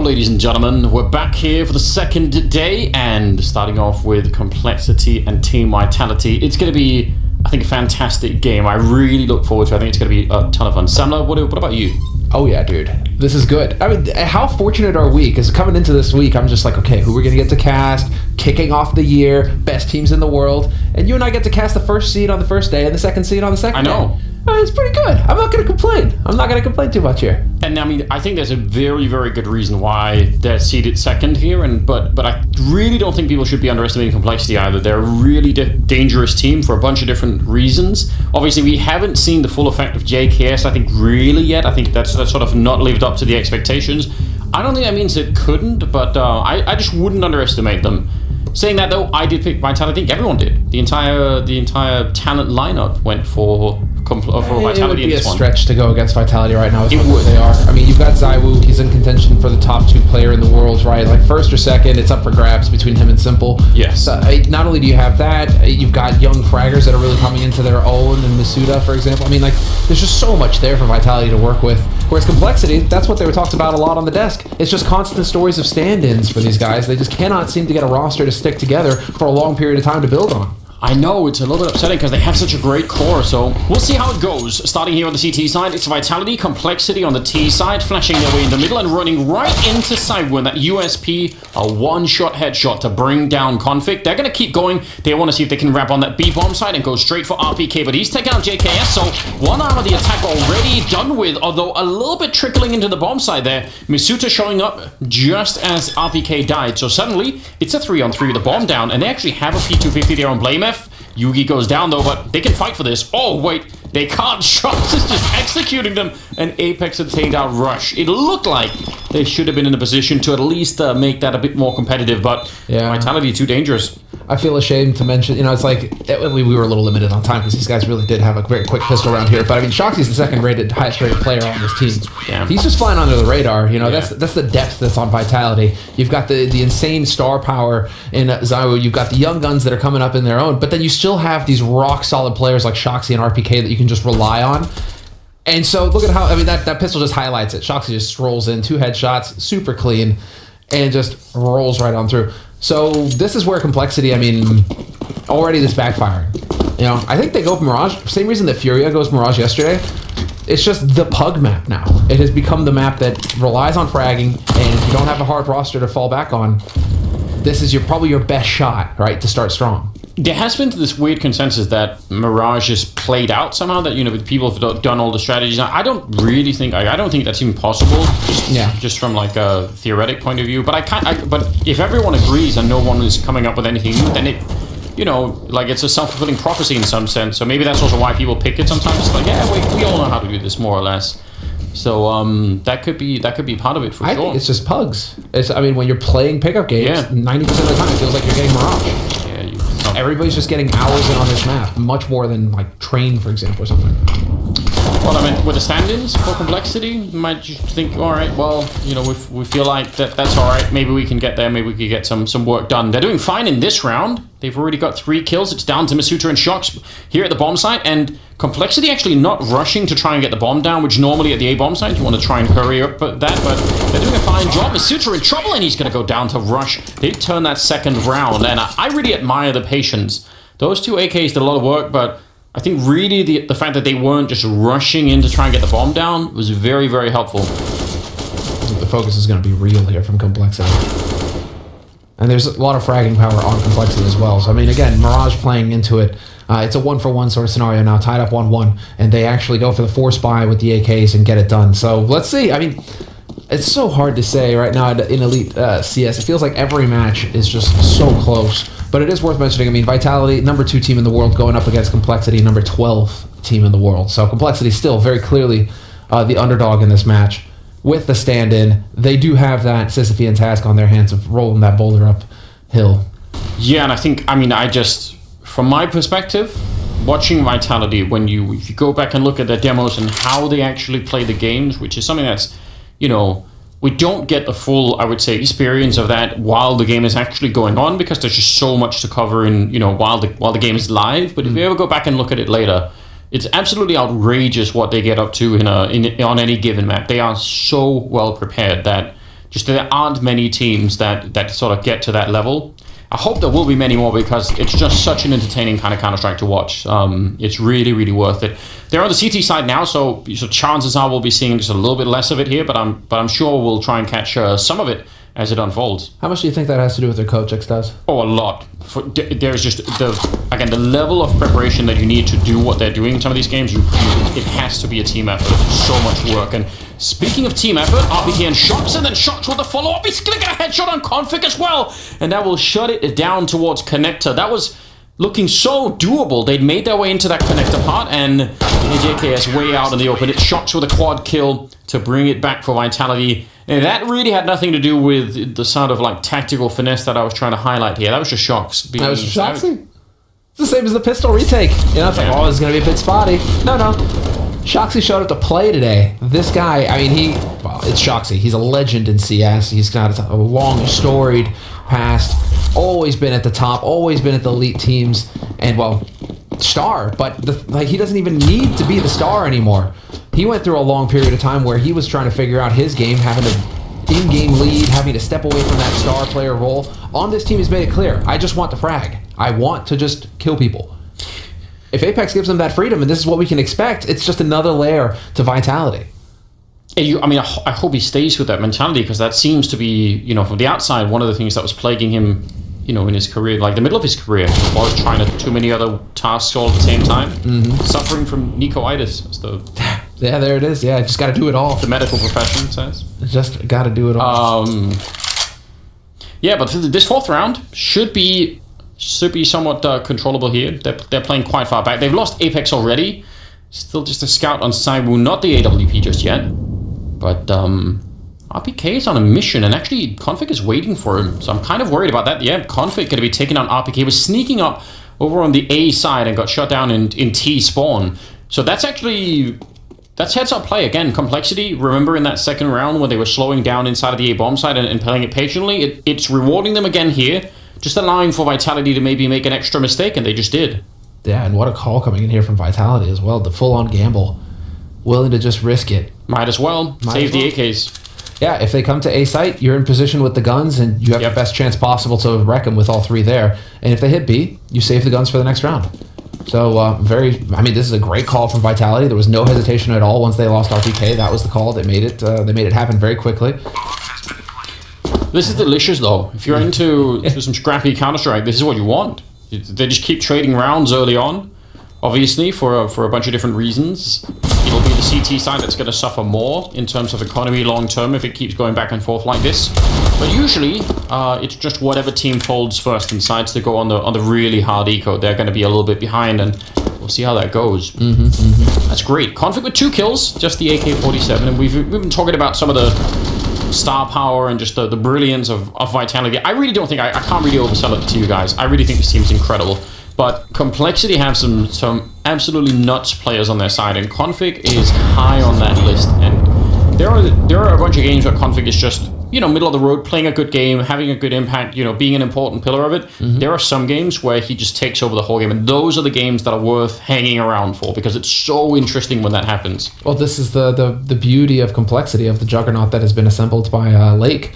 ladies and gentlemen. We're back here for the second day and starting off with complexity and team vitality. It's going to be, I think, a fantastic game. I really look forward to it. I think it's going to be a ton of fun. Samla, what about you? Oh yeah, dude. This is good. I mean, how fortunate are we? Because coming into this week, I'm just like, okay, who we're going to get to cast, kicking off the year, best teams in the world, and you and I get to cast the first seed on the first day and the second seed on the second day. I know. It's pretty good. I'm not going to complain. I'm not going to complain too much here. And I mean, I think there's a very, very good reason why they're seeded second here. But I really don't think people should be underestimating complexity either. They're a really dangerous team for a bunch of different reasons. Obviously, we haven't seen the full effect of JKS, I think, really yet. I think that's sort of not lived up to the expectations. I don't think that means it couldn't, but I just wouldn't underestimate them. Saying that though, I did pick Vitality. I think everyone did. The entire talent lineup went for Vitality. It would be in a this one. stretch to go against Vitality right now. It would. They are. I mean, you've got Zywoo. He's in contention for the top 2 player in the world, right? Like first or second, it's up for grabs between him and Simple. Yes. Not only do you have that, you've got young fraggers that are really coming into their own, and Masuda, for example. I mean, like there's just so much there for Vitality to work with. Whereas Complexity, that's what they were talked about a lot on the desk. It's just constant stories of stand-ins for these guys. They just cannot seem to get a roster to stick together for a long period of time to build on. I know, it's a little bit upsetting because they have such a great core, so we'll see how it goes. Starting here on the CT side, it's Vitality, Complexity on the T side, flashing their way in the middle and running right into Sidewin. That USP, a one-shot headshot to bring down Config. They're going to keep going. They want to see if they can wrap on that B-bomb side and go straight for RPK, but he's taking out JKS, so one arm of the attack already done with, although a little bit trickling into the bomb side there. Misuta showing up just as RPK died, so suddenly it's a 3-on-3 with the bomb down, and they actually have a P250 there on Blame. Yugi goes down though, but they can fight for this. Oh wait, they can't. Shots is just executing them, and Apex obtained out Rush. It looked like they should have been in a position to at least make that a bit more competitive, but Vitality too dangerous. I feel ashamed to mention, it's like, we were a little limited on time because these guys really did have a very quick pistol round here, but I mean, Shoxy's the highest rated player on this team. Yeah. He's just flying under the radar, that's the depth that's on Vitality. You've got the insane star power in Zywoo, you've got the young guns that are coming up in their own, but then you still have these rock solid players like Shoxy and RPK that you can just rely on. And so look at how, that pistol just highlights it. Shoxy just strolls in, 2 headshots, super clean, and just rolls right on through. So this is where Complexity, already this backfiring. I think they go Mirage, same reason that Furia goes Mirage yesterday. It's just the pug map now. It has become the map that relies on fragging, and if you don't have a hard roster to fall back on, this is probably your best shot, right, to start strong. There has been this weird consensus that Mirage is played out somehow, that people have done all the strategies. I don't really think, I don't think that's even possible, just from like a theoretic point of view. But but if everyone agrees and no one is coming up with anything new, then it, it's a self-fulfilling prophecy in some sense. So maybe that's also why people pick it sometimes. It's like, we all know how to do this more or less. So that could be part of it for sure. I think it's just pugs. When you're playing pickup games, 90% of the time it feels like you're getting Mirage. Everybody's just getting hours in on this map, much more than like Train, for example, or something. Well, with the stand-ins for Complexity, you might just think, all right, well, we feel like that's all right. Maybe we can get there. Maybe we could get some work done. They're doing fine in this round. They've already got 3 kills. It's down to Masuta and Shox here at the bomb site, and Complexity actually not rushing to try and get the bomb down, which normally at the A bomb site you want to try and hurry up that, but they're doing a fine job. Masuta in trouble, and he's going to go down to Rush. They turn that second round, and I really admire the patience. Those 2 AKs did a lot of work, but I think really the fact that they weren't just rushing in to try and get the bomb down was very, very helpful. The focus is going to be real here from Complexity. And there's a lot of fragging power on Complexity as well. So, again, Mirage playing into it. It's a 1-for-1 sort of scenario now, tied up 1-1. And they actually go for the force buy with the AKs and get it done. So, let's see. It's so hard to say right now in Elite CS. It feels like every match is just so close. But it is worth mentioning, Vitality, number 2 team in the world, going up against Complexity, number 12 team in the world. So Complexity still very clearly the underdog in this match. With the stand-in, they do have that Sisyphean task on their hands of rolling that boulder uphill. Yeah, and I think, from my perspective, watching Vitality, if you go back and look at their demos and how they actually play the games, which is something that's, we don't get the full, I would say, experience of that while the game is actually going on, because there's just so much to cover in, while the game is live. But if you ever go back and look at it later, it's absolutely outrageous what they get up to on any given map. They are so well prepared that just there aren't many teams that sort of get to that level. I hope there will be many more because it's just such an entertaining kind of Counter-Strike to watch. It's really, really worth it. They're on the CT side now, so chances are we'll be seeing just a little bit less of it here, but I'm sure we'll try and catch some of it as it unfolds. How much do you think that has to do with their coach, X-Does? Oh, a lot. There's just the level of preparation that you need to do what they're doing in some of these games. It has to be a team effort. So much work. And speaking of team effort, RPK and Shocks, and then Shocks with the follow-up. He's going to get a headshot on Config as well, and that will shut it down towards Connector. That was looking so doable. They'd made their way into that Connector part, and JKS way out in the open. It Shocks with a quad kill to bring it back for Vitality. And that really had nothing to do with the sort of like tactical finesse that I was trying to highlight here. That was just Shocks. That was just Shocksy? It's the same as the pistol retake. You know, it's like, oh, it's going to be a bit spotty. No. Shocksy showed up to play today. This guy, I mean, it's Shocksy. He's a legend in CS. He's got a long, storied past. Always been at the top. Always been at the elite teams. And, well, star. But, he doesn't even need to be the star anymore. He went through a long period of time where he was trying to figure out his game, having an in-game lead, having to step away from that star player role. On this team, he's made it clear, I just want the frag. I want to just kill people. If Apex gives them that freedom, and this is what we can expect, it's just another layer to Vitality. And I hope he stays with that mentality, because that seems to be, from the outside, one of the things that was plaguing him, in his career, like the middle of his career, was trying to too many other tasks all at the same time. Mm-hmm. Suffering from Nicoitis. Yeah, there it is. Yeah, just got to do it all. The medical profession says. Just got to do it all. Yeah, but this fourth round should be somewhat controllable here. They're playing quite far back. They've lost Apex already. Still just a scout on Saiwu, not the AWP just yet. But RPK is on a mission, and actually Config is waiting for him. So I'm kind of worried about that. Yeah, Config going to be taking out RPK. He was sneaking up over on the A side and got shut down in T spawn. So that's heads-up play. Again, Complexity, remember in that second round when they were slowing down inside of the A-bomb side and playing it patiently? It's rewarding them again here, just allowing for Vitality to maybe make an extra mistake, and they just did. Yeah, and what a call coming in here from Vitality as well. The full-on gamble. Willing to just risk it. Might as well. Save the AKs. Yeah, if they come to A site, you're in position with the guns, and you have the best chance possible to wreck them with all three there. And if they hit B, you save the guns for the next round. So, this is a great call from Vitality. There was no hesitation at all once they lost RPK. That was the call that made it happen very quickly. This is delicious, though. If you're into some scrappy Counter-Strike, this is what you want. They just keep trading rounds early on, obviously, for a bunch of different reasons. It'll be the CT side that's going to suffer more in terms of economy long-term if it keeps going back and forth like this. But usually, it's just whatever team folds first and decides to go on the really hard eco. They're going to be a little bit behind, and we'll see how that goes. That's great. Config with 2 kills, just the AK-47, and we've been talking about some of the star power and just the brilliance of Vitality. I really don't think, I can't really oversell it to you guys. I really think this team's incredible. But Complexity have some absolutely nuts players on their side, and Config is high on that list. And there are a bunch of games where Config is just, middle of the road, playing a good game, having a good impact, being an important pillar of it. Mm-hmm. There are some games where he just takes over the whole game, and those are the games that are worth hanging around for, because it's so interesting when that happens. Well, this is the beauty of Complexity, of the juggernaut that has been assembled by Lake.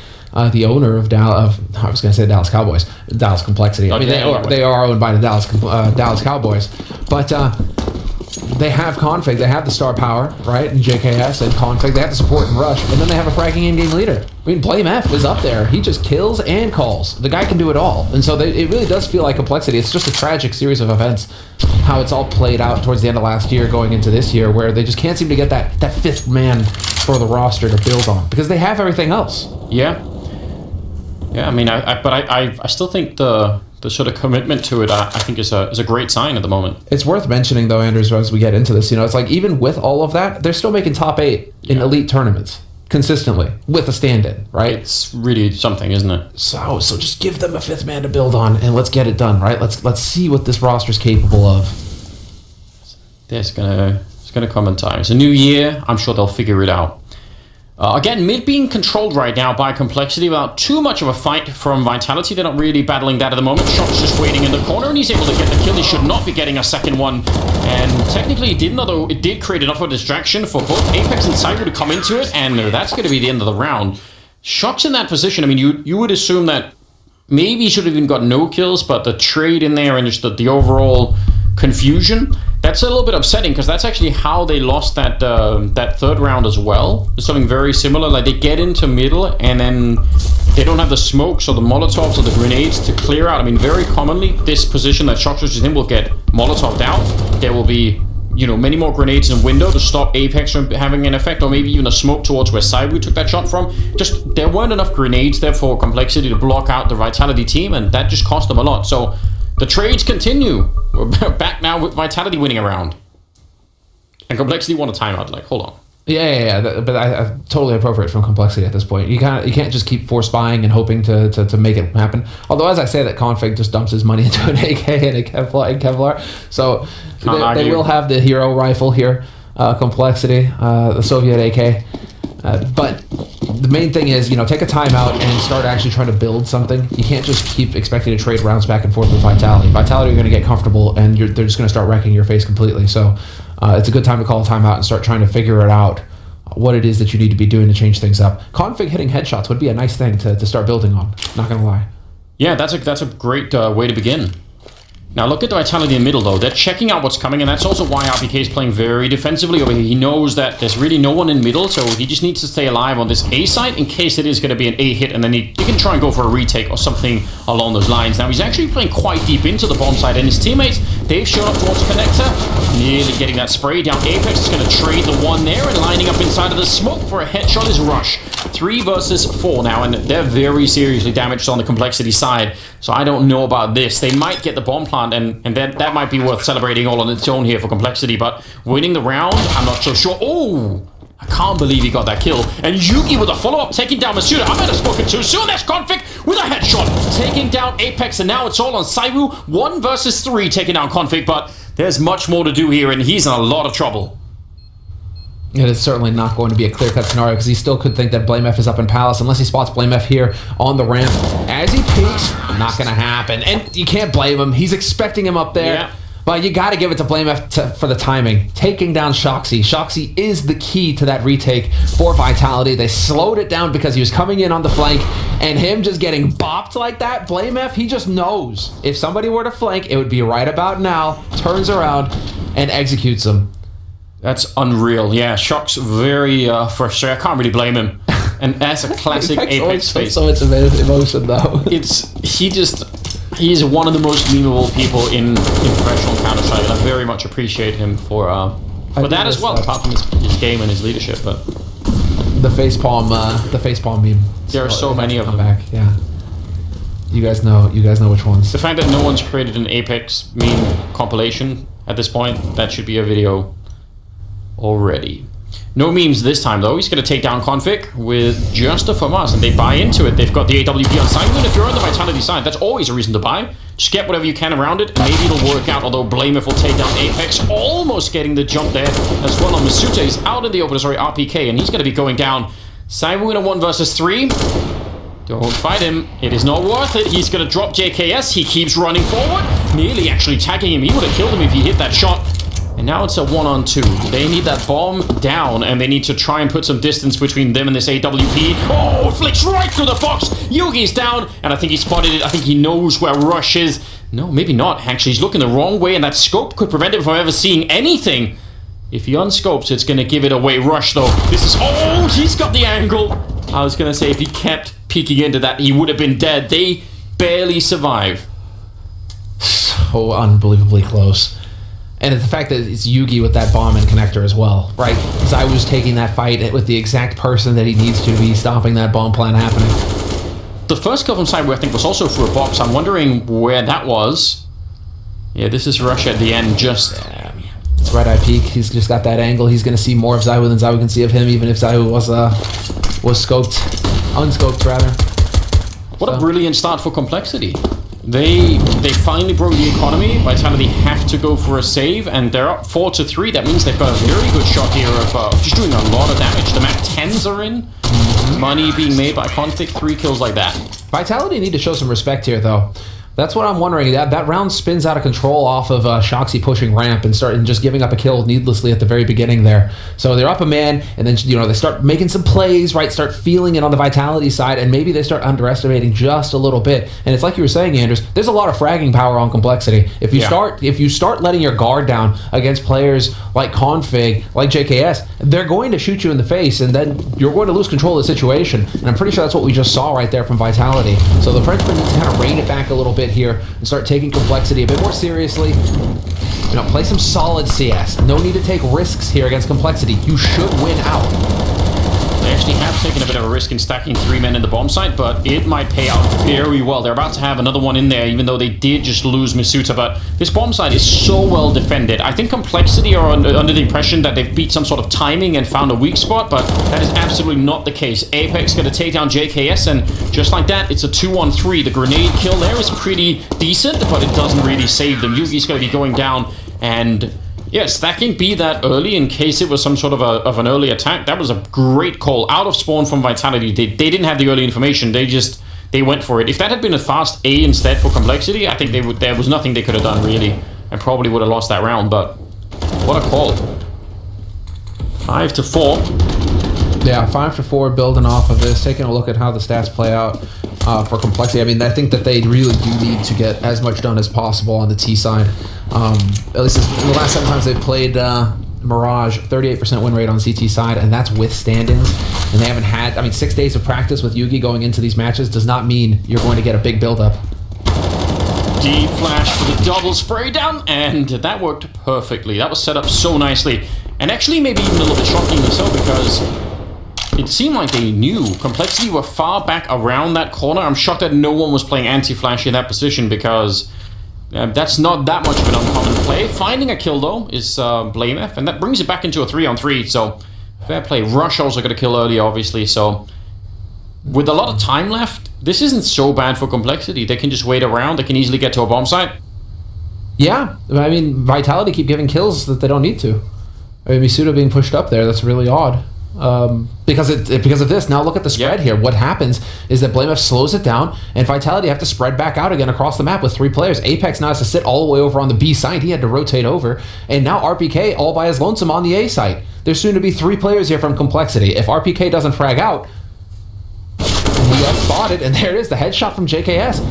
The owner of Dallas Cowboys, Dallas Complexity. I mean, they are owned by the Dallas Cowboys, but they have Config, they have the star power, right, and JKS and Config, they have the support and rush, and then they have a fragging in-game leader. I mean, Blame F is up there. He just kills and calls. The guy can do it all, and so it really does feel like Complexity. It's just a tragic series of events, how it's all played out towards the end of last year, going into this year, where they just can't seem to get that fifth man for the roster to build on, because they have everything else. Yeah. Yeah, I mean, I still think the sort of commitment to it, I think is a great sign at the moment. It's worth mentioning, though, Anders, as we get into this, it's like even with all of that, they're still making top 8 in elite tournaments consistently with a stand-in, right? It's really something, isn't it? So just give them a fifth man to build on, and let's get it done, right? Let's see what this roster's capable of. It's gonna come in time. It's a new year. I'm sure they'll figure it out. Again, mid being controlled right now by Complexity without too much of a fight from Vitality. They're not really battling that at the moment. Shock's just waiting in the corner, and he's able to get the kill. He should not be getting a second one. And technically he didn't, although it did create enough of a distraction for both Apex and Cyber to come into it, and that's going to be the end of the round. Shock's in that position. I mean, you would assume that maybe he should have even got no kills, but the trade in there and just the overall confusion, that's a little bit upsetting because that's actually how they lost that that third round as well. It's something very similar. Like they get into middle and then they don't have the smokes or the molotovs or the grenades to clear out. I mean, very commonly this position that Shock switches in will get molotoved out. There will be, you know, many more grenades in window to stop Apex from having an effect, or maybe even a smoke towards where Saibu took that shot from. Just, there weren't enough grenades there for Complexity to block out the Vitality team, and that just cost them a lot. So, the trades continue. We're back now with Vitality winning a round. And Complexity won a timeout. Like, hold on. Yeah. But I totally appropriate from Complexity at this point. You can't just keep force buying and hoping to make it happen. Although, as I say, that Config just dumps his money into an AK and a Kevlar. So they will have the hero rifle here, Complexity, the Soviet AK. But the main thing is, you know, take a timeout and start actually trying to build something. You can't just keep expecting to trade rounds back and forth with Vitality. Vitality are going to get comfortable, and they're just going to start wrecking your face completely. So it's a good time to call a timeout and start trying to figure it out, what it is that you need to be doing to change things up. Config hitting headshots would be a nice thing to start building on. Not going to lie. Yeah, that's a great way to begin. Now look at the Vitality in the middle though. They're checking out what's coming, and that's also why RPK is playing very defensively over here. He knows that there's really no one in middle, so he just needs to stay alive on this A site in case it is going to be an A hit, and then he can try and go for a retake or something along those lines. Now he's actually playing quite deep into the bomb site, and his teammates, they've shown up towards Connector, nearly getting that spray down. Apex is going to trade the one there, and lining up inside of the smoke for a headshot is Rush. 3 versus 4 now, and they're very seriously damaged on the Complexity side, so I don't know about this. They might get the bomb plant, and that might be worth celebrating all on its own here for Complexity, but winning the round, I'm not so sure. Oh, I can't believe he got that kill. And Yugi with a follow-up, taking down Masuda. I might have spoken too soon. There's Config with a headshot, taking down Apex, and now it's all on Saibu. 1 versus 3 taking down Config, but there's much more to do here, and he's in a lot of trouble. It is certainly not going to be a clear-cut scenario because he still could think that Blame F is up in Palace unless he spots Blame F here on the ramp. As he peeks, not going to happen. And you can't blame him. He's expecting him up there. Yeah. But you got to give it to Blame F for the timing. Taking down Shoxy. Shoxy is the key to that retake for Vitality. They slowed it down because he was coming in on the flank, and him just getting bopped like that, Blame F, he just knows. If somebody were to flank, it would be right about now. Turns around and executes him. That's unreal. Yeah, Shock's very frustrated. I can't really blame him. And that's a classic Apex face. So much emotion, though. He's one of the most memeable people in professional Counter-Strike, and I very much appreciate him for that as well, apart from his game and his leadership. But the facepalm meme. There are so many of them. Back. Yeah. You guys know which ones. The fact that no one's created an Apex meme compilation at this point, that should be a video already. No memes this time though. He's going to take down Config with just a FAMAS, and they buy into it. They've got the AWP on side, and if you're on the Vitality side, that's always a reason to buy. Just get whatever you can around it, and maybe it'll work out, although Blameif will take down Apex, almost getting the jump there as well on Masuta. He's out in the open, sorry, RPK, and he's going to be going down. Saibu in a 1 versus 3. Don't fight him. It is not worth it. He's going to drop JKS. He keeps running forward, nearly actually tagging him. He would have killed him if he hit that shot. And now it's a 1-on-2. They need that bomb down, and they need to try and put some distance between them and this AWP. Oh, it flicks right through the box. Yugi's down, and I think he spotted it. I think he knows where Rush is. No, maybe not. Actually, he's looking the wrong way, and that scope could prevent him from ever seeing anything. If he unscopes, it's going to give it away. Rush, though. This is... Oh, he's got the angle. I was going to say, if he kept peeking into that, he would have been dead. They barely survive. So unbelievably close. And it's the fact that it's Yugi with that bomb and connector as well, right? Zai was taking that fight with the exact person that he needs to be stopping that bomb plant happening. The first kill from Cyber, I think, was also through a box. I'm wondering where that was. Yeah, this is Rush at the end, just... It's right eye peek. He's just got that angle. He's going to see more of Zaiwu than Zaiwu can see of him, even if Zaiwu was unscoped rather. What a brilliant start for Complexity. They finally broke the economy. Vitality have to go for a save, and they're up 4-3. That means they've got a very good shot here of just doing a lot of damage. The map 10s are in. Money being made by Config. 3 kills like that. Vitality need to show some respect here, though. That's what I'm wondering. That round spins out of control off of Shoxy pushing ramp and just giving up a kill needlessly at the very beginning there. So they're up a man, and then they start making some plays, right? Start feeling it on the Vitality side, and maybe they start underestimating just a little bit. And it's like you were saying, Anders. There's a lot of fragging power on Complexity. If you start letting your guard down against players like Config, like JKS, they're going to shoot you in the face, and then you're going to lose control of the situation. And I'm pretty sure that's what we just saw right there from Vitality. So the Frenchman needs to kind of rein it back a little bit here and start taking Complexity a bit more seriously. Play some solid CS. No need to take risks here against Complexity. You should win out. They actually have taken a bit of a risk in stacking 3 men in the bomb site, but it might pay out very well. They're about to have another one in there, even though they did just lose Misuta, but this bomb site is so well defended. I think Complexity are under the impression that they've beat some sort of timing and found a weak spot, but that is absolutely not the case. Apex going to take down JKS, and just like that, it's a 2-on-3. The grenade kill there is pretty decent, but it doesn't really save them. Yugi's going to be going down, and yeah, stacking B that early in case it was some sort of an early attack. That was a great call. Out of spawn from Vitality. They didn't have the early information. They went for it. If that had been a fast A instead for Complexity, I think there was nothing they could have done really, and probably would have lost that round. But what a call. 5-4. Yeah, 5-4 building off of this. Taking a look at how the stats play out for Complexity. I mean, I think that they really do need to get as much done as possible on the T side. At least in the last 7 times they've played Mirage, 38% win rate on CT side, and that's with stand-ins. And they haven't had, 6 days of practice with Yugi going into these matches does not mean you're going to get a big build-up. Deep flash for the double spray down, and that worked perfectly. That was set up so nicely. And actually maybe even a little bit shockingly so, because it seemed like they knew Complexity were far back around that corner. I'm shocked that no one was playing anti-flash in that position, because that's not that much of an uncommon play. Finding a kill, though, is Blame F, and that brings it back into a 3-on-3, so fair play. Rush also got a kill early, obviously, so with a lot of time left, this isn't so bad for Complexity. They can just wait around. They can easily get to a bomb site. Yeah, Vitality keep giving kills that they don't need to. Misuta being pushed up there, that's really odd. Because of this. Now look at the spread here. What happens is that BlameF slows it down, and Vitality have to spread back out again across the map with 3 players. Apex now has to sit all the way over on the B site. He had to rotate over, and now RPK all by his lonesome on the A site. There's soon to be 3 players here from Complexity. If RPK doesn't frag out, he got spotted, and there it is, the headshot from JKS.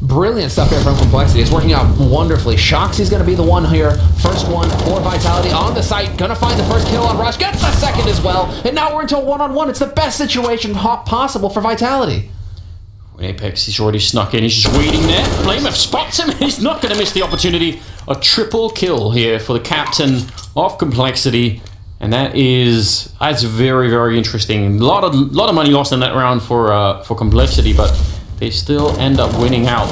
Brilliant stuff here from Complexity. It's working out wonderfully. Shoxy's going to be the one here. First one for Vitality on the site. Going to find the first kill on Rush. Gets the second as well. And now we're into a one-on-one. It's the best situation possible for Vitality. Apex, he's already snuck in. He's just waiting there. BlameF spots him. He's not going to miss the opportunity. A triple kill here for the captain of Complexity. And that's very, very interesting. A lot of money lost in that round for Complexity, but they still end up winning out.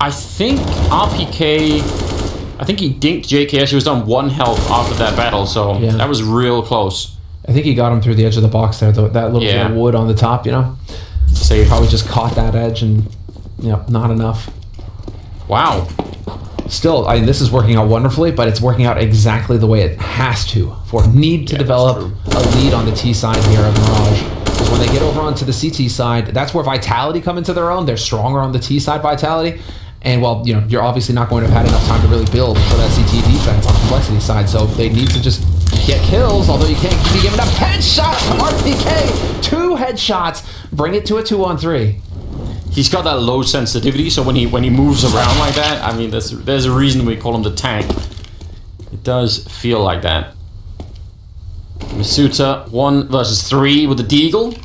I think RPK, he dinked JKS. He was on 1 health after that battle, so that was real close. I think he got him through the edge of the box there, that little bit of wood on the top, So he probably just caught that edge and, not enough. Wow. Still, this is working out wonderfully, but it's working out exactly the way it has to. Need to develop a lead on the T side here of Mirage. Because when they get over onto the CT side, that's where Vitality come into their own. They're stronger on the T side, Vitality. And well, you're obviously not going to have had enough time to really build for that CT defense on Complexity side. So they need to just get kills, although you can't be giving up headshots to RPK. 2 headshots, bring it to a 2-on-3. He's got that low sensitivity, so when he moves around like that, there's a reason we call him the tank. It does feel like that. Misuta 1 versus 3 with the Deagle,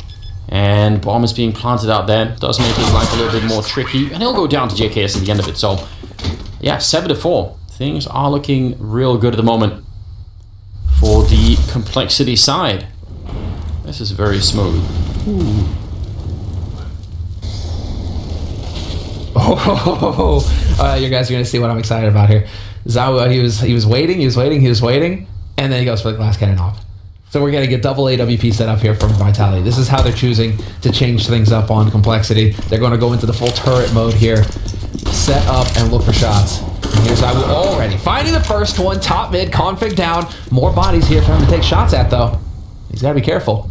and bomb is being planted out there. Does make his life a little bit more tricky, and he'll go down to JKS at the end of it. So yeah, 7-4. Things are looking real good at the moment for the Complexity side. This is very smooth. Ooh. You guys are going to see what I'm excited about here. Zawu, he was waiting, and then he goes for the glass cannon off. So we're getting a double AWP set up here from Vitality. This is how they're choosing to change things up on Complexity. They're going to go into the full turret mode here, set up and look for shots. And here's Zawu already finding the first one, top mid, config down. More bodies here for him to take shots at, though. He's got to be careful.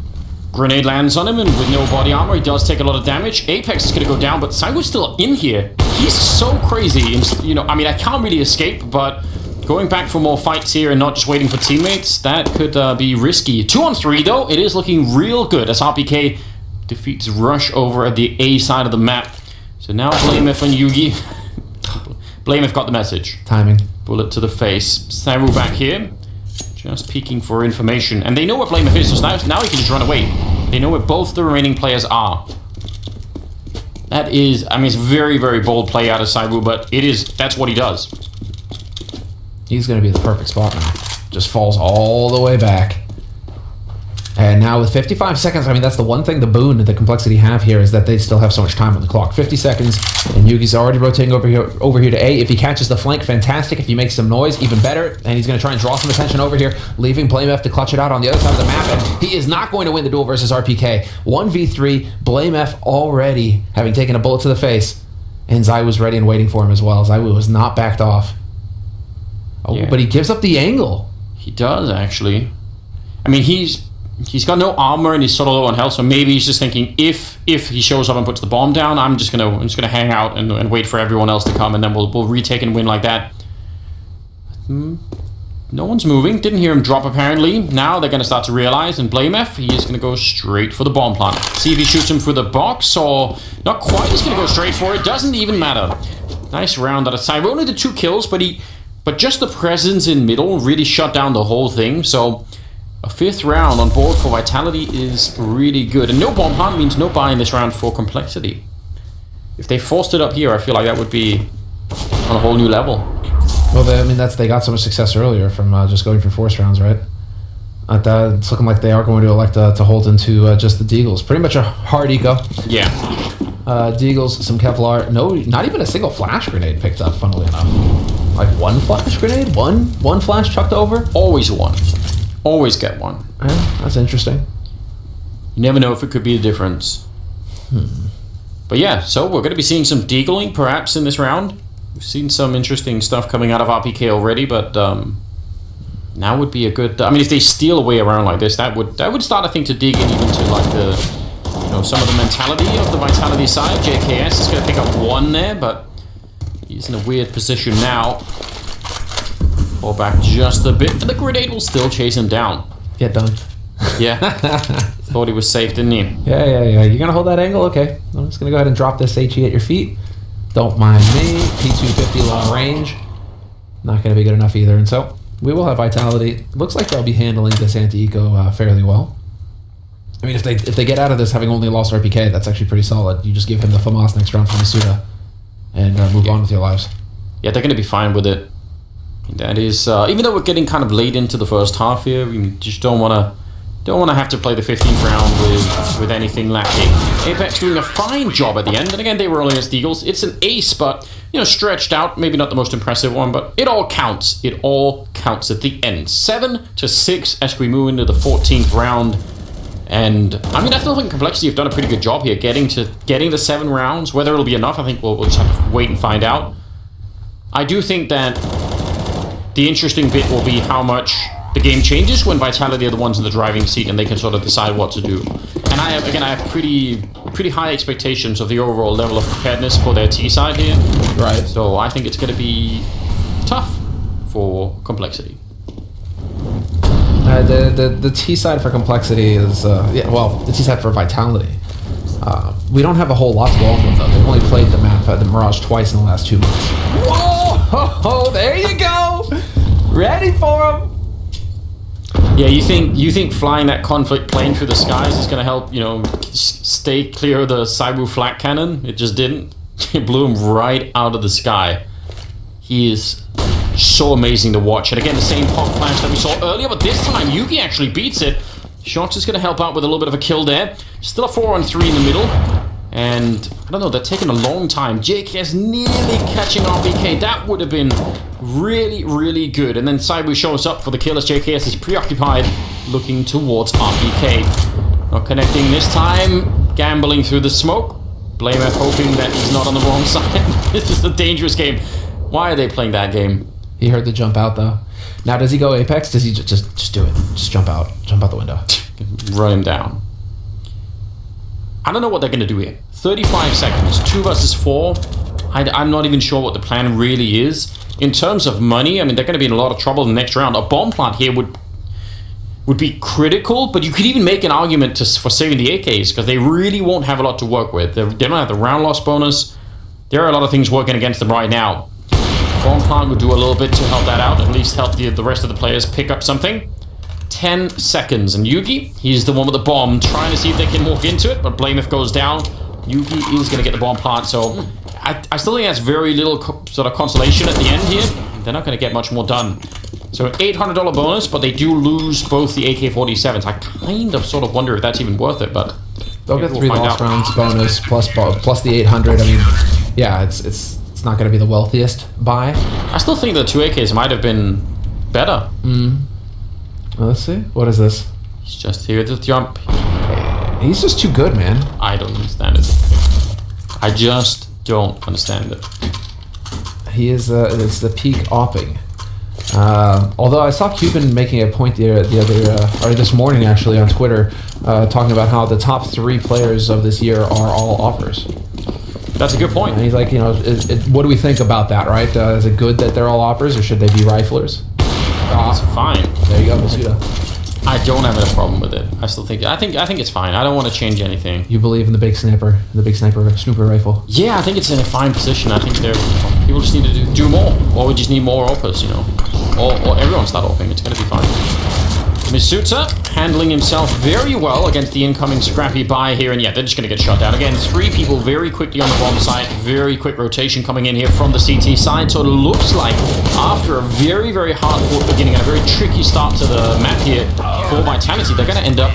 Grenade lands on him, and with no body armor, he does take a lot of damage. Apex is going to go down, but Saigo's still in here. He's so crazy. You know, I mean, I can't really escape, but going back for more fights here and not just waiting for teammates, that could be risky. 2-on-3, though. It is looking real good as RPK defeats Rush over at the A side of the map. So now Blamef and Yugi. Blamef got the message. Timing. Bullet to the face. Saru back here. Just peeking for information. And they know where Blamef is, so now he can just run away. They know where both the remaining players are. That is, I mean, it's very, very bold play out of Saru, but that's what he does. He's going to be the perfect spot now. Just falls all the way back. And now with 55 seconds, I mean, that's the one thing, the boon that Complexity have here is that they still have so much time on the clock. 50 seconds, and Yugi's already rotating over here to A. If he catches the flank, fantastic. If he makes some noise, even better. And he's going to try and draw some attention over here, leaving Blamef to clutch it out on the other side of the map. And he is not going to win the duel versus RPK. 1v3, Blamef already having taken a bullet to the face. And Zai was ready and waiting for him as well. Zai was not backed off. Oh, yeah. But he gives up the angle. He does, actually. I mean, he's got no armor and he's sort of low on health, so maybe he's just thinking if he shows up and puts the bomb down, I'm just gonna hang out and wait for everyone else to come, and then we'll retake and win like that. No one's moving. Didn't hear him drop apparently. Now they're gonna start to realize, and Blamef, he is gonna go straight for the bomb plant. See if he shoots him through the box or not quite. He's gonna go straight for it. Doesn't even matter. Nice round out of time. Only the 2 kills, but just the presence in middle really shut down the whole thing. So a 5th round on board for Vitality is really good. And no bomb plant means no buy in this round for Complexity. If they forced it up here, I feel like that would be on a whole new level. Well, they got so much success earlier from just going for force rounds, right? It's looking like they are going to elect to hold into just the Deagles. Pretty much a hard eco. Yeah. Deagles, some Kevlar. No, not even a single flash grenade picked up, funnily enough. Like one flash grenade? One flash chucked over? Always one. Always get one. Yeah, that's interesting. You never know if it could be the difference. But yeah, so we're going to be seeing some deagling perhaps in this round. We've seen some interesting stuff coming out of RPK already, but now would be a good... I mean, if they steal away around like this, that would start, I think, to dig in even to like the... You know, some of the mentality of the Vitality side. JKS is going to pick up 1 there, but he's in a weird position now. Fall back just a bit, and the grenade will still chase him down. Get dunked. Yeah. Thought he was safe, didn't he? Yeah. You're going to hold that angle? Okay. I'm just going to go ahead and drop this HE at your feet. Don't mind me. P250 long range. Not going to be good enough either. And so we will have Vitality. Looks like they'll be handling this anti-eco fairly well. I mean, if they get out of this having only lost RPK, that's actually pretty solid. You just give him the FAMAS next round from Masuda and move on with your lives. Yeah, they're going to be fine with it. That is, even though we're getting kind of late into the first half here, we just don't want to have to play the 15th round with anything lacking. Apex doing a fine job at the end, and again they were only as Deagles. It's an ace, but you know, stretched out. Maybe not the most impressive one, but it all counts. It all counts at the end. 7-6 as we move into the 14th round. And I mean, I still think Complexity have done a pretty good job here getting the 7 rounds. Whether it'll be enough, I think we'll just have to wait and find out. I do think that the interesting bit will be how much the game changes when Vitality are the ones in the driving seat and they can sort of decide what to do. And I have pretty high expectations of the overall level of preparedness for their T side here. Right. So I think it's going to be tough for Complexity. The T side for Complexity is the T side for Vitality. We don't have a whole lot to go off with though. They've only played the map, the Mirage, twice in the last 2 months. Whoa! There you go. Ready for him. Yeah, you think flying that conflict plane through the skies is going to help, you know, stay clear of the Saibu flak cannon? It just didn't. It blew him right out of the sky. He is so amazing to watch. And again, the same pop flash that we saw earlier, but this time Yugi actually beats it. Shox is going to help out with a little bit of a kill there. Still a 4-on-3 in the middle. And I don't know, they're taking a long time. JKS nearly catching RPK. That would have been really, really good. And then Saibu shows up for the kill as JKS is preoccupied looking towards RPK. Not connecting this time. Gambling through the smoke. Blamef hoping that he's not on the wrong side. This is a dangerous game. Why are they playing that game? He heard the jump out though. Now does he go Apex? Does he just do it? Just jump out the window. Run him down. I don't know what they're going to do here. 35 seconds, 2 versus 4. I'm not even sure what the plan really is. In terms of money, I mean, they're going to be in a lot of trouble in the next round. A bomb plant here would be critical, but you could even make an argument for saving the AKs, because they really won't have a lot to work with. They don't have the round loss bonus. There are a lot of things working against them right now. Bomb plant would do a little bit to help that out, at least help the rest of the players pick up something. 10 seconds, and Yugi, he's the one with the bomb, trying to see if they can walk into it, but Blameth goes down. Yugi is going to get the bomb plant, so I still think that's very little sort of consolation at the end here. They're not going to get much more done. So an $800 bonus, but they do lose both the AK-47s. I kind of sort of wonder if that's even worth it, but they'll get 3 lost rounds bonus plus the 800. I mean, yeah, it's not going to be the wealthiest buy. I still think the 2 AKs might have been better. Well, let's see. What is this? He's just here to jump. He's just too good, man. I don't understand it. I just don't understand it. He is it's the peak opping. Although I saw Cuban making a point or this morning actually on Twitter, talking about how the top 3 players of this year are all oppers. That's a good point. And he's like, you know, what do we think about that, right? Is it good that they're all oppers, or should they be riflers? It's fine. There you go, Masuda. I don't have a problem with it. I still think I think it's fine. I don't want to change anything. You believe in the big snooper rifle? Yeah, I think it's in a fine position. I think people just need to do more, or we just need more oppers, you know, or everyone start opping. It's gonna be fine. Misuta handling himself very well against the incoming scrappy buy here, and yeah, they're just gonna get shot down again. 3 people very quickly on the bomb site. Very quick rotation coming in here from the CT side. So it looks like after a very, very hard-fought beginning and a very tricky start to the map here for Vitality, they're gonna end up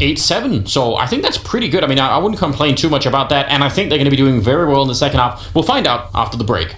8-7. So I think that's pretty good. I mean, I wouldn't complain too much about that, and I think they're gonna be doing very well in the second half. We'll find out after the break.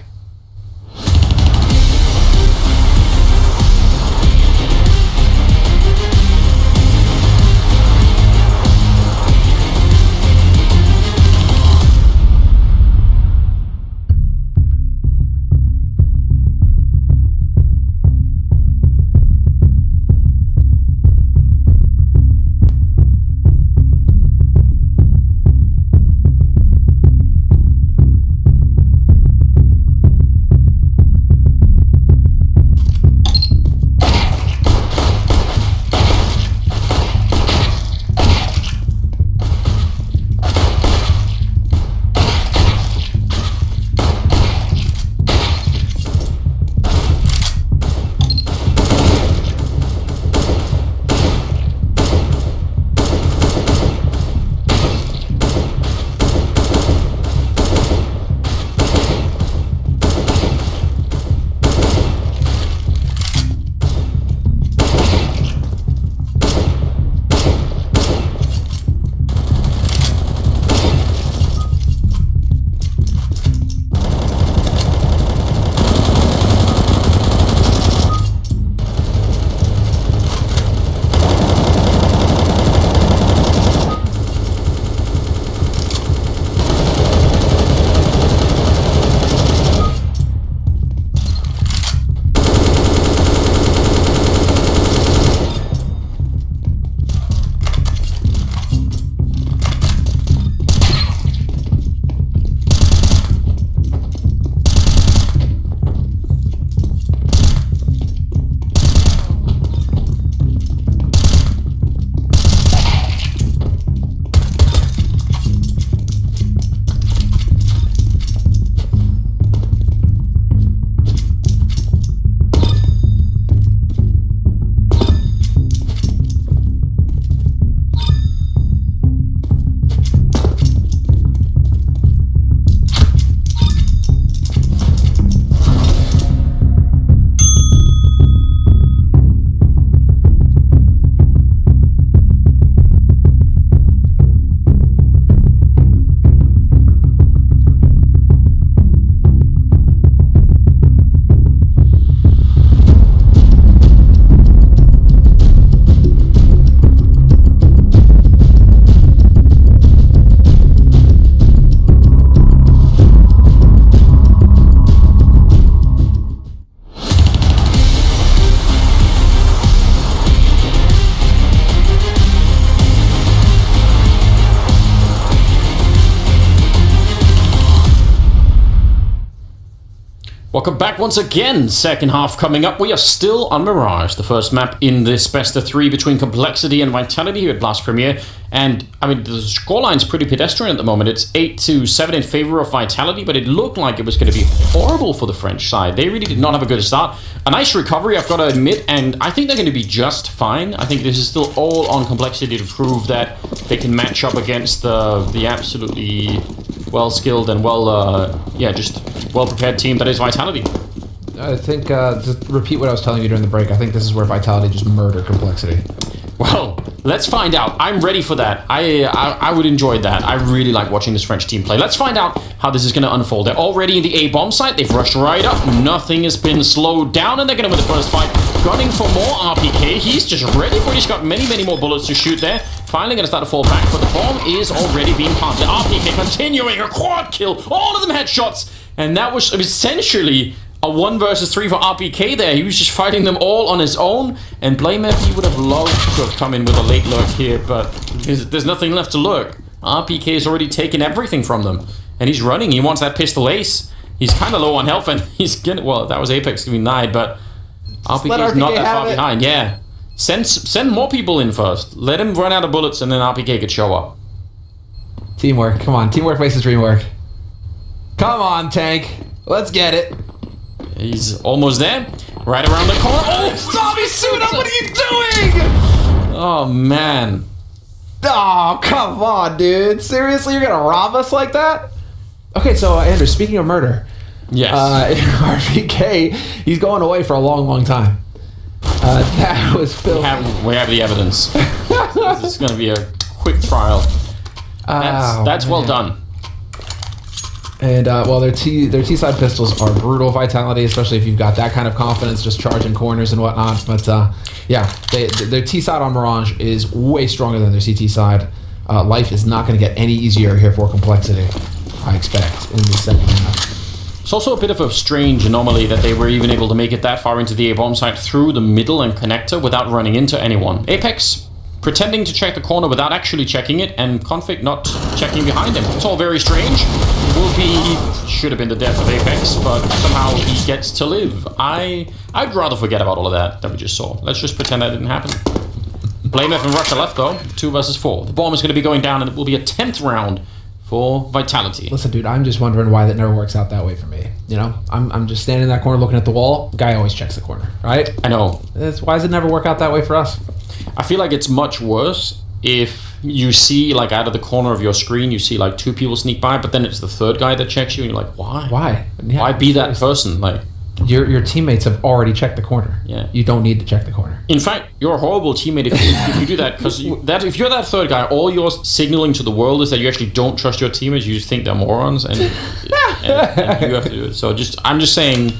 Welcome back once again. Second half coming up. We are still on Mirage, the first map in this best of 3 between Complexity and Vitality here at Blast Premier. And, I mean, the scoreline's pretty pedestrian at the moment. It's 8-7 in favor of Vitality, but it looked like it was going to be horrible for the French side. They really did not have a good start. A nice recovery, I've got to admit, and I think they're going to be just fine. I think this is still all on Complexity to prove that they can match up against the absolutely well-skilled and just well-prepared team that is Vitality. I think, to repeat what I was telling you during the break, I think this is where Vitality just murdered Complexity. Well, let's find out. I'm ready for that. I would enjoy that. I really like watching this French team play. Let's find out how this is going to unfold. They're already in the A-bomb site. They've rushed right up. Nothing has been slowed down, and they're going to win the first fight. Gunning for more RPK. He's just ready for it. He's got many, many more bullets to shoot there. Finally going to start to fall back, but the bomb is already being planted. RPK continuing a quad kill. All of them headshots. And that was essentially a 1 versus 3 for RPK there. He was just fighting them all on his own. And Blamer, he would have loved to have come in with a late lurk here, but there's nothing left to lurk. RPK has already taken everything from them. And he's running. He wants that pistol ace. He's kind of low on health, and he's getting... Well, that was Apex giving 9, but RPK is not that far behind. Yeah. Send more people in first. Let him run out of bullets, and then RPK could show up. Teamwork. Come on. Teamwork makes the dream work. Come on, Tank. Let's get it. He's almost there. Right around the corner. Oh, zombie suit up! What are you doing? Oh, man. Oh, come on, dude. Seriously, you're gonna rob us like that? Okay, so, Andrew, speaking of murder. Yes. RPK, he's going away for a long, long time. That was filthy. We have the evidence. This is going to be a quick trial. That's well done. And well, their T-side pistols are brutal Vitality, especially if you've got that kind of confidence, just charging corners and whatnot. But yeah, their T-side on Mirage is way stronger than their CT side. Life is not going to get any easier here for Complexity, I expect, in the second half. It's also a bit of a strange anomaly that they were even able to make it that far into the A-bomb site through the middle and connector without running into anyone. Apex pretending to check the corner without actually checking it, and Config not checking behind him. It's all very strange. Should have been the death of Apex, but somehow he gets to live. I'd rather forget about all of that we just saw. Let's just pretend that didn't happen. Blame F and Russia left though, 2 versus 4. The bomb is going to be going down, and it will be a 10th round for Vitality. Listen, dude, I'm just wondering why that never works out that way for me. You know, I'm just standing in that corner looking at the wall. Guy always checks the corner, right? I know. Why does it never work out that way for us? I feel like it's much worse if you see, like, out of the corner of your screen, you see, like, 2 people sneak by, but then it's the third guy that checks you, and you're like, why? Why? Yeah, why be that person? Like, your teammates have already checked the corner. Yeah. You don't need to check the corner. In fact, you're a horrible teammate if you do that, because if you're that third guy, all you're signaling to the world is that you actually don't trust your teammates. You just think they're morons, and you have to do it. So I'm just saying,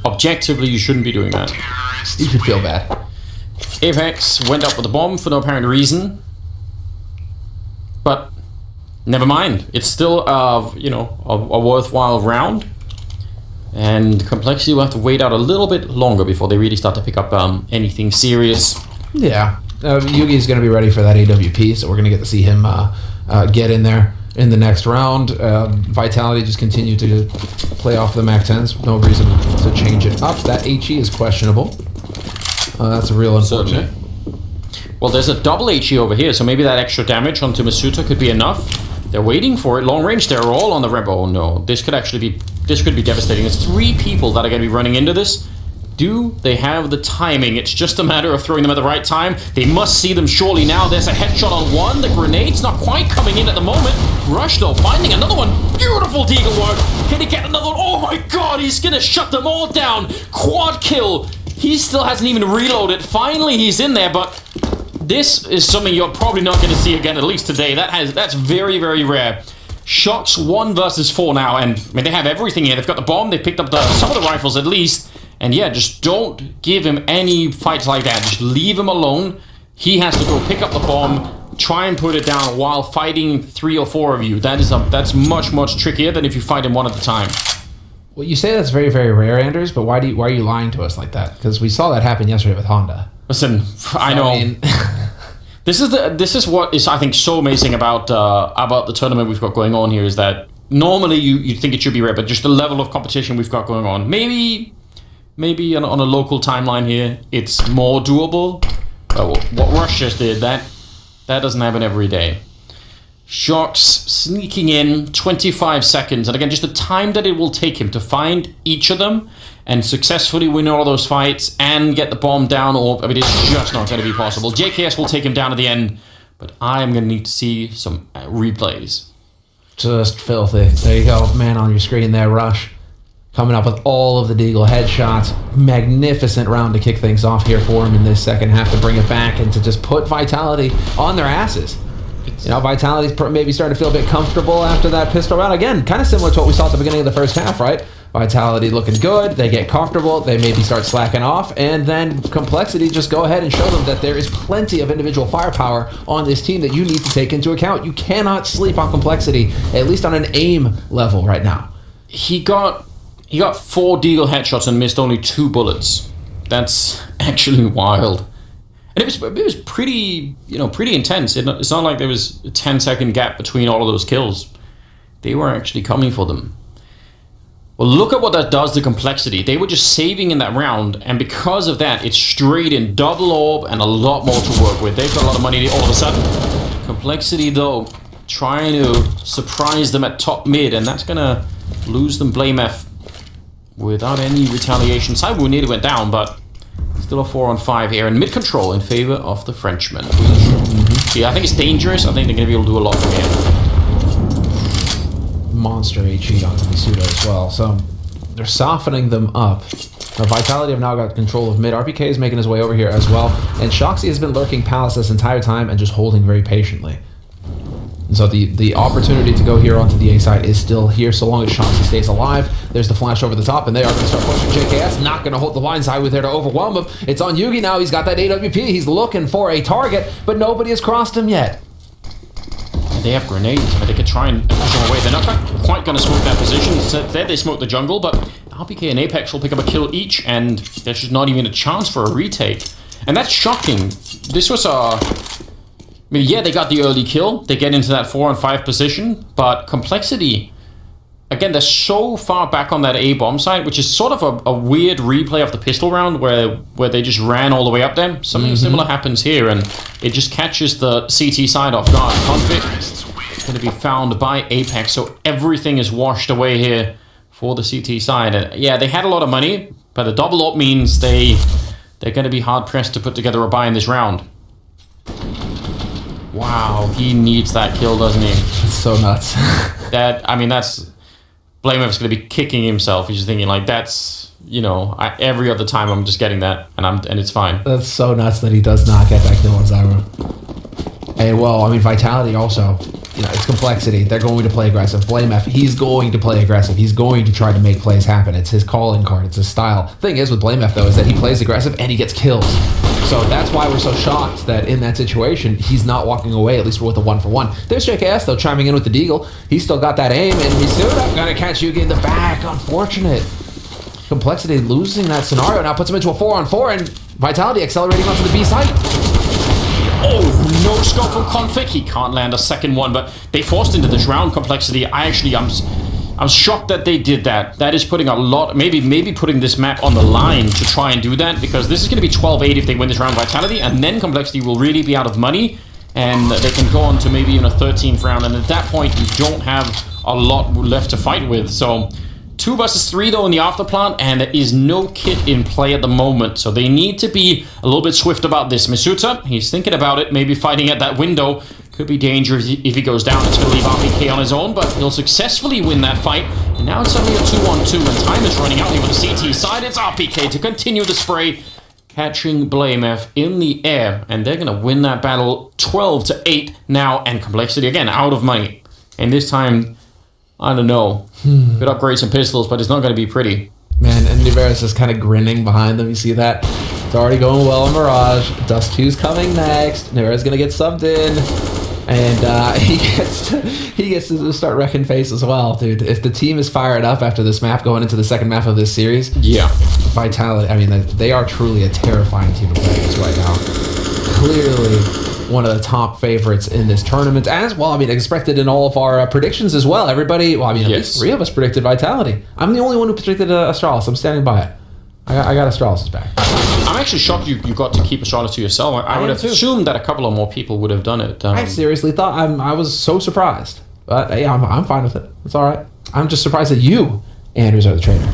objectively, you shouldn't be doing that. You should feel bad. Apex went up with a bomb for no apparent reason, but never mind. It's still a worthwhile round. And Complexity will have to wait out a little bit longer before they really start to pick up anything serious. Yeah. Yugi's going to be ready for that AWP, so we're going to get to see him get in there in the next round. Vitality just continue to play off the MAC-10s. No reason to change it up. That HE is questionable. That's a real unfortunate. Well, there's a double HE over here, so maybe that extra damage onto Masuta could be enough. They're waiting for it. Long range, they're all on the Rebel. Oh no, this could be devastating. There's 3 people that are going to be running into this. Do they have the timing? It's just a matter of throwing them at the right time. They must see them surely now. There's a headshot on one. The grenade's not quite coming in at the moment. Rush, though, finding another one. Beautiful deagle work. Can he get another one? Oh my god, he's going to shut them all down. Quad kill. He still hasn't even reloaded. Finally, he's in there, but this is something you're probably not going to see again, at least today. That's very, very rare. Shots 1 versus 4 now, and I mean, they have everything here. They've got the bomb, they picked up some of the rifles at least, and yeah, just don't give him any fights like that. Just leave him alone. He has to go pick up the bomb, try and put it down while fighting 3 or 4 of you. That's much, much trickier than if you fight him one at a time. Well, you say that's very, very rare, Anders, but why are you lying to us like that? Because we saw that happen yesterday with Honda. Listen, I know. This is what is, I think, so amazing about the tournament we've got going on here, is that normally you'd think it should be rare, but just the level of competition we've got going on. Maybe on a local timeline here, it's more doable. What Rush just did, that doesn't happen every day. Shocks sneaking in 25 seconds. And again, just the time that it will take him to find each of them and successfully win all those fights and get the bomb down. It's just not going to be possible. JKS will take him down at the end, but I'm going to need to see some replays. Just filthy. There you go. Man on your screen there, Rush. Coming up with all of the Deagle headshots. Magnificent round to kick things off here for him in this second half to bring it back and to just put Vitality on their asses. Vitality's maybe starting to feel a bit comfortable after that pistol round. Again, kind of similar to what we saw at the beginning of the first half, right? Vitality looking good. They get comfortable. They maybe start slacking off. And then Complexity just go ahead and show them that there is plenty of individual firepower on this team that you need to take into account. You cannot sleep on Complexity, at least on an aim level right now. He got 4 Deagle headshots and missed only 2 bullets. That's actually wild. And it was pretty intense. It's not like there was a 10-second gap between all of those kills. They were actually coming for them. Well, look at what that does to Complexity. They were just saving in that round, and because of that, it's straight in double orb and a lot more to work with. They've got a lot of money all of a sudden. Complexity, though, trying to surprise them at top mid, and that's going to lose them Blame F without any retaliation. Cyber nearly went down, but still a 4-on-5 here, and mid control in favor of the Frenchman. Yeah, I think it's dangerous. I think they're going to be able to do a lot from here. Monster HE onto Misuda as well, so they're softening them up. Now, Vitality have now got control of mid. RPK is making his way over here as well, and Shoxy has been lurking Palace this entire time and just holding very patiently. And so the opportunity to go here onto the A side is still here so long as Shoxy stays alive. There's the flash over the top, and they are going to start pushing JKS. Not going to hold the line side with there to overwhelm him. It's on Yugi now. He's got that AWP. He's looking for a target, but nobody has crossed him yet. They have grenades, but they could try and push them away. They're not quite going to smoke that position. So there they smoke the jungle, but RPK and Apex will pick up a kill each, and there's just not even a chance for a retake. And that's shocking. This was yeah, they got the early kill. They get into that 4-on-5 position, but Complexity, again, they're so far back on that A bomb site, which is sort of a weird replay of the pistol round where they just ran all the way up there. Something similar happens here, and it just catches the CT side off guard. Conflict is going to be found by Apex, so everything is washed away here for the CT side. And yeah, they had a lot of money, but a double up means they're going to be hard pressed to put together a buy in this round. Wow, he needs that kill, doesn't he? It's so nuts. That's Blame is going to be kicking himself. He's just thinking like, that's, every other time I'm just getting that, and it's fine. That's so nuts that he does not get that kill on Zyro. Hey, well, Vitality also, it's Complexity. They're going to play aggressive. Blame F, he's going to play aggressive. He's going to try to make plays happen. It's his calling card. It's his style. Thing is with Blame F, though, is that he plays aggressive and he gets kills. So that's why we're so shocked that in that situation, he's not walking away, at least with a 1-for-1. There's JKS, though, chiming in with the Deagle. He's still got that aim, and Misuda gonna catch Yugi in the back. Unfortunate. Complexity losing that scenario now puts him into a 4-on-4, and Vitality accelerating onto the B site. Oh, no scope from Conflict. He can't land a second one, but they forced into this round. Complexity. I'm shocked that they did that. That is putting a lot, maybe putting this map on the line to try and do that, because this is going to be 12-8 if they win this round Vitality, and then Complexity will really be out of money, and they can go on to maybe in a 13th round, and at that point you don't have a lot left to fight with. So 2 versus 3 though in the afterplant, and there is no kit in play at the moment, so they need to be a little bit swift about this. Misuta, he's thinking about it, maybe fighting at that window. Could be dangerous if he goes down. It's going to leave RPK on his own, but he'll successfully win that fight. And now it's suddenly a 2-on-2, and time is running out here with the CT side. It's RPK to continue the spray, catching Blame F in the air, and they're going to win that battle 12-8 now, and Complexity again out of money. And this time, I don't know, could upgrade some pistols, but it's not going to be pretty. Man, and Niveris is kind of grinning behind them. You see that? It's already going well in Mirage. Dust 2's coming next. Niveris is going to get subbed in. And he gets to start wrecking face as well, dude. If the team is fired up after this map going into the second map of this series, yeah, Vitality, they are truly a terrifying team of players right now. Clearly one of the top favorites in this tournament as well. I mean, expected in all of our predictions as well. Everybody, well, I mean, at least 3 of us predicted Vitality. I'm the only one who predicted Astralis. I'm standing by it. I got Astralis' back. I'm actually shocked you got to keep Astralis to yourself. I would have assumed that a couple of more people would have done it. I seriously thought, I was so surprised. But hey, I'm fine with it. It's all right. I'm just surprised that you, Andrews, are the trainer.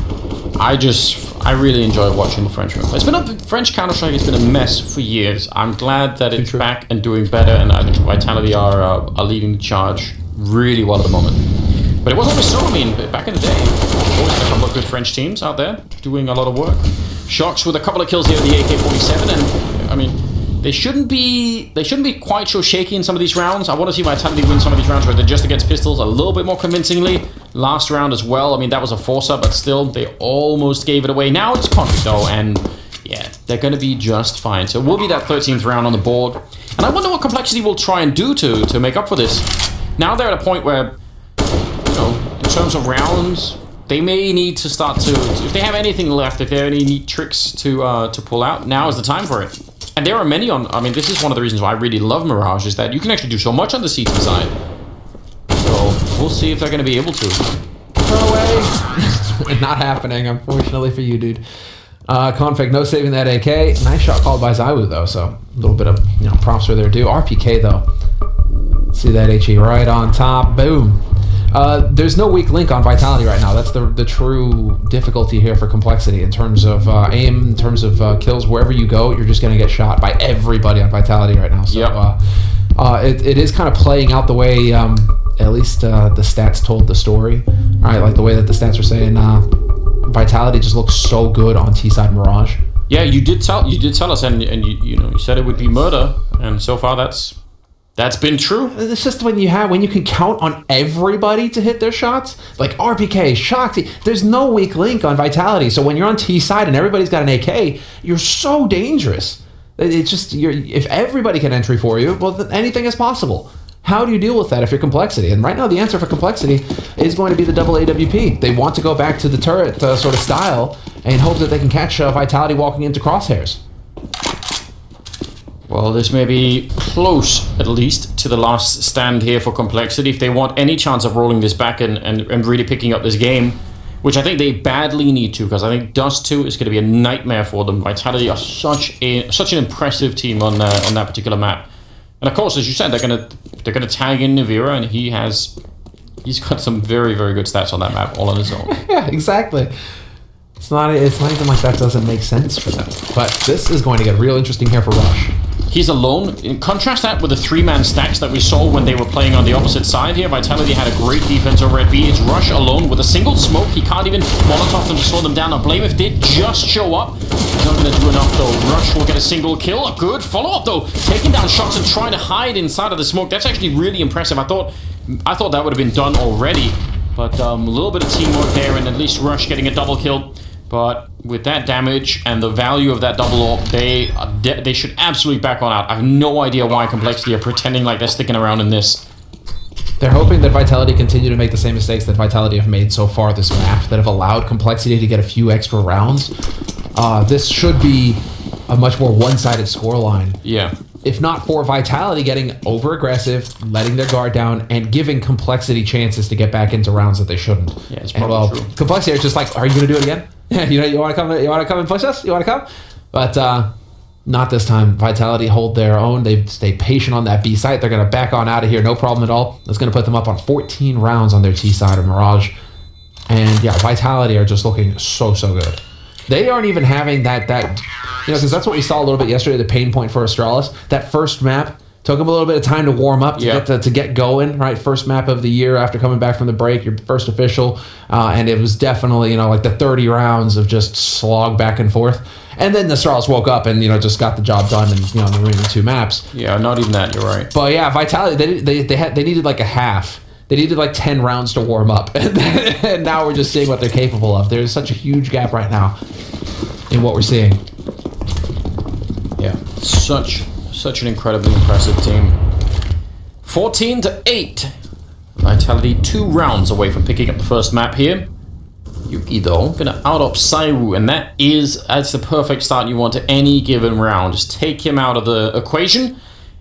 I really enjoy watching the French room. It's been a French Counter-Strike. It's been a mess for years. I'm glad that it's back and doing better, and I think Vitality are leading the charge really well at the moment. But it wasn't always so. I mean, back in the day, there always had a couple of good French teams out there doing a lot of work. Shocks with a couple of kills here with the AK-47, and I mean, they shouldn't be quite so shaky in some of these rounds. I want to see Vitality win some of these rounds where they're just against pistols a little bit more convincingly. Last round as well. I mean, that was a force-up, but still, they almost gave it away. Now it's Convict, though, and yeah, they're going to be just fine. So it will be that 13th round on the board. And I wonder what Complexity will try and do to make up for this. Now they're at a point where, you know, in terms of rounds, they may need to start to, if they have anything left, if they have any neat tricks to pull out, now is the time for it. And there are many on, I mean, this is one of the reasons why I really love Mirage, is that you can actually do so much on the CT side. So we'll see if they're going to be able to. Throw away. Not happening, unfortunately for you, dude. Config, no saving that AK. Nice shot called by Zaiwu, though, so a little bit of props for their due. RPK, though. See that HE right on top. Boom. There's no weak link on Vitality right now. That's the true difficulty here for Complexity in terms of aim, in terms of kills. Wherever you go, you're just going to get shot by everybody on Vitality right now. So it is kind of playing out the way at least the stats told the story. All right, like the way that the stats were saying, Vitality just looks so good on T-side Mirage. Yeah, you did tell us, and you said it would be murder, and so far that's been true. It's just when you can count on everybody to hit their shots, like RPK, Shakti. There's no weak link on Vitality. So when you're on T side and everybody's got an AK, you're so dangerous. It's just if everybody can entry for you, well, then anything is possible. How do you deal with that if you're Complexity? And right now, the answer for Complexity is going to be the double AWP. They want to go back to the turret sort of style and hope that they can catch Vitality walking into crosshairs. Well, this may be close, at least, to the last stand here for Complexity. If they want any chance of rolling this back and really picking up this game, which I think they badly need to, because I think Dust 2 is going to be a nightmare for them. Vitality are such an impressive team on that particular map. And of course, as you said, they're gonna tag in Navira, and he's got some very, very good stats on that map all on his own. Yeah, exactly. It's not even like that doesn't make sense for them. But this is going to get real interesting here for Rush. He's alone. Contrast that with the 3-man stacks that we saw when they were playing on the opposite side here. Vitality had a great defense over at B. It's Rush alone with a single smoke. He can't even Molotov them to slow them down. Now, Blameth did just show up. He's not going to do enough, though. Rush will get a single kill. A good follow-up, though. Taking down shots and trying to hide inside of the smoke. That's actually really impressive. I thought that would have been done already. But a little bit of teamwork there, and at least Rush getting a double kill. But with that damage and the value of that double AWP, they should absolutely back on out. I have no idea why Complexity are pretending like they're sticking around in this. They're hoping that Vitality continue to make the same mistakes that Vitality have made so far this map, that have allowed Complexity to get a few extra rounds. This should be a much more one-sided scoreline. Yeah. If not for Vitality getting over-aggressive, letting their guard down, and giving Complexity chances to get back into rounds that they shouldn't. Yeah, it's probably true. Complexity is just like, are you going to do it again? You want to come and push us? You want to come? But not this time. Vitality hold their own. They stay patient on that B site. They're going to back on out of here, no problem at all. That's going to put them up on 14 rounds on their T side of Mirage. And yeah, Vitality are just looking so good. They aren't even having that because that's what we saw a little bit yesterday, the pain point for Astralis. That first map took them a little bit of time to warm up, to get going, right? First map of the year after coming back from the break, your first official. And it was definitely, like the 30 rounds of just slog back and forth. And then the Astralis woke up and, just got the job done in, the remaining 2 maps. Yeah, not even that, you're right. But yeah, Vitality, they needed like a half. They needed like 10 rounds to warm up. And now we're just seeing what they're capable of. There's such a huge gap right now in what we're seeing. Yeah, such an incredibly impressive team. 14-8. Vitality 2 rounds away from picking up the first map here. Yuki, though, gonna out-op Saiwu, and that's the perfect start you want to any given round. Just take him out of the equation,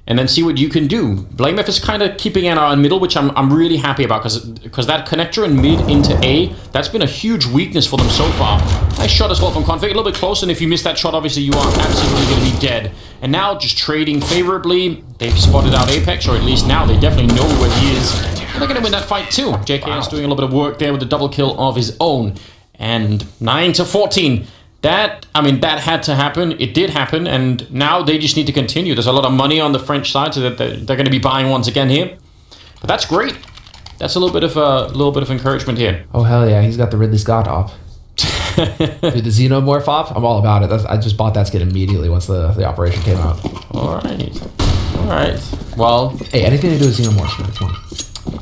and then see what you can do. Blamef is kind of keeping an eye on middle, which I'm really happy about, because that connector in mid into A, that's been a huge weakness for them so far. Nice shot as well from Config, a little bit close, and if you miss that shot, obviously you are absolutely going to be dead. And now, just trading favorably, they've spotted out Apex, or at least now they definitely know where he is. And they're going to win that fight too. JKS doing a little bit of work there with the double kill of his own. And 9-14. That had to happen. It did happen, and now they just need to continue. There's a lot of money on the French side, so that they're going to be buying once again here. But that's great. That's a little bit of encouragement here. Oh hell yeah, he's got the Ridley Scott op. Dude, the Xenomorph op, I'm all about it. I just bought that skin immediately once the operation came out. All right. Well, hey, anything to do with Xenomorphs, man. Come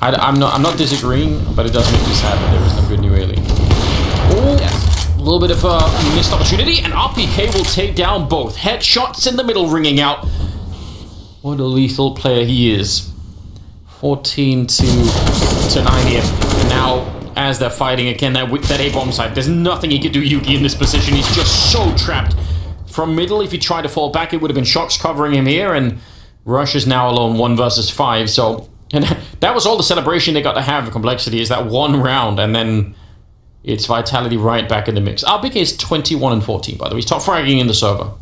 on. I'm not disagreeing, but it does make me sad that there is no good new alien. Oh yes. A little bit of a missed opportunity, and RPK will take down both. Headshots in the middle ringing out. What a lethal player he is. 14 to 9 here. And now, as they're fighting again, that A-bomb side, there's nothing he could do, Yugi, in this position. He's just so trapped. From middle, if he tried to fall back, it would have been Shocks covering him here, and Rush is now alone 1 versus 5. So, and that was all the celebration they got to have. The Complexity is that one round, and then it's Vitality right back in the mix. RPK is 21-14, by the way. He's top fragging in the server.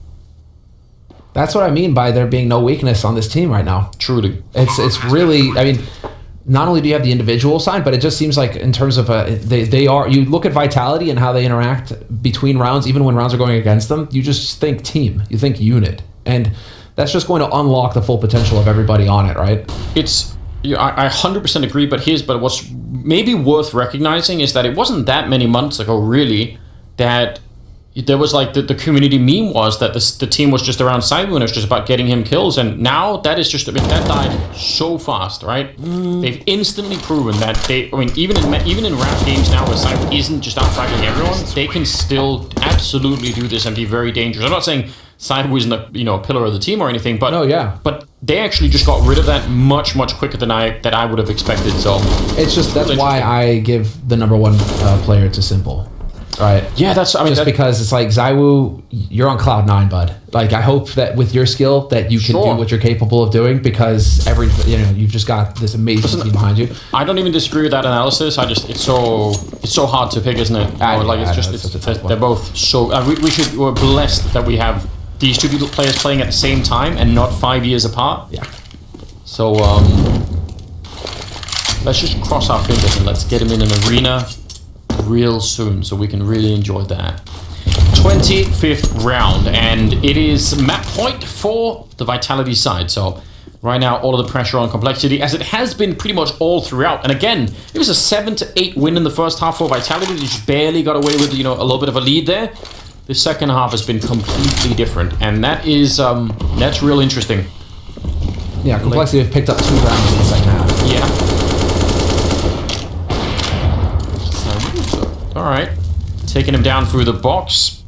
That's what I mean by there being no weakness on this team right now. Truly. It's really, I mean, not only do you have the individual side, but it just seems like in terms of, they are, you look at Vitality and how they interact between rounds, even when rounds are going against them, you just think team, you think unit. And that's just going to unlock the full potential of everybody on it, right? I 100% agree, but what's maybe worth recognizing is that it wasn't that many months ago, really, that there was like the community meme was that the team was just around Cyber and it was just about getting him kills, and now that is just, that died so fast, right? They've instantly proven that even in rap games now where Cyber isn't just out fragging everyone, they can still absolutely do this and be very dangerous. I'm not saying Cyber isn't a pillar of the team or anything, but but they actually just got rid of that much quicker than I would have expected. So it's just that's why I give the number 1 player to Simple. Right. Yeah, because it's like Zywoo, you're on cloud 9, bud. Like, I hope that with your skill that you can do what you're capable of doing, because you've just got this amazing team behind you. I don't even disagree with that analysis. It's so hard to pick, isn't it? They're both so. We're blessed that we have these two players playing at the same time and not 5 years apart. Yeah. So let's just cross our fingers and let's get him in an arena real soon so we can really enjoy that. 25th round, and it is map point for the Vitality side. So right now all of the pressure on Complexity, as it has been pretty much all throughout. And again, it was a 7-8 win in the first half for Vitality. They just barely got away with a little bit of a lead there. The second half has been completely different, and that is that's real interesting. Yeah, Complexity have picked up 2 rounds in the second half. Yeah. All right, taking him down through the box,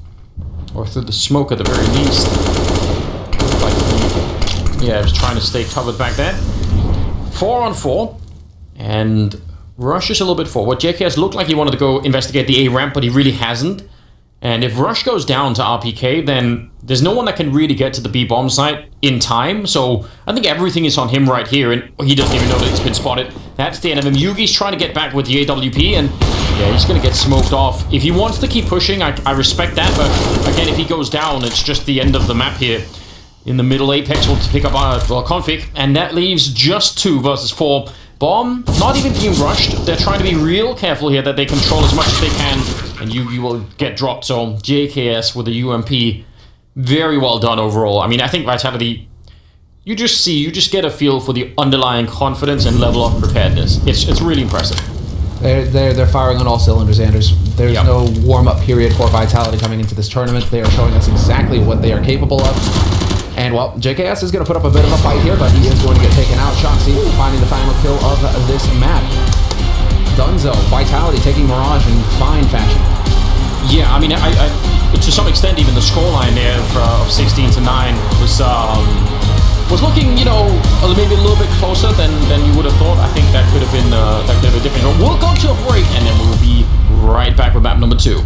or through the smoke at the very least. I was trying to stay covered back there. 4-on-4, and Rush is a little bit forward. JKS looked like he wanted to go investigate the A ramp, but he really hasn't. And if Rush goes down to RPK, then there's no one that can really get to the B-bomb site in time. So I think everything is on him right here, and he doesn't even know that it's been spotted. That's the end of him. Yugi's trying to get back with the AWP, and yeah, he's going to get smoked off. If he wants to keep pushing, I respect that, but again, if he goes down, it's just the end of the map here. In the middle, Apex will pick up Config, and that leaves just 2 versus 4. Bomb, not even being rushed. They're trying to be real careful here that they control as much as they can, and you will get dropped. So JKS with the UMP, very well done overall. I mean, I think Vitality, you just get a feel for the underlying confidence and level of preparedness. It's really impressive. They're firing on all cylinders, Anders. There's no warm-up period for Vitality coming into this tournament. They are showing us exactly what they are capable of. And, well, JKS is going to put up a bit of a fight here, but he is going to get taken out. Shoxy finding the final kill of this map. Dunzo, Vitality taking Mirage in fine fashion. Yeah, I mean, I to some extent, even the scoreline there of 16-9 was looking, maybe a little bit closer than you would have thought. I think that could have been different. We'll go to a break, and then we'll be right back with map number 2.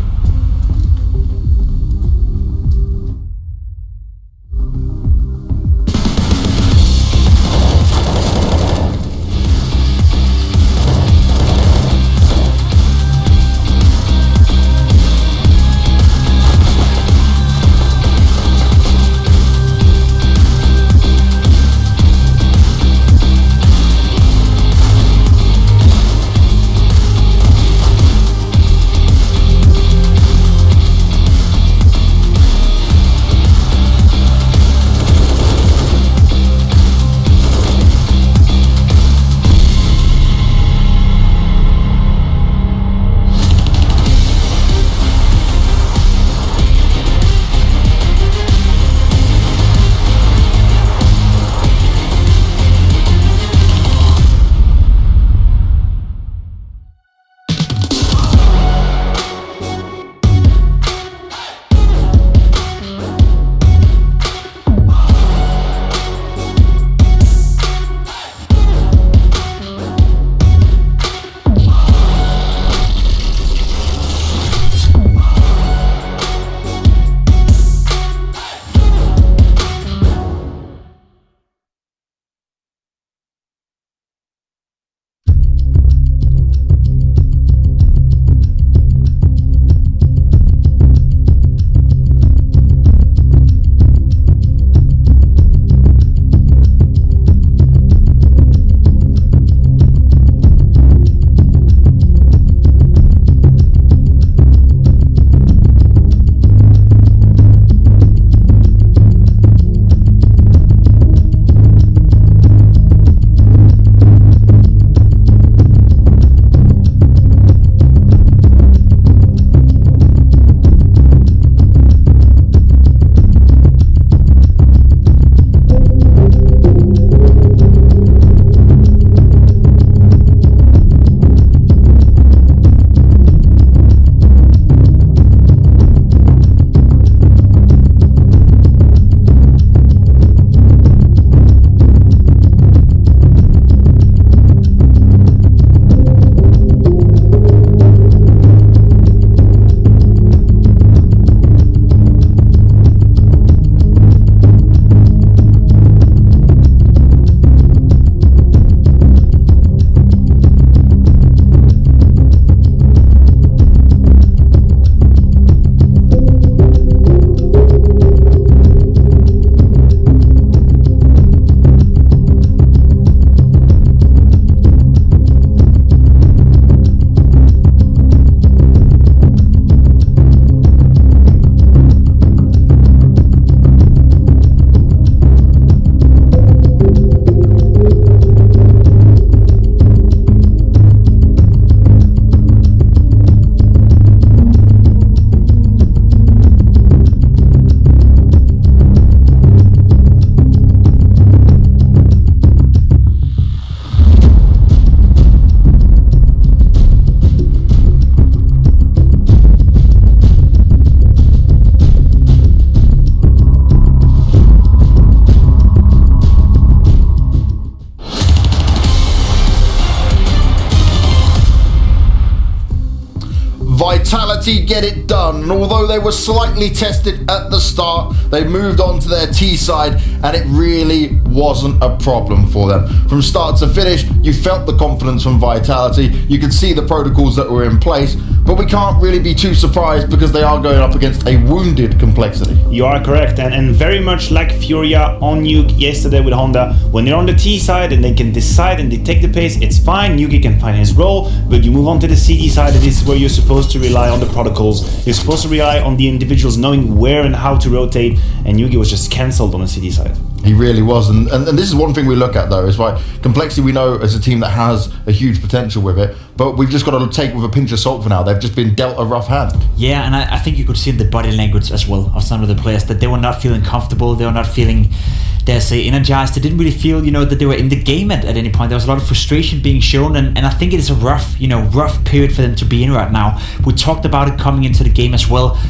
Vitality get it done, and although they were slightly tested at the start, they moved on to their T side, and it really wasn't a problem for them. From start to finish, you felt the confidence from Vitality, you could see the protocols that were in place, but we can't really be too surprised because they are going up against a wounded Complexity. You are correct, and very much like Furia on Nuke yesterday with Honda, when they're on the T side and they can decide and they take the pace, it's fine, Yugi can find his role, but you move on to the CD side, and this is where you're supposed to rely on the protocols, you're supposed to rely on the individuals knowing where and how to rotate, and Yugi was just cancelled on the CD side. He really was, and this is one thing we look at though, is right, Complexity we know as a team that has a huge potential with it, but we've just got to take with a pinch of salt for now. They've just been dealt a rough hand. Yeah, and I think you could see in the body language as well of some of the players that they were not feeling comfortable, they were not feeling, dare say, energized. They didn't really feel, that they were in the game at any point. There was a lot of frustration being shown, and I think it is a rough period for them to be in right now. We talked about it coming into the game as well.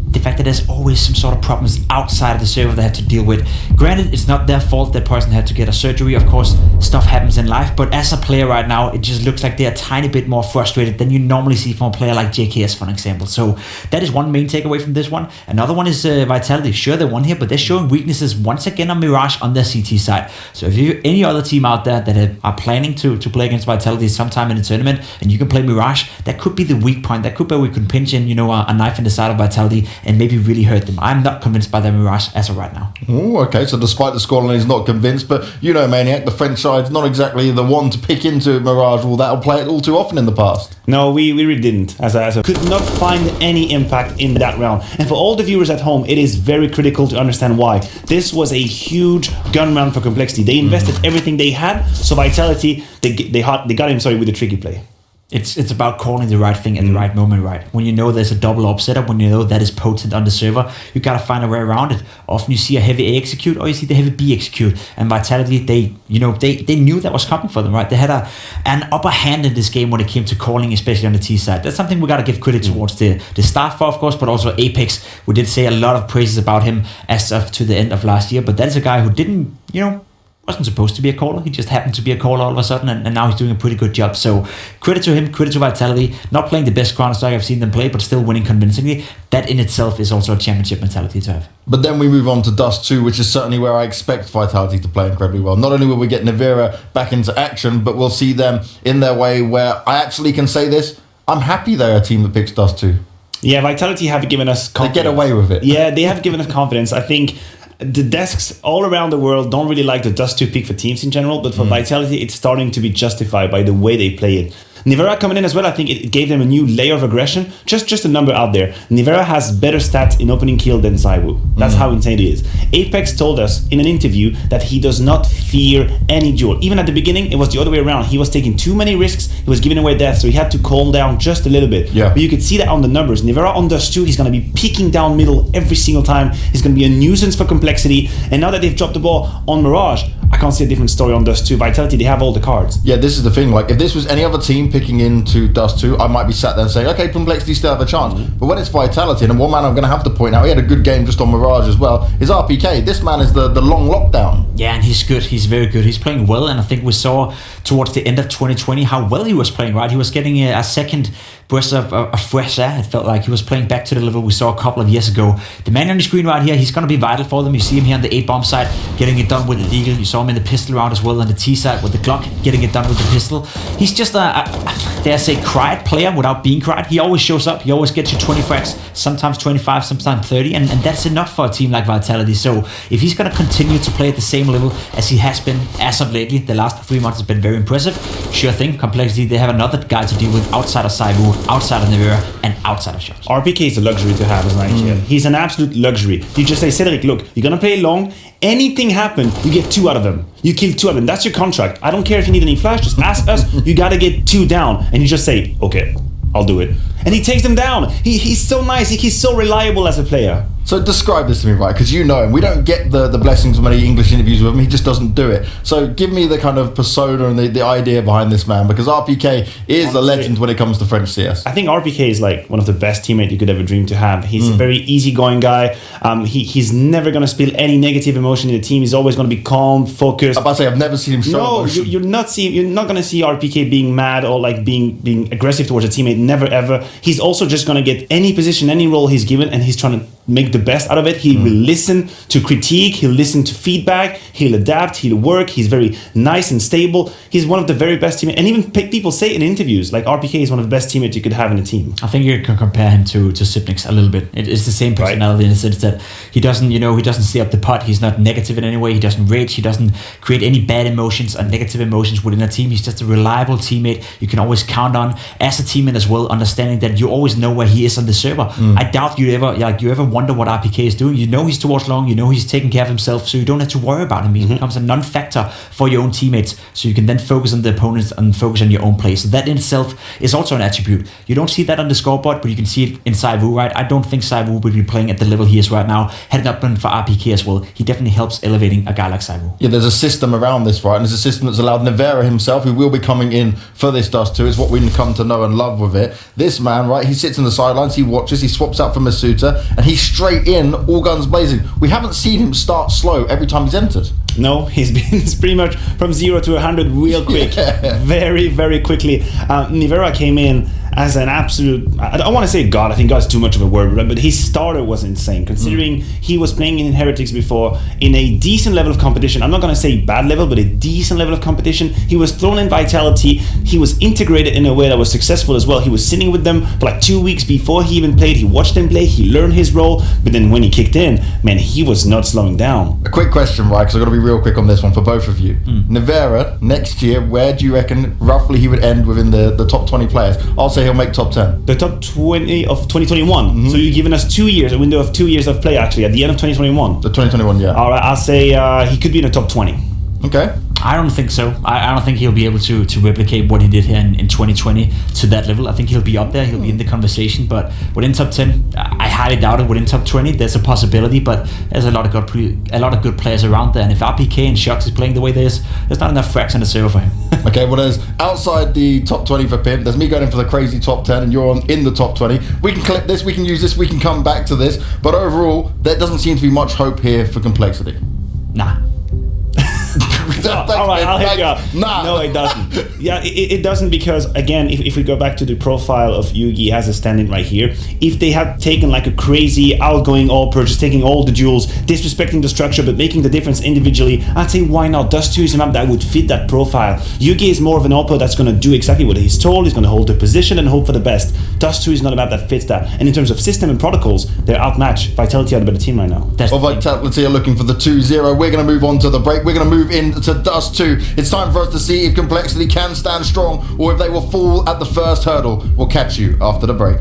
The fact that there's always some sort of problems outside of the server they have to deal with. Granted, it's not their fault that person had to get a surgery. Of course, stuff happens in life, but as a player right now, it just looks like they're a tiny bit more frustrated than you normally see from a player like JKS, for an example. So that is one main takeaway from this one. Another one is Vitality. Sure, they won here, but they're showing weaknesses once again on Mirage on their CT side. So if you're any other team out there that are planning to play against Vitality sometime in the tournament, and you can play Mirage, that could be the weak point. That could be where we could pinch in, a knife in the side of Vitality and maybe really hurt them. I'm not convinced by their Mirage as of right now. Oh, okay, so despite the scoreline, he's not convinced, but Maniac, the French side's not exactly the one to pick into Mirage, or that'll play it all too often in the past. No, we really didn't. As I could not find any impact in that round. And for all the viewers at home, it is very critical to understand why. This was a huge gun round for Complexity. They invested everything they had, so Vitality, they got him, with a tricky play. It's about calling the right thing at the right moment, right? When you know there's a double op setup, when you know that is potent on the server, you gotta find a way around it. Often you see a heavy A execute, or you see the heavy B execute. And Vitality, they knew that was coming for them, right? They had an upper hand in this game when it came to calling, especially on the T side. That's something we gotta give credit towards the staff for, of course, but also Apex. We did say a lot of praises about him as of to the end of last year, but that is a guy who didn't, wasn't supposed to be a caller. He just happened to be a caller all of a sudden, and now he's doing a pretty good job. So credit to him, credit to Vitality. Not playing the best Counter-Strike I've seen them play, but still winning convincingly. That in itself is also a championship mentality to have. But then we move on to Dust 2, which is certainly where I expect Vitality to play incredibly well. Not only will we get Nivera back into action, but we'll see them in their way where I actually can say this, I'm happy they're a team that picks Dust 2. Yeah, Vitality have given us confidence. They get away with it. Yeah, they have given us confidence. I think the desks all around the world don't really like the Dust 2 pick for teams in general, but for Vitality, it's starting to be justified by the way they play it. Nivera coming in as well, I think it gave them a new layer of aggression. Just a number out there. Nivera has better stats in opening kill than Zywoo. That's how insane it is. Apex told us in an interview that he does not fear any duel. Even at the beginning, it was the other way around. He was taking too many risks. He was giving away death, so he had to calm down just a little bit. Yeah. But you could see that on the numbers. Nivera on Dust 2, he's going to be peeking down middle every single time. He's going to be a nuisance for Complexity. And now that they've dropped the ball on Mirage, I can't see a different story on Dust 2. Vitality, they have all the cards. Yeah, this is the thing. Like, if this was any other team picking into Dust 2, I might be sat there and saying, okay, Complexity still have a chance. But when it's Vitality, and one man I'm going to have to point out, he had a good game just on Mirage as well, is RPK. This man is the long lockdown. Yeah, and he's good. He's very good. He's playing well, and I think we saw towards the end of 2020 how well he was playing, right? He was getting a second burst of fresh air. It felt like he was playing back to the level we saw a couple of years ago. The man on the screen right here, he's going to be vital for them. You see him here on the 8-bomb side, getting it done with the Deagle. You saw him in the pistol round as well on the T side with the Glock, getting it done with the pistol. He's just dare I say, quiet player without being quiet. He always shows up. He always gets you 20 frags, sometimes 25, sometimes 30, and that's enough for a team like Vitality. So if he's going to continue to play at the same level as he has been as of lately, the last 3 months has been very impressive. Sure thing, Complexity, they have another guy to deal with outside of Zywoo, outside of Nivera, and outside of Shots. RPK is a luxury to have as an IGL. He's an absolute luxury. You just say, Cedric, look, you're going to play long. Anything happen, you get 2 out of them. You kill 2 of them. That's your contract. I don't care if you need any flash. Just ask us. You got to get 2 down. And you just say, okay, I'll do it. And he takes them down. He's so nice. He's so reliable as a player. So describe this to me, right? Because you know him. We don't get the blessings of many English interviews with him. He just doesn't do it. So give me the kind of persona and the idea behind this man, because RPK is a legend when it comes to French CS. I think RPK is like one of the best teammates you could ever dream to have. He's a very easygoing guy. He's never going to spill any negative emotion in the team. He's always going to be calm, focused. I'm about to say, I've never seen him show emotion. You're not going to see RPK being mad or like being aggressive towards a teammate. Never ever. He's also just going to get any position, any role he's given, and he's trying to make the best out of it. He will listen to critique, he'll listen to feedback, he'll adapt, he'll work. He's very nice and stable. He's one of the very best teammates, and even people say in interviews like RPK is one of the best teammates you could have in a team. I think you can compare him to Sipnix a little bit. It's the same personality in the sense that he doesn't stay up the pot. He's not negative in any way. He doesn't rage. He doesn't create any bad emotions or negative emotions within a team. He's just a reliable teammate you can always count on as a teammate as well, understanding that you always know where he is on the server. I doubt you ever wonder what RPK is doing. You know he's towards long, you know he's taking care of himself, so you don't have to worry about him. He becomes a non-factor for your own teammates, so you can then focus on the opponents and focus on your own play. So that in itself is also an attribute. You don't see that on the scoreboard, but you can see it in Saivu, right? I don't think Saivu would be playing at the level he is right now had it not been for RPK as well. He definitely helps elevating a guy like Saivu. Yeah, there's a system around this, right? And there's a system that's allowed Nevera himself, who will be coming in for this Dust 2. It's what we come to know and love with it. This man, right, he sits in the sidelines, he watches, he swaps out for Masuta, and he's straight in, all guns blazing. We haven't seen him start slow every time he's entered. No, it's pretty much from 0 to 100 real quick. Very, very quickly. Nevera came in as an absolute, I don't want to say God, I think God's too much of a word, but his starter was insane, considering he was playing in Heretics before in a decent level of competition. I'm not going to say bad level, but a decent level of competition. He was thrown in Vitality. He was integrated in a way that was successful as well. He was sitting with them for like 2 weeks before he even played. He watched them play, he learned his role, but then when he kicked in, man, he was not slowing down. A quick question, right, because I've got to be real quick on this one for both of you. Nevera, next year, where do you reckon roughly he would end within the top 20 players? I'll say he'll make top 10. The top 20 of 2021. So you're giving us 2 years, a window of 2 years of play actually, at the end of 2021. The 2021, yeah. All right, I'll say he could be in the top 20. Okay. I don't think so. I don't think he'll be able to replicate what he did here in 2020 to that level. I think he'll be up there. He'll be in the conversation, but within top 10, I highly doubt it. Within top 20, there's a possibility, but there's a lot of good players around there. And if RPK and Shox is playing the way there's not enough frags on the server for him. Okay, well, there's outside the top 20 for Pimp. There's me going in for the crazy top 10, and you're in the top 20. We can clip this, we can use this, we can come back to this, but overall, there doesn't seem to be much hope here for Complexity. Nah. All right, I'll hit you up. Nah. No, it doesn't. Yeah, it doesn't, because again, if we go back to the profile of Yugi as a stand-in right here, if they had taken like a crazy outgoing all-pro, just taking all the jewels, disrespecting the structure but making the difference individually, I'd say why not? Dust 2 is a map that would fit that profile. Yugi is more of an all-pro that's going to do exactly what he's told. He's going to hold the position and hope for the best. Dust 2 is not a map that fits that. And in terms of system and protocols, they're outmatched. Vitality are the better team right now. Well, Vitality are looking for the 2-0. We're going to move on to the break. We're going to move into Dust 2. It's time for us to see if Complexity can stand strong or if they will fall at the first hurdle. We'll catch you after the break.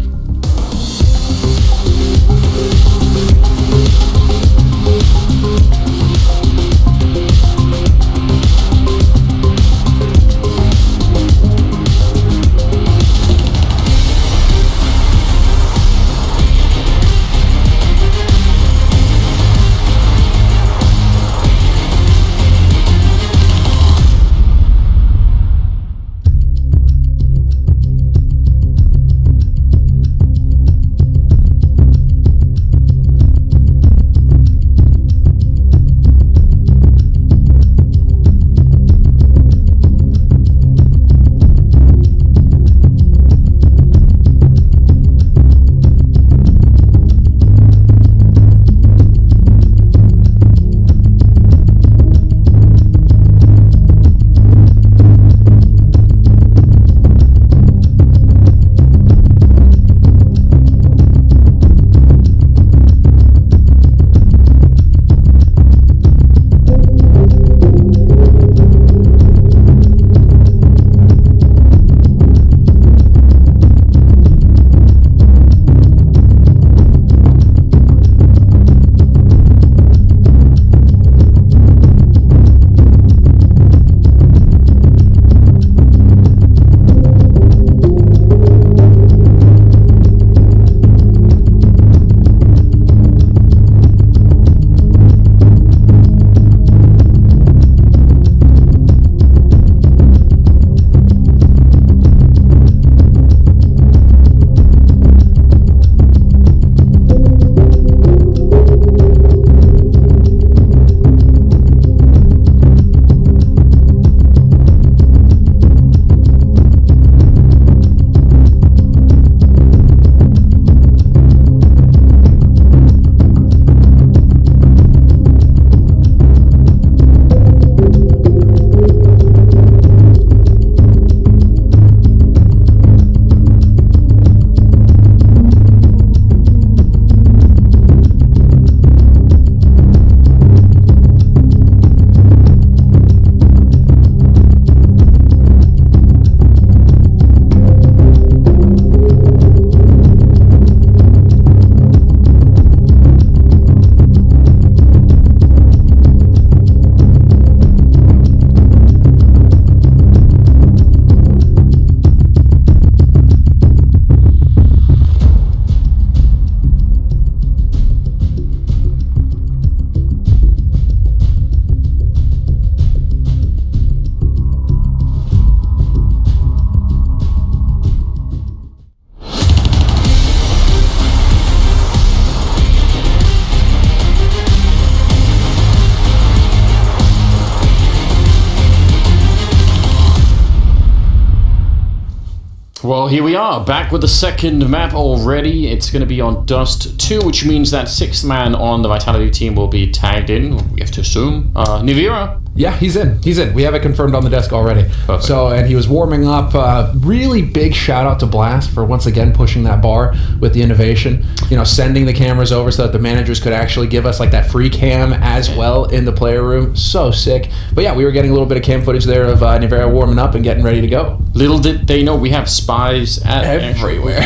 Well, here we are, back with the second map already. It's going to be on Dust 2, which means that 6th man on the Vitality team will be tagged in, we have to assume. Nivira. Yeah, he's in. We have it confirmed on the desk already. Perfect. So, and he was warming up. Really big shout out to Blast for once again pushing that bar with the innovation. Sending the cameras over so that the managers could actually give us like that free cam as well in the player room. So sick. But yeah, we were getting a little bit of cam footage there of Nivera warming up and getting ready to go. Little did they know we have spies Everywhere.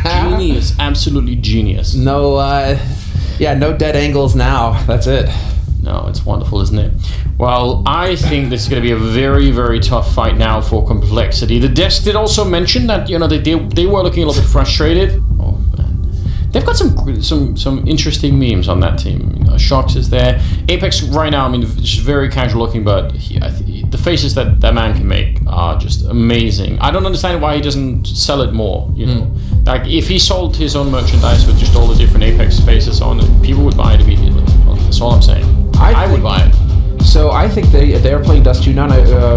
Genius, absolutely genius. No dead angles now. That's it. No, it's wonderful, isn't it? Well, I think this is going to be a very, very tough fight now for Complexity. The desk did also mention that they were looking a little bit frustrated. Oh man, they've got some interesting memes on that team. Shox is there. Apex right now, just very casual looking, but the faces that man can make are just amazing. I don't understand why he doesn't sell it more. Like if he sold his own merchandise with just all the different Apex faces on it, people would buy it immediately. Well, that's all I'm saying. I would buy it. So I think they are playing Dust 2 now,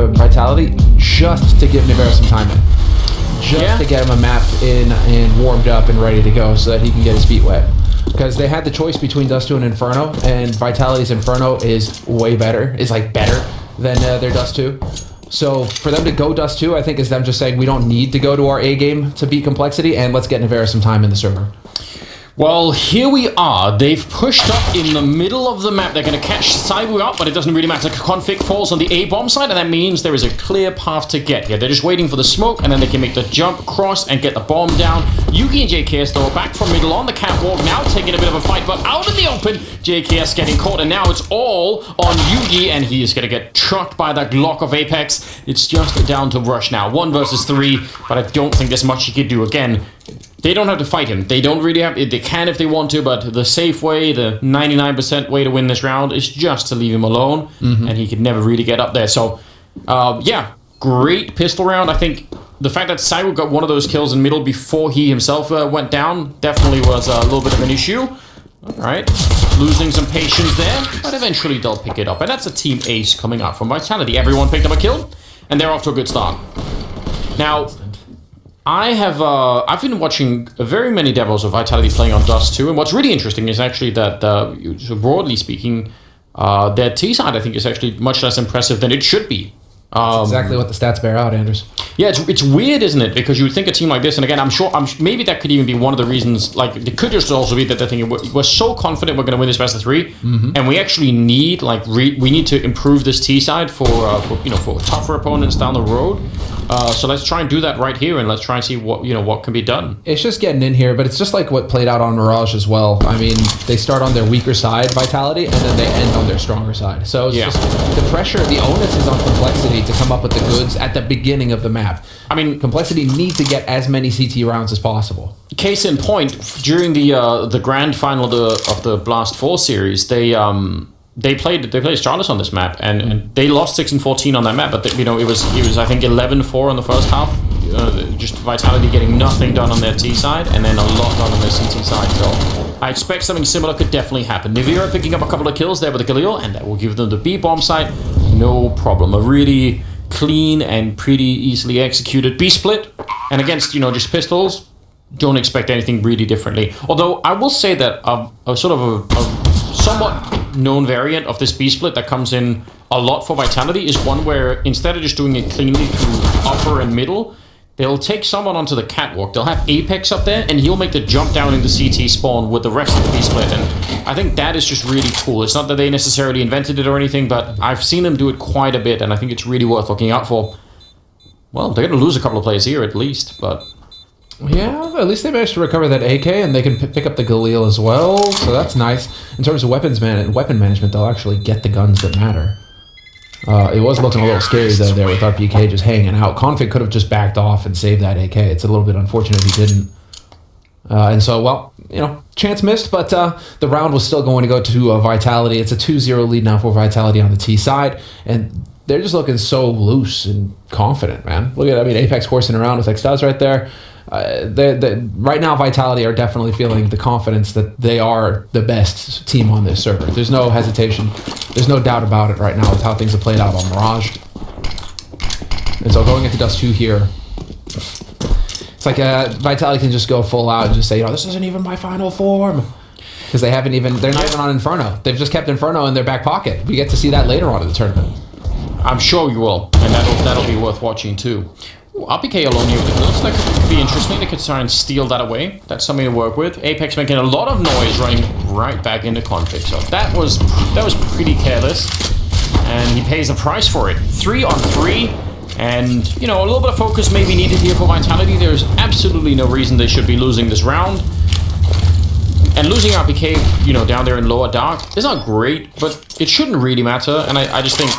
Vitality, just to give Nivera some time in. Just to get him a map in and warmed up and ready to go so that he can get his feet wet. Because they had the choice between Dust 2 and Inferno, and Vitality's Inferno is way better. It's like better than their Dust 2. So for them to go Dust 2, I think is them just saying we don't need to go to our A game to beat Complexity, and let's get Nivera some time in the server. Well, here we are. They've pushed up in the middle of the map. They're going to catch Saibu up, but it doesn't really matter. Config falls on the A-bomb side, and that means there is a clear path to get here. They're just waiting for the smoke, and then they can make the jump across and get the bomb down. Yugi and JKS, though, are back from middle on the catwalk, now taking a bit of a fight, but out in the open, JKS getting caught, and now it's all on Yugi, and he is going to get trucked by that Glock of Apex. It's just down to Rush now. 1 versus 3, but I don't think there's much he could do. Again, they don't have to fight him. They don't really have... They can if they want to, but the safe way, the 99% way to win this round is just to leave him alone, and he could never really get up there. So, great pistol round. I think the fact that Saiwu got one of those kills in middle before he himself went down definitely was a little bit of an issue. All right, losing some patience there, but eventually they'll pick it up. And that's a team ace coming out from Vitality. Everyone picked up a kill, and they're off to a good start. Now... I've been watching very many demos of Vitality playing on Dust 2, and what's really interesting is actually that, so broadly speaking, their T side I think is actually much less impressive than it should be. That's exactly what the stats bear out, Anders. Yeah, it's weird, isn't it? Because you would think a team like this, and again, I'm sure maybe that could even be one of the reasons. Like, it could just also be that they're thinking we're so confident we're going to win this best of 3, and we actually need we need to improve this T side for tougher opponents down the road. So let's try and do that right here, and let's try and see what can be done. It's just getting in here, but it's just like what played out on Mirage as well. I mean, they start on their weaker side, Vitality, and then they end on their stronger side. So it's just the pressure, the onus is on Complexity to come up with the goods at the beginning of the map. I mean, Complexity need to get as many CT rounds as possible. Case in point, during the grand final of the Blast 4 series, they played Charles on this map, and they lost 6-14 on that map. But it was I think 11-4 in the first half. Just Vitality getting nothing done on their T side, and then a lot done on their CT side. So I expect something similar could definitely happen. Nivira picking up a couple of kills there with the Galil, and that will give them the B bomb side, no problem. A really clean and pretty easily executed B split, and against just pistols, don't expect anything really differently. Although I will say that a somewhat known variant of this B split that comes in a lot for Vitality is one where instead of just doing it cleanly through upper and middle, they'll take someone onto the catwalk. They'll have Apex up there, and he'll make the jump down in the CT spawn with the rest of the B split. And I think that is just really cool. It's not that they necessarily invented it or anything, but I've seen them do it quite a bit, and I think it's really worth looking out for. Well, they're going to lose a couple of players here at least, but... Yeah, at least they managed to recover that AK, and they can pick up the Galil as well, so that's nice. In terms of weapon management, they'll actually get the guns that matter. It was looking a little scary, though, there with RPK just hanging out. Config could have just backed off and saved that AK. It's a little bit unfortunate he didn't. And so, well, chance missed, but the round was still going to go to Vitality. It's a 2-0 lead now for Vitality on the T side, and they're just looking so loose and confident, man. Look at Apex coursing around with Extaz right there. Right now, Vitality are definitely feeling the confidence that they are the best team on this server. There's no hesitation. There's no doubt about it right now with how things have played out on Mirage. And so going into Dust 2 here, It's like Vitality can just go full out and just say, this isn't even my final form. Because they're not even on Inferno. They've just kept Inferno in their back pocket. We get to see that later on in the tournament. I'm sure you will, and that'll be worth watching too. Ooh, RPK alone here with the kills. That could be interesting. They could try and steal that away. That's something to work with. Apex making a lot of noise, running right back into config. So that was pretty careless, and he pays a price for it. 3 on 3, and a little bit of focus may be needed here for Vitality. There's absolutely no reason they should be losing this round. And losing RPK, down there in lower dark is not great, but it shouldn't really matter. And I just think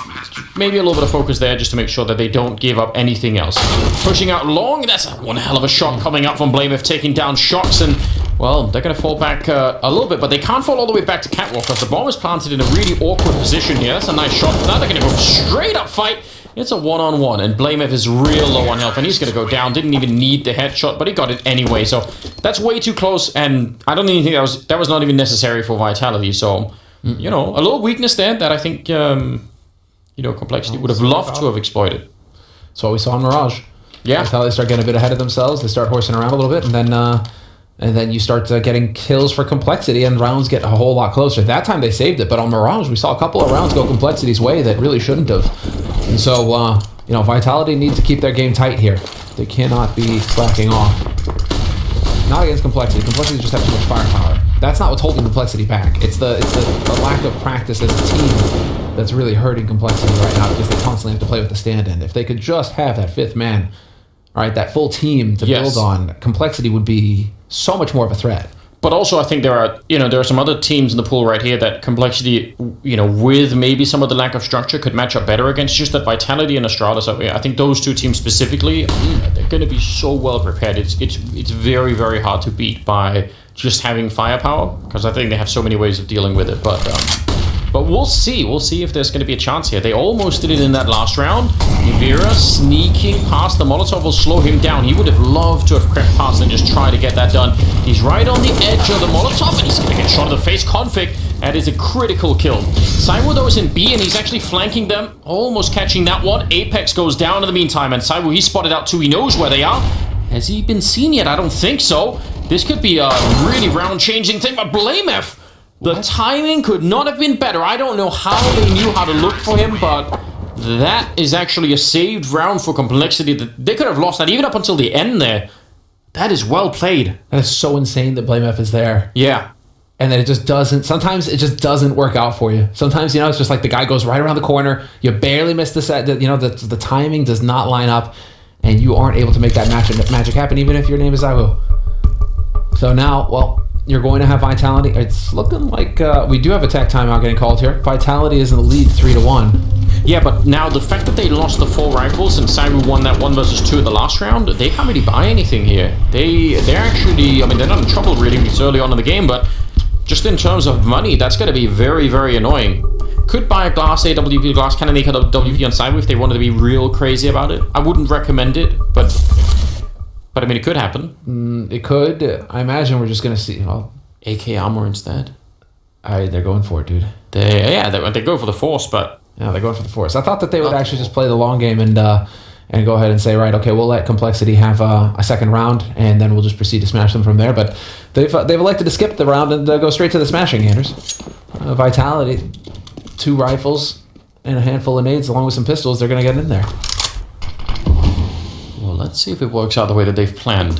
maybe a little bit of focus there just to make sure that they don't give up anything else. Pushing out long, that's one hell of a shot coming up from Blamef, taking down Shocks, and, well, they're going to fall back a little bit, but they can't fall all the way back to Catwalk because the bomb is planted in a really awkward position here. That's a nice shot. Now they're going to go straight up fight. It's a one-on-one, and Blamef is real low on health, and he's going to go down. Didn't even need the headshot, but he got it anyway. So that's way too close, and I don't even think that was not even necessary for Vitality. So, a little weakness there that I think, Complexity would have loved to have exploited. That's what we saw in Mirage. Yeah. Vitality start getting a bit ahead of themselves. They start horsing around a little bit, and then you start getting kills for Complexity, and rounds get a whole lot closer. That time they saved it, but on Mirage, we saw a couple of rounds go Complexity's way that really shouldn't have. And so, Vitality need to keep their game tight here. They cannot be slacking off. Not against Complexity. Complexity just have too much firepower. That's not what's holding Complexity back. It's the lack of practice as a team that's really hurting Complexity right now because they constantly have to play with the stand-in. If they could just have that 5th man, all right, that full team to build on, Complexity would be so much more of a threat. But also, I think there are some other teams in the pool right here that Complexity, with maybe some of the lack of structure, could match up better against. Just that Vitality and Astralis, I think those two teams specifically, they're going to be so well prepared. It's very, very hard to beat by just having firepower, because I think they have so many ways of dealing with it. But we'll see. We'll see if there's going to be a chance here. They almost did it in that last round. Nivira sneaking past the Molotov will slow him down. He would have loved to have crept past and just try to get that done. He's right on the edge of the Molotov, and he's going to get shot in the face. Config, that is a critical kill. Saiwu, though, is in B, and he's actually flanking them, almost catching that one. Apex goes down in the meantime, and Saiwu, he's spotted out too. He knows where they are. Has he been seen yet? I don't think so. This could be a really round-changing thing, but Blamef, the timing could not have been better. I don't know how they knew how to look for him, but that is actually a saved round for Complexity. They could have lost that even up until the end there. That is well played. And it's so insane that Blamef is there. Yeah. And that it just doesn't, sometimes it just doesn't work out for you. Sometimes, it's just like the guy goes right around the corner, you barely miss the set, the timing does not line up, and you aren't able to make that magic happen, even if your name is Aiwu. So now, well, you're going to have Vitality. It's looking like we do have a tech timeout getting called here. Vitality is in the lead 3-1. Yeah, but now the fact that they lost the 4 rifles and Saiwu won that 1 versus 2 in the last round, they can't really buy anything here. They're actually, they're not in trouble really. It's early on in the game, but just in terms of money, that's going to be very, very annoying. Could buy a glass AWP, glass cannon AWP on Saiwu if they wanted to be real crazy about it. I wouldn't recommend it, but it could happen. It could. I imagine we're just going to see, AK armor instead. They're going for it, dude. They go for the Force, but... Yeah, they're going for the Force. I thought that they would actually just play the long game and go ahead and say, right, okay, we'll let Complexity have a second round, and then we'll just proceed to smash them from there. But they've elected to skip the round and go straight to the smashing, Anders. Vitality, 2 rifles and a handful of nades along with some pistols. They're going to get in there. Well, let's see if it works out the way that they've planned.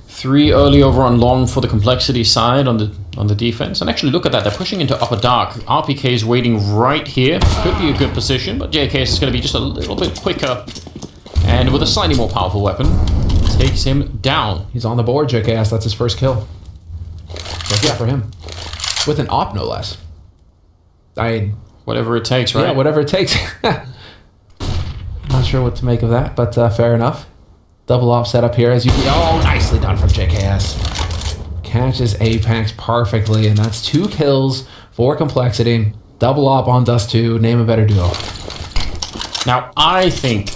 3 early over on long for the Complexity side on the defense. And actually, look at that. They're pushing into upper dark. RPK is waiting right here. Could be a good position, but JKS is going to be just a little bit quicker. And with a slightly more powerful weapon, takes him down. He's on the board, JKS. That's his first kill. Yeah, for him. With an op, no less. Whatever it takes, right? Yeah, whatever it takes. Not sure what to make of that, but fair enough. Double off setup here as you... Oh, nicely done from JKS. Catches Apex perfectly, and that's 2 kills for Complexity. Double op on Dust 2. Name a better duo. Now, I think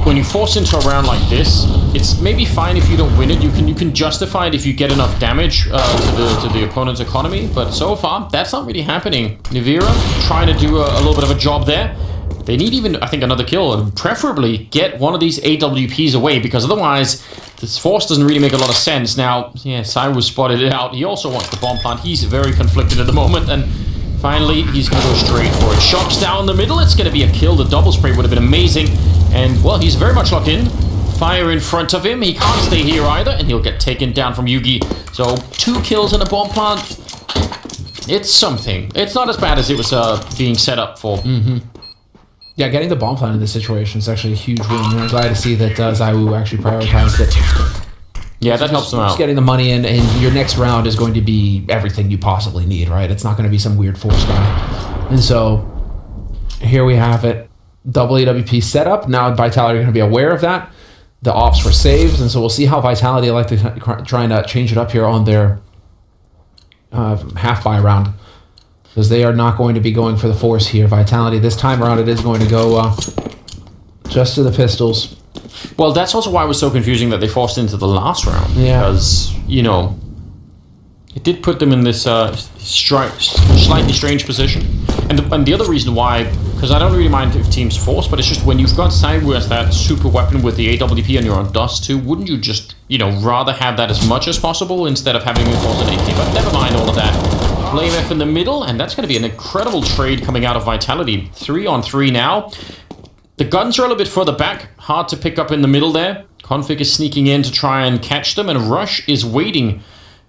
when you force into a round like this, it's maybe fine if you don't win it. You can justify it if you get enough damage to the opponent's economy, but so far, that's not really happening. Nivira trying to do a little bit of a job there. they need even, I think, another kill, and preferably get one of these AWPs away, because otherwise this force doesn't really make a lot of sense. Now, yeah, Cywoo spotted it out. He also wants the bomb plant. He's very conflicted at the moment, and finally he's going to go straight for it. Shots down the middle. It's going to be a kill. The double spray would have been amazing, and, well, he's very much locked in. Fire in front of him. He can't stay here either, and he'll get taken down from Yugi. So 2 kills in a bomb plant. It's something. It's not as bad as it was being set up for. Yeah, getting the bomb plant in this situation is actually a huge win. And I'm glad to see that Cywoo actually prioritized it. Yeah, that helps them out. Just getting the money in, and your next round is going to be everything you possibly need, right? It's not going to be some weird force guy. And so here we have it. Double AWP setup. Now Vitality are going to be aware of that. The ops were saved, and so we'll see how Vitality like to try and change it up here on their half-buy round. Because they are not going to be going for the force here. Vitality, this time around, it is going to go just to the pistols. Well, that's also why it was so confusing that they forced into the last round. Yeah. Because, you know, it did put them in this slightly strange position. And the other reason why, because I don't really mind if teams force, but it's just when you've got Cywoo as that super weapon with the AWP and you're on Dust too, wouldn't you just, you know, rather have that as much as possible instead of having it force an AP? But never mind all of that. Blame F in the middle, and that's going to be an incredible trade coming out of Vitality. 3-on-3 now. The guns are a little bit further back. Hard to pick up in the middle there. Config is sneaking in to try and catch them, and Rush is waiting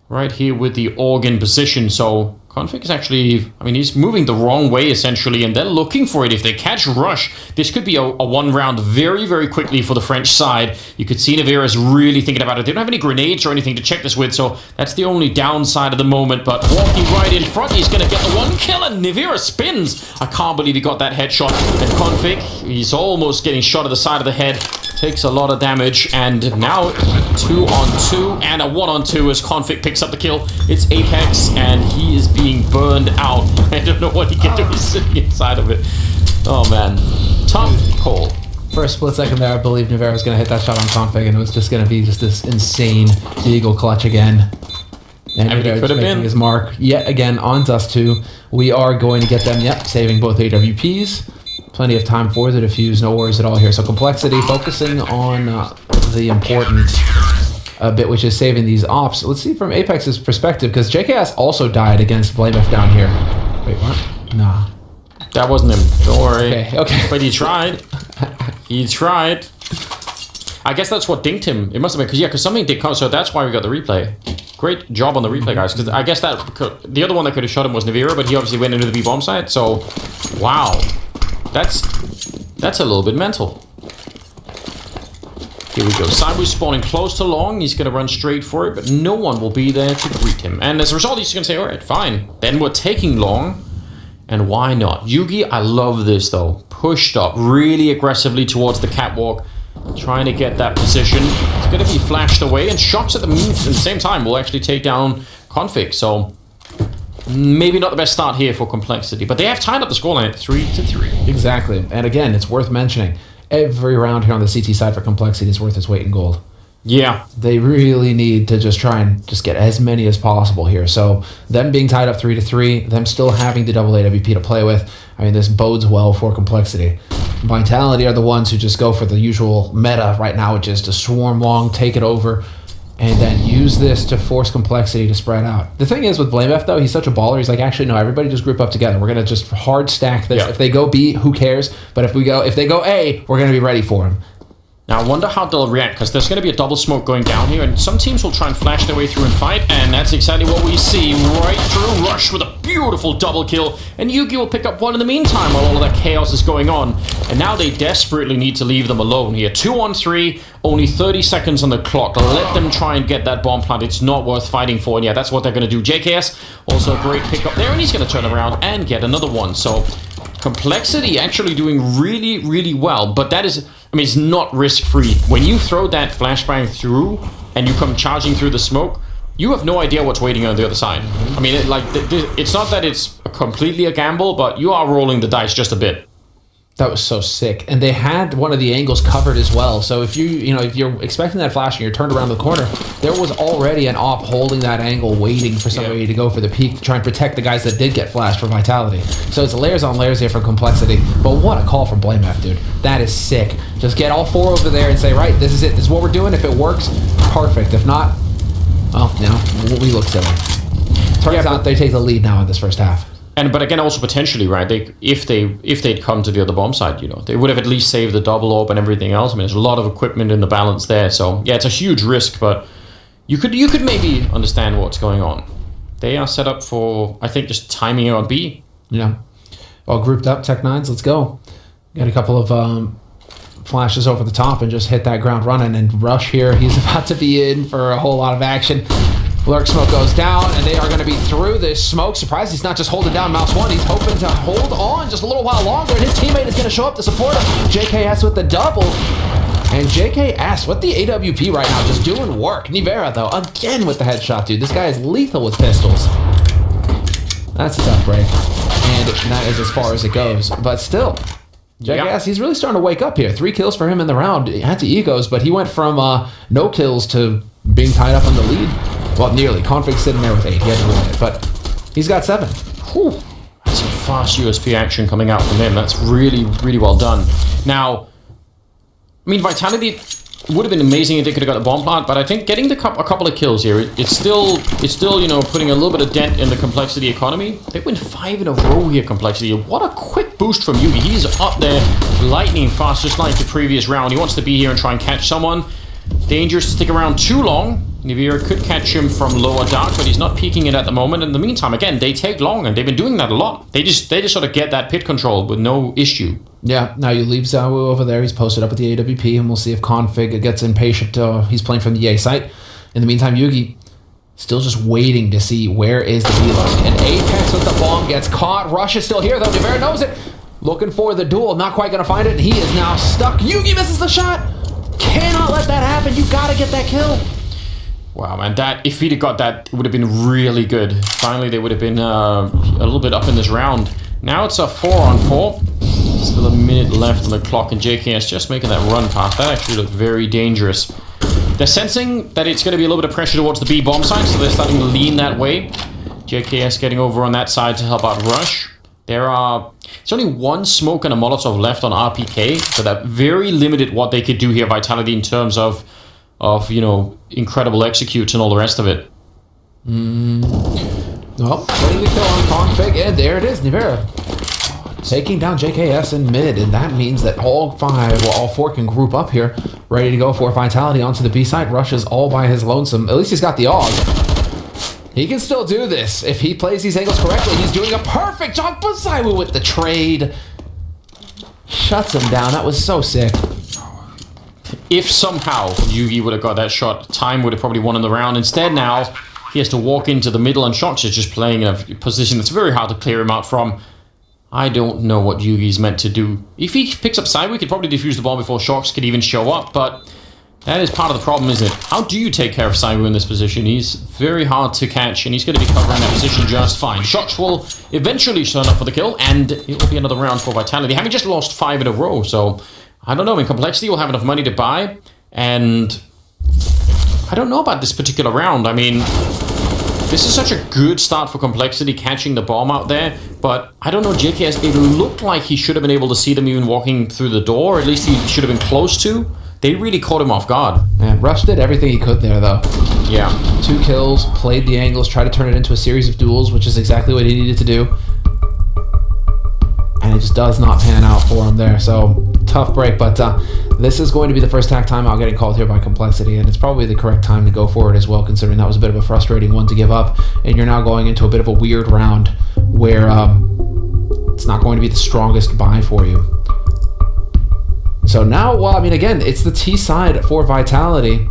right here with the org in position. So Config is actually, I mean, he's moving the wrong way essentially, and they're looking for it. If they catch Rush, this could be a 1 round very, very quickly for the French side. You could see Nivira's really thinking about it. They don't have any grenades or anything to check this with, so that's the only downside of the moment. But walking right in front, he's going to get the 1 kill, and Nivira spins. I can't believe he got that headshot. And Config, he's almost getting shot at the side of the head. Takes a lot of damage, and now 2-on-2 and a 1-on-2 as Config picks up the kill. It's Apex, and he is being burned out. I don't know what he can do. He's sitting inside of it. Oh man, tough call. For a split second there, I believe Nivera was going to hit that shot on Config, and it was just going to be just this insane Deagle clutch again. And it could have been his mark yet again on Dust 2. We are going to get them. Yep, saving both AWPs. Plenty of time for the defuse, no worries at all here. So Complexity focusing on the important bit, which is saving these ops. Let's see from Apex's perspective, because JKS also died against Blame F down here. Wait, what? Nah. That wasn't him. Don't worry. Okay. But he tried. He tried. I guess that's what dinked him. It must have been because something did come. So that's why we got the replay. Great job on the replay, guys. Because I guess that the other one that could have shot him was Nivira, but he obviously went into the B bomb site. So, wow. That's a little bit mental. Here we go. Cywoo spawning close to long. He's going to run straight for it, but no one will be there to greet him. And as a result, he's going to say, all right, fine. Then we're taking long. And why not? Yugi, I love this, though. Pushed up really aggressively towards the catwalk. Trying to get that position. It's going to be flashed away. And shots at the same time will actually take down Config. So maybe not the best start here for Complexity, but they have tied up the scoreline at 3-3. Exactly. And again, it's worth mentioning, every round here on the CT side for Complexity is worth its weight in gold. Yeah. They really need to just try and just get as many as possible here. So them being tied up 3-3, them still having the double AWP to play with, I mean, this bodes well for Complexity. Vitality are the ones who just go for the usual meta right now, which is to swarm long, take it over, and then use this to force Complexity to spread out. The thing is with Blame F, though, he's such a baller. He's like, actually, no, everybody just group up together. We're going to just hard stack this. Yeah. If they go B, who cares? But if they go A, we're going to be ready for him. Now, I wonder how they'll react, because there's going to be a double smoke going down here, and some teams will try and flash their way through and fight, and that's exactly what we see. Right through Rush with a beautiful double kill, and Yugi will pick up one in the meantime while all of that chaos is going on. And now they desperately need to leave them alone here. 2-on-3, only 30 seconds on the clock. Let them try and get that bomb plant. It's not worth fighting for, and yeah, that's what they're going to do. JKS, also a great pick up there, and he's going to turn around and get another one. So Complexity actually doing really, really well, but that is, I mean, it's not risk-free. When you throw that flashbang through and you come charging through the smoke, you have no idea what's waiting on the other side. I mean, it's not that it's completely a gamble, but you are rolling the dice just a bit. That was so sick. And they had one of the angles covered as well. So if if you're expecting that flash and you're turned around the corner, there was already an op holding that angle, waiting for somebody to go for the peak to try and protect the guys that did get flashed for Vitality. So it's layers on layers here for Complexity. But what a call from BlameF, dude. That is sick. Just get all 4 over there and say, right, this is it. This is what we're doing. If it works, perfect. If not, well, we look silly. Turns out they take the lead now in this first half. But again, also potentially, right? If they'd come to the other bomb side, they would have at least saved the double orb and everything else. I mean, there's a lot of equipment in the balance there, so yeah, it's a huge risk. But you could maybe understand what's going on. They are set up for, I think, just timing on B. Yeah, all grouped up, Tech-9s. Let's go. Got a couple of flashes over the top and just hit that ground running. And Rush here, he's about to be in for a whole lot of action. Lurk smoke goes down, and they are going to be through this smoke. Surprised he's not just holding down Mouse 1. He's hoping to hold on just a little while longer, and his teammate is going to show up to support him. JKS with the double. And JKS with the AWP right now, just doing work. Nivera, though, again with the headshot, dude. This guy is lethal with pistols. That's a tough break. And that is as far as it goes. But still, JKS, he's really starting to wake up here. 3 kills for him in the round. He had to egos, but he went from no kills to being tied up on the lead. Well, nearly. Config sitting there with 8. He had to ruin it, but he's got 7. Whew. That's some fast USP action coming out from him. That's really, really well done. Now, I mean, Vitality would have been amazing if they could have got a bomb plant, but I think getting a couple of kills here, it's still putting a little bit of dent in the Complexity economy. They win 5 in a row here, Complexity. What a quick boost from Yugi. He's up there lightning fast, just like the previous round. He wants to be here and try and catch someone. Dangerous to stick around too long. Nivira could catch him from lower dark, but he's not peeking it at the moment. In the meantime, again, they take long, and they've been doing that a lot. They just sort of get that pit control with no issue. Yeah, now you leave Zawu over there. He's posted up at the AWP, and we'll see if Config gets impatient. He's playing from the A site. In the meantime, Yugi still just waiting to see where is the reload. And Apex with the bomb gets caught. Rush is still here, though. Nivira knows it. Looking for the duel. Not quite going to find it. He is now stuck. Yugi misses the shot. Cannot let that happen. You got to get that kill. Wow, man, if he'd have got that, it would have been really good. Finally, they would have been a little bit up in this round. Now it's a 4-on-4. Still a minute left on the clock, and JKS just making that run past. That actually looked very dangerous. They're sensing that it's going to be a little bit of pressure towards the B bomb side, so they're starting to lean that way. JKS getting over on that side to help out Rush. It's only 1 smoke and a Molotov left on RPK, so that very limited what they could do here, Vitality, in terms of incredible executes and all the rest of it. Well, getting the kill on Config, and there it is, Nivera. Taking down JKS in mid, and that means that all 4 can group up here, ready to go for Vitality onto the B side. Rush is all by his lonesome. At least he's got the AUG. He can still do this. If he plays these angles correctly, he's doing a perfect job. Bazaiwu with the trade. Shuts him down. That was so sick. If somehow Yugi would have got that shot, Time would have probably won in the round. Instead now, he has to walk into the middle, and Shox is just playing in a position that's very hard to clear him out from. I don't know what Yugi's meant to do. If he picks up side, we could probably defuse the bomb before Shox could even show up, but that is part of the problem, isn't it? How do you take care of Saiwu in this position? He's very hard to catch, and he's going to be covering that position just fine. Shox will eventually turn up for the kill, and it will be another round for Vitality. Having just lost 5 in a row, so I don't know. In Complexity, we'll have enough money to buy, and I don't know about this particular round. I mean, this is such a good start for Complexity, catching the bomb out there, but I don't know, JKS, it looked like he should have been able to see them even walking through the door, or at least he should have been close to. They really caught him off guard. Man, Rush did everything he could there, though. Yeah. 2 kills, played the angles, tried to turn it into a series of duels, which is exactly what he needed to do. And it just does not pan out for him there, so tough break. But this is going to be the first tack timeout getting called here by Complexity, and it's probably the correct time to go for it as well, considering that was a bit of a frustrating one to give up. And you're now going into a bit of a weird round where it's not going to be the strongest buy for you. So now, well, I mean, again, it's the T side for Vitality,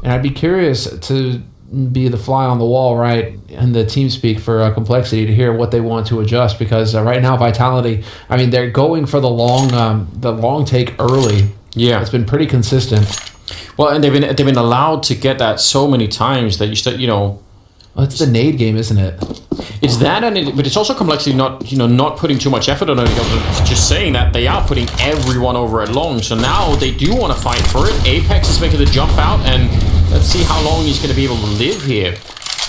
and I'd be curious to be the fly on the wall, right, in the team speak for Complexity to hear what they want to adjust, because right now Vitality, I mean, they're going for the long take early. Yeah, it's been pretty consistent. Well, and they've been allowed to get that so many times that you start, Well, it's the nade game, isn't it? It's that, but it's also Complexity not putting too much effort on it. Just saying that they are putting everyone over at long. So now they do want to fight for it. Apex is making the jump out, and let's see how long he's going to be able to live here.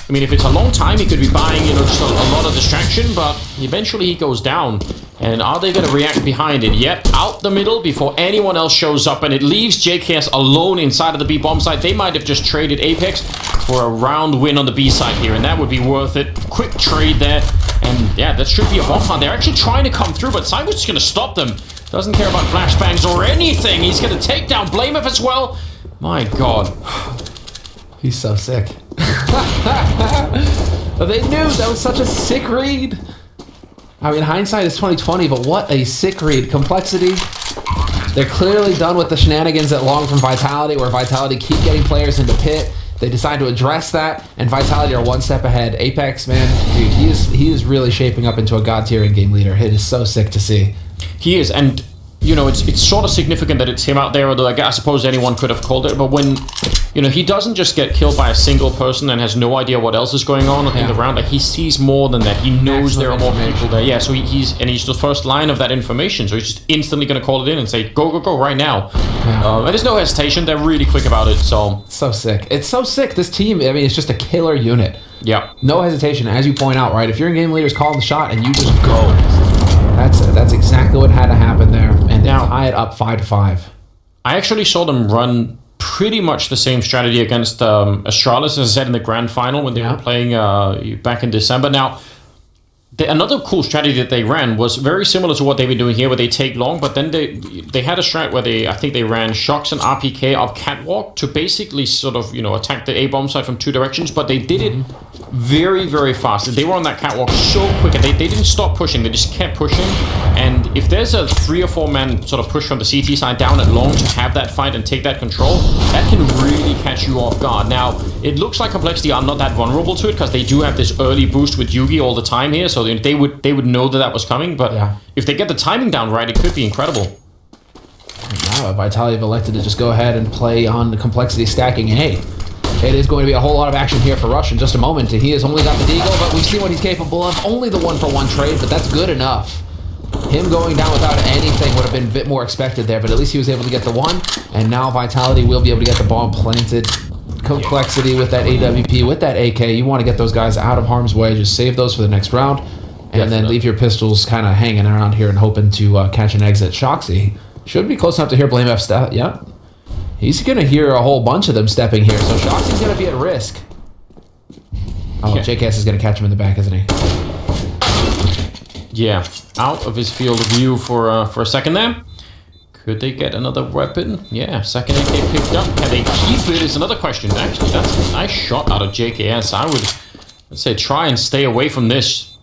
I mean, if it's a long time, he could be buying, just a lot of distraction, but eventually he goes down. And are they going to react behind it? Yep, out the middle before anyone else shows up, and it leaves JKS alone inside of the B bomb site. They might have just traded Apex for a round win on the B side here, and that would be worth it. Quick trade there, and yeah, that should be a bomb hunt. They're actually trying to come through, but Cyber's just going to stop them. Doesn't care about flashbangs or anything. He's going to take down Blamef as well. My God. He's so sick. They knew that was such a sick read. I mean, hindsight is 2020, but what a sick read. Complexity. They're clearly done with the shenanigans at long from Vitality, where Vitality keep getting players into pit. They decide to address that, and Vitality are one step ahead. Apex, man, dude, he is really shaping up into a god tier in game leader. It is so sick to see. He is, and it's sort of significant that it's him out there, although I suppose anyone could have called it. But when, he doesn't just get killed by a single person and has no idea what else is going on in the round. Like, he sees more than that. He knows there are more people there. Yeah, so he's the first line of that information. So he's just instantly going to call it in and say, go, go, go right now. Yeah. And there's no hesitation. They're really quick about it. So sick. It's so sick. This team, I mean, it's just a killer unit. Yeah. No hesitation, as you point out, right? If you're in game leaders, calling the shot and you just go. That's exactly what had to happen there, and now tie it up 5-5. I actually saw them run pretty much the same strategy against Astralis, as I said, in the grand final when they were playing back in December. Now, another cool strategy that they ran was very similar to what they've been doing here, where they take long, but then they had a strat where I think they ran Shocks and RPK up Catwalk to basically sort of, attack the A-bomb side from two directions, but they did it very, very fast. They were on that Catwalk so quick, and they didn't stop pushing, they just kept pushing, and if there's a 3 or 4 man sort of push from the CT side down at long to have that fight and take that control, that can really catch you off guard. Now, it looks like Complexity are not that vulnerable to it, because they do have this early boost with Yugi all the time here, so they would know that was coming, but if they get the timing down right, it could be incredible. Now, Vitality have elected to just go ahead and play on the Complexity stacking A. It is going to be a whole lot of action here for Rush in just a moment. He has only got the Deagle, but we've seen what he's capable of. Only the 1-for-1 trade, but that's good enough. Him going down without anything would have been a bit more expected there, but at least he was able to get the one, and now Vitality will be able to get the bomb planted. Complexity with that AWP, with that AK. You want to get those guys out of harm's way. Just save those for the next round, and then leave your pistols kind of hanging around here and hoping to catch an exit. Shoxy should be close enough to hear Blame F step. Yep. He's going to hear a whole bunch of them stepping here, so Shoxy's going to be at risk. Oh, JKS is going to catch him in the back, isn't he? Yeah, out of his field of view for a second there. Could they get another weapon? Yeah, second AK picked up. Can they keep it is another question. Actually, that's a nice shot out of JKS. I would, let's say, try and stay away from this.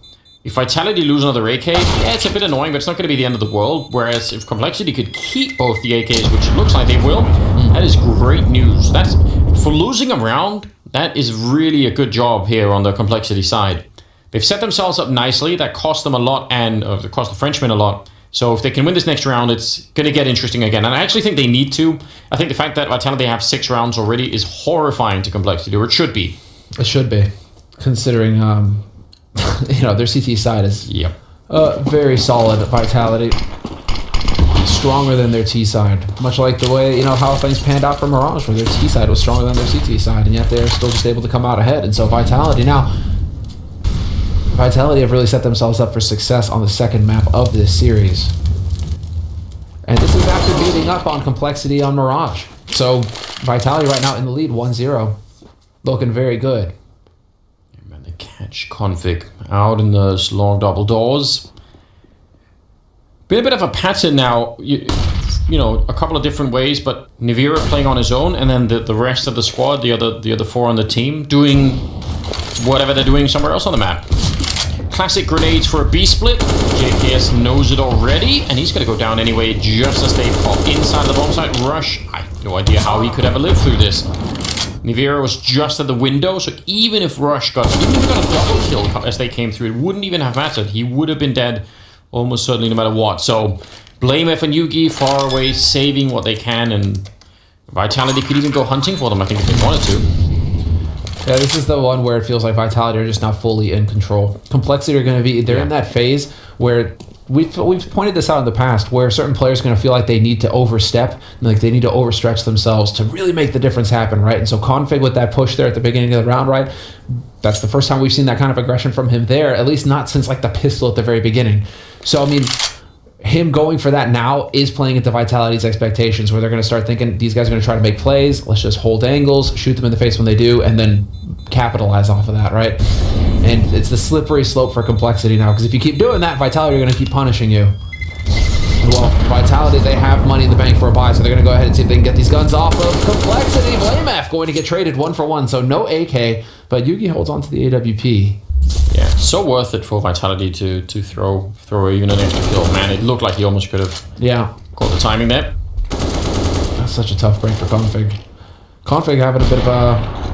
If Vitality lose another AK, yeah, it's a bit annoying, but it's not going to be the end of the world. Whereas if Complexity could keep both the AKs, which it looks like they will, that is great news. That's for losing a round. That is really a good job here on the Complexity side. They've set themselves up nicely. That cost them a lot, and it cost the Frenchmen a lot. So if they can win this next round, it's going to get interesting again. And I actually think they need to. I think the fact that Vitality have 6 rounds already is horrifying to Complexity, or it should be. It should be, considering their CT side is very solid. Vitality, stronger than their T side. Much like the way how things panned out for Mirage, where their T side was stronger than their CT side, and yet they're still just able to come out ahead. And so Vitality have really set themselves up for success on the second map of this series. And this is after beating up on Complexity on Mirage. So Vitality right now in the lead, 1-0. Looking very good. And they catch Config out in those long double doors. Been a bit of a pattern now, a couple of different ways, but Nivira playing on his own, and then the rest of the squad, the other 4 on the team, doing whatever they're doing somewhere else on the map. Classic grenades for a B-split. JKS knows it already, and he's going to go down anyway just as they pop inside the bomb site. Rush, I have no idea how he could ever live through this. Nivira was just at the window, so even if Rush got a double kill as they came through, it wouldn't even have mattered. He would have been dead almost certainly no matter what. So Blame F and Yugi far away, saving what they can, and Vitality could even go hunting for them, I think, if they wanted to. Yeah, this is the one where it feels like Vitality are just not fully in control. Complexity are going to be, they're in that phase where we've pointed this out in the past, where certain players are going to feel like they need to overstep, like they need to overstretch themselves to really make the difference happen, right? And so Config with that push there at the beginning of the round, right? That's the first time we've seen that kind of aggression from him there, at least not since like the pistol at the very beginning. So, I mean, him going for that now is playing into Vitality's expectations, where they're going to start thinking these guys are going to try to make plays. Let's just hold angles, shoot them in the face when they do, and then capitalize off of that, right? And it's the slippery slope for Complexity now, because if you keep doing that, Vitality are going to keep punishing you. Well, Vitality, they have money in the bank for a buy, so they're going to go ahead and see if they can get these guns off of Complexity. Blame going to get traded 1-for-1, so no AK, but Yugi holds on to the AWP. Yeah, so worth it for Vitality to throw even an extra kill. Man, it looked like he almost could have caught the timing there. That's such a tough break for Config. Config having a bit of a...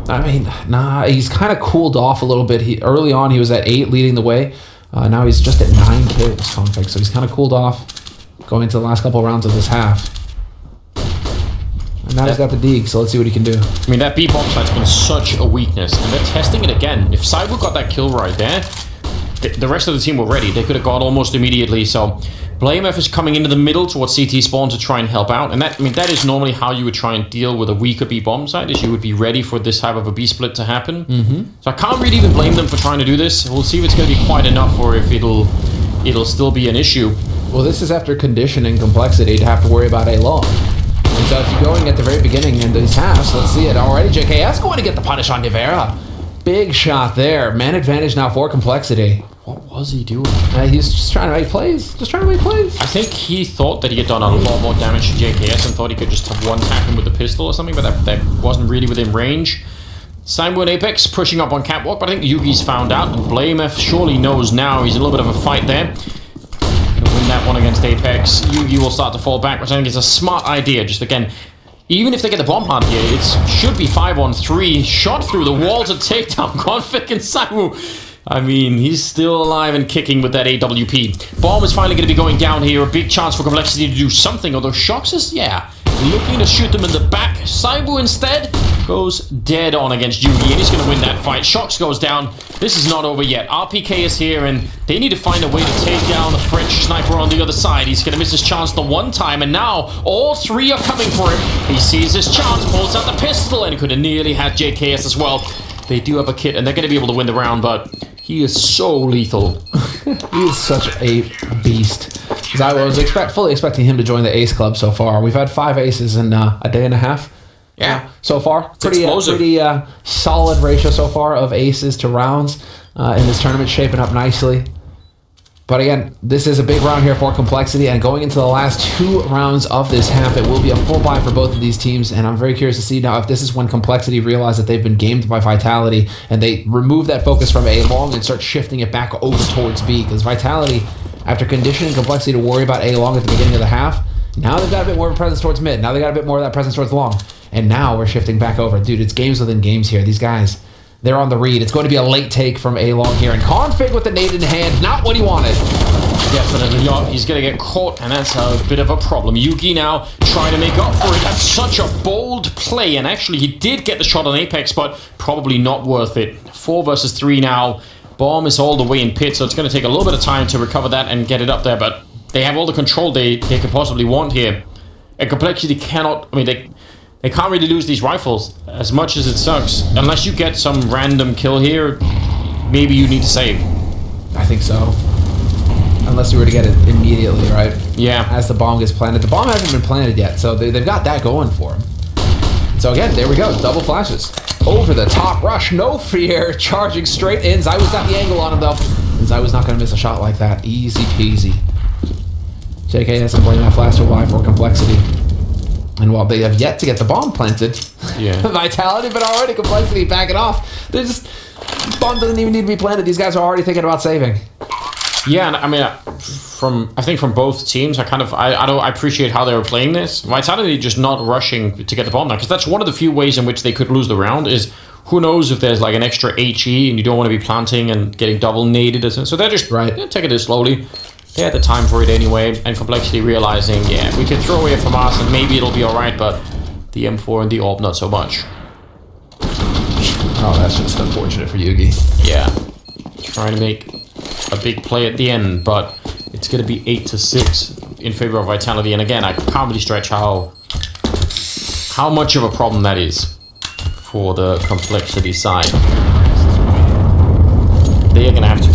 I mean, he's kind of cooled off a little bit. Early on, he was at 8 leading the way. Now he's just at 9 kills, Config. So he's kind of cooled off going into the last couple of rounds of this half. And now he's got the Deeg, so let's see what he can do. I mean, that B-bomb site's been such a weakness, and they're testing it again. If Cyber got that kill right there, the rest of the team were ready. They could have got almost immediately, so BlameF is coming into the middle towards CT spawn to try and help out, and that is normally how you would try and deal with a weaker B-bomb site, is you would be ready for this type of a B-split to happen. So I can't really even blame them for trying to do this. We'll see if it's going to be quite enough, or if it'll still be an issue. Well, this is after conditioning Complexity to have to worry about A-Long. And so if you're going at the very beginning in these halves, let's see it already. JKS going to get the punish on Nivera. Big shot there. Man advantage now for Complexity. What was he doing? He's just trying to make plays. I think he thought that he had done a lot more damage to JKS and thought he could just have one-tap him with a pistol or something, but that wasn't really within range. Simon and Apex pushing up on Catwalk, but I think Yugi's found out, and BlameF surely knows now. He's in a little bit of a fight there. Gonna win that one against Apex. Yugi will start to fall back, which I think is a smart idea. Just again, even if they get the bomb plant here, it should be 5-on-3. Shot through the wall to take down Config and Saimu. I mean, he's still alive and kicking with that AWP. Bomb is finally going to be going down here. A big chance for Complexity to do something. Although Shox is, looking to shoot them in the back. Saibu instead goes dead on against Yugi, and he's going to win that fight. Shox goes down. This is not over yet. RPK is here, and they need to find a way to take down the French sniper on the other side. He's going to miss his chance the one time, and now all three are coming for him. He sees his chance, pulls out the pistol, and he could have nearly had JKS as well. They do have a kit, and they're going to be able to win the round, but he is so lethal. He is such a beast. Because I was fully expecting him to join the Ace Club so far. We've had 5 aces in a day and a half. Yeah. So far. Pretty solid ratio so far of aces to rounds in this tournament, shaping up nicely. But again, this is a big round here for Complexity, and going into the last 2 rounds of this half, it will be a full buy for both of these teams, and I'm very curious to see now if this is when Complexity realize that they've been gamed by Vitality, and they remove that focus from A-Long and start shifting it back over towards B, because Vitality, after conditioning Complexity to worry about A-Long at the beginning of the half, now they've got a bit more of a presence towards mid, now they got a bit more of that presence towards long, and now we're shifting back over. Dude, it's games within games here. These guys, they're on the read. It's going to be a late take from A-Long here. And Config with the nade in hand. Not what he wanted. Definitely not. He's going to get caught, and that's a bit of a problem. Yugi now trying to make up for it. That's such a bold play. And actually, he did get the shot on Apex, but probably not worth it. 4 versus 3 now. Bomb is all the way in pit, so it's going to take a little bit of time to recover that and get it up there. But they have all the control they could possibly want here. And Complexity cannot... I mean, they can't really lose these rifles, as much as it sucks. Unless you get some random kill here, maybe you need to save. I think so. Unless you were to get it immediately, right? Yeah. As the bomb gets planted. The bomb hasn't been planted yet, so they've got that going for them. So again, there we go. Double flashes. Over the top rush. No fear. Charging straight in. Zywoo's got the angle on him, though. And Zywoo's not going to miss a shot like that. Easy peasy. JK has to blame that flash to Y for Complexity. And while they have yet to get the bomb planted, Vitality, but already Complexity backing off. They're just... Bomb doesn't even need to be planted. These guys are already thinking about saving. Yeah, and I mean, I think from both teams, I appreciate how they were playing this. Vitality just not rushing to get the bomb now, because that's one of the few ways in which they could lose the round. Is who knows if there's like an extra HE and you don't want to be planting and getting double naded. So they're just taking it slowly. They had the time for it anyway, and Complexity realizing, we can throw away from us and maybe it'll be alright, but the M4 and the AWP not so much. Oh, that's just unfortunate for Yugi. Yeah. Trying to make a big play at the end, but it's going to be 8-6 in favor of Vitality. And again, I can't really stretch how much of a problem that is for the complexity side. They are going to have to...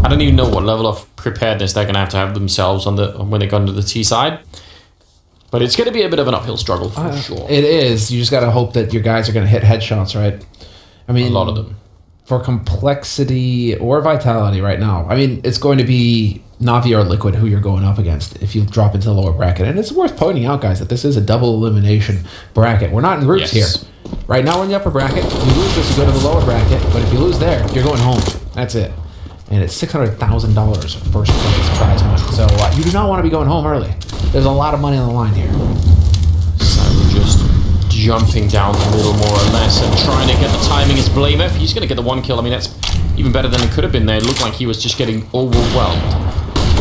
I don't even know what level of preparedness they're going to have themselves on when they go into the T side. But it's going to be a bit of an uphill struggle for sure. It is. You just got to hope that your guys are going to hit headshots, right? I mean, a lot of them. For complexity or vitality right now, I mean, it's going to be Navi or Liquid who you're going up against if you drop into the lower bracket. And it's worth pointing out, guys, that this is a double elimination bracket. We're not in groups here. Right now we're in the upper bracket. You lose this, you go to the lower bracket. But if you lose there, you're going home. That's it. And it's $600,000 first place prize money. So you do not want to be going home early. There's a lot of money on the line here. So we're just jumping down the middle more or less and trying to get the timing as Blamer. He's going to get the 1 kill. I mean, that's even better than it could have been there. It looked like he was just getting overwhelmed.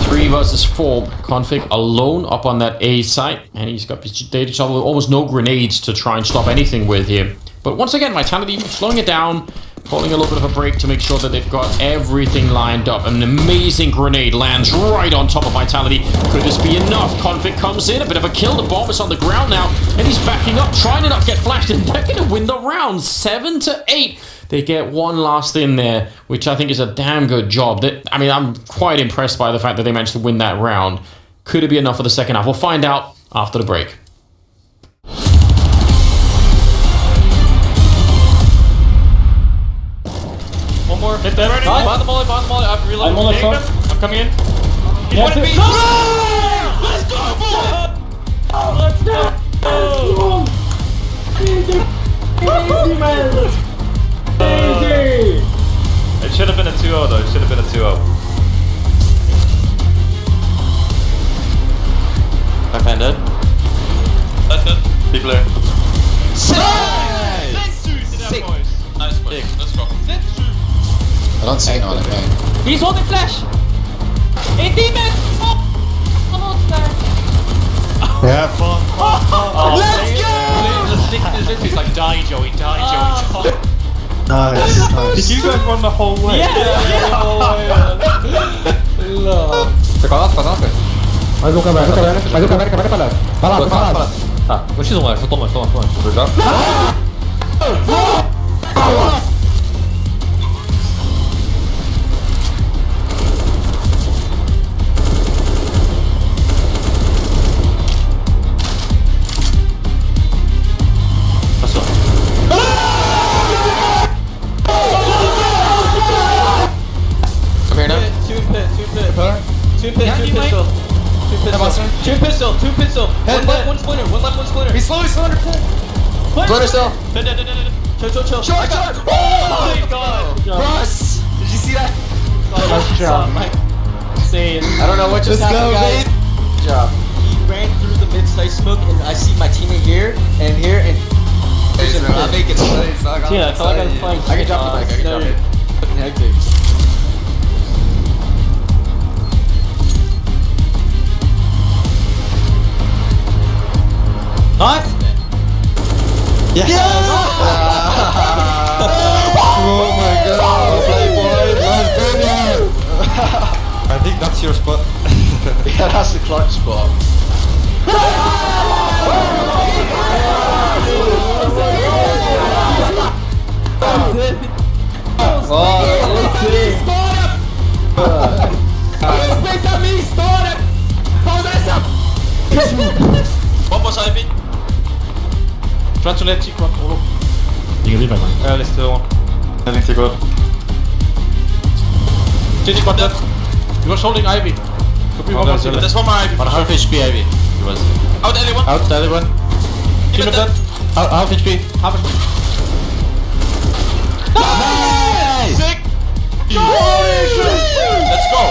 3 versus 4. Config alone up on that A site. And he's got data shuttle with almost no grenades to try and stop anything with here. But once again, Vitality slowing it down, holding a little bit of a break to make sure that they've got everything lined up. An amazing grenade lands right on top of Vitality. Could this be enough? Config comes in, a bit of a kill. The bomb is on the ground now, and he's backing up, trying to not get flashed, and they're going to win the round 7-8. They get one last in there, which I think is a damn good job. I mean, I'm quite impressed by the fact that they managed to win that round. Could it be enough for the second half? We'll find out after the break. One more. Hit that. Behind the molly, I've reloaded. I'm coming in. Yes, Let's go! Easy! It should have been a 2-0 though. It should have been a 2-0. Left-hand dead. That's good. Be clear. Nice boys. Let's go. I don't see anyone at me. He's holding flash! Hey, demon! Oh! Come on, sir! Yeah, fun. Let's go! It's literally like die Joey, die Joey. Nice. Did you guys run the whole way? Yeah! Mais um câmera, palhaço. Palhaço. Tá, vou x1, só toma. Já? Passou. Come here now. Two pistol. One left, one splinter. He's slowly splinter. Splinter still. Chill. Oh my god. Russ! Did you see that? Nice job, Mike. Insane. I don't know what just happened, guys. Good job. He ran through the mid-side smoke, and I see my teammate here, and I'll make it split. yeah, that's all I got is flying. I can drop you back. Fucking hectic. Nice! Yeah! Oh my god! Playboy! I think that's your spot. Yeah, that's the clutch spot. Respeita a minha história! Pausa essa! One more side feed. Try to let T-Croc roll. Yeah, let's do one. I think T-Croc. T-Croc dead. He was holding Ivy. Could be one more. There's one more Ivy. 100 HP Ivy. He was. Out anyone? Out anyone. Keep it dead. Half HP. Half HP. Nice! Sick! Let's go!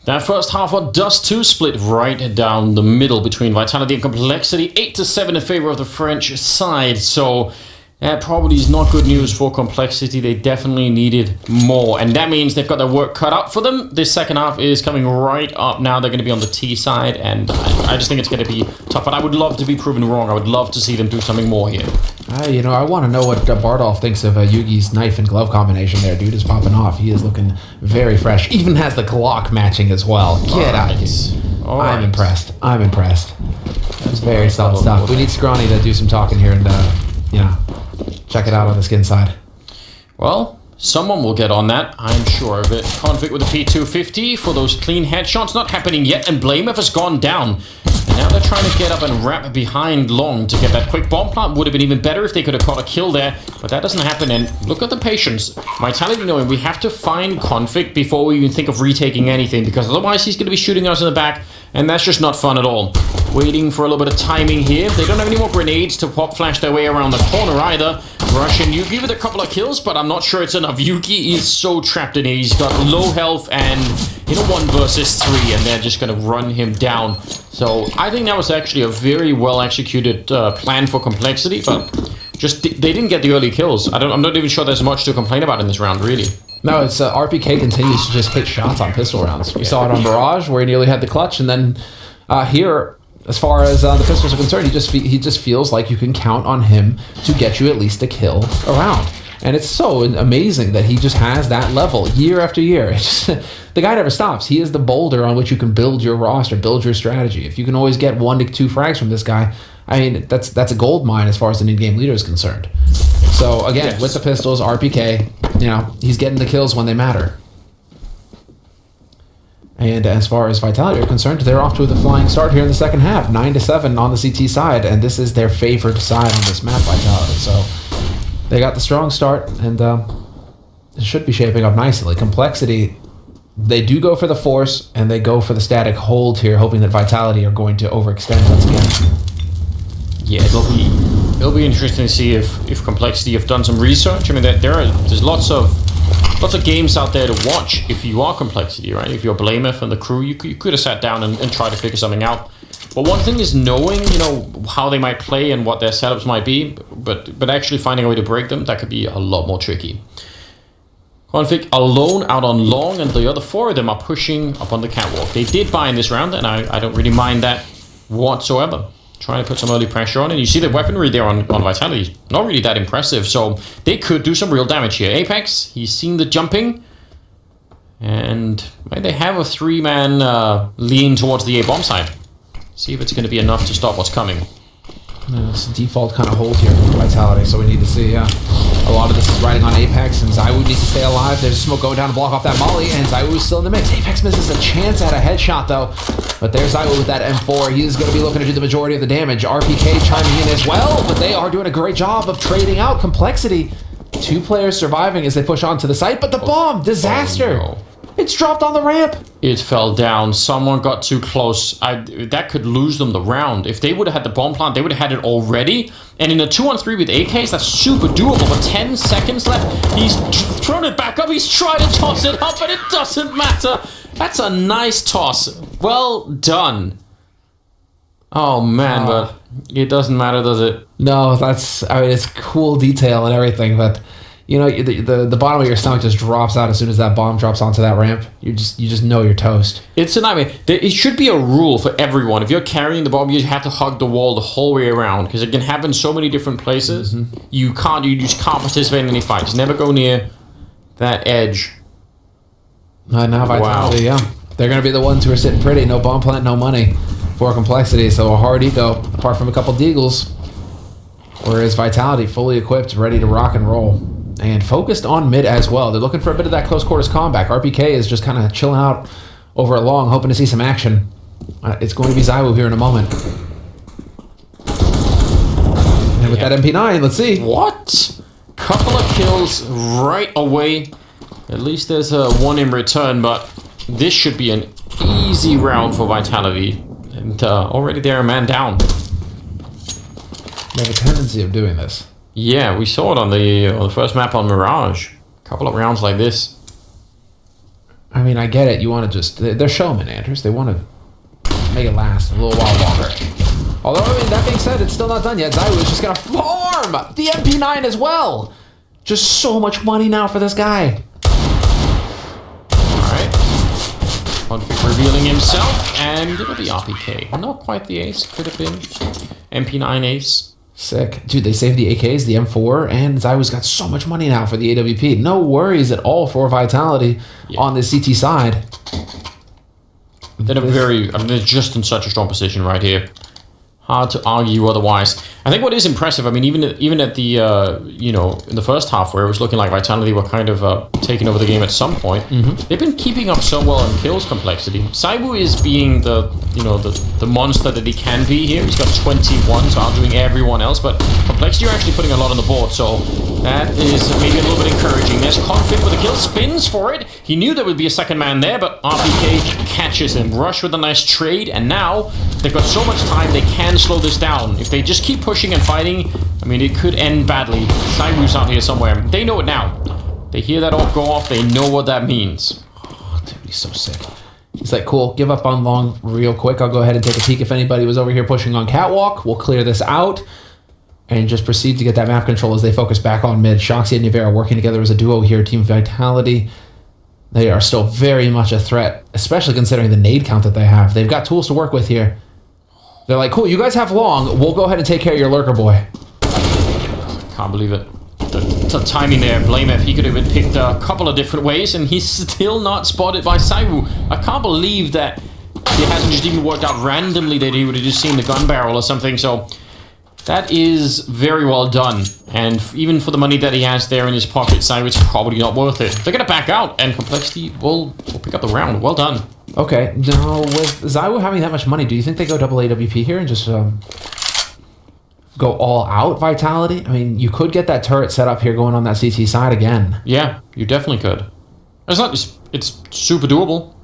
That first half was Dust 2 split right down the middle between Vitality and Complexity. 8-7 in favor of the French side. So That probably is not good news for Complexity. They definitely needed more. And that means they've got their work cut out for them. This second half is coming right up now. They're going to be on the T side. And I just think it's going to be tough. But I would love to be proven wrong. I would love to see them do something more here. I want to know what Bardolph thinks of Yugi's knife and glove combination there. Dude is popping off. He is looking very fresh. Even has the Glock matching as well. Get out of here. I'm impressed. That's very solid stuff. We need Scrawny to do some talking here and, check it out on the skin side. Well, someone will get on that, I'm sure of it. Conflict with the P250 for those clean headshots. Not happening yet, and Blamev has gone down. And now they're trying to get up and wrap behind Long to get that quick bomb plant. Would have been even better if they could have caught a kill there, but that doesn't happen. And look at the patience. Vitality knowing we have to find Conflict before we even think of retaking anything, because otherwise he's going to be shooting us in the back, and that's just not fun at all. Waiting for a little bit of timing here. They don't have any more grenades to pop flash their way around the corner either. Russian Yugi with a couple of kills, but I'm not sure it's enough. Yugi is so trapped in here. He's got low health and 1 versus 3, and they're just going to run him down. So I think that was actually a very well executed plan for Complexity, but just they didn't get the early kills. I'm not even sure there's much to complain about in this round, really. No, it's RPK continues to just hit shots on pistol rounds. We saw it on Barrage where he nearly had the clutch, and then here, as far as the pistols are concerned, he just feels like you can count on him to get you at least a kill a round. And it's so amazing that he just has that level year after year. It's just, the guy never stops. He is the boulder on which you can build your roster, build your strategy. If you can always get 1 to 2 frags from this guy, I mean, that's a gold mine as far as an in-game leader is concerned. So again, with the pistols, RPK, he's getting the kills when they matter. And as far as Vitality are concerned, they're off to the flying start here in the second half. 9-7 on the CT side, and this is their favored side on this map, Vitality. So they got the strong start, and it should be shaping up nicely. Complexity, they do go for the force, and they go for the static hold here, hoping that Vitality are going to overextend once again. Yeah, it'll be interesting to see if Complexity have done some research. I mean, there's lots of games out there to watch if you are Complexity, right? If you're Blamev and the crew, you could have sat down and tried to figure something out. But one thing is knowing, how they might play and what their setups might be, but actually finding a way to break them, that could be a lot more tricky. Config alone out on Long, and the other 4 of them are pushing up on the catwalk. They did buy in this round, and I don't really mind that whatsoever. Trying to put some early pressure on, and you see the weaponry there on Vitality, not really that impressive, so they could do some real damage here. Apex, he's seen the jumping, and they have a 3-man lean towards the A-bomb side. See if it's going to be enough to stop what's coming. It's a default kind of hold here for Vitality, so we need to see. A lot of this is riding on Apex, and Zywoo needs to stay alive. There's smoke going down to block off that molly, and Zywoo is still in the mix. Apex misses a chance at a headshot, though. But there's Zywoo with that M4. He is going to be looking to do the majority of the damage. RPK chiming in as well, but they are doing a great job of trading out Complexity. 2 players surviving as they push onto the site, but the bomb, disaster. Oh, no. It's dropped on the ramp. It fell down. Someone got too close. That could lose them the round. If they would have had the bomb plant, they would have had it already. And in a 2-on-3 with AKs, that's super doable. But 10 seconds left. He's thrown it back up. He's tried to toss it up, but it doesn't matter. That's a nice toss. Well done. Oh, man, but it doesn't matter, does it? No, it's cool detail and everything, but the bottom of your stomach just drops out as soon as that bomb drops onto that ramp. You just know you're toast. It's a nightmare. It should be a rule for everyone. If you're carrying the bomb, you have to hug the wall the whole way around, because it can happen so many different places. Mm-hmm. You just can't participate in any fights. Never go near that edge. Now Vitality, yeah. They're going to be the ones who are sitting pretty. No bomb plant, no money for Complexity. So a hard eco, apart from a couple deagles. Whereas Vitality, fully equipped, ready to rock and roll. And focused on mid as well. They're looking for a bit of that close quarters combat. RPK is just kind of chilling out over Long, hoping to see some action. It's going to be Zywoo here in a moment. And with that MP9, let's see. What? Couple of kills right away. At least there's one in return, but this should be an easy round for Vitality. And already they're a man down. They have a tendency of doing this. Yeah, we saw it on the first map on Mirage. A couple of rounds like this. I mean, I get it. You want to they're showmen, Anders. They want to make it last a little while longer. Although, I mean, that being said, it's still not done yet. Zaiwu is just going to farm the MP9 as well. Just so much money now for this guy. Alright. Config revealing himself, and it'll be RPK. Not quite the ace, could have been. MP9 ace. Sick. Dude, they saved the AKs, the M4, and Zaiwu's got so much money now for the AWP. No worries at all for Vitality on the CT side. They're just in such a strong position right here. Hard to argue otherwise. I think what is impressive, I mean, even at the, in the first half where it was looking like Vitality were kind of taking over the game at some point, they've been keeping up so well on kills complexity. Zaiwu is being the monster that he can be here. He's got 21, so outdoing everyone else, but complexity are actually putting a lot on the board, so that is maybe a little bit encouraging. There's Config with a kill, spins for it. He knew there would be a second man there, but RPK catches him. Rush with a nice trade, and now they've got so much time they can slow this down. If they just keep pushing and fighting, I mean, it could end badly. Zaiwu's out here somewhere. They know it now. They hear that all go off, they know what that means. Oh, dude, he's so sick. He's like, cool, give up on long real quick. I'll go ahead and take a peek if anybody was over here pushing on Catwalk. We'll clear this out and just proceed to get that map control as they focus back on mid. Shoxy and Nivera working together as a duo here. Team Vitality, they are still very much a threat, especially considering the nade count that they have. They've got tools to work with here. They're like, cool, you guys have long. We'll go ahead and take care of your lurker boy. Can't believe it. The timing there, Blame F, he could have been picked a couple of different ways, and he's still not spotted by Zaiwu. I can't believe that it hasn't just even worked out randomly that he would have just seen the gun barrel or something, so that is very well done. And even for the money that he has there in his pocket, Zaiwu's probably not worth it. They're going to back out, and Complexity will pick up the round. Well done. Okay, now with Zaiwu having that much money, do you think they go double AWP here and just go all out Vitality? I mean, you could get that turret set up here going on that CT side again. Yeah, you definitely could. It's super doable.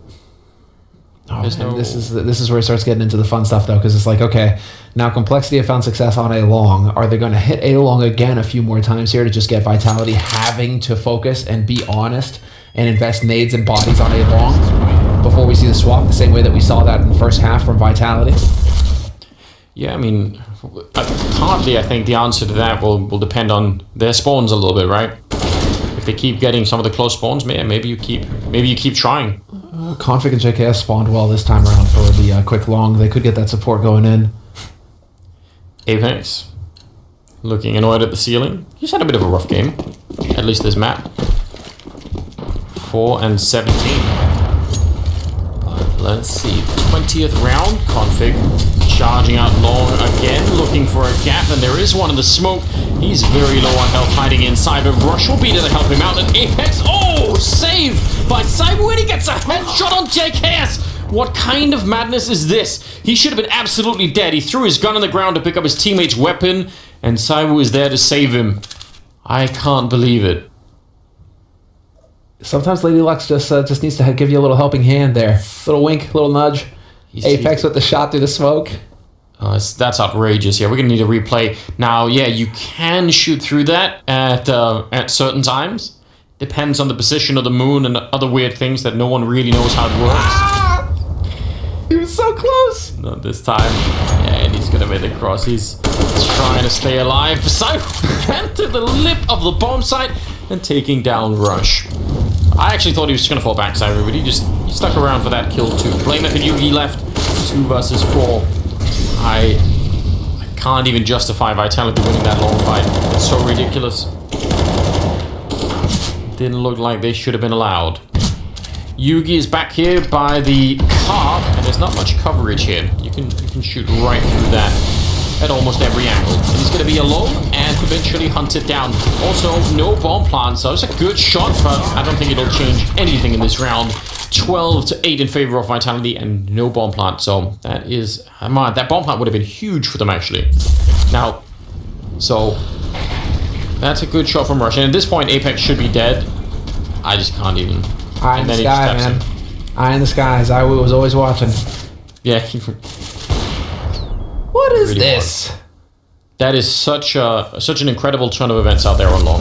Oh, this is where it starts getting into the fun stuff though, because it's like, okay, now Complexity have found success on A long. Are they going to hit A long again a few more times here to just get Vitality having to focus and be honest and invest nades and bodies on A long before we see the swap the same way that we saw that in the first half from Vitality? Yeah, I mean, partly I think the answer to that will depend on their spawns a little bit, right? If they keep getting some of the close spawns, maybe you keep trying. Config and JKS spawned well this time around for the quick long. They could get that support going in. Apex, looking annoyed at the ceiling. He's had a bit of a rough game, at least this map. 4 and 17. Let's see, 20th round, Config charging out long again, looking for a gap, and there is one in the smoke. He's very low on health, hiding inside, but Rush will be there to help him out, and Apex, save by Zaiwu, and he gets a headshot on JKS! What kind of madness is this? He should have been absolutely dead. He threw his gun on the ground to pick up his teammate's weapon, and Zaiwu is there to save him. I can't believe it. Sometimes Lady Lux just needs to give you a little helping hand there. Little wink, little nudge. Apex with the shot through the smoke. That's outrageous. Yeah, we're going to need a replay. Now, yeah, you can shoot through that at certain times. Depends on the position of the moon and other weird things that no one really knows how it works. Ah! He was so close. Not this time. Yeah, and he's going to make the cross. He's trying to stay alive. Zaiwu ran to the lip of the bomb site and taking down Rush. I actually thought he was just going to fall back, Zaiwu, but he stuck around for that kill too. Blame F and Yugi left 2 versus 4. I can't even justify Vitality winning that long fight. It's so ridiculous. Didn't look like they should have been allowed. Yugi is back here by the car, and there's not much coverage here. You can shoot right through that at almost every angle. And he's going to be alone and eventually hunt it down. Also, no bomb plant, so it's a good shot, but I don't think it'll change anything in this round. 12-8 in favor of Vitality and no bomb plant, so that is... that bomb plant would have been huge for them, actually. Now, so... that's a good shot from Rush, and at this point, Apex should be dead. I just can't even... Eye in the sky, man. Eye in the sky. Zaiwu was always watching. Yeah. What is really this? That is such an incredible turn of events out there on long.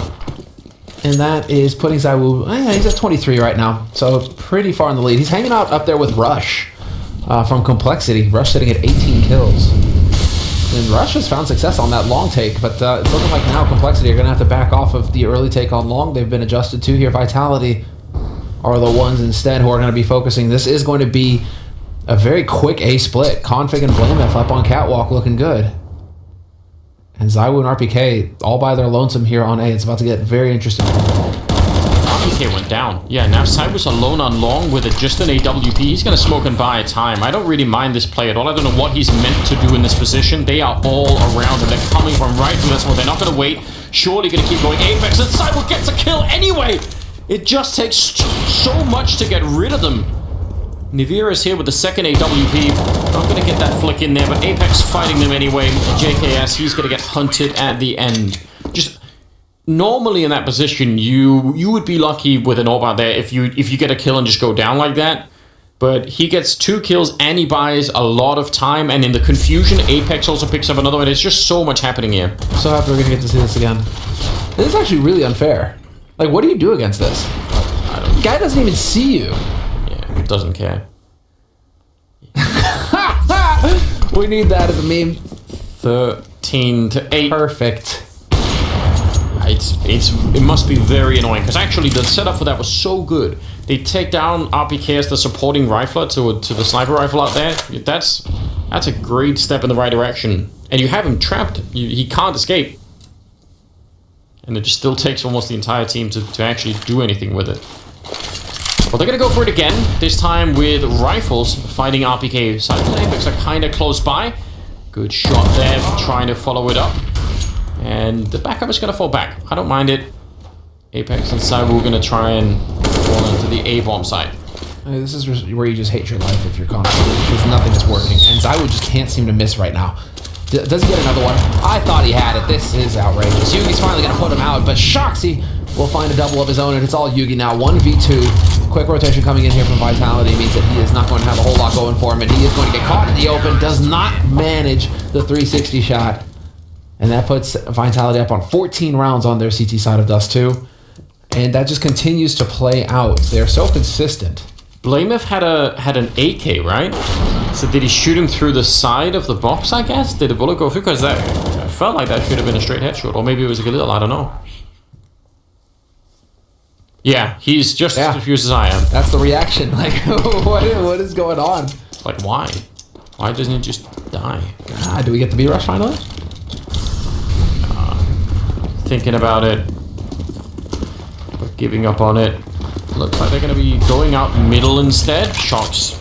And that is putting Zaiwu... he's at 23 right now, so pretty far in the lead. He's hanging out up there with Rush. from Complexity. Rush sitting at 18 kills. And Rush has found success on that long take, but it's looking like now Complexity are going to have to back off of the early take on long. They've been adjusted to here. Vitality are the ones instead who are going to be focusing. This is going to be a very quick A split. Config and Blamef up on Catwalk looking good. And Zywoo and RPK all by their lonesome here on A. It's about to get very interesting. RPK went down. Yeah, now Zywoo's alone on long with just an AWP. He's going to smoke and buy time. I don't really mind this play at all. I don't know what he's meant to do in this position. They are all around him. They're coming from right through this one. They're not going to wait. Surely going to keep going. Apex, and Zywoo gets a kill anyway! It just takes so much to get rid of them. Nivira is here with the second AWP. Not going to get that flick in there, but Apex fighting them anyway. JKS, he's going to get hunted at the end. Just normally in that position, you would be lucky with an AWP out there if you get a kill and just go down like that. But he gets 2 kills and he buys a lot of time. And in the confusion, Apex also picks up another one. It's just so much happening here. So happy we're going to get to see this again. This is actually really unfair. Like, what do you do against this? The guy doesn't even see you. Doesn't care. We need that as a meme. 13-8. Perfect. It must be very annoying because actually the setup for that was so good. They take down RPK as the supporting rifler to the sniper rifle out there. That's a great step in the right direction. And you have him trapped. He can't escape. And it just still takes almost the entire team to actually do anything with it. Well, they're going to go for it again, this time with rifles fighting RPK. Side Apex are kind of close by. Good shot there, trying to follow it up. And the backup is going to fall back. I don't mind it. Apex and Zywoo are going to try and fall into the A-bomb side. This is where you just hate your life if you're confident, because nothing is working. And Zywoo just can't seem to miss right now. Does he get another one? I thought he had it. This is outrageous. Yugi's finally going to put him out, but Shoxy will find a double of his own, and it's all Yugi now. 1v2. Quick rotation coming in here from Vitality means that he is not going to have a whole lot going for him, and he is going to get caught in the open. Does not manage the 360 shot. And that puts Vitality up on 14 rounds on their CT side of Dust 2. And that just continues to play out. They're so consistent. Blamef had an AK, right? So did he shoot him through the side of the box, I guess? Did the bullet go through? Because that felt like that should have been a straight headshot. Or maybe it was a Galil, I don't know. Yeah, he's just as confused as I am. That's the reaction. Like, what is going on? Like, why? Why doesn't he just die? God, do we get the B-Rush finally? Thinking about it. But giving up on it. Looks like they're going to be going out middle instead. Shocks.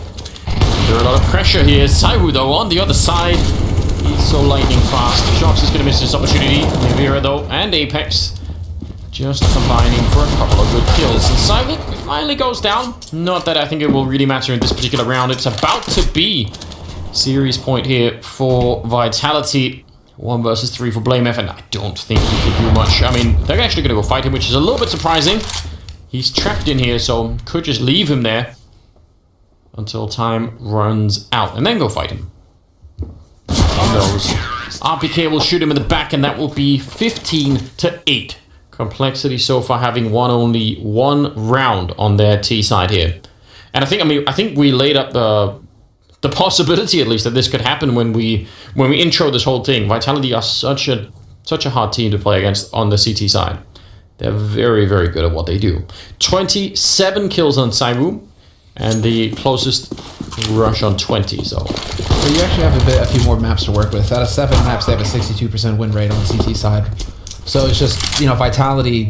There's a lot of pressure here. Zywoo, though, on the other side. He's so lightning fast. Shocks is going to miss this opportunity. Nivira, though, and Apex just combining for a couple of good kills. And Zywoo finally goes down. Not that I think it will really matter in this particular round. It's about to be series point here for Vitality. 1 versus 3 for Blamef, and I don't think he can do much. I mean, they're actually going to go fight him, which is a little bit surprising. He's trapped in here, so could just leave him there until time runs out, and then go fight him. He knows. RPK will shoot him in the back, and that will be 15-8. Complexity so far having won only 1 round on their T side here, and I think we laid up the possibility, at least, that this could happen when we intro this whole thing. Vitality are such a hard team to play against on the CT side. They're very, very good at what they do. 27 kills on Zywoo, and the closest rush on 20. So you actually have a few more maps to work with. Out of 7 maps, they have a 62% win rate on the CT side. So it's just, Vitality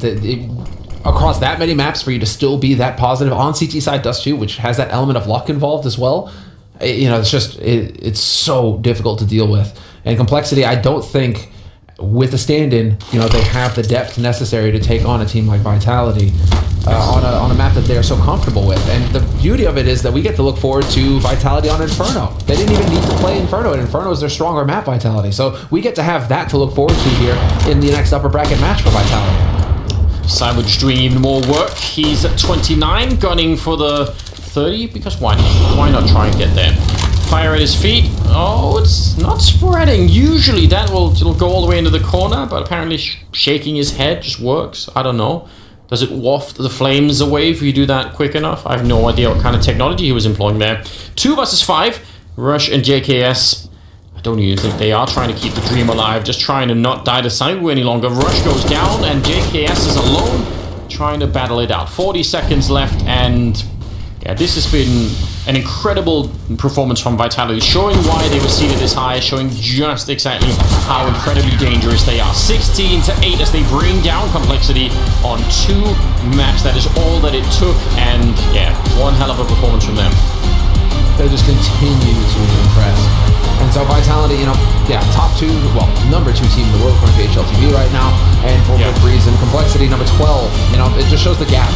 across that many maps for you to still be that positive on CT side Dust 2, which has that element of luck involved as well. It's just it's so difficult to deal with. And Complexity, I don't think with the stand-in, they have the depth necessary to take on a team like Vitality on a map that they're so comfortable with. And the beauty of it is that we get to look forward to Vitality on Inferno. They didn't even need to play Inferno, and Inferno is their stronger map, Vitality. So we get to have that to look forward to here in the next upper bracket match for Vitality. Zywoo just doing even more work. He's at 29, gunning for the 30, because why not? Why not try and get there? Fire at his feet. Oh, it's not spreading. Usually it'll go all the way into the corner, but apparently shaking his head just works. I don't know. Does it waft the flames away if you do that quick enough? I have no idea what kind of technology he was employing there. 2 versus 5. Rush and JKS, I don't even think they are trying to keep the dream alive, just trying to not die to Saiwu any longer. Rush goes down, and JKS is alone, trying to battle it out. 40 seconds left, and yeah, this has been an incredible performance from Vitality, showing why they were seated this high, showing just exactly how incredibly dangerous they are. 16-8 as they bring down Complexity on 2 maps. That is all that it took, and yeah, one hell of a performance from them. They just continue to impress. And so Vitality, top 2, number 2 team in the world according to HLTV right now, and for good reason. Complexity number 12. It just shows the gap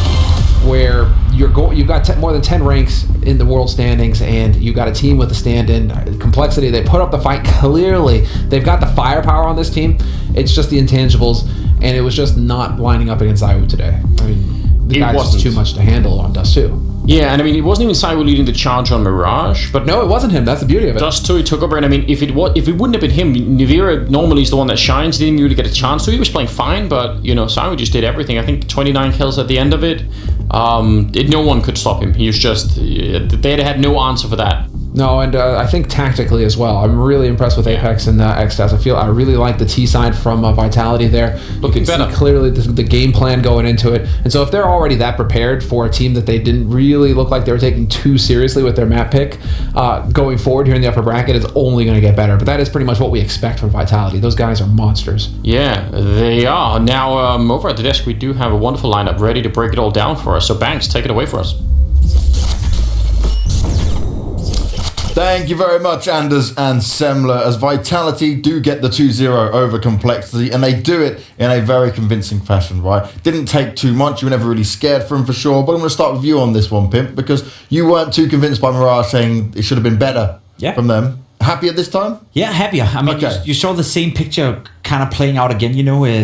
where you've got more than 10 ranks in the world standings, and you got a team with a stand-in. Complexity, they put up the fight. Clearly, they've got the firepower on this team. It's just the intangibles, and it was just not lining up against Saiwu today. I mean, the guy's just too much to handle on Dust 2. Yeah, and I mean, it wasn't even Saiwu leading the charge on Mirage, but no, it wasn't him. That's the beauty of it. Dust 2 took over, and I mean, if it wouldn't have been him, Nivira normally is the one that shines. He didn't really get a chance to. He was playing fine, but Saiwu just did everything. I think 29 kills at the end of it. No one could stop him. He was just they had no answer for that. No, and I think tactically as well. I'm really impressed with Apex and X-Stats. I really like the T side from Vitality there. Looking better. See clearly the game plan going into it. And so if they're already that prepared for a team that they didn't really look like they were taking too seriously with their map pick, going forward here in the upper bracket, it's only going to get better. But that is pretty much what we expect from Vitality. Those guys are monsters. Yeah, they are. Now, over at the desk, we do have a wonderful lineup ready to break it all down for us. So Banks, take it away for us. Thank you very much, Anders and Semler, as Vitality do get the 2-0 over Complexity, and they do it in a very convincing fashion, right? Didn't take too much. You were never really scared for them, for sure. But I'm going to start with you on this one, Pimp, because you weren't too convinced by Mirage saying it should have been better from them. Happy at this time? Yeah, happier. I mean, you saw the same picture kind of playing out again,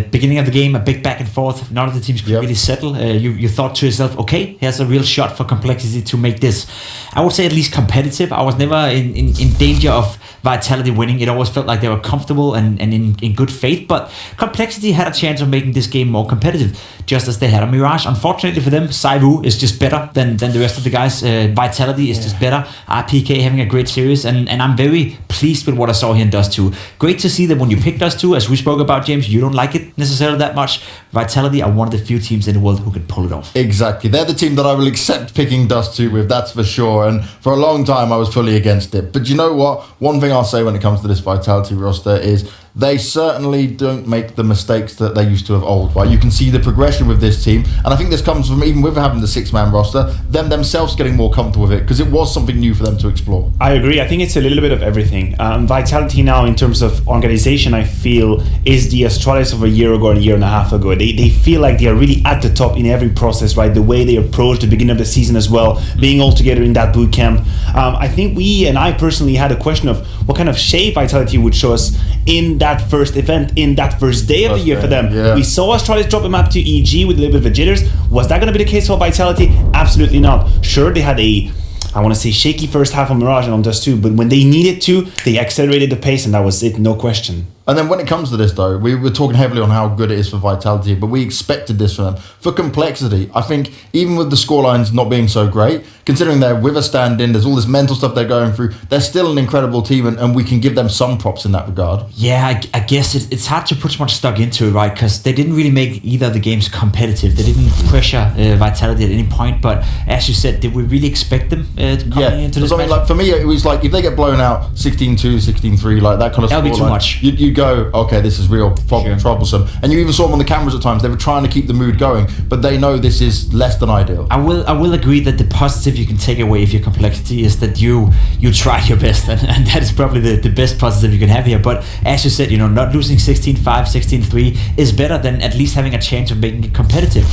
beginning of the game, a big back and forth. None of the teams could really settle. You thought to yourself, okay, here's a real shot for Complexity to make this, I would say, at least competitive. I was never in danger of Vitality winning. It always felt like they were comfortable and in good faith, but Complexity had a chance of making this game more competitive, just as they had a Mirage. Unfortunately for them, Saiwu is just better than the rest of the guys. Vitality is just better. RPK having a great series, and I'm very pleased with what I saw here in Dust 2. Great to see that when you pick Dust 2, as we spoke about, James, you don't like it necessarily that much. Vitality are one of the few teams in the world who can pull it off. Exactly. They're the team that I will accept picking Dust 2 with, that's for sure. And for a long time, I was fully against it. But you know what? One thing I'll say when it comes to this Vitality roster is they certainly don't make the mistakes that they used to of old, right? You can see the progression with this team, and I think this comes from, even with having the 6-man roster, them themselves getting more comfortable with it, because it was something new for them to explore. I agree. I think it's a little bit of everything. Vitality now, in terms of organization, I feel is the Astralis of a year ago and a year and a half ago. They feel like they are really at the top in every process, right? The way they approach the beginning of the season as well, being all together in that boot camp. I think we, and I personally, had a question of what kind of shape Vitality would show us in that first event, in that first day of the year for them. Yeah. We saw Astralis drop a map to EG with a little bit of a jitters. Was that going to be the case for Vitality? Absolutely not. Sure, they had a, I want to say, shaky first half on Mirage and on Dust 2, but when they needed to, they accelerated the pace, and that was it, no question. And then when it comes to this, though, we were talking heavily on how good it is for Vitality, but we expected this from them. For Complexity, I think even with the scorelines not being so great, considering they're with a stand-in, there's all this mental stuff they're going through, they're still an incredible team, and we can give them some props in that regard. Yeah, I guess it's hard to put much stock into it, right? Because they didn't really make either of the games competitive. They didn't pressure Vitality at any point, but as you said, did we really expect them to come into this match? Like, for me, it was like, if they get blown out 16-2, 16-3, like that kind of score, that'll be too much. You go, okay, this is real troublesome. And you even saw them on the cameras at times. They were trying to keep the mood going, but they know this is less than ideal. I will agree that the positive you can take away if your Complexity is that you try your best, and that is probably the best positive you can have here. But as you said, not losing 16-5, 16-3 is better than at least having a chance of making it competitive.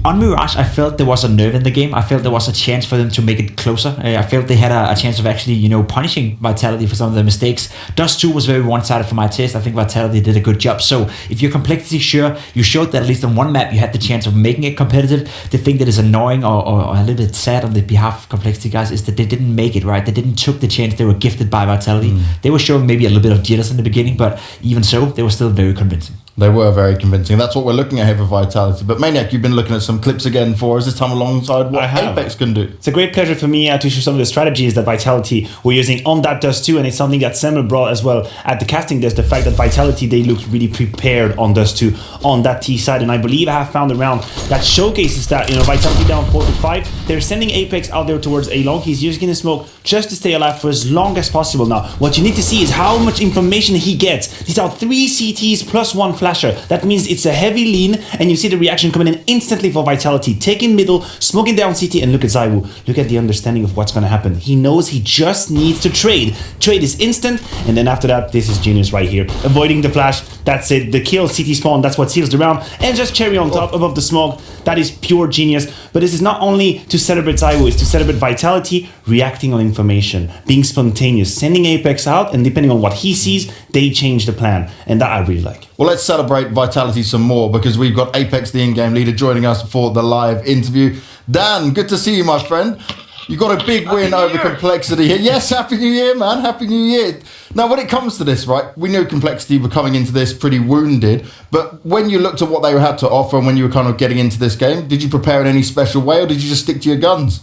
On Mirage, I felt there was a nerve in the game. I felt there was a chance for them to make it closer. I felt they had a chance of actually, punishing Vitality for some of their mistakes. Dust 2 was very one-sided for my taste. I think Vitality did a good job. So if your Complexity, sure, you showed that at least on one map you had the chance of making it competitive. The thing that is annoying or a little bit sad on the behalf of Complexity guys is that they didn't make it, right? They didn't took the chance they were gifted by Vitality. They were showing maybe a little bit of jitters in the beginning, but even so, they were still very convincing. They were very convincing. That's what we're looking at here for Vitality. But Maniac, you've been looking at some clips again for us, this time alongside what Apex can do. It's a great pleasure for me to show some of the strategies that Vitality were using on that Dust 2, and it's something that Samuel brought as well at the casting desk, the fact that Vitality, they looked really prepared on Dust 2, on that T side, and I believe I have found a round that showcases that, Vitality down 4-5, they're sending Apex out there towards A long, he's using the smoke just to stay alive for as long as possible. Now, what you need to see is how much information he gets. These are 3 CTs plus 1 flasher. That means it's a heavy lean, and you see the reaction coming in instantly for Vitality. Taking middle, smoking down CT, and look at Zaiwu. Look at the understanding of what's going to happen. He knows he just needs to trade. Trade is instant, and then after that, this is genius right here. Avoiding the flash, that's it. The kill, CT spawn, that's what seals the round. And just cherry on top above the smoke. That is pure genius. But this is not only to celebrate Zaiwu, it's to celebrate Vitality reacting on information, being spontaneous, sending Apex out, and depending on what he sees, they change the plan. And that I really like. Well, let's celebrate Vitality some more, because we've got Apex, the in-game leader, joining us for the live interview. Dan, good to see you, my friend. You got a big win over Complexity here. Yes, Happy New Year, man. Happy New Year. Now, when it comes to this, right, we knew Complexity were coming into this pretty wounded, but when you looked at what they had to offer and when you were kind of getting into this game, did you prepare in any special way, or did you just stick to your guns?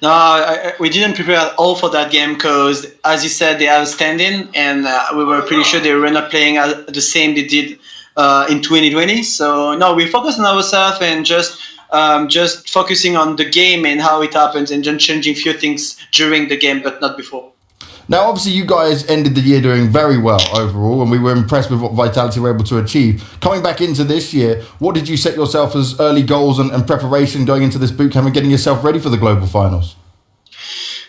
No, we didn't prepare at all for that game because, as you said, they have a stand-in, and we were pretty sure they were not playing the same they did in 2020. So, no, we focused on ourselves and just focusing on the game and how it happens, and just changing a few things during the game, but not before. Now, obviously, you guys ended the year doing very well overall, and we were impressed with what Vitality were able to achieve. Coming back into this year, what did you set yourself as early goals and preparation going into this bootcamp and getting yourself ready for the global finals?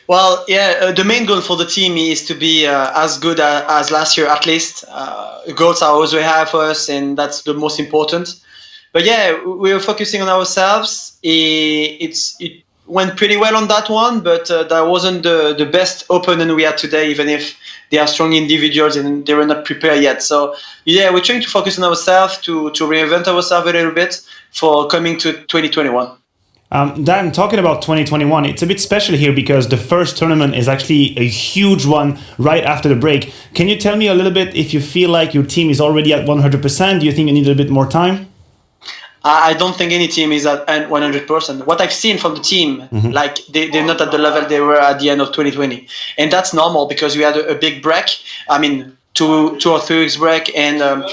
Well, yeah, the main goal for the team is to be as good as last year, at least. Goals are always very high for us, and that's the most important. But yeah, we were focusing on ourselves. It went pretty well on that one, but that wasn't the best opponent we had today, even if they are strong individuals and they were not prepared yet. So yeah, we're trying to focus on ourselves, to reinvent ourselves a little bit for coming to 2021. Dan, talking about 2021, it's a bit special here because the first tournament is actually a huge one right after the break. Can you tell me a little bit if you feel like your team is already at 100%? Do you think you need a bit more time? I don't think any team is at 100%. What I've seen from the team, like they're not at the level they were at the end of 2020. And that's normal because we had a big break. I mean, two or 3 weeks break. And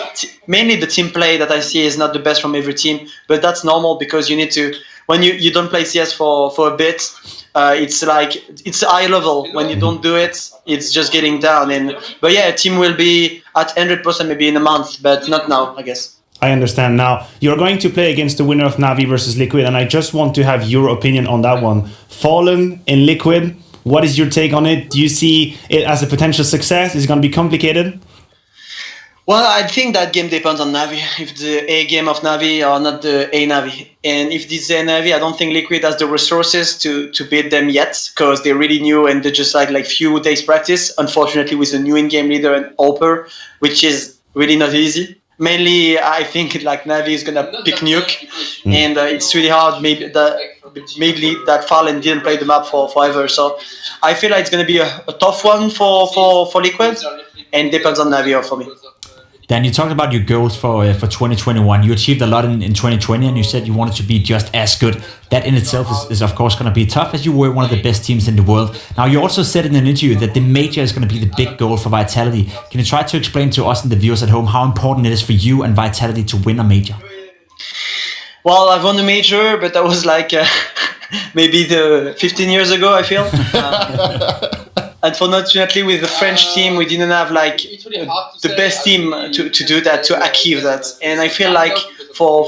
mainly the team play that I see is not the best from every team. But that's normal because you need to, when you don't play CS for a bit, it's like, it's high level. When you don't do it, it's just getting down. But yeah, a team will be at 100% maybe in a month, but not now, I guess. I understand now. You're going to play against the winner of Navi versus Liquid, and I just want to have your opinion on that one. Fallen in Liquid, what is your take on it? Do you see it as a potential success? Is it going to be complicated? Well, I think that game depends on Navi. If the A game of Navi or not the A Navi. And if this is A Navi, I don't think Liquid has the resources to beat them yet, because they're really new and they just like few days practice. Unfortunately, with a new in-game leader and Hopper, which is really not easy. Mainly, I think like Navi is gonna pick Nuke, and it's really hard. Maybe that Fallen didn't play the map for forever, so I feel like it's gonna be a tough one for Liquid, and depends on Navi for me. Dan, you talked about your goals for 2021. You achieved a lot in 2020, and you said you wanted to be just as good. That in itself is of course going to be tough, as you were one of the best teams in the world. Now, you also said in an interview that the major is going to be the big goal for Vitality. Can you try to explain to us and the viewers at home how important it is for you and Vitality to win a major? Well, I've won the major, but that was like maybe 15 years ago, I feel. Unfortunately, with the French team, we didn't have like the best team to do that, to achieve that. And I feel like from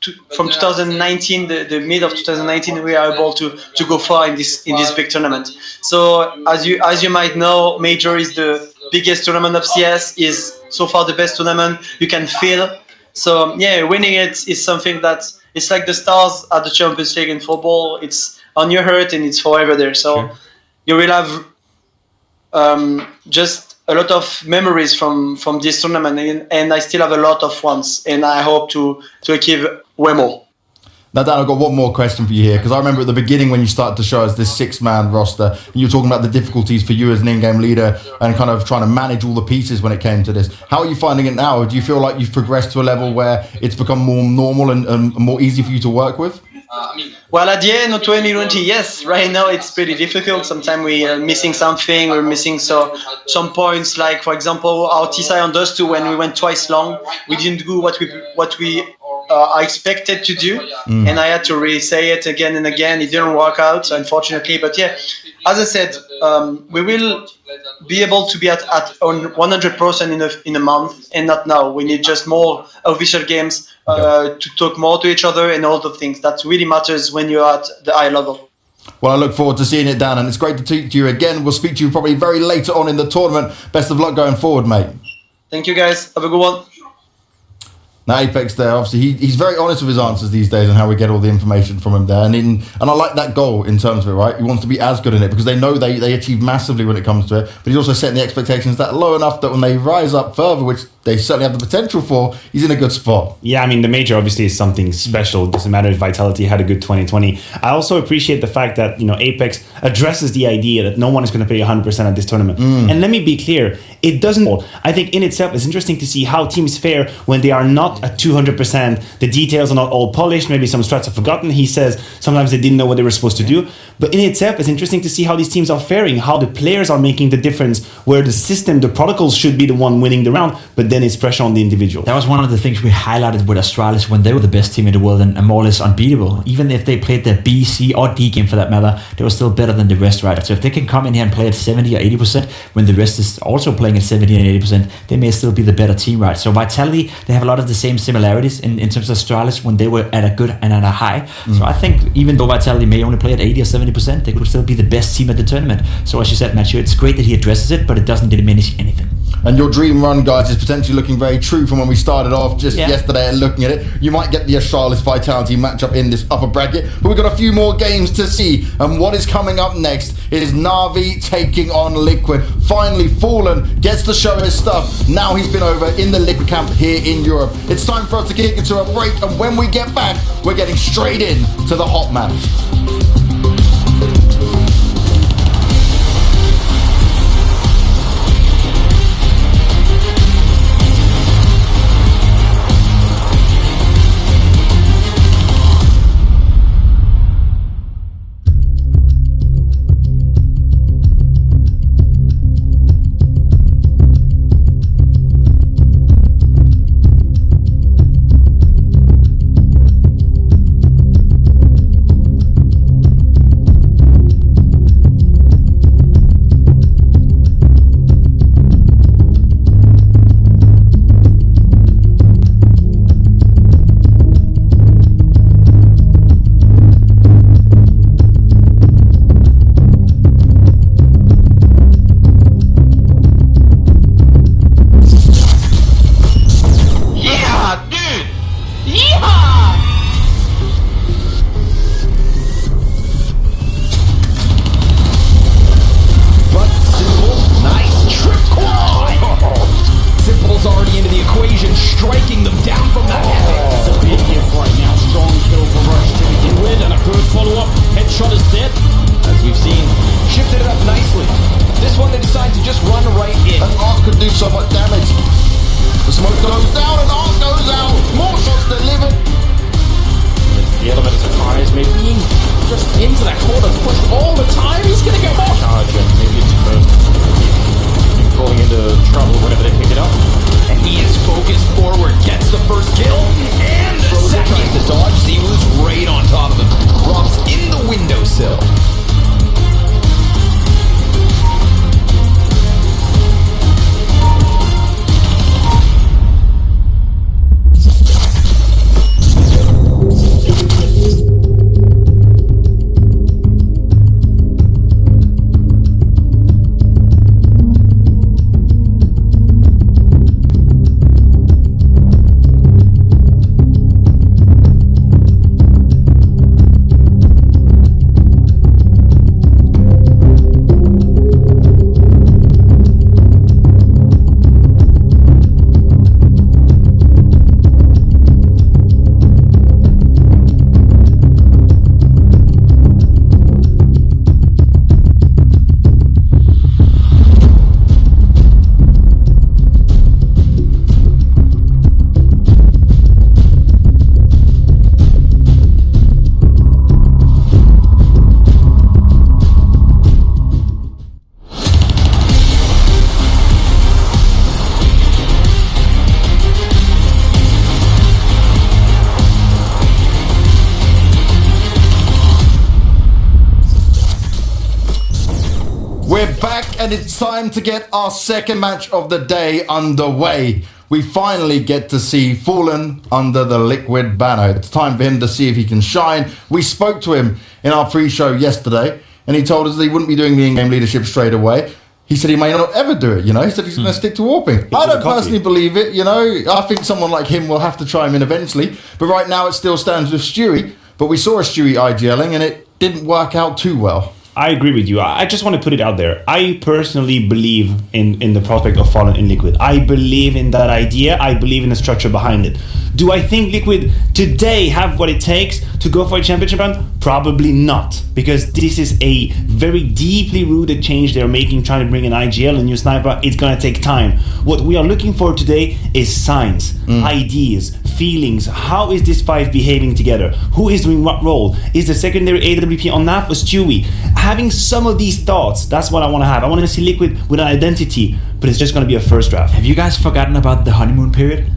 2019, the mid of 2019, we are able to go far in this big tournament. So as you might know, Major is the biggest tournament of CS, is so far the best tournament you can feel. So yeah, winning it is something that it's like the stars at the Champions League in football. It's on your heart and it's forever there. So you will have just a lot of memories from this tournament, and I still have a lot of ones, and I hope to achieve way more. Now, Dan, I've got one more question for you here, because I remember at the beginning when you started to show us this 6-man roster, and you were talking about the difficulties for you as an in-game leader and kind of trying to manage all the pieces when it came to this. How are you finding it now? Do you feel like you've progressed to a level where it's become more normal and more easy for you to work with? Well, at the end of 2020, yes. Right now, it's pretty difficult. Sometimes we are missing something. We're missing some points. Like, for example, our T-side on Dust 2, when we went twice long, we didn't do what we I expected to do, and I had to re-say it again and again. It didn't work out, unfortunately. But yeah, as I said, we will be able to be at on 100% in a month, and not now. We need just more official games to talk more to each other and all the things that really matters when you're at the high level. Well, I look forward to seeing it, Dan, and it's great to speak to you again. We'll speak to you probably very later on in the tournament. Best of luck going forward, mate. Thank you, guys. Have a good one. Now, Apex there, obviously, he's very honest with his answers these days and how we get all the information from him there. And I like that goal in terms of it, right? He wants to be as good in it because they know they achieve massively when it comes to it. But he's also setting the expectations that low enough that when they rise up further, which they certainly have the potential for, he's in a good spot. Yeah, I mean, the major obviously is something special. It doesn't matter if Vitality had a good 2020. I also appreciate the fact that, Apex addresses the idea that no one is going to play 100% at this tournament. And let me be clear, it doesn't. I think in itself, it's interesting to see how teams fare when they are not at 200%. The details are not all polished. Maybe some strats are forgotten. He says sometimes they didn't know what they were supposed to do. But in itself, it's interesting to see how these teams are faring, how the players are making the difference, where the system, the protocols should be the one winning the round, but then it's pressure on the individual. That was one of the things we highlighted with Astralis when they were the best team in the world and more or less unbeatable. Even if they played their B, C, or D game for that matter, they were still better than the rest, right? So if they can come in here and play at 70 or 80% when the rest is also playing at 70 and 80%, they may still be the better team, right? So Vitality, they have a lot of the same similarities in terms of Astralis when they were at a good and at a high. So I think even though Vitality may only play at 80 or 70%, they could still be the best team at the tournament. So as you said, Matthew, it's great that he addresses it, but it doesn't diminish anything. And your dream run, guys, is potentially looking very true from when we started off just yesterday and looking at it. You might get the Astralis Vitality matchup in this upper bracket, but we've got a few more games to see. And what is coming up next is Na'Vi taking on Liquid. Finally, Fallen gets to show his stuff. Now he's been over in the Liquid camp here in Europe. It's time for us to kick into a break, and when we get back, we're getting straight in to the hot match. And it's time to get our second match of the day underway. We finally get to see Fallen under the Liquid banner. It's time for him to see if he can shine. We spoke to him in our pre-show yesterday, and he told us that he wouldn't be doing the in-game leadership straight away. He said he may not ever do it, you know. He said he's going to stick to warping. I don't personally believe it, you know. I think someone like him will have to try him in eventually. But right now it still stands with Stewie. But we saw a Stewie IGLing, and it didn't work out too well. I agree with you. I just want to put it out there. I personally believe in the prospect of Fallen in Liquid. I believe in that idea. I believe in the structure behind it. Do I think Liquid today have what it takes to go for a championship run? Probably not. Because this is a very deeply rooted change they're making, trying to bring an IGL, a new sniper. It's going to take time. What we are looking for today is signs, ideas, feelings. How is this five behaving together? Who is doing what role? Is the secondary AWP on NAF or Stewie? Having some of these thoughts, that's what I want to have. I want to see Liquid with an identity, but it's just going to be a first draft. Have you guys forgotten about the honeymoon period?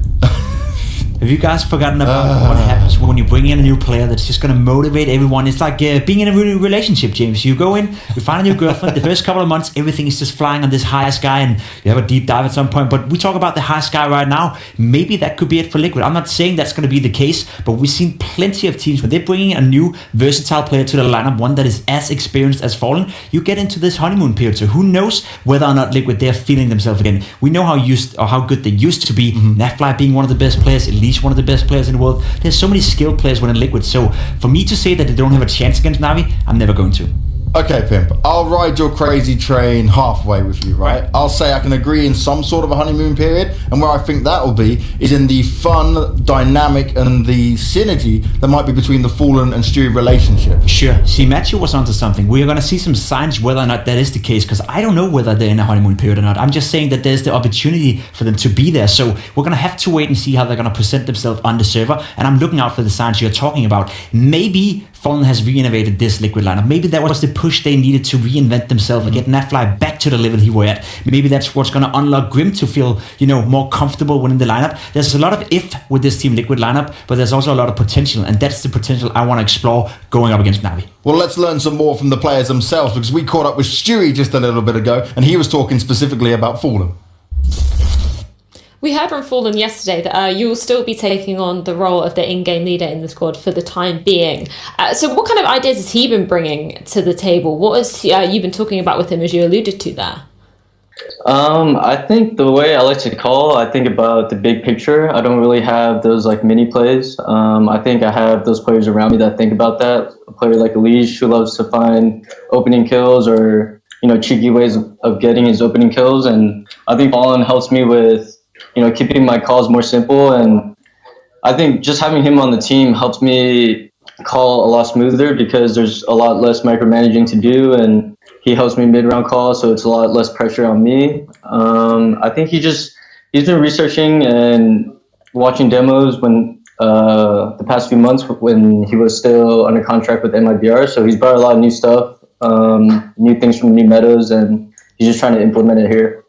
Have you guys forgotten about what happens when you bring in a new player that's just going to motivate everyone? It's like being in a relationship, James. You go in, you find a new girlfriend. The first couple of months, everything is just flying on this high sky, and you have a deep dive at some point. But we talk about the high sky right now. Maybe that could be it for Liquid. I'm not saying that's going to be the case, but we've seen plenty of teams when they're bringing a new versatile player to the lineup, one that is as experienced as Fallen. You get into this honeymoon period. So who knows whether or not Liquid they're feeling themselves again. We know how good they used to be. Nafly being one of the best players, at least one of the best players in the world. There's so many skilled players within Liquid. So for me to say that they don't have a chance against Navi, I'm never going to. Okay, Pimp, I'll ride your crazy train halfway with you, right? I'll say I can agree in some sort of a honeymoon period, and where I think that will be is in the fun, dynamic, and the synergy that might be between the Fallen and Stewie relationship. Sure. See, Matthew was onto something. We're going to see some signs whether or not that is the case, because I don't know whether they're in a honeymoon period or not. I'm just saying that there's the opportunity for them to be there. So we're going to have to wait and see how they're going to present themselves on the server, and I'm looking out for the signs you're talking about. Maybe Fallen has re-innovated this Liquid lineup. Maybe that was the push they needed to reinvent themselves and get Nafly back to the level he were at. Maybe that's what's going to unlock Grim to feel, more comfortable within the lineup. There's a lot of if with this Team Liquid lineup, but there's also a lot of potential, and that's the potential I want to explore going up against Navi. Well, let's learn some more from the players themselves, because we caught up with Stewie just a little bit ago, and he was talking specifically about Fallen. We heard from Fallen yesterday that you will still be taking on the role of the in-game leader in the squad for the time being. So what kind of ideas has he been bringing to the table? What has you been talking about with him, as you alluded to there? I think the way I like to call, I think about the big picture. I don't really have those mini plays. I think I have those players around me that think about that. A player like Elige who loves to find opening kills or, cheeky ways of getting his opening kills. And I think Fallen helps me with keeping my calls more simple, and I think just having him on the team helps me call a lot smoother because there's a lot less micromanaging to do, and he helps me mid-round call, so it's a lot less pressure on me. I think he's been researching and watching demos when the past few months when he was still under contract with MIBR, so he's brought a lot of new stuff, new things from new metas, and he's just trying to implement it here.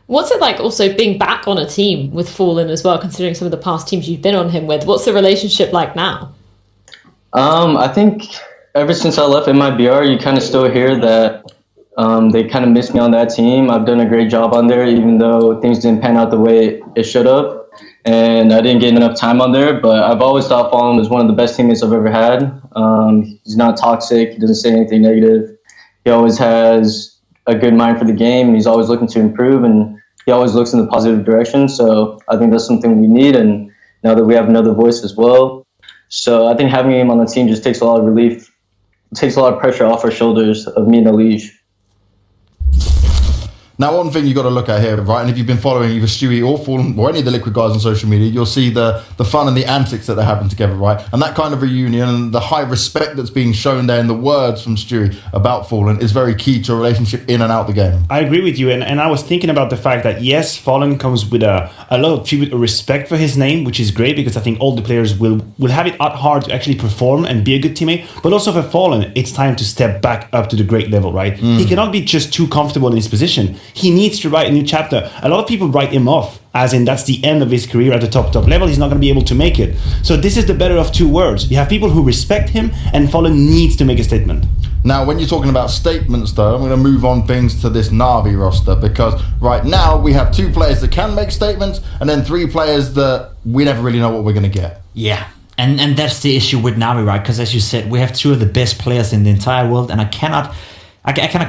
What's it like also being back on a team with Fallen as well, considering some of the past teams you've been on him with? What's the relationship like now? I think ever since I left MIBR, you kind of still hear that they kind of miss me on that team. I've done a great job on there, even though things didn't pan out the way it should have. And I didn't get enough time on there, but I've always thought Fallen was one of the best teammates I've ever had. He's not toxic. He doesn't say anything negative. He always has a good mind for the game, and he's always looking to improve, and he always looks in the positive direction. So I think that's something we need, and now that we have another voice as well. So I think having him on the team just takes a lot of relief, takes a lot of pressure off our shoulders of me and Elige. Now, one thing you've got to look at here, right, and if you've been following either Stewie or Fallen or any of the Liquid guys on social media, you'll see the fun and the antics that they're having together, right? And that kind of reunion and the high respect that's being shown there in the words from Stewie about Fallen is very key to a relationship in and out the game. I agree with you, and I was thinking about the fact that, yes, Fallen comes with a lot of tribute or respect for his name, which is great because I think all the players will have it at heart to actually perform and be a good teammate, but also for Fallen, it's time to step back up to the great level, right? He cannot be just too comfortable in his position. He needs to write a new chapter. A lot of people write him off, as in that's the end of his career at the top level. He's not going to be able to make it. So this is the better of two worlds. You have people who respect him, and Fallen needs to make a statement. Now, when you're talking about statements, though, I'm going to move on things to this Na'Vi roster, because right now we have 2 players that can make statements, and then 3 players that we never really know what we're going to get. Yeah. And that's the issue with Na'Vi, right? Because as you said, we have 2 of the best players in the entire world, and I cannot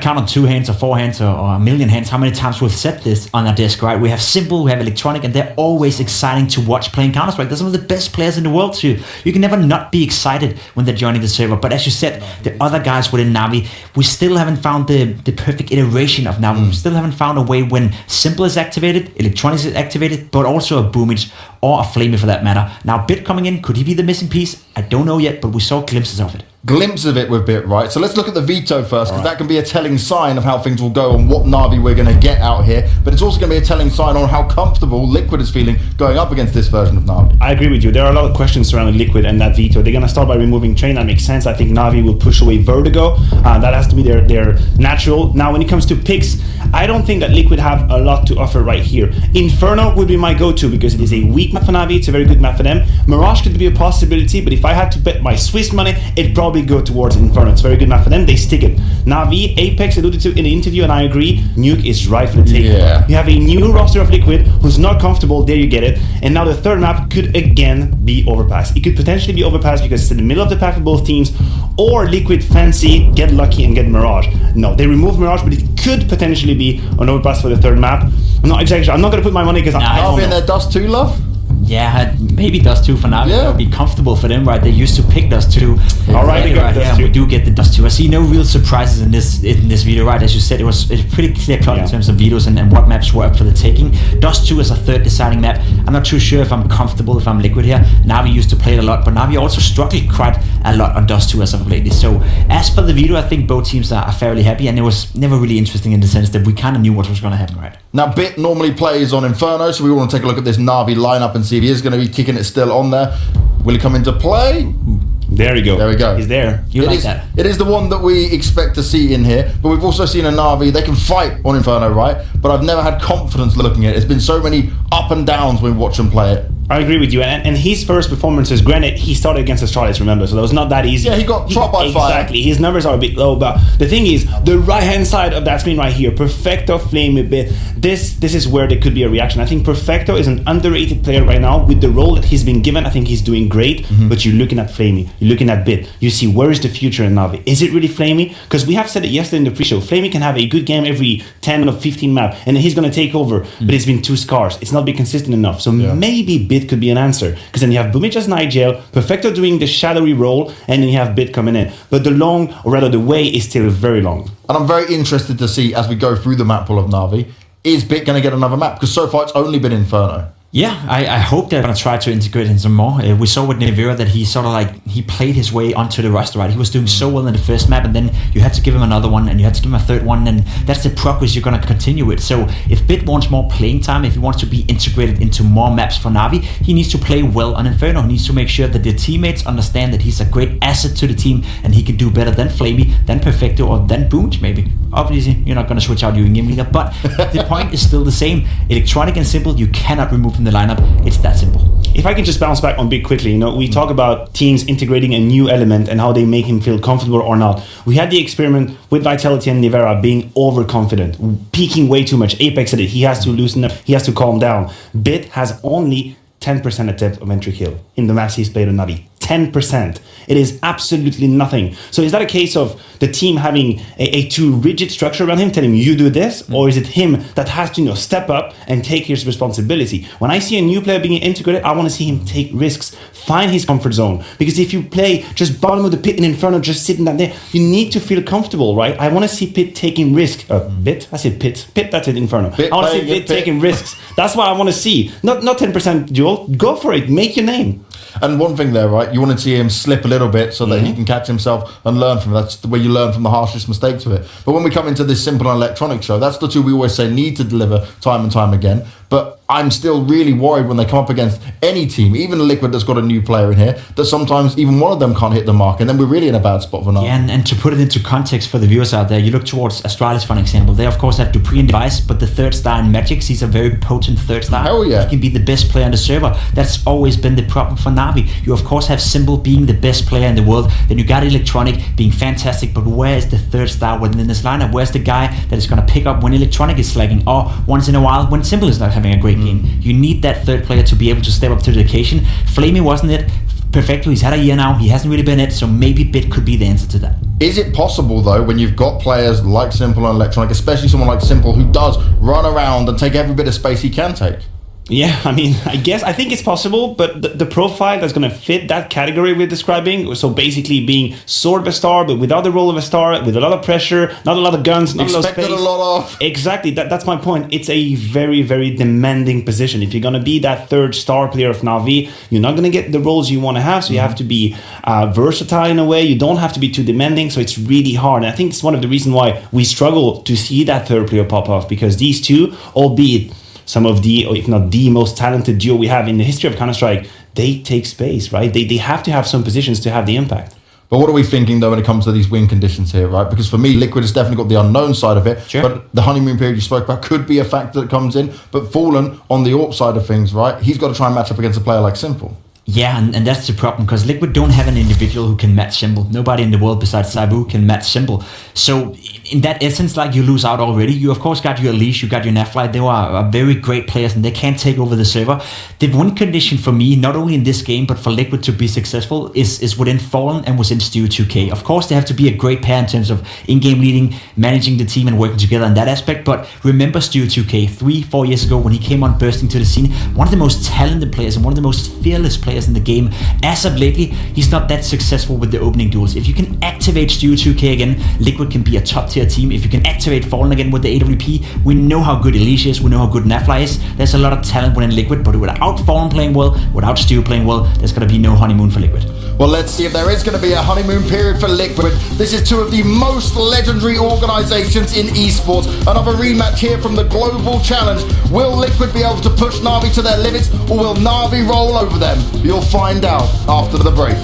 count on 2 hands or 4 hands or a million hands how many times we've said this on our desk, right? We have Simple, we have Electronic, and they're always exciting to watch playing Counter-Strike. They're some of the best players in the world too. You can never not be excited when they're joining the server. But as you said, the other guys within Na'Vi, we still haven't found the perfect iteration of Na'Vi. We still haven't found a way when Simple is activated, Electronic is activated, but also a Boomage or a Flamey for that matter. Now, Bit coming in, could he be the missing piece? I don't know yet, but we saw glimpses of it. Glimpse of it with Bit, right? So let's look at the veto first, because that can be a telling sign of how things will go and what Na'Vi we're going to get out here. But it's also going to be a telling sign on how comfortable Liquid is feeling going up against this version of Na'Vi. I agree with you. There are a lot of questions surrounding Liquid and that veto. They're going to start by removing Train. That makes sense. I think Na'Vi will push away Vertigo. That has to be their natural. Now, when it comes to picks, I don't think that Liquid have a lot to offer right here. Inferno would be my go-to because it is a weak map for Na'Vi. It's a very good map for them. Mirage could be a possibility, but if I had to bet my Swiss money, it'd probably go towards Inferno. It's a very good map for them. They stick it. Na'Vi, Apex alluded to in the interview, and I agree, Nuke is right for the taking. Yeah. You have a new roster of Liquid who's not comfortable. There you get it. And now the third map could again be Overpass. It could potentially be Overpass because it's in the middle of the pack for both teams, or Liquid fancy, get lucky and get Mirage. No, they remove Mirage, but it could potentially be an Overpass for the third map. I'm not exactly sure. I'm not going to put my money because I don't Na'Vi in know. their Dust 2, love? Yeah, maybe Dust 2 for now. Yeah. It would be comfortable for them, right? They used to pick Dust 2. All right, we got Dust 2. We do get the Dust 2. I see no real surprises in this video, right? As you said, it's pretty clear cut in terms of vetoes and what maps were up for the taking. Dust 2 is a third deciding map. I'm not too sure if I'm comfortable if I'm Liquid here. Na'Vi used to play it a lot, but Na'Vi also struggled quite a lot on Dust 2 as of lately. So as for the veto, I think both teams are fairly happy, and it was never really interesting in the sense that we kind of knew what was going to happen, right? Now, Bit normally plays on Inferno, so we want to take a look at this Na'Vi lineup and see if he is going to be kicking it still on there. Will he come into play? There we go. There we go. He's there. You like that? It is the one that we expect to see in here, but we've also seen a Na'Vi. They can fight on Inferno, right? But I've never had confidence looking at it. It's been so many up and downs when we watch him play it. I agree with you. And his first performances, granted, he started against the Starlights, remember, so that was not that easy. Yeah, he got dropped by fire. Exactly. His numbers are a bit low, but the thing is, the right-hand side of that screen right here, Perfecto, Flame a bit, this is where there could be a reaction. I think Perfecto is an underrated player right now with the role that he's been given. I think he's doing great, but you're looking at Flamey, you're looking at Bit. You see, where is the future in Na'Vi? Is it really Flamey? Because we have said it yesterday in the pre-show, Flamey can have a good game every 10 or 15 map, and then he's going to take over, but it's been too scarce. It's not been consistent enough. So maybe Bit could be an answer. Because then you have Boomage as Nigel, Perfecto doing the shadowy role, and then you have Bit coming in. But the way is still very long. And I'm very interested to see, as we go through the map pool of Na'Vi, is Bit going to get another map? Because so far it's only been Inferno. Yeah, I hope they're going to try to integrate in some more. We saw with Nevera that he sort of he played his way onto the roster, right? He was doing so well in the first map, and then you had to give him another one, and you had to give him a third one, and that's the progress you're going to continue with. So if Bit wants more playing time, if he wants to be integrated into more maps for Na'Vi, he needs to play well on Inferno. He needs to make sure that the teammates understand that he's a great asset to the team, and he can do better than Flamey, than Perfecto, or than Boomage maybe. Obviously, you're not going to switch out your in-game leader, but the point is still the same. Electronic and Simple, you cannot remove from the lineup. It's that simple. If I can just bounce back on Bit quickly, we talk about teams integrating a new element and how they make him feel comfortable or not. We had the experiment with Vitality and Nevera being overconfident, peaking way too much. Apex said it. He has to loosen up. He has to calm down. Bit has only 10% attempt of entry kill in the match he's played on Na'Vi. 10%. It is absolutely nothing. So is that a case of the team having a too rigid structure around him, telling him you do this, or is it him that has to step up and take his responsibility? When I see a new player being integrated, I want to see him take risks, find his comfort zone. Because if you play just bottom of the pit in Inferno, just sitting down there, you need to feel comfortable, right? I want to see Pit taking risk. Bit? I said Pit. Pit, that's it, Inferno. Bit I want to see Bit taking risks. That's what I want to see. Not 10% duel. Go for it. Make your name. And one thing there, right, you want to see him slip a little bit so that he can catch himself and learn from it. That's the way you learn from the harshest mistakes of it. But when we come into this Simple and Electronic show, that's the two we always say need to deliver time and time again. But I'm still really worried when they come up against any team, even Liquid that's got a new player in here, that sometimes even one of them can't hit the mark, and then we're really in a bad spot for now. Yeah, and to put it into context for the viewers out there, you look towards Astralis for an example. They of course have Dupree and Device, but the third star in Magic, he's a very potent third star. Hell yeah. He can be the best player on the server. That's always been the problem for Na'Vi. You of course have Symbol being the best player in the world, then you got Electronic being fantastic, but where is the third star within this lineup? Where's the guy that is going to pick up when Electronic is slacking, or once in a while when Symbol is not having a great game? You need that third player to be able to step up to the occasion. Flamey wasn't it. Perfecto, he's had a year now, he hasn't really been it, so maybe Bit could be the answer to that. Is it possible though, when you've got players like Simple and Electronic, especially someone like Simple who does run around and take every bit of space he can take? Yeah, I mean, I think it's possible, but the profile that's going to fit that category we're describing, so basically being sort of a star, but without the role of a star, with a lot of pressure, not a lot of guns, not a lot of space. Expected a lot of. Exactly, that's my point. It's a very, very demanding position. If you're going to be that third star player of Na'Vi, you're not going to get the roles you want to have, so you have to be versatile in a way. You don't have to be too demanding, so it's really hard. And I think it's one of the reasons why we struggle to see that third player pop off, because these two, albeit some of the, or if not the most talented duo we have in the history of Counter-Strike, they take space, right? They have to have some positions to have the impact. But what are we thinking though when it comes to these win conditions here, right? Because for me, Liquid has definitely got the unknown side of it. Sure. But the honeymoon period you spoke about could be a factor that comes in. But Fallen, on the AWP side of things, right? He's got to try and match up against a player like Simple. Yeah, and that's the problem, because Liquid don't have an individual who can match Symbol. Nobody in the world besides Sabu can match Symbol. So in that essence, like, you lose out already. You of course got your Leash, you got your Naflight. They are very great players and they can't take over the server. The win condition for me, not only in this game, but for Liquid to be successful is within Fallen and within Stu 2K. Of course, they have to be a great pair in terms of in-game leading, managing the team and working together in that aspect. But remember Stu 2K 3-4 years ago when he came on bursting to the scene, one of the most talented players and one of the most fearless players in the game. As of lately, he's not that successful with the opening duels. If you can activate Stu 2K again, Liquid can be a top tier team. If you can activate Fallen again with the AWP, we know how good Alicia is, we know how good Nafly is. There's a lot of talent within Liquid, but without Fallen playing well, without Stu playing well, there's going to be no honeymoon for Liquid. Well, let's see if there is going to be a honeymoon period for Liquid. This is two of the most legendary organizations in esports. Another rematch here from the Global Challenge. Will Liquid be able to push Na'Vi to their limits, or will Na'Vi roll over them? You'll find out after the break.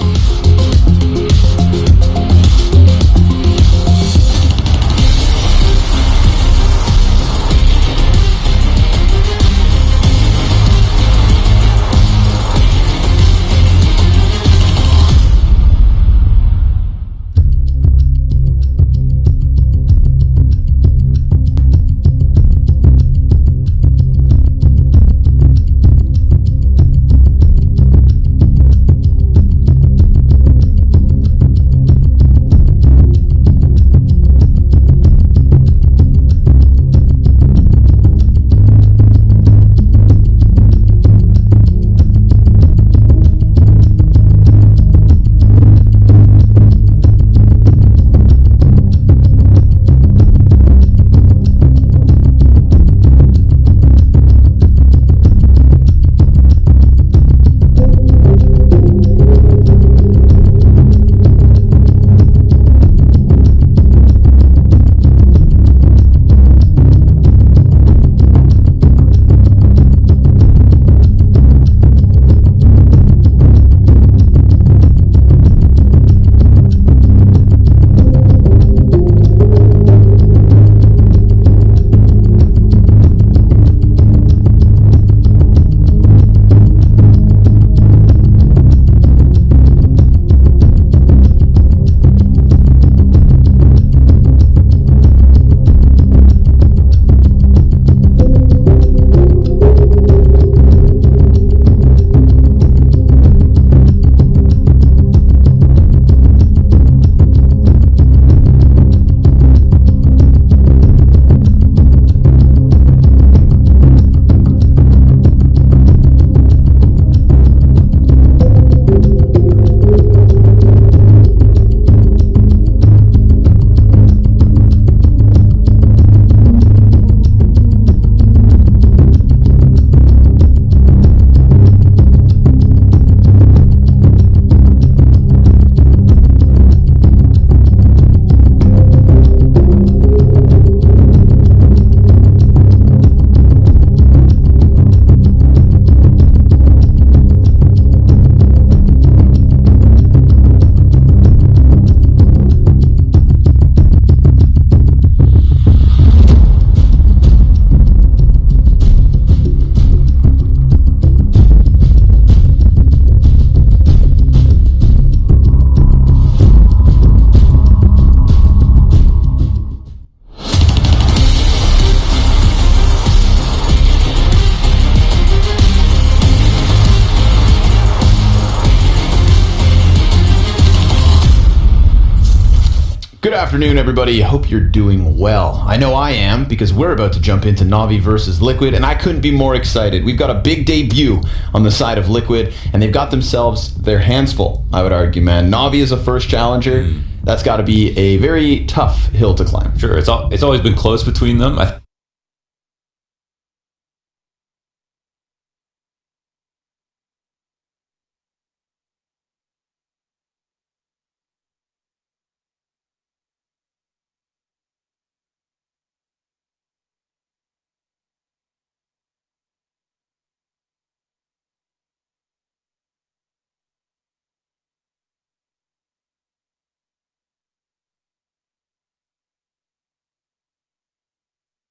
afternoon, everybody. Hope you're doing well. I know I am, because we're about to jump into Na'Vi versus Liquid, and I couldn't be more excited. We've got a big debut on the side of Liquid, and they've got themselves their hands full, I would argue, man. Na'Vi is a first challenger. That's got to be a very tough hill to climb. Sure, it's always been close between them.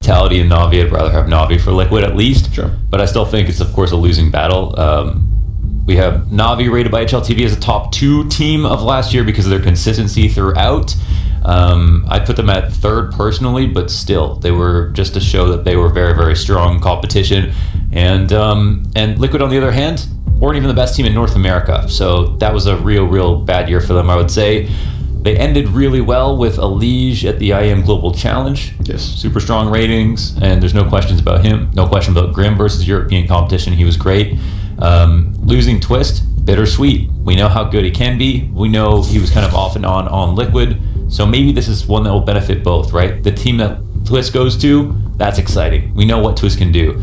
Vitality and Na'Vi, I'd rather have Na'Vi for Liquid at least. Sure. But I still think it's, of course, a losing battle. We have Na'Vi rated by HLTV as a top 2 team of last year because of their consistency throughout. I put them at 3rd personally, but still, they were just to show that they were very, very strong competition. And Liquid, on the other hand, weren't even the best team in North America. So that was a real bad year for them, I would say. They ended really well with Elige at the IEM Global Challenge. Yes. Super strong ratings, and there's no questions about him. No question about Grim versus European competition. He was great. Losing Twist, bittersweet. We know how good he can be. We know he was kind of off and on Liquid. So maybe this is one that will benefit both, right? The team that Twist goes to, that's exciting. We know what Twist can do.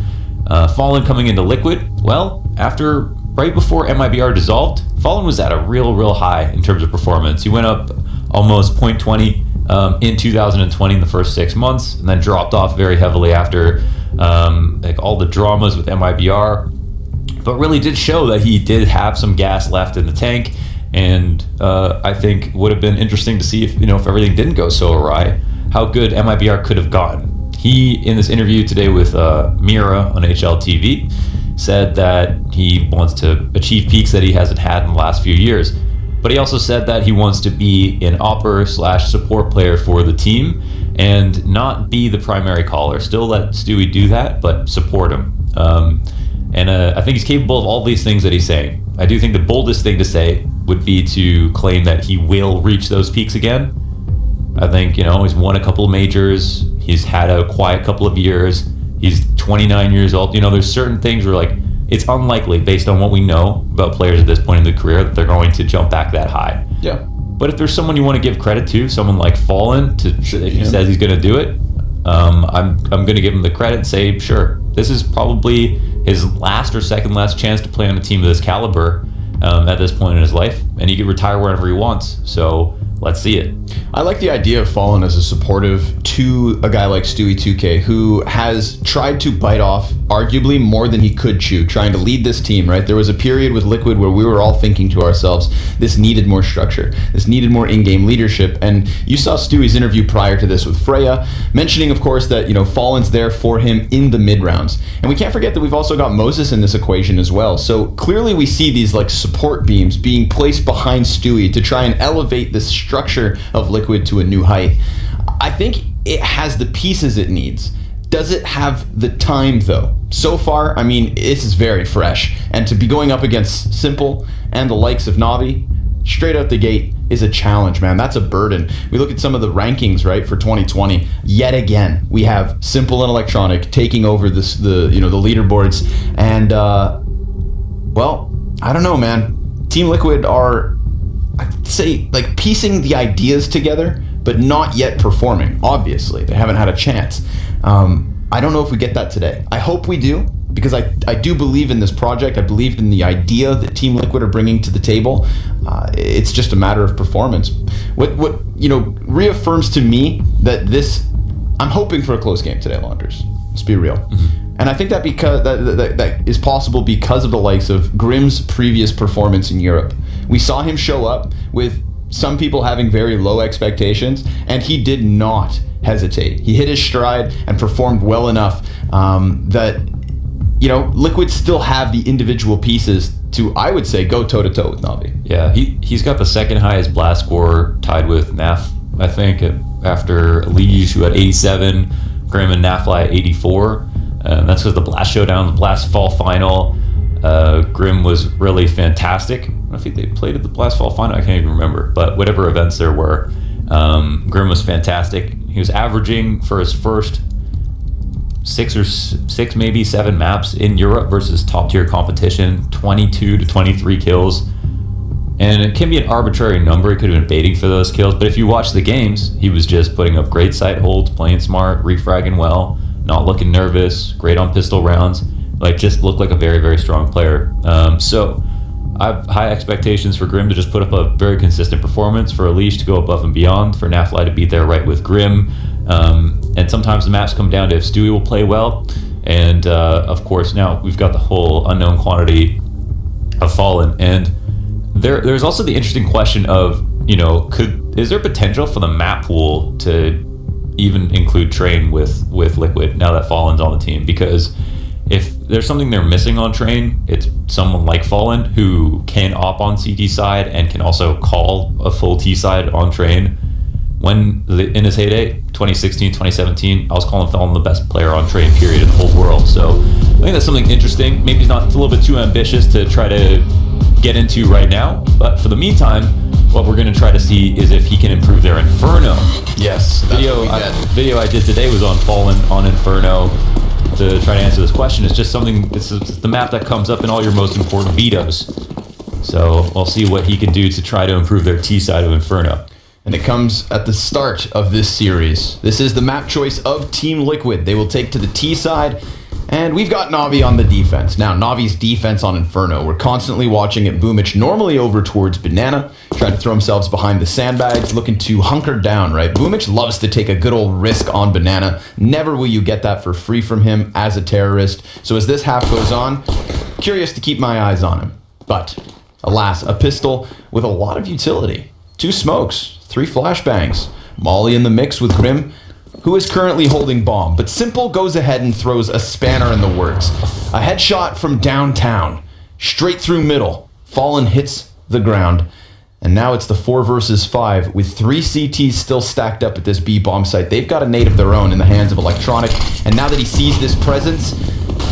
Fallen coming into Liquid, well, right before MIBR dissolved, Fallen was at a real high in terms of performance. He went up almost 0.20 in 2020 in the first 6 months, and then dropped off very heavily after all the dramas with MIBR. But really did show that he did have some gas left in the tank, and I think would have been interesting to see if everything didn't go so awry, how good MIBR could have gotten. He, in this interview today with Mira on HLTV, said that he wants to achieve peaks that he hasn't had in the last few years. But he also said that he wants to be an opper/support player for the team and not be the primary caller. Still let Stewie do that, but support him. I think he's capable of all these things that he's saying. I do think the boldest thing to say would be to claim that he will reach those peaks again. I think, he's won a couple of majors. He's had a quiet couple of years. He's 29 years old. There's certain things where, it's unlikely, based on what we know about players at this point in the career, that they're going to jump back that high. Yeah. But if there's someone you want to give credit to, someone like Fallen, if he says he's going to do it, I'm going to give him the credit and say, sure, this is probably his last or second last chance to play on a team of this caliber at this point in his life, and he can retire wherever he wants. So let's see it. I like the idea of Fallen as a supportive to a guy like Stewie 2K, who has tried to bite off arguably more than he could chew, trying to lead this team, right? There was a period with Liquid where we were all thinking to ourselves, this needed more structure, this needed more in-game leadership, and you saw Stewie's interview prior to this with Freya, mentioning, of course, that, Fallen's there for him in the mid-rounds. And we can't forget that we've also got Moses in this equation as well. So clearly we see these, support beams being placed behind Stewie to try and elevate this structure of Liquid to a new height. I think it has the pieces it needs. Does it have the time, though? So far, this is very fresh. And to be going up against Simple and the likes of Na'Vi, straight out the gate, is a challenge, man. That's a burden. We look at some of the rankings, right, for 2020. Yet again, we have Simple and Electronic taking over the leaderboards. And, I don't know, man. Team Liquid are, I'd say, piecing the ideas together, but not yet performing. Obviously, they haven't had a chance. I don't know if we get that today. I hope we do, because I do believe in this project. I believe in the idea that Team Liquid are bringing to the table. It's just a matter of performance. What reaffirms to me that I'm hoping for a close game today, Launders. Let's be real. Mm-hmm. And I think that because that is possible because of the likes of Grim's previous performance in Europe. We saw him show up with some people having very low expectations, and he did not hesitate. He hit his stride and performed well enough that Liquid still have the individual pieces to, I would say, go toe-to-toe with Na'Vi. Yeah, he's got the second highest blast score, tied with Naf, I think, after Elige, who had 87, Grim and Nafly at 84. That's because the Blast Showdown, the Blast Fall Final, Grim was really fantastic. I don't know if they played at the Blast Fall Final, I can't even remember, but whatever events there were, Grim was fantastic. He was averaging for his first six, maybe 7 maps in Europe versus top tier competition, 22 to 23 kills. And it can be an arbitrary number. He could have been baiting for those kills. But if you watch the games, he was just putting up great sight holds, playing smart, refragging well, not looking nervous, great on pistol rounds. Like, just looked like a very, very strong player. So I have high expectations for Grim to just put up a very consistent performance, for Elish to go above and beyond, for Nafly to be there right with Grim. And sometimes the maps come down to if Stewie will play well. And of course, now we've got the whole unknown quantity of Fallen. And there's also the interesting question of, is there potential for the map pool to even include Train with Liquid now that Fallen's on the team? Because if there's something they're missing on Train, it's someone like Fallen who can op on CT side and can also call a full T side on Train. In his heyday, 2016, 2017, I was calling Fallen the best player on Train, period, in the whole world. So I think that's something interesting. Maybe it's a little bit too ambitious to try to get into right now, but for the meantime, what we're going to try to see is if he can improve their Inferno. Yes, video I did today was on Fallen on Inferno to try to answer this question. It's just something, it's the map that comes up in all your most important vetoes. So we'll see what he can do to try to improve their T side of Inferno. And it comes at the start of this series. This is the map choice of Team Liquid. They will take to the T side, and we've got Navi on the defense. Now, Navi's defense on Inferno, we're constantly watching it. Boomich normally over towards Banana, trying to throw themselves behind the sandbags, looking to hunker down, right? Boomich loves to take a good old risk on Banana. Never will you get that for free from him as a terrorist. So as this half goes on, curious to keep my eyes on him. But, alas, a pistol with a lot of utility. 2 smokes, 3 flashbangs. Molly in the mix with Grim, who is currently holding bomb, but Simple goes ahead and throws a spanner in the works. A headshot from downtown, straight through middle. Fallen hits the ground, and now it's the 4 versus 5 with 3 CTs still stacked up at this B bomb site. They've got a nade of their own in the hands of Electronic, and now that he sees this presence,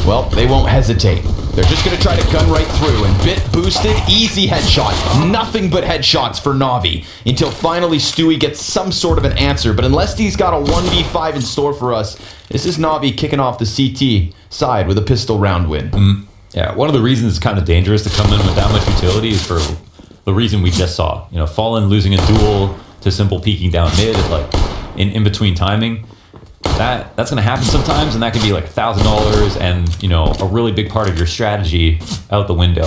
well, they won't hesitate. They're just going to try to gun right through, and bit boosted, easy headshot. Nothing but headshots for Navi until finally Stewie gets some sort of an answer. But unless he's got a 1v5 in store for us, this is Navi kicking off the CT side with a pistol round win. Yeah, one of the reasons it's kind of dangerous to come in with that much utility is for the reason we just saw. Fallen losing a duel to Simple peeking down mid, like in between timing. That's going to happen sometimes, and that can be like $1,000 and a really big part of your strategy out the window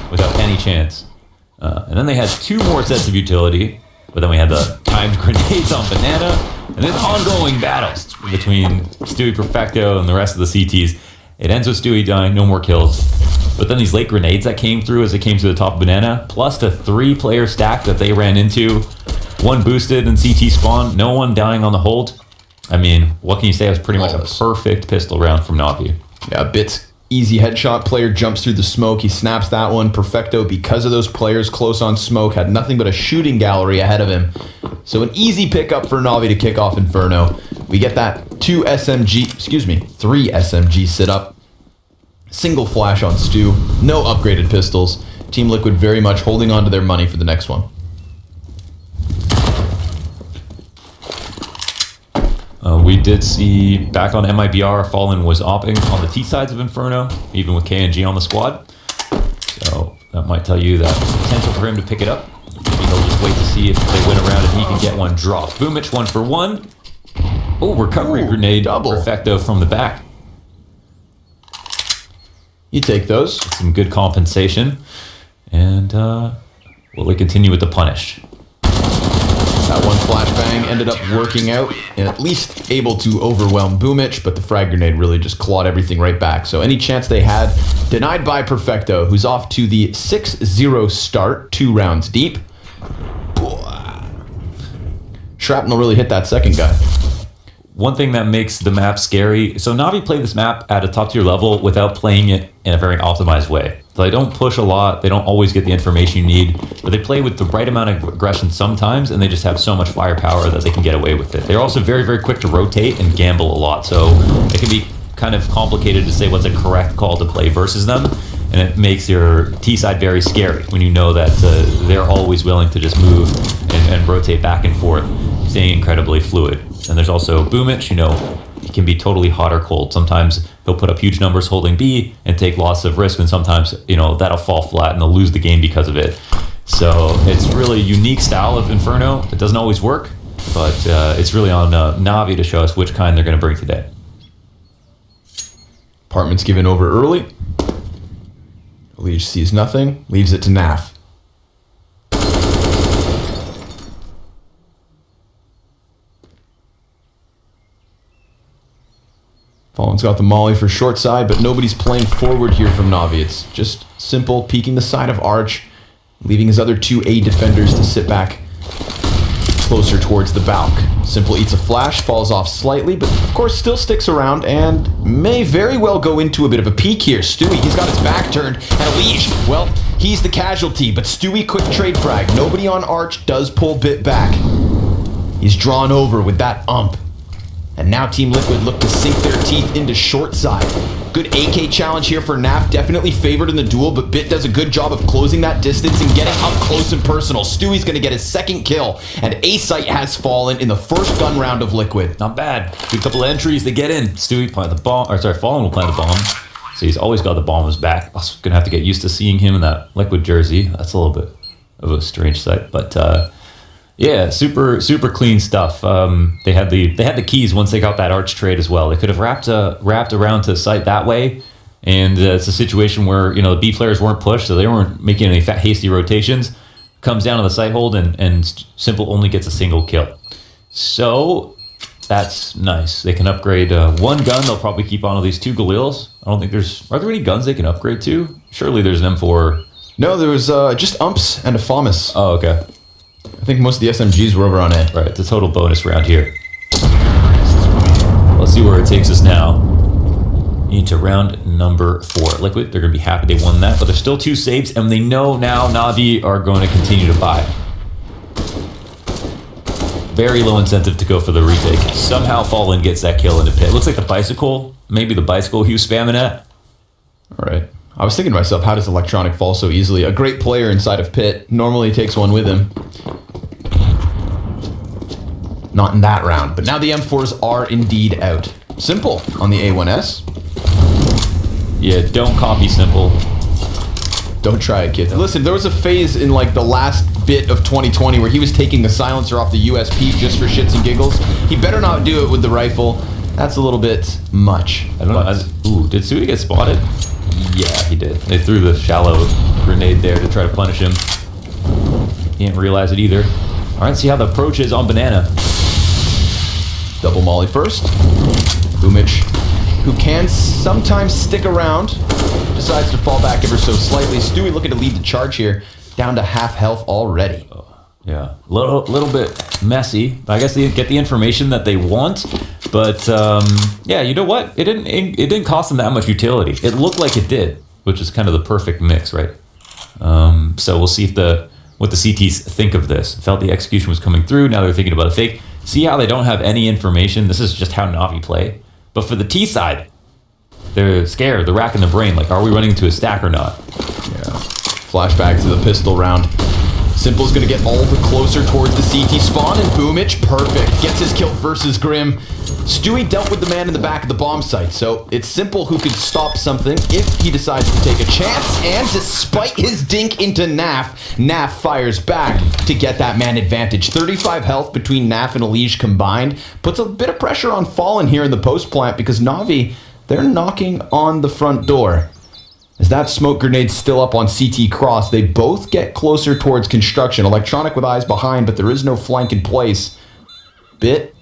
without any chance. And then they had 2 more sets of utility, but then we had the timed grenades on Banana, and then ongoing battles between Stewie Perfecto and the rest of the CTs. It ends with Stewie dying, no more kills. But then these late grenades that came through as they came to the top of Banana, plus the 3-player stack that they ran into, 1 boosted and CT spawn, no one dying on the hold. I mean, what can you say? It was pretty much a perfect pistol round from Navi. Yeah, Bits, easy headshot. Player jumps through the smoke. He snaps that one. Perfecto, because of those players close on smoke, had nothing but a shooting gallery ahead of him. So an easy pickup for Navi to kick off Inferno. We get that 3 SMG sit-up. Single flash on Stu. No upgraded pistols. Team Liquid very much holding on to their money for the next one. We did see back on MIBR, Fallen was opping on the T sides of Inferno, even with KNG on the squad. So that might tell you that potential for him to pick it up. Maybe he'll just wait to see if they win around and he can get one dropped. Boomich 1 for 1. Oh, recovery grenade, double. Perfecto from the back. You take those. Some good compensation. And will they continue with the punish? That 1 flashbang ended up working out and at least able to overwhelm Boomich, but the frag grenade really just clawed everything right back. So any chance they had, denied by Perfecto, who's off to the 6-0 start, 2 rounds deep. Shrapnel really hit that second guy. One thing that makes the map scary, so Navi play this map at a top tier level without playing it in a very optimized way. So they don't push a lot, they don't always get the information you need, but they play with the right amount of aggression sometimes, and they just have so much firepower that they can get away with it. They're also very, very quick to rotate and gamble a lot, so it can be kind of complicated to say what's a correct call to play versus them, and it makes your T side very scary when you know that they're always willing to just move and rotate back and forth, staying incredibly fluid. And there's also Boomich, he can be totally hot or cold. Sometimes he'll put up huge numbers holding B and take lots of risk, and sometimes, that'll fall flat and they'll lose the game because of it. So it's really a unique style of Inferno. It doesn't always work, but it's really on Na'Vi to show us which kind they're going to bring today. Apartment's given over early. Liege sees nothing, leaves it to Naf. Fallen's got the molly for short side, but nobody's playing forward here from Na'Vi. It's just simple, peeking the side of Arch, leaving his other 2 A defenders to sit back closer towards the Balk. Simple eats a flash, falls off slightly, but of course still sticks around and may very well go into a bit of a peek here. Stewie, he's got his back turned, and Liege, well, he's the casualty, but Stewie quick trade frag. Nobody on Arch does pull Bit back. He's drawn over with that ump. And now Team Liquid look to sink their teeth into short side. Good AK challenge here for Naf, definitely favored in the duel, but Bit does a good job of closing that distance and getting up close and personal. Stewie's going to get his second kill, and A-Site has fallen in the first gun round of Liquid. Not bad. Good couple of entries, they get in. Stewie plant the bomb, Fallen will plant the bomb. So he's always got the bomb on his back. I'm going to have to get used to seeing him in that Liquid jersey. That's a little bit of a strange sight, but yeah, super clean stuff. They had the keys once they got that Arch trade as well. They could have wrapped around to the site that way, and it's a situation where the B players weren't pushed, so they weren't making any hasty rotations. Comes down to the site hold, and Simple only gets a single kill. So that's nice. They can upgrade one gun. They'll probably keep on with these 2 Galils. I don't think are there any guns they can upgrade to? Surely there's an M4. No, there was just umps and a FAMAS. Oh, okay. I think most of the SMGs were over on A. Right, it's a total bonus round here. Let's see where it takes us now. Into round number 4. Liquid, they're going to be happy they won that, but there's still 2 saves, and they know now Na'Vi are going to continue to buy. Very low incentive to go for the retake. Somehow Fallen gets that kill into pit. Looks like the bicycle, maybe the bicycle he was spamming at. All right. I was thinking to myself, how does Electronic fall so easily? A great player inside of pit normally takes one with him. Not in that round, but now the M4s are indeed out. Simple on the A1S. Yeah, don't copy Simple. Don't try it, kids. Listen, there was a phase in like the last bit of 2020 where he was taking the silencer off the USP just for shits and giggles. He better not do it with the rifle. That's a little bit much. I don't know. Ooh, did Sui get spotted? Yeah, he did. They threw the shallow grenade there to try to punish him. He didn't realize it either. All right, see how the approach is on Banana. Double molly first. Boomich, who can sometimes stick around, decides to fall back ever so slightly. Stewie looking to lead the charge here, down to half health already. Yeah, little bit messy. I guess they get the information that they want, but yeah, you know what? It didn't cost them that much utility. It looked like it did, which is kind of the perfect mix, right? So we'll see what the CTs think of this. Felt the execution was coming through. Now they're thinking about a fake. See how they don't have any information? This is just how Na'Vi play. But for the T side, they're scared. They're racking their brain. Like, are we running into a stack or not? Yeah. Flashback to the pistol round. Simple's going to get all the closer towards the CT spawn, and Boomich, perfect. Gets his kill versus Grim. Stewie dealt with the man in the back of the bomb site, so it's Simple who could stop something if he decides to take a chance, and despite his dink into Naf fires back to get that man advantage. 35 health between Naf and Elige combined puts a bit of pressure on Fallen here in the post plant because Na'Vi, they're knocking on the front door. As that smoke grenade's still up on CT cross, they both get closer towards construction. Electronic with eyes behind, but there is no flank in place. Bit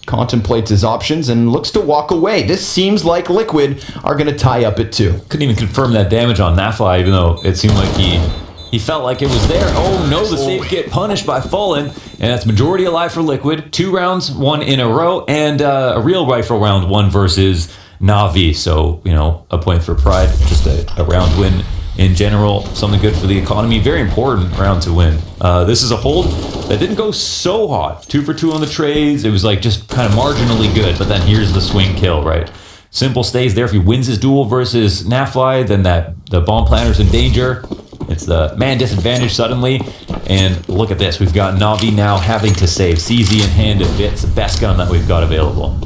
contemplates his options and looks to walk away. This seems like Liquid are going to tie up at 2. Couldn't even confirm that damage on Nafly, even though it seemed like he felt like it was there. Oh no, the save get punished by Fallen, and that's majority alive for Liquid. 2 rounds, 1 in a row, and a real rifle round 1 versus Na'Vi. So, you know, a point for pride, just a round win in general, something good for the economy. Very important round to win. This is a hold that didn't go so hot. 2 for 2 on the trades. It was like just kind of marginally good, but then here's the swing kill, right? Simple stays there. If he wins his duel versus Nafly, then the bomb planter's in danger. It's the man disadvantage suddenly. And look at this. We've got Na'Vi now having to save CZ in hand and Bit. It's the best gun that we've got available.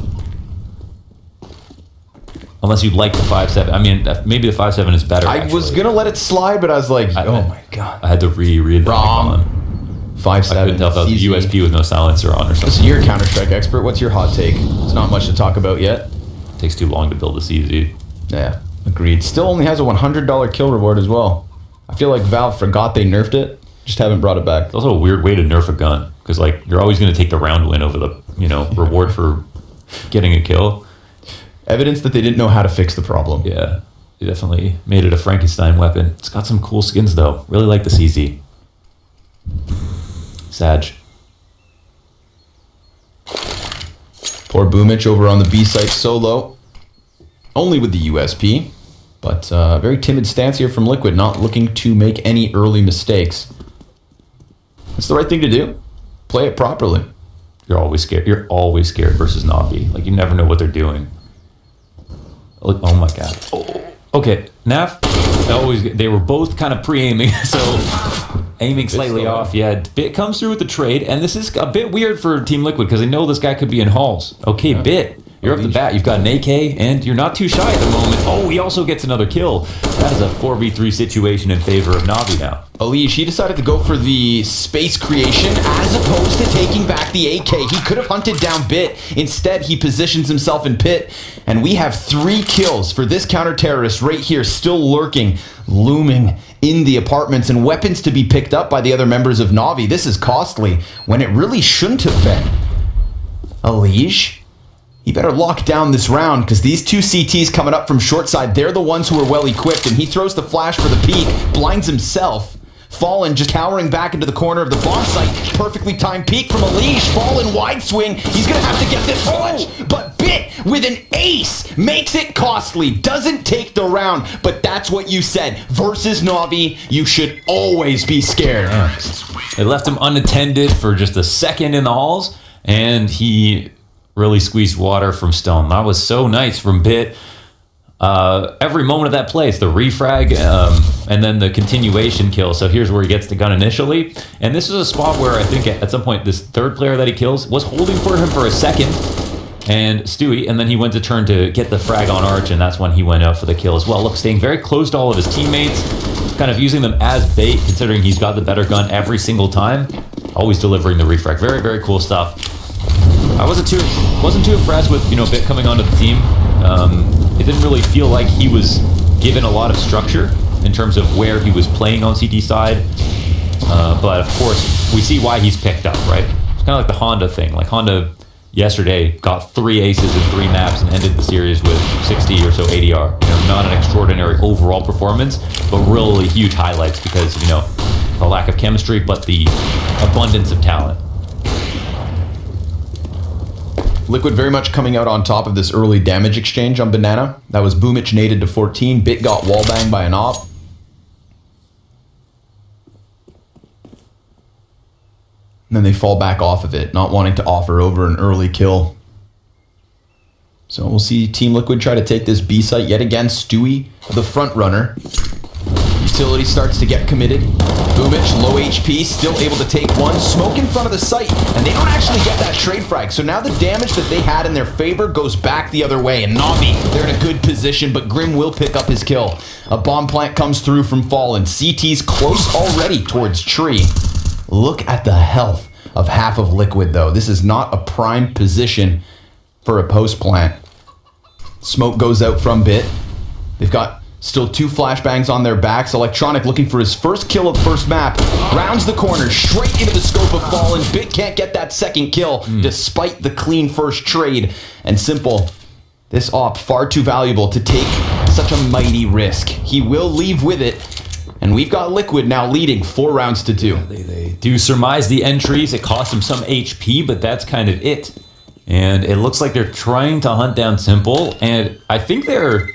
Unless you like the 5.7. I mean, maybe the 5.7 is better. I was going to let it slide, but I was like, oh my God. I had to reread the Wrong. icon. 5.7. I couldn't tell if that was CZ. USP with no silencer on or something. So you're a Counter-Strike expert. What's your hot take? There's not much to talk about yet. Takes too long to build a CZ. Yeah, agreed. Still only has a $100 kill reward as well. I feel like Valve forgot they nerfed it, just haven't brought it back. It's also a weird way to nerf a gun, because like you're always going to take the round win over the reward for getting a kill. Evidence that they didn't know how to fix the problem. Yeah, they definitely made it a Frankenstein weapon. It's got some cool skins though. Really like the CZ. Sag. Poor Boomich over on the B site solo. Only with the USP. But very timid stance here from Liquid, not looking to make any early mistakes. It's the right thing to do. Play it properly. You're always scared. You're always scared versus Na'Vi. Like you never know what they're doing. Oh my God. Oh. Okay, Nav. They were both kind of pre-aiming, so aiming slightly off. Yeah, Bit comes through with the trade, and this is a bit weird for Team Liquid because they know this guy could be in halls. Okay, yeah. Bit. You're up the bat. You've got an AK, and you're not too shy at the moment. Oh, he also gets another kill. That is a 4v3 situation in favor of Na'Vi now. Alish, he decided to go for the space creation as opposed to taking back the AK. He could have hunted down Bit. Instead, he positions himself in pit, and we have 3 kills for this counter-terrorist right here, still lurking, looming in the apartments, and weapons to be picked up by the other members of Na'Vi. This is costly when it really shouldn't have been. Alish? He better lock down this round because these 2 CTs coming up from short side, they're the ones who are well equipped, and he throws the flash for the peek, blinds himself. Fallen just cowering back into the corner of the bomb site. Perfectly timed peek from Alish. Fallen wide swing. He's going to have to get this flash. But Bit with an ace makes it costly. Doesn't take the round. But that's what you said. Versus Na'Vi, you should always be scared. Yeah. They left him unattended for just a second in the halls, and he really squeezed water from Stone. That was so nice from Bit. Every moment of that play, it's the refrag and then the continuation kill. So here's where he gets the gun initially. And this is a spot where I think at some point this third player that he kills was holding for him for a second. And Stewie, and then he went to turn to get the frag on Arch, and that's when he went out for the kill as well. Look, staying very close to all of his teammates, kind of using them as bait, considering he's got the better gun every single time. Always delivering the refrag. Very, very cool stuff. I wasn't too impressed with Bit coming onto the team. It didn't really feel like he was given a lot of structure in terms of where he was playing on CT side. But of course, we see why he's picked up, right? It's kind of like the Honda thing. Like Honda yesterday got 3 aces in 3 maps and ended the series with 60 or so ADR. Not an extraordinary overall performance, but really huge highlights because the lack of chemistry, but the abundance of talent. Liquid very much coming out on top of this early damage exchange on Banana. That was Boomich naded to 14. Bit got wallbanged by an op. And then they fall back off of it, not wanting to offer over an early kill. So we'll see Team Liquid try to take this B site yet again. Stewie, the front runner. Utility starts to get committed. Boomich, low HP, still able to take one. Smoke in front of the site, and they don't actually get that trade frag. So now the damage that they had in their favor goes back the other way. And Na'Vi, they're in a good position, but Grim will pick up his kill. A bomb plant comes through from Fallen. CT's close already towards Tree. Look at the health of half of Liquid, though. This is not a prime position for a post plant. Smoke goes out from Bit. They've got still 2 flashbangs on their backs. Electronic looking for his first kill of the first map. Rounds the corner, straight into the scope of Fallen. Bit can't get that second kill, despite the clean first trade. And Simple, this op far too valuable to take such a mighty risk. He will leave with it. And we've got Liquid now leading 4 rounds to 2. They do surmise the entries. It cost them some HP, but that's kind of it. And it looks like they're trying to hunt down Simple. And I think they're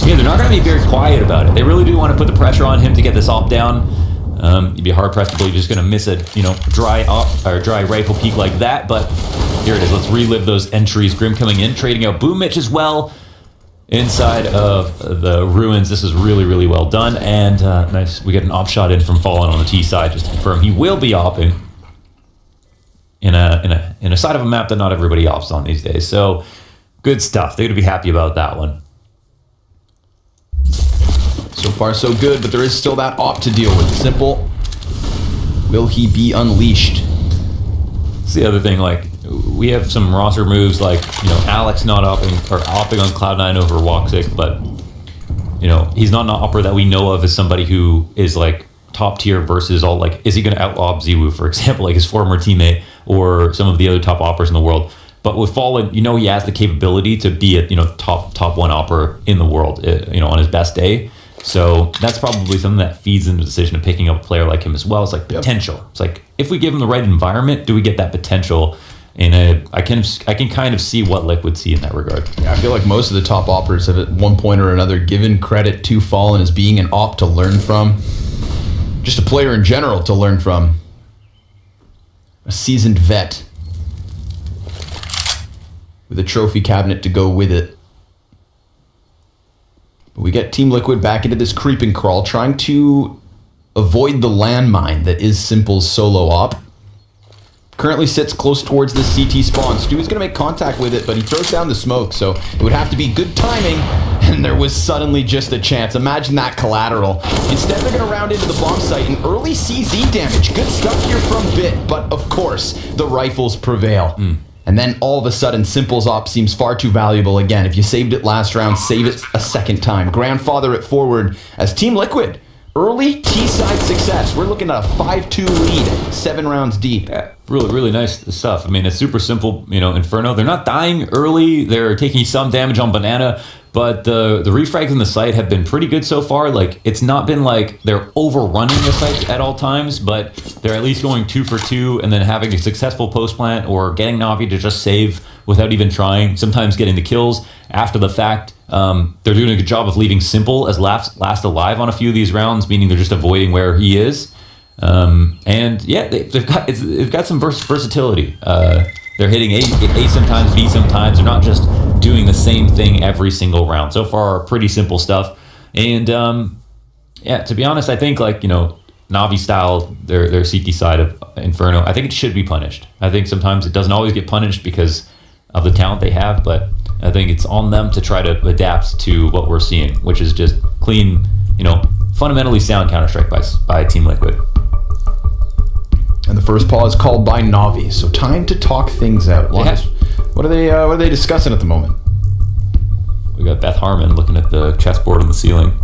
not going to be very quiet about it. They really do want to put the pressure on him to get this op down. You'd be hard pressed to believe he's just going to miss a dry op or dry rifle peek like that. But here it is. Let's relive those entries. Grim coming in, trading out Boomich as well. inside of the ruins. This is really, really well done. And nice. We get an op shot in from Fallen on the T side just to confirm he will be opping in a side of a map that not everybody opts on these days. So good stuff. They're going to be happy about that one. So far, so good, but there is still that op to deal with. Simple. Will he be unleashed? It's the other thing, like, we have some roster moves like, Alex not opping on Cloud9 over Woxic, but, he's not an opper that we know of as somebody who is, like, top tier versus all, like, is he going to outlaw Ziwu, for example, like his former teammate, or some of the other top oppers in the world. But with Fallen, he has the capability to be a, top one opper in the world, on his best day. So that's probably something that feeds into the decision of picking up a player like him as well. It's like potential. It's like, if we give him the right environment, do we get that potential? And I can kind of see what Liquid see in that regard. Yeah, I feel like most of the top oppers have at one point or another given credit to Fallen as being an op to learn from. Just a player in general to learn from. A seasoned vet. With a trophy cabinet to go with it. But we get Team Liquid back into this creep and crawl, trying to avoid the landmine that is Simple's solo op. Currently sits close towards the CT spawn. Stu is going to make contact with it, but he throws down the smoke, so it would have to be good timing, and there was suddenly just a chance. Imagine that collateral. Instead, they're going to round into the bomb site, and early CZ damage. Good stuff here from Bit, but of course, the rifles prevail. And then all of a sudden, Simple's op seems far too valuable again. If you saved it last round, save it a second time. Grandfather it forward as Team Liquid. Early T-side success. We're looking at a 5-2 lead, 7 rounds deep. Yeah, really, really nice stuff. I mean, it's super simple, Inferno. They're not dying early. They're taking some damage on Banana, but the refrags in the site have been pretty good so far. Like, it's not been like they're overrunning the site at all times, but they're at least going 2 for 2 and then having a successful post plant or getting Na'Vi to just save without even trying, sometimes getting the kills after the fact. They're doing a good job of leaving Simple as last alive on a few of these rounds, meaning they're just avoiding where he is. And yeah, they've got some versatility. They're hitting A sometimes, B sometimes. They're not just doing the same thing every single round. So far, pretty simple stuff. And yeah, to be honest, I think Na'Vi style, their CT side of Inferno, I think it should be punished. I think sometimes it doesn't always get punished because of the talent they have, but I think it's on them to try to adapt to what we're seeing, which is just clean, fundamentally sound Counter-Strike by Team Liquid. And the first pause called by Na'Vi, so time to talk things out. What are they discussing at the moment? We got Beth Harmon looking at the chessboard on the ceiling,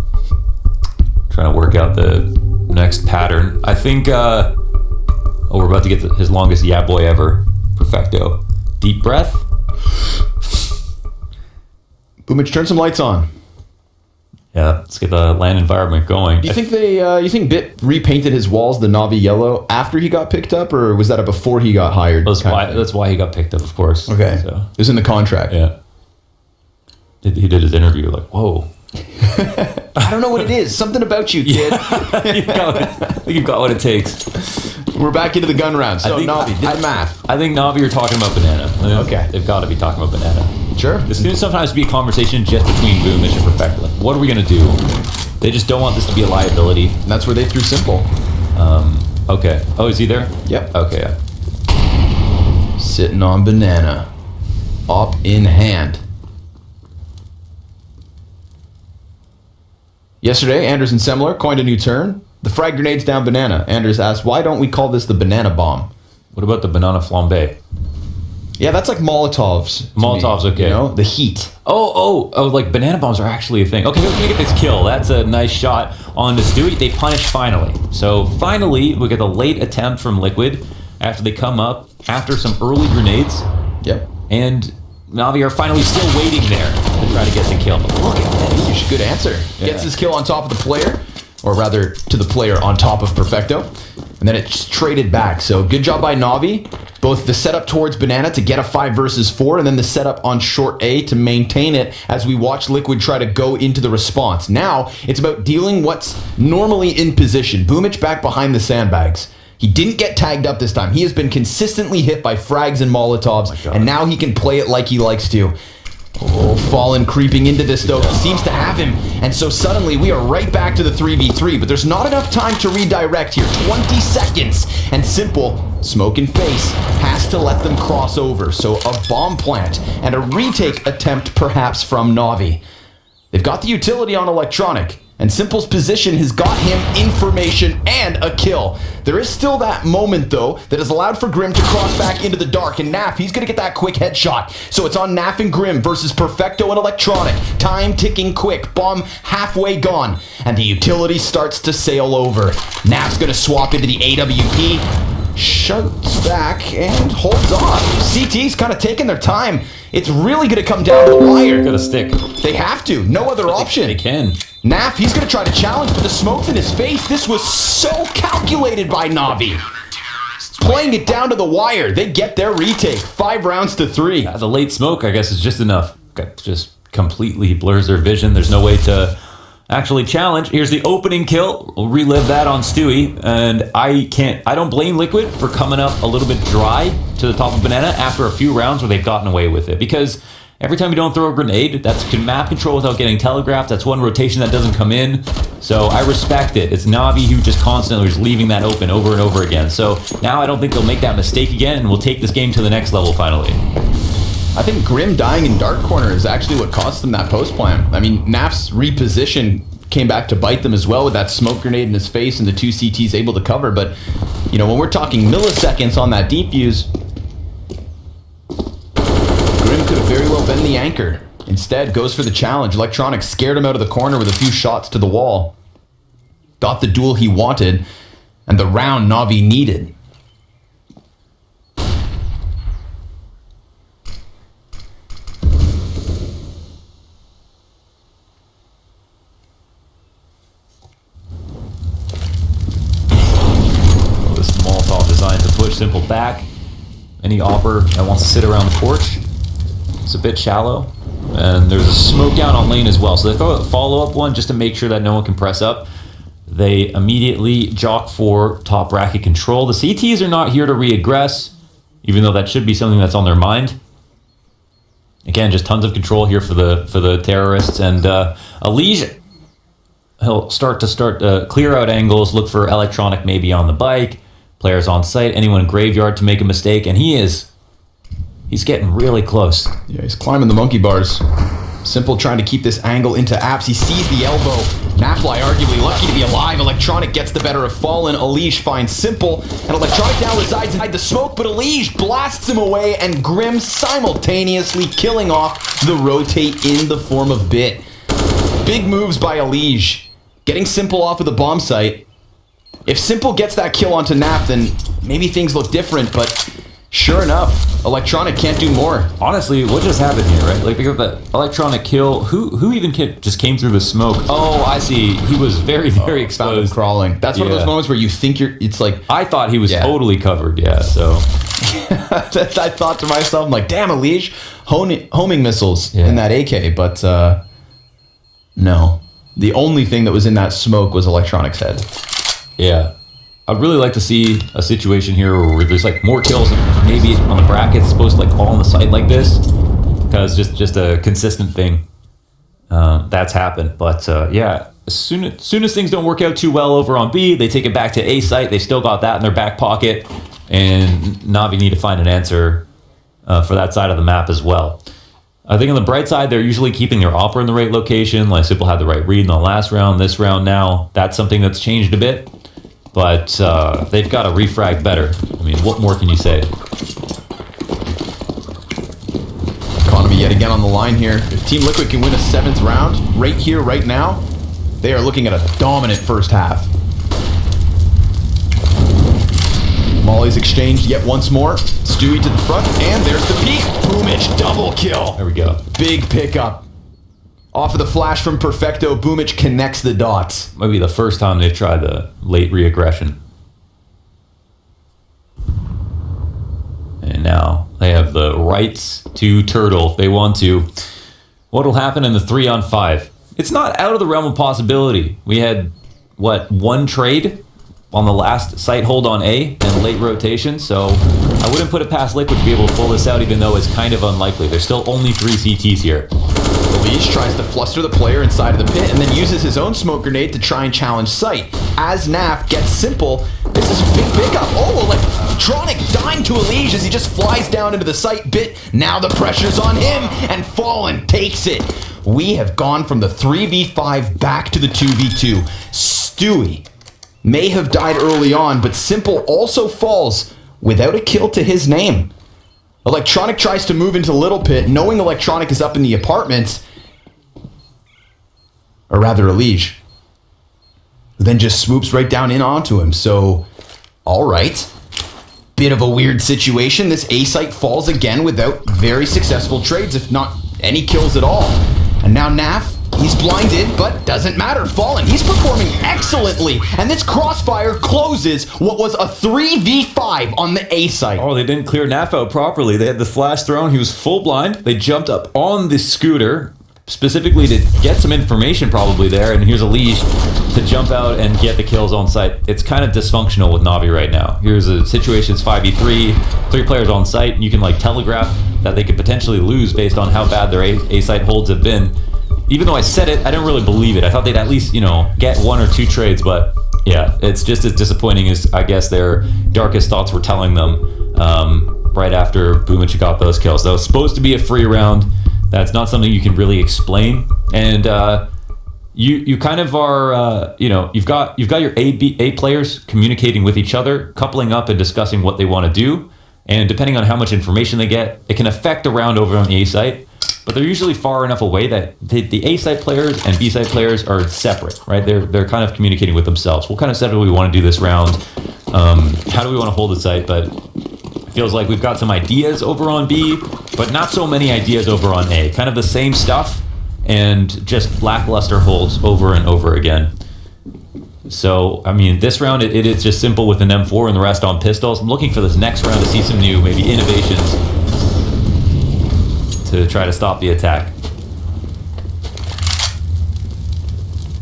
trying to work out the next pattern. I think we're about to get his longest yeah boy ever. Perfecto. Deep breath. Boomich, turn some lights on. Yeah, let's get the LAN environment going. Do you think you think Bit repainted his walls the Na'Vi yellow after he got picked up, or was that before he got hired? That's why he got picked up, of course. Okay, so it was in the contract. Yeah, he did his interview like, whoa. I don't know what it is. Something about you, kid. I think you've got what it takes. We're back into the gun round. So Na'Vi, did the math. I think Na'Vi are talking about Banana. Okay. They've got to be talking about Banana. Sure. This could sometimes be a conversation just between Boomich and Perfecto. Like, what are we going to do? They just don't want this to be a liability. And that's where they threw Simple. Okay. Oh, is he there? Yep. Okay. Yeah. Sitting on Banana. Op in hand. Yesterday, Anders and Semler coined a new term. The frag grenades down Banana. Anders asked, why don't we call this the Banana Bomb? What about the Banana Flambe? Yeah, that's like Molotovs. Molotovs, okay. The heat. Oh, like banana bombs are actually a thing. Okay, let me get this kill. That's a nice shot on the Stewie. They punish finally. So finally, we get a late attempt from Liquid after they come up after some early grenades. Yep. And Na'Vi are finally still waiting there to try to get the kill. But look at that. Good answer. Yeah. Gets his kill on top of the player, or rather to the player on top of Perfecto. And then it's traded back. So good job by Na'Vi. Both the setup towards Banana to get a 5 versus 4, and then the setup on short A to maintain it as we watch Liquid try to go into the response. Now, it's about dealing what's normally in position. Boomich back behind the sandbags. He didn't get tagged up this time. He has been consistently hit by frags and Molotovs, and now he can play it like he likes to. Oh, Fallen creeping into this though. He seems to have him. And so suddenly we are right back to the 3v3, but there's not enough time to redirect here. 20 seconds. And Simple, smoke in face, has to let them cross over. So a bomb plant and a retake attempt perhaps from Na'Vi. They've got the utility on Electronic, and Simple's position has got him information and a kill. There is still that moment, though, that has allowed for Grim to cross back into the dark, and Naf, he's going to get that quick headshot. So it's on Naf and Grim versus Perfecto and Electronic. Time ticking quick, bomb halfway gone, and the utility starts to sail over. Naf's going to swap into the AWP, shuts back, and holds on. CT's kind of taking their time. It's really going to come down to the wire. Got a stick. They have to. No other option. They can. Naf, he's going to try to challenge, but the smoke's in his face. This was so calculated by Na'Vi. Playing it down to the wire. They get their retake. 5 rounds to 3. Yeah, the late smoke, I guess, is just enough. Just completely blurs their vision. There's no way to actually challenge. Here's the opening kill. We'll relive that on Stewie. And I don't blame Liquid for coming up a little bit dry to the top of Banana after a few rounds where they've gotten away with it. Because every time you don't throw a grenade, that's map control without getting telegraphed. That's one rotation that doesn't come in. So I respect it. It's Na'Vi who just constantly is leaving that open over and over again. So now I don't think they'll make that mistake again, and we'll take this game to the next level finally. I think Grim dying in dark corner is actually what cost them that post plan. I mean, Naf's reposition came back to bite them as well with that smoke grenade in his face and the 2 CTs able to cover. But, you know, when we're talking milliseconds on that defuse, Grim could have very well been the anchor. Instead, goes for the challenge. Electronic scared him out of the corner with a few shots to the wall. Got the duel he wanted, and the round Na'Vi needed. This Molotov designed to push Simple back. Any Opper that wants to sit around the porch. It's a bit shallow. And there's a smoke down on lane as well. So they throw a follow-up one just to make sure that no one can press up. They immediately jock for top bracket control. The CTs are not here to re-aggress, even though that should be something that's on their mind. Again, just tons of control here for the terrorists. And Elysian, he'll start to clear out angles, look for Electronic maybe on the bike, players on site, anyone in graveyard to make a mistake, and he's getting really close. Yeah, he's climbing the monkey bars. Simple trying to keep this angle into apps. He sees the elbow. Nafly arguably lucky to be alive. Electronic gets the better of Fallen. Elige finds Simple. And Electronic now resides inside the smoke, but Elige blasts him away, and Grim simultaneously killing off the rotate in the form of Bit. Big moves by Elige. Getting Simple off of the bomb site. If Simple gets that kill onto Naf, then maybe things look different, but sure enough, Electronic can't do more. Honestly, what just happened here, right? Like, because the Electronic kill, who even just came through the smoke? Oh, I see. He was very, very exposed. Crawling. That's one of those moments where you think it's like... I thought he was totally covered, so... I thought to myself, I'm like, damn, Elige, homing missiles in that AK, but no. The only thing that was in that smoke was Electronic's head. Yeah. I'd really like to see a situation here where there's like more kills maybe on the brackets supposed to like all on the site like this, because just a consistent thing that's happened. But yeah, as soon as things don't work out too well over on B, they take it back to A site. They still got that in their back pocket, and Na'Vi need to find an answer for that side of the map as well. I think on the bright side, they're usually keeping their Opera in the right location. Like Simple had the right read in the last round. This round now, that's something that's changed a bit. But they've got to refrag better. I mean, what more can you say? Economy yet again on the line here. If Team Liquid can win a 7th round, right here, right now, they are looking at a dominant first half. Molly's exchanged yet once more. Stewie to the front, and there's the peak. Boomich, double kill. There we go. Big pickup. Off of the flash from Perfecto, Boomich connects the dots. Might be the first time they've tried the late re-aggression. And now they have the rights to turtle if they want to. What'll happen in the 3-on-5? It's not out of the realm of possibility. We had, one trade on the last site hold on A and late rotation, so I wouldn't put it past Liquid to be able to pull this out, even though it's kind of unlikely. There's still only 3 CTs here. Lige tries to fluster the player inside of the pit and then uses his own smoke grenade to try and challenge sight. As Naf gets Simple, this is a big pickup. Oh, electronic dying to Lige as he just flies down into the sight bit. Now the pressure's on him, and Fallen takes it. We have gone from the 3v5 back to the 2v2. Stewie may have died early on, but Simple also falls without a kill to his name. Electronic tries to move into Little Pit, knowing Electronic is up in the apartments. Or rather, Lige. Then just swoops right down in onto him. So, alright. Bit of a weird situation. This A site falls again without very successful trades, if not any kills at all. And now Naf, he's blinded, but doesn't matter. Fallen, he's performing excellently. And this crossfire closes what was a 3v5 on the A site. Oh, they didn't clear Naf out properly. They had the flash thrown. He was full blind. They jumped up on the scooter, specifically to get some information probably there. And here's a Lige to jump out and get the kills on site. It's kind of dysfunctional with Na'Vi right now. Here's a situation, it's 5v3, 3 players on site, and you can telegraph that they could potentially lose based on how bad their A site holds have been. Even though I said it, I didn't really believe it. I thought they'd at least, get 1 or 2 trades, but yeah, it's just as disappointing as I guess their darkest thoughts were telling them right after Boomich got those kills. That was supposed to be a free round. That's not something you can really explain, and you kind of are, you've got your A players communicating with each other, coupling up and discussing what they want to do, and depending on how much information they get, it can affect the round over on the A site. But they're usually far enough away that the A site players and B site players are separate, right? They're kind of communicating with themselves. What kind of setup do we want to do this round? How do we want to hold the site? But it feels like we've got some ideas over on B, but not so many ideas over on A. Kind of the same stuff and just lackluster holds over and over again. So, I mean, this round, it is just simple with an M4 and the rest on pistols. I'm looking for this next round to see some new, maybe innovations to try to stop the attack.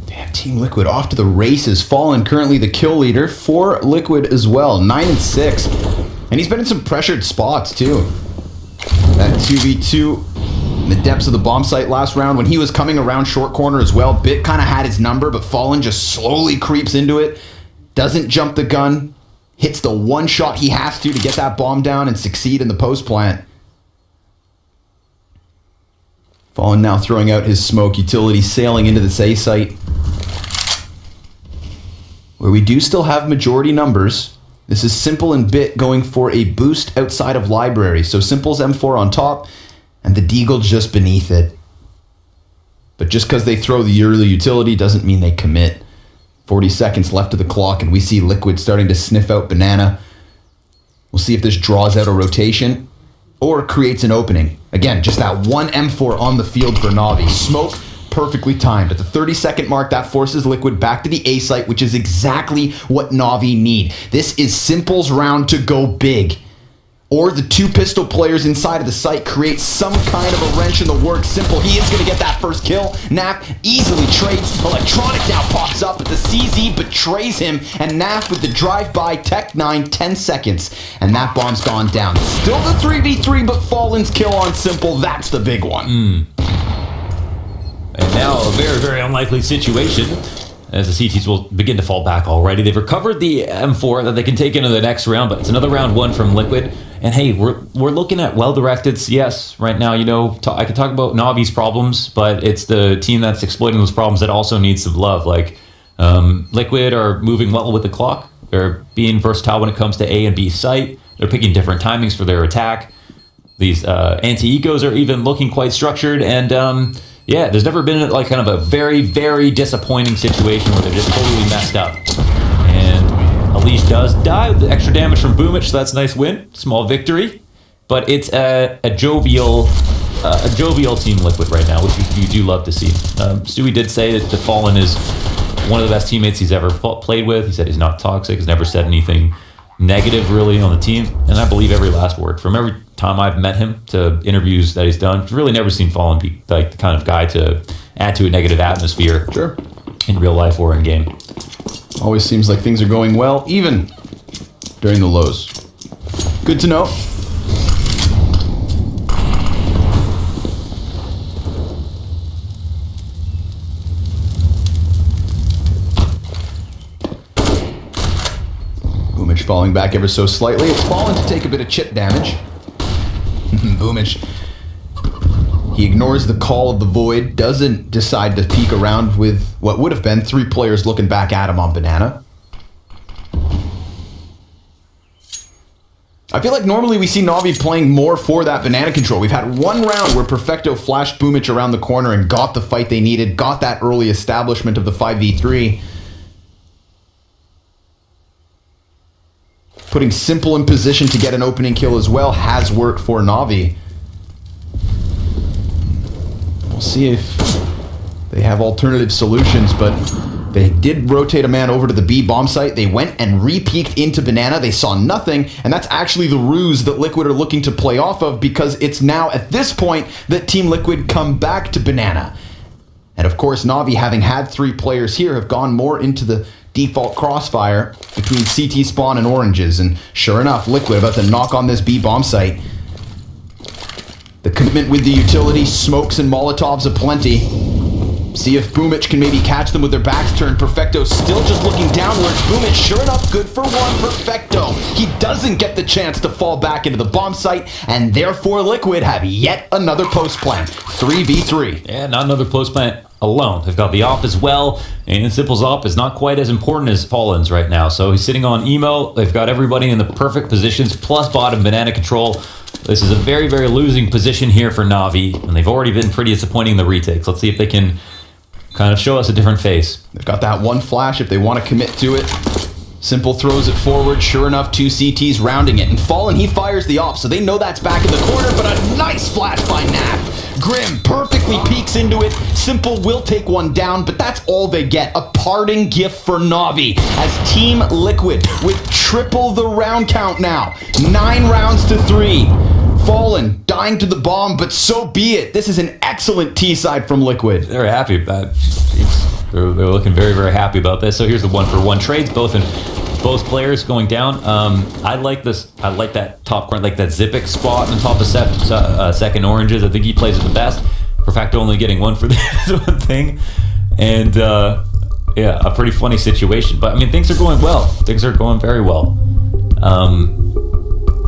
Damn, Team Liquid off to the races. Fallen currently the kill leader for Liquid as well, 9 and 6. And he's been in some pressured spots too. That 2v2 in the depths of the bomb site last round when he was coming around short corner as well. Bit kind of had his number, but Fallen just slowly creeps into it. Doesn't jump the gun. Hits the one shot he has to get that bomb down and succeed in the post plant. Fallen now throwing out his smoke utility, sailing into the A site, where we do still have majority numbers. This is Simple and Bit going for a boost outside of library. So Simple's M4 on top, and the Deagle just beneath it. But just because they throw the early utility doesn't mean they commit. 40 seconds left of the clock, and we see Liquid starting to sniff out Banana. We'll see if this draws out a rotation or creates an opening. Again, just that one M4 on the field for Na'Vi. Smoke perfectly timed. At the 30-second mark, that forces Liquid back to the A site, which is exactly what Na'Vi need. This is Simple's round to go big. Or the 2 pistol players inside of the site create some kind of a wrench in the works. Simple, he is going to get that first kill. Naf easily trades. Electronic now pops up, but the CZ betrays him. And Naf with the drive-by Tech 9, 10 seconds. And that bomb's gone down. Still the 3v3, but Fallen's kill on Simple, that's the big one. And now a very, very unlikely situation as the CTs will begin to fall back already. They've recovered the M4 that they can take into the next round, but it's another round 1 from Liquid. And hey, we're looking at well-directed CS right now. I could talk about Na'Vi's problems, but it's the team that's exploiting those problems that also needs some love. Liquid are moving well with the clock. They're being versatile when it comes to A and B site. They're picking different timings for their attack. These anti-ecos are even looking quite structured, and there's never been kind of a very, very disappointing situation where they're just totally messed up. And Elise does die with the extra damage from Boomich, so that's a nice win. Small victory. But it's a jovial Team Liquid right now, which you do love to see. Stewie did say that the Fallen is one of the best teammates he's ever played with. He said he's not toxic, has never said anything negative really on the team, and I believe every last word. From every time I've met him to interviews that he's done, I've really never seen Fallen be like the kind of guy to add to a negative atmosphere in real life or in game. Always seems like things are going well, even during the lows. Good to know. Boomich falling back ever so slightly. It's fallen to take a bit of chip damage. Boomich. He ignores the call of the void, doesn't decide to peek around with what would have been 3 players looking back at him on banana. I feel like normally we see Na'Vi playing more for that banana control. We've had one round where Perfecto flashed Boomich around the corner and got the fight they needed, got that early establishment of the 5v3. Putting Simple in position to get an opening kill as well has worked for Na'Vi. We'll see if they have alternative solutions, but they did rotate a man over to the B bomb site. They went and re-peeked into banana. They saw nothing, and that's actually the ruse that Liquid are looking to play off of, because it's now at this point that Team Liquid come back to banana. And of course, Na'Vi, having had 3 players here, have gone more into the default crossfire between CT spawn and oranges. And sure enough, Liquid about to knock on this B bomb site. The commitment with the utility, smokes and Molotovs aplenty. See if Boomich can maybe catch them with their backs turned. Perfecto still just looking downwards. Boomich, sure enough, good for 1. Perfecto. He doesn't get the chance to fall back into the bomb site, and therefore Liquid have yet another post plant. 3v3. Yeah, not another post plant alone. They've got the op as well, and Simple's op is not quite as important as Fallen's right now. So he's sitting on emo. They've got everybody in the perfect positions, plus bottom banana control. This is a very, very losing position here for Na'Vi, and they've already been pretty disappointing in the retakes. Let's see if they can kind of show us a different face. They've got that one flash if they want to commit to it. Simple throws it forward. Sure enough, 2 CTs rounding it. And Fallen, he fires the op, so they know that's back in the corner, but a nice flash by Naf. Grim perfectly peeks into it. Simple will take one down, but that's all they get. A parting gift for Na'Vi as Team Liquid with triple the round count now. 9 rounds to 3. Fallen, dying to the bomb, but so be it. This is an excellent T-side from Liquid. They're happy about it. They're looking very, very happy about this. So here's the 1-for-1 trades, both players going down. I like this. I like that top corner, like that Zipic spot on top of second oranges. I think he plays it the best. Perfecto only getting 1 for this one thing. And yeah, a pretty funny situation. But I mean, things are going well. Things are going very well.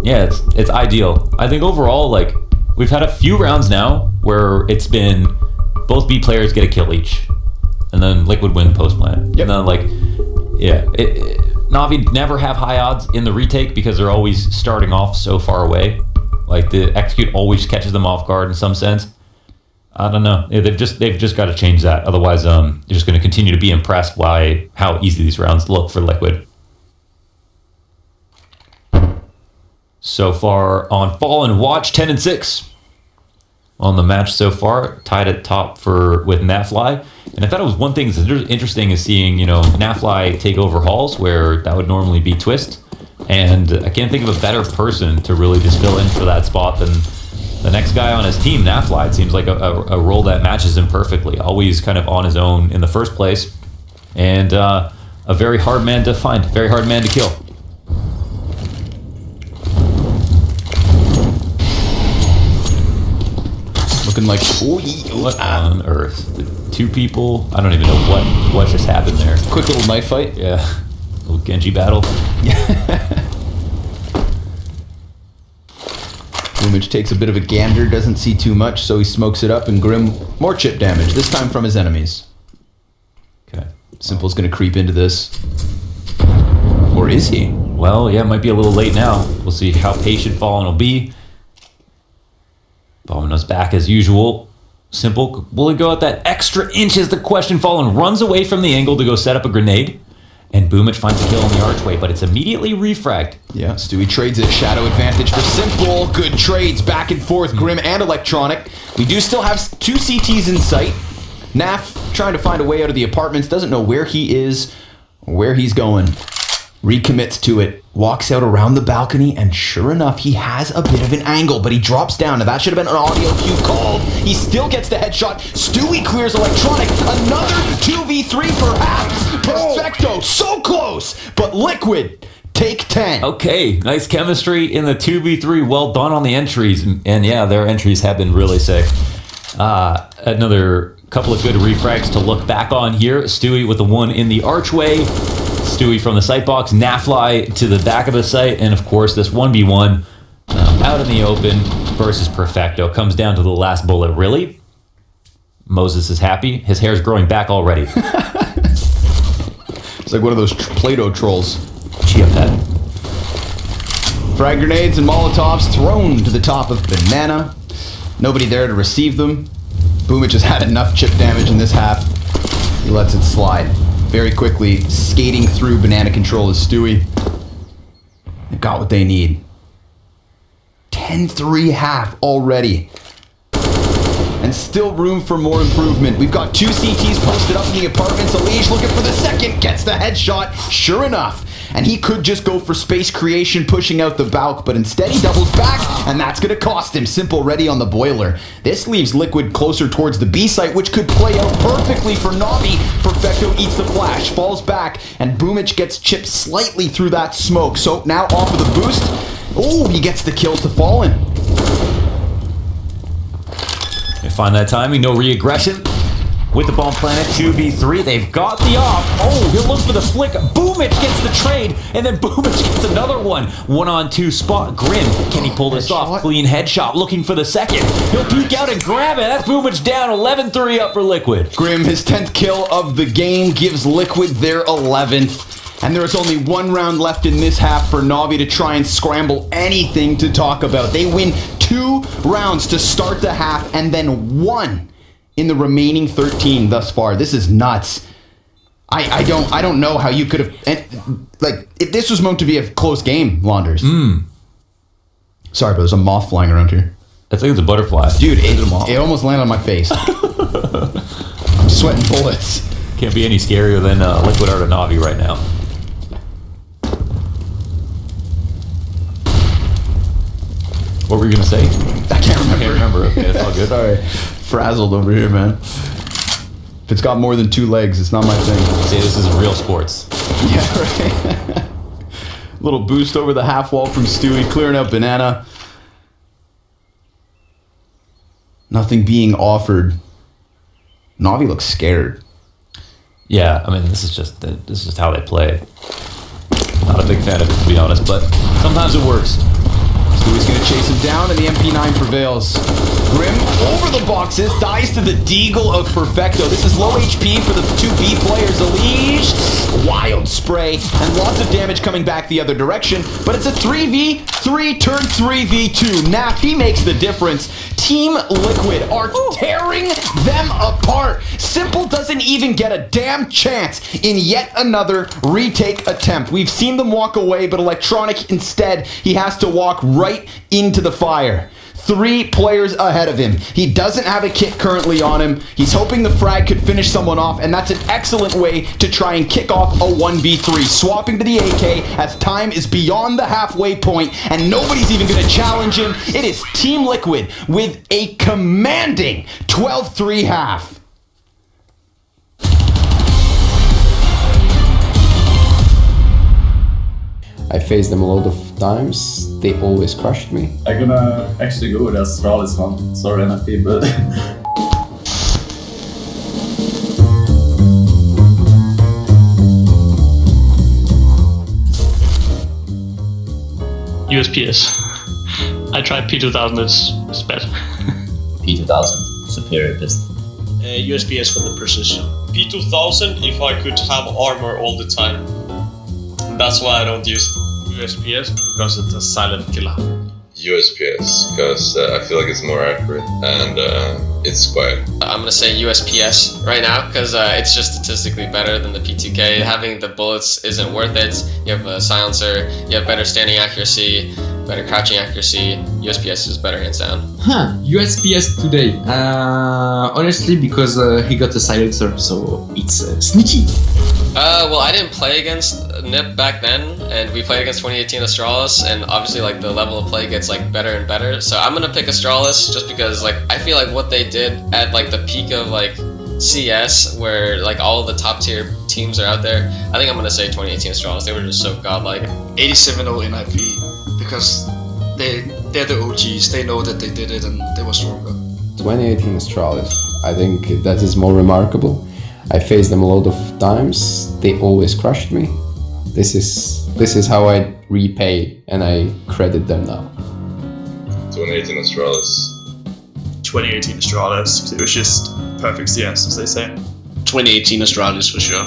Yeah, it's ideal. I think overall, like, we've had a few rounds now where it's been both B players get a kill each, and then Liquid win post plant. Yep. And then, like, yeah, Na'Vi never have high odds in the retake because they're always starting off so far away. Like, the execute always catches them off guard in some sense. I don't know. Yeah, they've just got to change that. Otherwise, they're just going to continue to be impressed by how easy these rounds look for Liquid. So far on Fallen Watch, 10-6 on the match so far, tied at top with Nafly. And I thought it was one thing that's interesting is seeing, you know, Nafly take over halls where that would normally be Twist. And I can't think of a better person to really just fill in for that spot than the next guy on his team, Nafly. It seems like a role that matches him perfectly. Always kind of on his own in the first place. And a very hard man to find, very hard man to kill. Looking like, what on earth? The 2 people, I don't even know what just happened there. Quick little knife fight. Yeah, a little Genji battle. Boomich takes a bit of a gander, doesn't see too much, so he smokes it up, and Grim, more chip damage, this time from his enemies. Okay. Simple's gonna creep into this. Or is he? Well, yeah, it might be a little late now. We'll see how patient Fallen will be. Bombing back as usual. Simple. Will he go at that extra inch is the question. Fallen runs away from the angle to go set up a grenade. And Boomich finds a kill on the archway, but it's immediately refragged. Yeah, Stewie trades it. Shadow advantage for Simple. Good trades back and forth, Grim and Electronic. We do still have 2 CTs in sight. Naf trying to find a way out of the apartments. Doesn't know where he is or where he's going. Recommits to it. Walks out around the balcony, and sure enough, he has a bit of an angle, but he drops down. Now that should have been an audio cue called. He still gets the headshot. Stewie clears Electronic. Another 2v3 perhaps. Perfecto, so close, but Liquid take 10. Okay, nice chemistry in the 2v3. Well done on the entries. And yeah, their entries have been really sick. Another couple of good refrags to look back on here. Stewie with the one in the archway. Stewie from the sight box. Nafly to the back of the site. And of course, this 1v1 out in the open versus Perfecto. Comes down to the last bullet, really. Moses is happy. His hair's growing back already. It's like one of those Play-Doh trolls. Chia pet. Frag grenades and Molotovs thrown to the top of Banana. Nobody there to receive them. Boomich has had enough chip damage in this half. He lets it slide. Very quickly, skating through Banana control is Stewie. They've got what they need. 10-3 half already. And still room for more improvement. We've got 2 CTs posted up in the apartments. Elige looking for the second, gets the headshot, sure enough. And he could just go for space creation, pushing out the Valk, but instead he doubles back, and that's going to cost him. Simple ready on the boiler. This leaves Liquid closer towards the B site, which could play out perfectly for Navi. Perfecto eats the flash, falls back, and Boomich gets chipped slightly through that smoke. So now off of the boost. Oh, he gets the kill to Fallen. They find that timing, no re-aggression. With the bomb planet 2v3, they've got the off. Oh, he'll look for the flick. Boomich gets the trade, and then Boomich gets another one. 1-on-2 spot. Grim, can he pull this off? Clean headshot, looking for the second. He'll peek out and grab it. That's Boomich down. 11-3 up for Liquid. Grim, his 10th kill of the game, gives Liquid their 11th. And there is only 1 round left in this half for Navi to try and scramble anything to talk about. They win 2 rounds to start the half, and then 1 in the remaining 13 thus far. This is nuts. I don't know how you could have, like, if this was meant to be a close game, Launders. Sorry, but there's a moth flying around here. I think it's a butterfly. Dude, it almost landed on my face. I'm sweating bullets. Can't be any scarier than Liquid Art of Navi right now. What were you going to say? I can't remember. Okay, that's all good. Sorry. Frazzled over here, man. If it's got more than 2 legs, it's not my thing. See, this is real sports. Yeah, right. Little boost over the half wall from Stewie, clearing out Banana. Nothing being offered. Navi looks scared. Yeah, I mean, this is just how they play. Not a big fan of it, to be honest, but sometimes it works. Stewie's going to chase him down, and the MP9 prevails. Grim over the boxes, dies to the Deagle of Perfecto. This is low HP for the 2B players. Elige, wild spray, and lots of damage coming back the other direction. But it's a 3v3 turn 3v2. Nap, he makes the difference. Team Liquid are tearing them apart. Simple doesn't even get a damn chance in yet another retake attempt. We've seen them walk away, but Electronic instead, he has to walk right into the fire. 3 players ahead of him. He doesn't have a kit currently on him. He's hoping the frag could finish someone off, and that's an excellent way to try and kick off a 1v3. Swapping to the AK as time is beyond the halfway point, and nobody's even going to challenge him. It is Team Liquid with a commanding 12-3 half. I faced them a lot of times. They always crushed me. I'm gonna actually go with Astralis one. Sorry, NFP, but... USPS. I tried P2000, it's bad. P2000, superior pistol. USPS for the precision. P2000 if I could have armor all the time. That's why I don't use USPS, because it's a silent killer. USPS, because I feel like it's more accurate and it's quiet. I'm gonna say USPS right now, because it's just statistically better than the P2K. Having the bullets isn't worth it. You have a silencer, you have better standing accuracy, better crouching accuracy. USPS is better hands down. USPS today. Honestly, because he got a silencer, so it's sneaky. Well, I didn't play against NIP back then, and we played against 2018 Astralis, and obviously, like, the level of play gets, like, better and better. So I'm gonna pick Astralis just because, like, I feel like what they did at, like, the peak of, like, CS, where like all the top tier teams are out there, I think I'm gonna say 2018 Astralis. They were just so godlike. 87-0 NIP, because they're the OGs. They know that they did it and they were stronger. 2018 Astralis. I think that is more remarkable. I faced them a lot of times. They always crushed me. This is how I repay and I credit them now. 2018 Astralis. 2018 Astralis, because it was just perfect CS, as they say. 2018 Astralis for sure.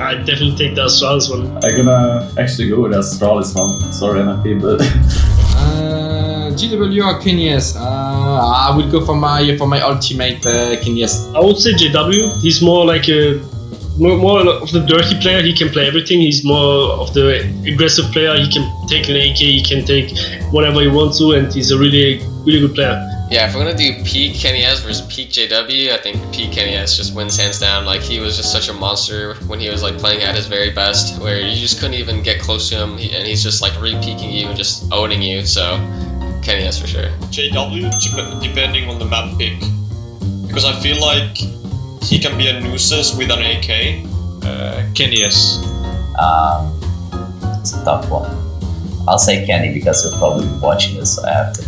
I definitely take the Astralis one. I'm gonna actually go with the Astralis one. Sorry, NFP, but GW or Kinyas? I would go for my ultimate Kinyas. I would say JW. He's more like more of the dirty player. He can play everything. He's more of the aggressive player. He can take an AK. He can take whatever he wants to, and he's a really good player. Yeah, if we're gonna do peak Kenny S versus peak JW, I think peak Kenny S just wins hands down. Like, he was just such a monster when he was like playing at his very best, where you just couldn't even get close to him, and he's just like re-peaking you and just owning you. So Kenny S for sure. JW, depending on the map pick, because I feel like he can be a nuisance with an AK. Kenny S. It's a tough one. I'll say Kenny because he'll probably be watching this, so I have to.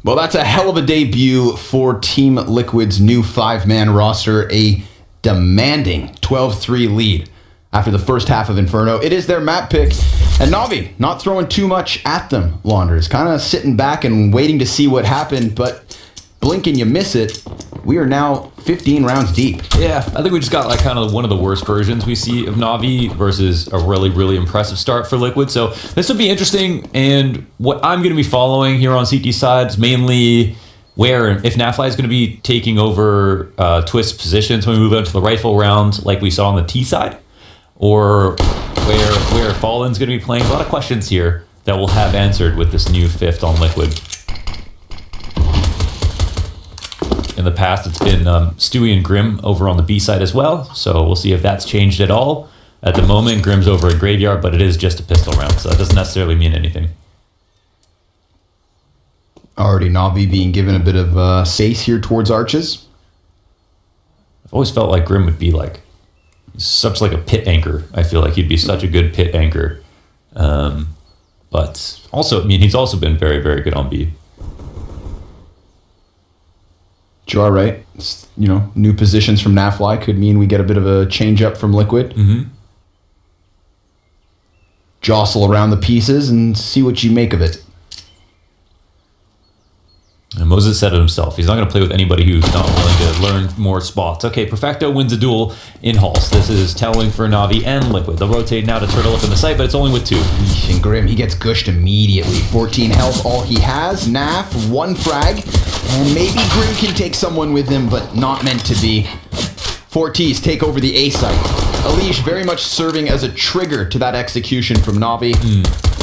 Well, that's a hell of a debut for Team Liquid's new 5-man roster, a demanding 12-3 lead after the first half of Inferno. It is their map pick, and Navi not throwing too much at them, Launders. Kind of sitting back and waiting to see what happened, but blink and you miss it. We are now 15 rounds deep. Yeah, I think we just got like kind of one of the worst versions we see of Navi versus a really, really impressive start for Liquid. So this will be interesting, and what I'm going to be following here on CT side is mainly where, if Nafly is going to be taking over Twist's positions when we move out to the rifle round like we saw on the T side, or where Fallen's going to be playing. A lot of questions here that we'll have answered with this new 5th on Liquid. In the past, it's been Stewie and Grim over on the B side as well, so we'll see if that's changed at all. At the moment, Grim's over at Graveyard, but it is just a pistol round, so that doesn't necessarily mean anything. Already Navi being given a bit of space here towards Arches. I've always felt like Grim would be like such like a pit anchor. I feel like he'd be such a good pit anchor. But also, I mean, he's also been very, very good on B. You are right. You know, new positions from Nafly could mean we get a bit of a change up from Liquid. Mm-hmm. Jostle around the pieces and see what you make of it. And Moses said it himself. He's not going to play with anybody who's not willing to learn more spots. Okay, Perfecto wins a duel in Halls. This is telling for Navi and Liquid. They'll rotate now to turtle up in the site, but it's only with 2. And Grim, he gets gushed immediately. 14 health, all he has. Naf, 1 frag. And maybe Grim can take someone with him, but not meant to be. 4Ts take over the A site. Alish very much serving as a trigger to that execution from Navi.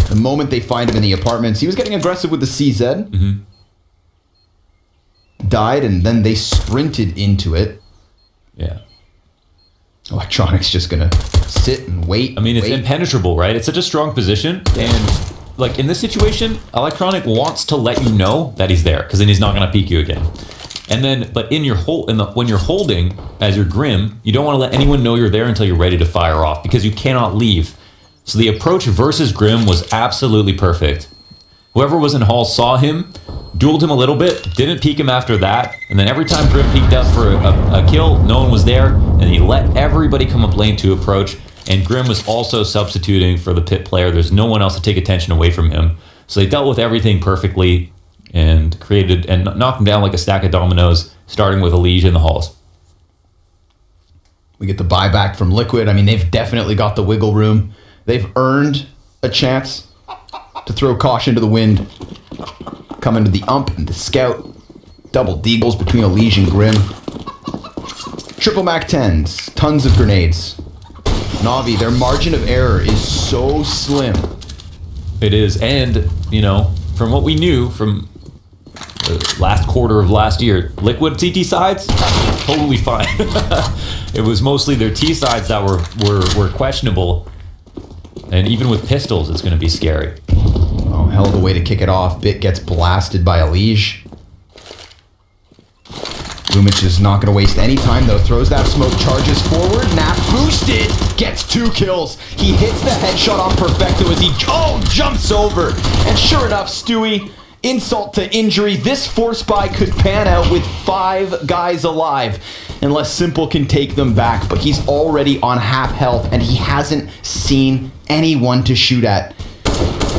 The moment they find him in the apartments, he was getting aggressive with the CZ. Mm-hmm. Died, and then they sprinted into it. Yeah. Electronic's just gonna sit and wait. I mean, it's impenetrable, right? It's such a strong position, and like in this situation, Electronic wants to let you know that he's there, because then he's not gonna peek you again. And then, but in your when you're holding as your Grim, you don't want to let anyone know you're there until you're ready to fire off, because you cannot leave. So the approach versus Grim was absolutely perfect. Whoever was in Hall saw him, dueled him a little bit, didn't peek him after that, and then every time Grim peeked up for a kill, no one was there, and he let everybody come up lane to approach, and Grim was also substituting for the pit player. There's no one else to take attention away from him. So they dealt with everything perfectly and created and knocked him down like a stack of dominoes, starting with Alish in the Halls. We get the buyback from Liquid. I mean, they've definitely got the wiggle room. They've earned a chance to throw caution to the wind. Coming to the ump and the scout. Double deagles between Alish and Grim. Triple Mac 10s. Tons of grenades. Navi, their margin of error is so slim. It is, and, you know, from what we knew from the last quarter of last year, Liquid CT sides, totally fine. It was mostly their T sides that were questionable. And even with pistols, it's going to be scary. Oh, hell of a way to kick it off. Bit gets blasted by Elige. Boomic is not going to waste any time, though. Throws that smoke, charges forward. Nap boosted, gets 2 kills. He hits the headshot on Perfecto as he jumps over. And sure enough, Stewie, insult to injury. This force buy could pan out with 5 guys alive, unless Simple can take them back. But he's already on half health, and he hasn't seen anyone to shoot at.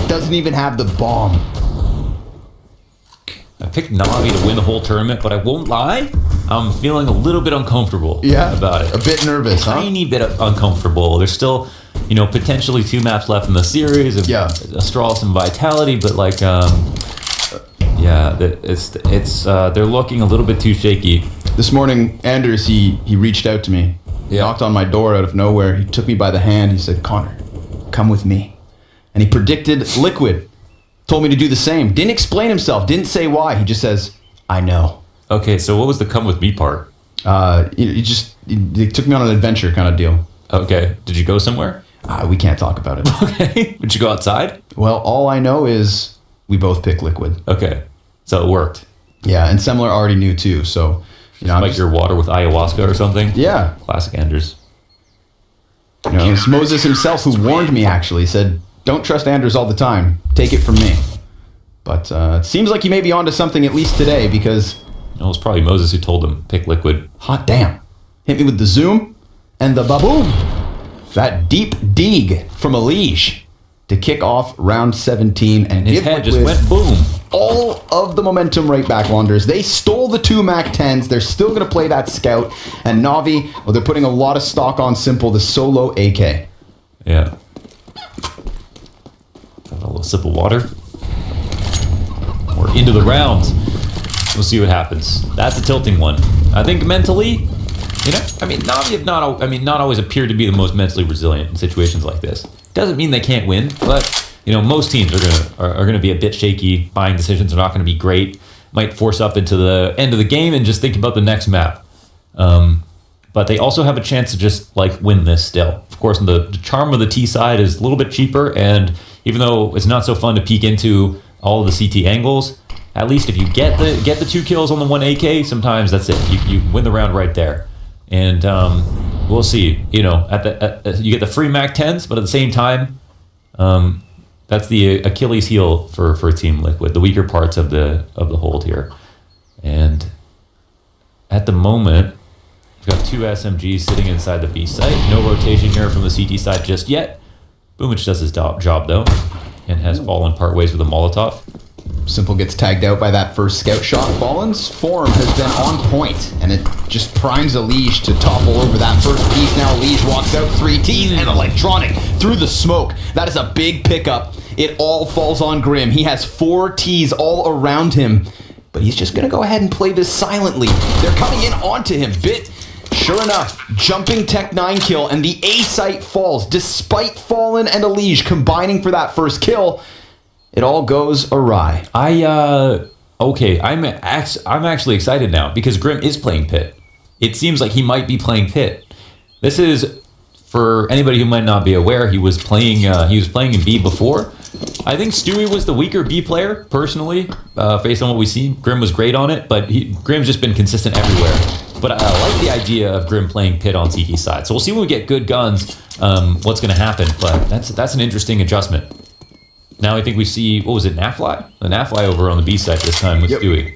Doesn't even have the bomb. I picked Navi to win the whole tournament, but I won't lie, I'm feeling a little bit uncomfortable about it. A bit nervous, huh? Tiny bit uncomfortable. There's still, potentially 2 maps left in the series of Astralis and Vitality, but they're looking a little bit too shaky. This morning, Anders, he reached out to me. He knocked on my door out of nowhere. He took me by the hand. He said, "Connor, come with me." And he predicted Liquid. Told me to do the same. Didn't explain himself. Didn't say why. He just says, "I know." Okay, so what was the come with me part? He took me on an adventure kind of deal. Okay. Did you go somewhere? We can't talk about it. Okay. Did you go outside? Well, all I know is we both picked Liquid. Okay. So it worked. Yeah, and Semler already knew too, so... Like your water with ayahuasca or something? Yeah. Classic Anders. It's Moses himself who warned me, actually. He said, "Don't trust Anders all the time. Take it from me." But it seems like he may be onto something at least today, because... No, it was probably Moses who told him, pick Liquid. Hot damn. Hit me with the zoom and the baboom. That deep dig from Elige to kick off round 17 and his give head Liquid just went boom. All of the momentum right back, Londers. They stole the 2 Mac 10s. They're still going to play that Scout. And Navi, well, they're putting a lot of stock on Simple, the solo AK. Yeah. Got a little sip of water. We're into the rounds. We'll see what happens. That's a tilting one. I think mentally, Navi have not always appeared to be the most mentally resilient in situations like this. Doesn't mean they can't win, but most teams are gonna be a bit shaky. Buying decisions are not gonna be great. Might force up into the end of the game and just think about the next map. But they also have a chance to just win this still. Of course, the charm of the T side is a little bit cheaper, and even though it's not so fun to peek into all of the CT angles, at least if you get the 2 kills on the 1 AK, sometimes that's it. You win the round right there. And we'll see. You get the free Mac 10s, but at the same time, that's the Achilles heel for Team Liquid, the weaker parts of the hold here. And at the moment, we've got 2 SMGs sitting inside the B site. No rotation here from the CT side just yet. Boomic does his job though, and has fallen part ways with a Molotov. Simple gets tagged out by that first scout shot. Fallen's form has been on point, and it just primes Elige to topple over that first piece. Now Elige walks out 3 Ts and electronic through the smoke. That is a big pickup. It all falls on Grim. He has 4 Ts all around him, but he's just going to go ahead and play this silently. They're coming in onto him. Bit, sure enough, jumping Tech 9 kill, and the A site falls. Despite Fallen and Elige combining for that first kill, it all goes awry. I'm actually excited now because Grim is playing Pit. It seems like he might be playing Pit. This is, for anybody who might not be aware, he was playing in B before. I think Stewie was the weaker B player, personally, based on what we've seen. Grim was great on it, but Grim's just been consistent everywhere. But I like the idea of Grim playing Pit on CT side. So we'll see when we get good guns what's going to happen, but that's an interesting adjustment. Now I think we see, what was it, Nafly? The Nafly over on the B side this time with Stewie.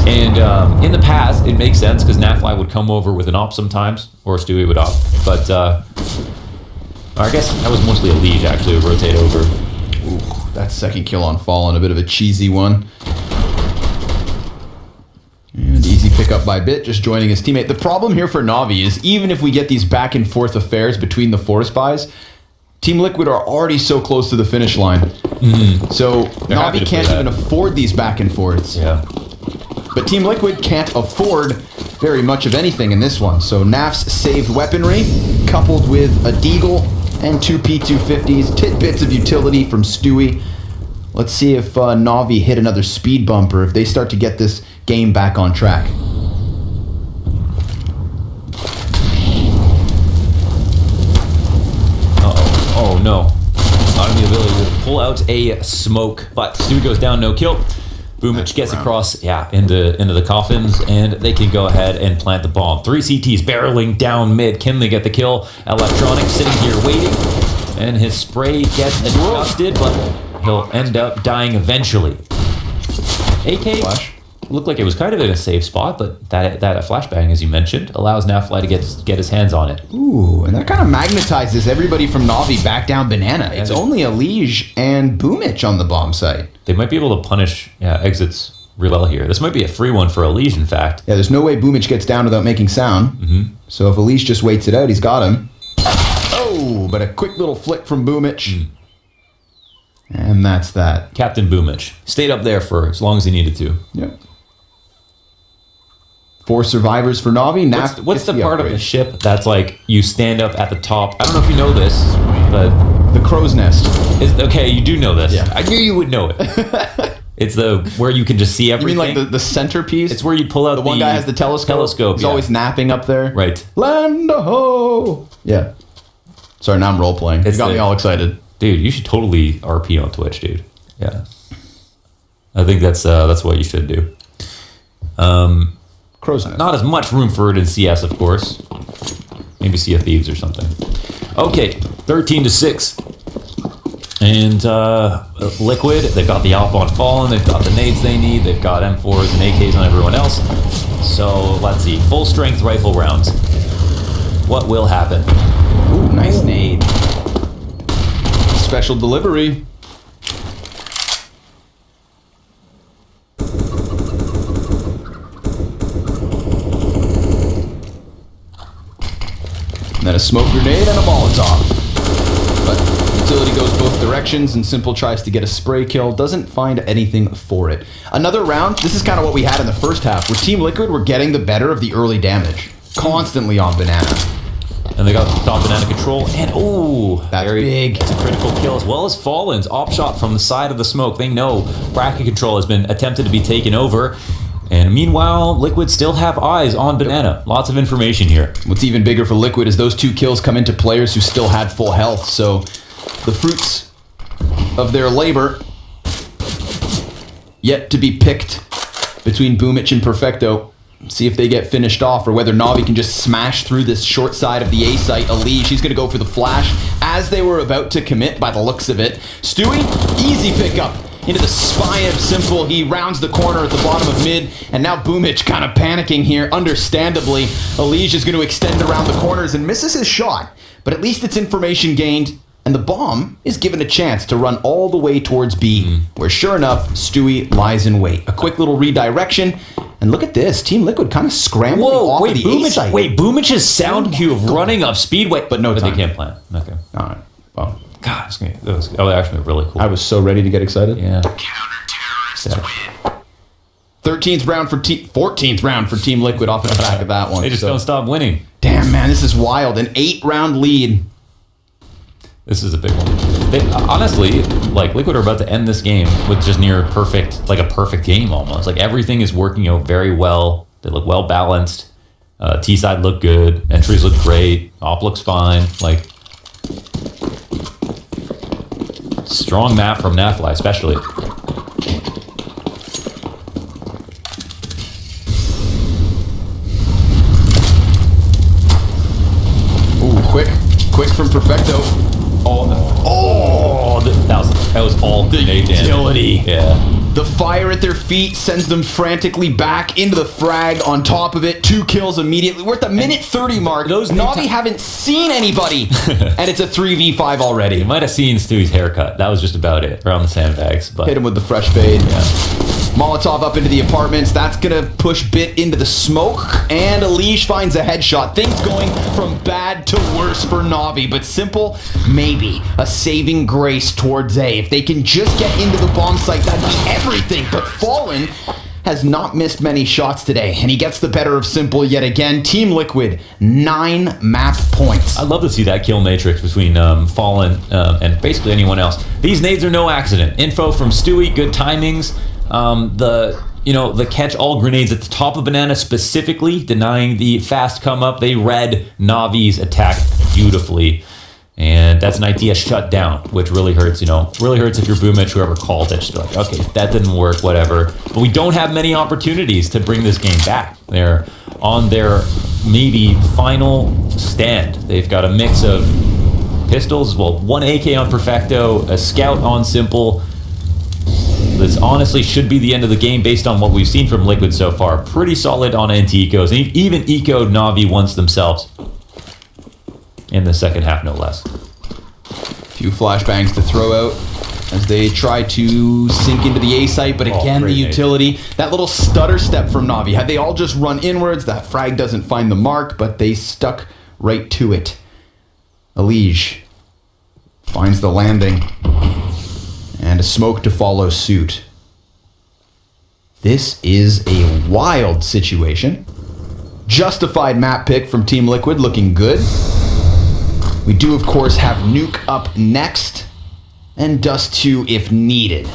And in the past, it makes sense because Nafly would come over with an op sometimes, or Stewie would op. But I guess that was mostly Elige actually would rotate over. Ooh, that second kill on Fallen, a bit of a cheesy one. And easy pickup by Bit, just joining his teammate. The problem here for Navi is even if we get these back and forth affairs between the force buys, Team Liquid are already so close to the finish line. Mm-hmm. So Navi can't even afford these back and forths. Yeah. But Team Liquid can't afford very much of anything in this one. So Naf's saved weaponry, coupled with a Deagle and 2 P250s, tidbits of utility from Stewie. Let's see if Na'Vi hit another speed bump or if they start to get this game back on track. Oh no. Not the ability to pull out a smoke, but Stu goes down, no kill. Boomich gets across, into the coffins, and they can go ahead and plant the bomb. 3 CTs barreling down mid. Can they get the kill? Electronic sitting here waiting, and his spray gets adjusted, but he'll end up dying eventually. AK looked like it was kind of in a safe spot, but that flashbang, as you mentioned, allows Nafly to get his hands on it. Ooh, and that kind of magnetizes everybody from Na'Vi back down banana. It's only Elige and Boomich on the bomb site. They might be able to punish exits real well here. This might be a free one for Elige, in fact. Yeah, there's no way Boomich gets down without making sound. So if Elige just waits it out, he's got him. Oh, but a quick little flick from Boomich. And that's that. Captain Boomich stayed up there for as long as he needed to. Yep. 4 survivors for Na'Vi. What's the part of the ship that's like you stand up at the top? I don't know if you know this, but the crow's nest. Okay, you do know this. Yeah. I knew you would know it. It's where you can just see everything. You mean like the centerpiece? It's where you pull out the one guy has the telescope. He's always napping up there. Right. Land ho! Yeah. Sorry, now I'm role playing. It got me all excited. Dude, you should totally RP on Twitch, dude. Yeah. I think that's what you should do. Crow's nest. Not as much room for it in CS, of course. Maybe Sea of Thieves or something. Okay, 13-6. And Liquid, they've got the Alp on Fallen, they've got the nades they need, they've got M4s and AKs on everyone else. So let's see, full strength rifle rounds. What will happen? Ooh, nice nade. Special delivery. And then a smoke grenade and a Molotov. But utility goes both directions, and Simple tries to get a spray kill, doesn't find anything for it. Another round, this is kind of what we had in the first half, where Team Liquid were getting the better of the early damage. Constantly on banana. And they got top banana control, and that's big. It's a critical kill, as well as Fallen's op shot from the side of the smoke. They know bracket control has been attempted to be taken over. And meanwhile, Liquid still have eyes on banana. Lots of information here. What's even bigger for Liquid is those 2 kills come into players who still had full health. So the fruits of their labor yet to be picked between Boomich and Perfecto. See if they get finished off, or whether Na'Vi can just smash through this short side of the A site. Elige, he's going to go for the flash as they were about to commit by the looks of it. Stewie, easy pickup into the spine of Simple. He rounds the corner at the bottom of mid, and now Boomich kind of panicking here, understandably. Elige is going to extend around the corners and misses his shot, but at least it's information gained, and the bomb is given a chance to run all the way towards B, where sure enough, Stewie lies in wait. A quick little redirection, and look at this. Team Liquid kind of scrambling off of the A site. Wait, Boomich's sound cue of running up speedway. But no time. They can't plan. Okay. All right. Well, God, that was actually really cool. I was so ready to get excited. Yeah. Counter-terrorists win. 14th round for Team Liquid off the back of that one. They just don't stop winning. Damn, man, this is wild. An 8-round lead. This is a big one. Honestly, like Liquid are about to end this game with just near perfect, like a perfect game almost. Like everything is working out very well. They look well balanced. T side look good. Entries look great. Op looks fine. Like strong map from Nafly, especially. Ooh, quick from Perfecto. That was all grenade damage. Utility. Yeah. The fire at their feet sends them frantically back into the frag. On top of it, 2 kills immediately. We're at the minute 30 mark. Those Na'Vi haven't seen anybody, and it's a 3v5 already. You might have seen Stewie's haircut. That was just about it around the sandbags. But hit him with the fresh fade. Yeah. Molotov up into the apartments. That's going to push Bit into the smoke. And Elige finds a headshot. Things going from bad to worse for Na'Vi. But Simple, maybe a saving grace towards A. If they can just get into the bomb site, that'd be everything. But Fallen has not missed many shots today, and he gets the better of Simple yet again. Team Liquid, 9 map points. I'd love to see that kill matrix between Fallen and basically anyone else. These nades are no accident. Info from Stewie, good timings. The catch all grenades at the top of Banana specifically, denying the fast come up. They read Navi's attack beautifully. And that's an idea shut down, which really hurts, really hurts if you're Boomich, whoever called it. Just like, okay, that didn't work, whatever. But we don't have many opportunities to bring this game back. They're on their maybe final stand. They've got a mix of pistols, well, 1 AK on Perfecto, a scout on Simple. This honestly should be the end of the game based on what we've seen from Liquid so far. Pretty solid on anti-ecos, and even ecoed Na'Vi once themselves. In the second half, no less. Few flashbangs to throw out as they try to sink into the A site, but again, the utility, that little stutter step from Na'Vi. Had they all just run inwards, that frag doesn't find the mark, but they stuck right to it. Elige finds the landing, and a smoke to follow suit. This is a wild situation. Justified map pick from Team Liquid, looking good. We do, of course, have Nuke up next, and Dust 2 if needed.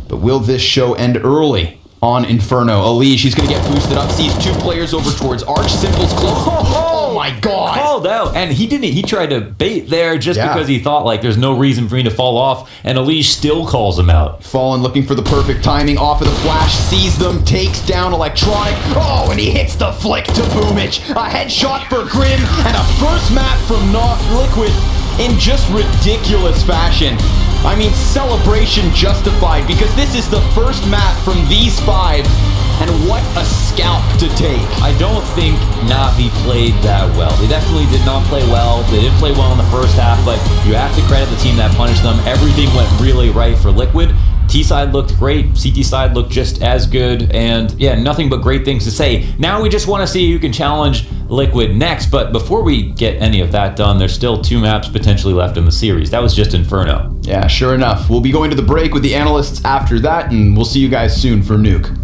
But will this show end early on Inferno? Elige, he's going to get boosted up, sees 2 players over towards Arch. Simple's close. Oh my god! Called out, and he tried to bait there just because he thought, like, there's no reason for me to fall off, and Elige still calls him out. Fallen looking for the perfect timing, off of the flash, sees them, takes down Electronic. Oh, and he hits the flick to Boomich. A headshot for Grim, and a first map from Liquid in just ridiculous fashion. I mean, celebration justified, because this is the first map from these 5, and what a scalp to take. I don't think Na'Vi played that well. They definitely did not play well. They didn't play well in the first half, but you have to credit the team that punished them. Everything went really right for Liquid. T-side looked great, CT side looked just as good, and yeah, nothing but great things to say. Now we just want to see who can challenge Liquid next, but before we get any of that done, there's still 2 maps potentially left in the series. That was just Inferno. Yeah, sure enough. We'll be going to the break with the analysts after that, and we'll see you guys soon for Nuke.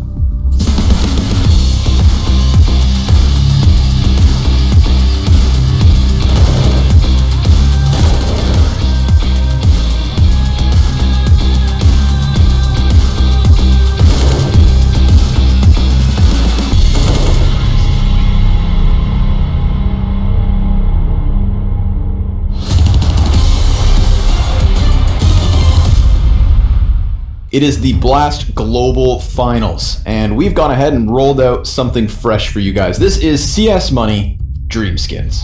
It is the Blast Global Finals, and we've gone ahead and rolled out something fresh for you guys. This is CS Money Dream Skins.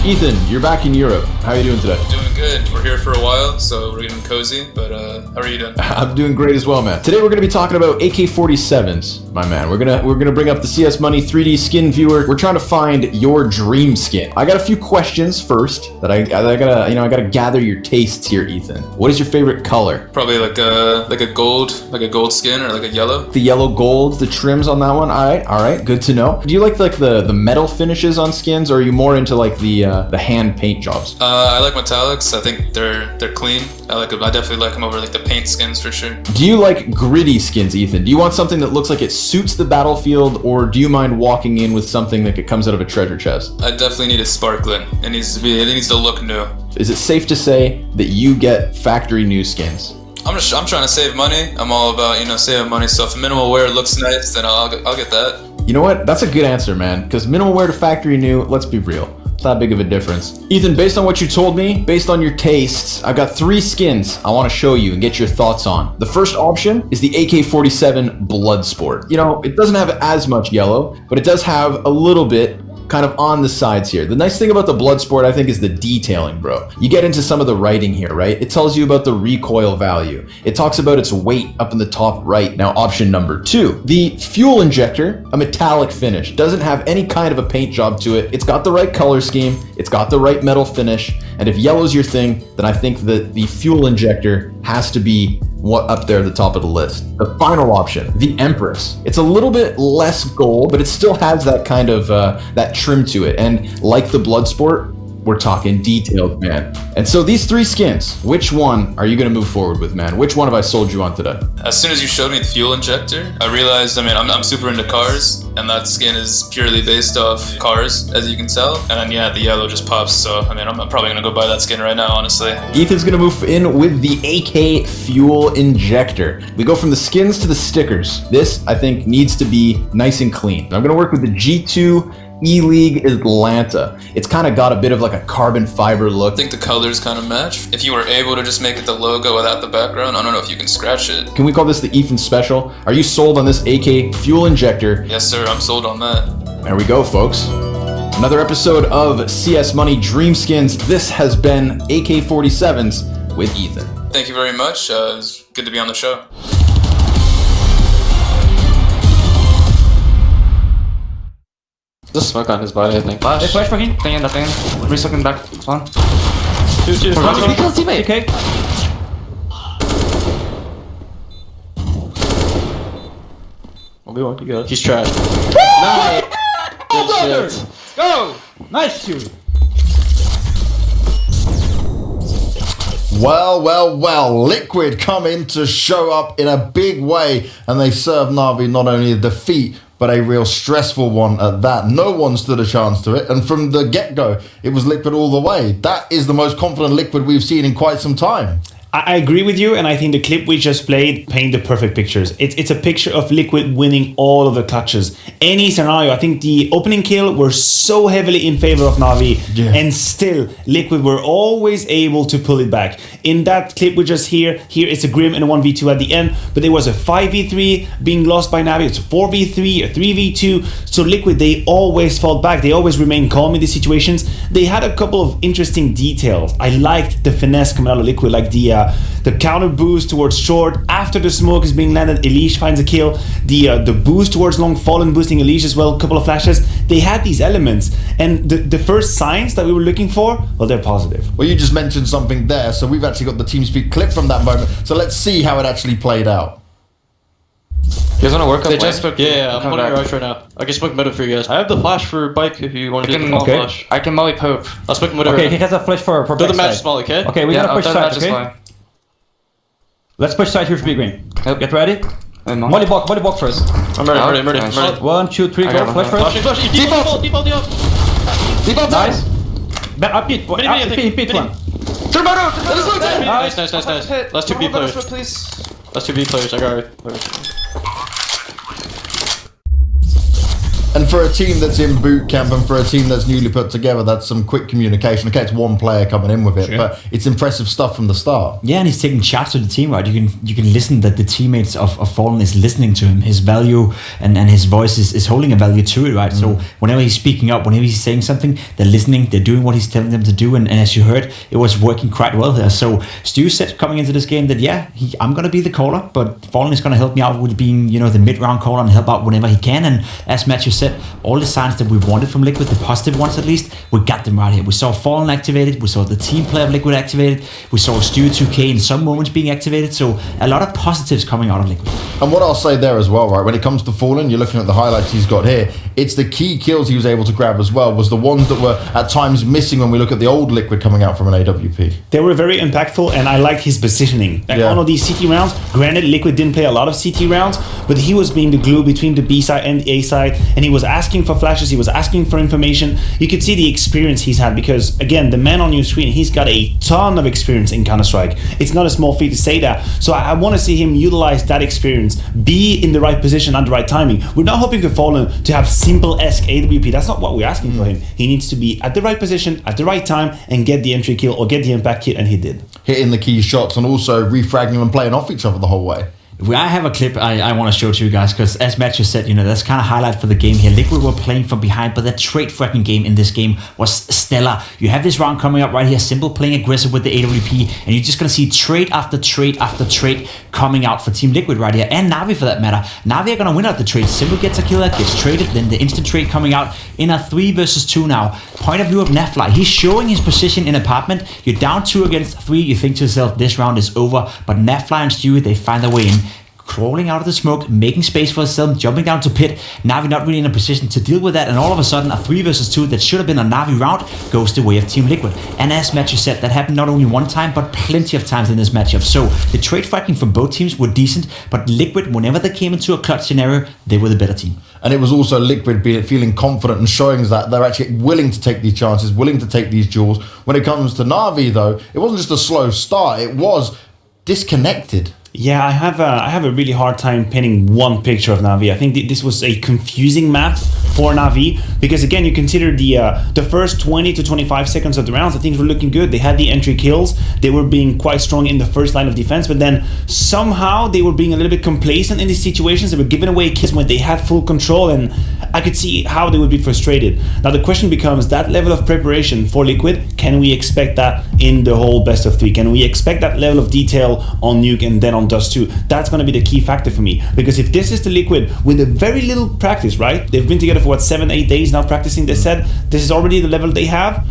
Ethan, you're back in Europe. How are you doing today? Doing good. We're here for a while, so we're getting cozy, but how are you doing? I'm doing great as well, man. Today we're going to be talking about AK-47s, my man. We're gonna bring up the CS Money 3D skin viewer. We're trying to find your dream skin. I got a few questions first that I gotta gather your tastes here, Ethan. What is your favorite color? Probably like a gold skin or like a yellow. The yellow gold, the trims on that one. All right, good to know. Do you like the metal finishes on skins, or are you more into like the hand paint jobs? I like metallics. I think they're clean. I definitely like them over like the paint skins for sure. Do you like gritty skins, Ethan? Do you want something that looks like it suits the battlefield, or do you mind walking in with something that comes out of a treasure chest? I definitely need it sparkling. It needs to look new. Is it safe to say that you get factory new skins? I'm trying to save money. I'm all about saving money. So if minimal wear looks nice, then I'll get that. You know what? That's a good answer, man. Because minimal wear to factory new, let's be real, it's not big of a difference. Ethan, based on what you told me, based on your tastes, I've got 3 skins I want to show you and get your thoughts on. The first option is the AK-47 Bloodsport. It doesn't have as much yellow, but it does have a little bit kind of on the sides here. The nice thing about the Bloodsport, I think, is the detailing, bro. You get into some of the writing here, right? It tells you about the recoil value. It talks about its weight up in the top right. Now, option number 2, the fuel injector, a metallic finish, doesn't have any kind of a paint job to it. It's got the right color scheme. It's got the right metal finish. And if yellow's your thing, then I think that the fuel injector has to be what up there at the top of the list. The final option, the Empress. It's a little bit less gold, but it still has that kind of that trim to it. And like the Bloodsport, we're talking detailed, man. And so these 3 skins, which one are you gonna move forward with, man? Which one have I sold you on today? As soon as you showed me the fuel injector, I realized, I'm super into cars, and that skin is purely based off cars, as you can tell. And then, yeah, the yellow just pops, so, I'm probably gonna go buy that skin right now, honestly. Ethan's gonna move in with the AK fuel injector. We go from the skins to the stickers. This, I think, needs to be nice and clean. I'm gonna work with the G2 E-League Atlanta. It's kind of got a bit of like a carbon fiber look. I think the colors kind of match. If you were able to just make it the logo without the background, I don't know if you can scratch it. Can we call this the Ethan Special? Are you sold on this AK fuel injector? Yes, sir, I'm sold on that. There we go, folks. Another episode of CS Money Dream Skins. This has been AK-47s with Ethan. Thank you very much. It's good to be on the show. Just smoke on his body, I think. Flash. Flash for him. Thing in that thing. Resucking back. It's one. Two. He kills teammate. Okay. I'll be one. You good. He's trash. Nice. Good shit. Go. Nice shoot. Well, Liquid come in to show up in a big way, and they serve Na'Vi not only a defeat, but a real stressful one at that. No one stood a chance to it, and from the get-go, it was Liquid all the way. That is the most confident Liquid we've seen in quite some time. I agree with you, and I think the clip we just played paint the perfect pictures. It's a picture of Liquid winning all of the clutches. Any scenario, I think the opening kill were so heavily in favor of Na'Vi, and still Liquid were always able to pull it back. In that clip we just here it's a Grim and a 1v2 at the end, but there was a 5v3 being lost by Na'Vi. It's a 4v3, a 3v2. So Liquid, they always fought back. They always remained calm in these situations. They had a couple of interesting details. I liked the finesse coming out of Liquid, like the counter boost towards short after the smoke is being landed. Elish finds a kill. The boost towards long, Fallen boosting Elish as well. A couple of flashes. They had these elements, and the first signs that we were looking for, well, they're positive. Well, you just mentioned something there, so we've actually got the TeamSpeak clip from that moment. So let's see how it actually played out. You guys want to work on They just spoke. Yeah, I'm on your rush right now. I can smoke middle for you guys. I have the flash for Bike if you want to do the Okay. flash. I can molly Pope. I'll smoke middle. Okay, he has a flash for Do the match backside. small, okay? Okay, we're gonna push side, okay? fine. Let's push side here for big green. Yep. Get ready. Molly block first. I'm ready. 1, 2, 3, go. Flash first. Flash. Default. Default. Nice. Back up, Pete. Pete one. Nice. Last 2 B players. Last 2 B players. I got it. And for a team that's in boot camp and for a team that's newly put together, that's some quick communication. Okay, it's one player coming in with it, but it's impressive stuff from the start. Yeah, and he's taking shots to the team, right? You can listen that the teammates of Fallen is listening to him. His value and his voice is holding a value to it, right? So whenever he's speaking up, whenever he's saying something, they're listening, they're doing what he's telling them to do, and as you heard, it was working quite well there. So Stu said coming into this game that, yeah, I'm going to be the caller, but Fallen is going to help me out with being, the mid-round caller and help out whenever he can. And as Matthew said, all the signs that we wanted from Liquid, the positive ones at least, we got them right here. We saw Fallen activated, we saw the team player of Liquid activated, we saw Stu 2K in some moments being activated, so a lot of positives coming out of Liquid. And what I'll say there as well, right, when it comes to Fallen, you're looking at the highlights he's got here, it's the key kills he was able to grab as well, was the ones that were at times missing when we look at the old Liquid coming out from an AWP. They were very impactful, and I liked his positioning. Like all of these CT rounds, granted, Liquid didn't play a lot of CT rounds, but he was being the glue between the B side and the A side, and he was asking for flashes, he was asking for information. You could see the experience he's had, because again, the man on your screen, he's got a ton of experience in Counter-Strike. It's not a small feat to say that. So I want to see him utilize that experience, be in the right position at the right timing. We're not hoping for Fallen to have simple-esque AWP. That's not what we're asking for him. He needs to be at the right position, at the right time, and get the entry kill or get the impact kit, and he did. Hitting the key shots and also refragging and playing off each other the whole way. I have a clip I want to show to you guys, because as Matthew said, that's kind of highlight for the game here. Liquid were playing from behind, but the trade fracking game in this game was stellar. You have this round coming up right here, Simple playing aggressive with the AWP, and you're just going to see trade after trade after trade coming out for Team Liquid right here, and Na'Vi for that matter. Na'Vi are going to win out the trade. Simple gets a killer, gets traded, then the instant trade coming out in a 3 versus 2 now. Point of view of Nafly, he's showing his position in apartment. You're down 2 against 3, you think to yourself, this round is over, but Nafly and Stewie, they find their way in. Crawling out of the smoke, making space for himself, jumping down to pit. Na'Vi not really in a position to deal with that, and all of a sudden a 3 versus 2 that should have been a Na'Vi round goes the way of Team Liquid. And as Matthew said, that happened not only one time but plenty of times in this matchup. So the trade fighting from both teams were decent, but Liquid, whenever they came into a clutch scenario, they were the better team. And it was also Liquid feeling confident and showing that they're actually willing to take these chances, willing to take these duels. When it comes to Na'Vi though, it wasn't just a slow start, it was disconnected. Yeah, I have a really hard time painting one picture of Na'Vi. I think this was a confusing map for Na'Vi because again, you consider the first 20 to 25 seconds of the rounds, the things were looking good. They had the entry kills. They were being quite strong in the first line of defense, but then somehow they were being a little bit complacent in these situations. They were giving away kills when they had full control, and I could see how they would be frustrated. Now the question becomes that level of preparation for Liquid. Can we expect that in the whole best of 3? Can we expect that level of detail on Nuke and then on Dust 2? That's going to be the key factor for me, because if this is the Liquid with a very little practice, right? They've been together for what, 7-8 days now practicing, they said. This is already the level they have.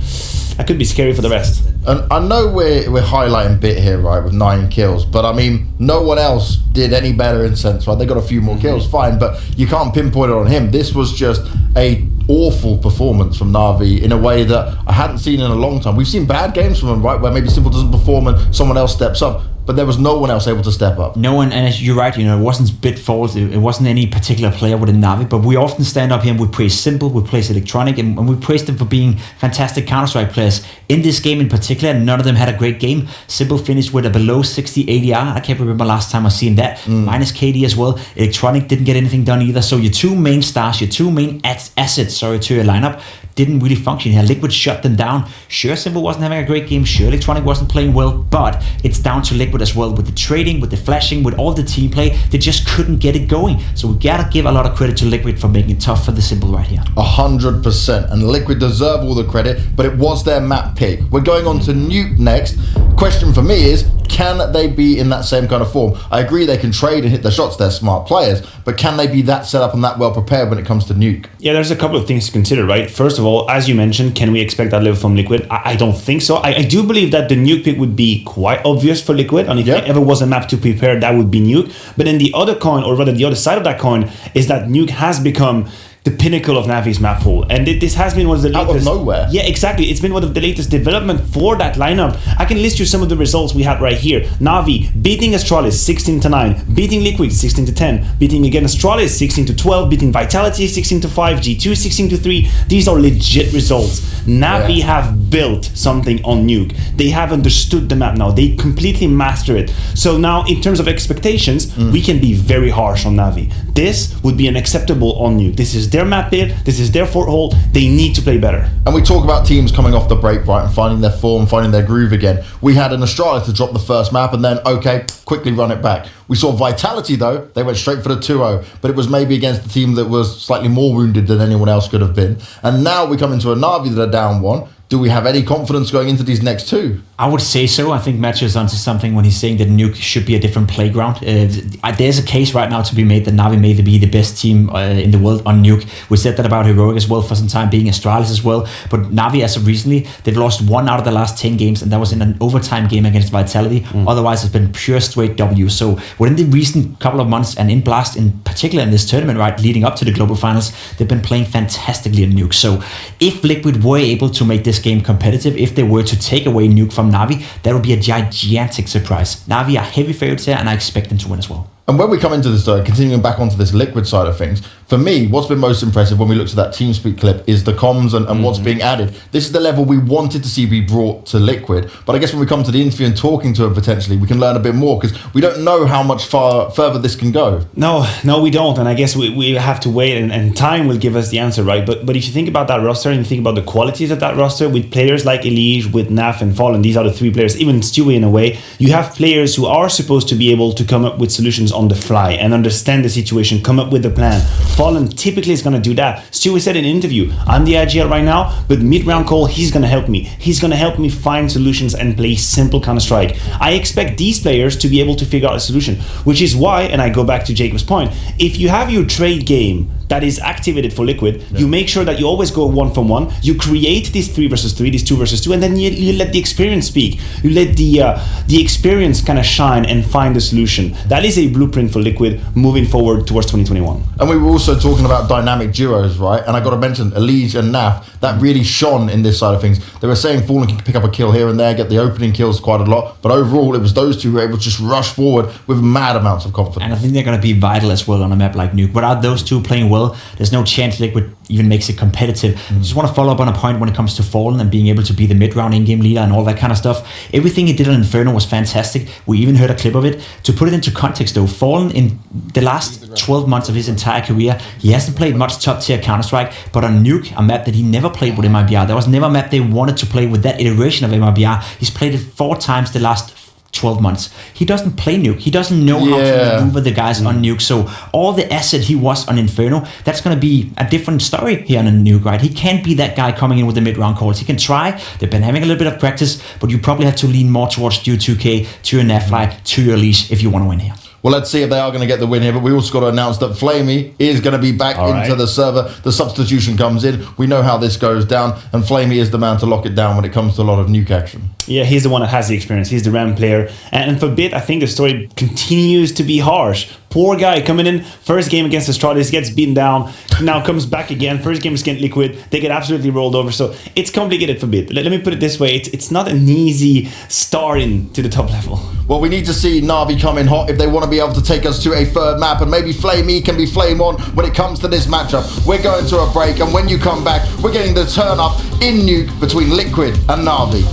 That could be scary for the rest. And I know we're highlighting Bit here, right, with 9 kills, but I mean, no one else did any better in sense, right? They got a few more kills, fine, but you can't pinpoint it on him. This was just a awful performance from Na'Vi in a way that I hadn't seen in a long time. We've seen bad games from him, right, where maybe Simple doesn't perform and someone else steps up, but there was no one else able to step up. No one, and you're right, it wasn't Bit fault, it wasn't any particular player within Na'Vi, but we often stand up here and we praise Simple, we praise Electronic, and we praise them for being fantastic Counter-Strike players. In this game in particular, none of them had a great game. Simple finished with a below 60 ADR. I can't remember last time I've seen that. Minus KD as well. Electronic didn't get anything done either. So your 2 main stars, your 2 main assets, to your lineup, didn't really function here. Liquid shut them down. Sure, Simple wasn't having a great game. Sure, Electronic wasn't playing well, but it's down to Liquid as well. With the trading, with the flashing, with all the team play, they just couldn't get it going. So we gotta give a lot of credit to Liquid for making it tough for the Simple right here. 100%. And Liquid deserve all the credit, but it was their map pick. We're going on to Nuke next. Question for me is, can they be in that same kind of form? I agree they can trade and hit their shots, they're smart players, but can they be that set up and that well prepared when it comes to Nuke? Yeah, there's a couple of things to consider, right? First of all, as you mentioned, can we expect that level from Liquid? I don't think so. I do believe that the Nuke pick would be quite obvious for Liquid, and if there ever was a map to prepare, that would be Nuke. But then the other coin, or rather the other side of that coin, is that Nuke has become the pinnacle of Navi's map pool, and this has been one of the latest. Out of nowhere. Yeah, exactly. It's been one of the latest development for that lineup. I can list you some of the results we had right here. Navi beating Astralis 16-9, beating Liquid 16-10, beating again Astralis 16-12, beating Vitality 16-5, G2 16-3. These are legit results. Navi have built something on Nuke. They have understood the map now. They completely master it. So now, in terms of expectations, we can be very harsh on Navi. This would be unacceptable on Nuke. This is their map bid, this is their foothold, they need to play better. And we talk about teams coming off the break, right, and finding their form, finding their groove again. We had an Astralis to drop the first map and then, okay, quickly run it back. We saw Vitality though, they went straight for the 2-0, but it was maybe against a team that was slightly more wounded than anyone else could have been. And now we come into a Na'Vi that are down 1. Do we have any confidence going into these next 2? I would say so. I think Matthew is onto something when he's saying that Nuke should be a different playground. There's a case right now to be made that Navi may be the best team in the world on Nuke. We said that about Heroic as well for some time, being Astralis as well. But Navi, as of recently, they've lost 1 out of the last 10 games, and that was in an overtime game against Vitality. Otherwise, it's been pure straight W. So within the recent couple of months, and in Blast in particular in this tournament, right, leading up to the global finals, they've been playing fantastically on Nuke. So if Liquid were able to make this game competitive, if they were to take away Nuke from Navi, that would be a gigantic surprise. Navi are heavy favorites here, and I expect them to win as well. And when we come into this, though, continuing back onto this Liquid side of things, for me, what's been most impressive when we looked at that TeamSpeak clip is the comms and what's being added. This is the level we wanted to see be brought to Liquid. But I guess when we come to the interview and talking to them potentially, we can learn a bit more because we don't know how much further this can go. No, we don't. And I guess we have to wait and time will give us the answer, right? But if you think about that roster and you think about the qualities of that roster with players like Elige, with Naf and Fallen, these are the 3 players, even Stewie in a way, you have players who are supposed to be able to come up with solutions on the fly and understand the situation, come up with a plan. Fallen typically is going to do that. Stewie said in an interview, I'm the IGL right now, but mid-round call, he's going to help me. He's going to help me find solutions and play simple Counter-Strike. I expect these players to be able to figure out a solution, which is why, and I go back to Jacob's point, if you have your trade game that is activated for Liquid, you make sure that you always go 1-for-1, you create these 3 versus 3, these 2 versus 2, and then you let the experience speak. You let the experience kind of shine and find the solution. That is a blueprint for Liquid moving forward towards 2021. And we were also talking about dynamic duos, right? And I got to mention Elise and Naf, that really shone in this side of things. They were saying Fallen can pick up a kill here and there, get the opening kills quite a lot, but overall it was those two who were able to just rush forward with mad amounts of confidence. And I think they're going to be vital as well on a map like Nuke. Without those two playing well, there's no chance Liquid even makes it competitive. I just want to follow up on a point when it comes to Fallen and being able to be the mid-round in-game leader and all that kind of stuff. Everything he did on Inferno was fantastic. We even heard a clip of it. To put it into context though, Fallen in the last 12 months of his entire career, he hasn't played much top-tier Counter-Strike, but on Nuke, a map that he never played with MIBR, there was never a map they wanted to play with that iteration of MIBR. He's played it 4 times the last 12 months. He doesn't play Nuke. He doesn't know how to maneuver the guys on Nuke. So all the asset he was on Inferno, that's going to be a different story here on a Nuke, right? He can't be that guy coming in with the mid-round calls. He can try. They've been having a little bit of practice, but you probably have to lean more towards your 2K, to your Netfly, to your Leash if you want to win here. Well, let's see if they are going to get the win here, but we also got to announce that Flamey is going to be back into the server. The substitution comes in. We know how this goes down, and Flamey is the man to lock it down when it comes to a lot of Nuke action. Yeah, he's the one that has the experience. He's the RAM player. And for Bit, I think the story continues to be harsh. Poor guy coming in, first game against Astralis, gets beaten down, now comes back again. First game against Liquid, they get absolutely rolled over. So it's complicated for Bit. Let me put it this way, it's not an easy starting to the top level. Well, we need to see Na'Vi come in hot if they want to be able to take us to a third map, and maybe Flamey can be flame on when it comes to this matchup. We're going to a break, and when you come back, we're getting the turn up in Nuke between Liquid and Na'Vi.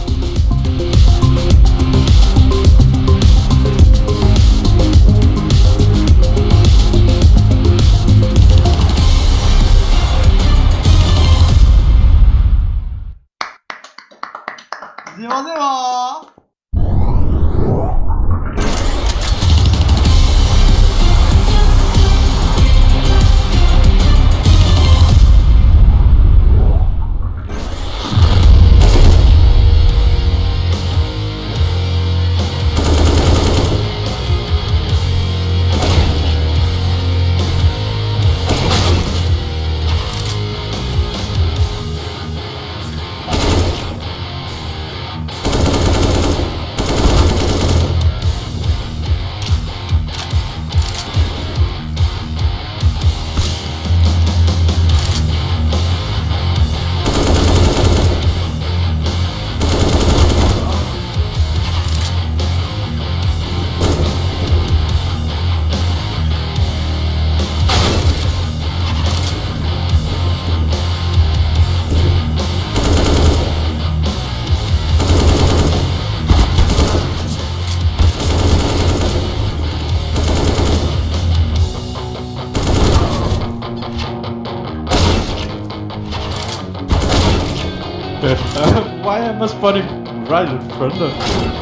Why am I spawning right in front of you?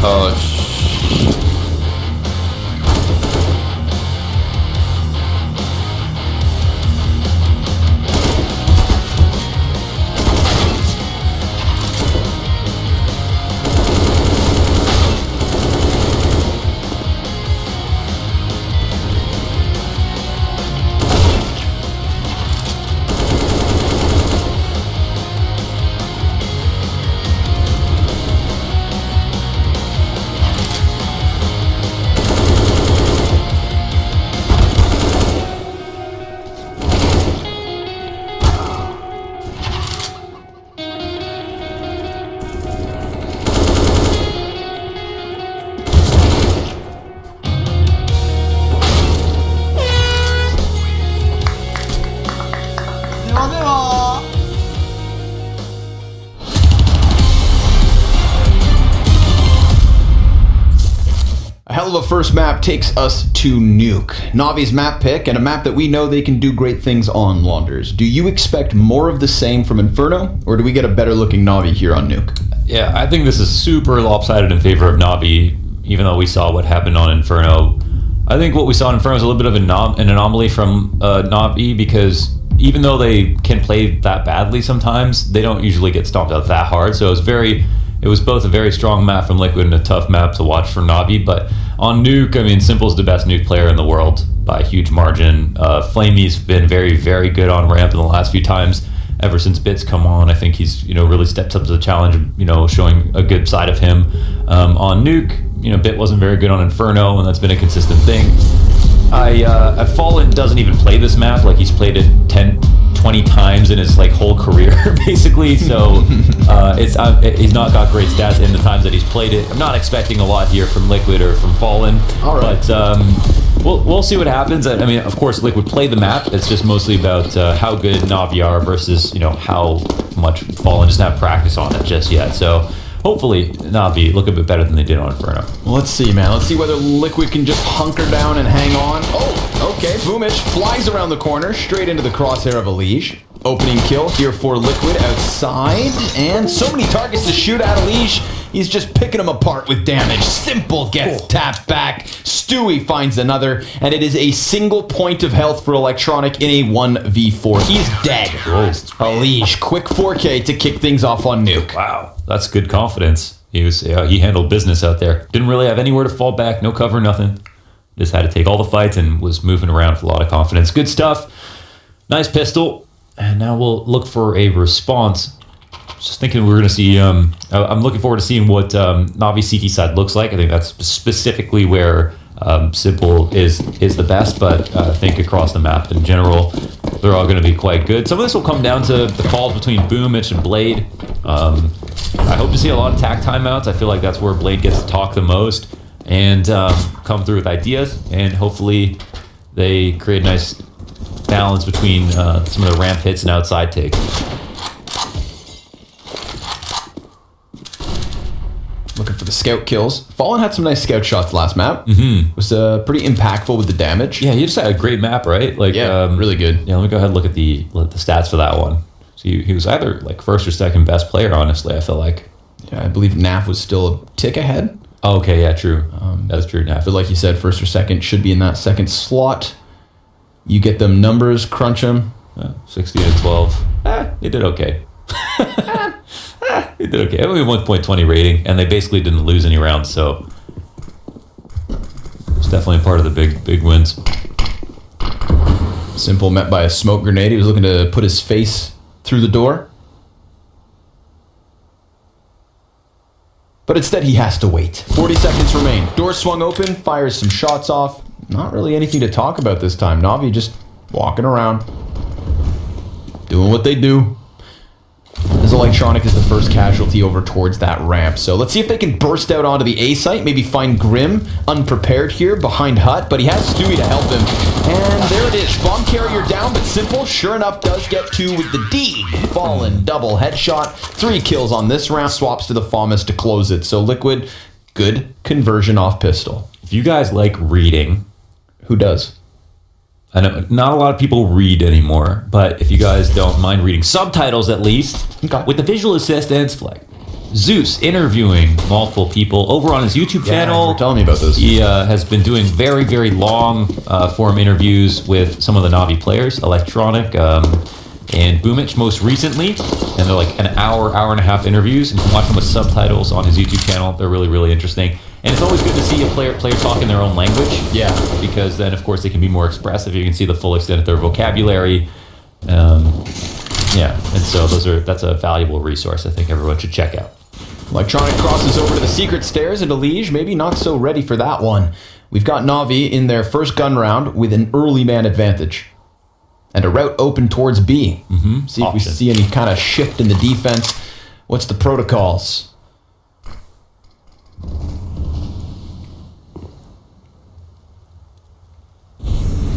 Oh, hell of a first map takes us to Nuke. Navi's map pick, and a map that we know they can do great things on, Launders. Do you expect more of the same from Inferno, or do we get a better looking Navi here on Nuke? Yeah, I think this is super lopsided in favor of Navi, even though we saw what happened on Inferno. I think what we saw in Inferno is a little bit of an anomaly from Navi, because even though they can play that badly sometimes, they don't usually get stomped out that hard. So it was both a very strong map from Liquid and a tough map to watch for Navi. But on Nuke, I mean, Simple's the best Nuke player in the world by a huge margin. Flamey's been very, very good on ramp in the last few times. Ever since Bit's come on, I think he's really stepped up to the challenge, showing a good side of him. On Nuke, Bit wasn't very good on Inferno, and that's been a consistent thing. Fallen doesn't even play this map. Like, he's played it 10-20 times in his whole career, basically. So he's not got great stats in the times that he's played it. I'm not expecting a lot here from Liquid or from Fallen. All right. But we'll see what happens. I mean, of course, Liquid play the map. It's just mostly about how good Navi are versus how much Fallen doesn't have practice on it just yet. So hopefully Navi look a bit better than they did on Inferno. Well, let's see, man. Let's see whether Liquid can just hunker down and hang on. Oh, okay. Boomich flies around the corner, straight into the crosshair of Elige. Opening kill here for Liquid outside. And so many targets to shoot at Elige. He's just picking them apart with damage. Simple gets tapped back. Stewie finds another. And it is a single point of health for Electronic in a 1v4. He's dead. Elige, quick 4K to kick things off on Nuke. Wow, that's good confidence. He handled business out there. Didn't really have anywhere to fall back. No cover, nothing. Just had to take all the fights and was moving around with a lot of confidence. Good stuff. Nice pistol. And now we'll look for a response. Just thinking we're going to see... I'm looking forward to seeing what Navi CT side looks like. I think that's specifically where Simple is the best, but I think across the map in general, they're all going to be quite good. Some of this will come down to the calls between Boomich and Blade. I hope to see a lot of tack timeouts. I feel like that's where Blade gets to talk the most and come through with ideas, and hopefully they create a nice balance between some of the ramp hits and outside takes. Looking for the scout kills. Fallen had some nice scout shots last map. Mm-hmm. Was pretty impactful with the damage. Yeah, he just had a great map, right? Really good. Yeah, let me go ahead and look at the stats for that one. So he was either first or second best player, honestly, I feel like. Yeah, I believe NAF was still a tick ahead. Oh, okay, yeah, true. That's true, NAF. But like you said, first or second should be in that second slot. You get them numbers, crunch them. 16 and 12. They did okay. They did okay. Only 1.20 rating, and they basically didn't lose any rounds, so it's definitely part of the big wins. Simple met by a smoke grenade. He was looking to put his face through the door. But instead he has to wait. 40 seconds remain. Door swung open, fires some shots off. Not really anything to talk about this time. Navi just walking around, doing what they do. As Electronic is the first casualty over towards that ramp. So let's see if they can burst out onto the A site, maybe find Grim unprepared here behind Hut, but he has Stewie to help him. And there it is, bomb carrier down, but Simple, sure enough, does get two with the D. Fallen, double headshot, 3 kills on this round, swaps to the FAMAS to close it. So Liquid, good conversion off pistol. If you guys like reading... Who does? I know not a lot of people read anymore, but if you guys don't mind reading subtitles at least, with the visual assistance, like Zeus interviewing multiple people over on his YouTube channel. You were telling me about this. He has been doing very, very long form interviews with some of the Navi players, Electronic and Boomich most recently, and they're like an hour and a half interviews, and you can watch them with subtitles on his YouTube channel. They're really, really interesting. And it's always good to see a player talk in their own language. Yeah. Because then, of course, they can be more expressive. You can see the full extent of their vocabulary. And so that's a valuable resource I think everyone should check out. Electronic crosses over to the secret stairs, and Elige maybe not so ready for that one. We've got Navi in their first gun round with an early man advantage. And a route open towards B. Mm-hmm. See if we see any kind of shift in the defense. What's the protocols?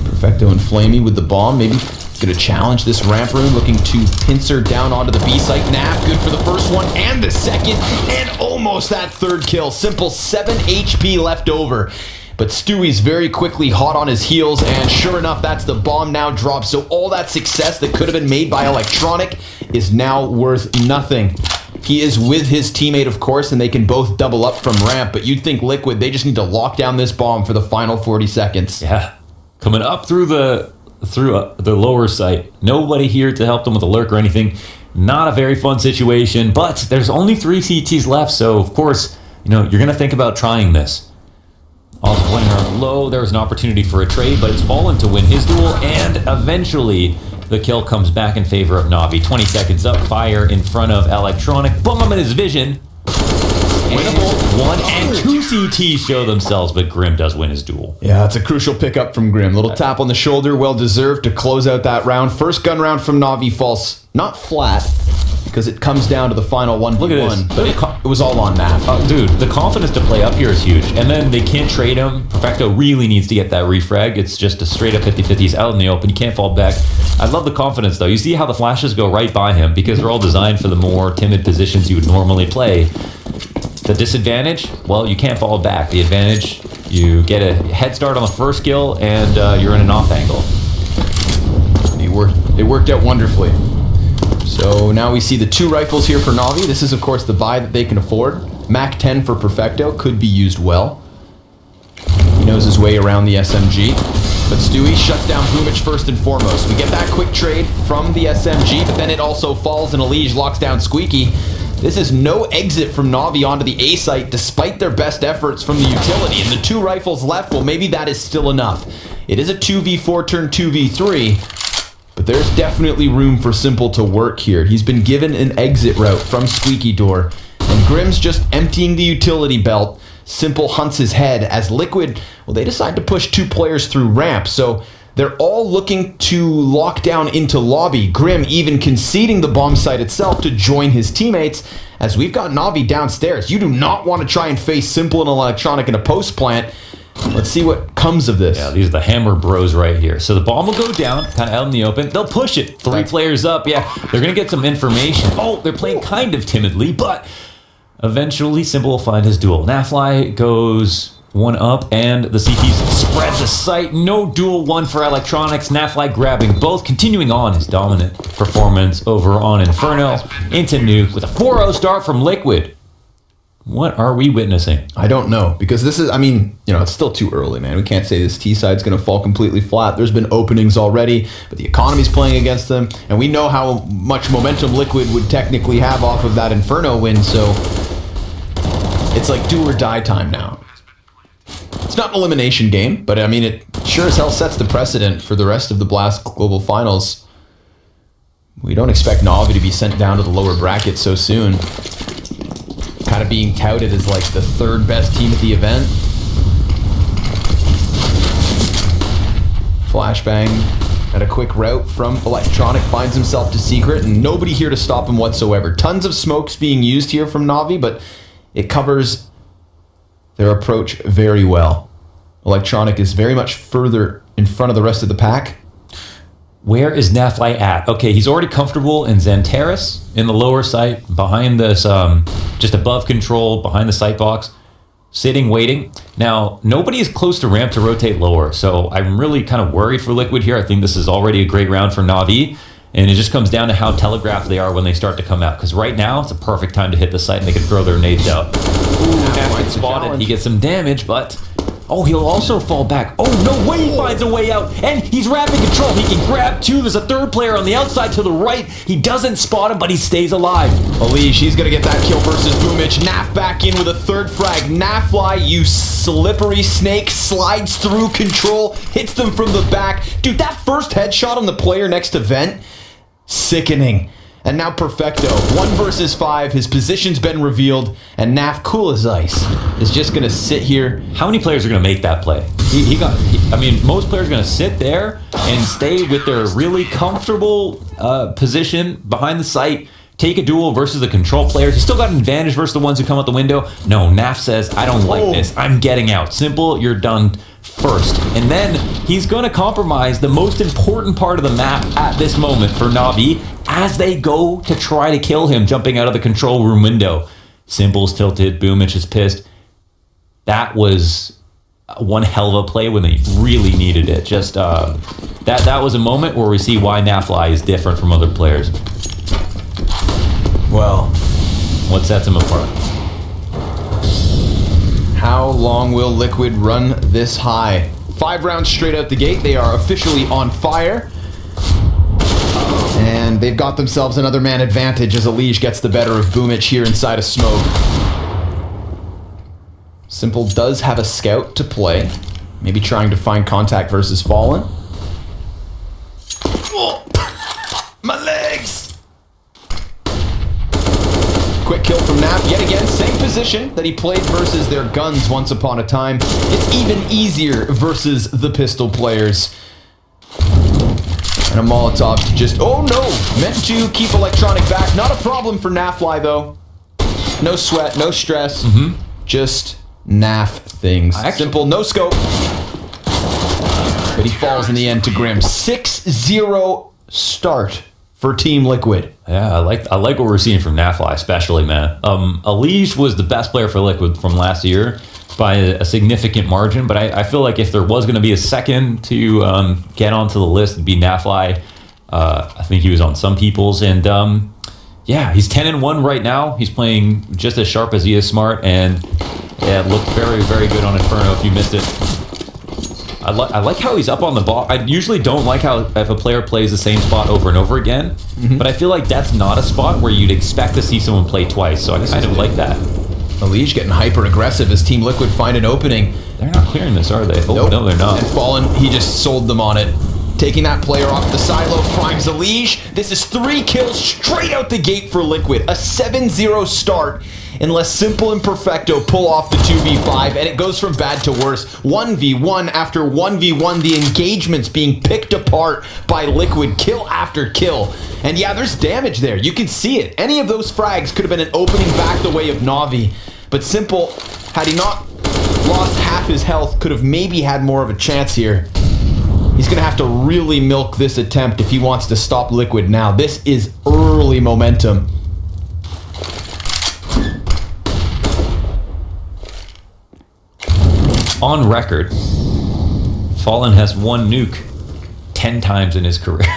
Perfecto and Flamey with the bomb. Maybe going to challenge this ramp room, looking to pincer down onto the B site. Naf, good for the first one and the second, and almost that third kill. Simple 7 HP left over. But Stewie's very quickly hot on his heels, and sure enough, that's the bomb now dropped. So all that success that could have been made by Electronic is now worth nothing. He is with his teammate, of course, and they can both double up from ramp, but you'd think Liquid, they just need to lock down this bomb for the final 40 seconds. Yeah. Coming up through the lower site. Nobody here to help them with a lurk or anything. Not a very fun situation, but there's only 3 CTs left, so of course, you're going to think about trying this. Also, when they're low, there's an opportunity for a trade, but it's Fallen to win his duel, and eventually the kill comes back in favor of Na'Vi. 20 seconds up, fire in front of Electronic. Boom in his vision. Winnable. 1 and 2 CTs show themselves, but Grim does win his duel. Yeah, it's a crucial pickup from Grim. Little tap on the shoulder, well deserved to close out that round. First gun round from Na'Vi falls not flat, because it comes down to the final 1v1. Look at this. But it was all on Naf. Dude, the confidence to play up here is huge. And then they can't trade him. Perfecto really needs to get that refrag. It's just a straight up 50-50. He's out in the open. You can't fall back. I love the confidence, though. You see how the flashes go right by him because they're all designed for the more timid positions you would normally play. The disadvantage? Well, you can't fall back. The advantage, you get a head start on the first kill and you're in an off angle. It worked out wonderfully. So now we see the 2 rifles here for Na'Vi. This is, of course, the buy that they can afford. Mac 10 for Perfecto could be used well. He knows his way around the SMG. But Stewie shuts down Boomich first and foremost. We get that quick trade from the SMG, but then it also falls and Elige locks down Squeaky. This is no exit from Na'Vi onto the A site despite their best efforts from the utility. And the 2 rifles left, well, maybe that is still enough. It is a 2v4 turn 2v3. But there's definitely room for Simple to work here. He's been given an exit route from Squeaky Door, and Grim's just emptying the utility belt. Simple hunts his head as Liquid, well, they decide to push 2 players through ramp, so they're all looking to lock down into lobby. Grim even conceding the bomb site itself to join his teammates, as we've got Na'Vi downstairs. You do not want to try and face Simple and Electronic in a post plant. Let's see what comes of this. Yeah, these are the Hammer Bros right here. So the bomb will go down, kind of out in the open. They'll push it. 3 players up. Yeah, they're going to get some information. Oh, they're playing kind of timidly, but eventually Simple will find his duel. Nafly goes 1 up, and the CTs spread the site. No duel 1 for Electronics. Nafly grabbing both, continuing on his dominant performance over on Inferno. Into Nuke with a 4-0 start from Liquid. What are we witnessing? I don't know, because this is, it's still too early, man. We can't say this T side's going to fall completely flat. There's been openings already, but the economy's playing against them, and we know how much momentum Liquid would technically have off of that Inferno win, so it's like do or die time now. It's not an elimination game, but it sure as hell sets the precedent for the rest of the Blast Global Finals. We don't expect Na'Vi to be sent down to the lower bracket so soon. Kind of being touted as like the 3rd best team at the event. Flashbang at a quick route from Electronic finds himself to Secret, and nobody here to stop him whatsoever. Tons of smokes being used here from Na'Vi, but it covers their approach very well. Electronic is very much further in front of the rest of the pack. Where is Nafly at? Okay, he's already comfortable in Xantares in the lower site, behind this, just above control, behind the sight box, sitting, waiting. Now, nobody is close to ramp to rotate lower, so I'm really kind of worried for Liquid here. I think this is already a great round for Na'Vi, and it just comes down to how telegraphed they are when they start to come out, because right now, it's a perfect time to hit the site, and they can throw their nades out. Ooh, Naf gets spotted. He gets some damage, but... oh, he'll also fall back. Oh, no way, he finds a way out. And he's wrapping control. He can grab 2. There's a 3rd player on the outside to the right. He doesn't spot him, but he stays alive. Elige, he's going to get that kill versus Boomich. Naf back in with a 3rd frag. Nafly, you slippery snake, slides through control, hits them from the back. Dude, that first headshot on the player next to Vent, sickening. And now Perfecto, 1 versus 5. His position's been revealed, and Naf, cool as ice, is just going to sit here. How many players are going to make that play? Most players are going to sit there and stay with their really comfortable position behind the site, take a duel versus the control players. He's still got an advantage versus the ones who come out the window. No, Naf says, I don't like this. I'm getting out. Simple, you're done first. And then he's going to compromise the most important part of the map at this moment for Na'Vi as they go to try to kill him, jumping out of the control room window. Simple's tilted, Boomich is pissed. That was one hell of a play when they really needed it. Just that was a moment where we see why Nafly is different from other players. Well, what sets him apart? How long will Liquid run this high? 5 rounds straight out the gate. They are officially on fire. And they've got themselves another man advantage as Elige gets the better of Boomich here inside of smoke. Simple does have a scout to play. Maybe trying to find contact versus Fallen. Oh, my legs! Quick kill from Naf. Yet again, same position that he played versus their guns once upon a time. It's even easier versus the pistol players. And a Molotov to just... Oh no! Meant to keep Electronic back. Not a problem for Nafly though. No sweat, no stress. Just Naf things. Simple, no scope. But he falls in the end to Grim. 6-0 start for Team Liquid. Yeah, I like what we're seeing from Nafly, especially, man. Elige was the best player for Liquid from last year by a significant margin, but I feel like if there was going to be a second to get onto the list, it'd be Nafly. I think he was on some people's, and yeah, he's 10-1 right now. He's playing just as sharp as he is smart, and yeah, it looked very, very good on Inferno if you missed it. I like how he's up on the ball. I usually don't like how if a player plays the same spot over and over again, but I feel like that's not a spot where you'd expect to see someone play twice, so I kind of like that. Elige getting hyper aggressive as Team Liquid find an opening. They're not clearing this, are they? Oh, nope. No, they're not. And Fallen, he just sold them on it. Taking that player off the silo, primes Elige. This is 3 kills straight out the gate for Liquid. A 7-0 start. Unless Simple and Perfecto pull off the 2v5, and it goes from bad to worse. 1v1 after 1v1, the engagements being picked apart by Liquid, kill after kill. And yeah, there's damage there. You can see it. Any of those frags could have been an opening back the way of Na'Vi. But Simple, had he not lost half his health, could have maybe had more of a chance here. He's going to have to really milk this attempt if he wants to stop Liquid now. This is early momentum. On record, Fallen has one nuke 10 times in his career.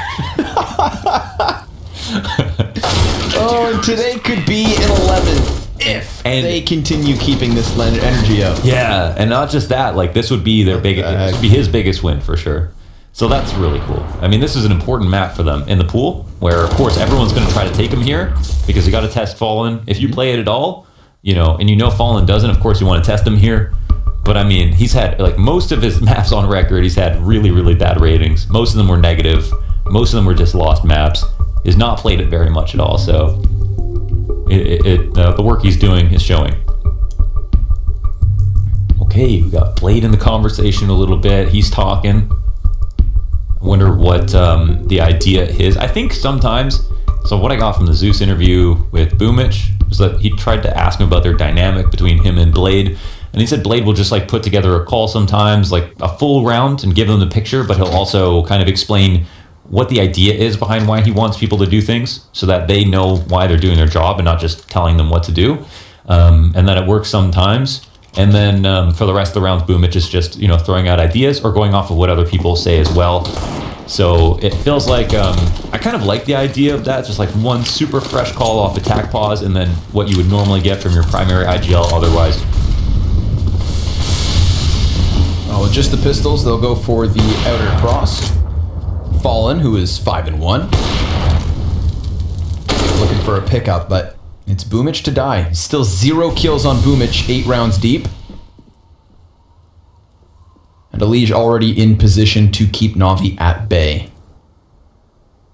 Oh, and today could be an 11th if they continue keeping this energy up. Yeah, and not just that, like this would be their biggest, this would be his biggest win for sure. So that's really cool. I mean, this is an important map for them in the pool, where of course everyone's going to try to take him here because you got to test Fallen. If you play it at all, you know, and you know Fallen doesn't, of course you want to test him here. But I mean, he's had, like, most of his maps on record, he's had really, really bad ratings. Most of them were negative. Most of them were just lost maps. He's not played it very much at all, so the work he's doing is showing. Okay, we got Blade in the conversation a little bit. He's talking. I wonder what the idea is. I think sometimes, so what I got from the Zeus interview with Boomich was that he tried to ask him about their dynamic between him and Blade. And he said Blade will just like put together a call sometimes, like a full round, and give them the picture, but he'll also kind of explain what the idea is behind why he wants people to do things so that they know why they're doing their job and not just telling them what to do. And that it works sometimes. And then for the rest of the rounds, Boomich is just, you know, throwing out ideas or going off of what other people say as well. So it feels like I kind of like the idea of that, just like one super fresh call off attack pause and then what you would normally get from your primary IGL otherwise. Oh, just the pistols. They'll go for the outer cross. Fallen, who is 5-1. Looking for a pickup, but it's Boomich to die. Still 0 kills on Boomich, 8 rounds deep. And Elige already in position to keep Na'Vi at bay.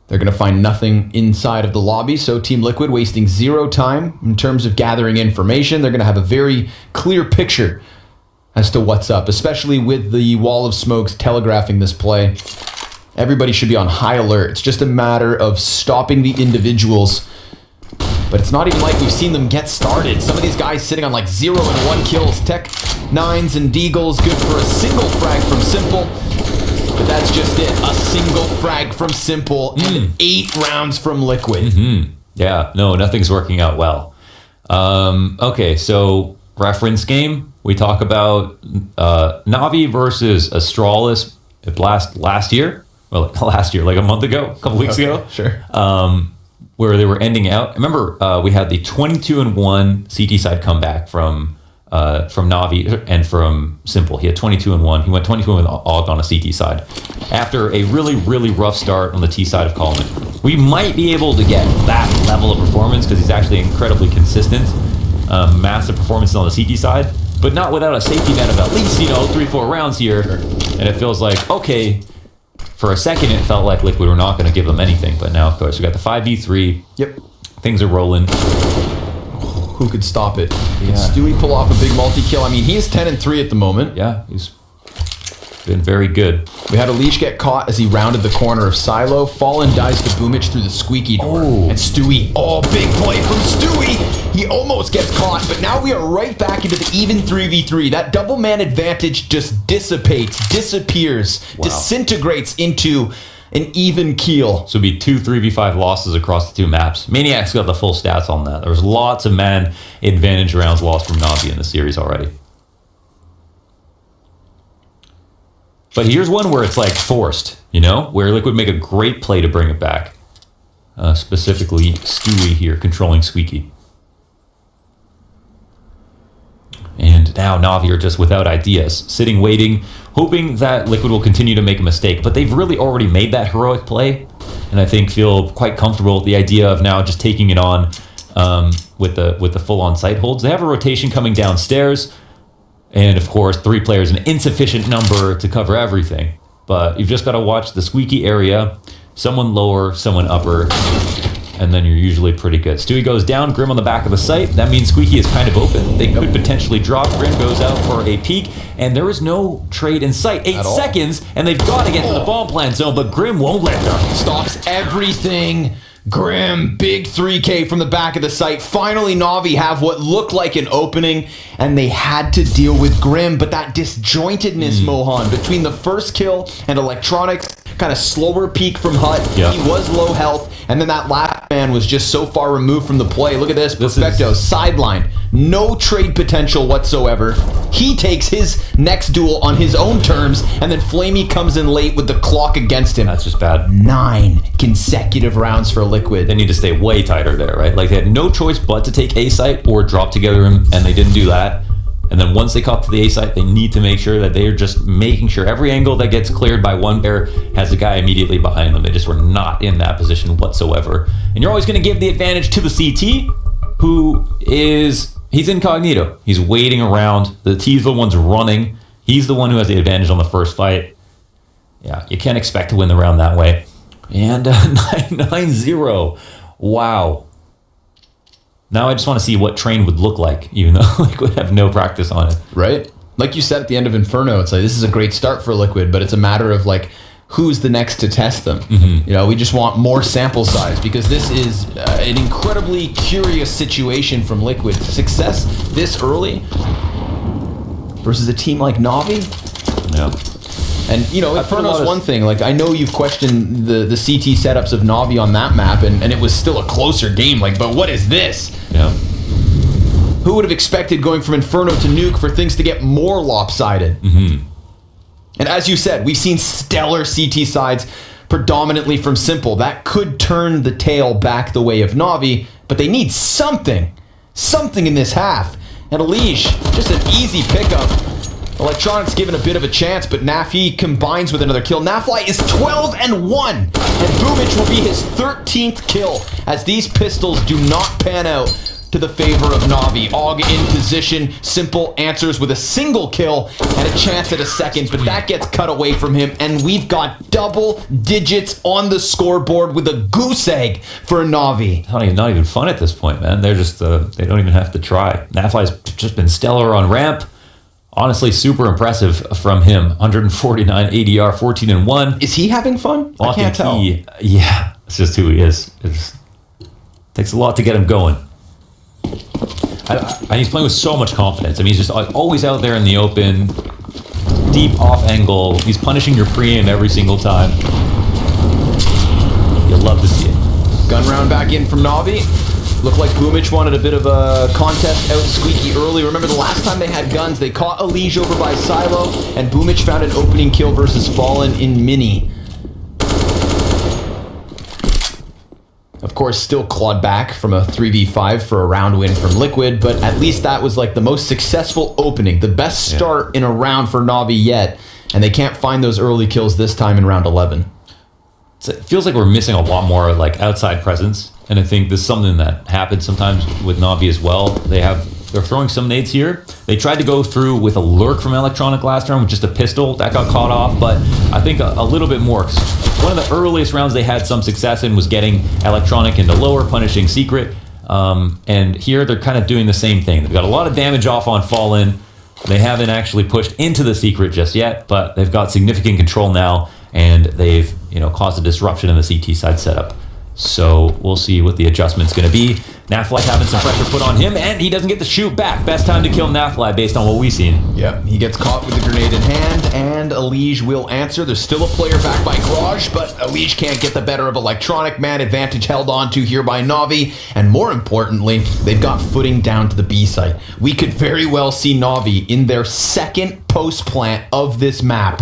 They're going to find nothing inside of the lobby, so Team Liquid wasting 0 time in terms of gathering information. They're going to have a very clear picture as to what's up, especially with the wall of smokes telegraphing this play. Everybody should be on high alert. It's just a matter of stopping the individuals. But it's not even like we've seen them get started. Some of these guys sitting on like 0 and 1 kills. Tech Nines and deagles, good for a single frag from Simple. But that's just it. A single frag from Simple and 8 rounds from Liquid. Yeah, no, nothing's working out well. Okay, so reference game. We talk about Na'Vi versus Astralis last year. Well, last year, like a month ago, a couple weeks ago. Sure. Where they were ending out. Remember, we had the 22-1 CT side comeback from Na'Vi and from Simple. He had 22-1. He went 22-1 Og on a CT side. After a really, really rough start on the T side of Coleman. We might be able to get that level of performance because he's actually incredibly consistent. Massive performances on the CT side, but not without a safety net of at least, 3-4 rounds here. And it feels like, okay, for a second it felt like Liquid were not going to give them anything. But now, of course, we got the 5v3. Yep. Things are rolling. Who could stop it? Can Stewie pull off a big multi-kill? I mean, he is 10-3 at the moment. Yeah, he's been very good. We had Elish get caught as he rounded the corner of Silo. Fallen dies to Boomich through the squeaky door. And Stewie, big play from Stewie! He almost gets caught, but now we are right back into the even 3v3. That double man advantage just dissipates, disappears, disintegrates into an even keel. So it'd be 2 3v5 losses across the 2 maps. Maniac's got the full stats on that. There's lots of man advantage rounds lost from Na'Vi in the series already. But here's one where it's like forced, where Liquid make a great play to bring it back. Specifically, Stewie here controlling Squeaky. And now Na'Vi are just without ideas, sitting, waiting, hoping that Liquid will continue to make a mistake. But they've really already made that heroic play, and I think feel quite comfortable with the idea of now just taking it on with the full-on site holds. They have a rotation coming downstairs, and of course, 3 players, an insufficient number to cover everything. But you've just got to watch the Squeaky area, someone lower, someone upper, and then you're usually pretty good. Stewie goes down, Grim on the back of the site. That means Squeaky is kind of open. They could potentially drop. Grim goes out for a peek, and there is no trade in sight. 8 seconds, and they've got to get to the bomb plant zone, but Grim won't let them. Stops everything. Grim, big 3K from the back of the site. Finally, Na'Vi have what looked like an opening, and they had to deal with Grim, but that disjointedness, Mohan, between the first kill and Electronics, kind of slower peak from Hut. Yeah. He was low health, and then that last man was just so far removed from the play. Look at this, Perfecto, sideline. No trade potential whatsoever. He takes his next duel on his own terms, and then Flamey comes in late with the clock against him. That's just bad. 9 consecutive rounds for Liquid. They need to stay way tighter there, right? Like they had no choice but to take A site or drop together, and they didn't do that. And then once they got to the A site, they need to make sure that they are just making sure every angle that gets cleared by one pair has a guy immediately behind them. They just were not in that position whatsoever. And you're always going to give the advantage to the CT, he's incognito. He's waiting around. The T's the one's running. He's the one who has the advantage on the first fight. Yeah, you can't expect to win the round that way. And 9-0. Wow. Now I just want to see what Train would look like, even though Liquid have no practice on it. Right? Like you said at the end of Inferno, it's like this is a great start for Liquid, but it's a matter of like who's the next to test them. We just want more sample size because this is an incredibly curious situation from Liquid. Success this early versus a team like Na'Vi. Yeah. And, Inferno's one thing. Like, I know you've questioned the CT setups of Na'Vi on that map, and it was still a closer game. Like, but what is this? Yeah. Who would have expected going from Inferno to Nuke for things to get more lopsided? And as you said, we've seen stellar CT sides predominantly from Simple. That could turn the tail back the way of Na'Vi, but they need something. Something in this half. And Elish, just an easy pickup. Electronics given a bit of a chance, but Nafi combines with another kill. Nafly is 12-1, and Boomich will be his 13th kill as these pistols do not pan out to the favor of Na'Vi. Og in position, Simple answers with a single kill and a chance at a second, but that gets cut away from him, and we've got double digits on the scoreboard with a goose egg for Na'Vi. It's not even fun at this point, man. They're just, they don't even have to try. Nafly's just been stellar on ramp. Honestly, super impressive from him. 149 ADR, 14-1. Is he having fun? I can't tell. Yeah, it's just who he is. It takes a lot to get him going. And he's playing with so much confidence. I mean, he's just always out there in the open, deep off angle. He's punishing your pre-aim every single time. You'll love to see it. Gun round back in from Na'Vi. Looked like Boomich wanted a bit of a contest out squeaky early. Remember the last time they had guns, they caught Elige over by Silo, and Boomich found an opening kill versus Fallen in Mini. Of course, still clawed back from a 3v5 for a round win from Liquid, but at least that was like the most successful opening, the best start in a round for Na'Vi yet, and they can't find those early kills this time in round 11. It feels like we're missing a lot more like outside presence, and I think this is something that happens sometimes with Na'Vi as well. They're throwing some nades here. They tried to go through with a lurk from Electronic last round with just a pistol. That got caught off, but I think a little bit more. One of the earliest rounds they had some success in was getting Electronic into lower, punishing Secret. And here they're kind of doing the same thing. They've got a lot of damage off on Fallen. They haven't actually pushed into the Secret just yet, but they've got significant control now, and they've caused a disruption in the CT side setup. So we'll see what the adjustment's going to be. Nafly having some pressure put on him, and he doesn't get to shoot back. Best time to kill Nafly based on what we've seen. Yep, he gets caught with the grenade in hand, and Elige will answer. There's still a player back by Garage, but Elige can't get the better of Electronic. Man advantage held on to here by Na'Vi, and more importantly, they've got footing down to the B site. We could very well see Na'Vi in their second post plant of this map.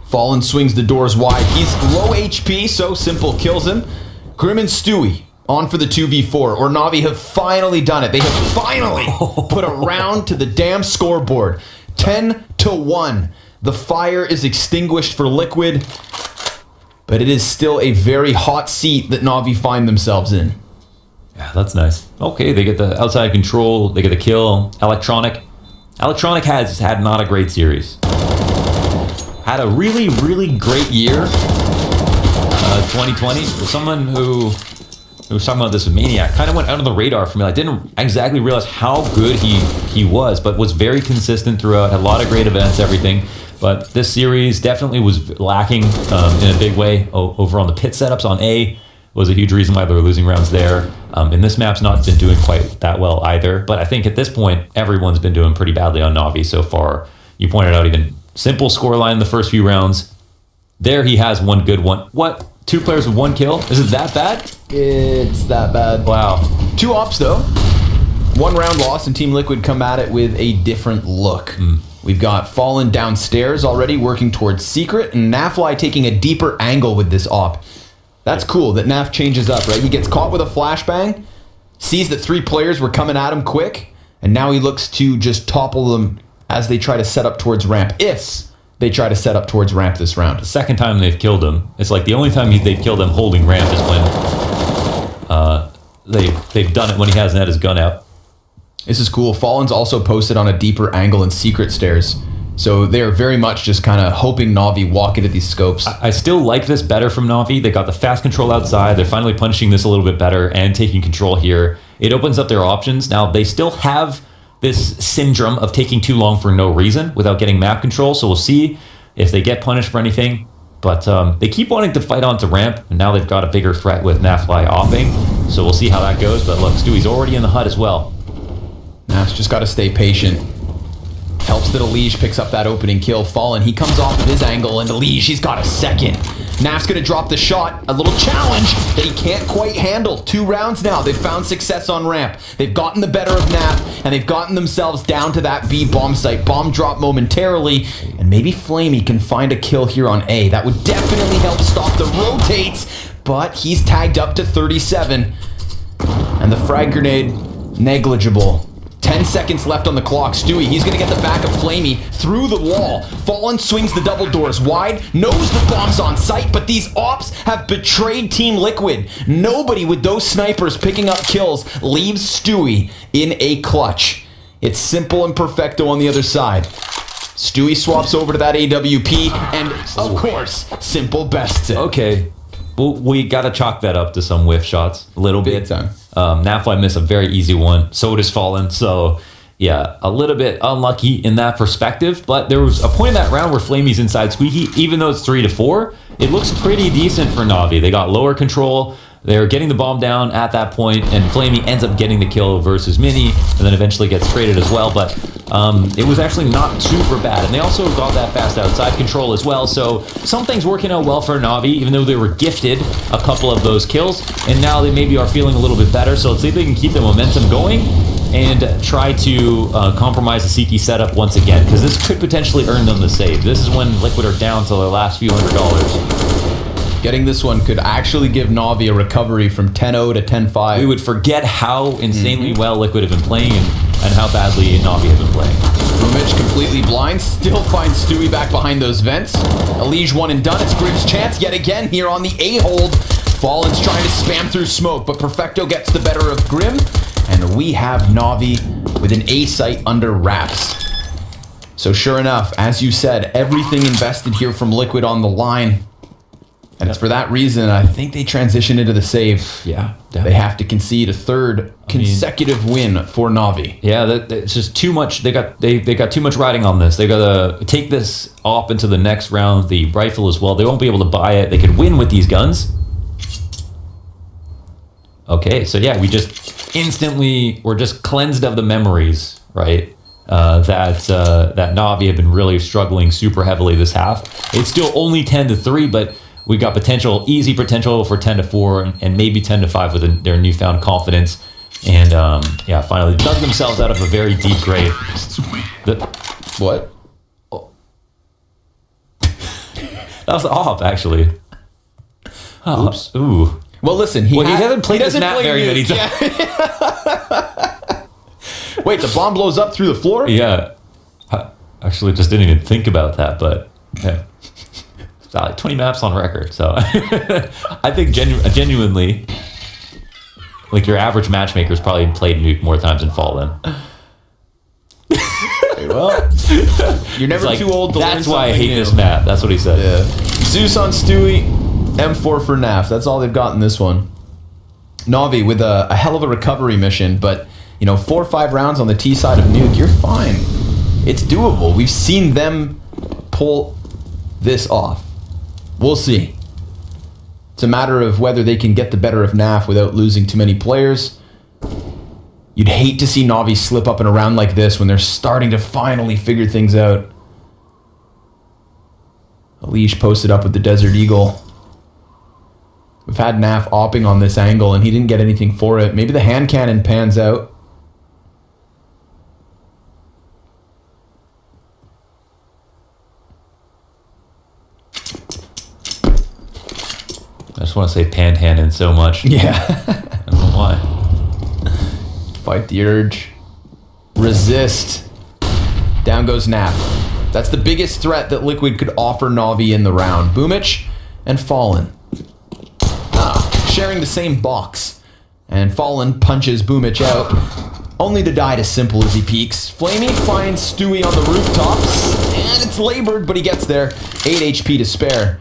Fallen swings the doors wide. He's low HP, so Simple kills him. Grim and Stewie on for the 2v4, or Na'Vi have finally done it. They have finally put a round to the damn scoreboard. 10-1. The fire is extinguished for Liquid, but it is still a very hot seat that Na'Vi find themselves in. Yeah, that's nice. Okay, they get the outside control. They get the kill. Electronic has had not a great series. Had a really, really great year, 2020. For someone who was talking about this with Maniac, kind of went out of the radar for me. I didn't exactly realize how good he was, but was very consistent throughout, had a lot of great events, everything. But this series definitely was lacking in a big way over on the pit setups on A. Was a huge reason why they were losing rounds there. And this map's not been doing quite that well either. But I think at this point, everyone's been doing pretty badly on Na'Vi so far. You pointed out even Simple scoreline in the first few rounds. There he has one good one. What? 2 players with 1 kill? Is it that bad? It's that bad. Wow. 2 ops though. 1 round loss, and Team Liquid come at it with a different look. We've got Fallen downstairs already working towards Secret, and Nafly taking a deeper angle with this op. That's cool that Naf changes up, right? He gets caught with a flashbang, sees that 3 players were coming at him quick, and now he looks to just topple them as they try to set up towards ramp. If they try to set up towards ramp this round. The second time they've killed him, it's like the only time they've killed him holding ramp is when they've done it when he hasn't had his gun out. This is cool. Fallen's also posted on a deeper angle in Secret stairs. So they're very much just kind of hoping Na'Vi walk into these scopes. I still like this better from Na'Vi. They got the fast control outside. They're finally punishing this a little bit better and taking control here. It opens up their options. Now, they still have this syndrome of taking too long for no reason without getting map control. So we'll see if they get punished for anything. But they keep wanting to fight onto ramp, and now they've got a bigger threat with Nafly offing. So we'll see how that goes. But look, Stewie's already in the hut as well. Naf's just got to stay patient. Helps that Elige picks up that opening kill. Fallen, he comes off of his angle, and Elige, he's got a second. Naf's going to drop the shot. A little challenge that he can't quite handle. 2 rounds now. They've found success on ramp. They've gotten the better of Naf, and they've gotten themselves down to that B bomb site. Bomb drop momentarily, and maybe Flamey can find a kill here on A. That would definitely help stop the rotates, but he's tagged up to 37. And the frag grenade, negligible. 10 seconds left on the clock. Stewie, he's going to get the back of Flamey through the wall. Fallen swings the double doors wide, knows the bomb's on site, but these ops have betrayed Team Liquid. Nobody with those snipers picking up kills leaves Stewie in a clutch. It's Simple and Perfecto on the other side. Stewie swaps over to that AWP, and of course, Simple bests it. Okay. Well, we got to chalk that up to some whiff shots a little bit. Big time. Nafly missed a very easy one. So does Fallen. So, yeah, a little bit unlucky in that perspective. But there was a point in that round where Flamey's inside Squeaky. Even though it's 3-4, it looks pretty decent for Na'Vi. They got lower control. they're getting the bomb down at that point, and Flamey ends up getting the kill versus Mini, and then eventually gets traded as well. But it was actually not super bad, and they also got that fast outside control as well. So some things working out well for Na'Vi, even though they were gifted a couple of those kills, and now they maybe are feeling a little bit better. So let's see if they can keep the momentum going and try to compromise the CT setup once again, because this could potentially earn them the save. This is when Liquid are down to their last few $100s. Getting this one could actually give Na'Vi a recovery from 10-0 to 10-5. We would forget how insanely well Liquid have been playing and how badly Na'Vi have been playing. Rumich completely blind, still finds Stewie back behind those vents. Elige one and done. It's Grim's chance yet again here on the A-hold. Fallen's trying to spam through smoke, but Perfecto gets the better of Grim, and we have Na'Vi with an A site under wraps. So sure enough, as you said, everything invested here from Liquid on the line. And it's for that reason I think they transition into the save. Yeah, they have to concede a third consecutive win for Na'Vi. Yeah, it's just too much. They got too much riding on this. They got to take this up into the next round. The rifle as well. They won't be able to buy it. They could win with these guns. Okay, so yeah, we're just cleansed of the memories, right? That Na'Vi have been really struggling super heavily this half. It's still only 10-3, but we got easy potential for 10-4 and maybe 10-5 with their newfound confidence. And yeah, finally dug themselves out of a very deep grave. What? Oh. That was off, actually. Oh, oops. Ooh. Well, listen, he hasn't played this map very many times. Yeah. Wait, the bomb blows up through the floor? Yeah. I actually just didn't even think about that, but yeah. It's got like 20 maps on record, so I think genuinely, like your average matchmaker's probably played Nuke more times than Fallen. Well, you're never too old to learn. That's why I hate this map. That's what he said. Yeah. Zeus on Stewie, M4 for NAF. That's all they've got in this one. Na'Vi with a hell of a recovery mission, but 4 or 5 rounds on the T side of Nuke, you're fine. It's doable. We've seen them pull this off. We'll see. It's a matter of whether they can get the better of NAF without losing too many players. You'd hate to see Na'Vi slip up in a round like this when they're starting to finally figure things out. Elige posted up with the Desert Eagle. We've had NAF opping on this angle and he didn't get anything for it. Maybe the hand cannon pans out. I just want to say Pantanen so much. Yeah. I don't know why. Fight the urge. Resist. Down goes NAF. That's the biggest threat that Liquid could offer Na'Vi in the round. Boomich and Fallen. Sharing the same box. And Fallen punches Boomich out, only to die to Simple as he peeks. Flamey finds Stewie on the rooftops, and it's labored, but he gets there. 8 HP to spare.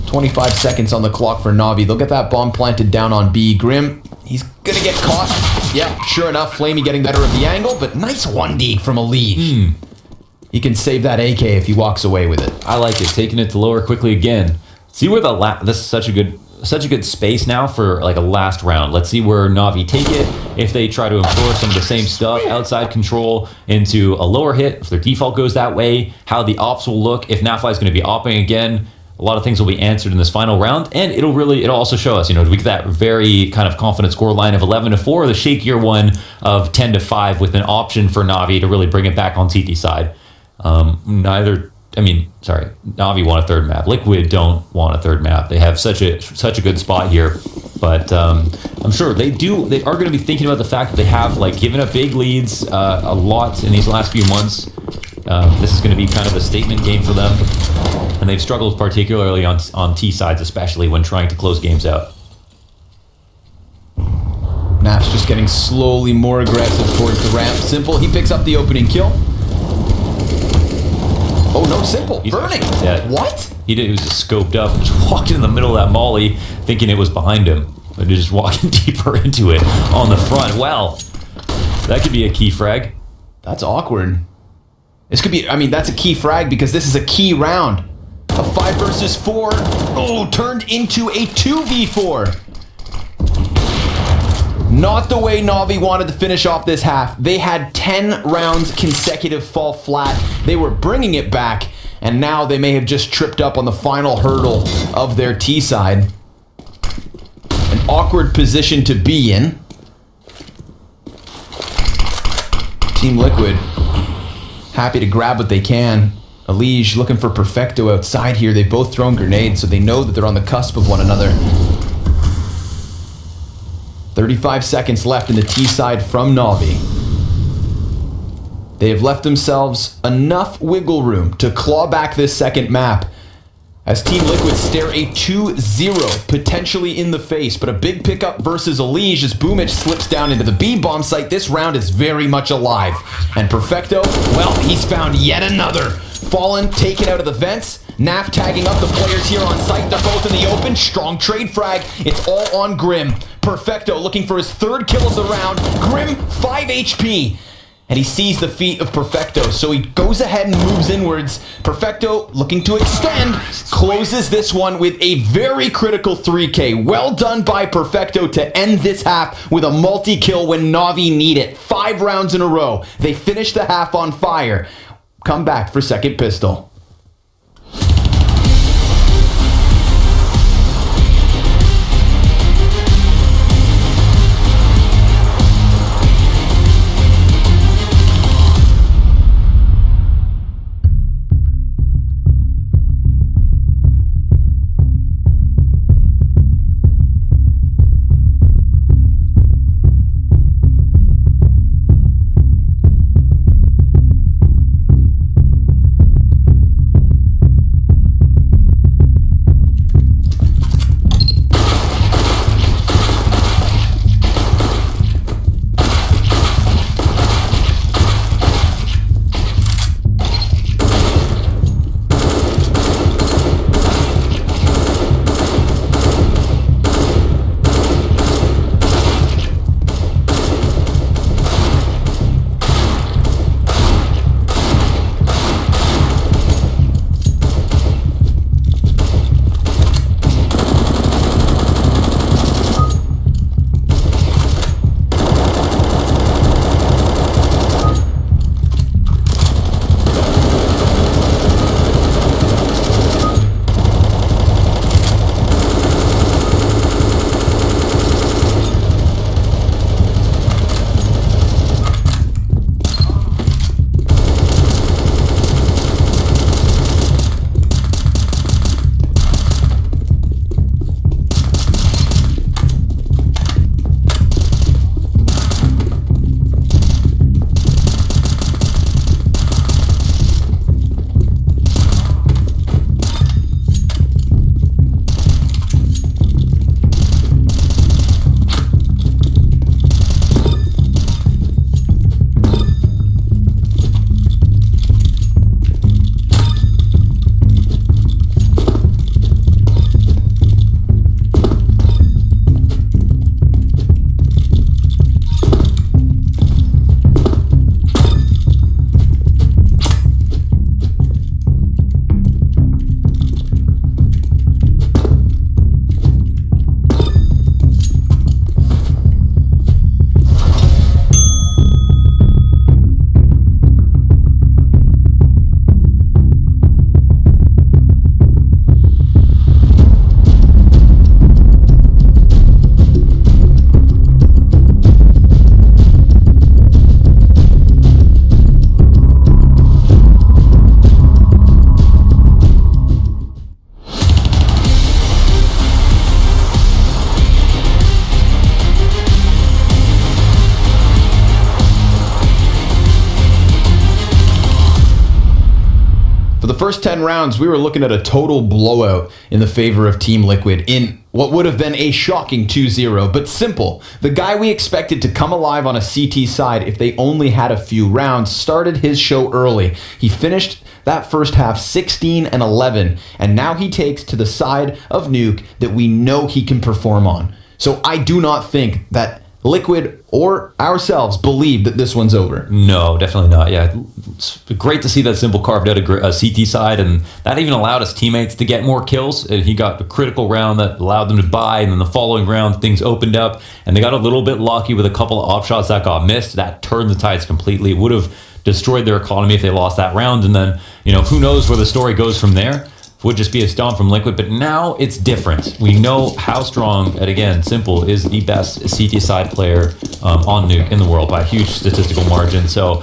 25 seconds on the clock for Na'Vi. They'll get that bomb planted down on B. Grim, he's gonna get caught. Yeah, sure enough, Flamey getting better of the angle, but nice 1D from Elige. He can save that AK if he walks away with it. I like it, taking it to lower quickly again. See where this is such a good space now for like a last round. Let's see where Na'Vi take it. If they try to employ some of the same stuff, outside control into a lower hit, if their default goes that way, how the ops will look. If Nafly is going to be opping again, a lot of things will be answered in this final round, and it'll also show us, we get that very kind of confident score line of 11-4, or the shakier one of 10-5 with an option for Na'Vi to really bring it back on CT side. Na'Vi want a third map. Liquid don't want a third map. They have such a good spot here, but I'm sure they are going to be thinking about the fact that they have given up big leads a lot in these last few months. This is going to be kind of a statement game for them, and they've struggled particularly on T sides, especially when trying to close games out. Naf's just getting slowly more aggressive towards the ramp. Simple, he picks up the opening kill. Oh no, Simple, burning. Yeah. What? He was just scoped up, just walking in the middle of that molly, thinking it was behind him, but he's just walking deeper into it on the front. Well, that could be a key frag. That's awkward. This could be, that's a key frag because this is a key round. A 5 versus 4. Oh, turned into a 2v4. Not the way Na'Vi wanted to finish off this half. They had 10 rounds consecutive fall flat. They were bringing it back, and now they may have just tripped up on the final hurdle of their T side. An awkward position to be in. Team Liquid happy to grab what they can. Elige looking for Perfecto outside here. They've both thrown grenades, so they know that they're on the cusp of one another. 35 seconds left in the T side from Na'Vi. They have left themselves enough wiggle room to claw back this second map as Team Liquid stare a 2-0 potentially in the face, but a big pickup versus Elige as Boomich slips down into the B-bomb site. This round is very much alive. And Perfecto, well, he's found yet another. Fallen, taken out of the vents. Naf tagging up the players here on site. They're both in the open. Strong trade frag. It's all on Grim. Perfecto looking for his third kill of the round. Grim, 5 HP. And he sees the feet of Perfecto, so he goes ahead and moves inwards. Perfecto looking to extend. Closes this one with a very critical 3K. Well done by Perfecto to end this half with a multi-kill when Na'Vi need it. 5 rounds in a row. They finish the half on fire. Come back for second pistol. For the first 10 rounds, we were looking at a total blowout in the favor of Team Liquid in what would have been a shocking 2-0, but simple. The guy we expected to come alive on a CT side if they only had a few rounds started his show early. He finished that first half 16-11, and now he takes to the side of Nuke that we know he can perform on. So I do not think that Liquid or ourselves believe that this one's over? No, definitely not. Yeah, it's great to see that Simple carved out a CT side, and that even allowed his teammates to get more kills. And he got a critical round that allowed them to buy, and then the following round things opened up, and they got a little bit lucky with a couple of op shots that got missed. That turned the tides completely. It would have destroyed their economy if they lost that round, and then who knows where the story goes from there. Would just be a stomp from Liquid, but now it's different. We know how strong, and again, Simple is the best CT side player on Nuke in the world by a huge statistical margin. So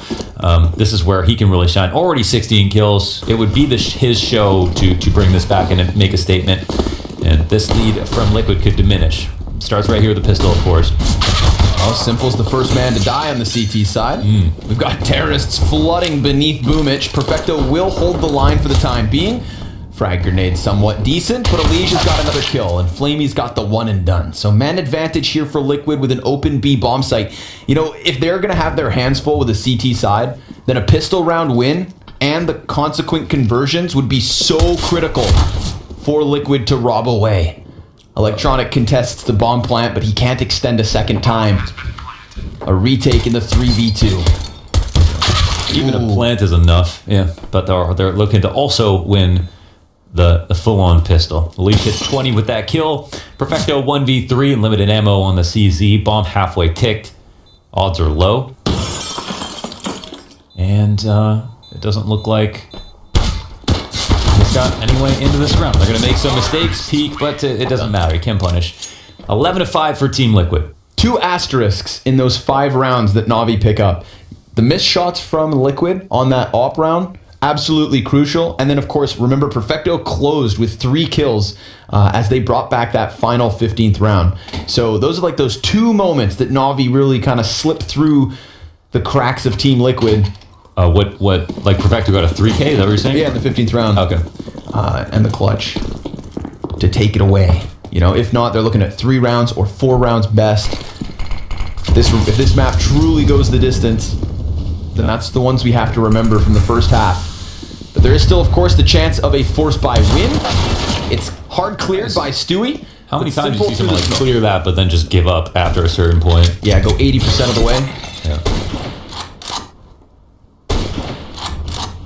this is where he can really shine. Already 16 kills. It would be his show to bring this back and make a statement. And this lead from Liquid could diminish. Starts right here with the pistol, of course. Well, Simple's the first man to die on the CT side. We've got terrorists flooding beneath Boomich. Perfecto will hold the line for the time being. Frag grenade somewhat decent, but Elijah's got another kill, and Flamey's got the one and done. So man advantage here for Liquid with an open B bomb site. If they're going to have their hands full with a CT side, then a pistol round win and the consequent conversions would be so critical for Liquid to rob away. Electronic contests the bomb plant, but he can't extend a second time. A retake in the 3v2. Even a plant is enough, yeah, but they're looking to also win the full-on pistol. Elise hits 20 with that kill. Perfecto 1v3 and limited ammo on the CZ. Bomb halfway ticked. Odds are low. And it doesn't look like he's got any way into this round. They're going to make some mistakes, peek, but it doesn't matter. He can punish. 11-5 for Team Liquid. 2 asterisks in those 5 rounds that Na'Vi pick up. The missed shots from Liquid on that op round, absolutely crucial. And then, of course, remember, Perfecto closed with 3 kills as they brought back that final 15th round. So those are like those 2 moments that Na'Vi really kind of slipped through the cracks of Team Liquid. Like Perfecto got a 3K, is that what you're saying? Yeah, in the 15th round. Okay. And the clutch to take it away. If not, they're looking at 3 rounds or 4 rounds best. If this map truly goes the distance, then that's the ones we have to remember from the first half. But there is still, of course, the chance of a force buy win. It's hard cleared by Stewie. How many times do you see someone clear that, but then just give up after a certain point? Yeah, go 80% of the way. Yeah.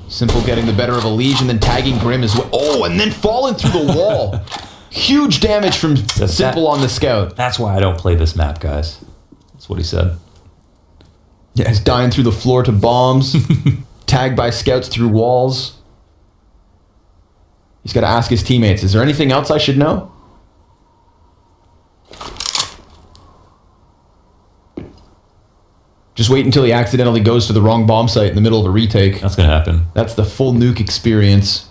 Simple getting the better of a Liege and then tagging Grim as well. Oh, and then falling through the wall. Huge damage from Simple on the scout. That's why I don't play this map, guys. That's what he said. Yeah, he's dying through the floor to bombs. Tagged by scouts through walls. He's got to ask his teammates, is there anything else I should know? Just wait until he accidentally goes to the wrong bomb site in the middle of a retake. That's going to happen. That's the full nuke experience.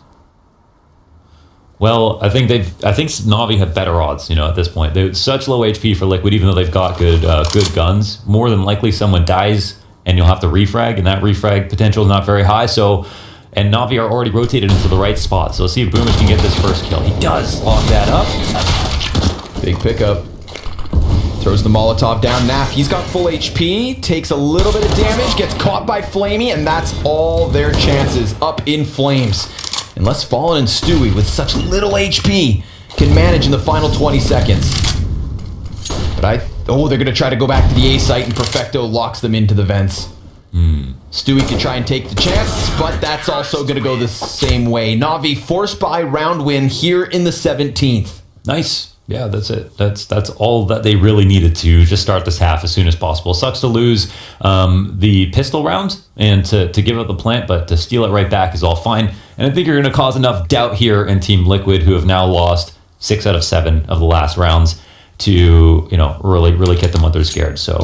Well, I think Na'Vi have better odds, at this point. They're such low HP for Liquid, even though they've got good guns. More than likely someone dies and you'll have to refrag, and that refrag potential is not very high. And Na'Vi are already rotated into the right spot. So let's see if Boomich can get this first kill. He does lock that up. Big pickup. Throws the Molotov down. Naf, he's got full HP, takes a little bit of damage, gets caught by Flamey, and that's all their chances, up in flames. Unless Fallen and Stewie, with such little HP, can manage in the final 20 seconds. But they're going to try to go back to the A site, and Perfecto locks them into the vents. Stewie can try and take the chance, but that's also going to go the same way. Na'Vi forced by round win here in the 17th. Nice. Yeah, that's it. That's all that they really needed to just start this half as soon as possible. Sucks to lose the pistol round and to give up the plant, but to steal it right back is all fine. And I think you're going to cause enough doubt here in Team Liquid, who have now lost 6 out of 7 of the last rounds, to really get them what they're scared. So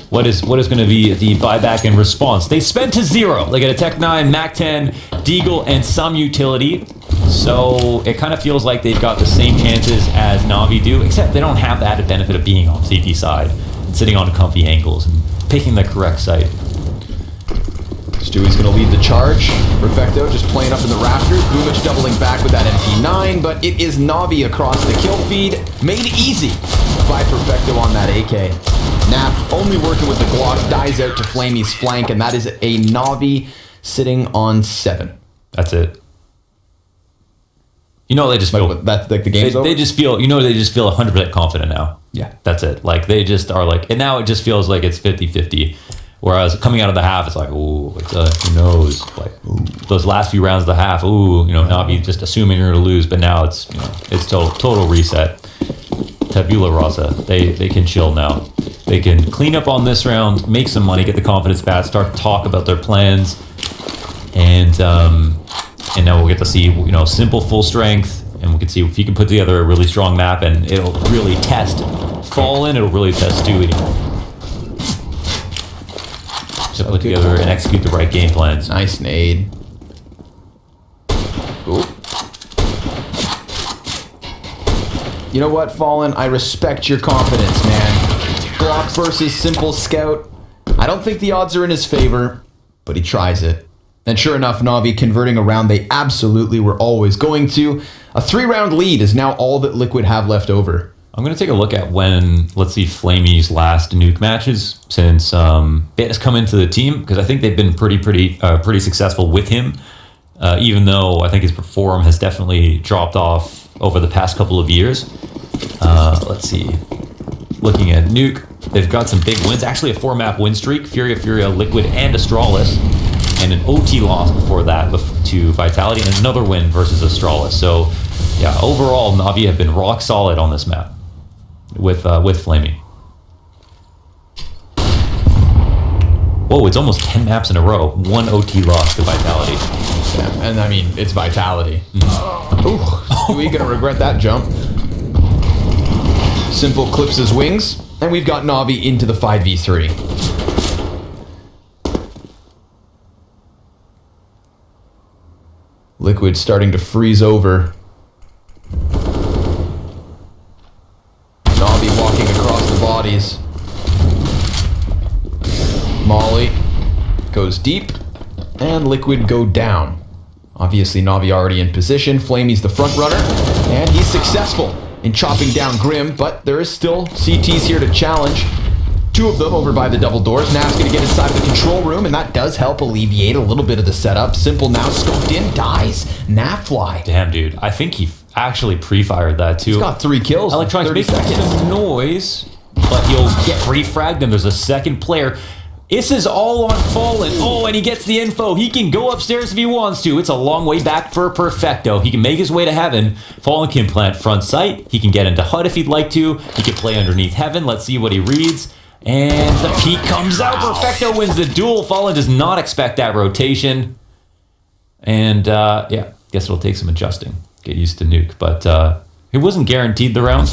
what is going to be the buyback in response? They spent to 0. They get a Tech 9, Mac 10, Deagle, and some utility. So it kind of feels like they've got the same chances as Na'Vi do, except they don't have the added benefit of being on CT side and sitting on comfy angles and picking the correct site. Stewie's going to lead the charge. Perfecto just playing up in the rafters. Boomich doubling back with that MP9, but it is Na'Vi across the kill feed. Made easy by Perfecto on that AK. Nap only working with the Glock, dies out to Flamey's flank, and that is a Na'Vi sitting on 7. That's it. You know, they just feel that's like the game's over. They just feel, you know, they just feel 100% confident now. Yeah. That's it. Like they just are like, and now it just feels like it's 50-50. Whereas coming out of the half, it's like, ooh, it's who knows? Like those last few rounds of the half, ooh, you know, Navi just assuming you're going to lose, but now it's, you know, it's total reset. Tabula rasa. They can chill now. They can clean up on this round, make some money, get the confidence back, start to talk about their plans, and now we'll get to see, you know, simple full strength, and we can see if he can put together a really strong map, and it'll really test Fallen. It'll really test Stewie to put together and execute the right game plans. Nice nade. Ooh. You know what, Fallen? I respect your confidence, man. Block versus simple scout. I don't think the odds are in his favor, but he tries it. And sure enough, Navi converting a round they absolutely were always going to. A 3-round lead is now all that Liquid have left over. I'm going to take a look at when, let's see, Flamey's last nuke matches since Bit has come into the team, because I think they've been pretty successful with him, even though I think his form has definitely dropped off over the past couple of years. Let's see. Looking at nuke, they've got some big wins. Actually, a 4-map win streak. Furia, Liquid, and Astralis. And an OT loss before that to Vitality, and another win versus Astralis. So, yeah, overall, Navi have been rock solid on this map with Flamey. Whoa, it's almost 10 maps in a row. 1 OT loss to Vitality. Yeah, and I mean, it's Vitality. Ooh, we gonna regret that jump. Simple clips his wings, and we've got Navi into the 5v3. Liquid starting to freeze over. Navi walking across the bodies. Molly goes deep, and Liquid go down. Obviously, Navi already in position. Flamey's the front runner, and he's successful in chopping down Grim, but there is still CTs here to challenge. 2 of them over by the double doors. Nav's going to get inside the control room, and that does help alleviate a little bit of the setup. Simple now scoped in, dies. Nav fly. Damn, dude. I think he actually pre-fired that too. He's got 3 kills. Electronics makes some noise, but he'll get refragged, and there's a second player. This is all on Fallen. Oh, and he gets the info. He can go upstairs if he wants to. It's a long way back for Perfecto. He can make his way to Heaven. Fallen can plant front sight. He can get into HUD if he'd like to. He can play underneath Heaven. Let's see what he reads. And the peak comes out. Perfecto wins the duel. Fallen does not expect that rotation. And, yeah, guess it'll take some adjusting. Get used to nuke. But it wasn't guaranteed the round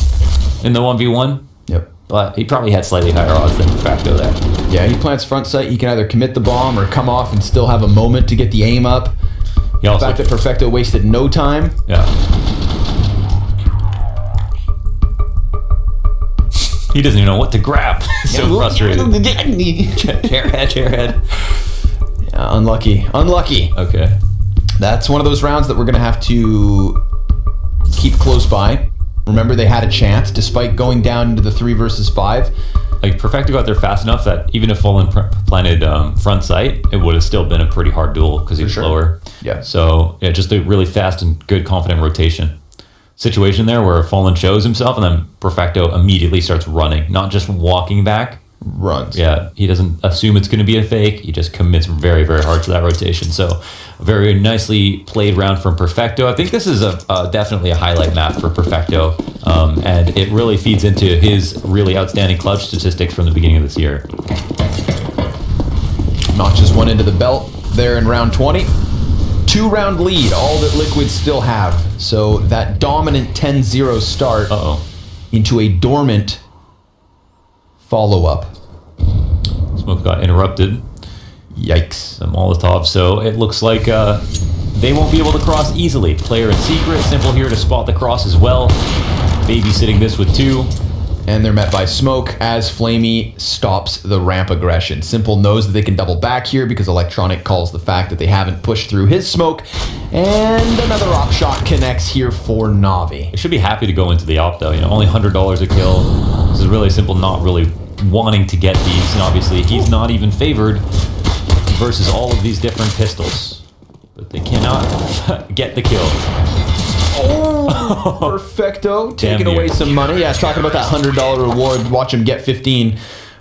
in the 1v1. Yep. But he probably had slightly higher odds than Perfecto there. Yeah, he plants front sight. He can either commit the bomb or come off and still have a moment to get the aim up. The fact that Perfecto wasted no time. Yeah. He doesn't even know what to grab. So frustrated. Chairhead. Yeah, unlucky. Okay. That's one of those rounds that we're going to have to keep close by. Remember, they had a chance despite going down into the 3 versus 5. Like, Perfecto got there fast enough that even if Fallen planted front sight, it would have still been a pretty hard duel because he's slower. Yeah. So, yeah, just a really fast and good, confident rotation situation there where Fallen shows himself and then Perfecto immediately starts running, not just walking back. Runs. Yeah, he doesn't assume it's going to be a fake. He just commits very, very hard to that rotation. So, a very nicely played round from Perfecto. I think this is definitely a highlight map for Perfecto, and it really feeds into his really outstanding clutch statistics from the beginning of this year. Notches one into the belt there in round 20. 2-round lead, all that Liquid still have. So that dominant 10-0 start into a dormant follow-up. Smoke got interrupted. Yikes. The Molotov. So it looks like they won't be able to cross easily. Player in secret. Simple here to spot the cross as well. Babysitting this with 2. And they're met by Smoke as Flamey stops the ramp aggression. Simple knows that they can double back here because Electronic calls the fact that they haven't pushed through his smoke. And another op shot connects here for Navi. They should be happy to go into the op though. You know, only $100 a kill. This is really Simple not really wanting to get these. And obviously he's not even favored versus all of these different pistols. But they cannot get the kill. Oh, Perfecto. Taking Damn away near. some money. Yeah, talking about that $100 reward. Watch him get 15.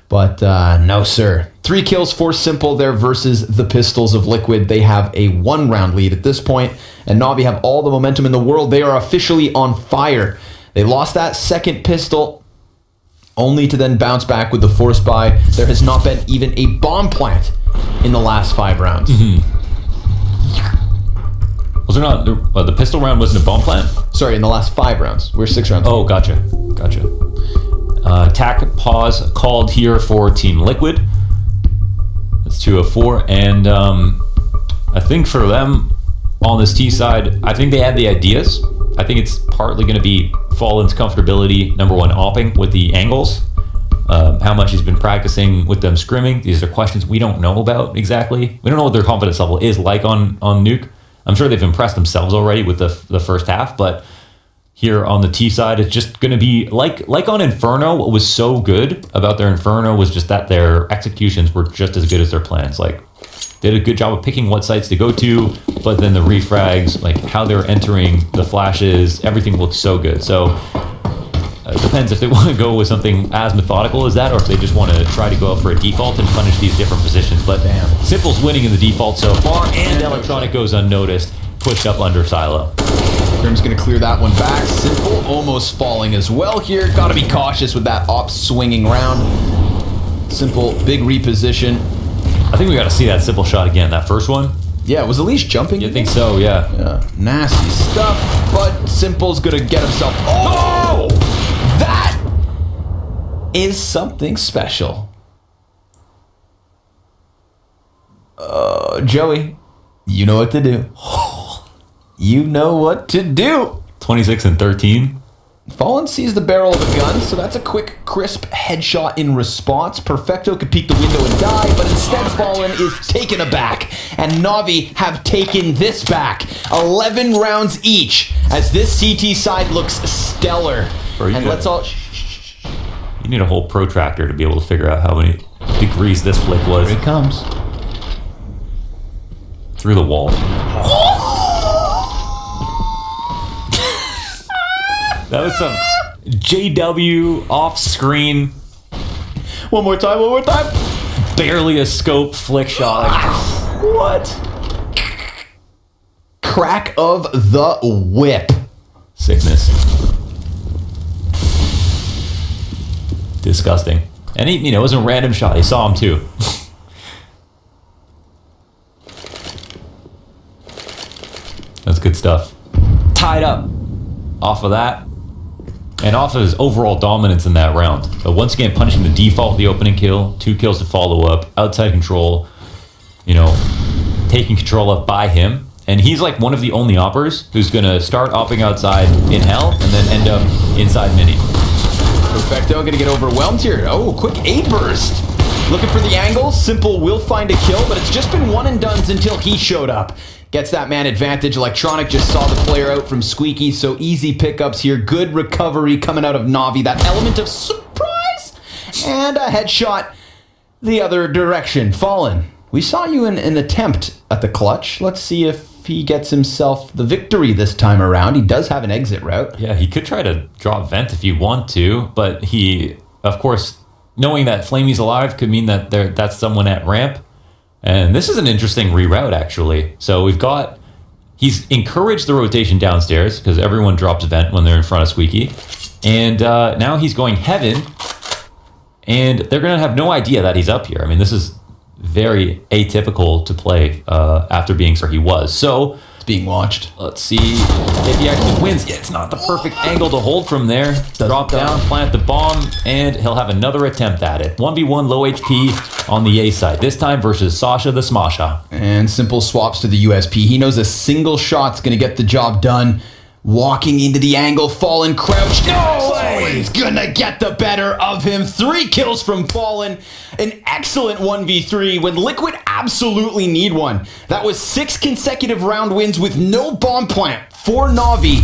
But no, sir. 3 kills for Simple there versus the Pistols of Liquid. They have a 1-round lead at this point, and Na'Vi have all the momentum in the world. They are officially on fire. They lost that second pistol, only to then bounce back with the force buy. There has not been even a bomb plant in the last 5 rounds. Was there not the pistol round wasn't a bomb plant? Sorry, in the last 5 rounds. We're 6 rounds. Oh, gotcha. Attack pause called here for Team Liquid. That's 2 of 4, and I think for them on this T side, I think they had the ideas. I think it's partly going to be Fallen's comfortability, number 1, opping with the angles. How much he's been practicing with them scrimming. These are questions we don't know about exactly. We don't know what their confidence level is like on Nuke. I'm sure they've impressed themselves already with the first half, but here on the T side, it's just going to be like on Inferno. What was so good about their Inferno was just that their executions were just as good as their plans. Like, they did a good job of picking what sites to go to, but then the refrags, like how they're entering the flashes, everything looked so good. So it depends if they want to go with something as methodical as that, or if they just want to try to go out for a default and punish these different positions. But Simple's winning in the default so far, and Electronic goes unnoticed, pushed up under Silo. Grim's going to clear that one back. Simple almost falling as well here. Got to be cautious with that op swinging round. Simple, big reposition. I think we got to see that Simple shot again, that first one. Yeah, was Elise jumping? You think so, yeah. Nasty stuff, but Simple's going to get himself... Oh! That is something special. Joey, you know what to do. You know what to do. 26 and 13. Fallen sees the barrel of a gun, so that's a quick, crisp headshot in response. Perfecto could peek the window and die, but instead Fallen is taken aback. And Na'Vi have taken this back. 11 rounds each, as this CT side looks stellar. And let's all... You need a whole protractor to be able to figure out how many degrees this flick was. Here it comes. Through the wall. That was some JW off screen. One more time. Barely a scope flick shot. What? Crack of the whip. Sickness. Disgusting. And he, it was a random shot. He saw him too. That's good stuff. Tied up off of that. And off of his overall dominance in that round. But once again, punishing the default, the opening kill, 2 kills to follow up, outside control, taking control up by him. And he's like one of the only oppers who's going to start opping outside in hell and then end up inside mini. Perfecto, going to get overwhelmed here. Oh, quick A burst. Looking for the angle. Simple will find a kill, but it's just been one and dones until he showed up. Gets that man advantage. Electronic just saw the player out from Squeaky, so easy pickups here. Good recovery coming out of Na'Vi. That element of surprise. And a headshot the other direction. Fallen, we saw you in an attempt at the clutch. Let's see if he gets himself the victory this time around. He does have an exit route. Yeah, he could try to draw vent if you want to, but he, of course, knowing that Flamey's alive could mean that that's someone at ramp. And this is an interesting reroute, actually. So he's encouraged the rotation downstairs because everyone drops vent when they're in front of Squeaky. And now he's going heaven, and they're going to have no idea that he's up here. I mean, this is very atypical to play after being, he was. So it's being watched. Let's see if he actually wins. Yeah, it's not the perfect angle to hold from there. Drop down, plant the bomb, and he'll have another attempt at it. 1v1 low HP on the A side. This time versus Sasha the Smasha. And Simple swaps to the USP. He knows a single shot's going to get the job done. Walking into the angle, Fallen crouched. No! Fallen's gonna get the better of him. 3 kills from Fallen. An excellent 1v3 when Liquid absolutely need one. That was 6 consecutive round wins with no bomb plant for Na'Vi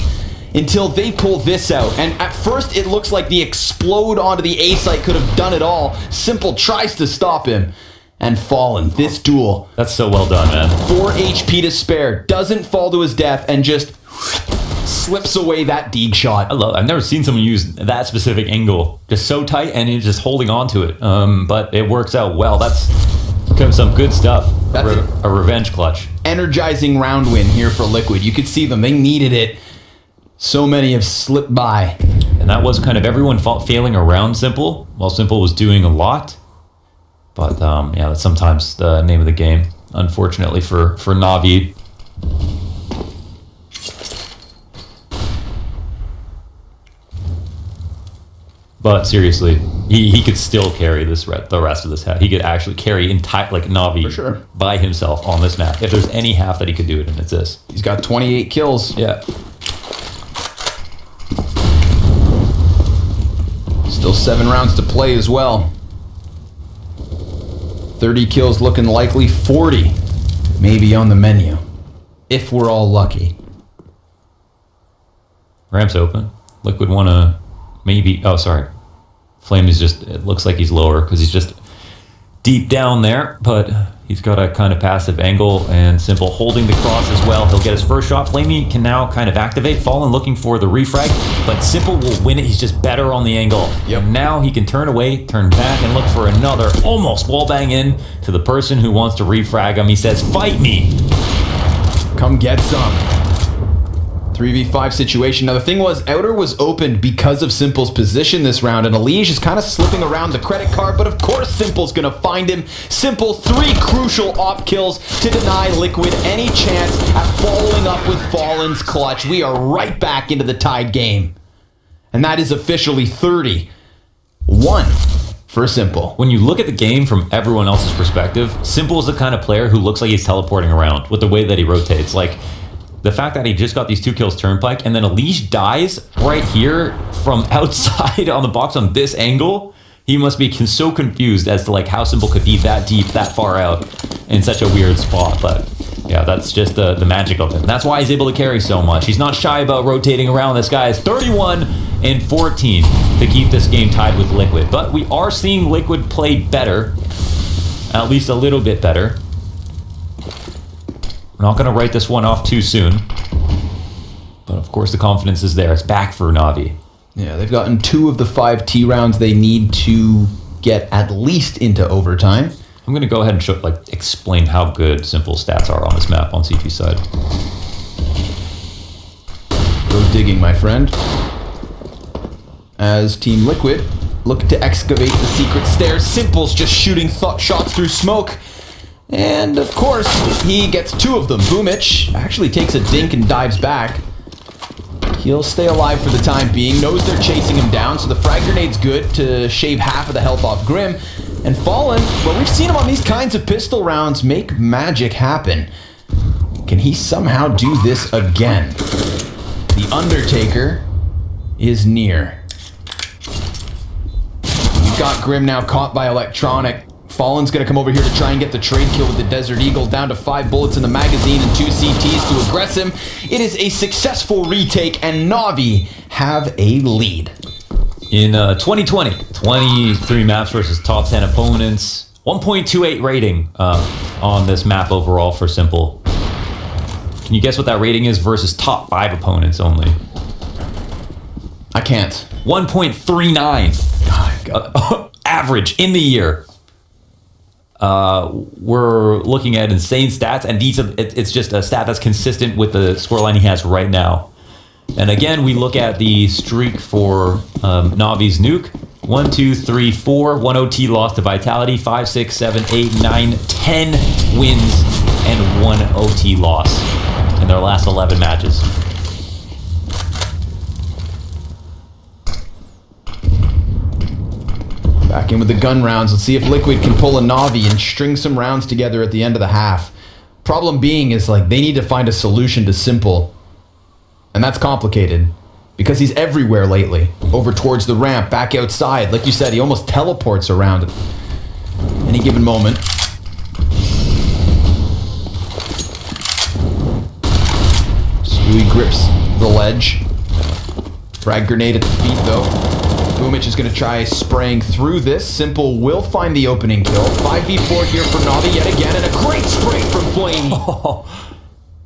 until they pull this out. And at first, it looks like the explode onto the A site could have done it all. Simple tries to stop him. And Fallen, this duel. That's so well done, man. 4 HP to spare. Doesn't fall to his death and just slips away that Deeg shot. I've never seen someone use that specific angle. Just so tight and he's just holding on to it. But it works out well. That's some good stuff. That's a revenge clutch. Energizing round win here for Liquid. You could see them. They needed it. So many have slipped by. And that was kind of everyone failing around Simple while Simple was doing a lot. But yeah, that's sometimes the name of the game, unfortunately for Na'Vi. But seriously, he could still carry the rest of this half. He could actually carry entire Na'Vi for sure by himself on this map. If there's any half that he could do it in, it's this. He's got 28 kills. Yeah. Still 7 rounds to play as well. 30 kills looking likely. 40 maybe on the menu. If we're all lucky. Ramp's open. Liquid wanna maybe... Oh, sorry. Flame is just... It looks like he's lower because he's just deep down there. But he's got a kind of passive angle and Simple holding the cross as well. He'll get his first shot. Flamey can now kind of activate. Fallen looking for the refrag. But Simple will win it. He's just better on the angle. Yep. And now he can turn away, turn back, and look for another almost wallbang in to the person who wants to refrag him. He says, fight me. Come get some. 3v5 situation. Now the thing was, Outer was opened because of Simple's position this round, and Elige is kind of slipping around the credit card, but of course Simple's gonna find him. Simple 3 crucial op kills to deny Liquid any chance at following up with Fallen's clutch. We are right back into the tied game. And that is officially 30-1 for Simple. When you look at the game from everyone else's perspective, Simple is the kind of player who looks like he's teleporting around with the way that he rotates. Like, the fact that he just got these 2 kills turnpike and then Elige dies right here from outside on the box on this angle, he must be so confused as to how Simple could be that deep, that far out in such a weird spot. But yeah, that's just the magic of it. And that's why he's able to carry so much. He's not shy about rotating around. This guy is 31-14 to keep this game tied with Liquid. But we are seeing Liquid play better, at least a little bit better. We're not going to write this one off too soon. But of course the confidence is there. It's back for Na'Vi. Yeah, they've gotten 2 of the 5 T rounds they need to get at least into overtime. I'm going to go ahead and explain how good Simple stats are on this map on CT side. Go digging, my friend. As Team Liquid look to excavate the secret stairs, Simple's just shooting shots through smoke. And of course, he gets 2 of them. Boomich actually takes a dink and dives back. He'll stay alive for the time being, knows they're chasing him down, so the frag grenade's good to shave half of the health off Grim. And Fallen, well, we've seen him on these kinds of pistol rounds make magic happen. Can he somehow do this again? The Undertaker is near. We've got Grim now caught by Electronic. Fallen's gonna come over here to try and get the trade kill with the Desert Eagle, down to 5 bullets in the magazine and 2 CTs to aggress him. It is a successful retake, and Na'Vi have a lead. In 2020, 23 maps versus top 10 opponents, 1.28 rating on this map overall for Simple. Can you guess what that rating is versus top 5 opponents only? I can't. 1.39 average in the year. We're looking at insane stats, and it's just a stat that's consistent with the scoreline he has right now. And again, we look at the streak for Na'Vi's nuke. 1, 2, 3, 4. 1 OT loss to Vitality. 5, 6, 7, 8, 9, 10 wins and 1 OT loss in their last 11 matches. Back in with the gun rounds. Let's see if Liquid can pull a Na'Vi and string some rounds together at the end of the half. Problem being is they need to find a solution to Simple. And that's complicated because he's everywhere lately. Over towards the ramp, back outside. Like you said, he almost teleports around at any given moment. Stewie grips the ledge. Frag grenade at the feet though. Boomich is going to try spraying through this. Simple will find the opening kill. 5v4 here for Na'Vi yet again, and a great spray from Flame.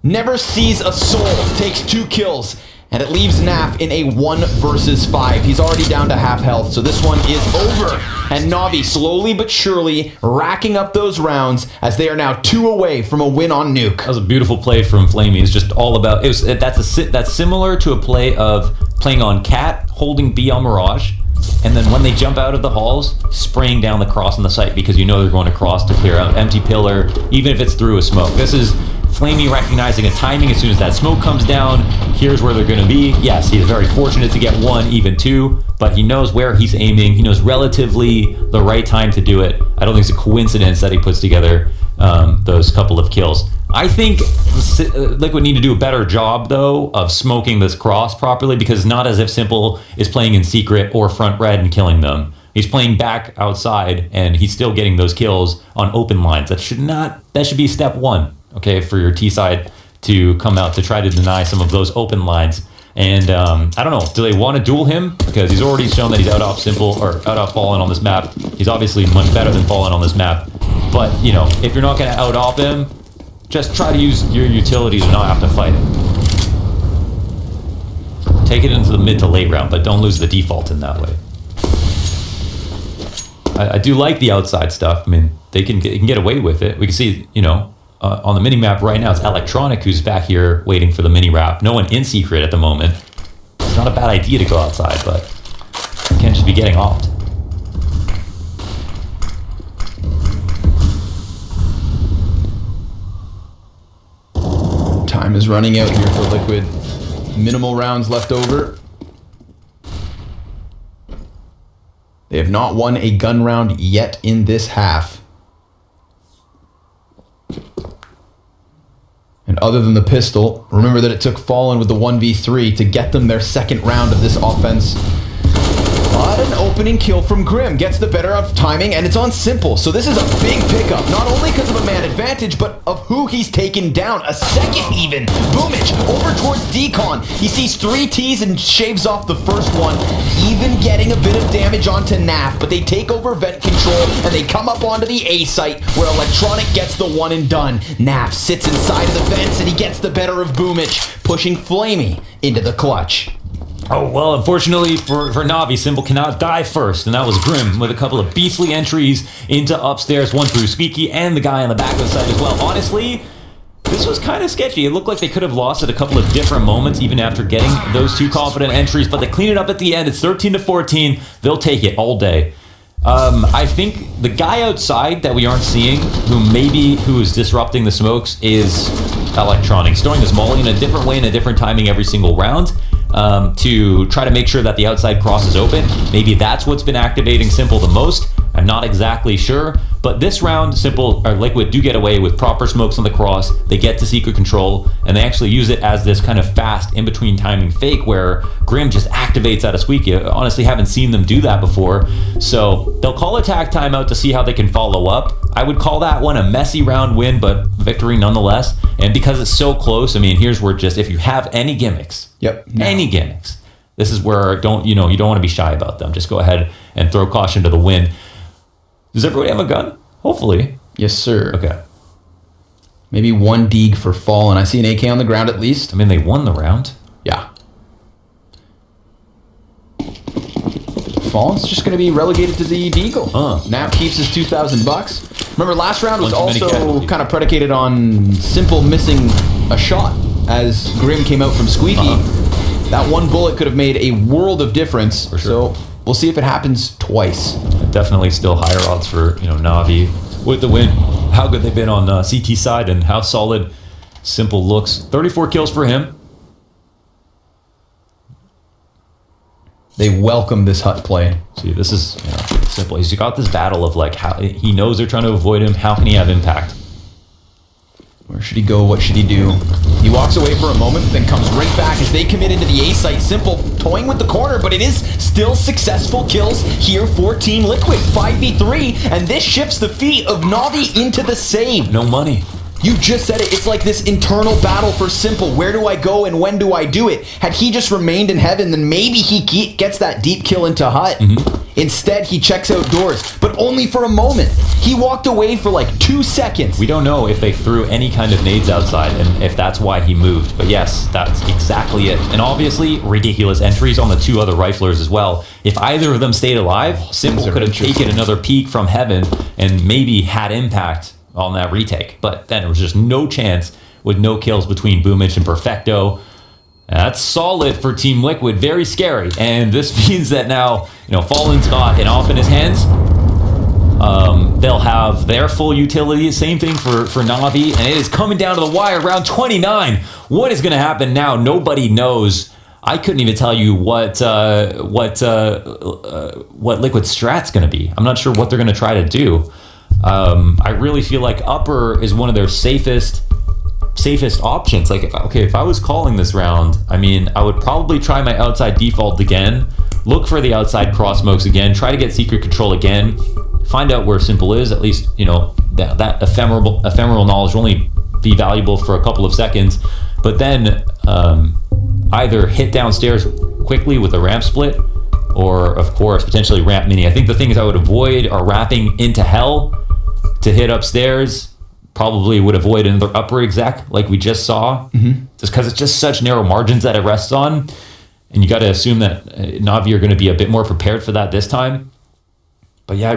Never sees a soul. Takes 2 kills And it leaves Naf in a 1 versus 5. He's already down to half health, so this one is over. And Navi slowly but surely racking up those rounds as they are now 2 away from a win on Nuke. That was a beautiful play from Flamey. It's just all about that's similar to a play of playing on Cat, holding B on Mirage, and then when they jump out of the halls, spraying down the cross on the site because you know they're going to cross to clear out empty pillar, even if it's through a smoke. This is Flamey recognizing a timing as soon as that smoke comes down. Here's where they're going to be. Yes, he's very fortunate to get 1, even 2, but he knows where he's aiming. He knows relatively the right time to do it. I don't think it's a coincidence that he puts together those couple of kills. I think Liquid need to do a better job, though, of smoking this cross properly, because it's not as if Simple is playing in secret or front red and killing them. He's playing back outside, and he's still getting those kills on open lines. That should be step 1. Okay, for your T side to come out to try to deny some of those open lines. And I don't know, do they want to duel him? Because he's already shown that he's out off Simple, or out off Fallen on this map. He's obviously much better than Fallen on this map. But, you know, if you're not going to out off him, just try to use your utilities and not have to fight it. Take it into the mid to late round, but don't lose the default in that way. I do like the outside stuff. I mean, they can get away with it. We can see, you know, on the mini-map right now, it's Electronic who's back here waiting for the mini-wrap. No one in secret at the moment. It's not a bad idea to go outside, but you can't just be getting offed. Time is running out here for Liquid. Minimal rounds left over. They have not won a gun round yet in this half. And other than the pistol, remember that it took Fallen with the 1v3 to get them their second round of this offense. But an opening kill from Grim gets the better of timing, and it's on Simple. So this is a big pickup, not only because of a man advantage, but of who he's taken down. A second even. Boomich over towards Decon. He sees 3 Ts and shaves off the first one, even getting a bit of damage onto Naf. But they take over vent control, and they come up onto the A site, where Electronic gets the one and done. Naf sits inside of the vents, and he gets the better of Boomich, pushing Flamey into the clutch. Oh, well, unfortunately for Navi, Simple cannot die first, and that was Grim with a couple of beastly entries into upstairs, one through Squeaky and the guy on the back of the side as well. Honestly, this was kind of sketchy. It looked like they could have lost at a couple of different moments, even after getting those 2 confident entries, but they clean it up at the end. It's 13-14. They'll take it all day. I think the guy outside that we aren't seeing, who is disrupting the smokes, is Electronic. He's throwing his molly in a different way and a different timing every single round. To try to make sure that the outside cross is open. Maybe that's what's been activating Simple the most. I'm not exactly sure, but this round, Liquid do get away with proper smokes on the cross. They get to secret control, and they actually use it as this kind of fast in-between timing fake where Grim just activates out of Squeaky. I honestly haven't seen them do that before, so they'll call a tag timeout to see how they can follow up. I would call that one a messy round win, but victory nonetheless. And because it's so close, I mean, here's where just, if you have any gimmicks, any gimmicks, this is where you don't want to be shy about them. Just go ahead and throw caution to the wind. Does everybody have a gun? Hopefully. Yes, sir. Okay. Maybe 1 Deeg for Fallen. I see an AK on the ground at least. I mean, they won the round. Yeah. Fallen's just going to be relegated to the Deagle. Nap keeps his $2,000. Remember, last round was also kind of predicated on Simple missing a shot as Grim came out from Squeaky. That 1 bullet could have made a world of difference. For sure. So we'll see if it happens twice. Definitely still higher odds for Navi with the win. How good they've been on CT side and how solid Simple looks. 34 kills for him. They welcome this hut play. See, this is Simple. He's got this battle of like how he knows they're trying to avoid him. How can he have impact? Where should he go? What should he do? He walks away for a moment, then comes right back as they commit into the A site. Simple toying with the corner, but it is still successful kills here for Team Liquid. 5v3, and this shifts the feet of Navi into the save. No money. You just said it. It's like this internal battle for Simple. Where do I go and when do I do it? Had he just remained in heaven, then maybe he gets that deep kill into Hut. Instead, he checks out doors, but only for a moment. He walked away for like 2 seconds. We don't know if they threw any kind of nades outside and if that's why he moved. But yes, that's exactly it. And obviously, ridiculous entries on the 2 other riflers as well. If either of them stayed alive, Simple could have taken another peek from heaven and maybe had impact on that retake. But then there was just no chance with no kills between Boomich and Perfecto. That's solid for Team Liquid. Very scary. And this means that now, Fallen's got an off in his hands. They'll have their full utility. Same thing for Na'Vi. And it is coming down to the wire. Round 29. What is going to happen now? Nobody knows. I couldn't even tell you what Liquid strat's going to be. I'm not sure what they're going to try to do. I really feel like upper is one of their safest options. Like, if I was calling this round, I would probably try my outside default again, look for the outside cross smokes again, try to get secret control again, find out where Simple is. At least, that ephemeral knowledge will only be valuable for a couple of seconds, but then either hit downstairs quickly with a ramp split, or of course potentially ramp mini. I think the things I would avoid are wrapping into hell to hit upstairs. Probably would avoid another upper exec like we just saw, just because it's just such narrow margins that it rests on. And you got to assume that Na'Vi are going to be a bit more prepared for that this time. But yeah,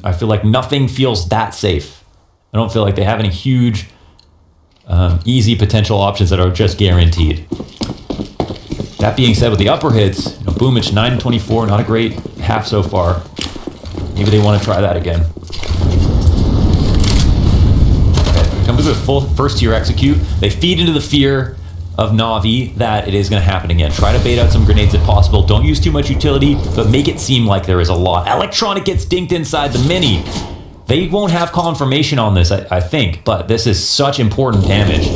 I feel like nothing feels that safe. I don't feel like they have any huge, easy potential options that are just guaranteed. That being said, with the upper hits, Boomich 9-24, not a great half so far. Maybe they want to try that again. Comes with a full first tier execute. They feed into the fear of Na'Vi that it is going to happen again. Try to bait out some grenades if possible. Don't use too much utility, but make it seem like there is a lot. Electronic gets dinked inside the mini. They won't have confirmation on this, I think, but this is such important damage.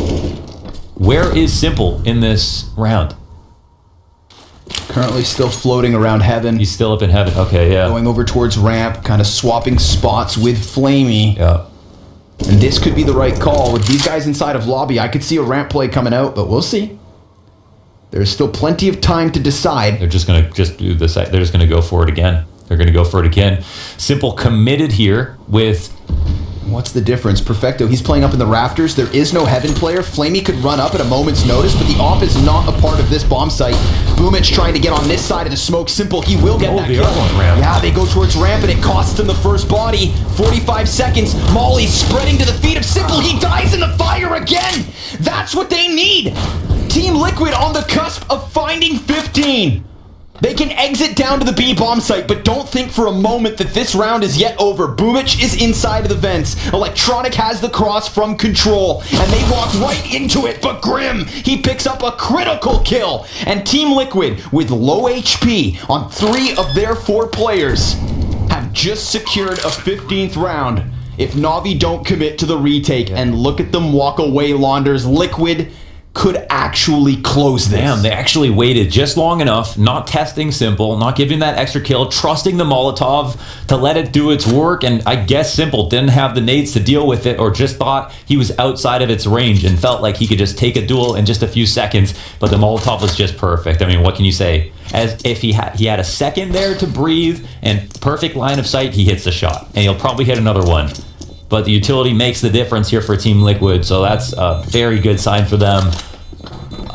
Where is Simple in this round? Currently still floating around heaven. He's still up in heaven. Okay, yeah. Going over towards ramp, kind of swapping spots with Flamey. Yeah. And this could be the right call. With these guys inside of lobby, I could see a ramp play coming out, but we'll see. There's still plenty of time to decide. They're just going to do this. They're just going to go for it again. Simple committed here with... What's the difference? Perfecto, he's playing up in the rafters. There is no heaven player. Flamey could run up at a moment's notice, but the op is not a part of this bomb site. Boomich trying to get on this side of the smoke. Simple, he will get that kill. Yeah, they go towards ramp, and it costs him the first body. 45 seconds. Molly spreading to the feet of Simple. He dies in the fire again. That's what they need. Team Liquid on the cusp of finding 15. They can exit down to the B bomb site, but don't think for a moment that this round is yet over. Boomich is inside of the vents. Electronic has the cross from control, and they walk right into it, but Grim, he picks up a critical kill. And Team Liquid, with low HP on 3 of their 4 players, have just secured a 15th round if Na'Vi don't commit to the retake. And look at them walk away, Launders. Liquid could actually close this. Damn, they actually waited just long enough, not testing Simple, not giving that extra kill, trusting the Molotov to let it do its work, and I guess Simple didn't have the nades to deal with it, or just thought he was outside of its range and felt like he could just take a duel in just a few seconds, but the Molotov was just perfect. What can you say? As if he had a second there to breathe and perfect line of sight, he hits the shot, and he'll probably hit another one. But the utility makes the difference here for Team Liquid, so that's a very good sign for them.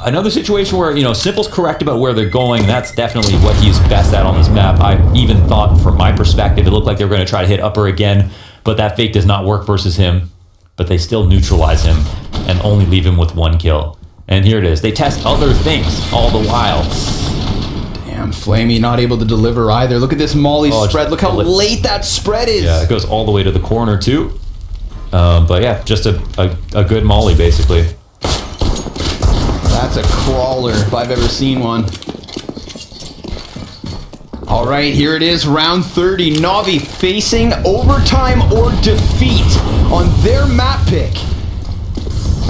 Another situation where, Simple's correct about where they're going. That's definitely what he's best at on this map. I even thought, from my perspective, it looked like they were going to try to hit upper again, but that fake does not work versus him. But they still neutralize him and only leave him with 1 kill. And here it is. They test other things all the while. Damn, Flamey not able to deliver either. Look at this Molly spread. Look how late that spread is. Yeah, it goes all the way to the corner, too. But yeah, just a good Molly, basically. That's a crawler, if I've ever seen one. All right, here it is, round 30. Na'Vi facing overtime or defeat on their map pick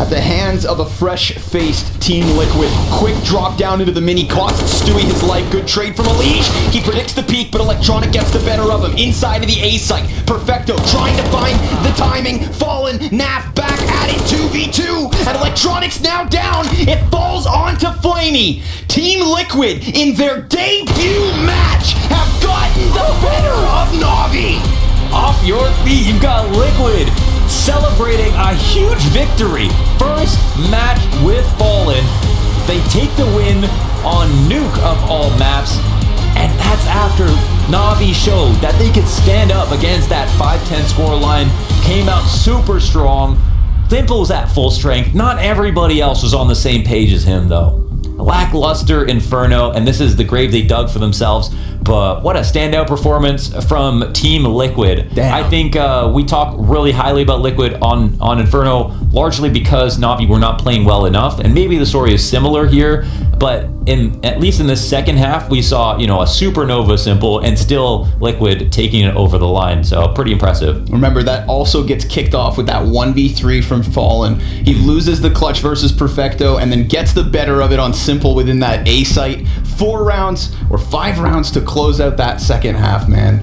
at the hands of a fresh-faced Team Liquid. Quick drop down into the mini, costs Stewie his life. Good trade from Elige. He predicts the peak, but Electronic gets the better of him. Inside of the A site, Perfecto trying to find the timing. Fallen, Naf back at it too. 1v2, and Electronics now down. It falls onto Flamey. Team Liquid, in their debut match, have gotten the better of Navi. Off your feet, you've got Liquid celebrating a huge victory. First match with Fallen. They take the win on Nuke of all maps, and that's after Navi showed that they could stand up against that 5-10 scoreline, came out super strong. Simple was at full strength. Not everybody else was on the same page as him, though. Lackluster Inferno, and this is the grave they dug for themselves, but what a standout performance from Team Liquid. Damn. I think we talk really highly about Liquid on Inferno, largely because Navi were not playing well enough, and maybe the story is similar here, but at least in the second half, we saw, a supernova Simple, and still Liquid taking it over the line, so pretty impressive. Remember, that also gets kicked off with that 1v3 from Fallen. He loses the clutch versus Perfecto, and then gets the better of it on Simple within that A site. 4 rounds or 5 rounds to close out that second half, man.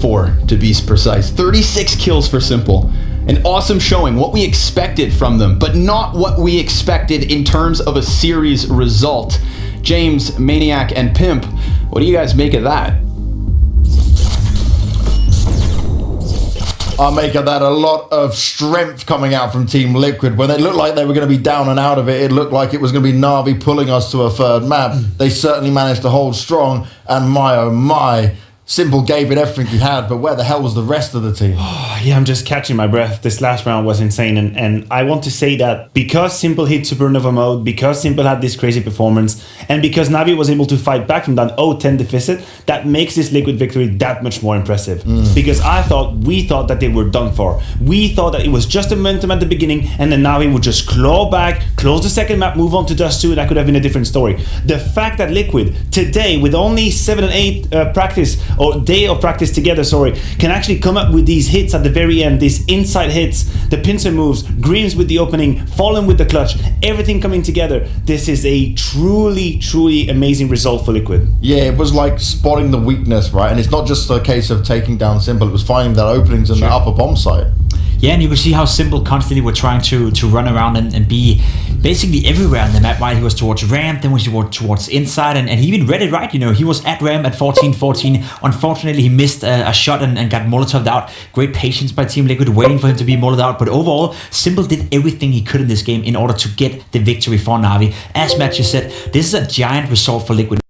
4 to be precise. 36 kills for Simple. An awesome showing, what we expected from them, but not what we expected in terms of a series result. James, Maniac, and Pimp, what do you guys make of that? I make of that a lot of strength coming out from Team Liquid. When it looked like they were going to be down and out of it, it looked like it was going to be Na'Vi pulling us to a third map. They certainly managed to hold strong, and my oh my, Simple gave it everything he had, but where the hell was the rest of the team? Yeah, I'm just catching my breath. This last round was insane, and I want to say that because Simple hit Supernova mode, because Simple had this crazy performance, and because Navi was able to fight back from that 0-10 deficit, that makes this Liquid victory that much more impressive. Because we thought that they were done for. We thought that it was just a momentum at the beginning, and then Navi would just claw back, close the second map, move on to Dust 2, and that could have been a different story. The fact that Liquid, today, with only 7 and 8 practice, or day of practice together, can actually come up with these hits at the very end, these inside hits, the pincer moves, Greens with the opening, Fallen with the clutch, everything coming together. This is a truly, truly amazing result for Liquid. Yeah, it was like spotting the weakness, right? And it's not just a case of taking down Simple, it was finding that openings in the upper bomb site. Yeah, and you can see how Simple constantly were trying to run around and be basically everywhere on the map, right? He was towards ramp, then he was towards inside, and he even read it right, he was at ramp at 14-14. Unfortunately, he missed a shot and got Molotov'd out. Great patience by Team Liquid, waiting for him to be Molotov'd out, but overall, Simple did everything he could in this game in order to get the victory for Na'Vi. As Matthew said, this is a giant result for Liquid.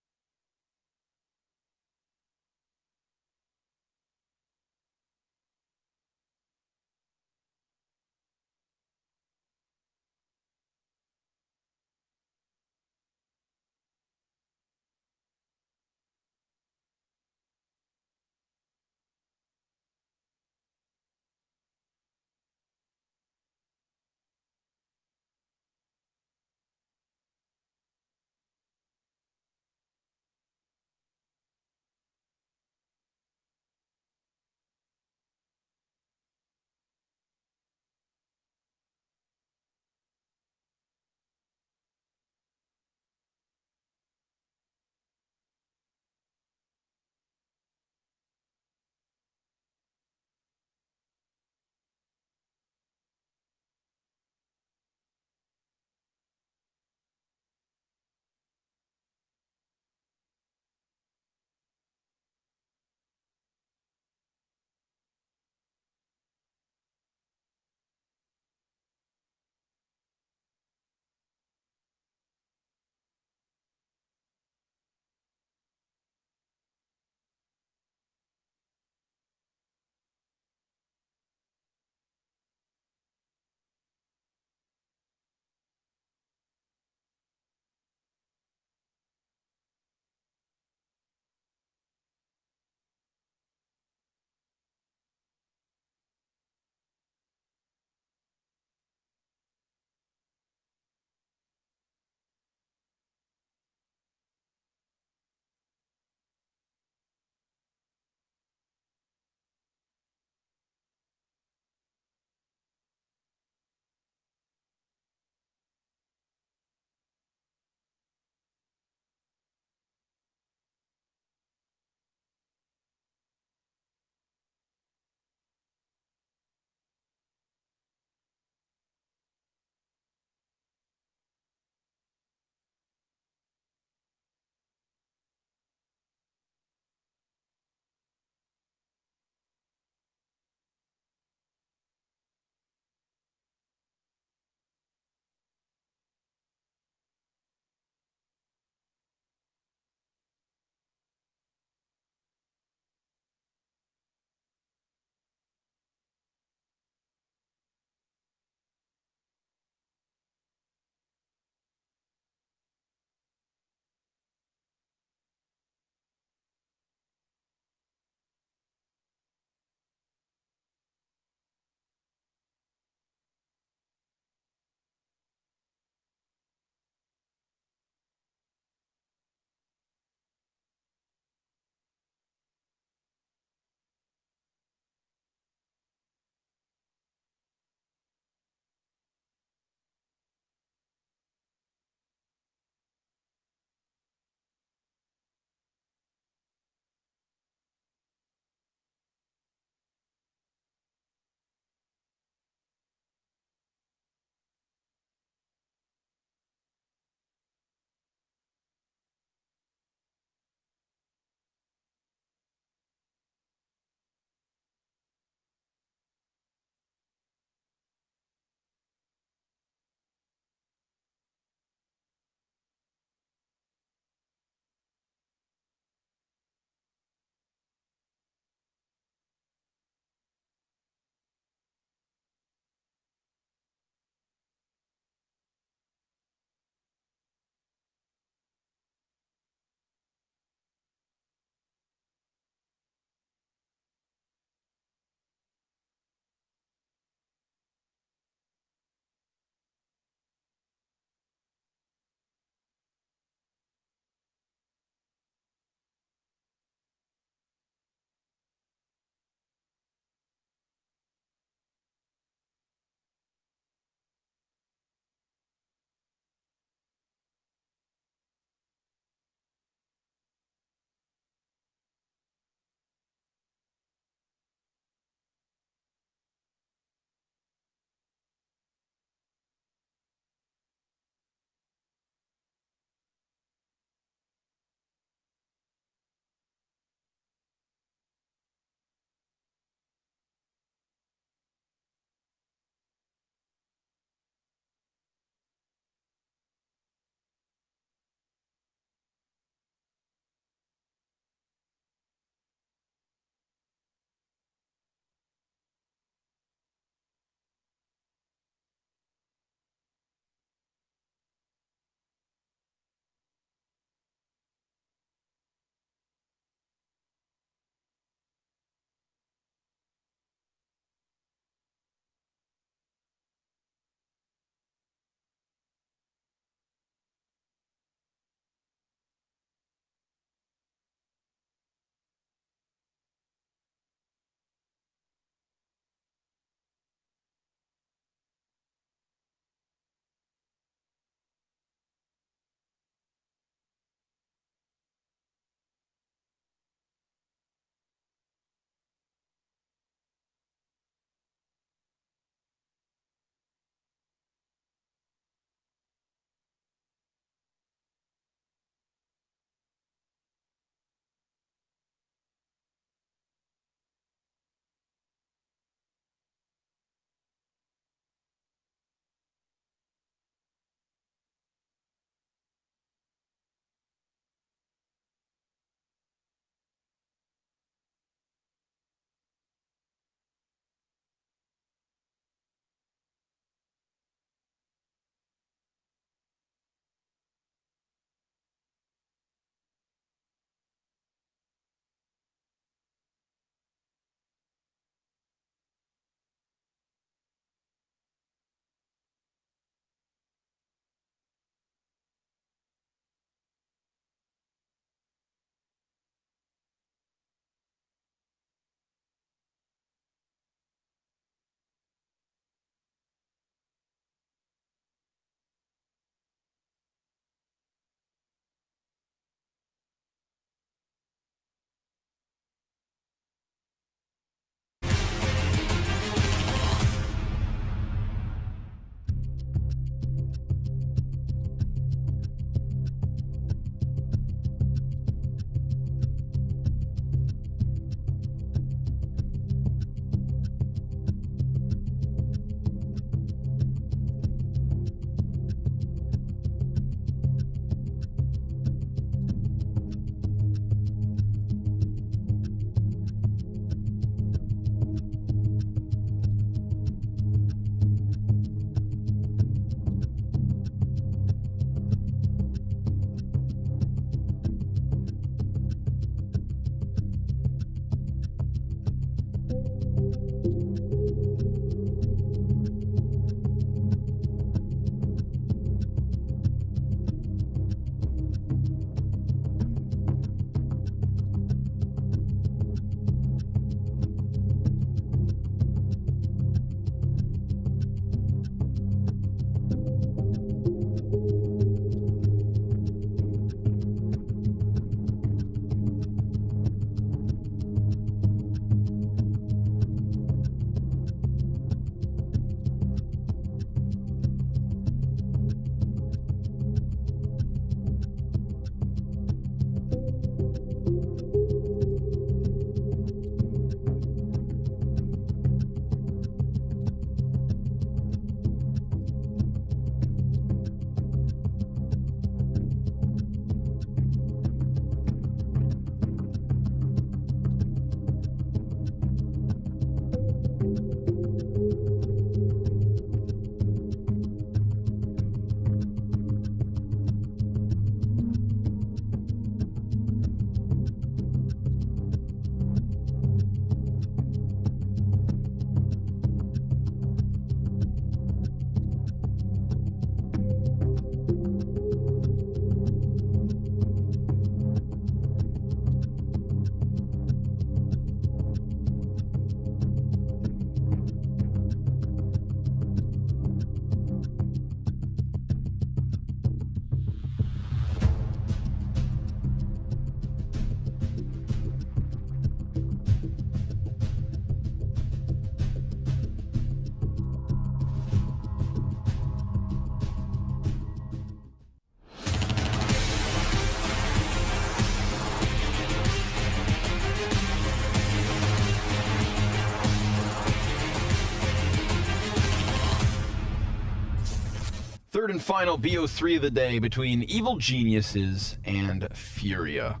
third and final BO3 of the day between Evil Geniuses and Furia.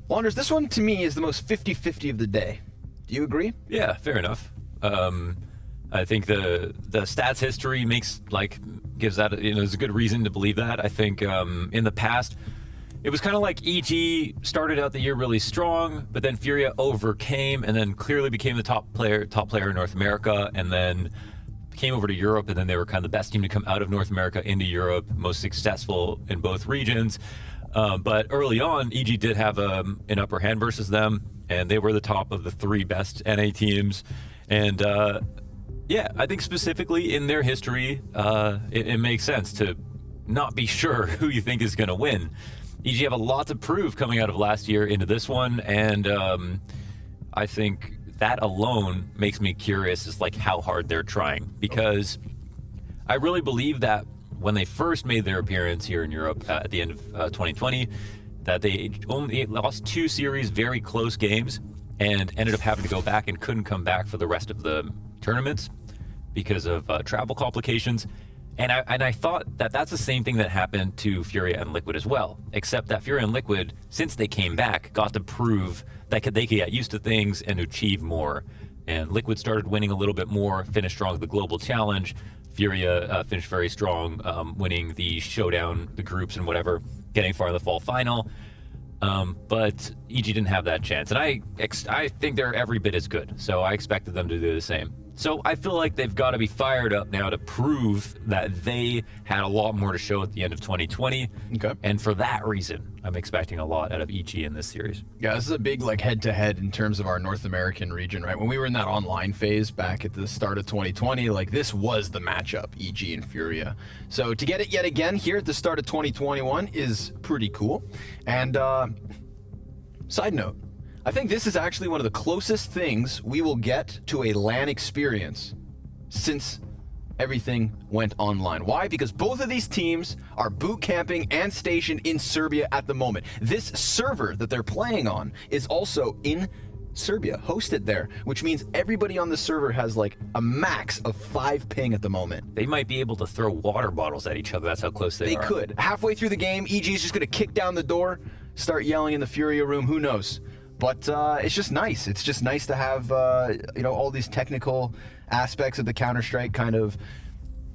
Wanders, this one to me is the most 50-50 of the day. Do you agree? Yeah, fair enough. I think the stats history gives that, there's a good reason to believe that. I think in the past, it was kind of like EG started out the year really strong, but then Furia overcame and then clearly became the top player in North America, and then came over to Europe, and then they were kind of the best team to come out of North America into Europe, most successful in both regions. But early on, EG did have an upper hand versus them, and they were the top of the 3 best NA teams. And I think specifically in their history, it makes sense to not be sure who you think is going to win. EG have a lot to prove coming out of last year into this one, and I think that alone makes me curious as how hard they're trying, because I really believe that when they first made their appearance here in Europe at the end of 2020, that they only lost 2 series, very close games, and ended up having to go back and couldn't come back for the rest of the tournaments because of travel complications. And I thought that that's the same thing that happened to Furia and Liquid as well, except that Furia and Liquid, since they came back, got to prove that they could get used to things and achieve more. And Liquid started winning a little bit more, finished strong at the Global Challenge. Furia finished very strong, winning the showdown, the groups and whatever, getting far in the fall final. But EG didn't have that chance. And I think they're every bit as good, so I expected them to do the same. So I feel like they've got to be fired up now to prove that they had a lot more to show at the end of 2020. Okay. And for that reason, I'm expecting a lot out of EG in this series. Yeah, this is a big head-to-head in terms of our North American region, right? When we were in that online phase back at the start of 2020, this was the matchup, EG and Furia. So to get it yet again here at the start of 2021 is pretty cool. And side note, I think this is actually one of the closest things we will get to a LAN experience since everything went online. Why? Because both of these teams are boot camping and stationed in Serbia at the moment. This server that they're playing on is also in Serbia, hosted there, which means everybody on the server has a max of 5 ping at the moment. They might be able to throw water bottles at each other. That's how close they are. They could. Halfway through the game, EG is just going to kick down the door, start yelling in the Furia room. Who knows? But it's just nice. It's just nice to have all these technical aspects of the Counter-Strike kind of,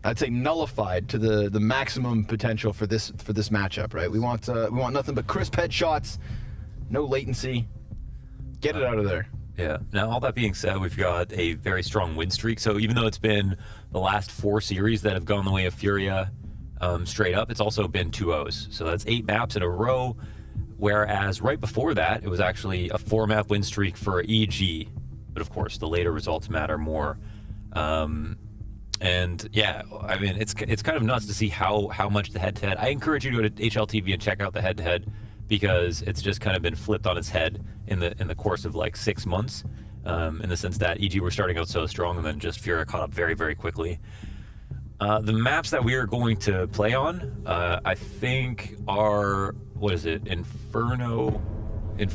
I'd say, nullified to the maximum potential for this matchup, right? We want nothing but crisp headshots, no latency. Get it out of there. Yeah. Now, all that being said, we've got a very strong win streak. So even though it's been the last 4 series that have gone the way of Furia straight up, it's also been 2-0s. So that's 8 maps in a row. Whereas right before that, it was actually a 4-map win streak for EG. But of course, the later results matter more. And yeah, I mean, it's kind of nuts to see how much the head-to-head. I encourage you to go to HLTV and check out the head-to-head, because it's just kind of been flipped on its head in the course of 6 months. In the sense that EG were starting out so strong, and then just Furia caught up very, very quickly. The maps that we are going to play on, I think are, what is it, Inferno?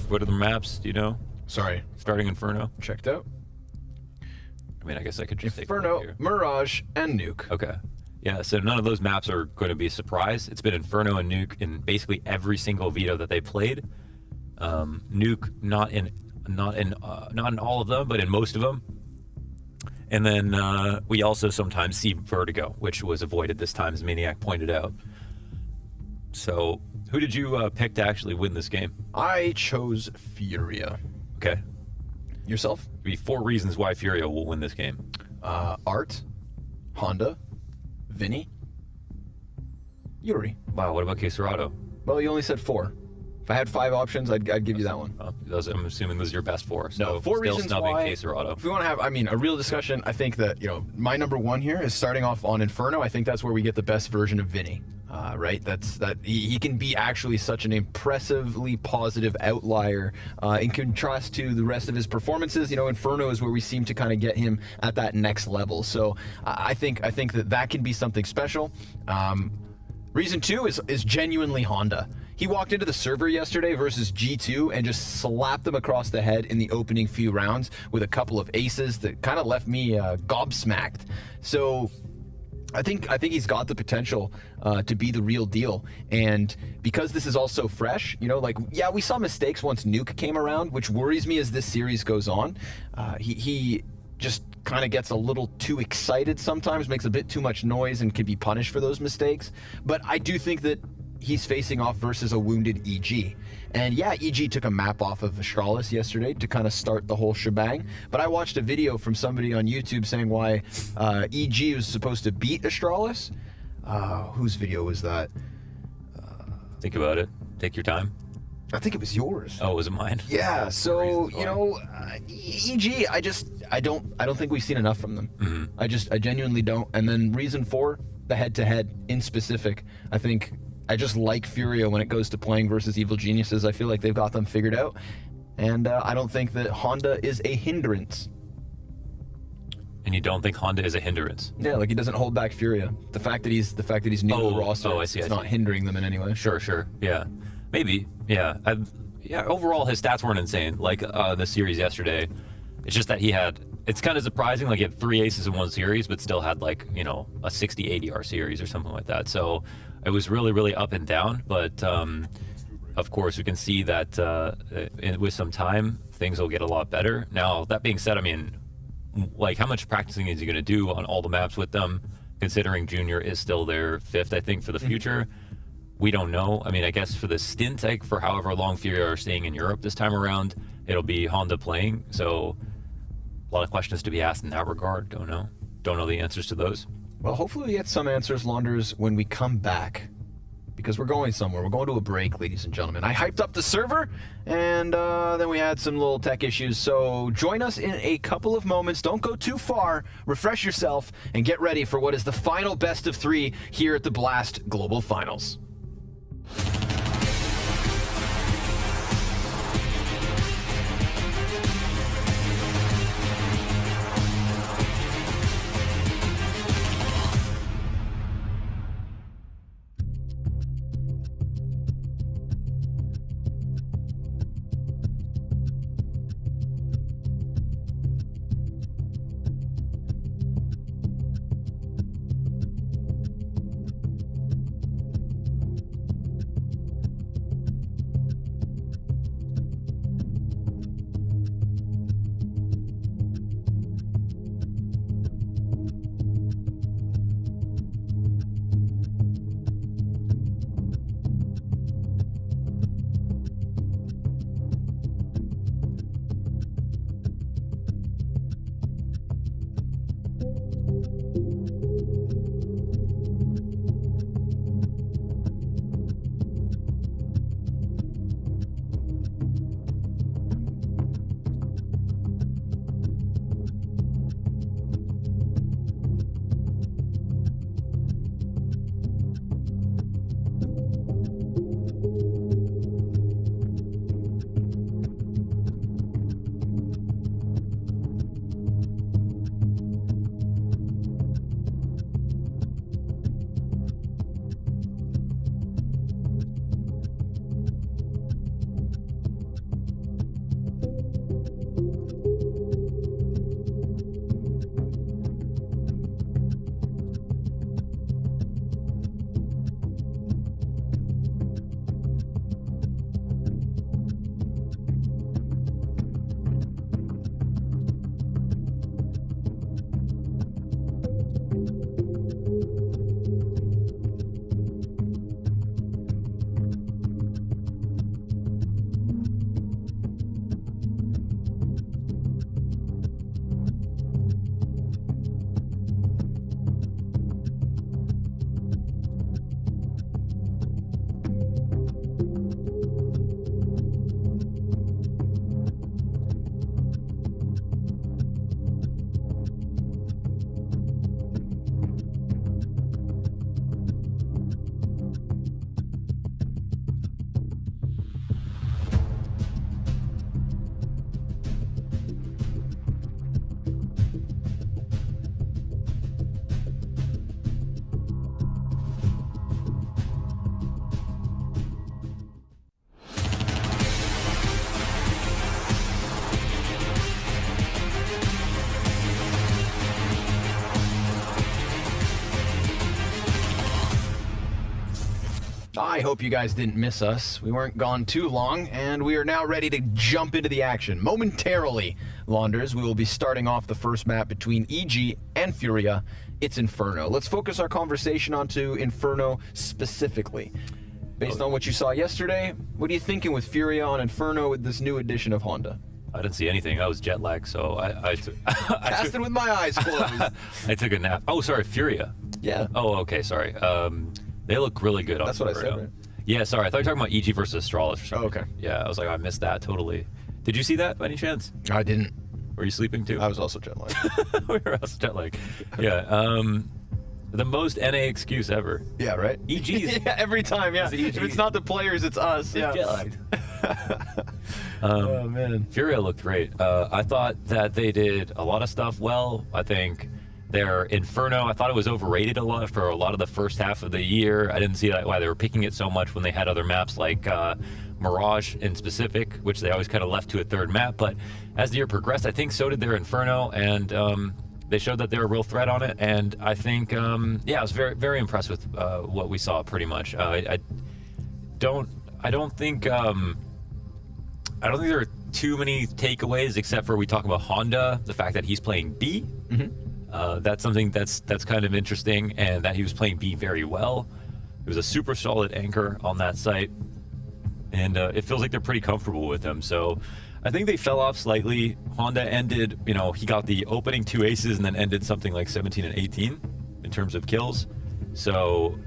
What are the maps, do you know? Sorry. Starting Inferno? Checked out. I mean, I guess I could just Inferno, Mirage, and Nuke. Okay. Yeah, so none of those maps are going to be a surprise. It's been Inferno and Nuke in basically every single veto that they played. Nuke not in all of them, but in most of them. And then we also sometimes see Vertigo, which was avoided this time, as Maniac pointed out. So, who did you pick to actually win this game? I chose Furia. Okay. Yourself? There'll be 4 reasons why Furia will win this game. Art, Honda, Vinny, Yuri. Wow, what about Queserado? Well, you only said 4. If I had 5 options, I'd give you that one. I'm assuming those are your best 4. So no, 4 reasons why. Queserado. If we want to have, a real discussion, I think that, my number 1 here is starting off on Inferno. I think that's where we get the best version of Vinny. Right? He can be actually such an impressively positive outlier in contrast to the rest of his performances. Inferno is where we seem to kind of get him at that next level. So I think that can be something special. Reason 2 is genuinely Honda. He walked into the server yesterday versus G2 and just slapped them across the head in the opening few rounds with a couple of aces that kind of left me gobsmacked. So I think he's got the potential to be the real deal, and because this is all so fresh, like we saw mistakes once Nuke came around, which worries me as this series goes on. He just kind of gets a little too excited sometimes, makes a bit too much noise, and can be punished for those mistakes. But I do think that he's facing off versus a wounded EG. And EG took a map off of Astralis yesterday to kind of start the whole shebang. But I watched a video from somebody on YouTube saying why EG was supposed to beat Astralis. Whose video was that? Think about it. Take your time. I think it was yours. Oh, was it mine? Yeah, so, EG, I don't think we've seen enough from them. Mm-hmm. I genuinely don't. And then reason 4, the head-to-head in specific, I think I just like Furia when it goes to playing versus Evil Geniuses. I feel like they've got them figured out. And I don't think that Honda is a hindrance. And you don't think Honda is a hindrance? Yeah, like he doesn't hold back Furia. The fact that he's new to the roster, I see, it's not hindering them in any way. Sure. Yeah. Maybe. Yeah. Overall, his stats weren't insane. Like the series yesterday, it's just that it's kind of surprising. Like he had 3 aces in one series, but still had like, a 60 ADR series or something like that. So it was really, really up and down. But of course, we can see that with some time, things will get a lot better. Now, that being said, I mean, like how much practicing is he going to do on all the maps with them, considering Junior is still their 5th, I think, for the future? We don't know. I mean, I guess for the stint, like for however long Furia are staying in Europe this time around, it'll be Honda playing. So a lot of questions to be asked in that regard. Don't know the answers to those. Well, hopefully we get some answers, Launders, when we come back. Because we're going somewhere. We're going to a break, ladies and gentlemen. I hyped up the server, and then we had some little tech issues. So join us in a couple of moments. Don't go too far. Refresh yourself, and get ready for what is the final best of 3 here at the Blast Global Finals. I hope you guys didn't miss us. We weren't gone too long, and we are now ready to jump into the action. Momentarily, Launders, we will be starting off the first map between EG and Furia. It's Inferno. Let's focus our conversation onto Inferno specifically. Based on what you saw yesterday, what are you thinking with Furia on Inferno with this new edition of Honda? I didn't see anything. I was jet lagged, so I Casting with my eyes closed. I took a nap. Oh, sorry, Furia. Yeah. Oh, okay, sorry. They look really good on That's what I Inferno. said, right? Yeah, sorry. I thought you were talking about EG versus Astralis or something. Oh, okay. Yeah, I was like, I missed that totally. Did you see that by any chance? I didn't. Were you sleeping too? I was also jet lagged. We were also jet lagged. Yeah. The most NA excuse ever. Yeah, right? EG's. Yeah, every time, yeah. If it's not the players, it's us. Yeah. Jet lagged. Oh, man. Furia looked great. I thought that they did a lot of stuff well. I think their Inferno, I thought it was overrated a lot for a lot of the first half of the year. I didn't see why they were picking it so much when they had other maps like Mirage in specific, which they always kind of left to a third map. But as the year progressed, I think so did their Inferno, and they showed that they're a real threat on it. And I think, yeah, I was very, very impressed with what we saw pretty much. I don't think there are too many takeaways except for we talk about Honda, the fact that he's playing B. That's something that's kind of interesting, and that he was playing B very well. It was a super solid anchor on that site, and it feels like they're pretty comfortable with him. So I think they fell off slightly. Honda ended, he got the opening 2 aces and then ended something like 17 and 18 in terms of kills. So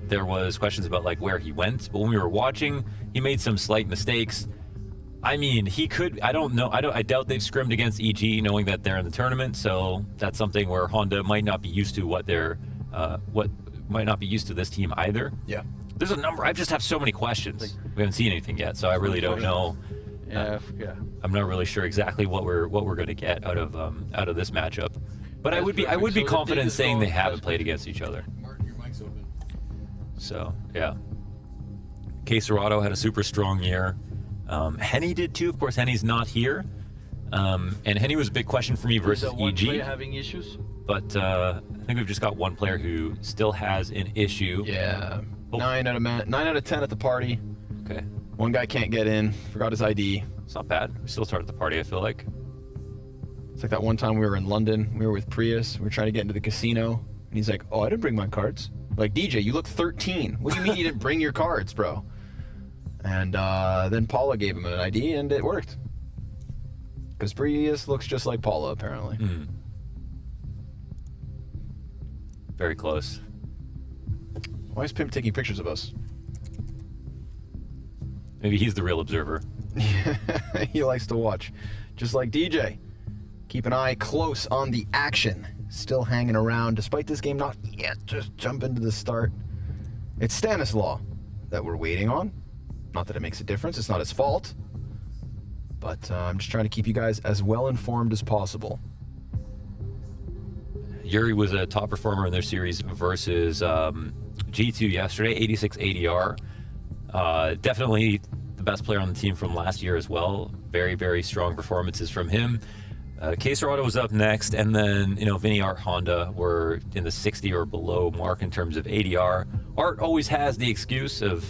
there was questions about like where he went, but when we were watching, he made some slight mistakes. I mean, he could. I don't know. I doubt they've scrimmed against EG, knowing that they're in the tournament. So that's something where Honda might not be used to might not be used to this team either. Yeah. There's a number. I just have so many questions. We haven't seen anything yet, so I really don't know. Yeah. I'm not really sure exactly what we're going to get out of this matchup. But I would be confident in saying they haven't played against each other. Martin, your mic's open. So yeah. Caserado had a super strong year. Henny did too. Of course, Henny's not here. And Henny was a big question for me versus EG. Having issues? But I think we've just got one player who still has an issue. Yeah. 9 out of 10 at the party. Okay. One guy can't get in. Forgot his ID. It's not bad. We still started the party, I feel like. It's like that one time we were in London. We were with Prius. We were trying to get into the casino. And he's like, oh, I didn't bring my cards. Like, DJ, you look 13. What do you mean you didn't bring your cards, bro? And then Paula gave him an ID, and it worked. Because Prius looks just like Paula, apparently. Very close. Why is Pimp taking pictures of us? Maybe he's the real observer. He likes to watch. Just like DJ. Keep an eye close on the action. Still hanging around, despite this game not yet just jump into the start. It's Stanislaw that we're waiting on. Not that it makes a difference, it's not his fault. But I'm just trying to keep you guys as well informed as possible. Yuri was a top performer in their series versus G2 yesterday, 86 ADR. Definitely the best player on the team from last year as well. Very, very strong performances from him. Caserado was up next, and then, Vinny, Art, Honda were in the 60 or below mark in terms of ADR. Art always has the excuse of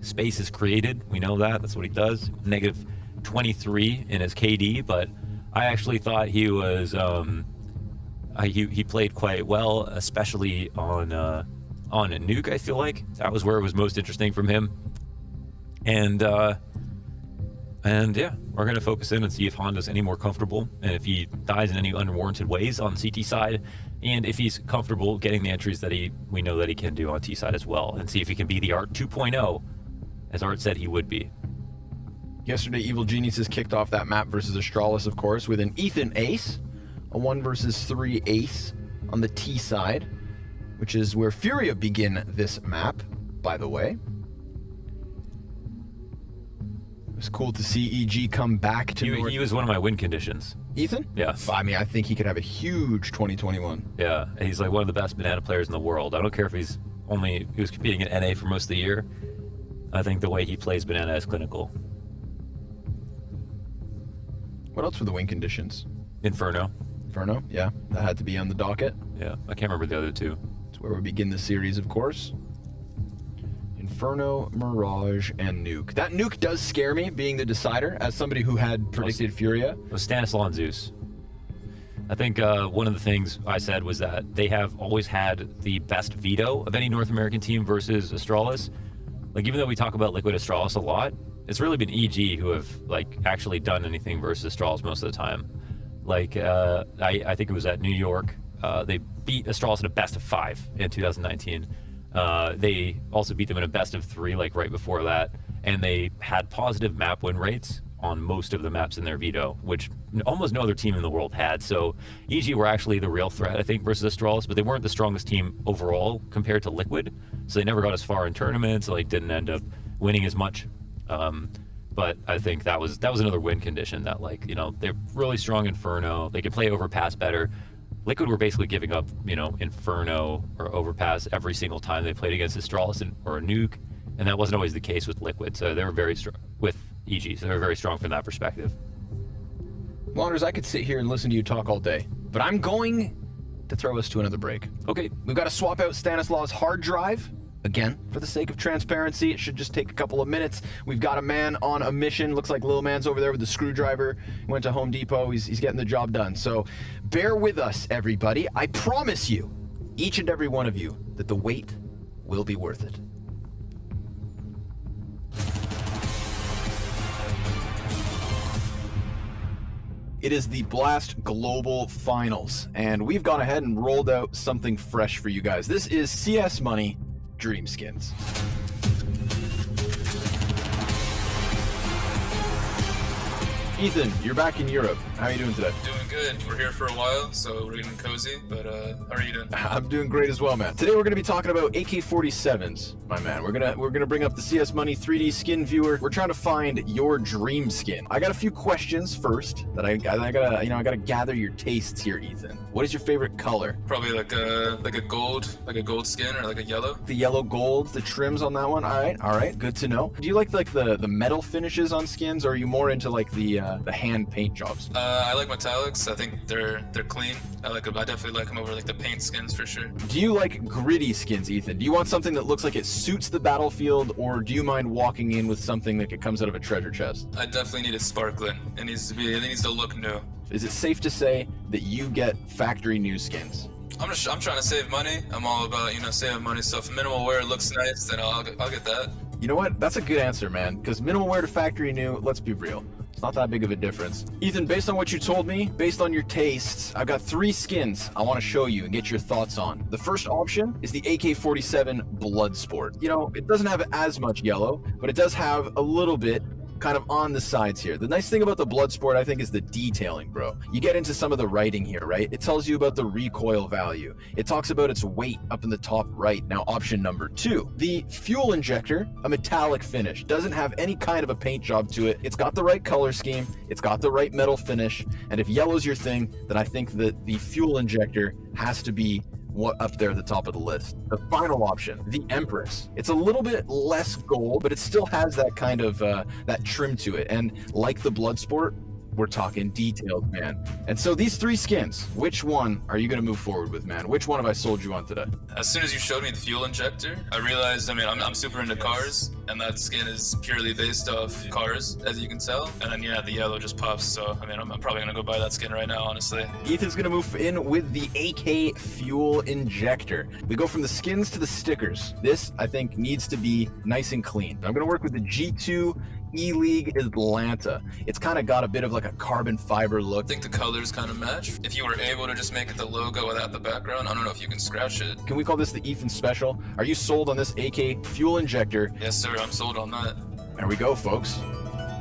space is created. We know that. That's what he does. Negative 23 in his KD, but I actually thought he was he played quite well, especially on a nuke. I feel like that was where it was most interesting from him. And yeah, we're gonna focus in and see if Honda's any more comfortable, and if he dies in any unwarranted ways on CT side, and if he's comfortable getting the entries that we know that he can do on T side as well, and see if he can be the Art 2.0, as Art said he would be. Yesterday, Evil Geniuses kicked off that map versus Astralis, of course, with an Ethan ace, a 1 versus 3 ace on the T side, which is where Furia begin this map, by the way. It was cool to see EG come back to He was one of my win conditions. Ethan? Yeah. I mean, I think he could have a huge 2021. Yeah, he's like one of the best banana players in the world. I don't care if he was competing in NA for most of the year. I think the way he plays banana is clinical. What else were the win conditions? Inferno, yeah. That had to be on the docket. Yeah, I can't remember the other two. It's where we begin the series, of course. Inferno, Mirage, and Nuke. That Nuke does scare me, being the decider, as somebody who had predicted Furia. It was Stanislaw and Zeus. I think one of the things I said was that they have always had the best veto of any North American team versus Astralis. Like, even though we talk about Liquid Astralis a lot, it's really been EG who have, like, actually done anything versus Astralis most of the time. Like, I think it was at New York. They beat Astralis in a best of 5 in 2019. They also beat them in a best of 3, like, right before that. And they had positive map win rates on most of the maps in their veto, which almost no other team in the world had. So EG were actually the real threat, I think, versus Astralis, but they weren't the strongest team overall compared to Liquid. So they never got as far in tournaments, and like didn't end up winning as much. But I think that was another win condition, that, like, you know, they're really strong Inferno. They can play Overpass better. Liquid were basically giving up, you know, Inferno or Overpass every single time they played against Astralis or a Nuke, and that wasn't always the case with Liquid. So they were very strong with EG, so they're very strong from that perspective. Launders, I could sit here and listen to you talk all day, but I'm going to throw us to another break. Okay. We've got to swap out Stanislaw's hard drive. Again, for the sake of transparency, it should just take a couple of minutes. We've got a man on a mission. Looks like Lil Man's over there with the screwdriver. He went to Home Depot. He's getting the job done. So bear with us, everybody. I promise you, each and every one of you, that the wait will be worth it. It is the Blast Global Finals, and we've gone ahead and rolled out something fresh for you guys. This is CS Money Dream Skins. Ethan, you're back in Europe. How are you doing today? Doing good. We're here for a while, so we're getting cozy, but how are you doing? I'm doing great as well, man. Today we're going to be talking about AK-47s, my man. We're gonna bring up the CS Money 3D skin viewer. We're trying to find your dream skin. I got a few questions first that I gotta gather your tastes here, Ethan. What is your favorite color? Probably like a gold skin, or like a yellow. The yellow gold, the trims on that one. All right, good to know. Do you like the metal finishes on skins, or are you more into like the hand paint jobs? I like metallics. I think they're clean. I definitely like them over like the paint skins for sure. Do you like gritty skins, Ethan? Do you want something that looks like it suits the battlefield, or do you mind walking in with something that comes out of a treasure chest? I definitely need it sparkling. It needs to look new. Is it safe to say that you get factory new skins? I'm trying to save money. I'm all about, saving money. So if minimal wear looks nice, then I'll get that. You know what? That's a good answer, man. Because minimal wear to factory new, let's be real, it's not that big of a difference. Ethan, based on what you told me, based on your tastes, I've got 3 skins I want to show you and get your thoughts on. The first option is the AK-47 Bloodsport. You know, it doesn't have as much yellow, but it does have a little bit kind of on the sides here. The nice thing about the Bloodsport, I think, is the detailing, bro. You get into some of the writing here, right? It tells you about the recoil value. It talks about its weight up in the top right. Now, option number 2, the fuel injector, a metallic finish. Doesn't have any kind of a paint job to it. It's got the right color scheme. It's got the right metal finish. And if yellow's your thing, then I think that the fuel injector has to be up there at the top of the list. The final option, the Empress. It's a little bit less gold, but it still has that kind of that trim to it. And like the Bloodsport, we're talking detailed, man. And so these 3 skins, which one are you going to move forward with, man? Which one have I sold you on today? As soon as you showed me the fuel injector, I realized, I'm super into cars, and that skin is purely based off cars, as you can tell. And then, the yellow just pops, so, I'm probably going to go buy that skin right now, honestly. Ethan's going to move in with the AK fuel injector. We go from the skins to the stickers. This, I think, needs to be nice and clean. I'm going to work with the G2 E-League Atlanta. It's kind of got a bit of like a carbon fiber look. I think the colors kind of match. If you were able to just make it the logo without the background, I don't know if you can scratch it. Can we call this the Ethan Special? Are you sold on this AK fuel injector? Yes, sir. I'm sold on that. There we go, folks.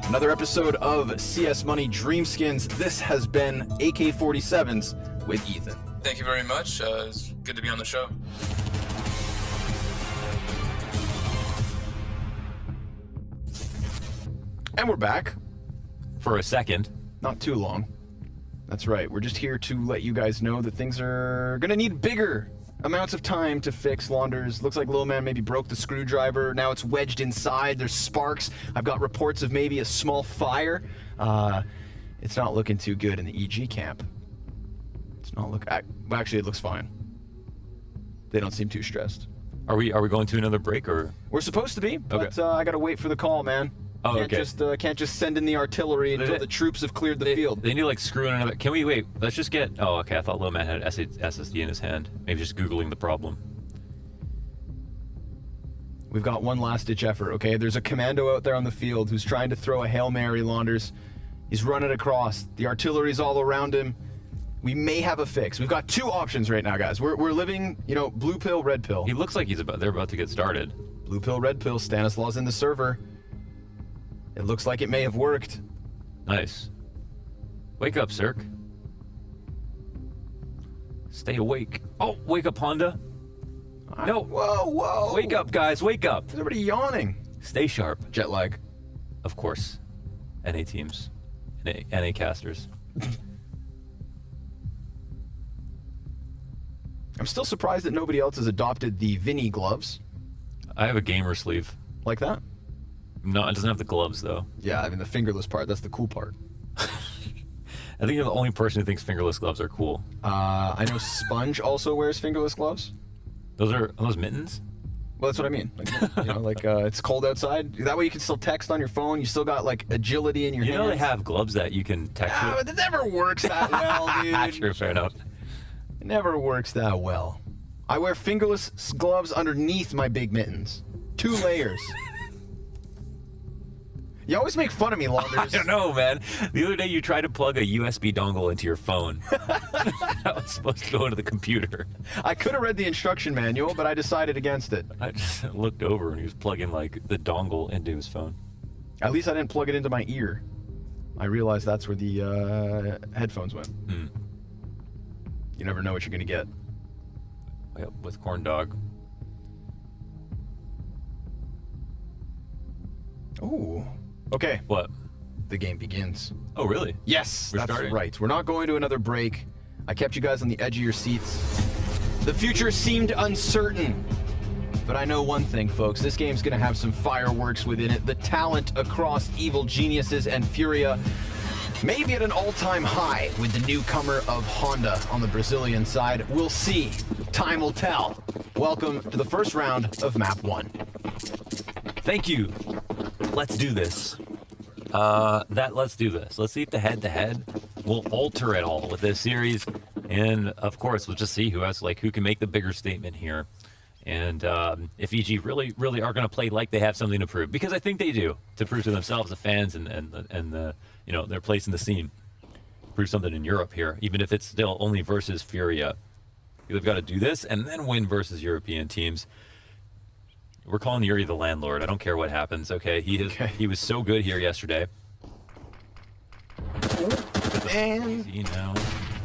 Another episode of CS Money Dream Skins. This has been AK-47s with Ethan. Thank you very much. It's good to be on the show. And we're back. For a second. Not too long. That's right. We're just here to let you guys know that things are going to need bigger amounts of time to fix. Launders. Looks like Lil Man maybe broke the screwdriver. Now it's wedged inside. There's sparks. I've got reports of maybe a small fire. It's not looking too good in the EG camp. It's not actually, it looks fine. They don't seem too stressed. Are we going to another break or? We're supposed to be, but I gotta wait for the call, man. Oh, okay. Can't just send in the artillery until the troops have cleared the field. They need to like screw in another. Can we wait? Let's just get. Oh, okay. I thought Low Man had SSD in his hand. Maybe just googling the problem. We've got one last-ditch effort, okay? There's a commando out there on the field who's trying to throw a Hail Mary, Launders. He's running across. The artillery's all around him. We may have a fix. We've got 2 options right now, guys. We're living, blue pill, red pill. He looks like they're about to get started. Blue pill, red pill. Stanislaus in the server. It looks like it may have worked. Nice. Wake up, Cirque. Stay awake. Oh, wake up, Honda. No. Whoa. Wake up, guys. Wake up. Everybody yawning. Stay sharp. Jet lag. Of course. NA teams. NA casters. I'm still surprised that nobody else has adopted the Vinny gloves. I have a gamer sleeve. Like that? No, it doesn't have the gloves, though. Yeah, I mean, the fingerless part. That's the cool part. I think you're the only person who thinks fingerless gloves are cool. I know Sponge also wears fingerless gloves. Are those mittens? Well, that's what I mean. Like, it's cold outside. That way you can still text on your phone. You still got, like, agility in your hands. You know they have gloves that you can text with? But it never works that well, dude. Sure, fair enough. It never works that well. I wear fingerless gloves underneath my big mittens. 2 layers. You always make fun of me, Launders. I don't know, man. The other day you tried to plug a USB dongle into your phone. That was supposed to go into the computer. I could have read the instruction manual, but I decided against it. I just looked over and he was plugging like the dongle into his phone. At least I didn't plug it into my ear. I realized that's where the headphones went. You never know what you're going to get. Yep, with corn dog. Ooh. Okay. What? The game begins. Oh, really? Yes, We're that's starting? right. We're not going to another break. I kept you guys on the edge of your seats. The future seemed uncertain. But I know one thing, folks. This game's going to have some fireworks within it. The talent across Evil Geniuses and Furia may be at an all-time high with the newcomer of Honda on the Brazilian side. We'll see. Time will tell. Welcome to the first round of Map 1. Thank you. Let's do this. Let's do this. Let's see if the head-to-head will alter it all with this series. And, of course, we'll just see who can make the bigger statement here. And if EG really are going to play like they have something to prove. Because I think they do. To prove to themselves, the fans, and their place in the scene. Prove something in Europe here. Even if it's still only versus Furia. They've got to do this and then win versus European teams. We're calling Yuri the landlord. I don't care what happens. Okay, he was so good here yesterday. And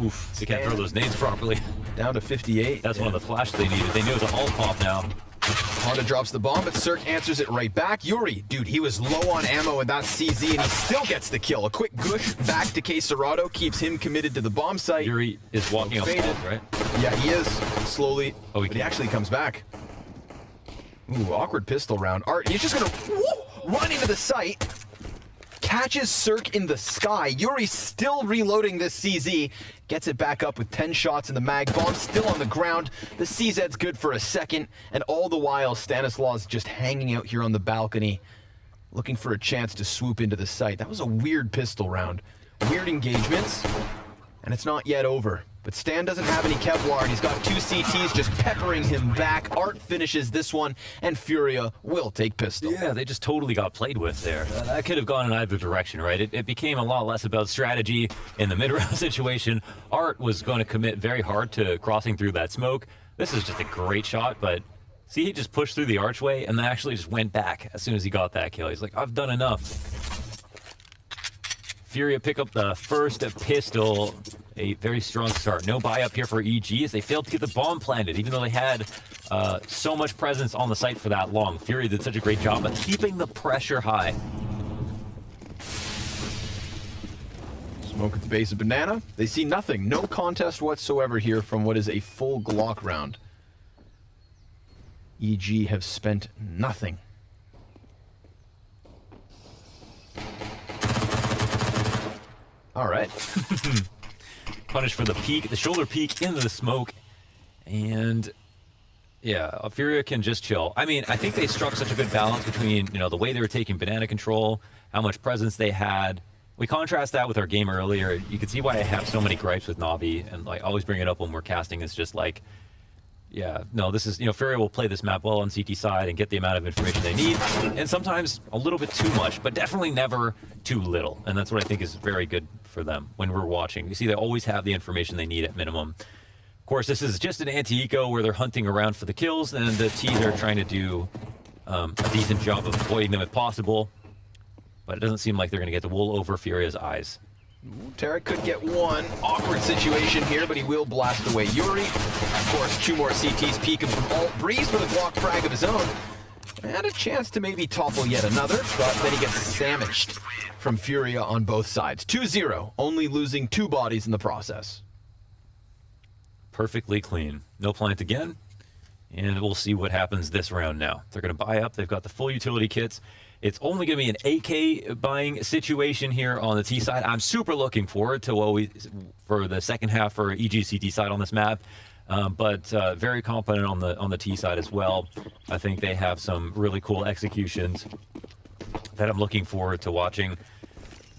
oof, they can't throw those nades properly. Down to 58. That's one of the flashes they needed. They knew it was a hull pop now. Honda drops the bomb, but Cirque answers it right back. Yuri, dude, he was low on ammo in that CZ, and he still gets the kill. A quick gush back to K. Serrato keeps him committed to the bomb site. Yuri is walking off the bomb, right? Yeah, he is. Slowly. But he actually comes back. Ooh, awkward pistol round. Art, he's just gonna run into the site. Catches Cirque in the sky. Yuri's still reloading this CZ. Gets it back up with 10 shots in the mag. Bomb still on the ground. The CZ's good for a second. And all the while, Stanislaus just hanging out here on the balcony, looking for a chance to swoop into the site. That was a weird pistol round. Weird engagements. And it's not yet over. But Stan doesn't have any Kevlar, and he's got 2 CTs just peppering him back. Art finishes this one, and Furia will take pistol. Yeah, they just totally got played with there. That could have gone in either direction, right? It became a lot less about strategy in the mid-round situation. Art was going to commit very hard to crossing through that smoke. This is just a great shot, but see, he just pushed through the archway and then actually just went back as soon as he got that kill. He's like, I've done enough. Furia pick up the first pistol. A very strong start. No buy up here for EG as they failed to get the bomb planted, even though they had so much presence on the site for that long. Furia did such a great job of keeping the pressure high. Smoke at the base of Banana. They see nothing. No contest whatsoever here from what is a full Glock round. EG have spent nothing. All right. Punished for the peek, the shoulder peek into the smoke. And Yeah, Furia can just chill. I mean, I think they struck such a good balance between, the way they were taking banana control, how much presence they had. We contrast that with our game earlier. You can see why I have so many gripes with Navi, and like always bring it up when we're casting. It's just like, yeah, no, this is, Furia will play this map well on CT side and get the amount of information they need, and sometimes a little bit too much, but definitely never too little. And that's what I think is very good for them when we're watching. You see, they always have the information they need at minimum. Of course, this is just an anti-eco where they're hunting around for the kills, and the T's are trying to do a decent job of avoiding them if possible. But it doesn't seem like they're going to get the wool over Furia's eyes. Tarek could get one awkward situation here, but he will blast away Yuri. Of course, 2 more CTs peek him from alt. Breeze with a Glock frag of his own. And a chance to maybe topple yet another, but then he gets sandwiched from Furia on both sides. 2-0, only losing 2 bodies in the process. Perfectly clean. No plant again. And we'll see what happens this round now. They're going to buy up. They've got the full utility kits. It's only going to be an AK buying situation here on the T side. I'm super looking forward to for the second half for EGCT side on this map. But very confident on the T side as well. I think they have some really cool executions that I'm looking forward to watching.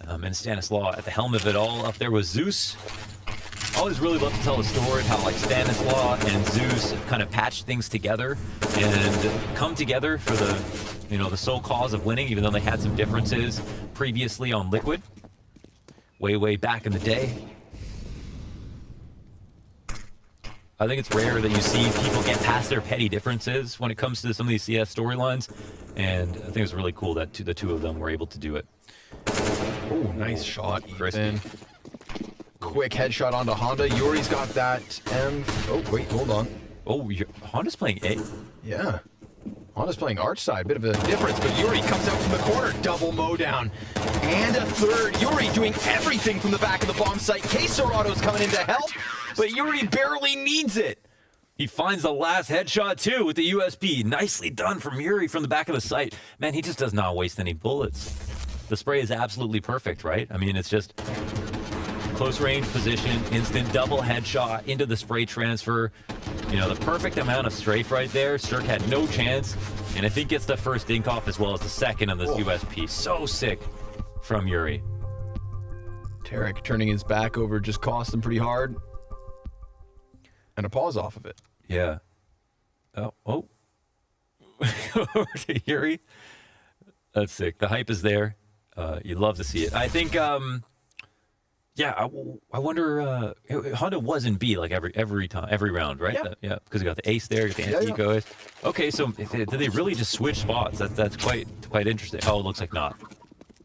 And Stanislaw at the helm of it all. Up there was Zeus. I always really love to tell the story of how like Stanislaw and Zeus kind of patched things together and come together for the sole cause of winning, even though they had some differences previously on Liquid, way back in the day. I think it's rare that you see people get past their petty differences when it comes to some of these CS storylines, and I think it's really cool that the 2 of them were able to do it. Oh, nice shot, Crispy. Quick headshot onto Honda. Yuri's got that. Oh, wait, hold on. Oh, Honda's playing A? Yeah. Honda's playing arch side. Bit of a difference, but Yuri comes out from the corner. Double mow down. And a third. Yuri doing everything from the back of the bomb site. K-Sorato's coming in to help, but Yuri barely needs it. He finds the last headshot, too, with the USP. Nicely done from Yuri from the back of the site. Man, he just does not waste any bullets. The spray is absolutely perfect, right? I mean, it's just close range position, instant double headshot into the spray transfer. The perfect amount of strafe right there. Cirque had no chance, and I think gets the first dink off as well as the second on this USP. So sick from Yuri. Tarek turning his back over just cost him pretty hard. And a pause off of it. Yeah. Oh. Over to Yuri. That's sick. The hype is there. You'd love to see it. I think, I wonder, Honda was in B like every time, every round, right? Yeah. Because you got the ace there, you got the anti-eco ace. Okay, so did they really just switch spots? That's quite interesting. Oh, it looks like not.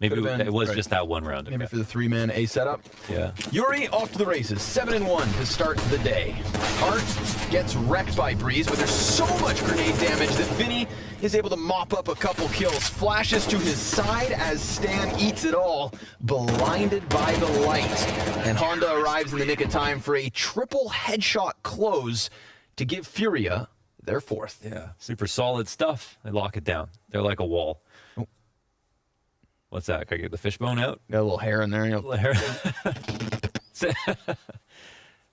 Maybe it was just that one round. Maybe for the 3-man A setup. Yeah. Yuri off to the races. 7-1 to start the day. Art gets wrecked by Breeze, but there's so much grenade damage that Vinny is able to mop up a couple kills. Flashes to his side as Stan eats it all, blinded by the light. And Honda arrives in the nick of time for a triple headshot close to give Furia their 4th. Yeah, super solid stuff. They lock it down. They're like a wall. Oh. What's that? Can I get the fishbone out? Got a little hair in there. A little hair.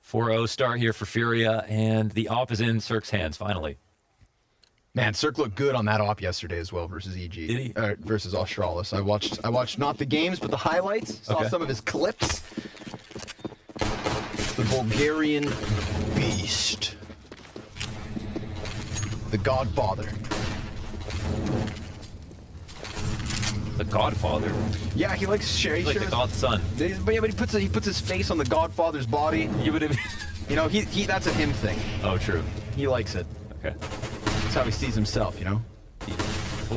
4-0 start here for Furia, and the op is in Cirque's hands, finally. Man, Cirque looked good on that op yesterday as well versus EG. Did he? Versus Australis. I watched not the games, but the highlights. Saw some of his clips. The Bulgarian beast. The Godfather. The Godfather? Yeah, he likes sharing. Like the Godson. But he puts his face on the Godfather's body. You would have. He that's a him thing. Oh, true. He likes it. Okay. That's how he sees himself, He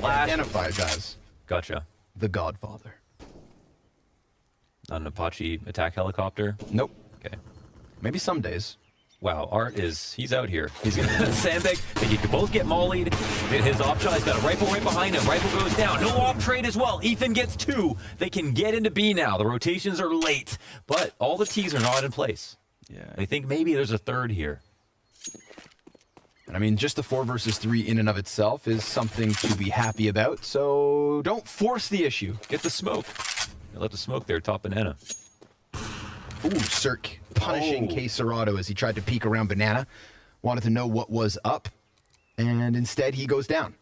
identifies as. Gotcha. The Godfather. Not an Apache attack helicopter? Nope. Okay. Maybe some days. Wow, he's out here. He's going to sandbag. They could both get mollied. His op shot, he's got a rifle right behind him. Rifle goes down. No op trade as well. Ethan gets 2. They can get into B now. The rotations are late, but all the T's are not in place. Yeah. They think maybe there's a third here. And I mean, just the 4 versus 3 in and of itself is something to be happy about, so don't force the issue. Get the smoke. They let the smoke there, top banana. Ooh, Cirque punishing K-Serato as he tried to peek around banana. Wanted to know what was up. and instead he goes down.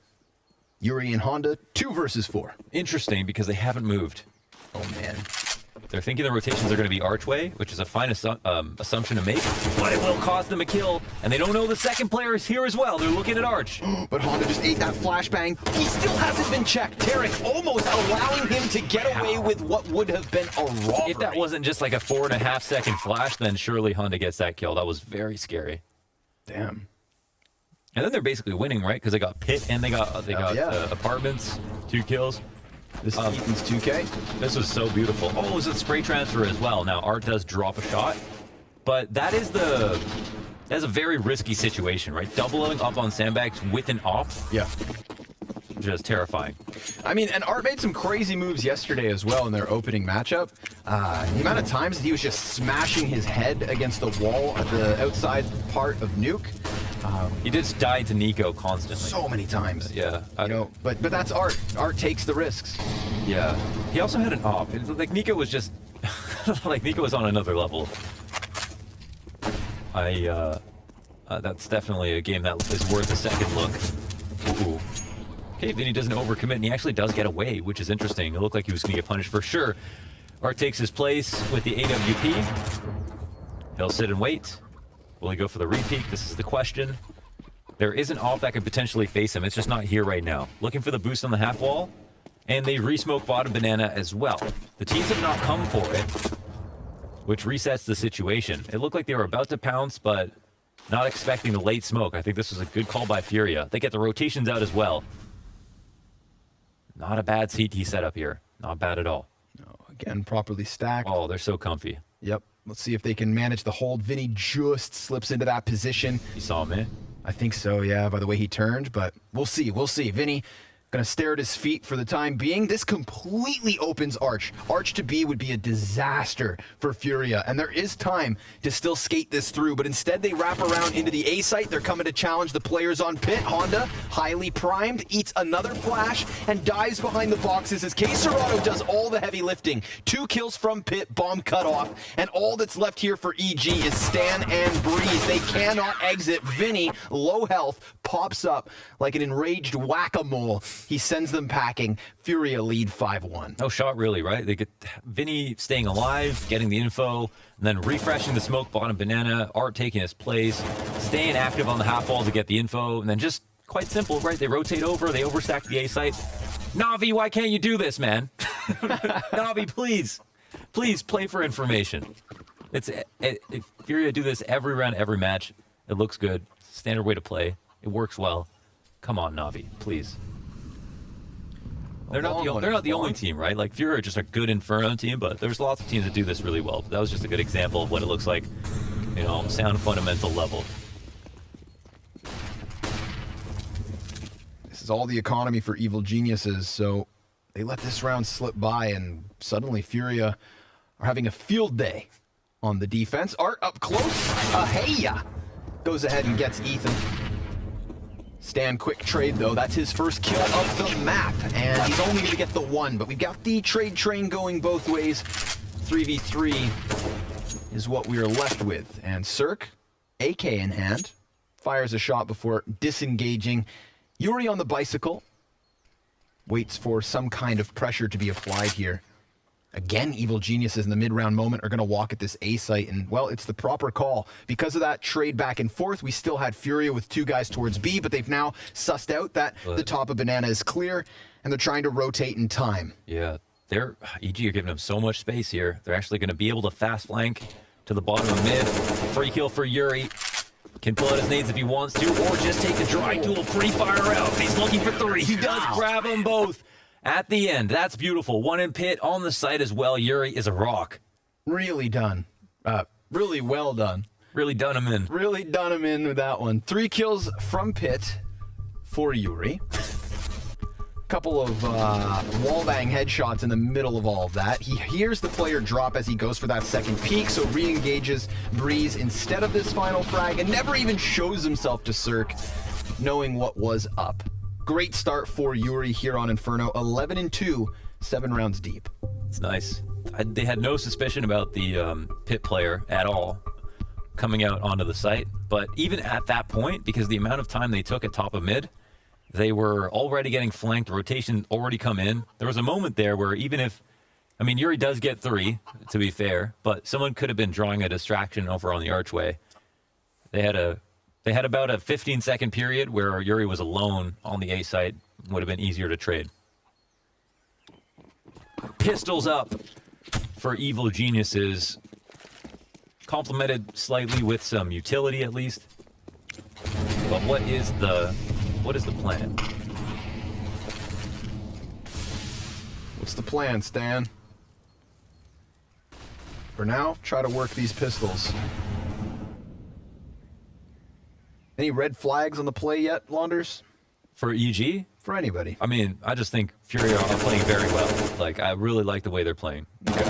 Yuri and Honda, 2 versus 4. Interesting, because they haven't moved. Oh, man. They're thinking the rotations are going to be archway, which is a fine assumption to make, but it will cost them a kill, and they don't know the second player is here as well. They're looking at arch. But Honda just ate that flashbang. He still hasn't been checked. Tarek almost allowing him to get away with what would have been a robbery. If that wasn't just like a 4.5 second flash, then surely Honda gets that kill. That was very scary. Damn. And then they're basically winning, right? Because they got pit and they got apartments, 2 kills. This is Ethan's 2K. This was so beautiful. Oh, it's a spray transfer as well. Now, Art does drop a shot, but that's a very risky situation, right? Doubling up on sandbags with an op. Yeah. Just terrifying. I mean, and Art made some crazy moves yesterday as well in their opening matchup. The amount of times that he was just smashing his head against the wall at the outside part of Nuke. He just died to Nico constantly. So many times. Yeah. But that's Art. Art takes the risks. Yeah. He also had an op. Like, Nico was just... like, Nico was on another level. That's definitely a game that is worth a second look. Ooh. Okay, then he doesn't overcommit, and he actually does get away, which is interesting. It looked like he was going to get punished for sure. Art takes his place with the AWP. He'll sit and wait. Will he go for the repeat? This is the question. There is an off that could potentially face him. It's just not here right now. Looking for the boost on the half wall. And they re-smoke bottom banana as well. The teams have not come for it, which resets the situation. It looked like they were about to pounce, but not expecting the late smoke. I think this was a good call by Furia. They get the rotations out as well. Not a bad CT setup here. Not bad at all. No, again, properly stacked. Oh, they're so comfy. Yep. Let's see if they can manage the hold. Vinny just slips into that position. You saw him, eh? I think so, yeah, by the way he turned, but we'll see. We'll see. Vinny gonna stare at his feet for the time being. This completely opens Arch. Arch to B would be a disaster for Furia, and there is time to still skate this through, but instead they wrap around into the A site. They're coming to challenge the players on pit. Honda, highly primed, eats another flash and dives behind the boxes as K Serato does all the heavy lifting. 2 kills from pit, bomb cut off, and all that's left here for EG is Stan and Breeze. They cannot exit. Vinny, low health, pops up like an enraged whack-a-mole. He sends them packing. Furia lead 5-1. No shot really, right? They get Vinny staying alive, getting the info, and then refreshing the smoke bottom banana, Art taking his place, staying active on the half wall to get the info, and then just quite simple, right? They rotate over, they overstack the A site. Navi, why can't you do this, man? Navi, please. Please play for information. Furia do this every round, every match. It looks good. Standard way to play. It works well. Come on, Navi, please. They're not the only team, right? Like, Furia are just a good Inferno team, but there's lots of teams that do this really well. But that was just a good example of what it looks like, sound fundamental level. This is all the economy for evil geniuses, so they let this round slip by, and suddenly Furia are having a field day on the defense. Art up close. Hey-ya! Goes ahead and gets Ethan. Stan quick trade though, that's his first kill of the map, and he's only going to get the 1, but we've got the trade train going both ways. 3v3 is what we are left with, and Cirque, AK in hand, fires a shot before disengaging. Yuri on the bicycle, waits for some kind of pressure to be applied here. Again, evil geniuses in the mid-round moment are going to walk at this A site, and, well, it's the proper call. Because of that trade back and forth, we still had Furia with 2 guys towards B, but they've now sussed out that the top of Banana is clear, and they're trying to rotate in time. Yeah, EG are giving them so much space here. They're actually going to be able to fast flank to the bottom of mid. Free kill for Yuri. Can pull out his nades if he wants to, or just take the dry duel pre-fire out. He's looking for 3. He does grab them both. At the end, that's beautiful. 1 in pit on the site as well. Yuri is a rock. Really done. Really well done. Really done him in. Really done him in with that one. 3 kills from pit for Yuri. Couple of wallbang headshots in the middle of all of that. He hears the player drop as he goes for that second peek, so re-engages Breeze instead of this final frag and never even shows himself to Cirque, knowing what was up. Great start for Yuri here on Inferno. 11-2, 7 rounds deep. It's nice. They had no suspicion about the pit player at all. coming out onto the site. But even at that point, because the amount of time they took at top of mid, they were already getting flanked, rotation already come in. There was a moment there where even if, I mean, Yuri does get 3, to be fair, but someone could have been drawing a distraction over on the archway. They had about a 15-second period where Yuri was alone on the A site. Would have been easier to trade. Pistols up for Evil Geniuses. Complemented slightly with some utility at least. But what is the plan? What's the plan, Stan? For now, try to work these pistols. Any red flags on the play yet, Launders? For EG? For anybody. I mean, I just think Fury are playing very well. Like, I really like the way they're playing. Okay.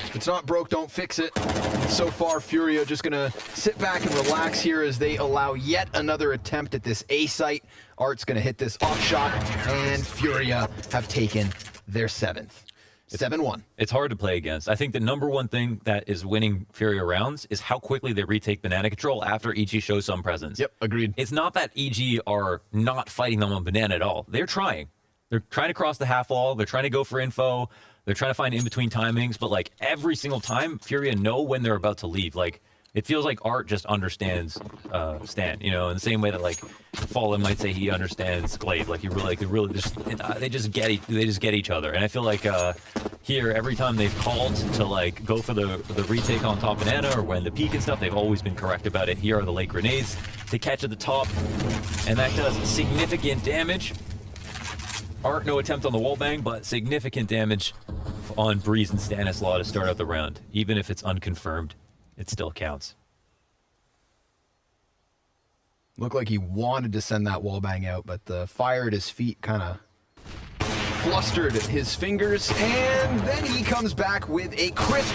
If it's not broke, don't fix it. So far, Furio just gonna sit back and relax here as they allow yet another attempt at this A site. Art's gonna hit this off shot, and Furia have taken their 7th. 7-1. It's hard to play against. I think the number one thing that is winning Furia rounds is how quickly they retake banana control after EG shows some presence. Yep, agreed. It's not that EG are not fighting them on banana at all. They're trying. They're trying to cross the half wall. They're trying to go for info. They're trying to find in-between timings. But, like, every single time, Furia know when they're about to leave. Like, it feels like Art just understands Stan, you know, in the same way that, like, Fallen might say he understands Glaive. Like, they just get each other. And I feel like here, every time they've called to, like, go for the retake on top banana or when the peak and stuff, they've always been correct about it. Here are the late grenades. They catch at the top, and that does significant damage. Art, no attempt on the wallbang, but significant damage on Breeze and Stanislaw to start out the round. Even if it's unconfirmed, it still counts. Looked like he wanted to send that wallbang out, but the fire at his feet kind of flustered his fingers, and then he comes back with a crisp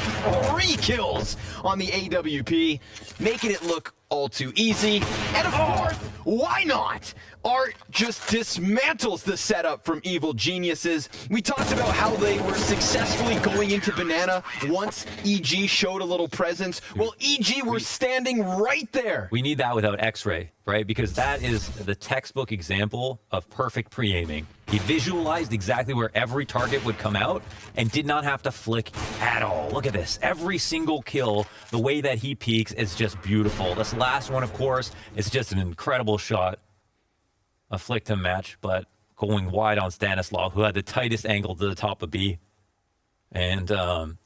3 kills on the AWP, making it look all too easy. And a 4th, why not? Art just dismantles the setup from Evil Geniuses. We talked about how they were successfully going into banana once EG showed a little presence. Well, EG were standing right there. We need that without X-Ray, right? Because that is the textbook example of perfect pre-aiming. He visualized exactly where every target would come out and did not have to flick at all. Look at this. Every single kill, the way that he peaks is just beautiful. This last one, of course, is just an incredible shot. A flick to match, but going wide on Stanislaw, who had the tightest angle to the top of B. And,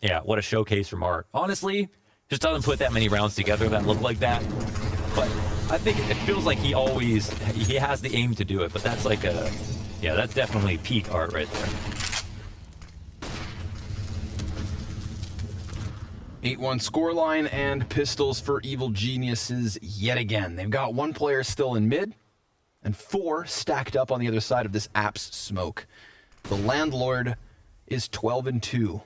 yeah, what a showcase from Art. Honestly, just doesn't put that many rounds together that look like that. But I think it feels like he has the aim to do it, but that's like yeah, that's definitely peak Art right there. 8-1 scoreline and pistols for Evil Geniuses yet again. They've got 1 player still in mid and 4 stacked up on the other side of this app's smoke. The Landlord is 12-2.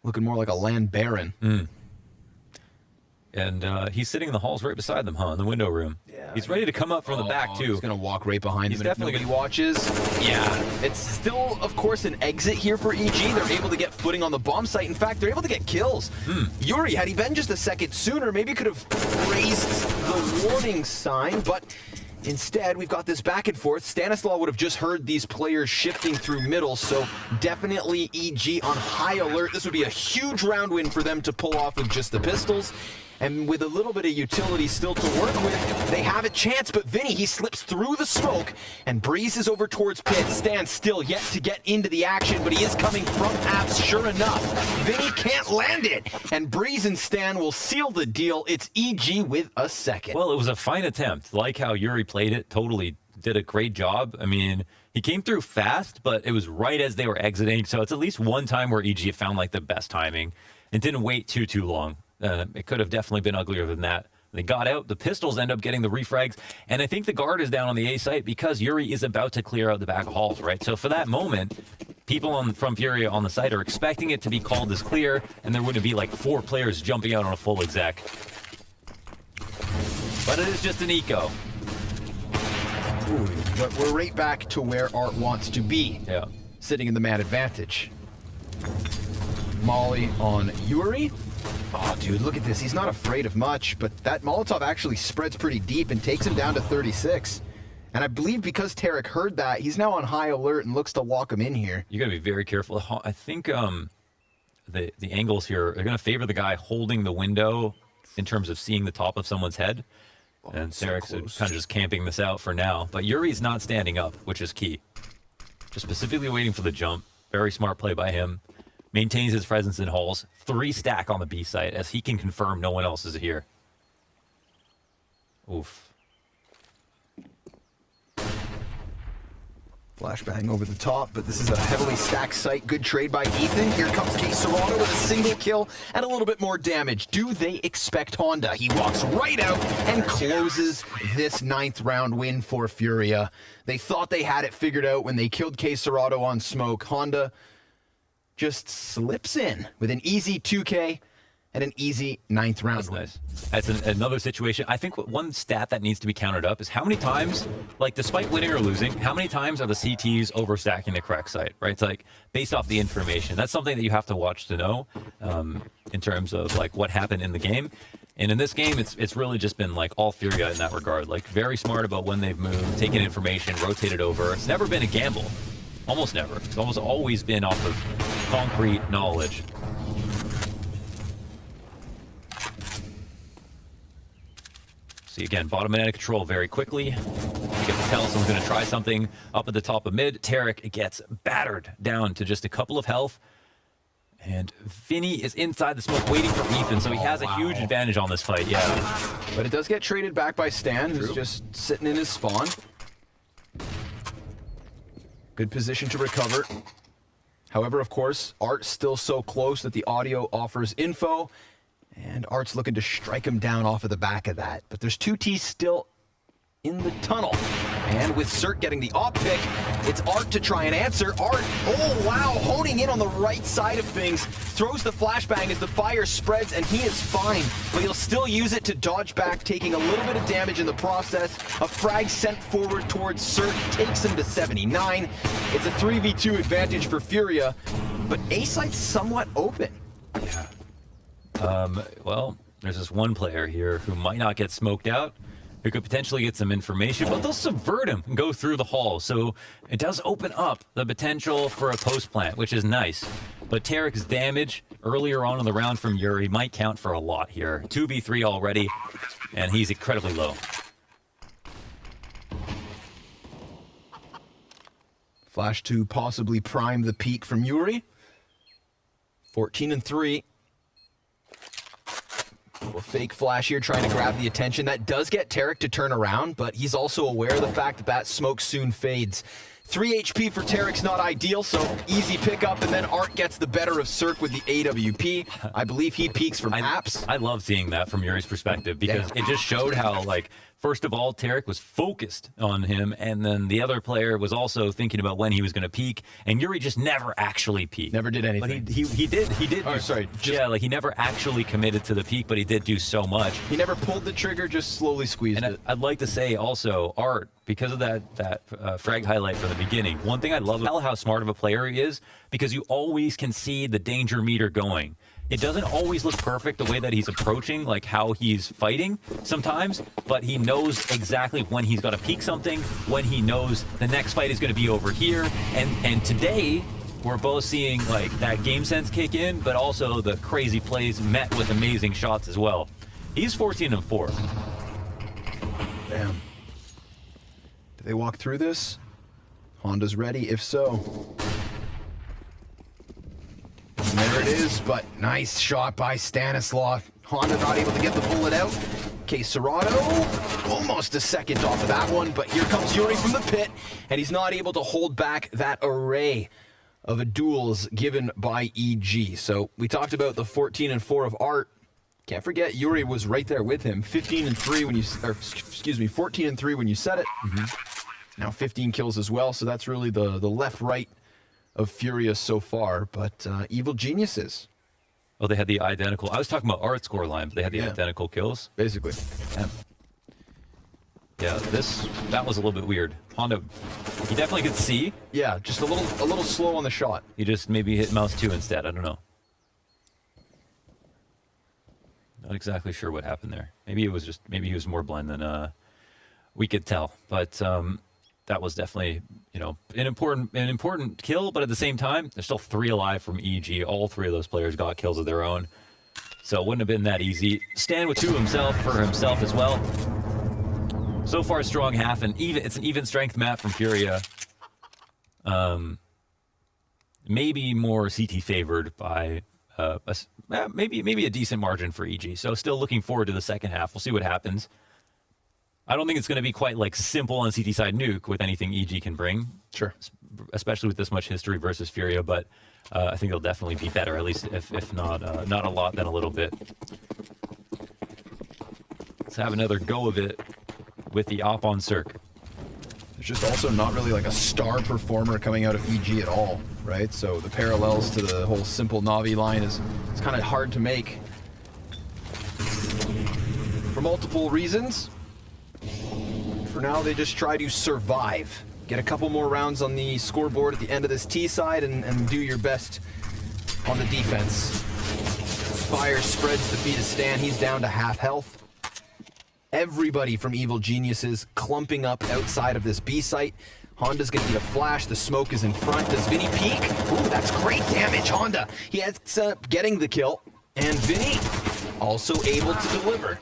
Looking more like a land baron. And he's sitting in the halls right beside them, huh? In the window room. Yeah. He's ready to come up from the back, too. He's going to walk right behind him. He's definitely if nobody watches. Yeah. It's still, of course, an exit here for EG. They're able to get footing on the bomb site. In fact, they're able to get kills. Yuri, had he been just a second sooner, maybe could have raised the warning sign, but instead, we've got this back and forth. Stanislaw would have just heard these players shifting through middle, so definitely EG on high alert. This would be a huge round win for them to pull off with just the pistols. And with a little bit of utility still to work with, they have a chance, but Vinny, he slips through the smoke and breezes over towards pit. Stan still yet to get into the action, but he is coming from apps, sure enough. Vinny can't land it, and Breeze and Stan will seal the deal. It's EG with a second. Well, it was a fine attempt. Like how Yuri played it, totally did a great job. I mean, he came through fast, but it was right as they were exiting, so it's at least one time where EG found like the best timing and didn't wait too long. It could have definitely been uglier than that. They got out. The pistols end up getting the refrags. And I think the guard is down on the A site because Yuri is about to clear out the back halls, right? So for that moment, people from Furia on the site are expecting it to be called as clear, and there wouldn't be like 4 players jumping out on a full exec. But it is just an eco. Ooh, but we're right back to where Art wants to be. Yeah. Sitting in the man advantage. Molly on Yuri. Oh, dude, look at this. He's not afraid of much, but that Molotov actually spreads pretty deep and takes him down to 36. And I believe because Tarek heard that, he's now on high alert and looks to walk him in here. You got to be very careful. I think the angles here are going to favor the guy holding the window in terms of seeing the top of someone's head. And Tarek's kind of just camping this out for now. But Yuri's not standing up, which is key. Just specifically waiting for the jump. Very smart play by him. Maintains his presence in halls. 3 stack on the B site as he can confirm no one else is here. Oof. Flashbang over the top, but this is a heavily stacked site. Good trade by Ethan. Here comes Case Serrano with a single kill and a little bit more damage. Do they expect Honda? He walks right out and closes this 9th round win for Furia. They thought they had it figured out when they killed Case Serrano on smoke. Honda just slips in with an easy 2K and an easy 9th round win. Nice. That's another situation. I think one stat that needs to be counted up is how many times, like despite winning or losing, how many times are the CTs overstacking the correct site, right? It's like based off the information. That's something that you have to watch to know in terms of like what happened in the game. And in this game, it's really just been like all Furia in that regard. Like very smart about when they've moved, taken information, rotated over. It's never been a gamble. Almost never. It's almost always been off of concrete knowledge. See, again, bottom banana control very quickly. You get to tell someone's going to try something up at the top of mid. Tarek gets battered down to just a couple of health. And Vinny is inside the smoke waiting for Ethan, so he has a huge advantage on this fight, yeah. But it does get traded back by Stan, who's just sitting in his spawn. Good position to recover. However, of course, Art's still so close that the audio offers info. And Art's looking to strike him down off of the back of that. But there's 2 T's still in the tunnel. And with Cert getting the op pick, it's Art to try and answer. Art, oh wow, honing in on the right side of things. Throws the flashbang as the fire spreads, and he is fine. But he'll still use it to dodge back, taking a little bit of damage in the process. A frag sent forward towards Cert takes him to 79. It's a 3v2 advantage for Furia, but A-site's somewhat open. Yeah. Well, there's this one player here who might not get smoked out, who could potentially get some information, but they'll subvert him and go through the hall. So it does open up the potential for a post plant, which is nice. But Tarek's damage earlier on in the round from Yuri might count for a lot here. 2v3 already, and he's incredibly low. Flash to possibly prime the peak from Yuri. 14-3. A fake flash here trying to grab the attention. That does get Tarek to turn around, but he's also aware of the fact that that smoke soon fades. 3 HP for Tarek's not ideal, so easy pickup, and then Art gets the better of Cirque with the AWP. I believe he peeks from apps. I love seeing that from Yuri's perspective because it just showed how, like, first of all, Tarek was focused on him, and then the other player was also thinking about when he was going to peak, and Yuri just never actually peaked. Never did anything. But he did. Oh, sorry. Yeah, like he never actually committed to the peak, but he did do so much. He never pulled the trigger, just slowly squeezed it. I'd like to say also, Art, because of that frag highlight from the beginning, one thing I love about how smart of a player he is, because you always can see the danger meter going. It doesn't always look perfect the way that he's approaching, like how he's fighting sometimes, but he knows exactly when he's got to peak something, when he knows the next fight is going to be over here. And today, we're both seeing like that game sense kick in, but also the crazy plays met with amazing shots as well. He's 14-4. Damn. Do they walk through this? Honda's ready, if so. And there it is, but nice shot by Stanislav. Honda not able to get the bullet out. Case Serrano, almost a second off of that one, but here comes Yuri from the pit, and he's not able to hold back that array of duels given by EG. So we talked about the 14-4 of Art. Can't forget Yuri was right there with him. 15-3 when you, or excuse me, 14-3 when you said it. Now 15 kills as well, so that's really the left-right of Furious so far, but Evil Geniuses. Oh, they had the identical. I was talking about Art scoreline, but they had the identical kills. Basically. Yeah, that was a little bit weird. Honda, he definitely could see. Yeah, just a little slow on the shot. He just maybe hit mouse 2 instead. I don't know. Not exactly sure what happened there. Maybe he was more blind than we could tell. But that was definitely, an important kill. But at the same time, there's still 3 alive from EG. All 3 of those players got kills of their own, so it wouldn't have been that easy. Stan with 2 for himself as well. So far, strong half, and it's an even strength map from Furia. Maybe more CT favored by maybe a decent margin for EG. So still looking forward to the second half. We'll see what happens. I don't think it's going to be quite like simple on CT side nuke with anything EG can bring. Sure. Especially with this much history versus Furia, but I think it'll definitely be better, at least if not a lot, then a little bit. Let's have another go of it with the op on Cirque. There's just also not really like a star performer coming out of EG at all, right? So the parallels to the whole simple Na'Vi line is kind of hard to make for multiple reasons. For now, they just try to survive. Get a couple more rounds on the scoreboard at the end of this T side and do your best on the defense. Fire spreads the feet of Stan. He's down to half health. Everybody from Evil Geniuses clumping up outside of this B site. Honda's gonna get a flash. The smoke is in front. Does Vinny peek? Ooh, that's great damage, Honda. He ends up getting the kill. And Vinny also able to deliver.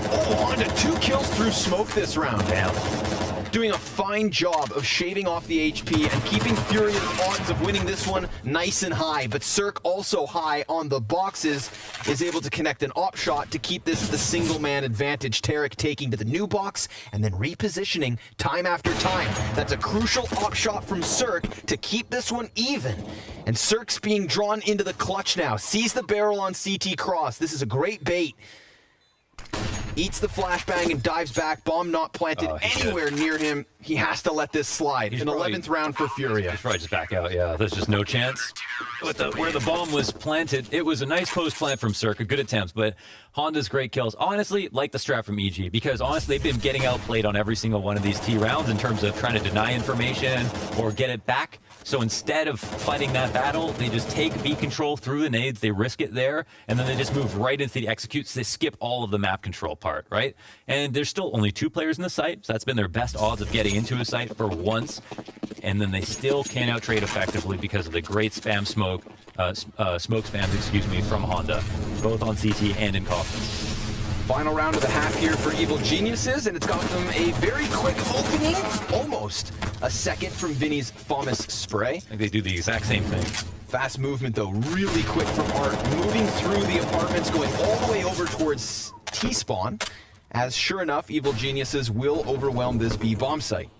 Oh, Honda, 2 kills through smoke this round. Damn. Doing a fine job of shaving off the HP and keeping Furia's odds of winning this one nice and high. But Cirque, also high on the boxes, is able to connect an op shot to keep this the single man advantage. Tarek taking to the new box and then repositioning time after time. That's a crucial op shot from Cirque to keep this one even. And Cirque's being drawn into the clutch now. Sees the barrel on CT cross. This is a great bait. Eats the flashbang and dives back. Bomb not planted anywhere near him. He has to let this slide. An 11th round for Furia. He's probably just back out, yeah. There's just no chance. With where the bomb was planted, it was a nice post plant from Cirque. Good attempts, but Honda's great kills. Honestly, like the strat from EG, because honestly, they've been getting outplayed on every single one of these T rounds in terms of trying to deny information or get it back. So instead of fighting that battle, they just take B control through the nades, they risk it there, and then they just move right into the executes. They skip all of the map control part, right? And there's still only 2 players in the site, so that's been their best odds of getting into a site for once. And then they still can't out-trade effectively because of the great spam smoke spams, from Honda, both on CT and in coffins. Final round of the half here for Evil Geniuses, and it's got them a very quick opening. Almost a second from Vinny's famous spray. I think they do the exact same thing. Fast movement, though, really quick from Art. Moving through the apartments, going all the way over towards T-spawn, as sure enough, Evil Geniuses will overwhelm this B bomb site.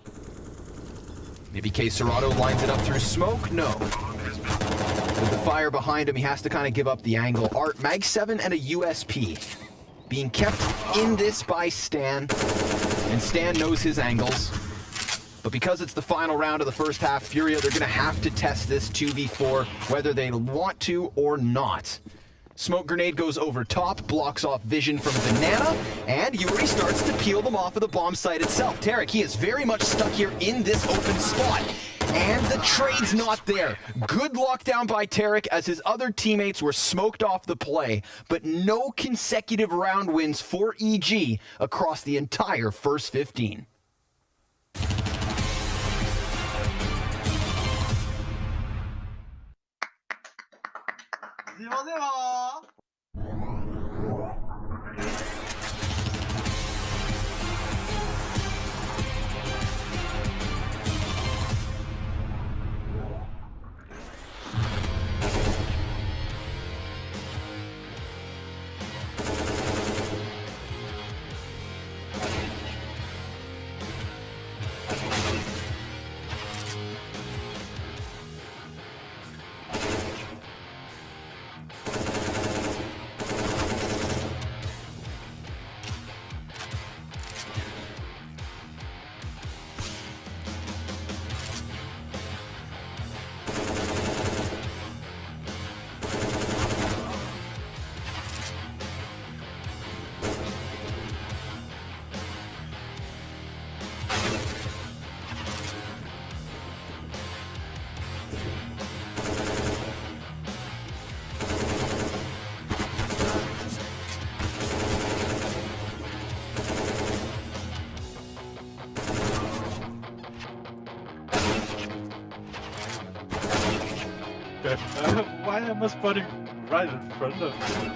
Maybe K. Serato lines it up through smoke? No. With the fire behind him, he has to kind of give up the angle. Art, Mag 7 and a USP. Being kept in this by Stan, and Stan knows his angles. But because it's the final round of the first half, Furia, they're going to have to test this 2v4, whether they want to or not. Smoke grenade goes over top, blocks off vision from Banana, and Yuri starts to peel them off of the bomb site itself. Tarek, he is very much stuck here in this open spot. And the trade's not there. Good lockdown by Tarek as his other teammates were smoked off the play, but no consecutive round wins for EG across the entire first 15. Okay. Why am I spotting right in front of me?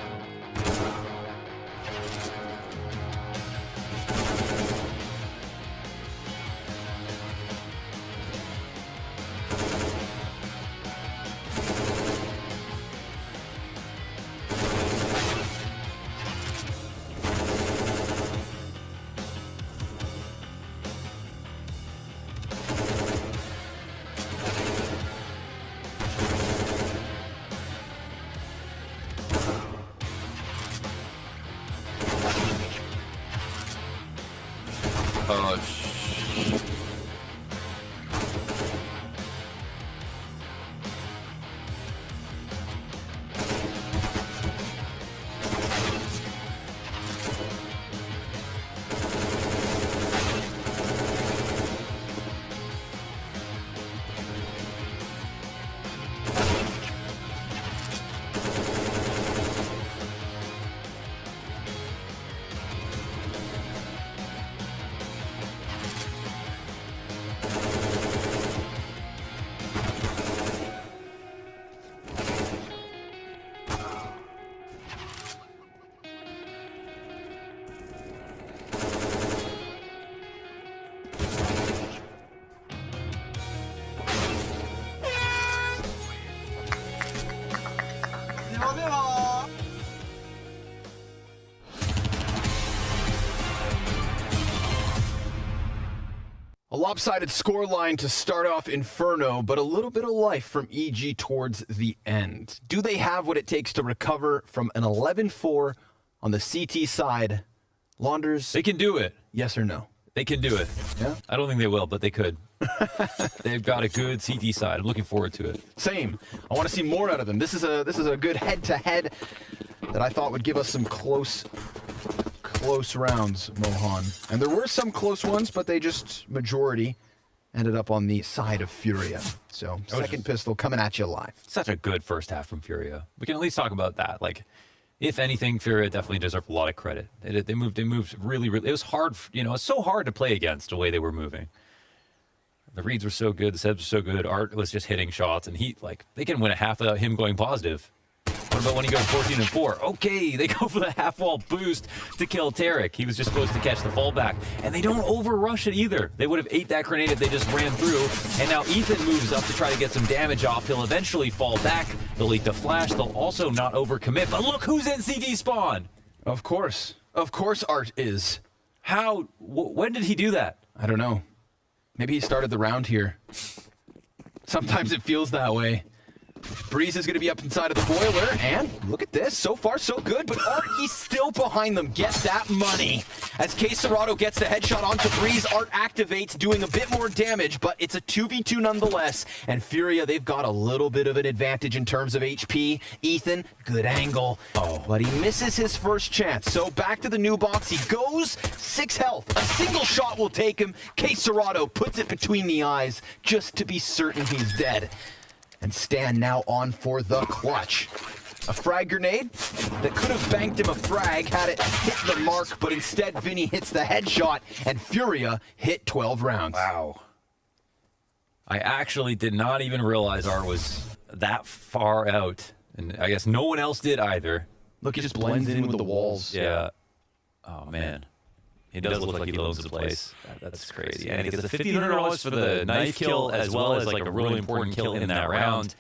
A lopsided scoreline to start off Inferno, but a little bit of life from EG towards the end. Do they have what it takes to recover from an 11-4 on the CT side? Launders? They can do it. Yes or no? They can do it. Yeah? I don't think they will, but they could. They've got a good CT side. I'm looking forward to it. Same. I want to see more out of them. This is a good head-to-head that I thought would give us some close rounds, Mohan. And there were some close ones, but they just, majority, ended up on the side of Furia. So, second pistol coming at you live. Such a good first half from Furia. We can at least talk about that. Like, if anything, Furia definitely deserved a lot of credit. They moved really, really. It was hard, it's so hard to play against the way they were moving. The reads were so good, the sets were so good, Art was just hitting shots, and they can win a half without him going positive. What about when he goes 14-4? Okay, they go for the half-wall boost to kill Tarek. He was just supposed to catch the fallback. And they don't over-rush it either. They would have ate that grenade if they just ran through. And now Ethan moves up to try to get some damage off. He'll eventually fall back. They'll eat the flash. They'll also not overcommit. But look who's in CD spawn! Of course. Of course Art is. How? When did he do that? I don't know. Maybe he started the round here. Sometimes it feels that way. Breeze is going to be up inside of the boiler, and look at this. So far, so good, but Art, he's still behind them. Get that money. As K Serato gets the headshot onto Breeze, Art activates, doing a bit more damage, but it's a 2v2 nonetheless. And Furia, they've got a little bit of an advantage in terms of HP. Ethan, good angle. Oh, but he misses his first chance. So back to the new box he goes. 6 health. A single shot will take him. K Serato puts it between the eyes just to be certain he's dead. And Stan now on for the clutch. A frag grenade that could have banked him a frag had it hit the mark, but instead Vinny hits the headshot, and Furia hit 12 rounds. Wow. I actually did not even realize Art was that far out. And I guess no one else did either. Look, he just blends in with the walls. Yeah. Oh, man. He does look like he loves the place. That's crazy. And he gets the $1,500 for the knife kill, as well as like a really important kill in that round.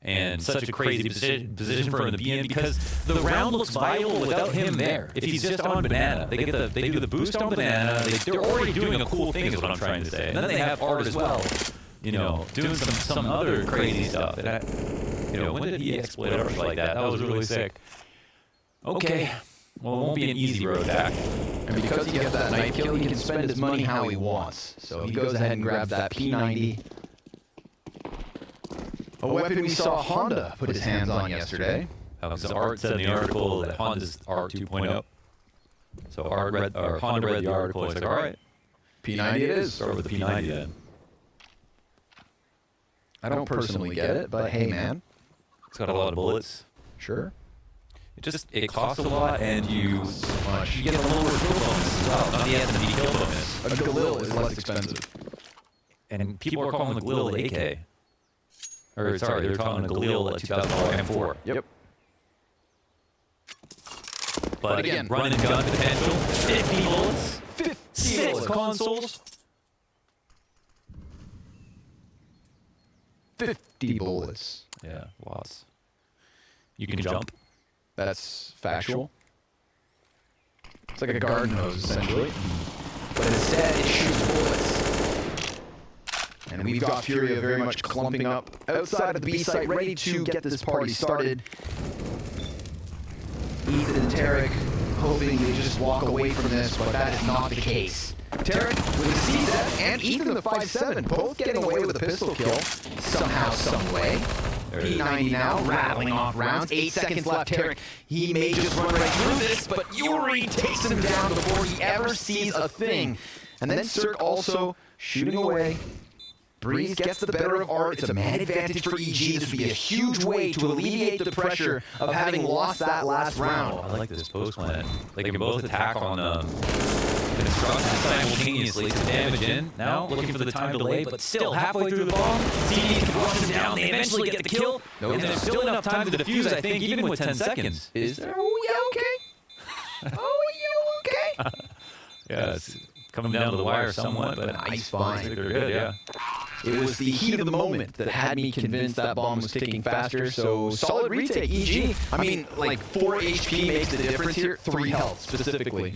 And such a crazy position for him to be in, because the round looks viable without him there. If he's just on banana, they do the boost on banana. They're already doing a cool thing, is what I'm trying to say. And then they have Art as well, doing some other crazy stuff. That when did he exploit Art like that? That was really sick. Okay. Well, it won't be an easy road back. And because he gets that knife kill, he can spend his money how he wants. So he goes ahead and grabs that P90. A weapon we saw Honda put his hands on yesterday. Art said in the article that Honda's Art 2.0. So Honda read the article and said, all right. P90 it is. Start with the P90 then. I don't personally get it, but hey, man. It's got a lot of bullets. Sure. It costs a lot, and you get a lower kill bonus as well, not the SMD kill bonus. A Galil is less expensive. And people are calling the Galil the AK. Or sorry, they were talking to Galil at $2,000 M4. Yep. But again, run and gun potential, 50 bullets, 6 consoles. 50 bullets. Yeah, lots. You can jump. That's factual. It's like a garden hose, essentially. But instead, it shoots bullets. And we've got Furia very much clumping up outside of the B site, ready to get this party started. Ethan and Tarek hoping they just walk away from this, but that is not the case. Tarek with a C7 and Ethan the 5.7, both getting away with a pistol kill somehow, some way. P90 now, rattling off rounds. 8 seconds left. Tarek, he may just run right through this, but Yuri takes him down before he ever sees a thing. And then Cirque also shooting away. Breeze gets the better of Art. It's a man advantage for EG. This would be a huge way to alleviate the pressure of having lost that last round. I like this post plan. They can both attack on construction simultaneously to damage in. Now looking for the time delay, but still halfway through the bomb. CD can rush them down. They eventually get the kill. And there's still enough time to defuse, I think, even with 10 seconds. Is there? Oh, yeah, okay. Oh, yeah, okay. Yeah, it's coming down to the wire somewhat, but nice find. They're good, yeah. It was the heat of the moment that had me convinced that bomb was ticking faster, so solid retake, EG. I mean, like 4 HP makes the difference here, 3 health specifically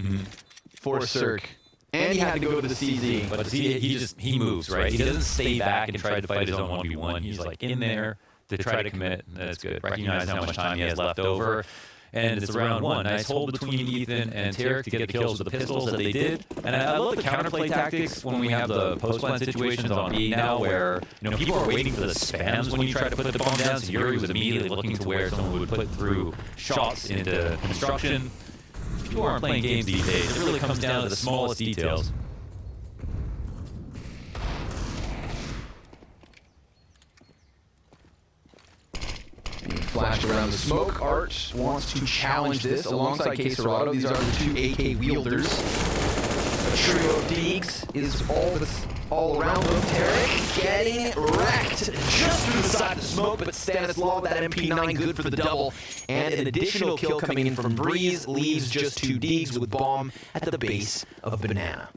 for Cirque. And he had to go to the CZ. But he moves, right? He doesn't stay back and try to fight his own 1v1. He's like in there to try to commit, and that's good. Recognize how much time he has left over. And it's round 1. Nice hold between Ethan and Tarek to get the kills with the pistols that they did. And I love the counterplay tactics when we have the post-plan situations on B now where people are waiting for the spams when you try to put the bomb down. So Yuri was immediately looking to where someone would put through shots into construction. People aren't playing games these days. It really comes down to the smallest details. Flashed around the smoke. Art wants to challenge this alongside Quesarado. These are the 2 AK wielders. A trio of Deegs is all around them. Tarek getting wrecked just through the side of the smoke, but Stanislav with that MP9 good for the double. And an additional kill coming in from Breeze leaves just 2 Deegs with bomb at the base of Banana.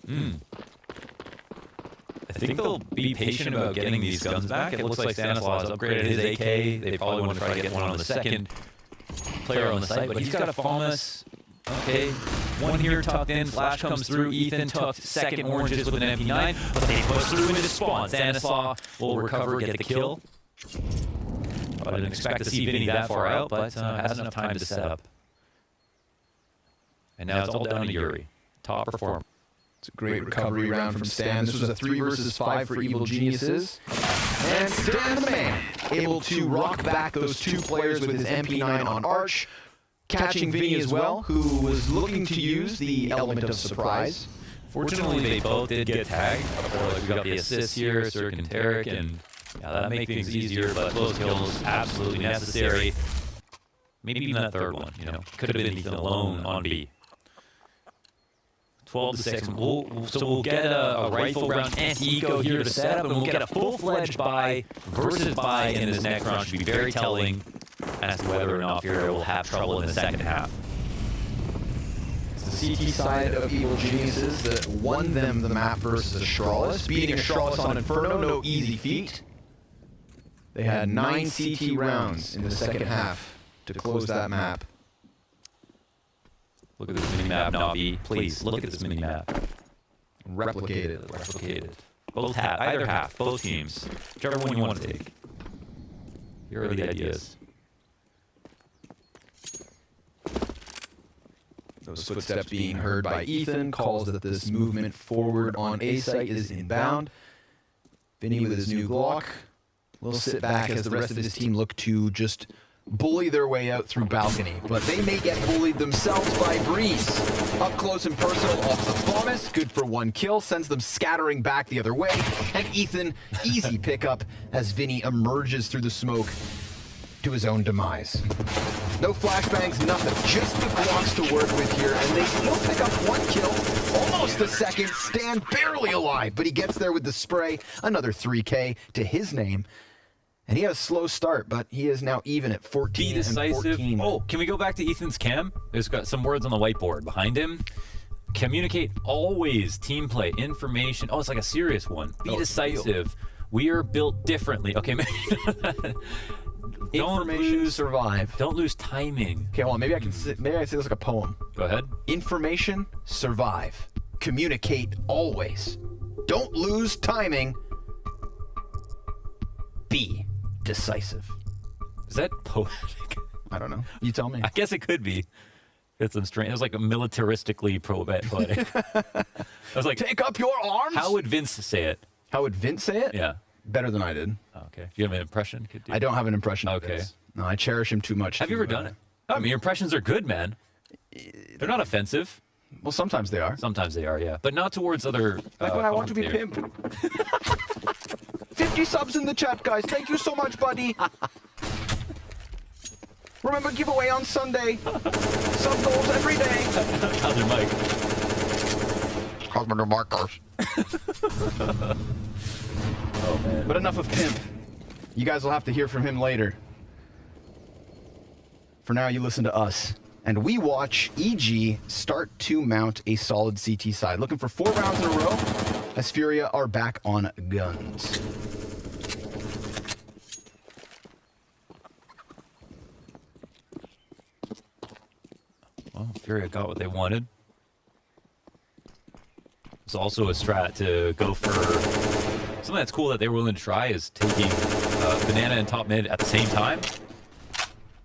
I think they'll be patient about getting these guns back. It looks like Stanislav's upgraded his AK. They probably want to try to get one on the second player on the site, but he's got a FAMAS. Okay, one here tucked in. Flash comes through. Ethan tucked second oranges with an MP9, but they push through into spawn. Stanislav will recover, get the kill. I didn't expect to see Vinny that far out, but has enough time to set up. And now it's all down to Yuri. Top performer. It's a great recovery round from Stan. This was a 3 versus 5 for Evil Geniuses. And Stan the man, able to rock back those 2 players with his MP9 on Arch, catching Vinny as well, who was looking to use the element of surprise. Fortunately, they both did get tagged. We got the assists here, Cirque and Tarek, and that makes things easier, but close kills absolutely necessary. Maybe even that third one, could have been Ethan alone on B. 12-6. So we'll get a rifle round anti-eco here to set up, and we'll get a full-fledged buy versus buy in this next round. Should be very telling as to whether or not Furia will have trouble in the second half. It's the CT side of Evil Geniuses that won them the map versus Astralis. Beating Astralis on Inferno, no easy feat. They had 9 CT rounds in the second half to close that map. Look at this mini-map, Navi. Please, look at this mini-map. Replicate it. Replicate it. Either half, both teams. Whichever one you want to take. Here are the ideas. Those footsteps being heard by Ethan calls that this movement forward on A site is inbound. Vinny with his new Glock will sit back as the rest of his team look to just bully their way out through balcony, but they may get bullied themselves by Breeze. Up close and personal off the FAMAS, good for 1 kill, sends them scattering back the other way, and Ethan, easy pickup as Vinny emerges through the smoke to his own demise. No flashbangs, nothing, just the Glocks to work with here, and they still pick up 1 kill, almost a second, Stan barely alive, but he gets there with the spray, another 3K to his name. And he had a slow start, but he is now even at 14 Be and decisive. 14. Oh, can we go back to Ethan's cam? There's got some words on the whiteboard behind him. Communicate always. Team play. Information. Oh, it's like a serious one. Be decisive. We are built differently. Okay, Information, survive. Don't lose timing. Okay, well, maybe I can say this like a poem. Go ahead. Information, survive. Communicate always. Don't lose timing. Be decisive. Is that poetic? I don't know. You tell me. I guess it could be. It's some strange. It was like a militaristically poetic. I was like, take up your arms. How would Vince say it? How would Vince say it? Yeah. Better than I did. Okay. Do you have an impression? I don't have an impression. Of Vince. No, I cherish him too much. Have you ever done it? I mean, your impressions are good, man. They're not offensive. Well, sometimes they are. Sometimes they are, yeah. But not towards other. Like when I want to be pimp. 50 subs in the chat, guys. Thank you so much, buddy. Remember, giveaway on Sunday. Sub goals every day. How's your mic? How's my new markers? Oh, man. But enough of pimp. You guys will have to hear from him later. For now, you listen to us. And we watch EG start to mount a solid CT side. Looking for 4 rounds in a row as Furia are back on guns. Well, Furia got what they wanted. It's also a strat to go for... Something that's cool that they were willing to try is taking Banana and top mid at the same time.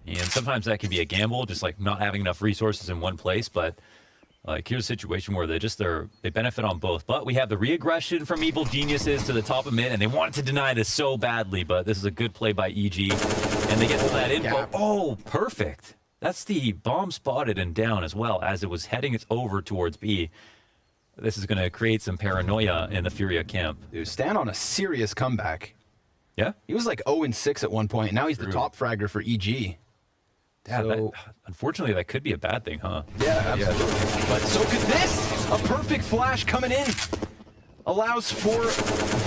And sometimes that can be a gamble, just like not having enough resources in one place. But like here's a situation where they benefit on both. But we have the re-aggression from Evil Geniuses to the top of mid, and they wanted to deny this so badly. But this is a good play by EG, and they get all that info. Yeah. Oh, perfect! That's the bomb spotted and down as well as it was heading over towards B. This is going to create some paranoia in the Furia camp. Dude, Stan on a serious comeback. Yeah? He was like 0-6 at one point. Now he's the top fragger for EG. Yeah, so, unfortunately, that could be a bad thing, huh? Yeah, absolutely. Yeah. But so could this! A perfect flash coming in. Allows for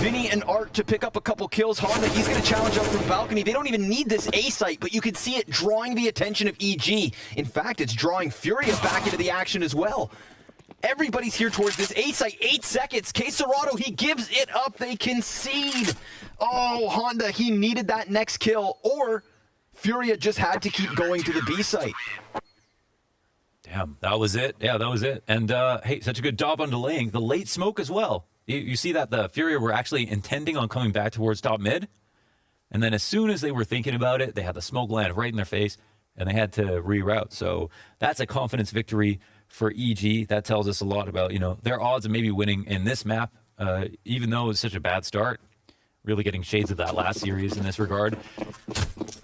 Vinny and Art to pick up a couple kills. Honda, he's going to challenge up from balcony. They don't even need this A site, but you can see it drawing the attention of EG. In fact, it's drawing Furia back into the action as well. Everybody's here towards this A site. 8 seconds. K Serato, he gives it up. They concede. Oh, Honda, he needed that next kill. Or Furia just had to keep going to the B site. Damn, that was it. Yeah, that was it. And hey, such a good job on delaying the late smoke as well. You see that the Furia were actually intending on coming back towards top mid. And then as soon as they were thinking about it, they had the smoke land right in their face and they had to reroute. So that's a confidence victory for EG. That tells us a lot about, their odds of maybe winning in this map, even though it was such a bad start. Really getting shades of that last series in this regard.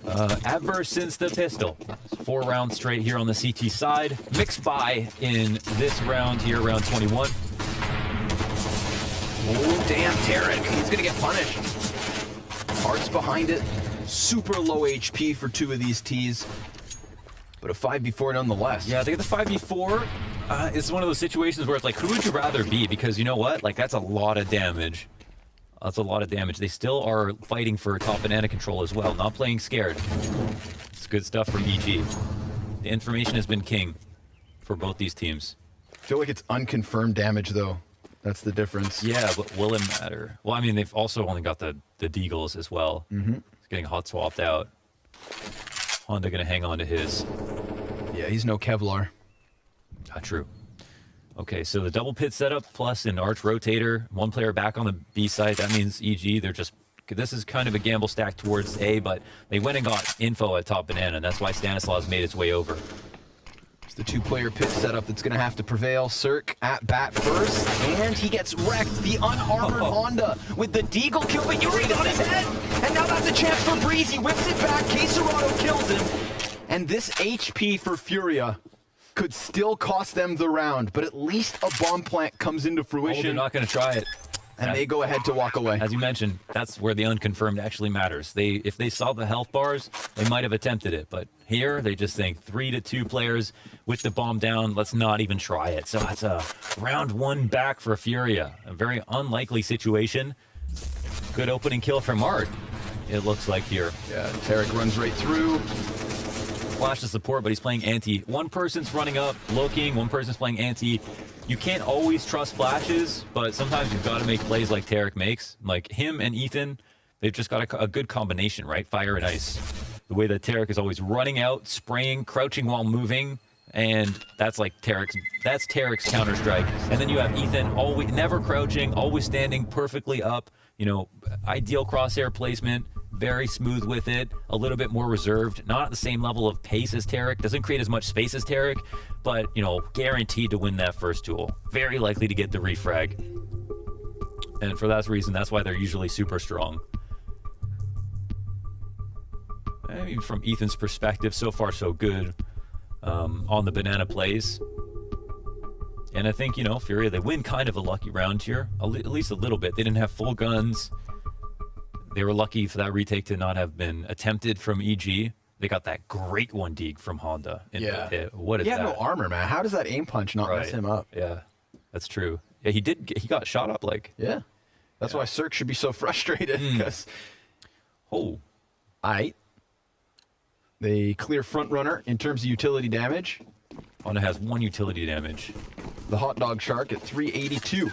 Adverse since the pistol. 4 rounds straight here on the CT side. Mixed buy in this round here, round 21. Oh, damn, Tarek. He's going to get punished. Hearts behind it. Super low HP for 2 of these Ts. But a 5v4 nonetheless. Yeah, I think the 5v4 is one of those situations where it's like, who would you rather be? Because you know what? Like, that's a lot of damage. That's a lot of damage. They still are fighting for top banana control as well, not playing scared. It's good stuff from EG. The information has been king for both these teams. I feel like it's unconfirmed damage, though. That's the difference. Yeah, but will it matter? Well, I mean, they've also only got the Deagles as well. Mm-hmm. It's getting hot swapped out. Honda going to hang on to his. Yeah, he's no Kevlar. True. Okay, so the double pit setup plus an arch rotator, 1 player back on the B side. That means EG, this is kind of a gamble stack towards A, but they went and got info at top banana, and that's why Stanislaus made its way over. It's the 2-player pit setup that's going to have to prevail. Cirque at bat first, and he gets wrecked. The unarmored Honda with the Deagle kill, but Yuri on his head, and now that's a chance for Breeze. He whips it back, K Serato kills him, and this HP for Furia could still cost them the round, but at least a bomb plant comes into fruition. They're not going to try it. And they go ahead to walk away. As you mentioned, that's where the unconfirmed actually matters. If they saw the health bars, they might have attempted it. But here, they just think 3-2 players with the bomb down. Let's not even try it. So that's a round 1 back for Furia. A very unlikely situation. Good opening kill from Art. it looks like here. Yeah, Tarek runs right through. Flash the support, but he's playing anti. One person's running up, looking, one person's playing anti. You can't always trust flashes, but sometimes you've got to make plays like Tarek makes. Like him and Ethan, they've just got a good combination, right? Fire and ice. The way that Tarek is always running out, spraying, crouching while moving, and that's like Tarek's Counter-Strike. And then you have Ethan, always never crouching, always standing perfectly up. You know, ideal crosshair placement, very smooth with it, a little bit more reserved, not at the same level of pace as Tarek, doesn't create as much space as Tarek, but, you know, guaranteed to win that first duel. Very likely to get the refrag. And for that reason, that's why they're usually super strong. I mean, from Ethan's perspective, so far so good on the banana plays. And I think, you know, Furia, they win kind of a lucky round here, at least a little bit. They didn't have full guns. They were lucky for that retake to not have been attempted from EG. They got that great 1D from Honda. Yeah. What is that? He had no armor, man. How does that aim punch not mess him up? Yeah, that's true. Yeah, he got shot up like. Yeah. That's why Cirque should be so frustrated because. Oh. Aight. They clear front runner in terms of utility damage. Honda has 1 utility damage. The hot dog shark at 382.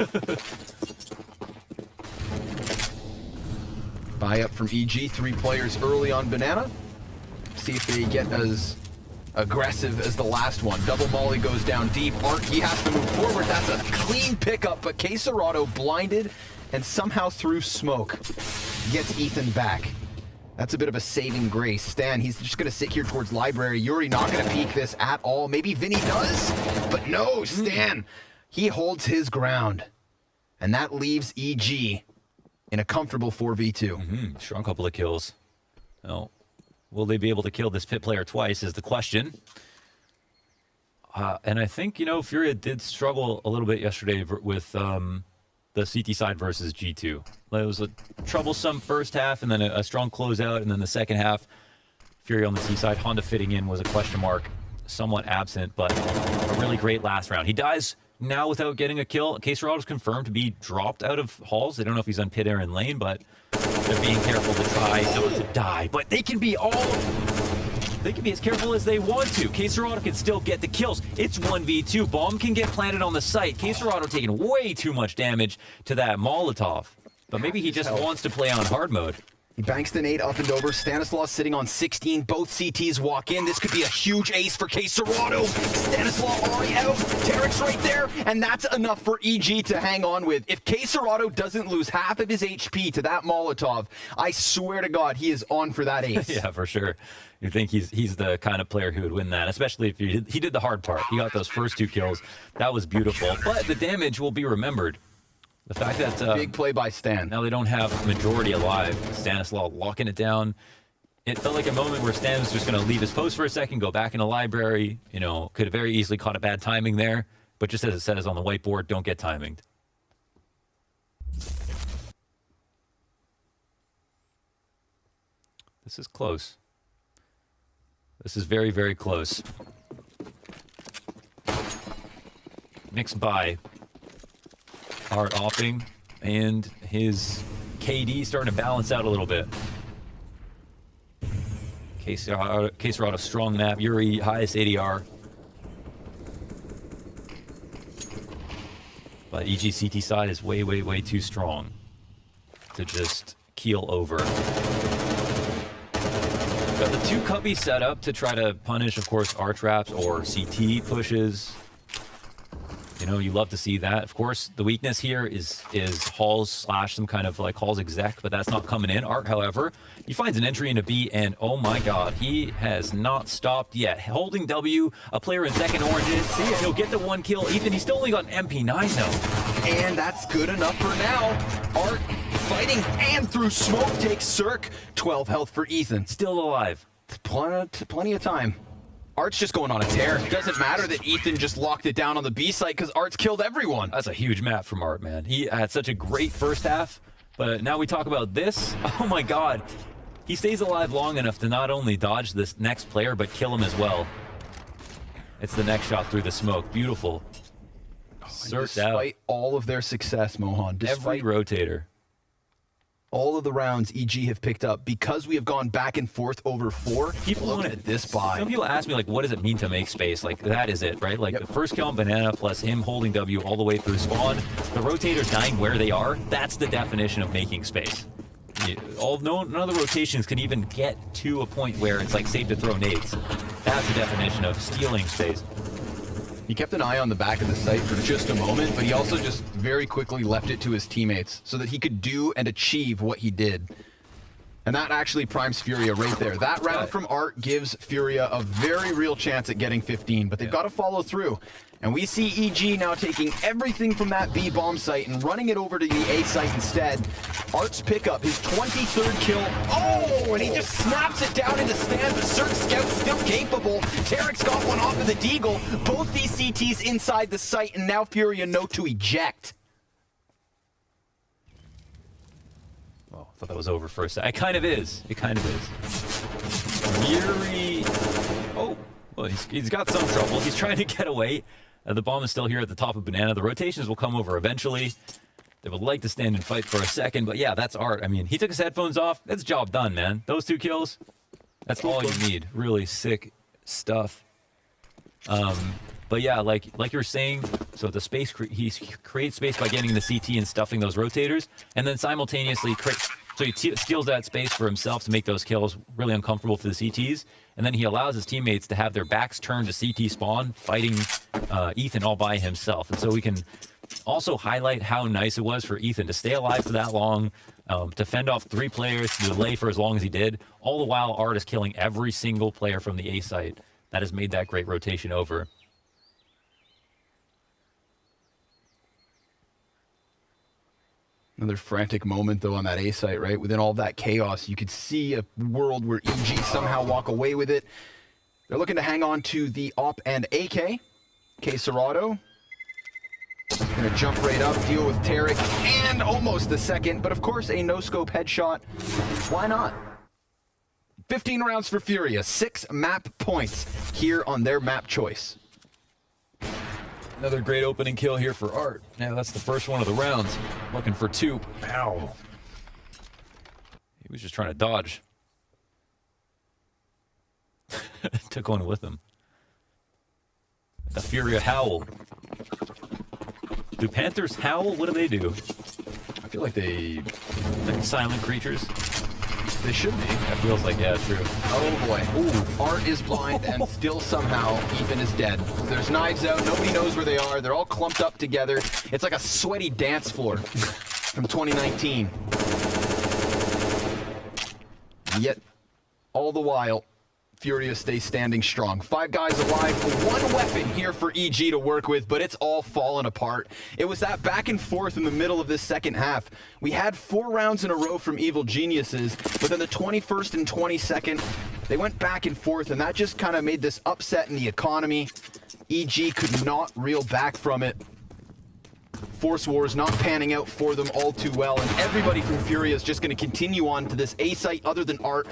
Buy up from EG, 3 players early on banana. See if they get as aggressive as the last one. Double molly goes down deep. Art, he has to move forward. That's a clean pickup, but Quesarado blinded and somehow through smoke gets Ethan back. That's a bit of a saving grace. Stan, he's just going to sit here towards library. Yuri not going to peek this at all. Maybe Vinny does, but no, Stan. He holds his ground. And that leaves EG in a comfortable 4v2. Strong couple of kills. Now, will they be able to kill this pit player twice is the question. And I think, you know, Furia did struggle a little bit yesterday with the CT side versus G2. It was a troublesome first half and then a strong closeout, and then the second half, Fury on the T side, Honda fitting in was a question mark, somewhat absent, but a really great last round. He dies now without getting a kill. Quesarado is confirmed to be dropped out of halls. They don't know if he's on pit, air, and lane, but they're being careful to try not to die. But they can be as careful as they want to. Quesarado can still get the kills. It's 1v2. Bomb can get planted on the site. Quesarado taking way too much damage to that Molotov. But maybe he just wants to play on hard mode. He banks the nade up and over. Stanislaus sitting on 16. Both CTs walk in. This could be a huge ace for Quesarado. Stanislaus already out. Tarek's right there. And that's enough for EG to hang on with. If Quesarado doesn't lose half of his HP to that Molotov, I swear to God, he is on for that ace. Yeah, for sure. You think he's the kind of player who would win that, especially if he did the hard part. He got those first 2 kills. That was beautiful. But the damage will be remembered. The fact that big play by Stan. Now they don't have majority alive. Stanislaus locking it down. It felt like a moment where Stan was just going to leave his post for a second, go back in the library. You know, could have very easily caught a bad timing there. But just as it says on the whiteboard, don't get timinged. This is close. This is very, very close. Mixed by Art offing, and his KD starting to balance out a little bit. Quesarado strong map. Yuri highest ADR. But EGCT side is way, way, way too strong to just keel over. Got the 2 cubbies set up to try to punish, of course, R traps or CT pushes. You know, you love to see that. Of course, the weakness here is Halls / some kind of like Halls exec, but that's not coming in. Art, however, he finds an entry into B, and oh my God, he has not stopped yet. Holding W, a player in second oranges. He'll get the 1 kill. Ethan, he's still only got an MP9 though. And that's good enough for now. Art fighting and through smoke takes Cirque. 12 health for Ethan. Still alive. Plenty of time. Art's just going on a tear. Doesn't matter that Ethan just locked it down on the B site because Art's killed everyone. That's a huge map from Art, man. He had such a great first half, but now we talk about this. Oh my God. He stays alive long enough to not only dodge this next player, but kill him as well. It's the next shot through the smoke. Beautiful. Despite all of their success, Mohan. Every rotator. all of the rounds EG have picked up because we have gone back and forth over 4. People Look want at this buy. Some people ask me, like, what does it mean to make space? Like, that is it, right? Like, the first kill on Banana plus him holding W all the way through spawn, the rotators dying where they are, that's the definition of making space. None of the rotations can even get to a point where it's, like, safe to throw nades. That's the definition of stealing space. He kept an eye on the back of the site for just a moment, but he also just very quickly left it to his teammates so that he could do and achieve what he did. And that actually primes Furia right there. That round from Art gives Furia a very real chance at getting 15, but they've got to follow through. And we see EG now taking everything from that B bomb site and running it over to the A site instead. Art's pickup, his 23rd kill. Oh, and he just snaps it down into stand. The Berserk Scout's still capable. Tarek's got one off of the Deagle. Both these CTs inside the site, and now Furia know to eject. Well, I thought that was over for a second. It kind of is. It kind of is. Yuri. Oh, well, he's got some trouble. He's trying to get away. The bomb is still here at the top of Banana. The rotations will come over eventually. They would like to stand and fight for a second, but yeah, that's Art. I mean, he took his headphones off. That's job done, man. Those 2 kills, that's all you need. Really sick stuff. But yeah, like you're saying, so the space he creates space by getting the CT and stuffing those rotators, and then simultaneously so he steals that space for himself to make those kills really uncomfortable for the CTs, and then he allows his teammates to have their backs turned to CT spawn, fighting Ethan all by himself. And so we can also highlight how nice it was for Ethan to stay alive for that long, to fend off 3 players, to delay for as long as he did, all the while Art is killing every single player from the A site. That has made that great rotation over. Another frantic moment, though, on that A site, right? Within all that chaos, you could see a world where EG somehow walk away with it. They're looking to hang on to the AWP and AK. K Serato gonna jump right up, deal with Tarek, and almost the second, but of course a no-scope headshot. Why not? 15 rounds for Furia, 6 map points here on their map choice. Another great opening kill here for Art. Now that's the first one of the rounds. Looking for 2. Ow. He was just trying to dodge. Took one with him. The Furia howl. Do Panthers howl? What do they do? I feel like they... like silent creatures. They should be. That feels like, yeah, true. Oh boy. Ooh, Art is blind and still somehow Ethan is dead. There's knives out, nobody knows where they are. They're all clumped up together. It's like a sweaty dance floor from 2019. Yet, all the while, Furia stays standing strong. 5 guys alive, 1 weapon here for EG to work with, but it's all fallen apart. It was that back and forth in the middle of this second half. We had 4 rounds in a row from Evil Geniuses, but then the 21st and 22nd, they went back and forth, and that just kind of made this upset in the economy. EG could not reel back from it. Force Wars not panning out for them all too well, and everybody from Furia is just going to continue on to this A site other than Art,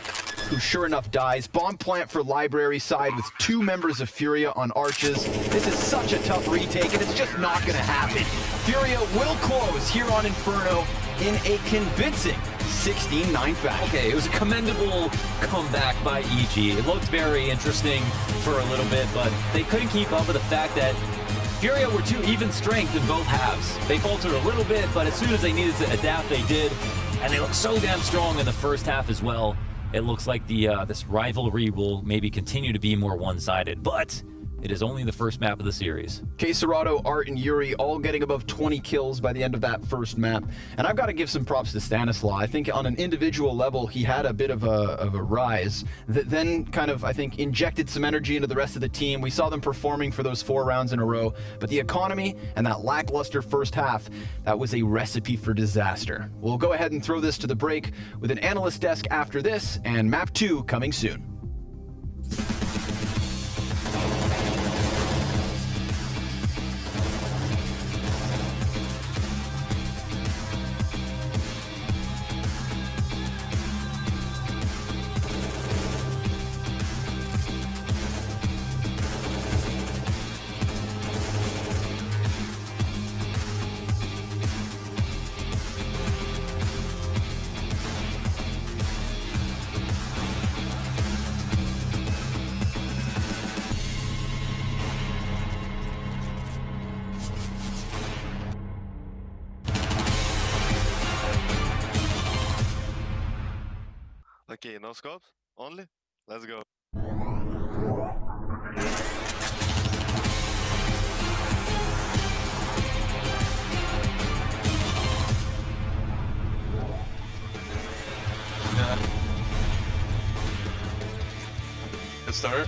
who sure enough dies. Bomb plant for Library side with 2 members of Furia on arches. This is such a tough retake, and it's just not going to happen. Furia will close here on Inferno in a convincing 16-9 fashion. Okay, it was a commendable comeback by EG. It looked very interesting for a little bit, but they couldn't keep up with the fact that Furia were too even strength in both halves. They faltered a little bit, but as soon as they needed to adapt, they did. And they looked so damn strong in the first half as well. It looks like this rivalry will maybe continue to be more one-sided, but it is only the first map of the series. K Serato, Art, and Yuri all getting above 20 kills by the end of that first map. And I've got to give some props to Stanislaw. I think on an individual level, he had a bit of a rise that then kind of, I think, injected some energy into the rest of the team. We saw them performing for those 4 rounds in a row, but the economy and that lackluster first half, that was a recipe for disaster. We'll go ahead and throw this to the break with an analyst desk after this, and map 2 coming soon. Okay, no scopes only. Let's go. Good start.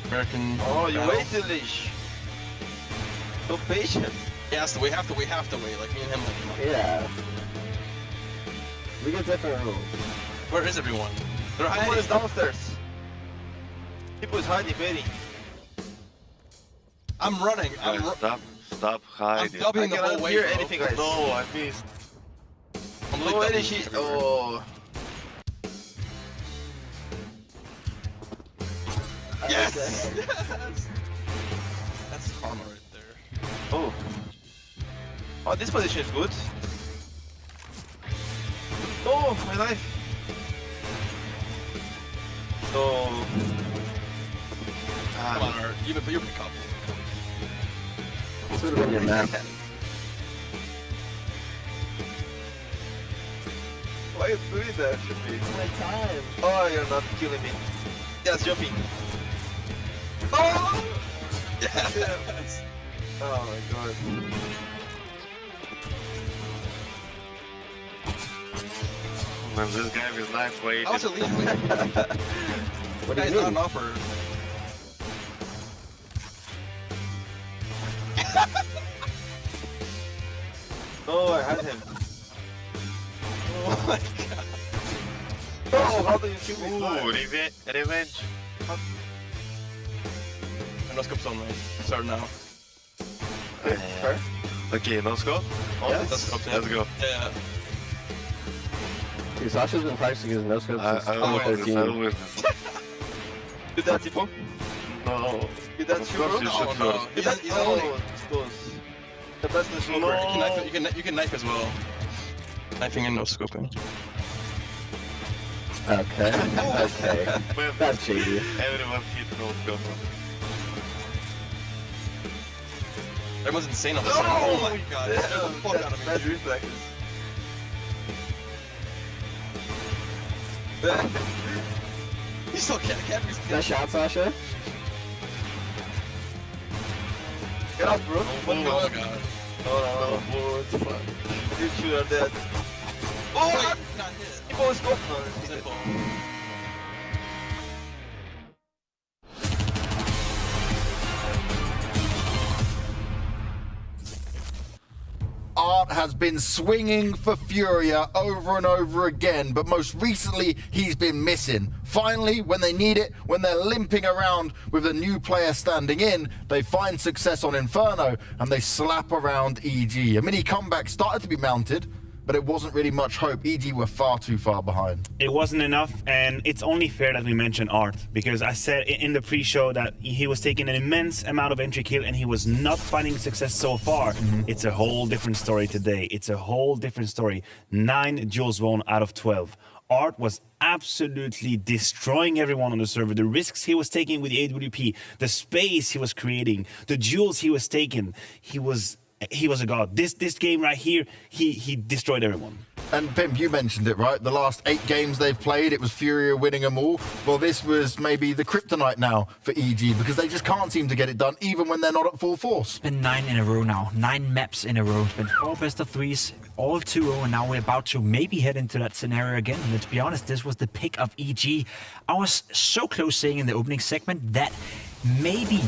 American. Oh, you battle. waited, Leash. So patient. Yes, we have to wait. Like me and him. Yeah. We get different rules. Where is everyone? They're hiding. Someone is downstairs. People is hiding, waiting. I'm running. Stop hiding. I'm dubbing the whole way. Hear bro. anything, guys? No, I missed. I'm No literally energy. Oh. Yes. Yes. That's karma right there. Oh. Oh, this position is good. Oh, my life. No. Come on, Art. You've been a couple. This would have been your man. Why are you doing that, Shippy? My time. Oh, you're not killing me. Yes, jumping. Oh! Yes! Oh my god. Man, this guy is knife waiting. How much a lead? What do you Guy's not mean? an offer. Oh, I had him. Oh my god. Oh, how do you kill me? Ooh, revenge. No scope's on, right? Start now. Okay, no scope? Yes. No scope, yeah. Let's go. Yeah. Dude, Sasha's been practicing his no scope since I will win this. 2013. I will win this. Do that, Tipo. No. Do that, Of course you should No, first. he's only. It's close. The best no scope. You can knife as well. Knifing and no scoping. Okay. Okay. Man, That's shady. everyone hit no scope. Everyone's insane on this side. Oh my god. Get the fuck out of me. Bad reflexes. You still can't be Nice shot, Sasha. Get off, bro. Oh my god. Oh, it's fun. You two are dead. Oh! Not hit. People is go. No, Simple. Art has been swinging for Furia over and over again, but most recently he's been missing. Finally, when they need it, when they're limping around with a new player standing in, they find success on Inferno and they slap around EG. A mini comeback started to be mounted, but it wasn't really much hope. EG were far too far behind. It wasn't enough, and it's only fair that we mention Art, because I said in the pre-show that he was taking an immense amount of entry kill and he was not finding success so far. It's a whole different story today. It's a whole different story. 9 duels won out of 12. Art was absolutely destroying everyone on the server. The risks he was taking with the AWP, the space he was creating, the duels he was taking, he was a god. This game right here, he destroyed everyone. And Pimp, you mentioned it, right? The last 8 games they've played, it was Furia winning them all. Well, this was maybe the kryptonite now for EG, because they just can't seem to get it done, even when they're not at full force. It's been 9 in a row now. 9 maps in a row. It's been 4 best of 3s, all 2-0, and now we're about to maybe head into that scenario again. And let's be honest, this was the pick of EG. I was so close saying in the opening segment that maybe,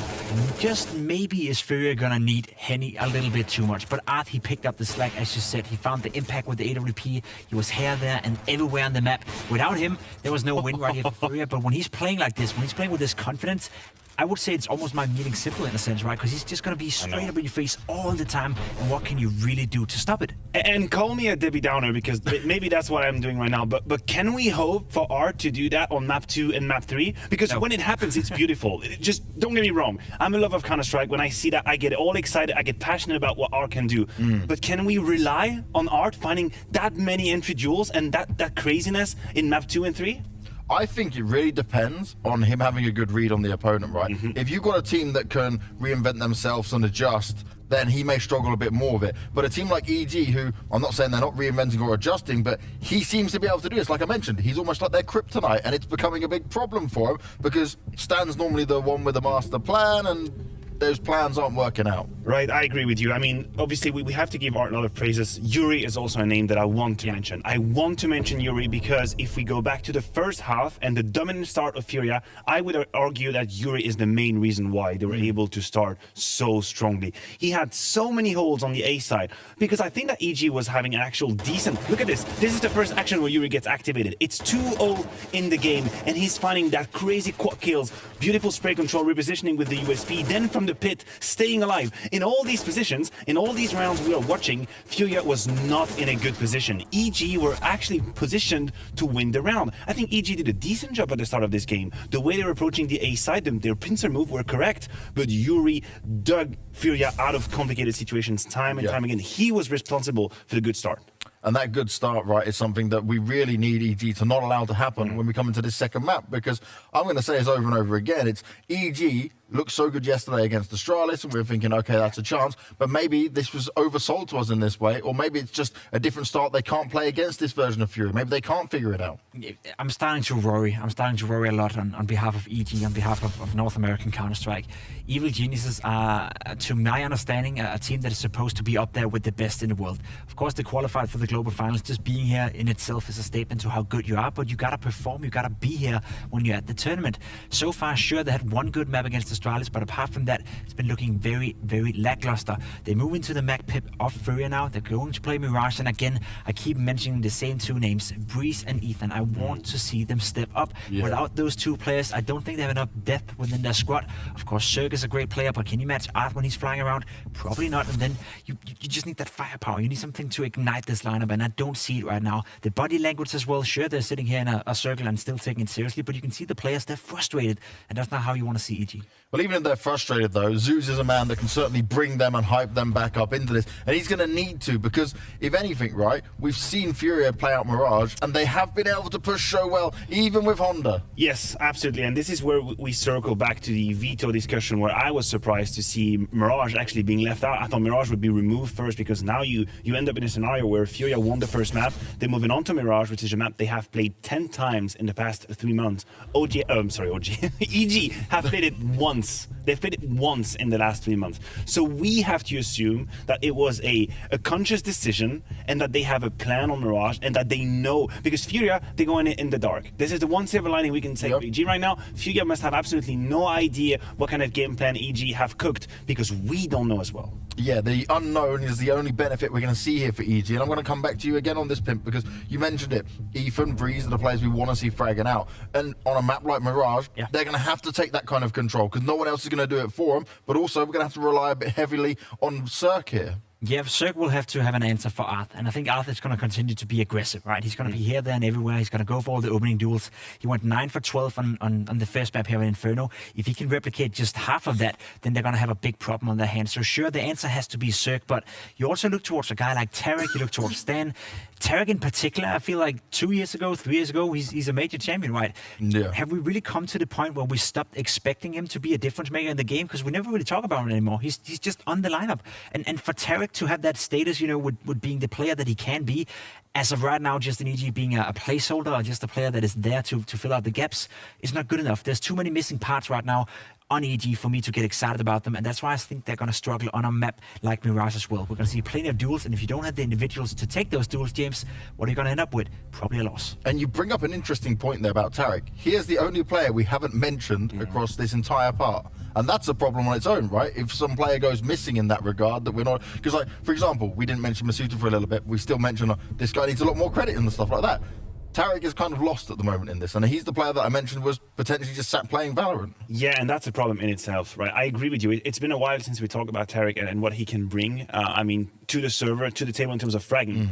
just maybe, is Furia gonna need Henny a little bit too much. But Art, he picked up the slack, as you said. He found the impact with the AWP. He was here, there, and everywhere on the map. Without him, there was no win right here for Furia. But when he's playing like this, when he's playing with this confidence, I would say it's almost my meeting simple in a sense, right? Because he's just going to be straight up in your face all the time. And what can you really do to stop it? And call me a Debbie Downer, because maybe that's what I'm doing right now. But can we hope for Art to do that on map 2 and map 3? Because when it happens, it's beautiful. Just don't get me wrong. I'm in love of Counter-Strike. When I see that, I get all excited. I get passionate about what Art can do. But can we rely on Art finding that many entry duels and that craziness in map 2 and 3? I think it really depends on him having a good read on the opponent, right? If you've got a team that can reinvent themselves and adjust, then he may struggle a bit more with it. But a team like EG, who I'm not saying they're not reinventing or adjusting, but he seems to be able to do this. Like I mentioned, he's almost like their kryptonite, and it's becoming a big problem for him because Stan's normally the one with the master plan, and those plans aren't working out. Right, I agree with you. I mean, obviously, we have to give Art a lot of praises. Yuri is also a name that I want to mention. I want to mention Yuri because if we go back to the first half and the dominant start of Furia, I would argue that Yuri is the main reason why they were able to start so strongly. He had so many holes on the A side because I think that EG was having an actual decent... Look at this. This is the first action where Yuri gets activated. It's 2-0 in the game, and he's finding that crazy quad kills, beautiful spray control, repositioning with the USP, then from the pit, staying alive. In all these positions, in all these rounds we are watching, Furia was not in a good position. EG were actually positioned to win the round. I think EG did a decent job at the start of this game. The way they were approaching the A side, their pincer move were correct, but Yuri dug Furia out of complicated situations time and time again. He was responsible for the good start. And that good start, right, is something that we really need EG to not allow to happen when we come into this second map, because I'm going to say this over and over again. It's EG looked so good yesterday against Astralis, and we were thinking, okay, that's a chance, but maybe this was oversold to us in this way, or maybe it's just a different start they can't play against this version of Fury. Maybe they can't figure it out. I'm starting to worry. I'm starting to worry a lot on behalf of EG, on behalf of North American Counter-Strike. Evil Geniuses are, to my understanding, a team that is supposed to be up there with the best in the world. Of course, they qualified for the global finals. Just being here in itself is a statement to how good you are, but you gotta perform, you gotta be here when you're at the tournament. So far, sure, they had one good map against Astralis, but apart from that, it's been looking very, very lackluster. They move into the map pip of Furia now. They're going to play Mirage, and again, I keep mentioning the same two names, Breeze and Ethan. I want to see them step up. Without those two players, I don't think they have enough depth within their squad. Of course, Zerg is a great player, but can you match Art when he's flying around? Probably not, and then you just need that firepower. You need something to ignite this lineup, and I don't see it right now. The body language as well, sure, they're sitting here in a circle and still taking it seriously, but you can see the players, they're frustrated, and that's not how you want to see EG. Well, even if they're frustrated, though, Zeus is a man that can certainly bring them and hype them back up into this, and he's going to need to, because if anything, right, we've seen Furia play out Mirage, and they have been able to push so well, even with Honda. Yes, absolutely, and this is where we circle back to the veto discussion, where I was surprised to see Mirage actually being left out. I thought Mirage would be removed first, because now you end up in a scenario where Furia won the first map, they're moving on to Mirage, which is a map they have played 10 times in the past 3 months. EG have played it once. They've played it once in the last 3 months. So we have to assume that it was a conscious decision, and that they have a plan on Mirage, and that they know, because Furia, they're going in the dark. This is the one silver lining we can say for EG right now. Furia must have absolutely no idea what kind of game plan EG have cooked, because we don't know as well. Yeah, the unknown is the only benefit we're going to see here for EG, and I'm going to come back to you again on this, Pimp, because you mentioned it. Ethan, Breeze are the players we want to see fragging out, and on a map like Mirage, they're going to have to take that kind of control, because no one else is going to do it for them, but also we're going to have to rely a bit heavily on Cirque here. Yeah, Zerg will have to have an answer for Arth, and I think Arth is going to continue to be aggressive, right? He's going to be here, there, and everywhere. He's going to go for all the opening duels. He went 9 for 12 on the first map here in Inferno. If he can replicate just half of that, then they're going to have a big problem on their hands. So sure, the answer has to be Zerg, but you also look towards a guy like Tarek, you look towards Stan. Tarek in particular, I feel like 3 years ago, he's a major champion, right? Yeah. Have we really come to the point where we stopped expecting him to be a difference maker in the game? Because we never really talk about him anymore. He's just on the lineup. And for Tarek to have that status, you know, with being the player that he can be, as of right now, just an EG being a placeholder or just a player that is there to fill out the gaps is not good enough. There's too many missing parts right now on EG for me to get excited about them, and that's why I think they're going to struggle on a map like Mirage as well. We're going to see plenty of duels, and if you don't have the individuals to take those duels, James, what are you going to end up with? Probably a loss. And you bring up an interesting point there about Tarek. He is the only player we haven't mentioned across this entire part, and that's a problem on its own, right? If some player goes missing in that regard, that we're not, because like, for example, we didn't mention Masuta for a little bit, we still mention this guy needs a lot more credit and stuff like that. Tarek is kind of lost at the moment in this, and he's the player that I mentioned was potentially just sat playing Valorant. Yeah, and that's a problem in itself, right? I agree with you. It's been a while since we talked about Tarek and what he can bring. I mean, to the server, to the table in terms of fragging.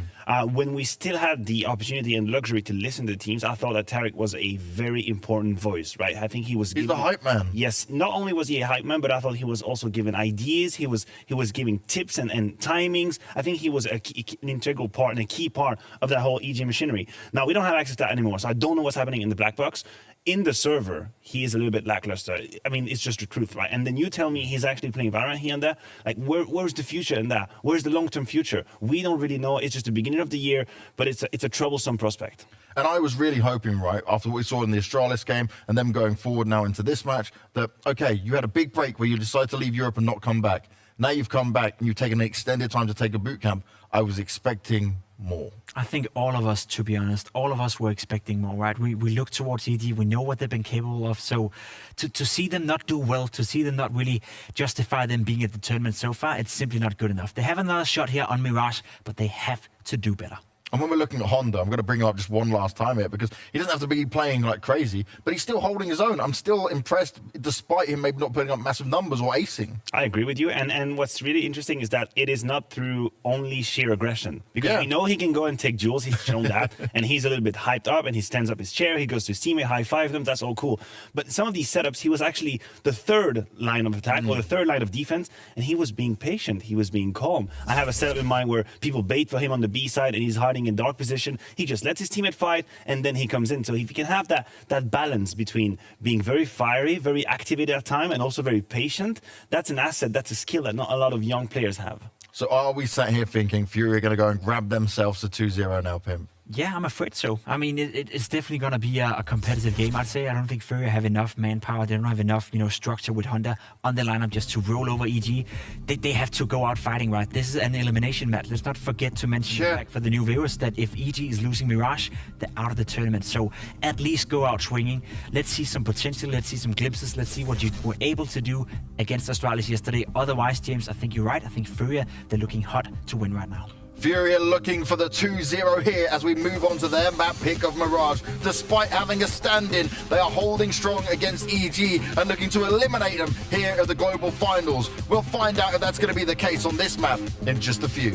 When we still had the opportunity and luxury to listen to the teams, I thought that Tarek was a very important voice, right? I think he was... He's the hype man. Yes, not only was he a hype man, but I thought he was also giving ideas. He was giving tips and timings. I think he was an integral part and a key part of that whole EG machinery. Now, we don't have have access to that anymore. So I don't know what's happening in the black box. In the server, he is a little bit lackluster. I mean, it's just the truth, right? And then you tell me he's actually playing Valorant here and there. Like, where's the future in that? Where's the long-term future? We don't really know. It's just the beginning of the year, but it's a troublesome prospect. And I was really hoping, right, after what we saw in the Astralis game and them going forward now into this match, that, okay, you had a big break where you decided to leave Europe and not come back. Now you've come back and you've taken an extended time to take a boot camp. I was expecting more. I think all of us, to be honest, all of us were expecting more, right? We look towards EG, we know what they've been capable of. So to see them not do well, to see them not really justify them being at the tournament so far, it's simply not good enough. They have another shot here on Mirage, but they have to do better. And when we're looking at Honda, I'm going to bring him up just one last time here because he doesn't have to be playing like crazy, but he's still holding his own. I'm still impressed despite him maybe not putting up massive numbers or acing. I agree with you. And what's really interesting is that it is not through only sheer aggression. Because we know he can go and take duels. He's shown that. And he's a little bit hyped up and he stands up his chair. He goes to his teammate, high-five them. That's all cool. But some of these setups, he was actually the third line of attack or the third line of defense. And he was being patient. He was being calm. I have a setup in mind where people bait for him on the B side and he's hiding in dark position. He just lets his teammate fight and then he comes in. So if you can have that balance between being very fiery, very activated at time and also very patient, that's an asset, that's a skill that not a lot of young players have. So are we sat here thinking Fury are going to go and grab themselves a 2-0 now, Pimp? Yeah, I'm afraid so. I mean, it's definitely going to be a competitive game, I'd say. I don't think Fury have enough manpower. They don't have enough, structure with Honda on the lineup just to roll over EG. They have to go out fighting, right? This is an elimination match. Let's not forget to mention back for the new viewers that if EG is losing Mirage, they're out of the tournament. So at least go out swinging. Let's see some potential. Let's see some glimpses. Let's see what you were able to do against Astralis yesterday. Otherwise, James, I think you're right. I think Fury, they're looking hot to win right now. Fury are looking for the 2-0 here as we move on to their map pick of Mirage. Despite having a stand-in, they are holding strong against EG and looking to eliminate them here at the Global Finals. We'll find out if that's going to be the case on this map in just a few.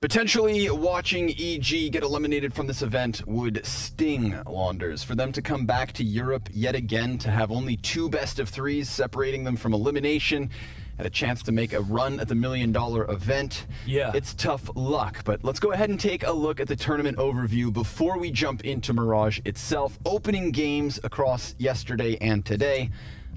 Potentially watching EG get eliminated from this event would sting Launders. For them to come back to Europe yet again, to have only 2 best-of-3s separating them from elimination, and a chance to make a run at the $1 million event. Yeah. It's tough luck, but let's go ahead and take a look at the tournament overview before we jump into Mirage itself. Opening games across yesterday and today.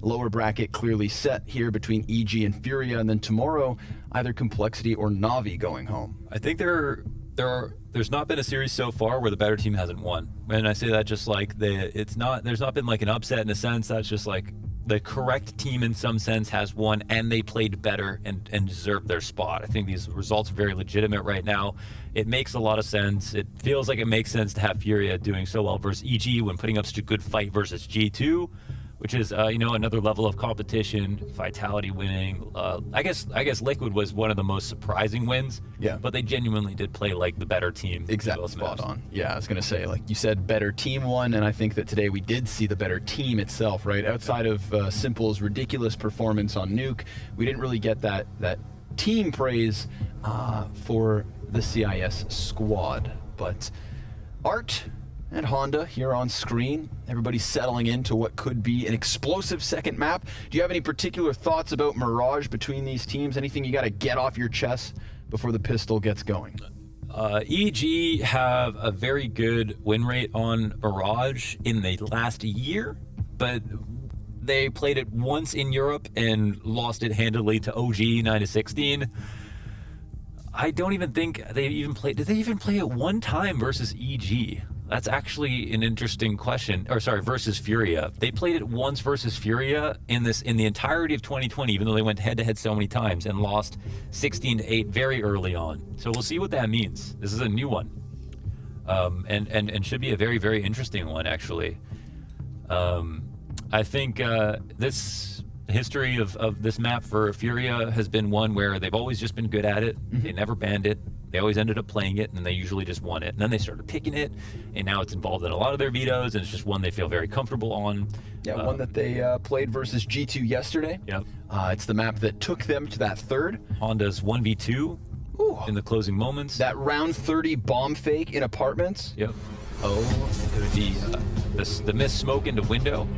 Lower bracket clearly set here between EG and Furia, and then tomorrow, either Complexity or Navi going home. I think there's not been a series so far where the better team hasn't won. And I say that just like there's not been like an upset in a sense. That's just like the correct team in some sense has won, and they played better and deserved their spot. I think these results are very legitimate right now. It makes a lot of sense. It feels like it makes sense to have Furia doing so well versus EG when putting up such a good fight versus G2. Which is, another level of competition, Vitality winning. I guess Liquid was one of the most surprising wins. Yeah. But they genuinely did play like the better team. Exactly, spot on. Yeah, I was going to say, like you said, better team won, and I think that today we did see the better team itself, right? Outside of Simple's ridiculous performance on Nuke, we didn't really get that team praise for the CIS squad. But Art and Honda here on screen. Everybody's settling into what could be an explosive second map. Do you have any particular thoughts about Mirage between these teams? Anything you got to get off your chest before the pistol gets going? EG have a very good win rate on Mirage in the last year, but they played it once in Europe and lost it handily to OG 9-16. I don't even think they even played. Did they even play it one time versus EG? That's actually an interesting question. Or sorry, versus Furia. They played it once versus Furia in the entirety of 2020, even though they went head-to-head so many times and lost 16-8 very early on. So we'll see what that means. This is a new one. And should be a very, very interesting one, actually. I think this history of this map for Furia has been one where they've always just been good at it. They never banned it. They always ended up playing it, and they usually just won it. And then they started picking it, and now it's involved in a lot of their vetoes, and it's just one they feel very comfortable on. Yeah, one that they played versus G2 yesterday. Yep. It's the map that took them to that third. Honda's 1v2 in the closing moments. That round 30 bomb fake in apartments. Yep. The missed smoke into window.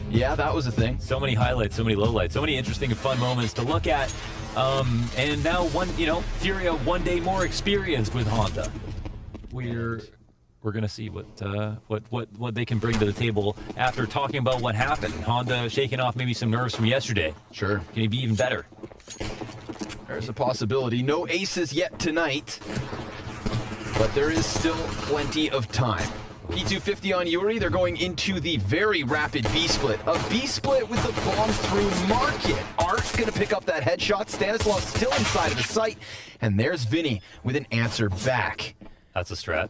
Yeah, that was a thing. So many highlights, so many lowlights, so many interesting and fun moments to look at. And now Furia 1 day more experience with Honda. We're gonna see what they can bring to the table after talking about what happened. Honda shaking off maybe some nerves from yesterday. Sure. Can he be even better? There's a possibility. No aces yet tonight, but there is still plenty of time. P250 on Yuri, they're going into the very rapid B-split. A B-split with the bomb through market. Art's gonna pick up that headshot. Stanislav still inside of the site. And there's Vinny with an answer back. That's a strat.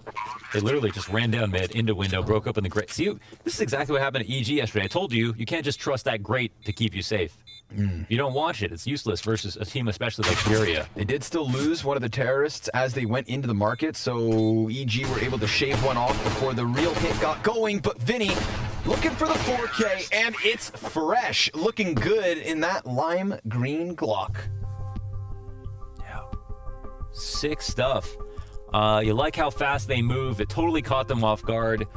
They literally just ran down mid, into window, broke open the grate. See, this is exactly what happened at EG yesterday. I told you, you can't just trust that grate to keep you safe. If you don't watch it, it's useless versus a team especially like Furia. They did still lose one of the terrorists as they went into the market, so EG were able to shave one off before the real hit got going, but Vinny looking for the 4K, and it's fresh. Looking good in that lime green Glock. Yeah. Sick stuff. You like how fast they move. It totally caught them off guard.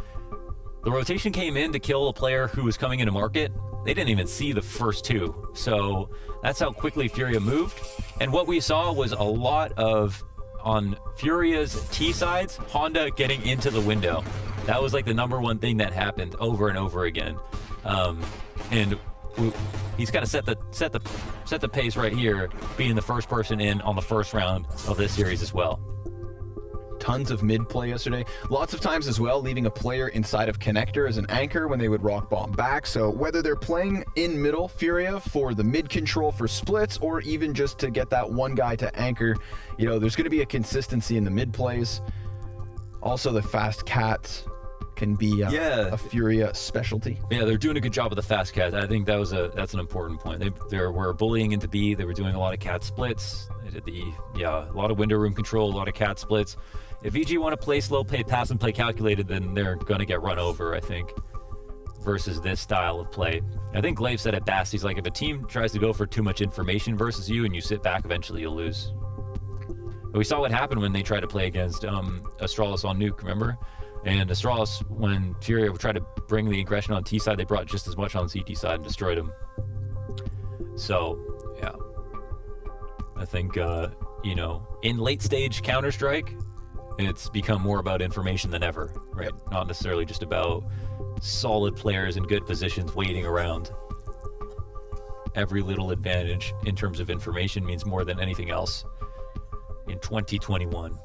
The rotation came in to kill a player who was coming into market. They didn't even see the first two. So that's how quickly Furia moved. And what we saw was a lot of, on Furia's T sides, Honda getting into the window. That was like the number one thing that happened over and over again. And he's got to set the pace right here, being the first person in on the first round of this series as well. Tons of mid play yesterday. Lots of times as well, leaving a player inside of connector as an anchor when they would rock bomb back. So whether they're playing in middle Furia for the mid control for splits, or even just to get that one guy to anchor, there's going to be a consistency in the mid plays. Also, the fast cats can be a Furia specialty. Yeah, they're doing a good job with the fast cats. I think that's an important point. They were bullying into B. They were doing a lot of cat splits. They did a lot of window room control, a lot of cat splits. If EG want to play slow, play pass, and play calculated, then they're going to get run over, I think, versus this style of play. I think Glaive said it best. He's like, if a team tries to go for too much information versus you and you sit back, eventually you'll lose. But we saw what happened when they tried to play against Astralis on Nuke, remember? And Astralis, when Furia tried to bring the aggression on T side, they brought just as much on CT side and destroyed him. So, yeah. I think, you know, in late stage Counter-Strike, it's become more about information than ever, right? Not necessarily just about solid players in good positions waiting around. Every little advantage in terms of information means more than anything else in 2021.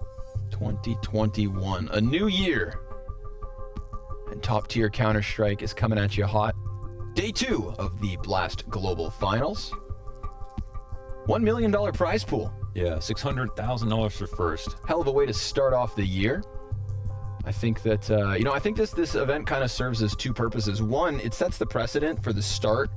2021, a new year. And top-tier Counter-Strike is coming at you hot. Day 2 of the Blast Global Finals. $1 million prize pool. Yeah, $600,000 for first. Hell of a way to start off the year. I think that, you know, I think this event kind of serves as two purposes. One, it sets the precedent for the start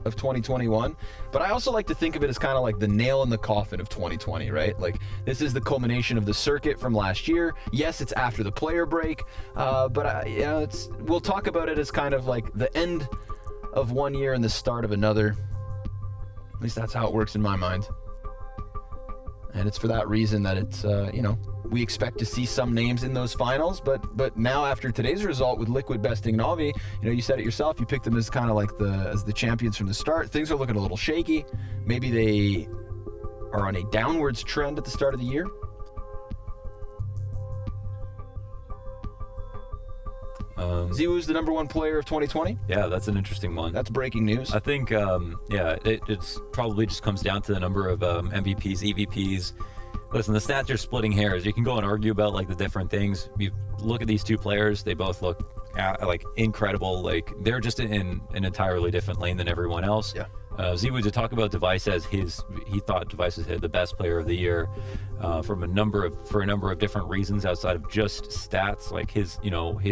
of 2021, but I also like to think of it as kind of like the nail in the coffin of 2020, right? Like, this is the culmination of the circuit from last year. Yes, it's after the player break, but you know, we'll talk about it as kind of like the end of one year and the start of another. At least that's how it works in my mind. And it's for that reason that it's, you know, we expect to see some names in those finals, but now after today's result with Liquid besting Navi, you know, you said it yourself, you picked them as kind of like the champions from the start. Things are looking a little shaky. Maybe they are on a downwards trend at the start of the year. ZywOo's the number one player of 2020. Yeah, that's an interesting one. That's breaking news. I think, yeah, it's probably just comes down to the number of MVPs, EVPs. Listen, the stats are splitting hairs. You can go and argue about like the different things. You look at these two players; they both look like incredible. Like they're just in an entirely different lane than everyone else. Yeah. ZywOo, to talk about Device as he thought Device was the best player of the year for a number of different reasons outside of just stats, like his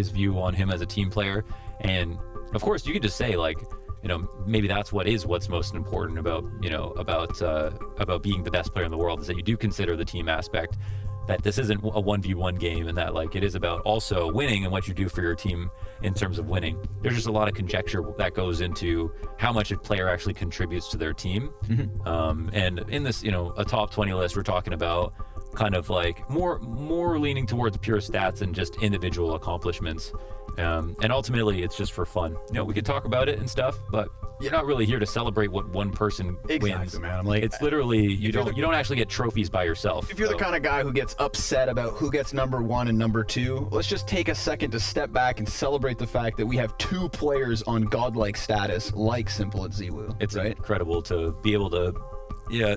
view on him as a team player. And of course, you could just say like, you know, maybe that's what's most important about being the best player in the world, is that you do consider the team aspect, that this isn't a 1v1 game, and that like it is about also winning and what you do for your team in terms of winning. There's just a lot of conjecture that goes into how much a player actually contributes to their team. Mm-hmm. And in this, you know, a top 20 list, we're talking about kind of like more leaning towards pure stats and just individual accomplishments. And ultimately, it's just for fun. You know, we could talk about it and stuff, but you're not really here to celebrate what one person wins. Man. I'm like, it's literally you don't actually get trophies by yourself. If you're the kind of guy who gets upset about who gets number 1 and number 2, let's just take a second to step back and celebrate the fact that we have 2 players on godlike status, like Simple at ZywOo. It's incredible to be able to. Yeah,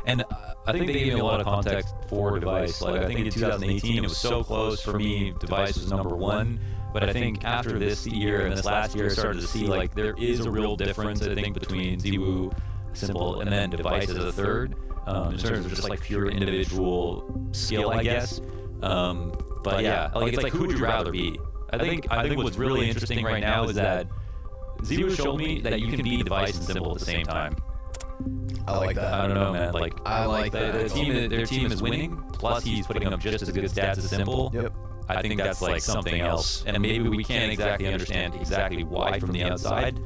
and I think they gave me a lot of context for Device. Like I think in 2018 it was so close for me. Device was number 1, but I think after this year and this last year, I started to see like there is a real difference. I think between ZywOo, Simple, and then Device as a third, in terms of just like pure individual skill, I guess. But yeah, like it's like who would you rather be? I think what's really interesting right now is that ZywOo showed me that you can be Device and Simple at the same time. I like that. I don't know, man. Like I like that. Their team is winning. Plus, he's putting up just as good stats as Simple. Yep. I think that's like something else, and maybe we can't exactly understand exactly why from the outside.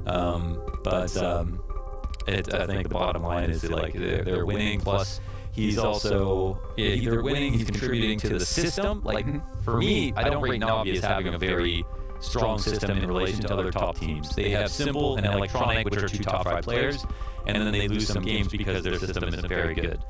But I think the bottom line is that, like they're winning. Plus, he's also they're winning. He's contributing to the system. Like for me, I don't rate Navi as having a very strong system in relation to other top teams. They have Simple and Electronic, which are 2 top 5 players, and then they lose some games because their system isn't very good.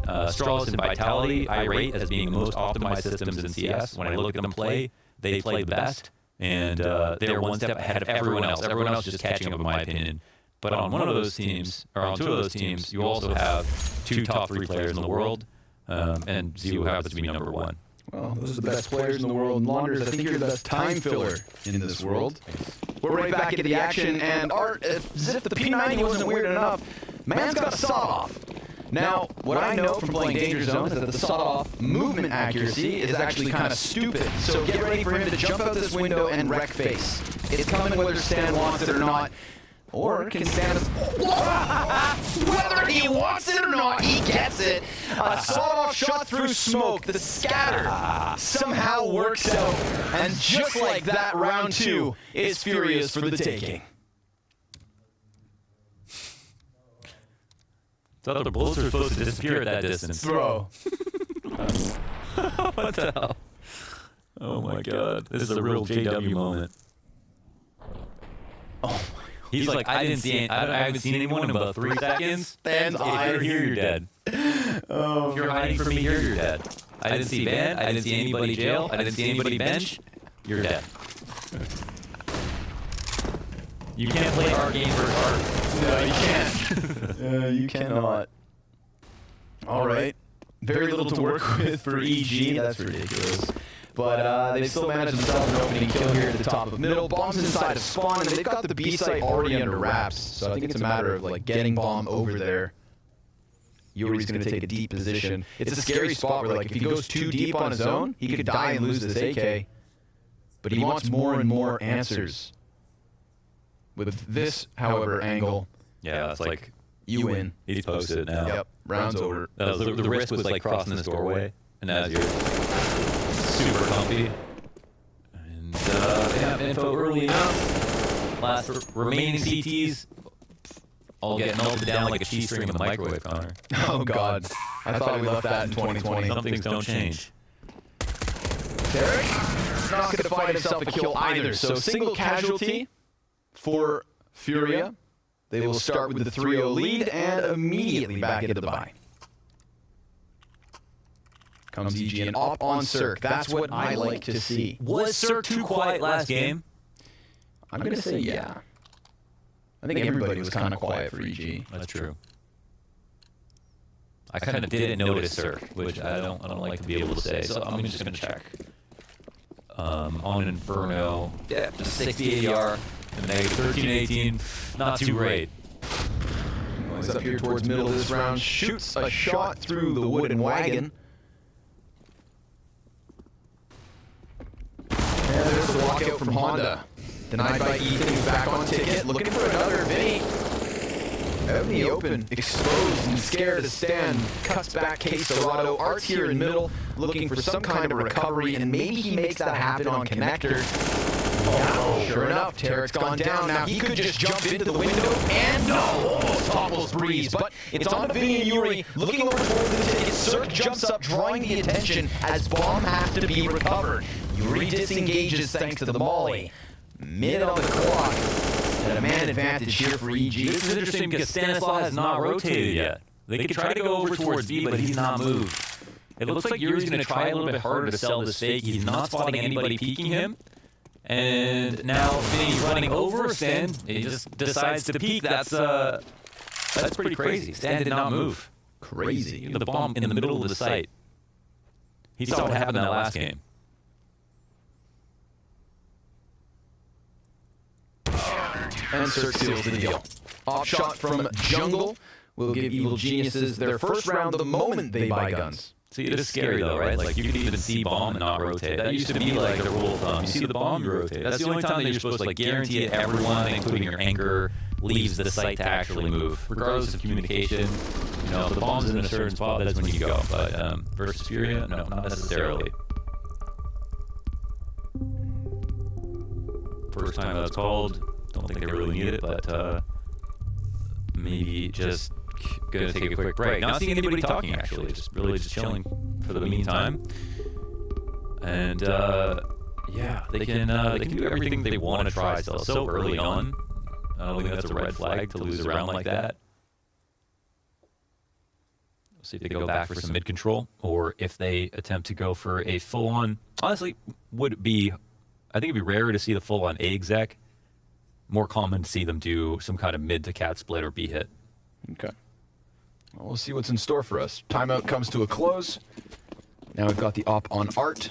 Astralis and Vitality I rate as being the most optimized systems in CS. When I look at them play, they play the best, and they're one step ahead of everyone else. Everyone else is just catching up, in my opinion. But on one of those teams, or on 2 of those teams, you also have 2 top 3 players in the world, and ZywOo happens to be number 1. Well, those are the best players in the world. Launders, I think you're the best time filler in this world. We're right back into the action, and Art, as if the P90 wasn't weird enough, man's got a sawed-off. Now, what I know from playing Danger Zone is that the sawed-off movement accuracy is actually kind of stupid. So get ready for him to jump out this window and wreck face. It's coming whether Stan wants it or not. Or can Stan... Whether he wants it or not, he gets it. A sawed-off shot through smoke, the scatter somehow works out. And just like that, round 2 is furious for the taking. thought the bullets were supposed to disappear at that distance. Bro. What the hell? Oh my god. This is a real JW moment. Oh my. He's like, I haven't seen anyone in about 3 seconds. Dan's If you're here, you're dead. Oh, if you're hiding from me here, you're dead. I didn't see Van. I didn't see anybody jail. I didn't see anybody bench. You're dead. You can't play our game versus art. No, you can't. You cannot. All right. Very little to work with for EG. That's ridiculous. But they've still managed themselves an opening kill here at the top of middle. Bomb's inside of spawn, and they've got the B site already under wraps. So I think it's a matter of like getting bomb over there. Yuri's going to take a deep position. It's a scary spot where like if he goes too deep on his own, he could die and lose this AK. But he wants more and more answers. With this, however, angle, yeah, it's like you win. He's posted it now. Yep, round's over. The risk was like crossing this doorway, and now you're super comfy. And they have info early enough. Last remaining CTs all get melted down like a cheese string in the microwave, Connor. Oh god, I thought we left that in 2020. Some things don't change. Derek not going to find himself a kill either. So single casualty for Furia. They will start with the 3-0 lead and immediately back into the bye. Comes EG and op on Cirque. That's what I like to see. Was Cirque too quiet last game? I'm going to say yeah. I think everybody was kind of quiet for EG. That's true. I kind of didn't notice Cirque, which I don't like to be able to say, so I'm just going to check. On Inferno, yeah, just 60 ADR, and negative 13-18, not too great. He's up here towards middle of this round, shoots a shot through the wooden wagon. And there's the walkout from Honda. Denied by Ethan, who's back on ticket, looking for another. Vinny, out in the open, exposed and scared to stand, cuts back Case Dorado. Art's here in middle, looking for some kind of recovery, and maybe he makes that happen on connector. Oh, sure enough, Tarek's gone down. Now he could just jump into the window, and no, almost topples Breeze, but it's on to Vinny and Yuri, looking over towards the ticket. Cirque jumps up, drawing the attention as bomb has to be recovered. Yuri disengages thanks to the molly. Mid on the clock, and a man advantage here for EG. This is interesting because Stanislaw has not rotated yet. They could try to go over towards B, but he's not moved. It looks like Yuri's going to try a little bit harder to sell this fake. He's not spotting anybody peeking him. And now Vinny's running over Stan. He just decides to peek. That's pretty crazy. Stan did not move. Crazy. The bomb in the middle of the site. He saw what happened in that last game. And Cirque seals the deal. Off shot from Jungle will give Evil Geniuses their first round the moment they buy guns. See, it is scary though, right? Like, you could even see bomb and not rotate. That used to be like the rule of thumb. You see the bomb, you rotate. That's the only time that you're supposed to like guarantee it everyone, including your anchor, leaves the site to actually move. Regardless of communication, you know, if the bomb's in a certain spot, that's when you go. But versus Furia, no, not necessarily. First time that's called. Don't think they really need it, but maybe just gonna take a quick break. Not seeing anybody talking actually, just chilling for the meantime. And yeah, they can do everything they want to try still. So early on, I don't think that's a red flag to lose a round like that. We'll see if they go back for some mid control, or if they attempt to go for a full on. Honestly, I think it'd be rarer to see the full on A exec. More common to see them do some kind of mid to cat split or B hit. Okay. Well, we'll see what's in store for us. Timeout comes to a close. Now we've got the op on Art.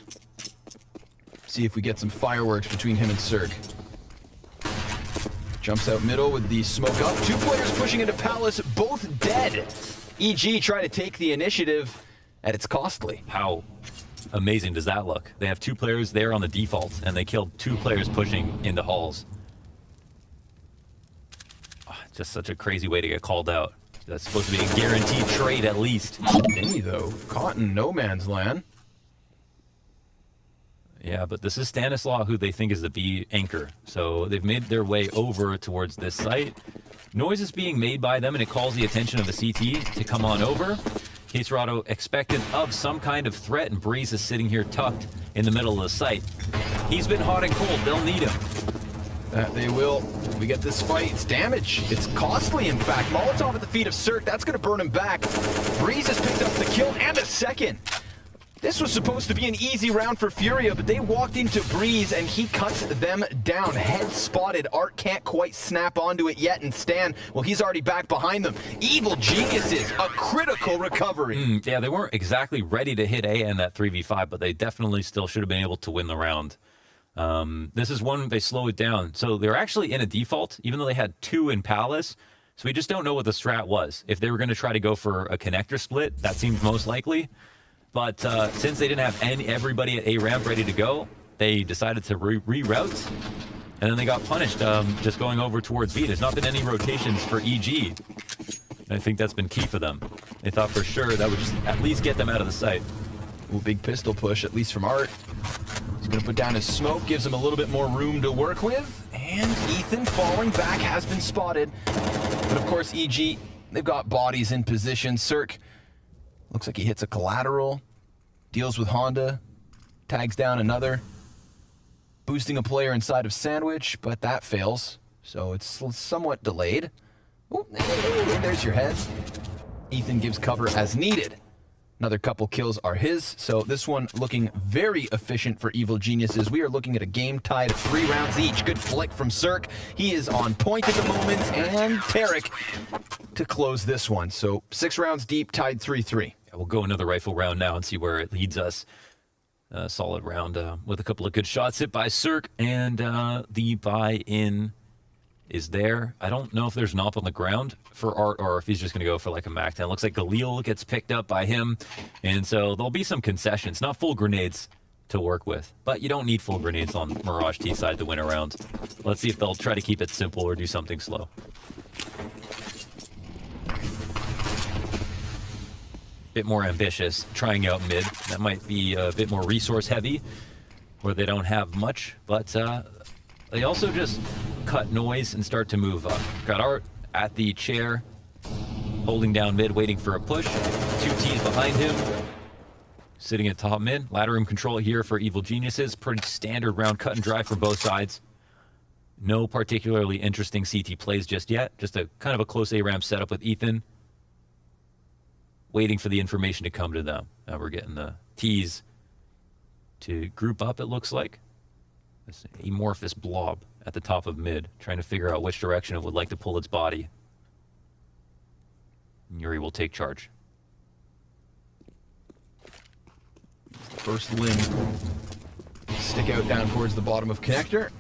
See if we get some fireworks between him and Cirque. Jumps out middle with the smoke up. 2 players pushing into Palace, both dead. EG try to take the initiative, and it's costly. How amazing does that look? They have 2 players there on the default, and they killed 2 players pushing into halls. Just such a crazy way to get called out. That's supposed to be a guaranteed trade at least. Vinny, though, caught in no man's land. Yeah, but this is Stanislaw, who they think is the B anchor. So they've made their way over towards this site. Noise is being made by them, and it calls the attention of the CT to come on over. Caserado expectant of some kind of threat, and Breeze is sitting here tucked in the middle of the site. He's been hot and cold. They'll need him. That they will. We get this fight. It's damage. It's costly, in fact. Molotov at the feet of Cirque. That's going to burn him back. Breeze has picked up the kill and a second. This was supposed to be an easy round for Furia, but they walked into Breeze and he cuts them down. Head spotted. Art can't quite snap onto it yet, and Stan, well, he's already back behind them. Evil Geniuses, a critical recovery. Yeah, they weren't exactly ready to hit A in that 3v5, but they definitely still should have been able to win the round. This is one they slow it down. So they're actually in a default, even though they had 2 in Palace. So we just don't know what the strat was. If they were going to try to go for a connector split, that seems most likely. But since they didn't have everybody at A ramp ready to go, they decided to reroute, and then they got punished just going over towards B. There's not been any rotations for EG. And I think that's been key for them. They thought for sure that would just at least get them out of the site. Ooh, big pistol push, at least from Art. He's going to put down his smoke, gives him a little bit more room to work with. And Ethan falling back has been spotted. But of course, EG, they've got bodies in position. Cirque looks like he hits a collateral, deals with Honda, tags down another, boosting a player inside of Sandwich, but that fails. So it's somewhat delayed. Ooh, there's your head. Ethan gives cover as needed. Another couple kills are his, so this one looking very efficient for Evil Geniuses. We are looking at a game tied at 3 rounds each. Good flick from Cirque. He is on point at the moment, and Tarek to close this one. So 6 rounds deep, tied 3-3. Yeah, we'll go another rifle round now and see where it leads us. Solid round with a couple of good shots hit by Cirque, and the buy-in is there. I don't know if there's an op on the ground for Art or if he's just going to go for like a MAC 10. Looks like Galil gets picked up by him, and so there'll be some concessions. Not full grenades to work with, but you don't need full grenades on Mirage T side to win a round. Let's see if they'll try to keep it simple or do something slow. Bit more ambitious, trying out mid. That might be a bit more resource heavy, where they don't have much, but they also just cut noise and start to move up. Got Art at the chair, holding down mid, waiting for a push. 2 T's behind him, sitting at top mid. Ladder room control here for Evil Geniuses. Pretty standard round cut and dry for both sides. No particularly interesting CT plays just yet. Just a kind of a close A-ramp setup with Ethan, waiting for the information to come to them. Now we're getting the T's to group up, it looks like. This amorphous blob at the top of mid, trying to figure out which direction it would like to pull its body. Yuri will take charge. First limb. Stick out down towards the bottom of connector.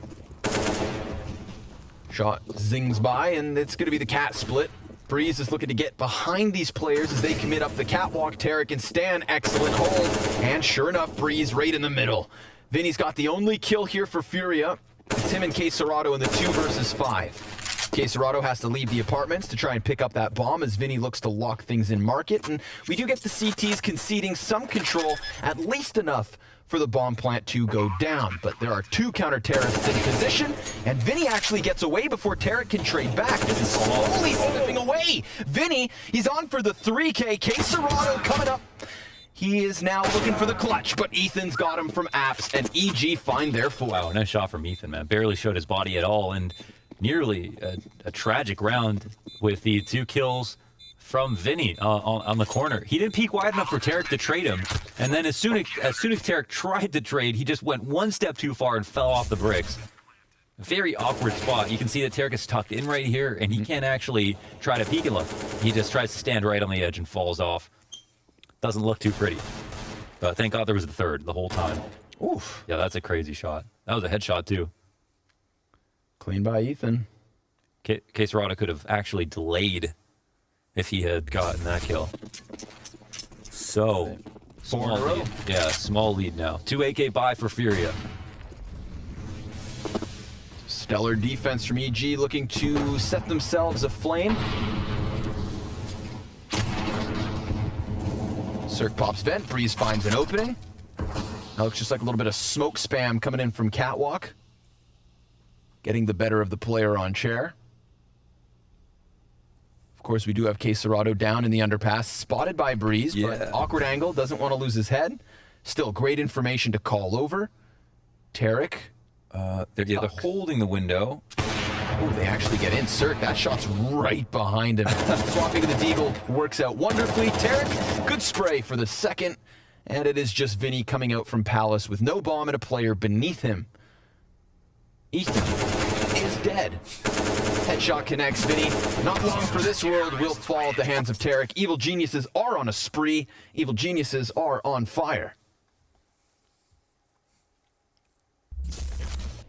Shot zings by, and it's going to be the cat split. Breeze is looking to get behind these players as they commit up the catwalk. Tarek and Stan, excellent hold. And sure enough, Breeze right in the middle. Vinny's got the only kill here for Furia. It's him and Caserado in the 2 versus 5. Caserado has to leave the apartments to try and pick up that bomb as Vinny looks to lock things in market. And we do get the CTs conceding some control, at least enough for the bomb plant to go down. But there are 2 counter-terrorists in position, and Vinny actually gets away before Tarek can trade back. This is slowly slipping away. Vinny, he's on for the 3K. Caserado coming up. He is now looking for the clutch, but Ethan's got him from apps, and EG find their 4. Wow, nice shot from Ethan, man. Barely showed his body at all, and nearly a tragic round with the 2 kills from Vinny on the corner. He didn't peek wide enough for Tarek to trade him, and then as soon as Tarek tried to trade, he just went 1 step too far and fell off the bricks. Very awkward spot. You can see that Tarek is tucked in right here, and he can't actually try to peek and look. He just tries to stand right on the edge and falls off. Doesn't look too pretty. But thank God there was a 3rd the whole time. Oof. Yeah, that's a crazy shot. That was a headshot, too. Clean by Ethan. Caserado could have actually delayed if he had gotten that kill. So, small lead. Yeah, small lead now. 2 AK buy for Furia. Stellar defense from EG, looking to set themselves aflame. Cirque pops vent, Breeze finds an opening. That looks just like a little bit of smoke spam coming in from Catwalk. Getting the better of the player on chair. Of course, we do have Quesarado down in the underpass, spotted by Breeze, but awkward angle, doesn't want to lose his head. Still great information to call over. Tarek. They're holding the window. Oh, they actually get insert. That shot's right behind him. Swapping to the Deagle works out wonderfully. Tarek, good spray for the second. And it is just Vinny coming out from Palace with no bomb and a player beneath him. Ethan is dead. Headshot connects Vinny. Not long for this world will fall at the hands of Tarek. Evil Geniuses are on a spree. Evil Geniuses are on fire.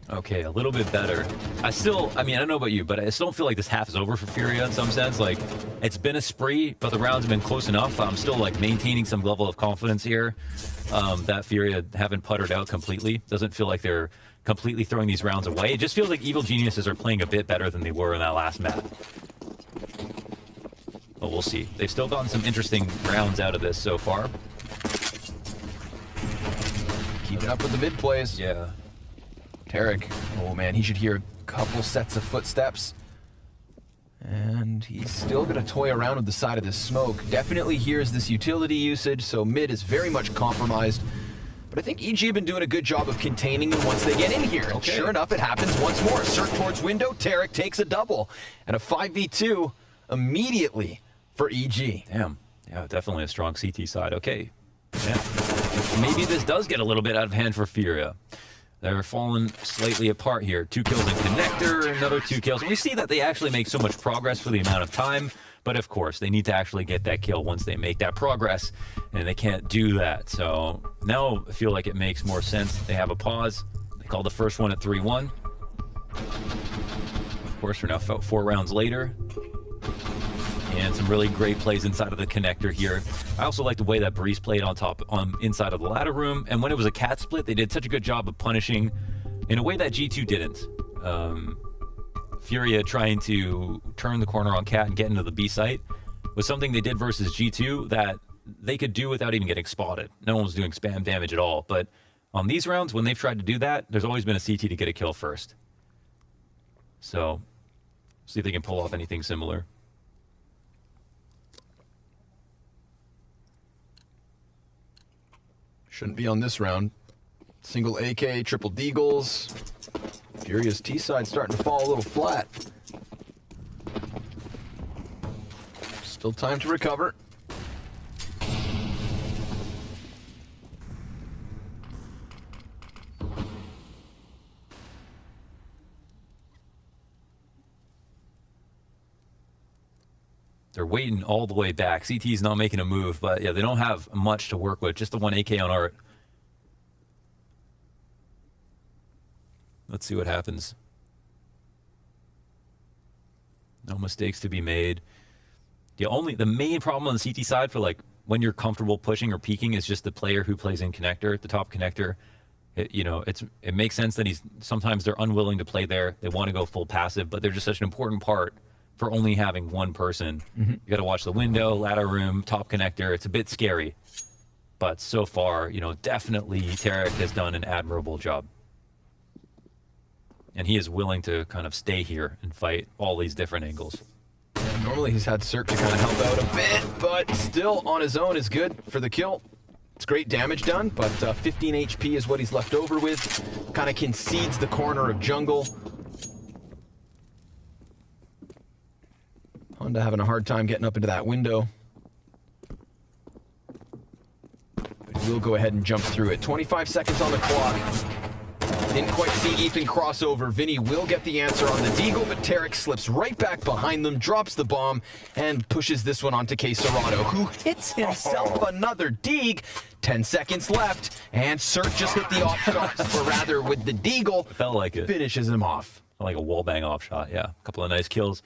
Okay, a little bit better. I don't know about you, but I still don't feel like this half is over for Furia in some sense. Like, it's been a spree, but the rounds have been close enough. I'm still, like, maintaining some level of confidence here. That Furia haven't puttered out completely. Doesn't feel like they're completely throwing these rounds away. It just feels like Evil Geniuses are playing a bit better than they were in that last map. But we'll see. They've still gotten some interesting rounds out of this so far. Keeping up with the mid plays. Yeah. Tarek, oh man, he should hear a couple sets of footsteps. And he's still going to toy around with the side of this smoke. Definitely hears this utility usage, so mid is very much compromised. But I think EG have been doing a good job of containing them once they get in here. And sure enough, it happens once more. Cirque towards window, Tarek takes a double. And a 5v2 immediately for EG. Damn. Yeah, definitely a strong CT side. Okay. Yeah. Maybe this does get a little bit out of hand for Furia. They're falling slightly apart here. 2 kills in connector, another 2 kills. And we see that they actually make so much progress for the amount of time. But of course, they need to actually get that kill once they make that progress. And they can't do that. So now I feel like it makes more sense. They have a pause. They call the first one at 3-1. Of course, we're now 4 rounds later. And some really great plays inside of the connector here. I also like the way that Breeze played inside of the ladder room. And when it was a cat split, they did such a good job of punishing in a way that G2 didn't. Furia trying to turn the corner on cat and get into the B site was something they did versus G2 that they could do without even getting spotted. No one was doing spam damage at all. But on these rounds, when they've tried to do that, there's always been a CT to get a kill first. So, see if they can pull off anything similar. Shouldn't be on this round. Single AK, triple Deagles. Furia's T-side starting to fall a little flat. Still time to recover. They're waiting all the way back. CT's not making a move, but yeah, they don't have much to work with. Just the 1 AK on Art. Let's see what happens. No mistakes to be made. The main problem on the CT side for like when you're comfortable pushing or peeking is just the player who plays in connector, the top connector. It makes sense that sometimes they're unwilling to play there. They want to go full passive, but they're just such an important part for only having one person. Mm-hmm. You got to watch the window, ladder room, top connector. It's a bit scary. But so far, definitely Tarek has done an admirable job. And he is willing to kind of stay here and fight all these different angles. Yeah, normally he's had Cirque to kind of help out a bit, but still on his own is good for the kill. It's great damage done, but 15 HP is what he's left over with. Kind of concedes the corner of jungle. Honda having a hard time getting up into that window. But we'll go ahead and jump through it. 25 seconds on the clock. Didn't quite see Ethan crossover. Vinny will get the answer on the Deagle, but Tarek slips right back behind them, drops the bomb, and pushes this one onto Quesarado, who hits himself another Deag. 10 seconds left, and Cirque just hit the off shot, or rather with the Deagle, felt like it. Finishes him off. Like a wallbang off shot, yeah. A couple of nice kills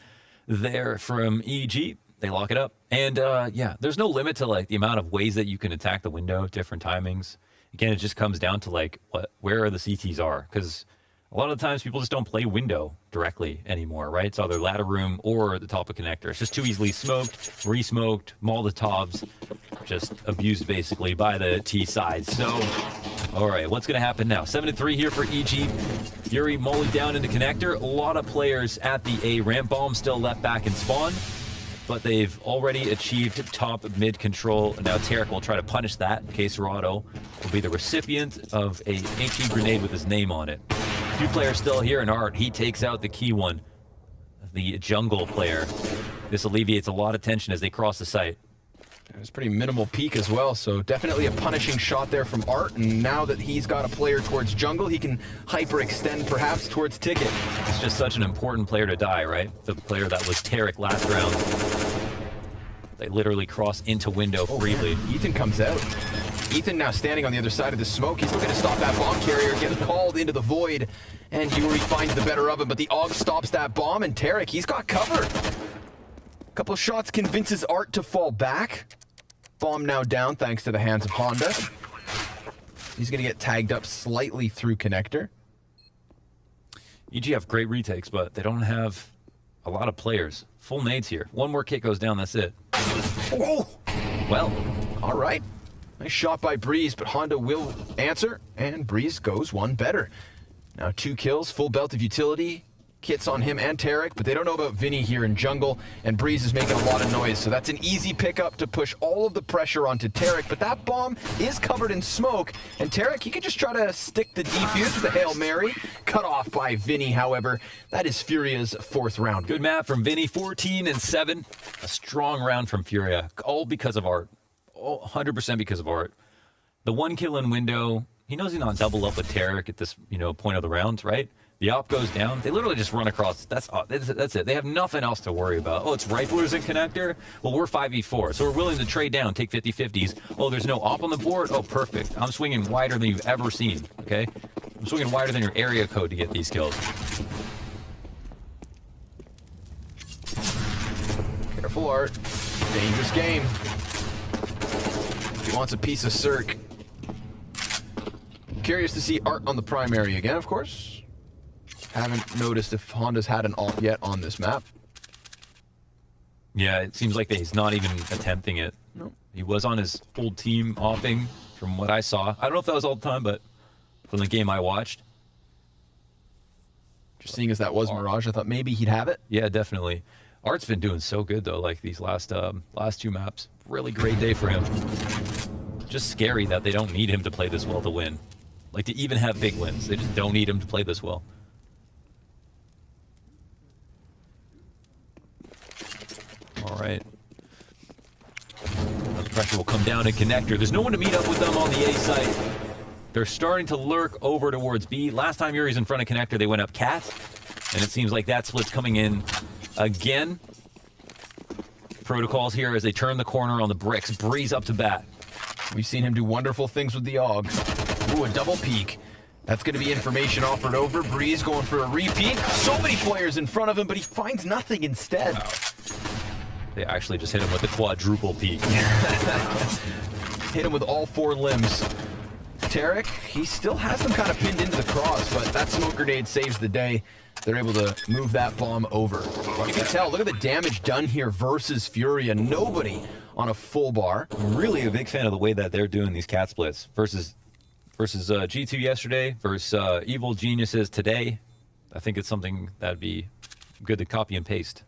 there from EG. They lock it up. And yeah, there's no limit to like the amount of ways that you can attack the window, different timings. Again, it just comes down to like where the CTs are, because a lot of the times people just don't play window directly anymore, right? It's either ladder room or the top of connector. It's just too easily smoked, re-smoked, Molotovs, just abused basically by the T side. So All right, what's going to happen now? 7-3 here for EG. Fury Molly down into connector. A lot of players at the A ramp. Bomb still left back in spawn, but they've already achieved top mid control. Now Tarek will try to punish that. Caserado will be the recipient of a HE grenade with his name on it. 2 players still here in Art. He takes out the key one, the jungle player. This alleviates a lot of tension as they cross the site. It was pretty minimal peak as well, so definitely a punishing shot there from Art, and now that he's got a player towards jungle, he can hyperextend perhaps towards Ticket. It's just such an important player to die, right? The player that was Tarek last round. They literally cross into window freely. Ethan comes out. Ethan now standing on the other side of the smoke. He's looking to stop that bomb carrier, getting called into the void, and Yuri finds the better of him, but the AUG stops that bomb, and Tarek, he's got cover. A couple shots convinces Art to fall back. Bomb now down thanks to the hands of Honda. He's going to get tagged up slightly through connector. EG have great retakes, but they don't have a lot of players. Full nades here. One more kick goes down, that's it. Oh! Well. All right. Nice shot by Breeze, but Honda will answer, and Breeze goes one better. Now 2 kills, full belt of utility. Kits on him and Tarek, but they don't know about Vinny here in jungle, and Breeze is making a lot of noise, so that's an easy pickup to push all of the pressure onto Tarek, but that bomb is covered in smoke, and Tarek, he could just try to stick the defuse with a Hail Mary. Cut off by Vinny, however. That is Furia's 4th round. Good map from Vinny, 14-7. A strong round from Furia, all because of Art. 100% because of Art. The 1 kill in window, he knows he's not double up with Tarek at this, point of the round, right? The op goes down. They literally just run across. That's it. They have nothing else to worry about. Oh, it's riflers in connector? Well, we're 5v4, so we're willing to trade down, take 50-50s. Oh, there's no op on the board? Oh, perfect. I'm swinging wider than you've ever seen, okay? I'm swinging wider than your area code to get these kills. Careful, Art. Dangerous game. He wants a piece of Cirque. Curious to see Art on the primary again, of course. Haven't noticed if Honda's had an op yet on this map. Yeah, it seems like he's not even attempting it. No. He was on his old team opping from what I saw. I don't know if that was all the time, but from the game I watched. Just seeing as that was Mirage, I thought maybe he'd have it. Yeah, definitely. Art's been doing so good, though, like these last 2 maps. Really great day for him. Just scary that they don't need him to play this well to win. Like, to even have big wins. They just don't need him to play this well. All right. Now the pressure will come down in connector. There's no one to meet up with them on the A site. They're starting to lurk over towards B. Last time Yuri's in front of connector, they went up cat. And it seems like that split's coming in again. Protocols here as they turn the corner on the bricks. Breeze up to bat. We've seen him do wonderful things with the AUG. Ooh, a double peek. That's going to be information offered over. Breeze going for a repeat. So many players in front of him, but he finds nothing instead. Wow. They actually just hit him with the quadruple peek. Hit him with all 4 limbs. Tarek, he still has them kind of pinned into the cross, but that smoke grenade saves the day. They're able to move that bomb over. You can tell, look at the damage done here versus Furia. Nobody on a full bar. I'm really a big fan of the way that they're doing these cat splits versus G2 yesterday versus Evil Geniuses today. I think it's something that'd be good to copy and paste.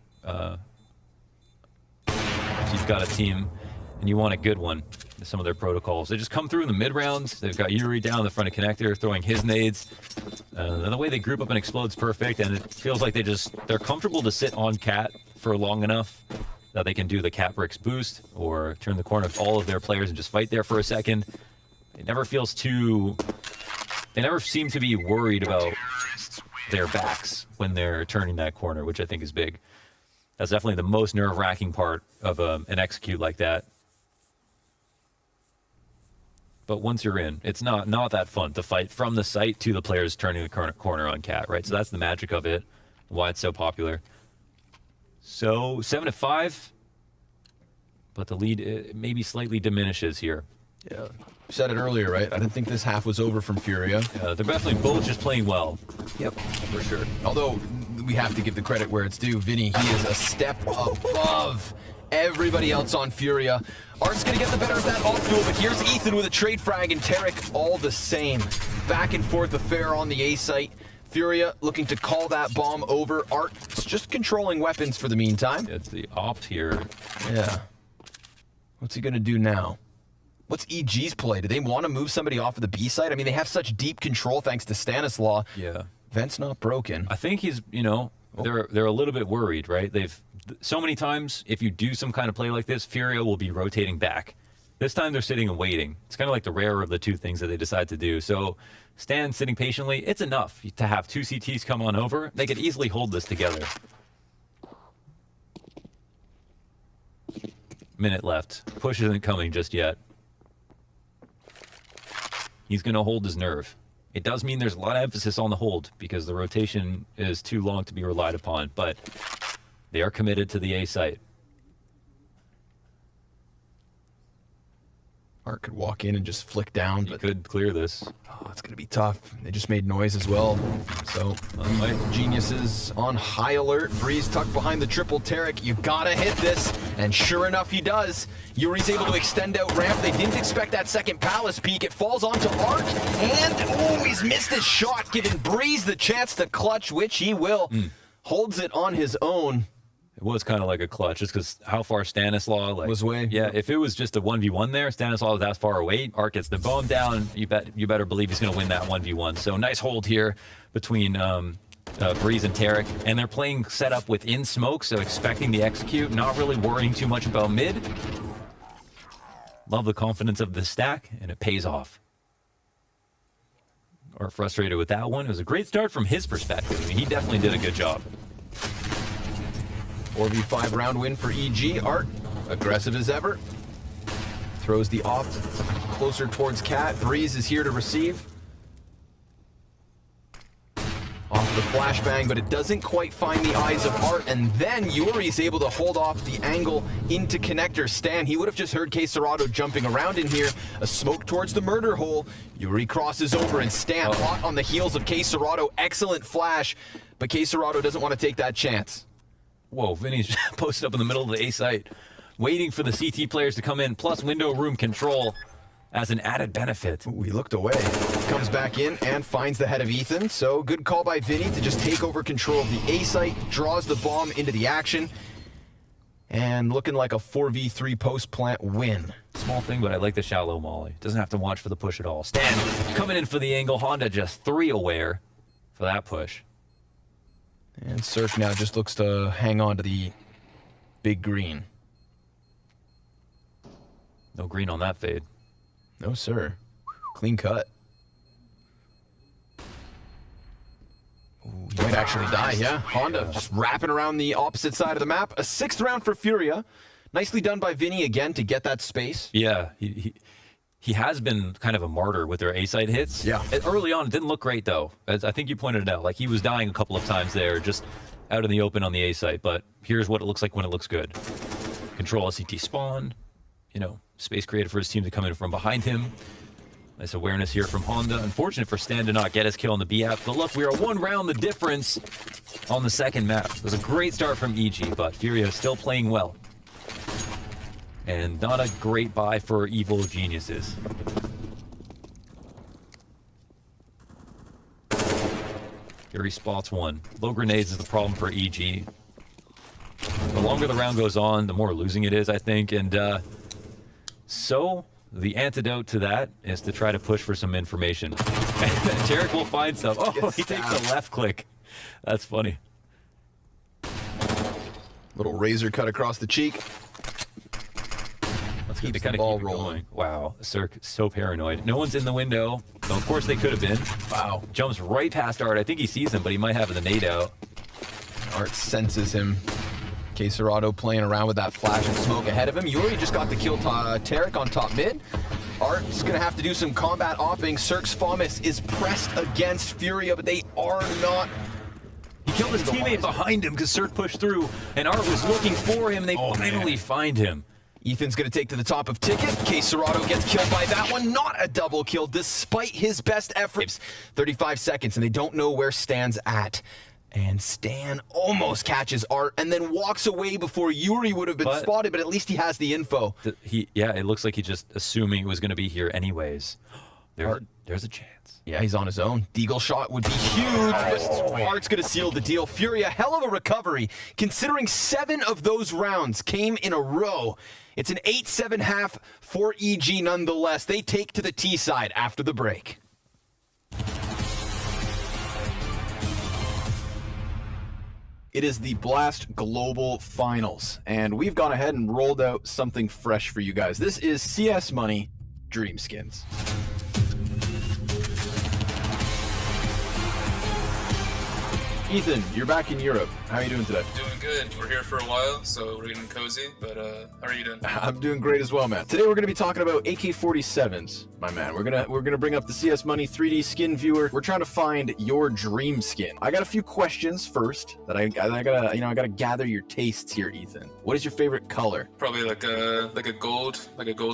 If you've got a team and you want a good one, some of their protocols. They just come through in the mid rounds. They've got Yuri down in the front of connector throwing his nades. And the way they group up and explode's perfect, and it feels like they're comfortable to sit on cat for long enough that they can do the cat bricks boost or turn the corner of all of their players and just fight there for a second. It never feels too... They never seem to be worried about their backs when they're turning that corner, which I think is big. That's definitely the most nerve-wracking part of an execute like that. But once you're in, it's not that fun to fight from the site to the players turning the corner on cat, right? So that's the magic of it, why it's so popular. So 7-5, but the lead maybe slightly diminishes here. Yeah, said it earlier, right? I didn't think this half was over from Furia. They're definitely both just playing well. Yep, for sure. Although we have to give the credit where it's due. Vinny, he is a step above everybody else on Furia. Art's gonna get the better of that off duel, but here's Ethan with a trade frag and Tarek all the same. Back and forth affair on the A site. Furia looking to call that bomb over. Art's just controlling weapons for the meantime. It's the opt here. Yeah. What's he gonna do now? What's EG's play? Do they want to move somebody off of the B side? I mean, they have such deep control thanks to Stanislaw. Yeah. Vent's not broken. I think he's, they're a little bit worried, right? They've so many times, if you do some kind of play like this, Furia will be rotating back. This time they're sitting and waiting. It's kind of like the rarer of the two things that they decide to do. So Stan sitting patiently, it's enough to have two CTs come on over. They could easily hold this together. Minute left. Push isn't coming just yet. He's going to hold his nerve. It does mean there's a lot of emphasis on the hold because the rotation is too long to be relied upon, but they are committed to the A site. Art could walk in and just flick down, but could clear this. Oh, it's going to be tough. They just made noise as well. So, Geniuses on high alert. Breeze tucked behind the triple Tarek. You gotta hit this. And sure enough, he does. Yuri's able to extend out ramp. They didn't expect that second Palace peek. It falls onto Art. And, he's missed his shot, giving Breeze the chance to clutch, which he will. Holds it on his own. It was kind of like a clutch, just because how far Stanislaw was away. Yeah, if it was just a 1v1 there, Stanislaw was that far away. Art gets the bomb down. You better believe he's going to win that 1v1. So nice hold here between Breeze and Tarek, and they're playing setup within smoke, so expecting the execute, not really worrying too much about mid. Love the confidence of the stack, and it pays off. Art frustrated with that one. It was a great start from his perspective. I mean, he definitely did a good job. 4v5 round win for EG. Art, aggressive as ever. Throws the off closer towards Cat. Breeze is here to receive. Off the flashbang, but it doesn't quite find the eyes of Art, and then Yuri is able to hold off the angle into connector. Stan, he would have just heard K-Serrato jumping around in here. A smoke towards the murder hole. Yuri crosses over, and Stan hot on the heels of K-Serrato. Excellent flash, but K-Serrato doesn't want to take that chance. Whoa, Vinny's posted up in the middle of the A site, waiting for the CT players to come in, plus window room control as an added benefit. Ooh, he looked away. Comes back in and finds the head of Ethan. So good call by Vinny to just take over control of the A site, draws the bomb into the action, and looking like a 4v3 post-plant win. Small thing, but I like the shallow molly. Doesn't have to watch for the push at all. Stan coming in for the angle. Honda just 3 aware for that push. And Cirque now just looks to hang on to the big green. No green on that fade. No, sir. Clean cut. Ooh, he might actually die, yeah. Honda just wrapping around the opposite side of the map. A 6th round for Furia. Nicely done by Vinny again to get that space. Yeah, he has been kind of a martyr with their A-side hits. Yeah. Early on, it didn't look great, though. As I think you pointed it out. Like, he was dying a couple of times there, just out in the open on the A-side. But here's what it looks like when it looks good. Control LCT spawn. Space created for his team to come in from behind him. Nice awareness here from Honda. Unfortunate for Stan to not get his kill on the B app. But look, we are 1 round the difference on the second map. It was a great start from EG, but Furia is still playing well. And not a great buy for evil geniuses. Here he spots one. Low grenades is the problem for EG. The longer the round goes on, the more losing it is, I think. And so the antidote to that is to try to push for some information. Tarek will find some. Oh, he takes the left click. That's funny. Little razor cut across the cheek. Let's keep the ball rolling. Wow, Cirque so paranoid. No one's in the window. So of course they could have been. Wow. Jumps right past Art. I think he sees him, but he might have the nade out. Art senses him. K-Serrato playing around with that flash and smoke ahead of him. Yuri just got the kill Tarek on top mid. Art's going to have to do some combat opping. Cirque's Fomus is pressed against Furia, but they are not. He killed his teammate behind him because Cirque pushed through, and Art was looking for him. They finally find him. Ethan's going to take to the top of Ticket. K-Serrato gets killed by that one. Not a double kill, despite his best efforts. 35 seconds, and they don't know where Stan's at. And Stan almost catches Art and then walks away before Yuri would have been spotted, but at least he has the info. It looks like he's just assuming it was going to be here anyways. There's a chance. Yeah, he's on his own. Deagle shot would be huge, but Art's going to seal the deal. Fury, a hell of a recovery, considering 7 of those rounds came in a row. It's an 8-7 half for EG nonetheless. They take to the T side after the break. It is the Blast Global Finals, and we've gone ahead and rolled out something fresh for you guys. This is CS Money Dream Skins. Ethan, you're back in Europe. How are you doing today? Doing good. We're here for a while, so we're getting cozy, but how are you doing? I'm doing great as well, man. Today we're going to be talking about AK-47s, my man. We're gonna bring up the CS Money 3D skin viewer. We're trying to find your dream skin. I got a few questions first that I gotta gather your tastes here, Ethan. What is your favorite color? Probably like a gold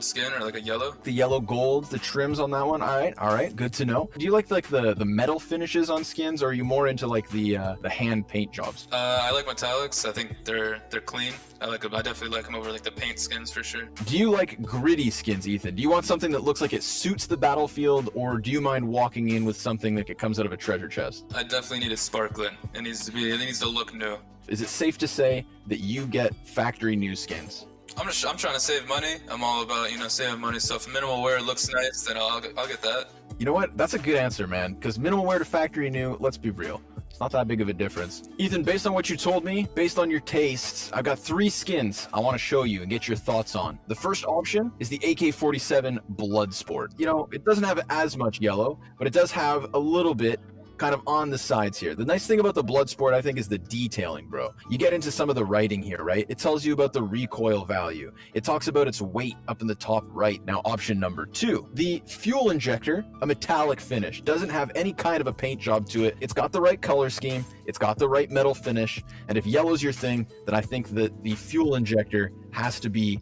skin or like a yellow. The yellow gold, the trims on that one. All right, good to know. Do you like the metal finishes on skins, or are you more into like the hand paint jobs? I like metallics. I think they're clean. I like them. I definitely like them over like the paint skins for sure. Do you like gritty skins, Ethan? Do you want something that looks like it suits the battlefield, or do you mind walking in with something like it comes out of a treasure chest? I definitely need it sparkling. It needs to look new. Is it safe to say that you get factory new skins? I'm trying to save money. I'm all about saving money. So if minimal wear looks nice, then I'll get that. You know what? That's a good answer, man. Because minimal wear to factory new, let's be real, it's not that big of a difference. Ethan, based on what you told me, based on your tastes, I've got 3 skins I want to show you and get your thoughts on. The first option is the AK-47 Bloodsport. You know, it doesn't have as much yellow, but it does have a little bit kind of on the sides here. The nice thing about the Bloodsport, I think, is the detailing, bro. You get into some of the writing here, right? It tells you about the recoil value. It talks about its weight up in the top right. Now, option number 2, the fuel injector, a metallic finish. Doesn't have any kind of a paint job to it. It's got the right color scheme. It's got the right metal finish. And if yellow's your thing, then I think that the fuel injector has to be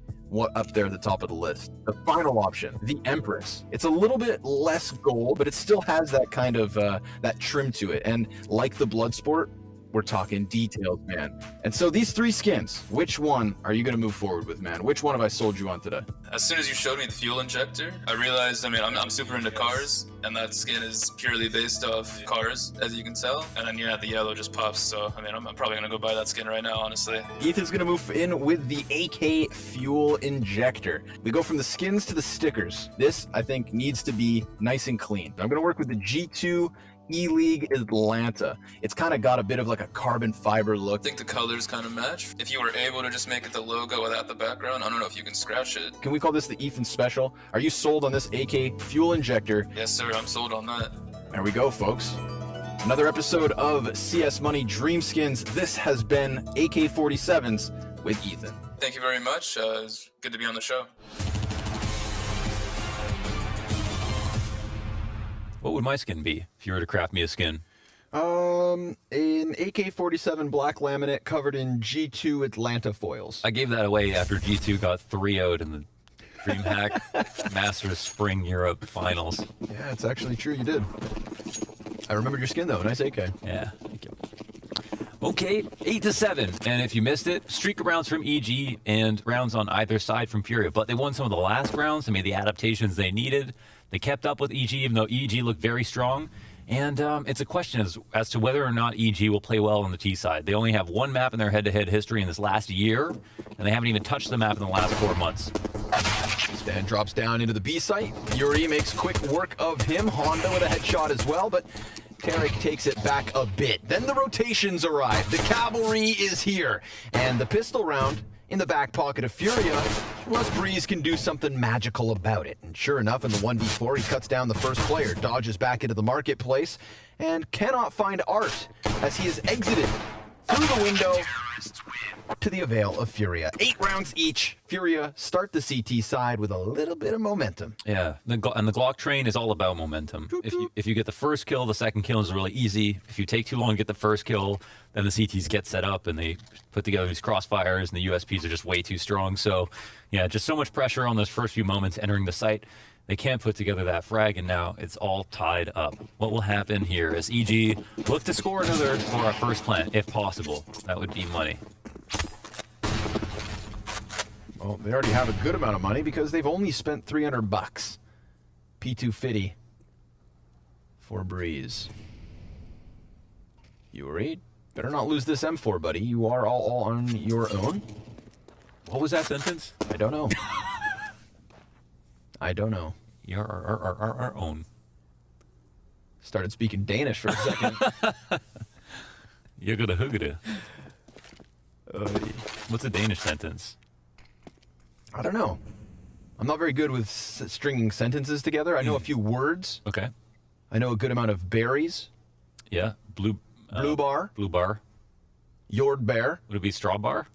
up there at the top of the list. The final option, the Empress. It's a little bit less gold, but it still has that kind of that trim to it. And like the Bloodsport, we're talking details, man. And so these 3 skins, which one are you going to move forward with, man? Which one have I sold you on today? As soon as you showed me the fuel injector, I realized, I'm super into cars, and that skin is purely based off cars, as you can tell. And then, the yellow just pops, so, I'm probably going to go buy that skin right now, honestly. Ethan's going to move in with the AK fuel injector. We go from the skins to the stickers. This, I think, needs to be nice and clean. I'm going to work with the G2 E-League Atlanta. It's kind of got a bit of like a carbon fiber look. I think the colors kind of match. If you were able to just make it the logo without the background, I don't know if you can scratch it. Can we call this the Ethan Special? Are you sold on this AK fuel injector? Yes, sir. I'm sold on that. There we go, folks. Another episode of CS Money Dream Skins. This has been AK-47s with Ethan. Thank you very much. It was good to be on the show. What would my skin be if you were to craft me a skin? An AK-47 black laminate covered in G2 Atlanta foils. I gave that away after G2 got 3-0'd in the DreamHack Masters Spring Europe Finals. Yeah, it's actually true. You did. I remembered your skin, though. Nice AK. Yeah, thank you. Okay, 8-7. And if you missed it, streak of rounds from EG and rounds on either side from Furia. But they won some of the last rounds. They made the adaptations they needed. They kept up with EG, even though EG looked very strong. And it's a question as to whether or not EG will play well on the T side. They only have 1 map in their head-to-head history in this last year, and they haven't even touched the map in the last 4 months. Stan drops down into the B site. Yuri makes quick work of him. Honda with a headshot as well, but Tarek takes it back a bit. Then the rotations arrive. The cavalry is here. And the pistol round in the back pocket of Furia, unless Breeze can do something magical about it. And sure enough, in the 1v4, he cuts down the first player, dodges back into the marketplace, and cannot find Art as he is exited through the window to the Avail of Furia. 8 rounds each. Furia start the CT side with a little bit of momentum. Yeah, and the Glock train is all about momentum. If you get the first kill, the second kill is really easy. If you take too long to get the first kill, then the CTs get set up and they put together these crossfires, and the USPs are just way too strong. So, yeah, just so much pressure on those first few moments entering the site. They can't put together that frag, and now it's all tied up. What will happen here is EG look to score another for our first plant, if possible. That would be money. Well, they already have a good amount of money because they've only spent $300. P250 for Breeze. Yuri, better not lose this M4, buddy. You are all on your own. What was that sentence? I don't know. I don't know. You're our own. Started speaking Danish for a second. You're gonna hoogada. What's a Danish sentence? I don't know. I'm not very good with stringing sentences together. I know a few words. Okay. I know a good amount of berries. Yeah. Blue bar. Blue bar. Yord bear. Would it be straw bar?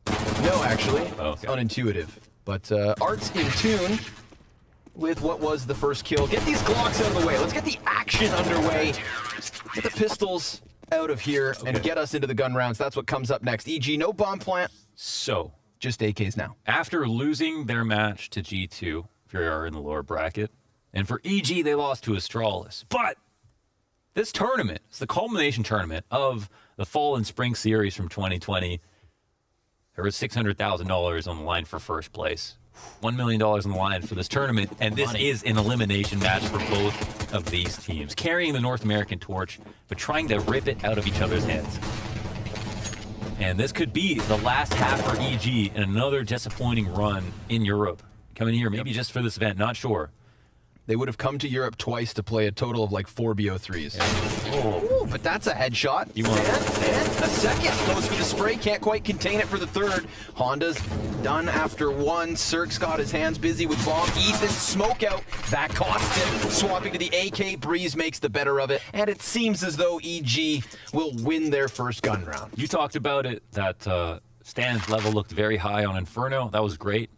No, actually. Oh, okay. It's unintuitive. But Art's in tune with what was the first kill. Get these Glocks out of the way. Let's get the action underway. Get the pistols out of here and get us into the gun rounds. That's what comes up next. EG, no bomb plant. So, just AKs now. After losing their match to G2, if you are in the lower bracket, and for EG, they lost to Astralis. But this tournament, it's the culmination tournament of the fall and spring series from 2020. There was $600,000 on the line for first place. $1 million on the line for this tournament, and this is an elimination match for both of these teams, carrying the North American torch, but trying to rip it out of each other's hands. And this could be the last half for EG and another disappointing run in Europe. Coming here, maybe just for this event, not sure. They would have come to Europe twice to play a total of like 4 BO3s. Oh, but that's a headshot. You want and a second goes for the spray. Can't quite contain it for the third. Honda's done after one. Cirque's got his hands busy with bomb. Ethan smoke out. That cost him. Swapping to the AK. Breeze makes the better of it. And it seems as though EG will win their first gun round. You talked about it, that Stan's level looked very high on Inferno. That was great.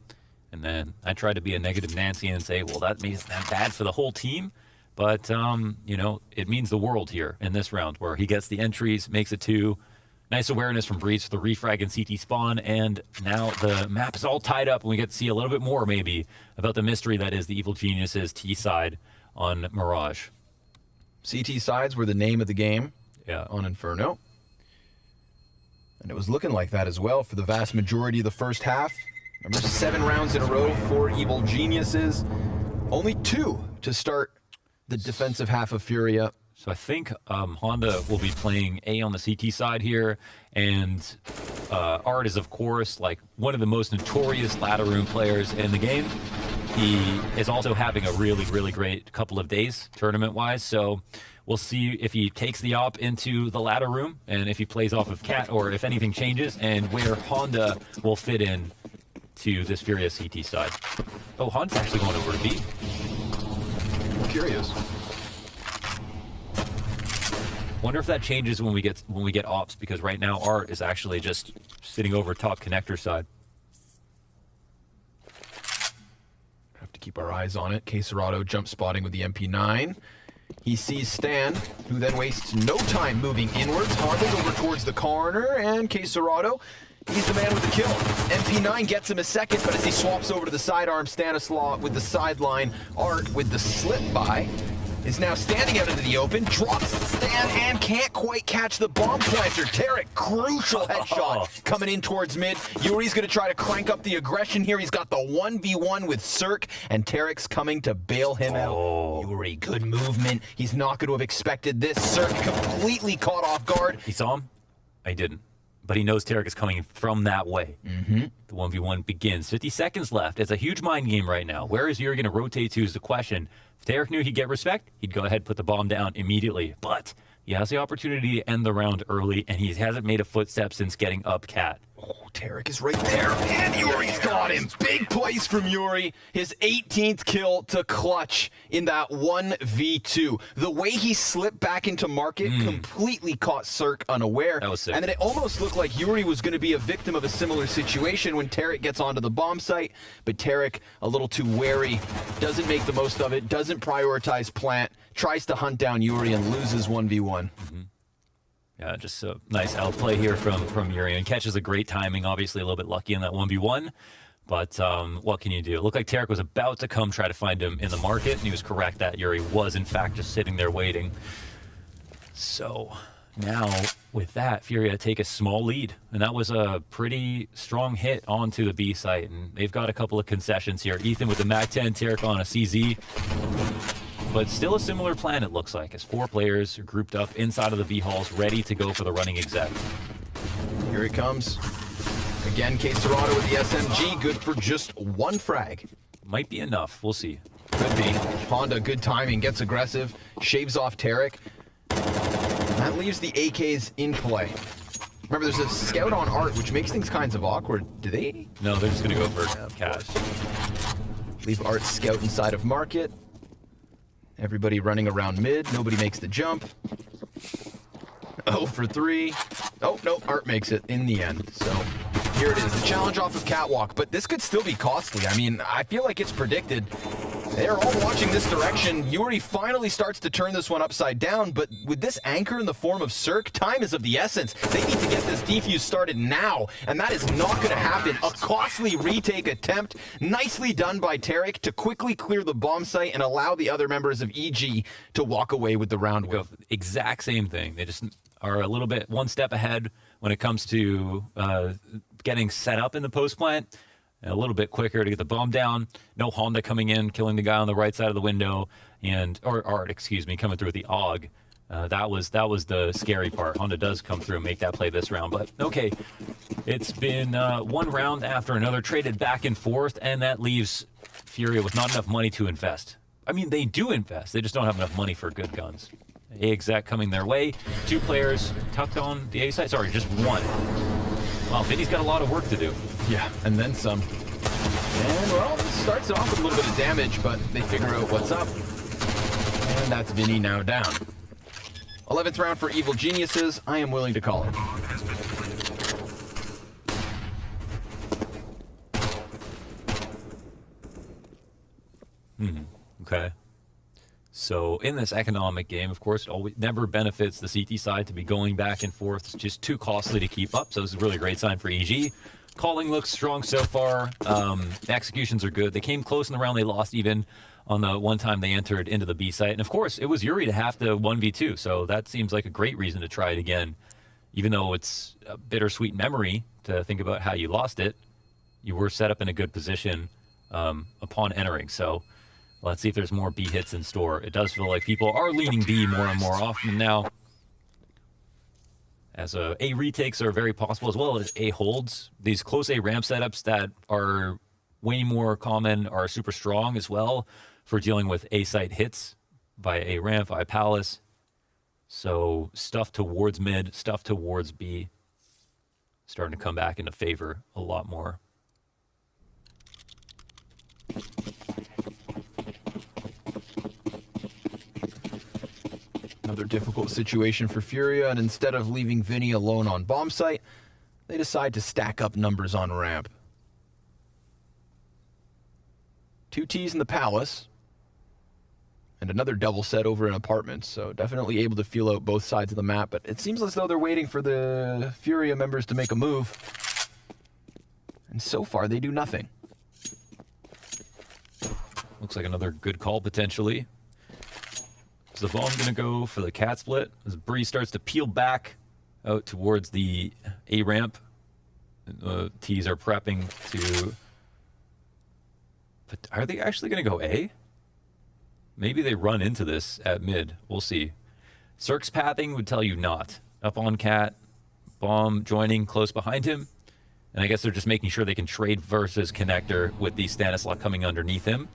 And then I tried to be a negative Nancy and say, well, that means that bad for the whole team. But, you know, it means the world here in this round where he gets the entries, makes it 2. Nice awareness from Breeze for the refrag and CT spawn. And now the map is all tied up and we get to see a little bit more maybe about the mystery that is the Evil Geniuses T side on Mirage. CT sides were the name of the game on Inferno. And it was looking like that as well for the vast majority of the first half. Remember, 7 rounds in a row for Evil Geniuses. Only 2 to start the defensive half of Furia. So I think Honda will be playing A on the CT side here, and Art is, of course, like one of the most notorious ladder room players in the game. He is also having a really, really great couple of days tournament-wise, so we'll see if he takes the op into the ladder room, and if he plays off of Cat, or if anything changes, and where Honda will fit in to this Furious CT side. Oh, Honda's actually going over to B. I'm curious. Wonder if that changes when we get ops, because right now Art is actually just sitting over top connector side. Have to keep our eyes on it. Queserado jump spotting with the MP9. He sees Stan, who then wastes no time moving inwards. Honda's over towards the corner, and Queserado, he's the man with the kill. MP9 gets him a second, but as he swaps over to the sidearm, Stanislaw with the sideline, Art with the slip by, is now standing out into the open, drops Stan, and can't quite catch the bomb planter. Tarek, crucial headshot coming in towards mid. Yuri's going to try to crank up the aggression here. He's got the 1v1 with Cirque, and Tarek's coming to bail him out. Yuri, good movement. He's not going to have expected this. Cirque completely caught off guard. He saw him? I didn't. But he knows Tarek is coming from that way. Mm-hmm. The 1v1 begins. 50 seconds left. It's a huge mind game right now. Where is Yuri going to rotate to is the question. If Tarek knew he'd get respect, he'd go ahead and put the bomb down immediately. But he has the opportunity to end the round early, and he hasn't made a footstep since getting up Cat. Oh, Tarek is right there, and Yuri's got him. Big plays from Yuri. His 18th kill to clutch in that 1v2. The way he slipped back into market completely caught Cirque unaware. That was sick. And then it almost looked like Yuri was going to be a victim of a similar situation when Tarek gets onto the bomb site. But Tarek, a little too wary, doesn't make the most of it, doesn't prioritize plant, tries to hunt down Yuri and loses 1v1. Yeah, just a nice outplay here from Yuri, and catches a great timing. Obviously, a little bit lucky in that 1v1, But what can you do? It looked like Tarek was about to come try to find him in the market, and he was correct that Yuri was, in fact, just sitting there waiting. So now, with that, Furia take a small lead, and that was a pretty strong hit onto the B site, and they've got a couple of concessions here. Ethan with the MAC-10, Tarek on a CZ. But still a similar plan, it looks like, as 4 players are grouped up inside of the B halls, ready to go for the running exec. Here it comes. Again, K Serrano with the SMG, good for just 1 frag. Might be enough, we'll see. Could be. Honda, good timing, gets aggressive, shaves off Tarek. That leaves the AKs in play. Remember, there's a scout on Art, which makes things kinds of awkward. Do they? No, they're just gonna go for cash. Leave Art scout inside of market. Everybody running around mid, nobody makes the jump. 0 for 3. Oh, no, Art makes it in the end, so... Here it is, the challenge off of Catwalk, but this could still be costly. I mean, I feel like it's predicted. They're all watching this direction. Yuri finally starts to turn this one upside down, but with this anchor in the form of Cirque, time is of the essence. They need to get this defuse started now, and that is not going to happen. A costly retake attempt, nicely done by Tarek to quickly clear the bomb site and allow the other members of EG to walk away with the round win. Exact same thing. They just are a little bit one step ahead when it comes to getting set up in the post plant. A little bit quicker to get the bomb down. No Honda coming in, killing the guy on the right side of the window, or Art, excuse me, coming through with the AUG. That was the scary part. Honda does come through and make that play this round, but okay. It's been one round after another, traded back and forth, and that leaves Furia with not enough money to invest. I mean, they do invest. They just don't have enough money for good guns. A exec coming their way. 2 players tucked on the A side. Sorry, just 1. Well, Vinny's got a lot of work to do. Yeah, and then some. And, well, it starts off with a little bit of damage, but they figure out what's up. And that's Vinny now down. 11th round for Evil Geniuses. I am willing to call it. Okay. So in this economic game, of course, it always never benefits the CT side to be going back and forth. It's just too costly to keep up. So this is a really great sign for EG. Calling looks strong so far. The executions are good. They came close in the round. They lost even on the one time they entered into the B site. And of course, it was Yuri to have to 1v2. So that seems like a great reason to try it again. Even though it's a bittersweet memory to think about how you lost it, you were set up in a good position upon entering. So let's see if there's more B hits in store. It does feel like people are leaning B more and more often now, as A retakes are very possible, as well as A holds. These close A ramp setups that are way more common are super strong as well for dealing with A site hits by A ramp, by Palace. So stuff towards mid, stuff towards B, starting to come back into favor a lot more. Another difficult situation for Furia, and instead of leaving Vinny alone on bomb site, they decide to stack up numbers on ramp. 2 Ts in the Palace, and another double set over in apartments, so definitely able to feel out both sides of the map, but it seems as though they're waiting for the Furia members to make a move. And so far, they do nothing. Looks like another good call, potentially. Is the bomb going to go for the cat split? As Bree starts to peel back out towards the A ramp. T's are prepping to... But are they actually going to go A? Maybe they run into this at mid. We'll see. Cirque's pathing would tell you not. Up on cat, bomb joining close behind him. And I guess they're just making sure they can trade versus connector with the Stanislav coming underneath him.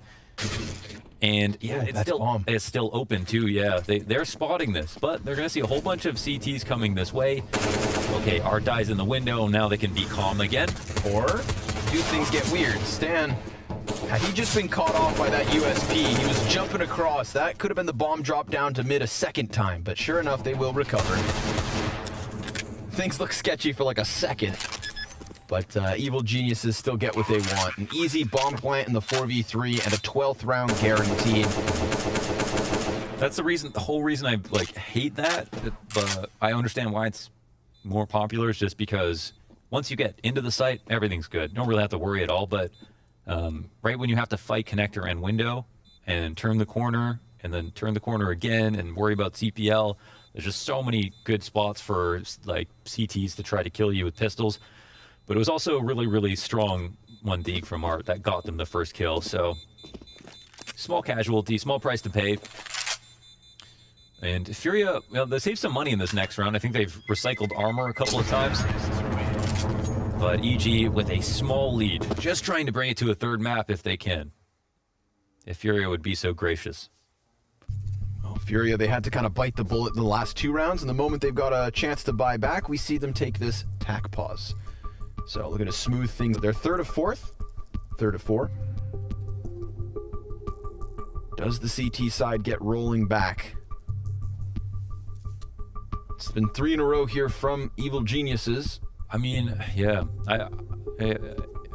And yeah, it's still open too. Yeah, they're spotting this, but they're gonna see a whole bunch of CTs coming this way. Okay, Art dies in the window. Now they can be calm again. Or do things get weird? Stan, had he just been caught off by that USP, he was jumping across. That could have been the bomb drop down to mid a second time, but sure enough, they will recover. Things look sketchy for like a second. But Evil Geniuses still get what they want. An easy bomb plant in the 4v3 and a 12th round guaranteed. That's the whole reason I hate that. But I understand why it's more popular. Is just because once you get into the site, everything's good. Don't really have to worry at all. But right when you have to fight connector and window and turn the corner and then turn the corner again and worry about CPL, there's just so many good spots for like CTs to try to kill you with pistols. But it was also a really, really strong one dig from Art that got them the first kill. So small casualty, small price to pay. And Furia, well, they saved some money in this next round. I think they've recycled armor a couple of times. But EG with a small lead, just trying to bring it to a third map if they can. If Furia would be so gracious. Well, Furia, they had to kind of bite the bullet in the last 2 rounds, and the moment they've got a chance to buy back, we see them take this tack pause. So looking to smooth things. They're third of fourth, third of 4. Does the CT side get rolling back? It's been 3 in a row here from Evil Geniuses. I mean, yeah.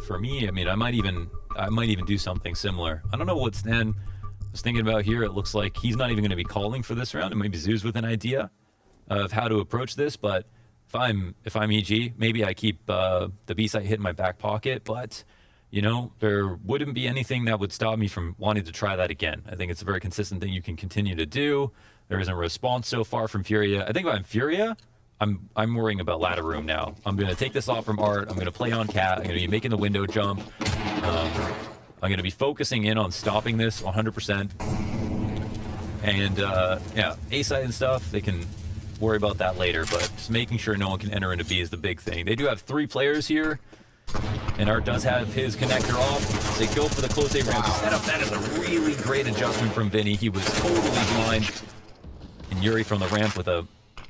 For me, I mean, I might even do something similar. I don't know what Stan was thinking about here. It looks like he's not even going to be calling for this round, and maybe Zoo's with an idea of how to approach this. But if I'm EG, maybe I keep the B site hit in my back pocket. But you know, there wouldn't be anything that would stop me from wanting to try that again. I think it's a very consistent thing you can continue to do. There isn't a response so far from Furia. I think if I'm Furia, I'm worrying about ladder room now. I'm going to take this off from Art. I'm going to play on Cat. I'm going to be making the window jump. I'm going to be focusing in on stopping this 100%. And yeah, A site and stuff, they can worry about that later. But just making sure no one can enter into B is the big thing. They do have 3 players here. And Art does have his connector off. They go for the close A ramp setup. That is a really great adjustment from Vinny. He was totally blind. And Yuri from the ramp with a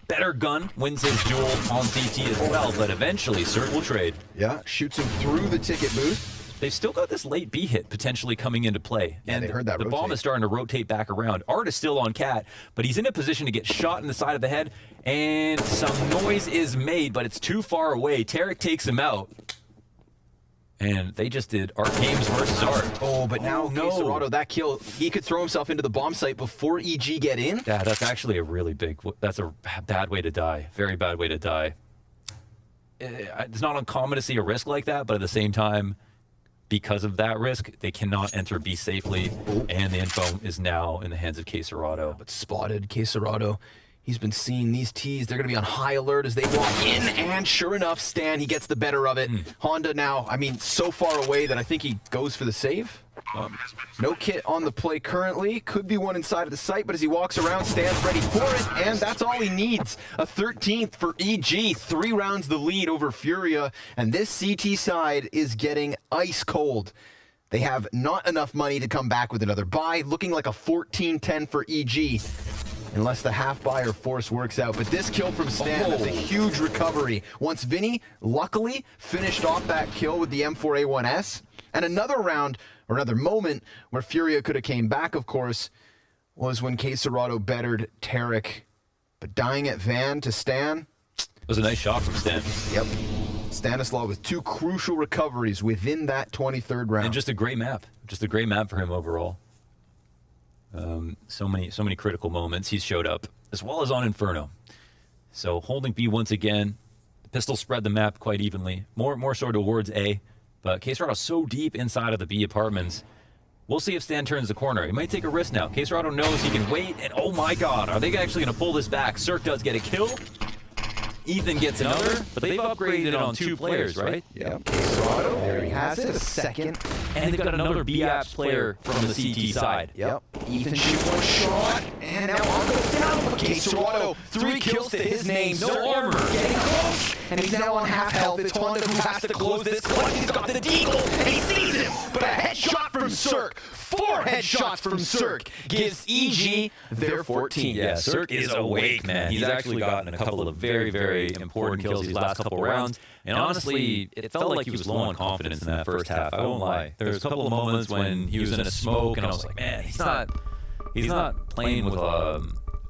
better gun wins his duel on CT as well. But eventually, Cert will trade. Yeah, shoots him through the ticket booth. They've still got this late B hit potentially coming into play. Yeah, and they heard that the bomb is starting to rotate back around. Art is still on Cat, but he's in a position to get shot in the side of the head. And some noise is made, but it's too far away. Tarek takes him out. And they just did Art Games versus Art. Oh, but now Caserado, that kill, he could throw himself into the bomb site before EG get in? Yeah, that's actually a really big, that's a bad way to die. Very bad way to die. It's not uncommon to see a risk like that, but at the same time, because of that risk, they cannot enter B safely, and the info is now in the hands of Caserado. But spotted Caserado. He's been seeing these T's. They're going to be on high alert as they walk in. And sure enough, Stan, he gets the better of it. Honda now, I mean, so far away that I think he goes for the save. No kit on the play currently. Could be one inside of the site, but as he walks around, Stan's ready for it. And that's all he needs. A 13th for EG. 3 rounds the lead over Furia. And this CT side is getting ice cold. They have not enough money to come back with another buy. Looking like a 14-10 for EG. Unless the half buy or force works out. But this kill from Stan, that's a huge recovery. Once Vinny, luckily, finished off that kill with the M4A1S. And another round, or another moment, where Furia could have came back, of course, was when Caserado bettered Tarek. But dying at Van to Stan. It was a nice shot from Stan. Yep. Stanislaw with 2 crucial recoveries within that 23rd round. And just a great map. Just a great map for him overall. So many critical moments he's showed up, as well as on Inferno. So holding B once again. The pistol spread the map quite evenly. More so towards A. But Caserado so deep inside of the B apartments. We'll see if Stan turns the corner. He might take a risk now. Caserado knows he can wait, and oh my god, are they actually going to pull this back? Cirque does get a kill. Ethan gets another, but they've upgraded on 2 players, right? Yeah. Caserado, there he has it, a second. And they've got another B-Apps player from the CT side. Yep. Ethan shoots 1 shot, and now on goes down. But Caserado, 3 kills to his name, no armor, getting close. And he's now on half health. It's Honda who has to close this clutch. He's got the deagle, and he sees him. But a headshot from Cirque. 4 headshots from Cirque gives EG their 14. Yeah, Cirque is awake, man. He's actually gotten a couple of very, very important kills these last couple rounds. And honestly, it felt like he was low on confidence in that first half. I won't lie. There was a couple of moments when he was in a smoke, and I was like, man, he's not playing with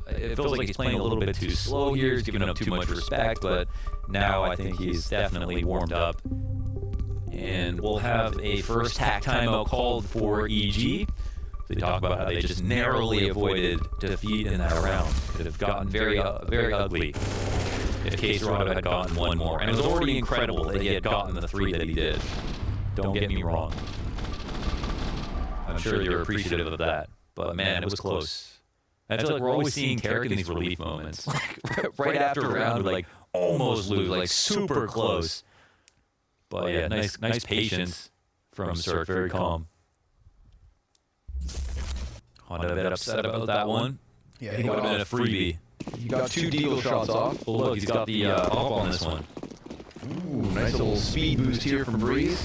it feels like he's playing a little bit too slow here. He's giving up too much respect, but now I think he's definitely warmed up. And we'll have a first hack timeout called for EG. They talk about how they just narrowly avoided defeat in that round. Could have gotten very, very ugly. if Caserado had gotten one more. And it was already incredible that he had gotten the 3 that he did. Don't get me wrong. I'm sure you're appreciative of that. But man, it was close. I feel like we're always seeing Carrick in these relief moments. Like, right after a round, like, almost lose, like, super close. But yeah, nice patience from Cirque, very calm. Honda a bit upset about that one. Yeah, he would have been a freebie. He got 2 deagle shots off. Oh, look, he's got the up on this one. Ooh, nice little speed boost here from Breeze.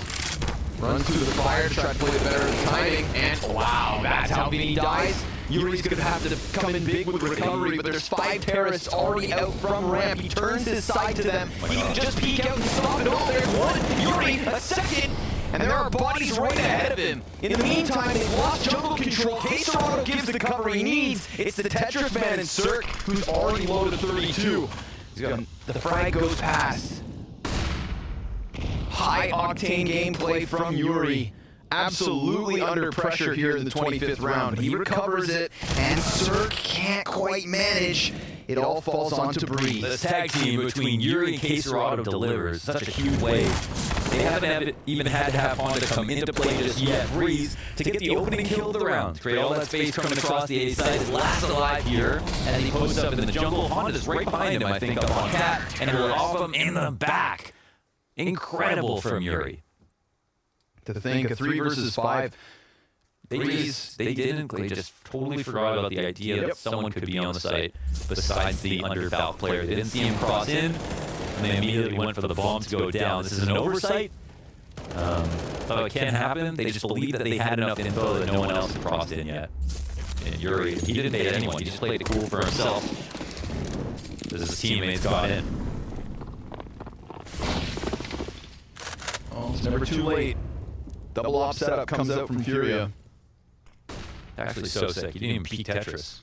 Runs through the fire to try to play the better timing. And wow, that's how Vinny dies. Yuri's going to have to come in big with recovery, but there's 5 terrorists already out from ramp. He turns his side to them. He can just peek out and stop it. Oh, there's one. Yuri, a second. And there are bodies right ahead of him. In the meantime, they've lost jungle control. Caserado gives the cover he needs. It's the Tetris man and Cirque, who's already low to 32. The frag goes past. High-octane gameplay from Yuri. Absolutely under pressure here in the 25th round. He recovers it, and Cirque can't quite manage. It all falls onto Breeze. The tag team between Yuri and Caserado delivers such a huge wave. They haven't even had to have Honda come into play just yet. Breeze to get the opening kill of the round. Create all that space coming across the A side. Is last alive here as he posts up in the jungle. Honda's right behind him, I think, up on Cat, and will off him in the back. Incredible from Yuri. To think a 3 versus 5. They just totally forgot about the idea that someone could be on the site besides the undervalve player. They didn't see him cross in, and they immediately went for the bomb to go down. This is an oversight. Though it can happen, they just believed that they had enough info that no one else had crossed in yet. And Yuri, he didn't bait anyone. He just played it cool for himself. His teammates got in. Oh, it's never too late. Double op setup comes out from Furia. Actually so sick. He didn't even peek Tetris.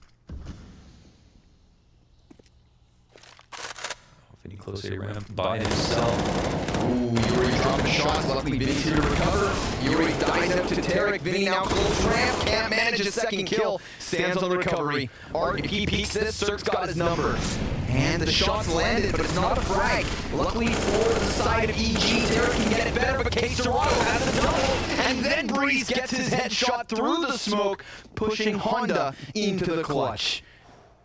Vinny close A ramp by himself. Ooh, Yuri dropping shots. Luckily, Vinny's here to recover. Yuri dies out to Tarek. Vinny now close ramp. Can't manage a second kill. Stands on the recovery. Art, if he peeks this, Cirque's got his number. And the shot's landed, but it's not a frag. Luckily for the side of EG, Tarek can get it better, but Caserado has a double. And then Breeze gets his head shot through the smoke, pushing Honda into the clutch.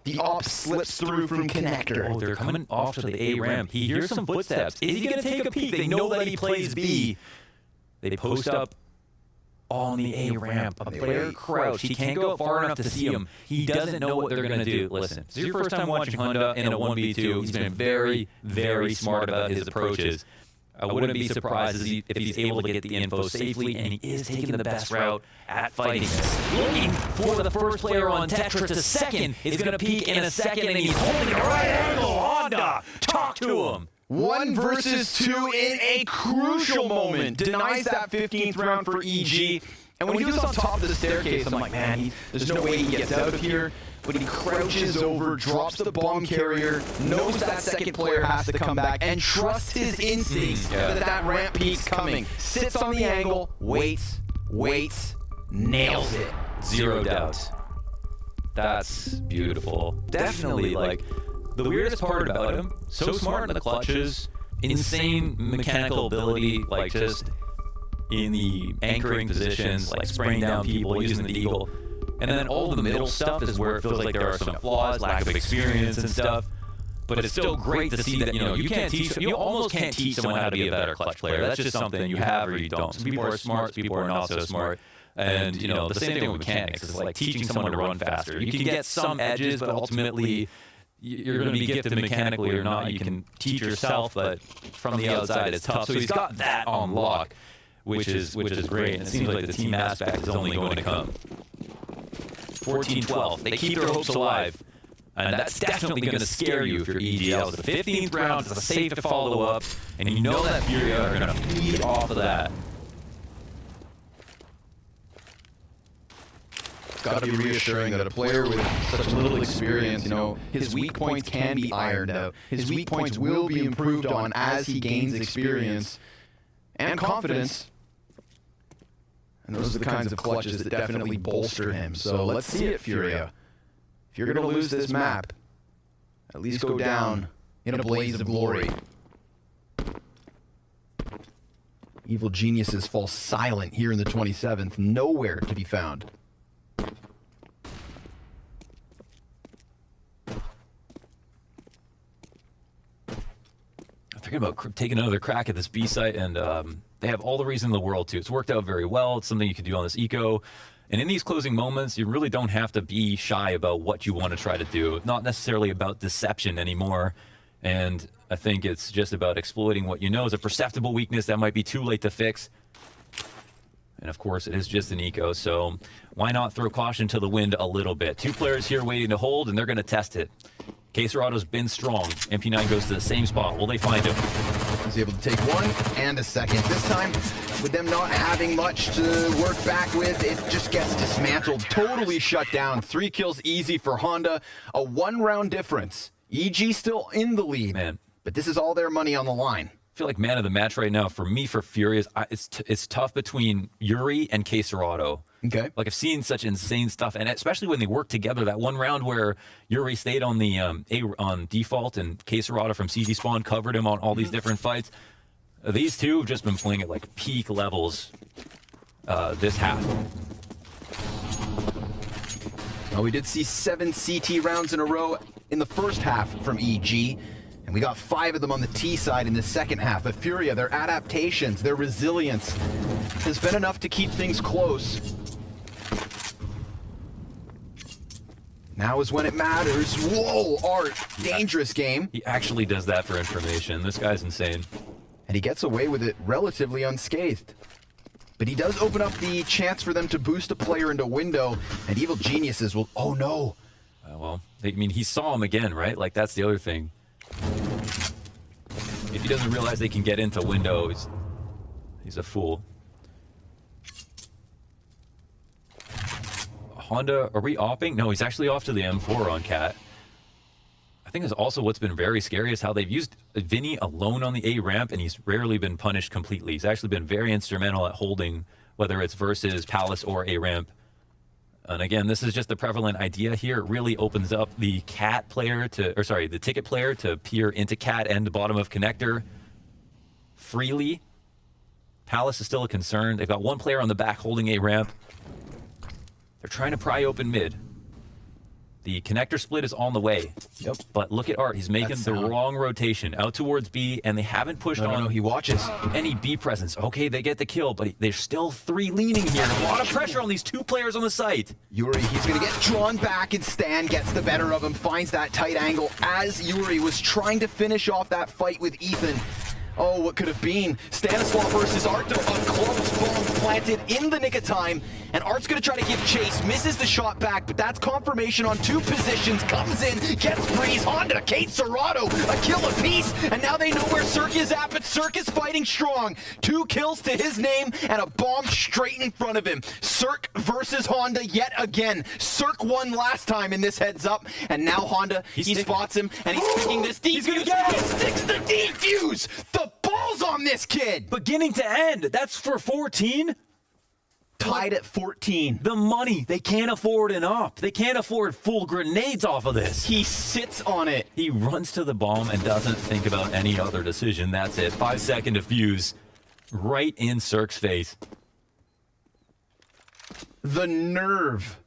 The op slips through from connector. Oh, they're coming off to the A ramp. He hears some footsteps. Is he going to take a peek? They know that he plays B. They post up on the A ramp. A player crouched. He can't go far enough to see him. He doesn't know what they're going to do. Listen, this is your first time watching Honda in a 1v2. He's been very, very smart about his approaches. I wouldn't be surprised if he's able to get the info safely, and he is taking the best route at fighting this. Looking for the first player on Tetris. The second is going to peek in a second, and he's holding a right angle. Honda, talk to him. 1 versus 2 in a crucial moment. Denies that 15th round for EG. And when he was on top of the staircase, I'm like, man, there's no way he gets out of here. But he crouches over, drops the bomb carrier, knows that second player has to come back, and trusts his instincts that ramp peak's coming. Sits on the angle, waits, nails it. Zero doubts. That's beautiful. Definitely, like, the weirdest part about him, so smart in the clutches, insane mechanical ability, like just in the anchoring positions, like spraying down people, using the deagle. And then all the middle stuff is where it feels like there are some flaws, lack of experience and stuff. But it's still great to see that, you almost can't teach someone how to be a better clutch player. That's just something you have or you don't. Some people are smart, some people are not so smart. And, the same thing with mechanics. It's like teaching someone to run faster. You can get some edges, but ultimately you're going to be gifted mechanically or not. You can teach yourself, but from the outside it's tough. So he's got that on lock, which is great. And it seems like the team aspect is only going to come. 14-12. They keep their hopes alive. And that's definitely going to scare you if you're EGL. It's the 15th round, it's safe to follow up, and you know that Furia are going to feed off of that. It's got to be reassuring that a player with such little experience, his weak points can be ironed out. His weak points will be improved on as he gains experience and confidence. And those are the kinds of clutches that definitely bolster him. So let's see it, Furia. If you're going to lose this map, at least go down in a blaze of glory. Evil geniuses fall silent here in the 27th, nowhere to be found. Thinking about taking another crack at this B site, and they have all the reason in the world to. It's worked out very well. It's something you can do on this eco. And in these closing moments, you really don't have to be shy about what you want to try to do. It's not necessarily about deception anymore. And I think it's just about exploiting what you know is a perceptible weakness that might be too late to fix. And of course, it is just an eco, so why not throw caution to the wind a little bit? 2 players here waiting to hold, and they're going to test it. Queserado's been strong. MP9 goes to the same spot. Will they find him? He's able to take 1 and a second. This time, with them not having much to work back with, it just gets dismantled, totally shut down. 3 kills easy for Honda, a 1-round difference. EG still in the lead, man, but this is all their money on the line. I feel like man of the match right now for me, for Furious, it's tough between Yuri and Queserado. Okay. Like, I've seen such insane stuff, and especially when they work together. That one round where Yuri stayed on the on default, and Queserado from CG Spawn covered him on all these different fights. These two have just been playing at like peak levels this half. Well, we did see 7 CT rounds in a row in the first half from EG. And we got 5 of them on the T side in the second half. But Furia, their adaptations, their resilience has been enough to keep things close. Now is when it matters. Whoa, Art, dangerous game. He actually does that for information. This guy's insane. And he gets away with it relatively unscathed. But he does open up the chance for them to boost a player into window, and Evil Geniuses will, oh no. Well, I mean, he saw him again, right? Like, that's the other thing. If he doesn't realize they can get into window, he's a fool. Honda, are we offing? No, he's actually off to the M4 on Cat. I think that's also what's been very scary is how they've used Vinny alone on the A ramp, and he's rarely been punished completely. He's actually been very instrumental at holding, whether it's versus Palace or A ramp. And again, this is just the prevalent idea here. It really opens up the Cat player to, or sorry, the ticket player to peer into Cat and the bottom of connector freely. Palace is still a concern. They've got 1 player on the back holding A ramp. They're trying to pry open mid. The connector split is on the way. Yep. But look at Art. He's making the wrong rotation out towards B, and they haven't pushed on. No, he watches. Any B presence. Okay, they get the kill, but there's still 3 leaning here. A lot of pressure on these 2 players on the site. Yuri, he's going to get drawn back, and Stan gets the better of him, finds that tight angle as Yuri was trying to finish off that fight with Ethan. Oh, what could have been? Stanislav versus Art, though, a close bomb planted in the nick of time, and Art's gonna try to give chase, misses the shot back, but that's confirmation on 2 positions, comes in, gets Breeze, Honda, Kate Serrato, a kill apiece, and now they know where Cirque is at, but Cirque is fighting strong. 2 kills to his name, and a bomb straight in front of him. Cirque versus Honda yet again. Cirque won last time in this heads up, and now Honda, he spots him, and he's sticking this defuse. He's gonna get it! He sticks the defuse! The balls on this kid! Beginning to end. That's for 14. Tied at 14. The money. They can't afford an op. They can't afford full grenades off of this. He sits on it. He runs to the bomb and doesn't think about any other decision. That's it. 5-second defuse. Right in Cirque's face. The nerve.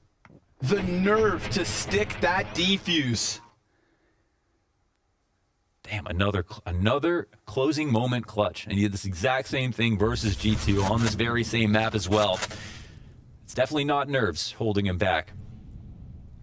The nerve to stick that defuse. Damn, another closing moment clutch. And he did this exact same thing versus G2 on this very same map as well. It's definitely not nerves holding him back.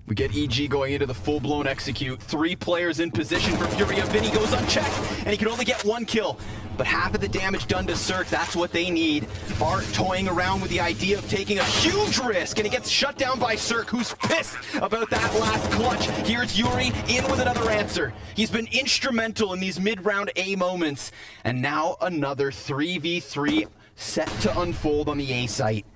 We get EG going into the full-blown execute. 3 players in position for Furia. Vinny goes unchecked, and he can only get 1 kill. But half of the damage done to Cirque, that's what they need. Art toying around with the idea of taking a huge risk, and he gets shut down by Cirque, who's pissed about that last clutch. Here's Yuri in with another answer. He's been instrumental in these mid-round A moments. And now another 3v3 set to unfold on the A site.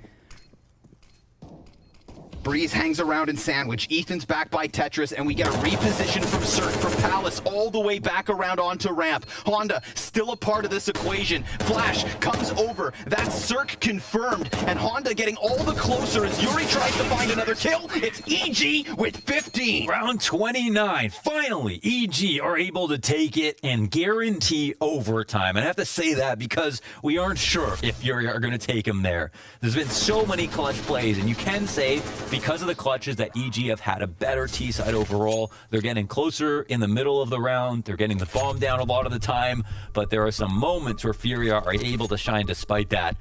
Breeze hangs around in sandwich. Ethan's back by Tetris, and we get a reposition from Cirque from Palace. Flips all the way back around onto ramp. Honda still a part of this equation. Flash comes over. That's Cirque confirmed. And Honda getting all the closer as Yuri tries to find another kill. It's EG with 15. Round 29. Finally, EG are able to take it and guarantee overtime. And I have to say that because we aren't sure if Fury are going to take him there. There's been so many clutch plays, and you can say because of the clutches that EG have had a better T-side overall. They're getting closer in the middle of the round. They're getting the bomb down a lot of the time, but there are some moments where Furia are able to shine despite that.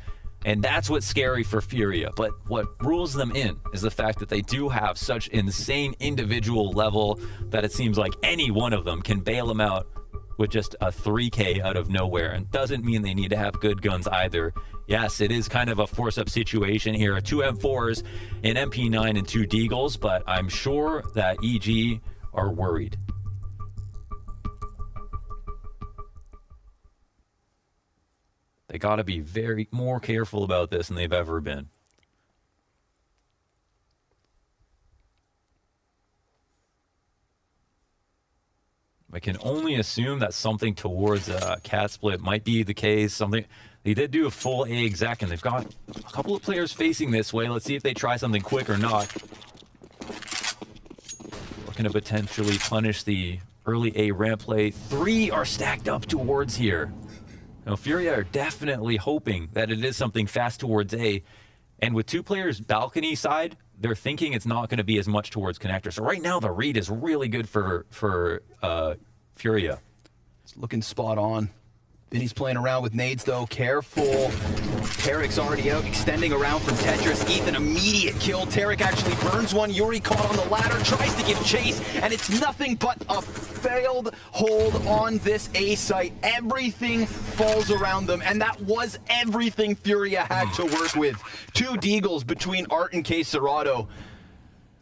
And that's what's scary for Furia. But what rules them in is the fact that they do have such insane individual level that it seems like any one of them can bail them out with just a 3K out of nowhere. And doesn't mean they need to have good guns either. Yes, it is kind of a force-up situation here. 2 M4s, an MP9, and 2 Deagles, but I'm sure that EG are worried. They got to be very more careful about this than they've ever been. I can only assume that something towards cat split might be the case. Something they did do a full A exec, and they've got a couple of players facing this way. Let's see if they try something quick or not. Looking to potentially punish the early A ramp play. 3 are stacked up towards here. Now, Furia are definitely hoping that it is something fast towards A. And with 2 players balcony side, they're thinking it's not going to be as much towards connector. So right now, the read is really good for Furia. It's looking spot on. Vinny's playing around with nades, though. Careful. Tarek's already out, extending around from Tetris. Ethan, immediate kill. Tarek actually burns one. Yuri caught on the ladder, tries to give chase, and it's nothing but a failed hold on this A site. Everything falls around them, and that was everything Furia had to work with. 2 Deagles between Art and K. Serrato.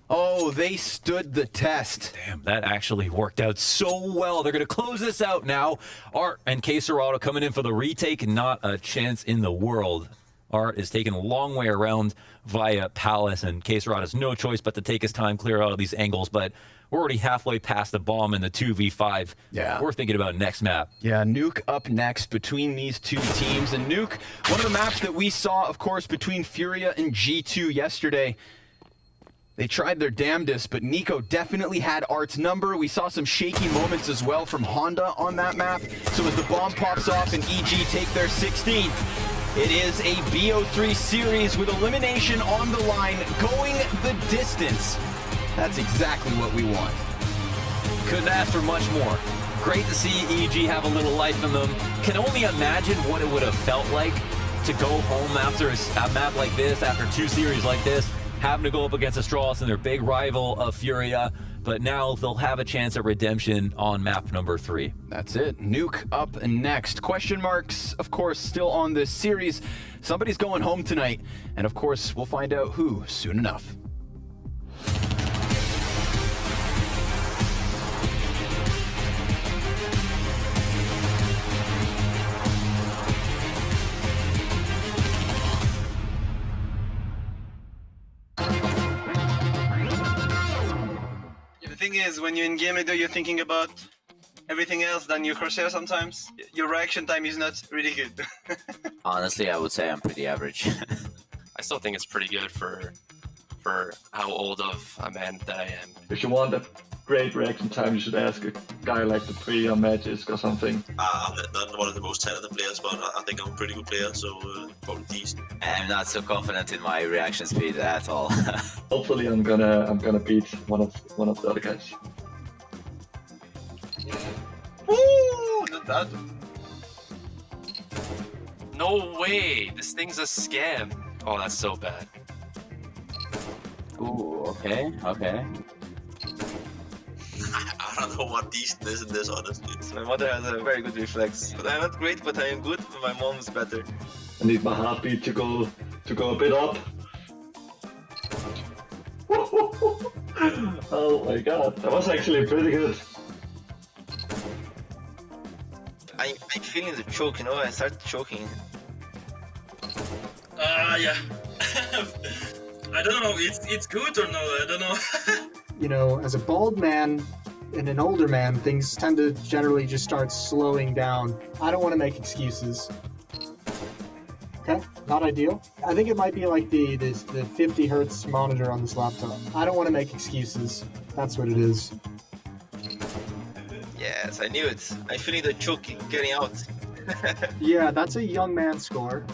Oh, they stood the test. Damn, that actually worked out so well. They're going to close this out now. Art and K. Serrato coming in for the retake. Not a chance in the world. Art is taking a long way around via Palace, and K. Serrato has no choice but to take his time, clear out of these angles. But we're already halfway past the bomb in the 2v5. Yeah. We're thinking about next map. Yeah, Nuke up next between these 2 teams. And Nuke, one of the maps that we saw, of course, between Furia and G2 yesterday. They tried their damnedest, but Nico definitely had Art's number. We saw some shaky moments as well from Honda on that map. So as the bomb pops off and EG take their 16th, it is a BO3 series with elimination on the line, going the distance. That's exactly what we want. Couldn't ask for much more. Great to see EG have a little life in them. Can only imagine what it would have felt like to go home after a map like this, after 2 series like this, having to go up against Astralis and their big rival of Furia, but now they'll have a chance at redemption on map number 3. That's it. Nuke up next. Question marks, of course, still on this series. Somebody's going home tonight, and of course, we'll find out who soon enough. The thing is, when you're in game mode, you're thinking about everything else than your crosshair sometimes. Your reaction time is not really good. Honestly, I would say I'm pretty average. I still think it's pretty good for how old of a man that I am. If you want a great reaction time, you should ask a guy like the Pre or Magic or something. I'm not one of the most talented players, but I think I'm a pretty good player, so probably decent. I'm not so confident in my reaction speed at all. Hopefully, I'm gonna beat one of the other guys. Woo! Not bad. No way! This thing's a scam. Oh, that's so bad. Ooh, okay. I don't know what decent is in this, honestly. My mother has a very good reflex. But I'm not great, but I am good. My mom is better. I need my heartbeat to go a bit up. Oh my god, that was actually pretty good. I'm feeling the choke, you know, I start choking. Yeah. I don't know, it's good or no, I don't know. You know, as a bald man in an older man, things tend to generally just start slowing down. I don't want to make excuses. Okay, not ideal. I think it might be like the 50 hertz monitor on this laptop. I don't want to make excuses. That's what it is. Yes, I knew it. I feeling the choke getting out. Yeah, that's a young man score.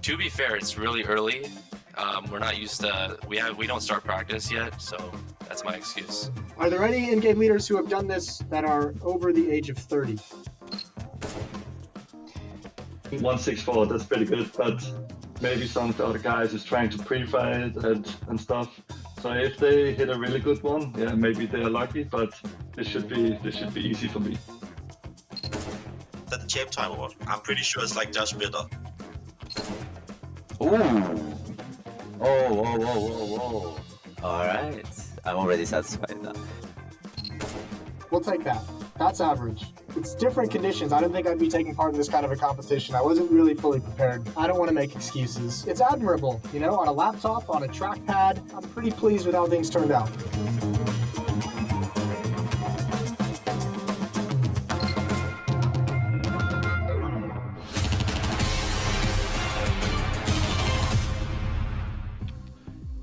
To be fair, it's really early. We're not used to. We don't start practice yet, so that's my excuse. Are there any in-game leaders who have done this that are over the age of 30? 164, that's pretty good, but maybe some of the other guys is trying to pre-fight and stuff. So if they hit a really good one, yeah, maybe they are lucky, but this should be easy for me. At the champ time or what? I'm pretty sure it's like just better. Ooh. Whoa. Alright. I'm already satisfied now. We'll take that. That's average. It's different conditions. I don't think I'd be taking part in this kind of a competition. I wasn't really fully prepared. I don't want to make excuses. It's admirable, you know, on a laptop, on a trackpad. I'm pretty pleased with how things turned out.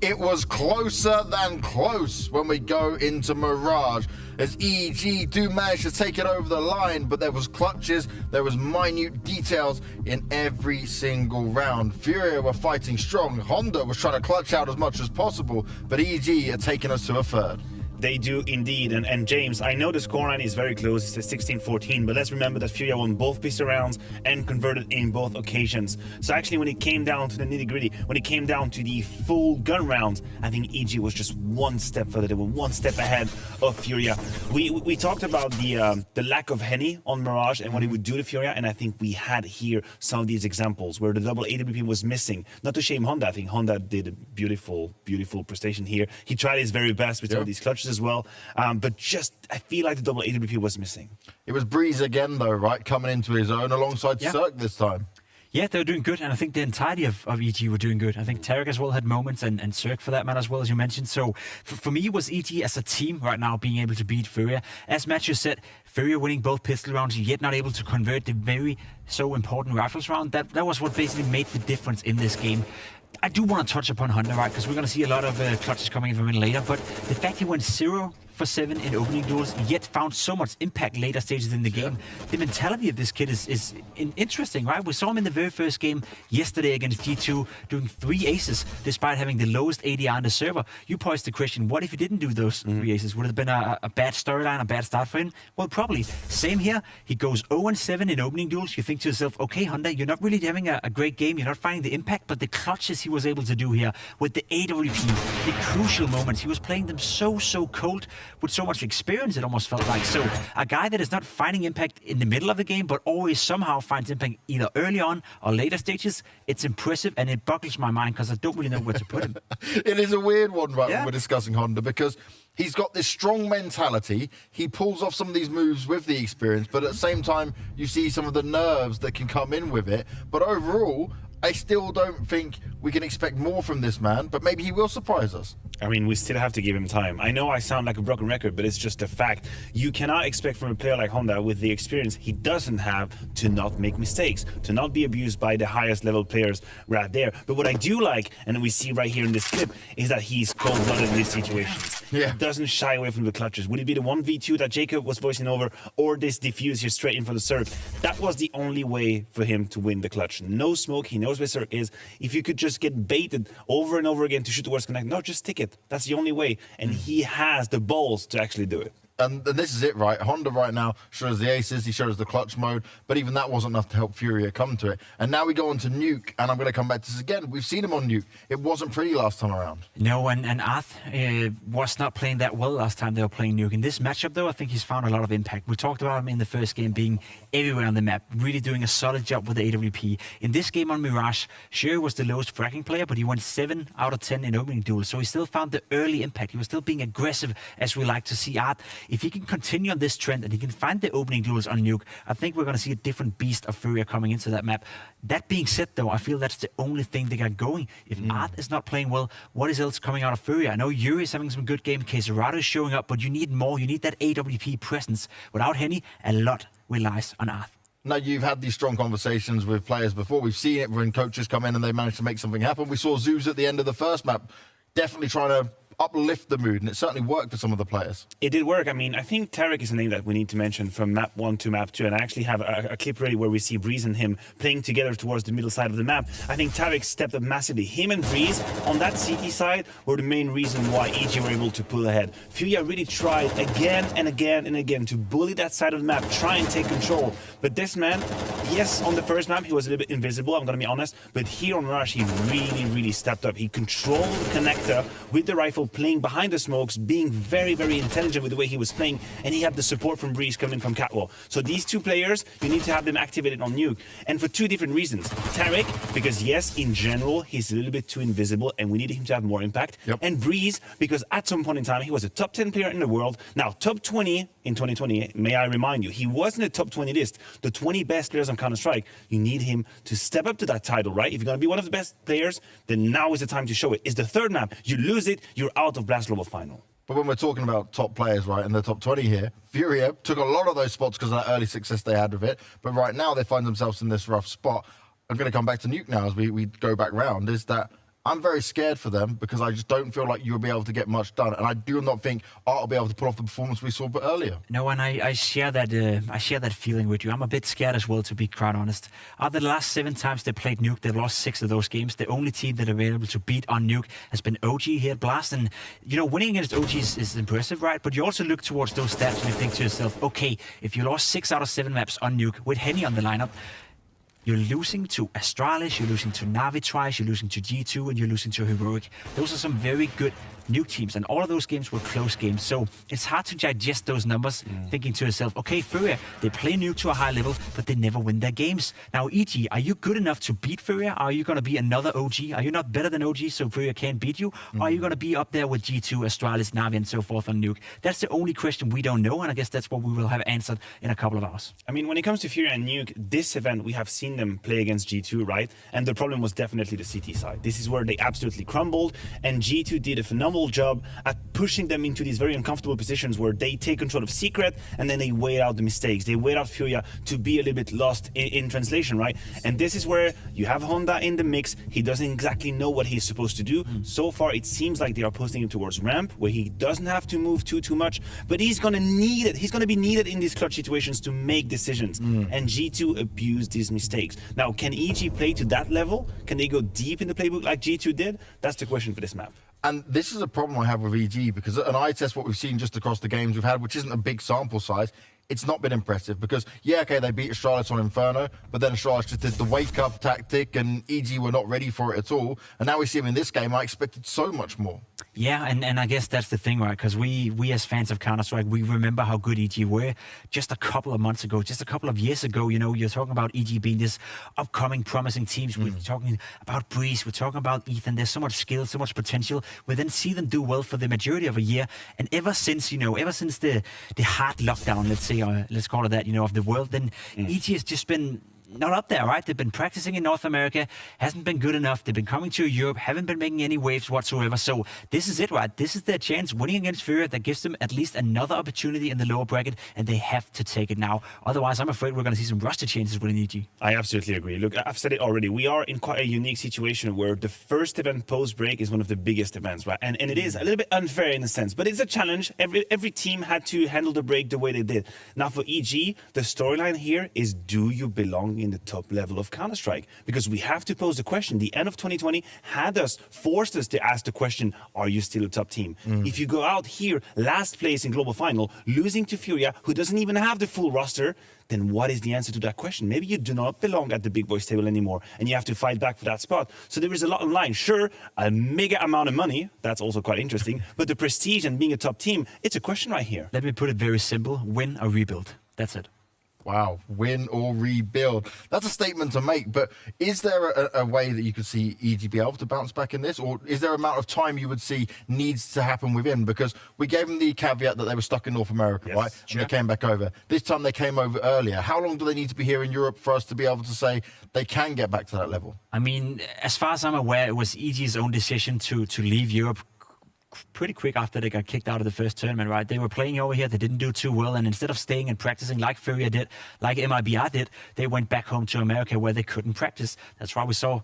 It was closer than close when we go into Mirage, as EG do manage to take it over the line, but there was clutches, there was minute details in every single round. Furia were fighting strong, Honda was trying to clutch out as much as possible, but EG are taking us to a third. They do indeed, and James, I know the scoreline is very close, it's 16-14, but let's remember that Furia won both pistol rounds and converted in both occasions. So actually when it came down to the nitty-gritty, when it came down to the full gun rounds, I think EG was just one step further, they were one step ahead of Furia. We talked about the lack of Henny on Mirage and what it would do to Furia, and I think we had here some of these examples where the double AWP was missing. Not to shame Honda, I think Honda did a beautiful prestation here. He tried his very best with some of these clutches as well, but just I feel like the double AWP was missing. It was Breeze again though, right, coming into his own alongside Cirque this time. Yeah, they were doing good, and I think the entirety of EG were doing good. I think Tarek as well had moments, and Cirque for that matter as well, as you mentioned. So for me, it was EG as a team right now being able to beat Furia. As Matthew said, Furia winning both pistol rounds, yet not able to convert the very so important rifles round. That was what basically made the difference in this game. I do want to touch upon Honda, right, because we're going to see a lot of clutches coming in from him later, but the fact he went 0 for 7 in opening duels, yet found so much impact later stages in the game. The mentality of this kid is interesting, right? We saw him in the very first game yesterday against G2 doing 3 aces, despite having the lowest ADR on the server. You posed the question, what if he didn't do those 3 aces? Would it have been a bad storyline, a bad start for him? Well, probably. Same here. He goes 0-7 in opening duels. You think to yourself, okay, Honda, you're not really having a great game. You're not finding the impact, but the clutches he was able to do here with the AWP, the crucial moments, he was playing them so cold, with so much experience, it almost felt like. So a guy that is not finding impact in the middle of the game, but always somehow finds impact either early on or later stages, it's impressive, and it boggles my mind because I don't really know where to put him. It is a weird one, right, when we're discussing Honda, because he's got this strong mentality. He pulls off some of these moves with the experience, but at the same time, you see some of the nerves that can come in with it. But overall, I still don't think we can expect more from this man, but maybe he will surprise us. I mean, we still have to give him time. I know I sound like a broken record, but it's just a fact. You cannot expect from a player like Honda, with the experience he doesn't have, to not make mistakes, to not be abused by the highest level players right there. But what I do like, and we see right here in this clip, is that he's cold-blooded in these situations. Yeah. He doesn't shy away from the clutches. Would it be the 1v2 that Jacob was voicing over, or this diffuse here straight in for the Cirque? That was the only way for him to win the clutch. No smoke, he knows where Cirque is. If you could just get baited over and over again to shoot the worst connect, no, just stick it. That's the only way, and he has the balls to actually do it. And this is it, right? Honda right now shows the aces, he shows the clutch mode, but even that wasn't enough to help Furia come to it. And now we go on to Nuke, and I'm going to come back to this again. We've seen him on Nuke. It wasn't pretty last time around. No, and Arth was not playing that well last time they were playing Nuke. In this matchup, though, I think he's found a lot of impact. We talked about him in the first game being everywhere on the map, really doing a solid job with the AWP. In this game on Mirage, sure, he was the lowest fracking player, but he went 7 out of 10 in opening duels, so he still found the early impact. He was still being aggressive, as we like to see. Arth if he can continue on this trend and he can find the opening duels on Nuke, I think we're going to see a different beast of Furia coming into that map. That being said, though, I feel that's the only thing they got going. If Arth is not playing well, what is else coming out of Furia? I know Yuri is having some good game, Keserado is showing up, but you need more. You need that AWP presence. Without Henny, a lot relies on Arth. Now, you've had these strong conversations with players before. We've seen it when coaches come in and they manage to make something happen. We saw Zeus at the end of the first map definitely trying to uplift the mood, and it certainly worked for some of the players. It did work. I mean, I think Tarek is a name that we need to mention from map 1 to map 2, and I actually have a clip ready where we see Breeze and him playing together towards the middle side of the map. I think Tarek stepped up massively. Him and Breeze on that CT side were the main reason why EG were able to pull ahead. Furia really tried again and again and again to bully that side of the map, try and take control. But this man, yes, on the first map he was a little bit invisible, I'm going to be honest, but here on Rush he really stepped up. He controlled the connector with the rifle, playing behind the smokes, being very intelligent with the way he was playing, and he had the support from Breeze coming from Catwall. So these two players, you need to have them activated on Nuke, and for two different reasons. Tarek, because yes, in general, he's a little bit too invisible, and we needed him to have more impact. And Breeze, because at some point in time, he was a top 10 player in the world. Now, top 20 in 2020, may I remind you, he wasn't a top 20 list. The 20 best players on Counter-Strike, you need him to step up to that title, right? If you're going to be one of the best players, then now is the time to show it. It's the third map. You lose it, you're out of Blast Global Final. But when we're talking about top players, right, in the top 20 here, Furia took a lot of those spots because of that early success they had with it. But right now, they find themselves in this rough spot. I'm going to come back to Nuke now as we go back round, is that I'm very scared for them because I just don't feel like you'll be able to get much done. And I do not think Art will be able to pull off the performance we saw a bit earlier. No, and I share that feeling with you. I'm a bit scared as well, to be quite honest. Out of the last 7 times they played Nuke, they've lost 6 of those games. The only team that are able to beat on Nuke has been OG here at Blast. And, you know, winning against OG is impressive, right? But you also look towards those stats and you think to yourself, okay, if you lost 6 out of 7 maps on Nuke with Henny on the lineup, you're losing to Astralis, you're losing to Navi twice, you're losing to G2, and you're losing to Heroic. Those are some very good Nuke teams, and all of those games were close games. So it's hard to digest those numbers, thinking to yourself, okay, Furia, they play Nuke to a high level, but they never win their games. Now, EG, are you good enough to beat Furia? Are you going to be another OG? Are you not better than OG, so Furia can't beat you? Or are you going to be up there with G2, Astralis, Navi, and so forth on Nuke? That's the only question we don't know, and I guess that's what we will have answered in a couple of hours. I mean, when it comes to Furia and Nuke, this event, we have seen them play against G2, right? And the problem was definitely the CT side. This is where they absolutely crumbled, and G2 did a phenomenal job at pushing them into these very uncomfortable positions where they take control of Secret and then they wait out the mistakes. They wait out Furia to be a little bit lost in translation, right? And this is where you have Honda in the mix. He doesn't exactly know what he's supposed to do. So far, it seems like they are posting him towards ramp, where he doesn't have to move too much, but he's going to need it. He's going to be needed in these clutch situations to make decisions. And G2 abused these mistakes. Now, can EG play to that level? Can they go deep in the playbook like G2 did? That's the question for this map. And this is a problem I have with EG, because an eye test, what we've seen just across the games we've had, which isn't a big sample size, it's not been impressive. Because, yeah, okay, they beat Astralis on Inferno, but then Astralis just did the wake-up tactic, and EG were not ready for it at all. And now we see them in this game. I expected so much more. Yeah, and I guess that's the thing, right? Because we as fans of Counter-Strike, we remember how good EG were just a couple of months ago, just a couple of years ago. You know, you're talking about EG being this upcoming, promising teams. We're talking about Breeze. We're talking about Ethan. There's so much skill, so much potential. We then see them do well for the majority of a year. And ever since, ever since the hard lockdown, let's say, or let's call it that, of the world, then EG has just been not up there, right? They've been practicing in North America, hasn't been good enough. They've been coming to Europe, haven't been making any waves whatsoever. So this is it, right? This is their chance. Winning against Furia, that gives them at least another opportunity in the lower bracket, and they have to take it now. Otherwise, I'm afraid we're going to see some roster changes with EG. I absolutely agree. Look, I've said it already. We are in quite a unique situation where the first event post-break is one of the biggest events, right? And it is a little bit unfair in a sense, but it's a challenge. Every team had to handle the break the way they did. Now for EG, the storyline here is, do you belong in the top level of Counter-Strike? Because we have to pose the question. The end of 2020 forced us to ask the question, are you still a top team? If you go out here, last place in Global Final, losing to Furia, who doesn't even have the full roster, then what is the answer to that question? Maybe you do not belong at the big boys table anymore, and you have to fight back for that spot. So there is a lot on line. Sure, a mega amount of money, that's also quite interesting, but the prestige and being a top team, it's a question right here. Let me put it very simple. Win or rebuild. That's it. Wow, win or rebuild. That's a statement to make, but is there a way that you could see EG be able to bounce back in this? Or is there an amount of time you would see needs to happen within? Because we gave them the caveat that they were stuck in North America, right? Sure. And they came back over. This time they came over earlier. How long do they need to be here in Europe for us to be able to say they can get back to that level? I mean, as far as I'm aware, it was EG's own decision to leave Europe pretty quick after they got kicked out of the first tournament, right? They were playing over here, they didn't do too well, and instead of staying and practicing like Furia did, like MIBR did, they went back home to America where they couldn't practice. That's why we saw,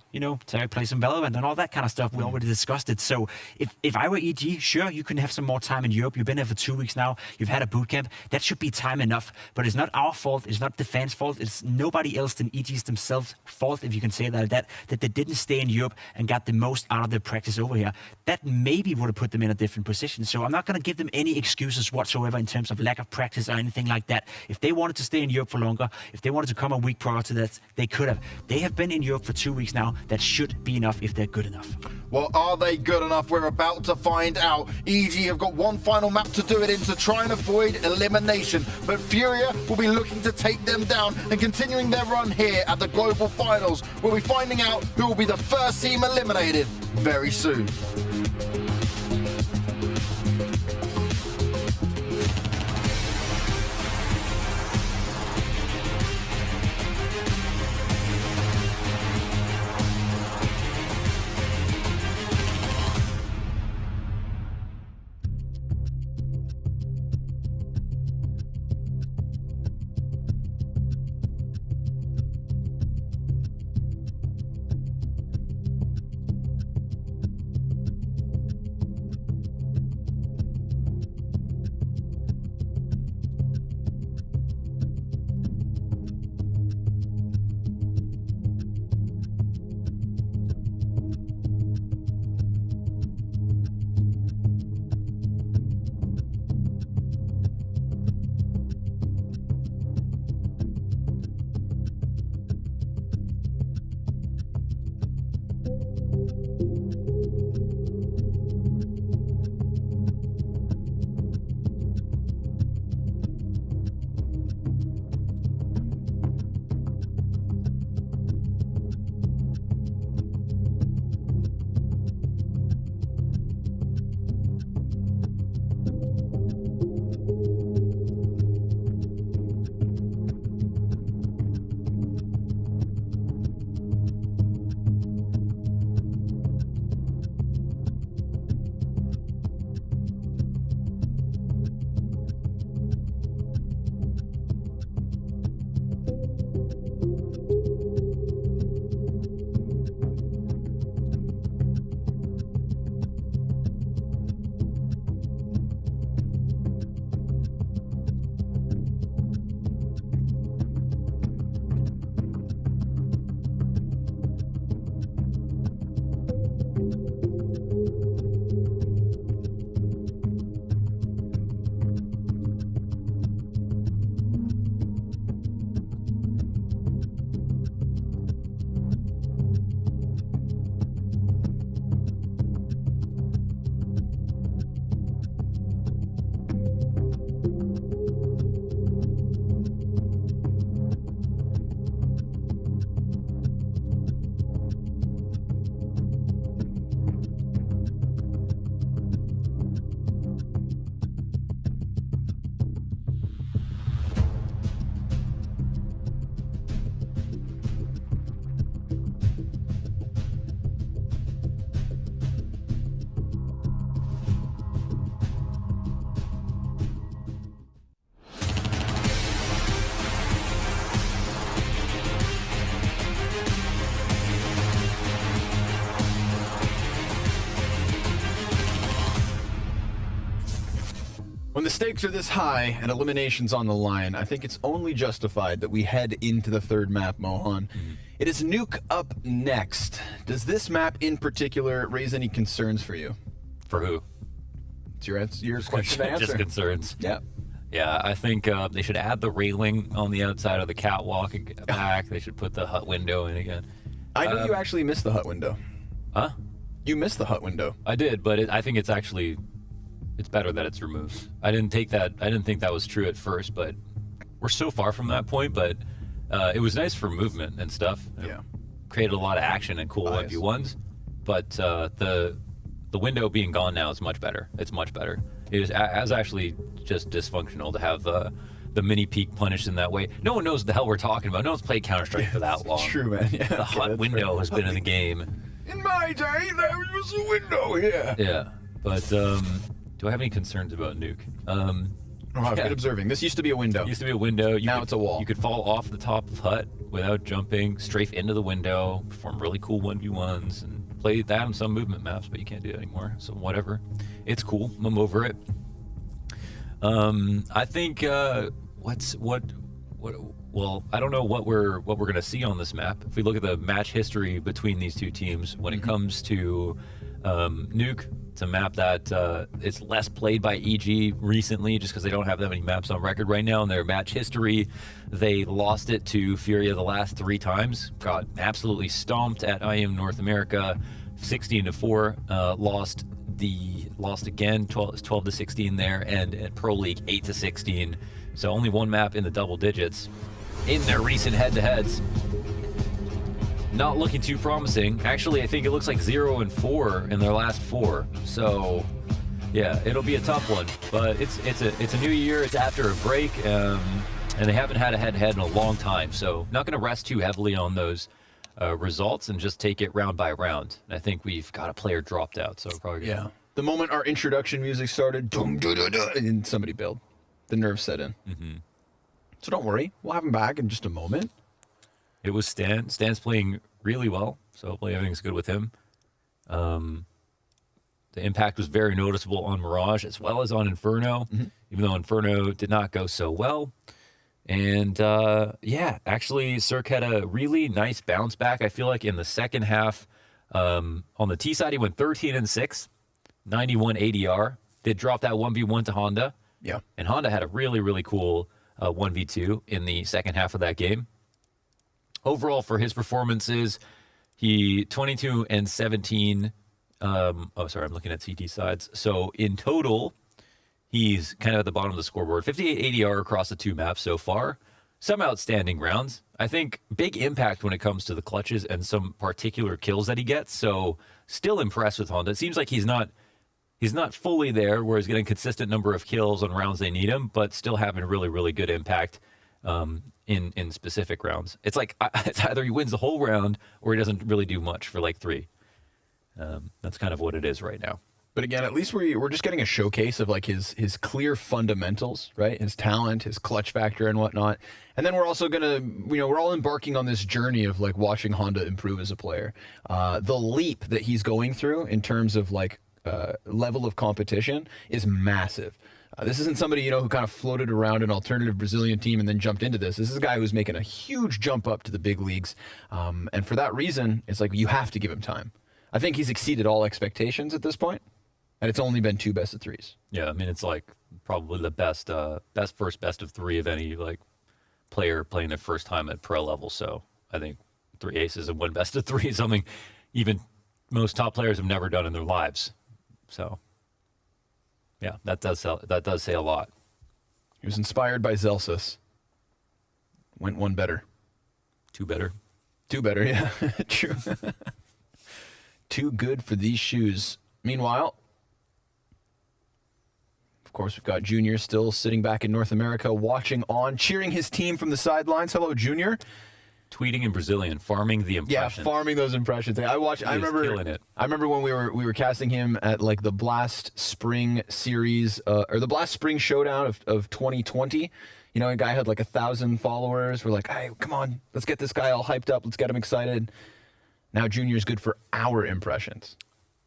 Terry play some Valorant and all that kind of stuff. We already discussed it. So if I were EG, sure, you can have some more time in Europe. You've been there for 2 weeks now. You've had a boot camp. That should be time enough. But it's not our fault. It's not the fans' fault. It's nobody else than EG's themselves' fault, if you can say that they didn't stay in Europe and got the most out of their practice over here. That maybe would have put them in a different position. So I'm not going to give them any excuses whatsoever in terms of lack of practice or anything like that. If they wanted to stay in Europe for longer, if they wanted to come a week prior to that, they could have. They have been in Europe for 2 weeks now. That should be enough if they're good enough. Well, are they good enough? We're about to find out. EG have got one final map to do it in to try and avoid elimination, but Furia will be looking to take them down and continuing their run here at the Global Finals. We'll be finding out who will be the first team eliminated very soon. When the stakes are this high and elimination's on the line, I think it's only justified that we head into the third map, Mohan. It is Nuke up next. Does this map in particular raise any concerns for you? For who? It's your question to answer. Just concerns. Yeah. Yeah, I think they should add the railing on the outside of the catwalk back. They should put the hut window in again. I know you actually missed the hut window. Huh? You missed the hut window. I did, but I think it's actually... It's better that it's removed. I didn't think that was true at first, but we're so far from that point, but it was nice for movement and stuff. Yeah. Created a lot of action and cool Nice. 1v1s, but the window being gone now is much better. It's much better. It is actually just dysfunctional to have the mini peak punished in that way. No one knows what the hell we're talking about. No one's played Counter-Strike for that long. It's true, man. Yeah, the hot window has been in the game. In my day, there was a window here. Yeah, but do I have any concerns about Nuke? I've been observing. This used to be a window. Used to be a window. Now it's a wall. You could fall off the top of the hut without jumping, strafe into the window, perform really cool 1v1s, and play that on some movement maps, but you can't do it anymore. So whatever. It's cool. I'm over it. I think well, I don't know what we're gonna see on this map. If we look at the match history between these two teams, when it comes to Nuke, it's a map that it's less played by EG recently, just because they don't have that many maps on record right now in their match history. They lost it to Furia the last 3 times, got absolutely stomped at IM North America, 16-4. Lost again, 12-16 there, and at Pro League 8-16. So only one map in the double digits in their recent head-to-heads. Not looking too promising. Actually, I think it looks like 0-4 in their last 4. So, yeah, it'll be a tough one. But it's a new year. It's after a break, and they haven't had a head-to-head in a long time. So, not going to rest too heavily on those results and just take it round by round. And I think we've got a player dropped out. So probably The moment our introduction music started, and somebody bailed. The nerves set in. So don't worry, we'll have him back in just a moment. It was Stan. Stan's playing really well, so hopefully everything's good with him. The impact was very noticeable on Mirage as well as on Inferno, even though Inferno did not go so well. And yeah, actually, Cirque had a really nice bounce back. I feel like in the second half, on the T side, he went 13-6, 91 ADR. Did drop that 1v1 to Honda. Yeah. And Honda had a really, really cool 1v2 in the second half of that game. Overall, for his performances, he 22-17. Oh, sorry, I'm looking at CT sides. So in total, he's kind of at the bottom of the scoreboard. 58 ADR across the 2 maps so far. Some outstanding rounds. I think big impact when it comes to the clutches and some particular kills that he gets. So still impressed with Honda. It seems like he's not fully there where he's getting a consistent number of kills on rounds they need him, but still having really, really good impact in specific rounds. It's like it's either he wins the whole round or he doesn't really do much for like 3. That's kind of what it is right now. But again, at least we're just getting a showcase of like his clear fundamentals, right? His talent, his clutch factor and whatnot. And then we're also gonna, we're all embarking on this journey of like watching Honda improve as a player. The leap that he's going through in terms of like level of competition is massive. This isn't somebody, who kind of floated around an alternative Brazilian team and then jumped into this. This is a guy who's making a huge jump up to the big leagues. And for that reason, it's like you have to give him time. I think he's exceeded all expectations at this point, and it's only been 2 best of 3s. Yeah, I mean, it's like probably the best best of 3 of any like player playing their first time at pro level. So I think 3 aces and 1 best of 3 is something even most top players have never done in their lives. So yeah, that does say a lot. He was inspired by Zelsus. Went 1 better. 2 better. 2 better, yeah. True. Too good for these shoes. Meanwhile, of course, we've got Junior still sitting back in North America, watching on, cheering his team from the sidelines. Hello, Junior. Tweeting in Brazilian, farming the impressions. Yeah, farming those impressions. I remember killing it. I remember when we were casting him at like the Blast Spring series or the Blast Spring Showdown of 2020. A guy had like 1,000 followers. We're like, hey, come on, let's get this guy all hyped up. Let's get him excited. Now Junior's good for our impressions.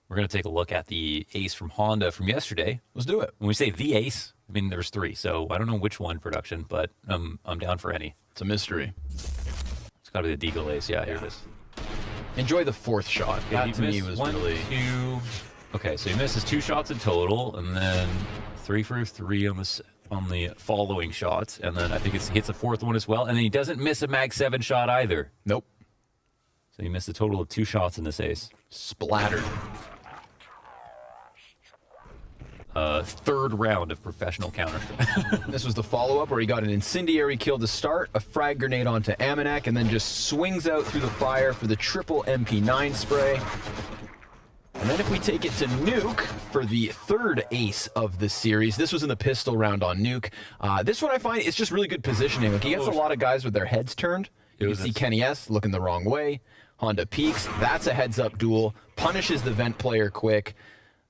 We're going to take a look at the ace from Honda from yesterday. Let's do it. When we say the ace, I mean there's 3, so I don't know which one production, but I'm down for any. It's a mystery. It's got to be the Deagle ace. Yeah, here it is. Enjoy the 4th shot. Yeah, that to me was 1, really 2. Okay, so he misses 2 shots in total, and then 3 for 3 on the following shots, and then I think he hits a 4th one as well, and then he doesn't miss a mag 7 shot either. Nope. So he missed a total of 2 shots in this ace. Splattered. third round of professional Counter-Strike. This was the follow-up where he got an incendiary kill to start, a frag grenade onto Amanek, and then just swings out through the fire for the triple MP9 spray. And then if we take it to Nuke for the third ace of the series, this was in the pistol round on Nuke. This one I find is just really good positioning. Like, he gets a lot of guys with their heads turned. You can see Kenny S looking the wrong way. Honda peeks. That's a heads-up duel. Punishes the vent player quick.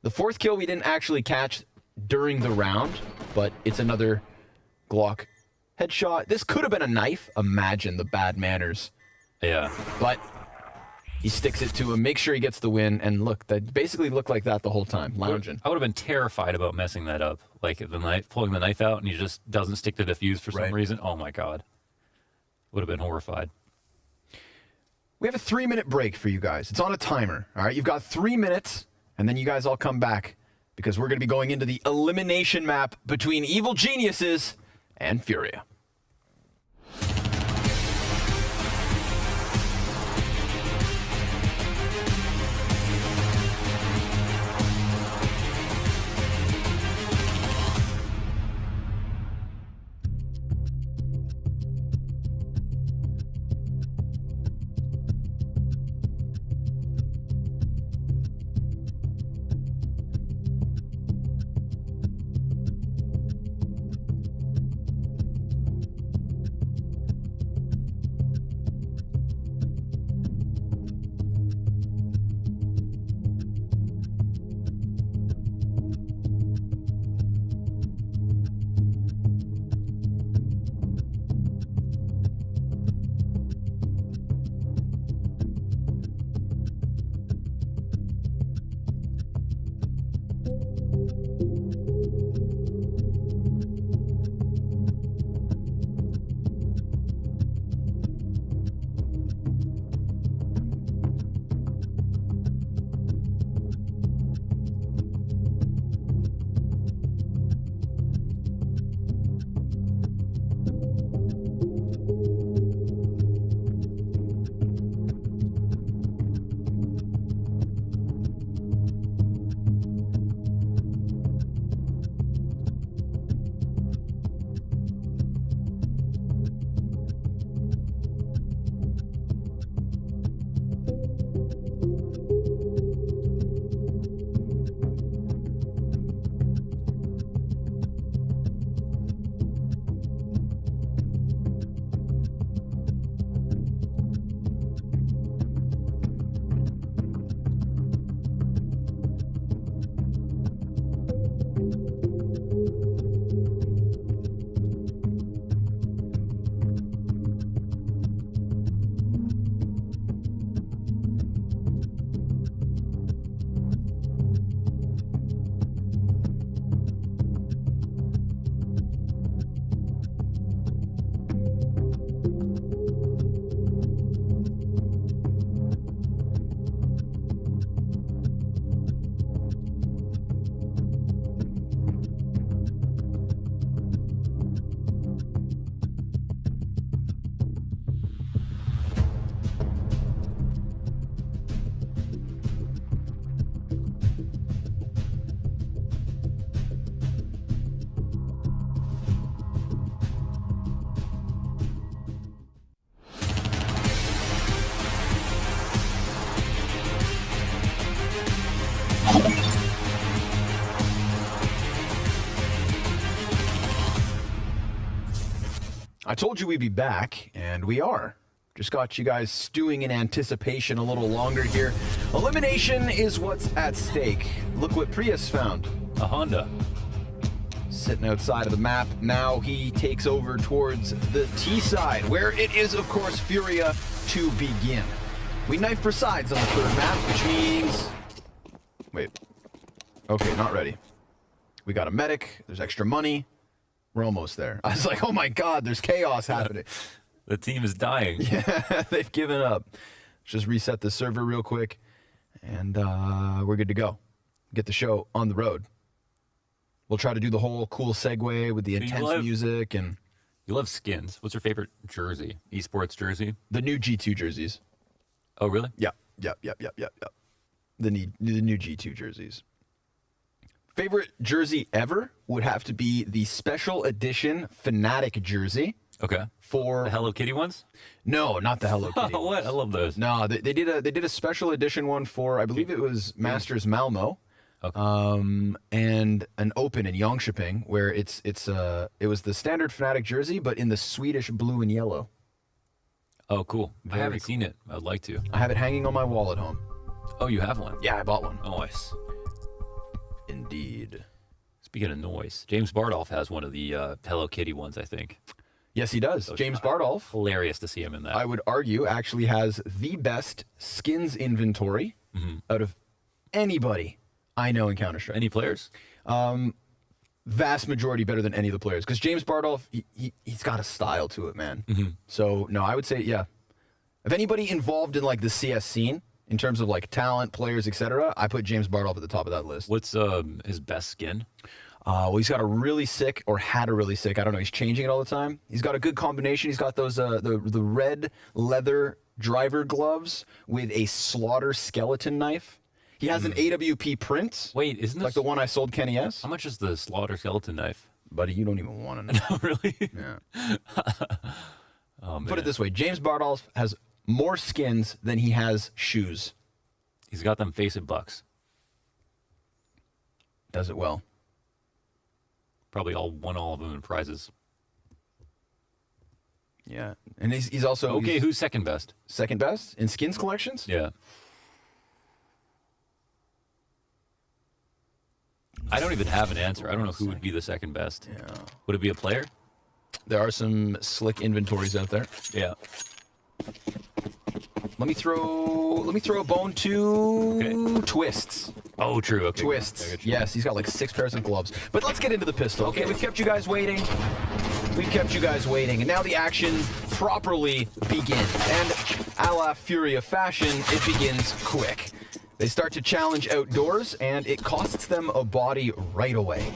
The fourth kill we didn't actually catch during the round, but it's another Glock headshot. This could have been a knife. Imagine the bad manners. Yeah. But he sticks it to him, makes sure he gets the win, and look, that basically looked like that the whole time, lounging. I would have been terrified about messing that up. Like the knife, pulling the knife out, and he just doesn't stick to the fuse for some reason. Oh my god. Would have been horrified. We have a 3-minute break for you guys. It's on a timer. All right, you've got 3 minutes, and then you guys all come back because we're going to be going into the elimination map between Evil Geniuses and Furia. I told you we'd be back, and we are. Just got you guys stewing in anticipation a little longer here. Elimination is what's at stake. Look what Prius found. A Honda. Sitting outside of the map. Now he takes over towards the T side, where it is, of course, Furia to begin. We knife for sides on the third map, which means... Wait. Okay, not ready. We got a medic. There's extra money. We're almost there. I was like, oh my god, there's chaos happening. The team is dying. Yeah, they've given up. Let's just reset the server real quick, and we're good to go. Get the show on the road. We'll try to do the whole cool segue with the intense music. And you love skins. What's your favorite jersey? Esports jersey? The new G2 jerseys. Oh, really? Yep. The new G2 jerseys. Favorite jersey ever would have to be the special edition Fnatic jersey. Okay. For the Hello Kitty ones? No, not the Hello Kitty. What? I love those. No, they did a special edition one for, I believe it was Masters Malmo. Okay. And an open in Jönköping where it was the standard Fnatic jersey, but in the Swedish blue and yellow. Oh, cool. I Very haven't cool. seen it. I'd like to. I have it hanging on my wall at home. Oh, you have one? Yeah, I bought one. Nice. Indeed. Speaking of noise, James Bardolph has one of the Hello Kitty ones, I think. Yes, he does. James Bardolph. Hilarious to see him in that. I would argue actually has the best skins inventory out of anybody I know in Counter-Strike. Any players? Vast majority better than any of the players. Because James Bardolph, he's got a style to it, man. So, no, I would say, yeah. If anybody involved in like the CS scene, in terms of like talent, players, etc., I put James Bardolph at the top of that list. What's his best skin? Well, he's got a really sick, or had a really sick, I don't know, he's changing it all the time. He's got a good combination. He's got those the red leather driver gloves with a slaughter skeleton knife. He has an AWP print. Wait, isn't this like the one I sold Kenny S? How much is the slaughter skeleton knife? Buddy, you don't even want to know. No, really? Yeah. Oh, man. Put it this way, James Bardolph has more skins than he has shoes. He's got them face-it bucks. Does it well. Probably won all of them in prizes. Yeah. And he's also... Okay, who's second best? Second best? In skins collections? Yeah. I don't even have an answer. I don't know who would be the second best. Yeah. Would it be a player? There are some slick inventories out there. Yeah. Let me throw a bone to Twists. Oh, true. Okay. Twists. Yes, he's got like 6 pairs of gloves. But let's get into the pistol. Okay, we've kept you guys waiting. And now the action properly begins. And a la Furia fashion, it begins quick. They start to challenge outdoors, and it costs them a body right away.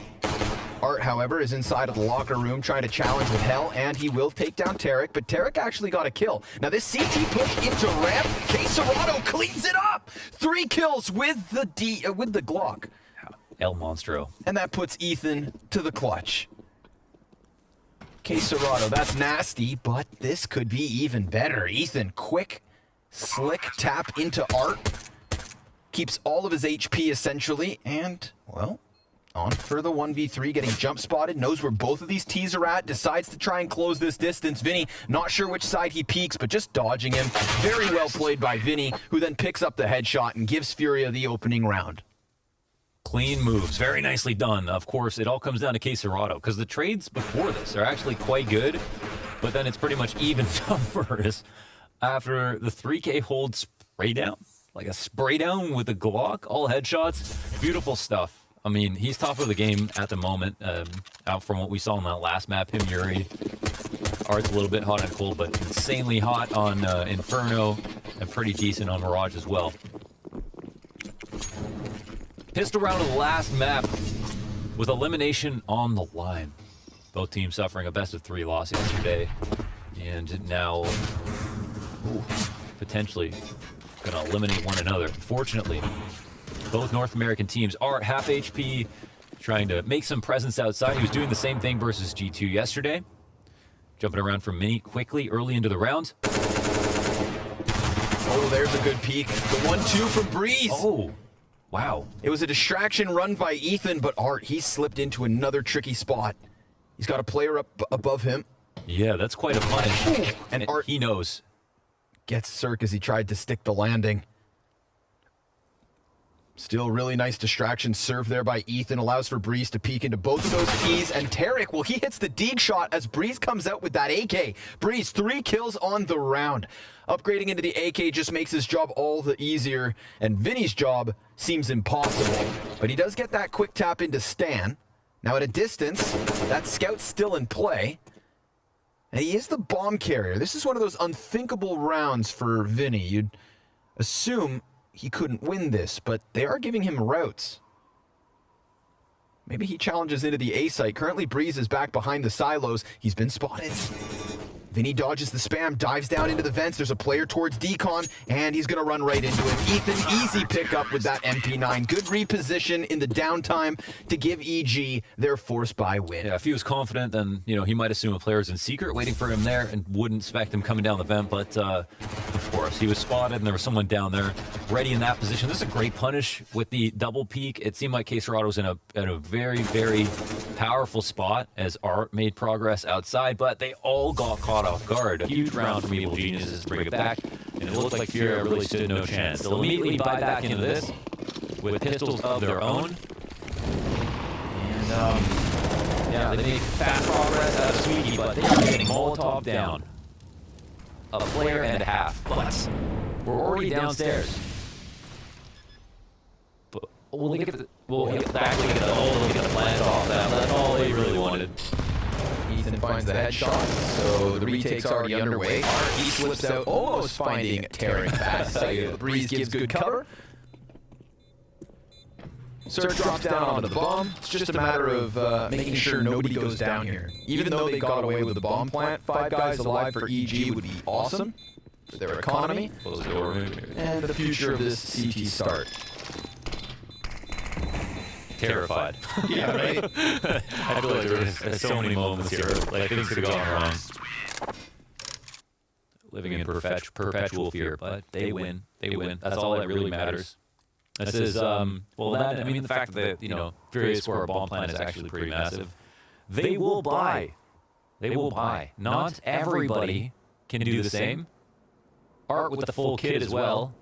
Art, however, is inside of the locker room trying to challenge with hell, and he will take down Tarek, but Tarek actually got a kill. Now this CT push into ramp, K Serrato cleans it up! 3 kills with the Glock. El Monstro. And that puts Ethan to the clutch. K Serrato, that's nasty, but this could be even better. Ethan, quick, slick tap into Art. Keeps all of his HP essentially, and, well, on for the 1v3, getting jump spotted, knows where both of these T's are at, decides to try and close this distance. Vinny, not sure which side he peeks, but just dodging him. Very well played by Vinny, who then picks up the headshot and gives Furia the opening round. Clean moves. Very nicely done. Of course, it all comes down to K Serrato, because the trades before this are actually quite good, but then it's pretty much even numbers after the 3K hold spray down. Like a spray down with a Glock, all headshots. Beautiful stuff. I mean, he's top of the game at the moment, out from what we saw in that last map. Him, Yuri. Art's a little bit hot and cold, but insanely hot on Inferno, and pretty decent on Mirage as well. Pistol round of the last map with elimination on the line. Both teams suffering a best-of-3 loss yesterday, and now potentially going to eliminate one another. Fortunately, both North American teams are at half HP, trying to make some presence outside. He was doing the same thing versus G2 yesterday. Jumping around for Mini quickly early into the round. Oh, there's a good peek. The 1-2 from Breeze. Oh, wow. It was a distraction run by Ethan, but Art, he slipped into another tricky spot. He's got a player up above him. Yeah, that's quite a punish. And Art, he knows. Gets Cirque as he tried to stick the landing. Still really nice distraction served there by Ethan. Allows for Breeze to peek into both of those keys. And Tarek, well, he hits the Deeg shot as Breeze comes out with that AK. Breeze, 3 kills on the round. Upgrading into the AK just makes his job all the easier. And Vinny's job seems impossible. But he does get that quick tap into Stan. Now at a distance, that scout's still in play. And he is the bomb carrier. This is one of those unthinkable rounds for Vinny. You'd assume he couldn't win this, but they are giving him routes. Maybe he challenges into the A site. Currently, Breeze is back behind the silos. He's been spotted. Vinny dodges the spam, dives down into the vents. There's a player towards Decon, and he's going to run right into him. Ethan, easy pickup with that MP9. Good reposition in the downtime to give EG their force buy win. Yeah, if he was confident, then he might assume a player's in secret waiting for him there and wouldn't expect him coming down the vent. But of course, he was spotted, and there was someone down there ready in that position. This is a great punish with the double peek. It seemed like K-Serrado was in a very, very powerful spot as Art made progress outside, but they all got caught off guard. A huge round from Evil Geniuses to bring it back, and it looked like Furia really stood no chance. They'll immediately buy back into this with pistols of their own. And, yeah, they make fast progress out of Sweetie, but they are getting Molotov down. A player and a half, but we're already downstairs. But we'll get the plant off. That's all they really wanted. Ethan finds the headshot, so the retake's already underway. He slips out, almost finding Tarek past. The breeze gives good cover. Surge drops down onto the bomb. It's just a matter of making sure nobody goes down here. Even though they got away with the bomb plant, 5 guys alive for EG would be awesome for their economy and the future of this CT start. Terrified. Yeah, right? I feel like there's so many moments here. Like, things could have gone wrong. Living in perpetual fear, but they win. They win. That's all that really matters. This is, the fact that, Furia score a bomb plant is actually pretty massive. They will buy. They will buy. Not everybody can do the same. Art with the full kit as well.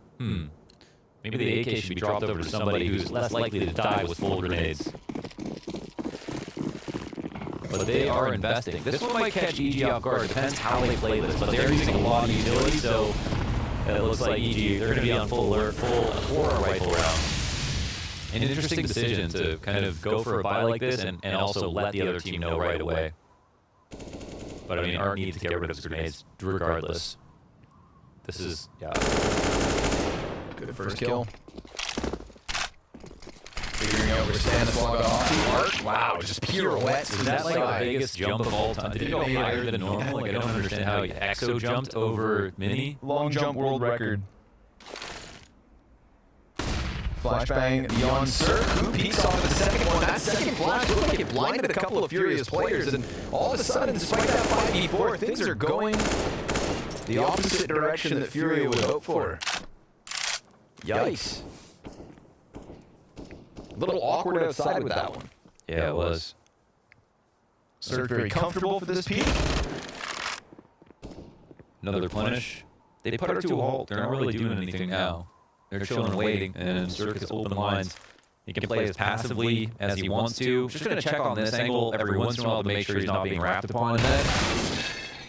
Maybe the AK should be dropped over to somebody who's less likely to die with full grenades. But they are investing. This one might catch EG off guard. Depends how they play this. But they're using a lot of utility, so it looks like EG, they're going to be on full alert, for a rifle round. An interesting decision to kind of go for a buy like this and also let the other team know right away. But I mean, Art needs to get rid of his grenades regardless. This is, yeah. Good first kill. Figuring out where Stannis logged off. Art, wow, just pirouettes. Is that like the biggest jump of all time? Did he go higher than normal? Like, I don't understand how he exo jumped over Mini. Long jump world record. Flashbang beyond Cirque, who peeks off at the second one. That second flash looked like it blinded a couple of Furious players, and all of a sudden, despite that 5v4, things are going the opposite direction that Furia would hope for. Yikes. A little awkward outside with that one. Yeah, it was. Cirque very comfortable for this peak. Another punish. They put her to a halt. They're not really doing anything now. They're chilling and waiting, and Cirque has open lines. He can play as passively as he wants to. Just going to check on this angle every once in a while to make sure he's not being wrapped upon. And then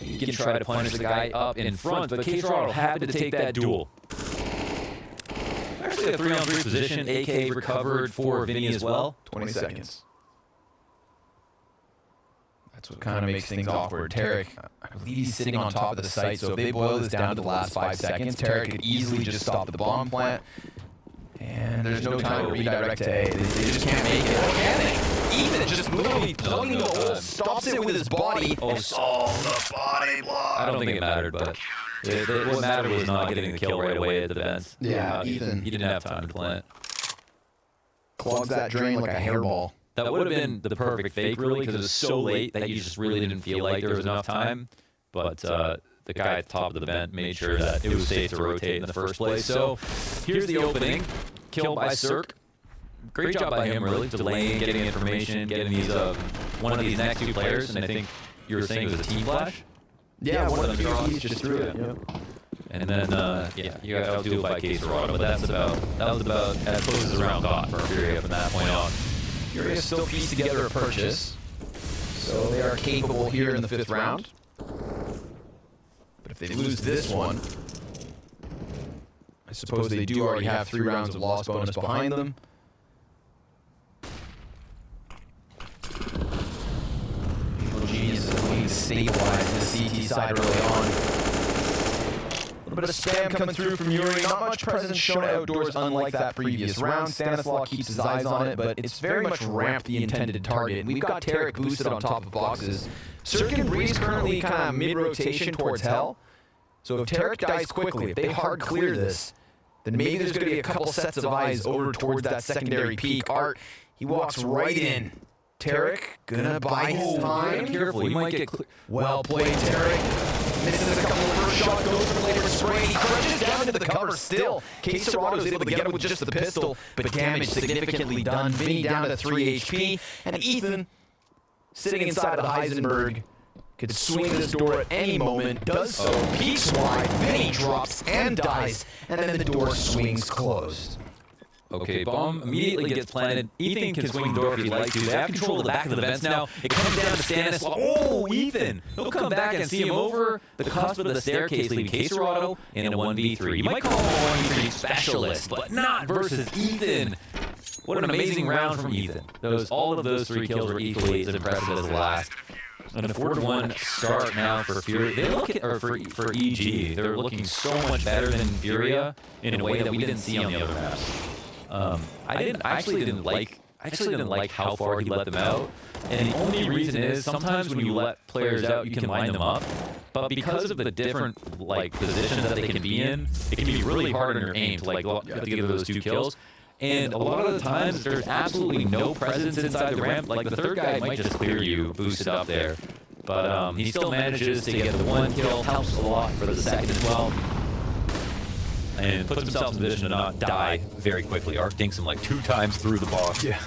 he can try to punish the guy up in front, but K-Serrado happened to take that duel. Actually a 3-on-3 position. AK recovered for Vinny as well. 20 seconds. That's what kind of makes things awkward. Tarek, I believe he's sitting on top of the site, so if they boil this down to the last 5 seconds, Tarek could easily just stop the bomb plant. And there's no time to redirect to A. They just can't make it. Or can they? Ethan just literally plugging the hole, stops it with his body. Oh, the body block. I don't think it mattered, but what mattered was not getting the kill right away at the vents. Yeah, Ethan. He didn't have time to plant. Clogs that drain like a hairball. That would have been the perfect fake, really, because it was so late that you just really didn't feel like there was enough time. But the guy at the top of the vent made sure that it was safe to rotate in the first place. So here's the opening. Kill by Cirque. Great job by him, really, delaying, getting information, getting these one of these next 2 players. And I think you were saying it was a team flash? Yeah, one of the PvPs just threw it. Yep. And then, you got to do it by K-Serrado, but that was about as close as a round got for Furia from that point on. Furia still pieced together a purchase, so they are capable here in the 5th round. But if they lose this one, I suppose they do already have 3 rounds of loss bonus behind them. Evil Genius is looking to stabilize the CT side early on. A bit of spam coming through from Yuri. Not much presence shown outdoors, unlike that previous round. Stanislaw keeps his eyes on it, but it's very much ramped the intended target. We've got Tarek boosted on top of boxes. Cirque and Breeze currently kind of mid-rotation towards Hell. So if Tarek dies quickly, if they hard clear this, then maybe there's going to be a couple sets of eyes over towards that secondary peak. Art, he walks right in. Tarek, gonna buy his time. Careful, he might get well played, Tarek. Misses a couple of first shots, goes for the later spray. He crunches down into the cover still. Caserato's able to get him with just the pistol, but damage significantly done. Vinny down to 3 HP. And Ethan, sitting inside of the Heisenberg, could swing this door at any moment, does so, peeks wide, Vinny drops and dies, and then the door swings closed. Okay, bomb immediately gets planted. Ethan can swing the door if he'd like to. They have control of the back of the vents now. It comes down to Stanislaw. Oh, Ethan! He'll come back and see him over the cusp of the staircase, leaving Caserado in a 1v3. You might call him a 1v3 specialist, but not versus Ethan. What an amazing round from Ethan. All of those 3 kills were equally as impressive as the last. And a 4-1 start now for Furia. They look at, or for EG, they're looking so much better than Furia in a way that we didn't see on the other maps. I actually didn't like how far he let them out. And the only reason is sometimes when you let players out, you can line them up. But because of the different positions that they can be in, it can be really hard on your aim to get those 2 kills. And a lot of the times, there's absolutely no presence inside the ramp. Like, the third guy might just clear you, boosted up there. But he still manages to get the 1 kill, helps a lot for the second as well. And puts himself in a position to not die very quickly. Arc dinks him like 2 times through the box. Yeah.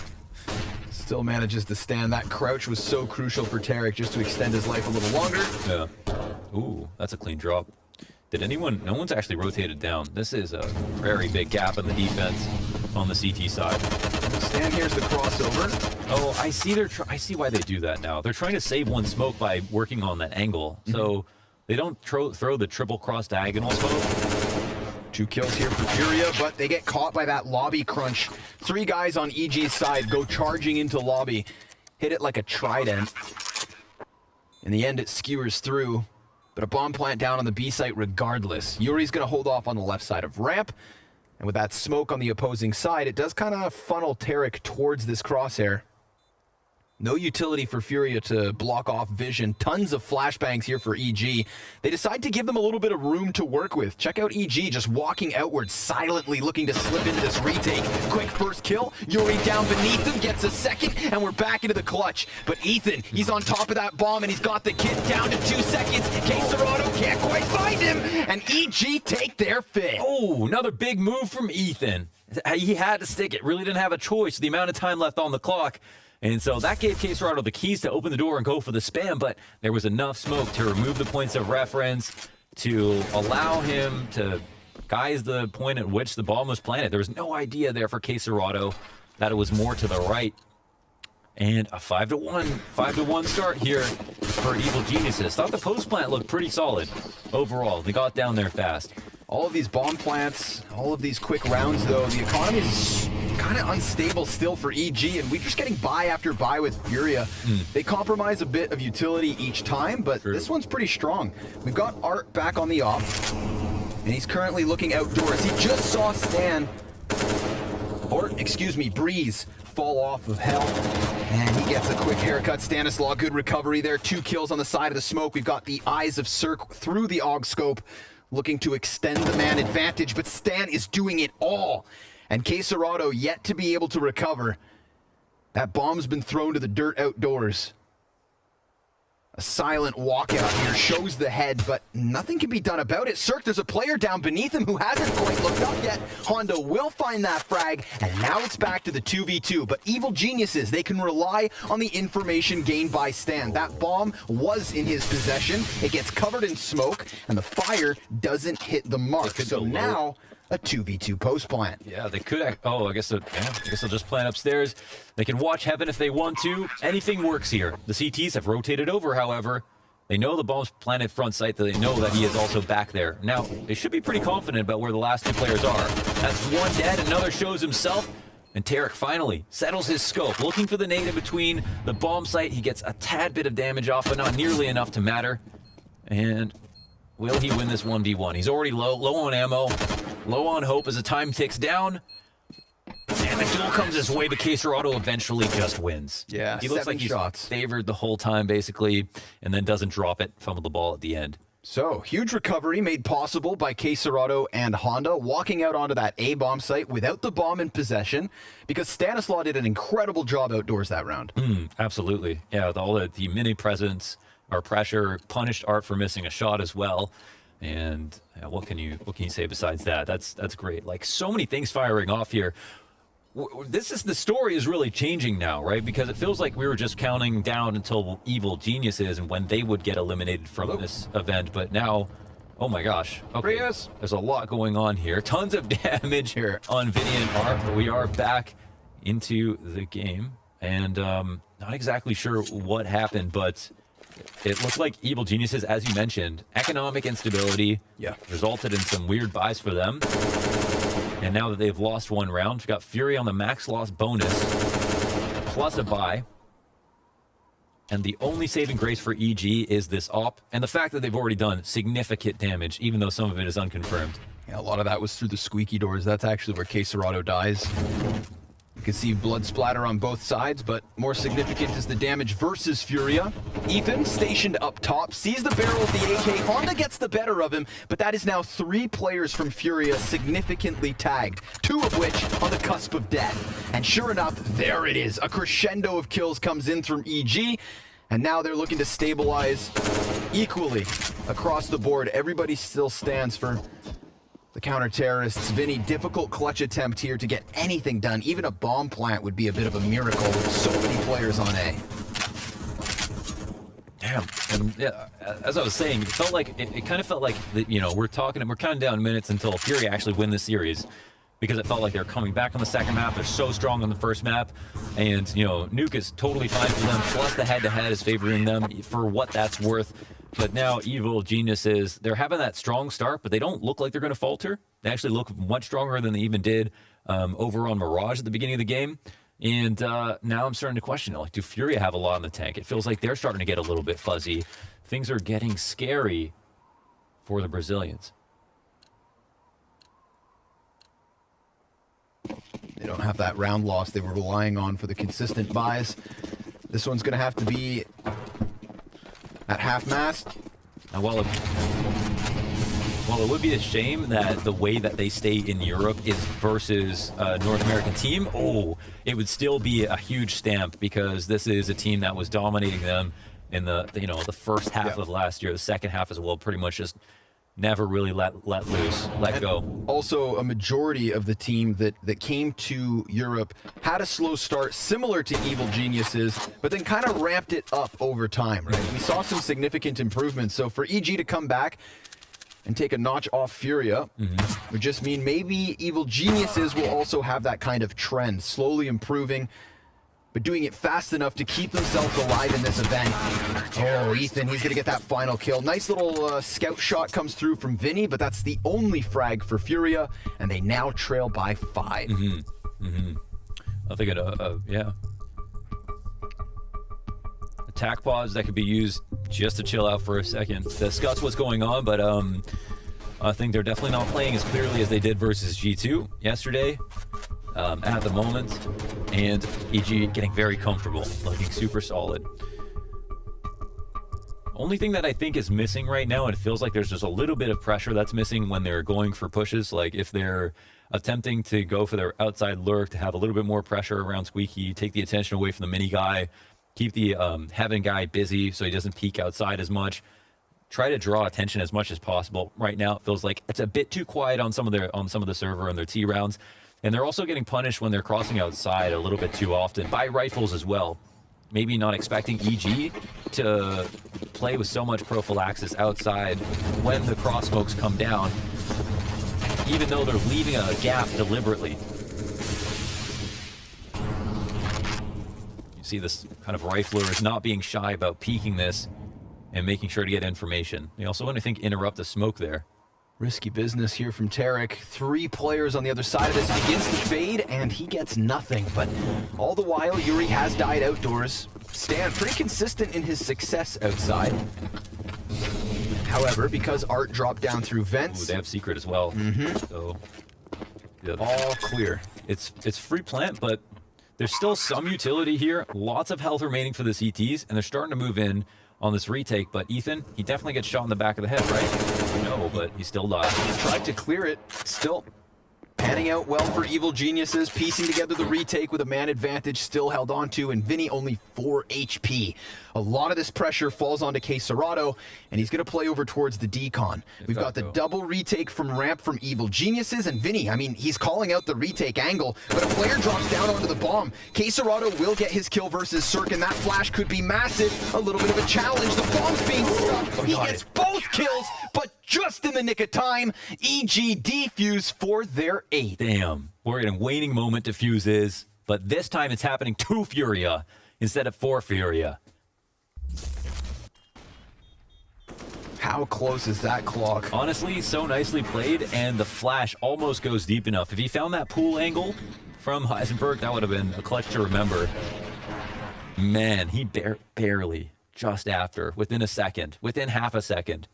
Still manages to stand. That crouch was so crucial for Tarek just to extend his life a little longer. Yeah. Ooh, that's a clean drop. Did anyone... No one's actually rotated down. This is a very big gap in the defense on the CT side. Stan here's the crossover. Oh, I see why they do that now. They're trying to save 1 smoke by working on that angle. So they don't throw the triple cross diagonal smoke. 2 kills here for Furia, but they get caught by that lobby crunch. 3 guys on EG's side go charging into lobby. Hit it like a trident. In the end, it skewers through, but a bomb plant down on the B site regardless. Yuri's going to hold off on the left side of ramp, and with that smoke on the opposing side, it does kind of funnel Tarek towards this crosshair. No utility for Furia to block off vision. Tons of flashbangs here for EG. They decide to give them a little bit of room to work with. Check out EG just walking outward, silently looking to slip into this retake. Quick first kill. Yuri down beneath him, gets a second, and we're back into the clutch. But Ethan, he's on top of that bomb, and he's got the kid down to 2 seconds. Caserado can't quite find him, and EG take their fifth. Oh, another big move from Ethan. He had to stick it. Really didn't have a choice. The amount of time left on the clock. And so that gave Caserado the keys to open the door and go for the spam, but there was enough smoke to remove the points of reference to allow him to guise the point at which the bomb was planted. There was no idea there for Caserado that it was more to the right. And a 5-1 start here for Evil Geniuses. Thought the post plant looked pretty solid overall. They got down there fast. All of these bomb plants, all of these quick rounds, though, the economy is kind of unstable still for EG, and we're just getting buy after buy with Furia. They compromise a bit of utility each time, but this one's pretty strong. We've got Art back on the op, and he's currently looking outdoors. He just saw Stan, Breeze, fall off of Hell, and he gets a quick haircut. Stanislaw, good recovery there. 2 kills on the side of the smoke. We've got the eyes of Cirque through the AUG scope, looking to extend the man advantage, but Stan is doing it all. And Caserado yet to be able to recover. That bomb's been thrown to the dirt outdoors. A silent walkout here shows the head, but nothing can be done about it. Cirque, there's a player down beneath him who hasn't quite looked up yet. Honda will find that frag, and now it's back to the 2v2. But Evil Geniuses, they can rely on the information gained by Stan. That bomb was in his possession. It gets covered in smoke, and the fire doesn't hit the mark. So now, a 2v2 post plant. Yeah, they could. I guess they'll just plant upstairs. They can watch heaven if they want to. Anything works here. The CTs have rotated over, however. They know the bomb's planted front sight. They know that he is also back there. Now, they should be pretty confident about where the last 2 players are. That's 1 dead. Another shows himself. And Tarek finally settles his scope, looking for the nade in between the bomb site. He gets a tad bit of damage off, but not nearly enough to matter. And Will he win this 1v1? He's already low on ammo, low on hope as the time ticks down. And the duel comes his way, but Caserado eventually just wins. Yeah, he looks 7 like he's shots. favored the whole time, basically, and then doesn't drop it, fumble the ball at the end. So, huge recovery made possible by Caserado and Honda, walking out onto that A-bomb site without the bomb in possession, because Stanislaw did an incredible job outdoors that round. Absolutely. Yeah, with all the mini presence or pressure, punished Art for missing a shot as well. And what can you say besides that? That's great. Like, so many things firing off here. The story is really changing now, right? Because it feels like we were just counting down until Evil Geniuses and when they would get eliminated from this event. But now, oh my gosh. Okay, there's a lot going on here. Tons of damage here on Vinny and Art. But we are back into the game. And not exactly sure what happened, but it looked like Evil Geniuses, as you mentioned, economic instability resulted in some weird buys for them. And now that they've lost one round, we've got Fury on the max loss bonus, plus a buy. And the only saving grace for EG is this op, and the fact that they've already done significant damage, even though some of it is unconfirmed. Yeah, a lot of that was through the squeaky doors. That's actually where Caserado dies. You can see blood splatter on both sides, but more significant is the damage versus Furia. Ethan, stationed up top, sees the barrel of the AK. Honda gets the better of him, but that is now 3 players from Furia significantly tagged, 2 of which on the cusp of death. And sure enough, there it is. A crescendo of kills comes in from EG, and now they're looking to stabilize equally across the board. Everybody still stands for the counter-terrorists. Vinny, difficult clutch attempt here to get anything done. Even a bomb plant would be a bit of a miracle with so many players on A. Damn. And yeah, as I was saying, it felt like it kind of felt like we're counting down minutes until Fury actually win the series, because it felt like they're coming back on the second map. They're so strong on the first map, and Nuke is totally fine for them. Plus the head-to-head is favoring them for what that's worth. But now Evil Geniuses, they're having that strong start, but they don't look like they're going to falter. They actually look much stronger than they even did over on Mirage at the beginning of the game. And now I'm starting to question, like, do Furia have a lot in the tank? It feels like they're starting to get a little bit fuzzy. Things are getting scary for the Brazilians. They don't have that round loss they were relying on for the consistent buys. This one's going to have to be at half-mast. And while it would be a shame that the way that they stay in Europe is versus a North American team, it would still be a huge stamp, because this is a team that was dominating them in the first half of last year. The second half as well, pretty much just never really let go. Also, a majority of the team that came to Europe had a slow start, similar to Evil Geniuses, but then kind of ramped it up over time, right? We saw some significant improvements. So for EG to come back and take a notch off Furia would just mean maybe Evil Geniuses will also have that kind of trend, slowly improving, but doing it fast enough to keep themselves alive in this event. Oh, Ethan, he's going to get that final kill. Nice little scout shot comes through from Vinny, but that's the only frag for Furia, and they now trail by 5. I think attack pause that could be used just to chill out for a second, discuss what's going on, but I think they're definitely not playing as clearly as they did versus G2 yesterday. At the moment, and EG getting very comfortable, looking super solid. Only thing that I think is missing right now, and it feels like there's just a little bit of pressure that's missing when they're going for pushes, like if they're attempting to go for their outside lurk to have a little bit more pressure around Squeaky, take the attention away from the mini guy, keep the Heaven guy busy so he doesn't peek outside as much, try to draw attention as much as possible. Right now, it feels like it's a bit too quiet on some of the server and their T rounds. And they're also getting punished when they're crossing outside a little bit too often by rifles as well. Maybe not expecting EG to play with so much prophylaxis outside when the cross smokes come down, even though they're leaving a gap deliberately. You see this kind of rifler is not being shy about peeking this and making sure to get information. They also want to interrupt the smoke there. Risky business here from Tarek. 3 players on the other side of this. He begins to fade, and he gets nothing. But all the while, Yuri has died outdoors. Stan, pretty consistent in his success outside. However, because Art dropped down through vents... Ooh, they have secret as well. So, yeah, all clear. It's free plant, but there's still some utility here. Lots of health remaining for the CTs, and they're starting to move in on this retake. But Ethan, he definitely gets shot in the back of the head, right? No, but he still dies. Tried to clear it. Still panning out well for Evil Geniuses, piecing together the retake with a man advantage still held on to, and Vinny only 4 HP. A lot of this pressure falls onto K Serato, and he's going to play over towards the decon. We've got the double retake from ramp from Evil Geniuses, and Vinny, I mean, he's calling out the retake angle, but a player drops down onto the bomb. K Serato will get his kill versus Cirque, and that flash could be massive. A little bit of a challenge. The bomb's being stuck. He gets both kills, but just in the nick of time, EG defuse for their 8th. Damn. We're in a waning moment defuse is, but this time it's happening to Furia instead of for Furia. How close is that clock? Honestly, so nicely played, and the flash almost goes deep enough. If he found that pool angle from Heisenberg, that would have been a clutch to remember. Man, he barely, just after, within a second, within half a second.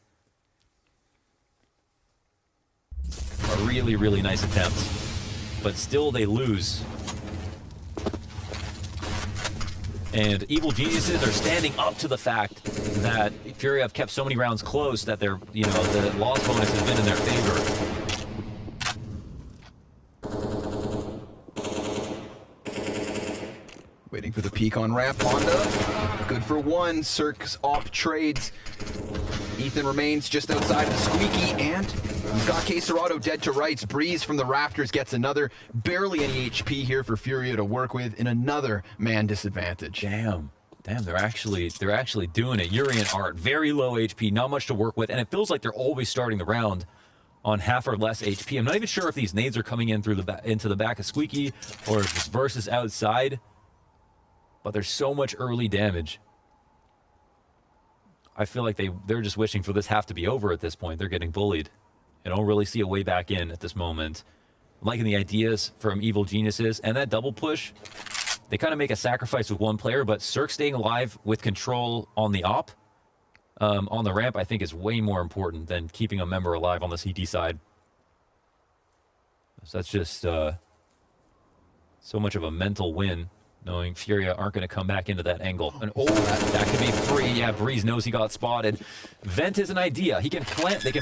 A really, really nice attempt. But still, they lose. And Evil Geniuses are standing up to the fact that Fury have kept so many rounds close that they're, you know, the loss bonus has been in their favor. Waiting for the peak on ramp. Honda, good for 1. Cirque's op trades. Ethan remains just outside of the squeaky, and he's got K Serato dead to rights. Breeze from the rafters gets another. Barely any HP here for Furia to work with in another man disadvantage. Damn, they're actually doing it. Yuri and Art, very low HP, not much to work with, and it feels like they're always starting the round on half or less HP. I'm not even sure if these nades are coming in through the into the back of Squeaky or if it's versus outside, but there's so much early damage. I feel like they're just wishing for this half to be over at this point. They're getting bullied. I don't really see a way back in at this moment. I'm liking the ideas from Evil Geniuses, and that double push, they kind of make a sacrifice with one player, but Cirque staying alive with control on the op, on the ramp, I think is way more important than keeping a member alive on the CT side. So that's just so much of a mental win, knowing Furia aren't going to come back into that angle. And that could be free. Yeah, Breeze knows he got spotted. Vent is an idea. They can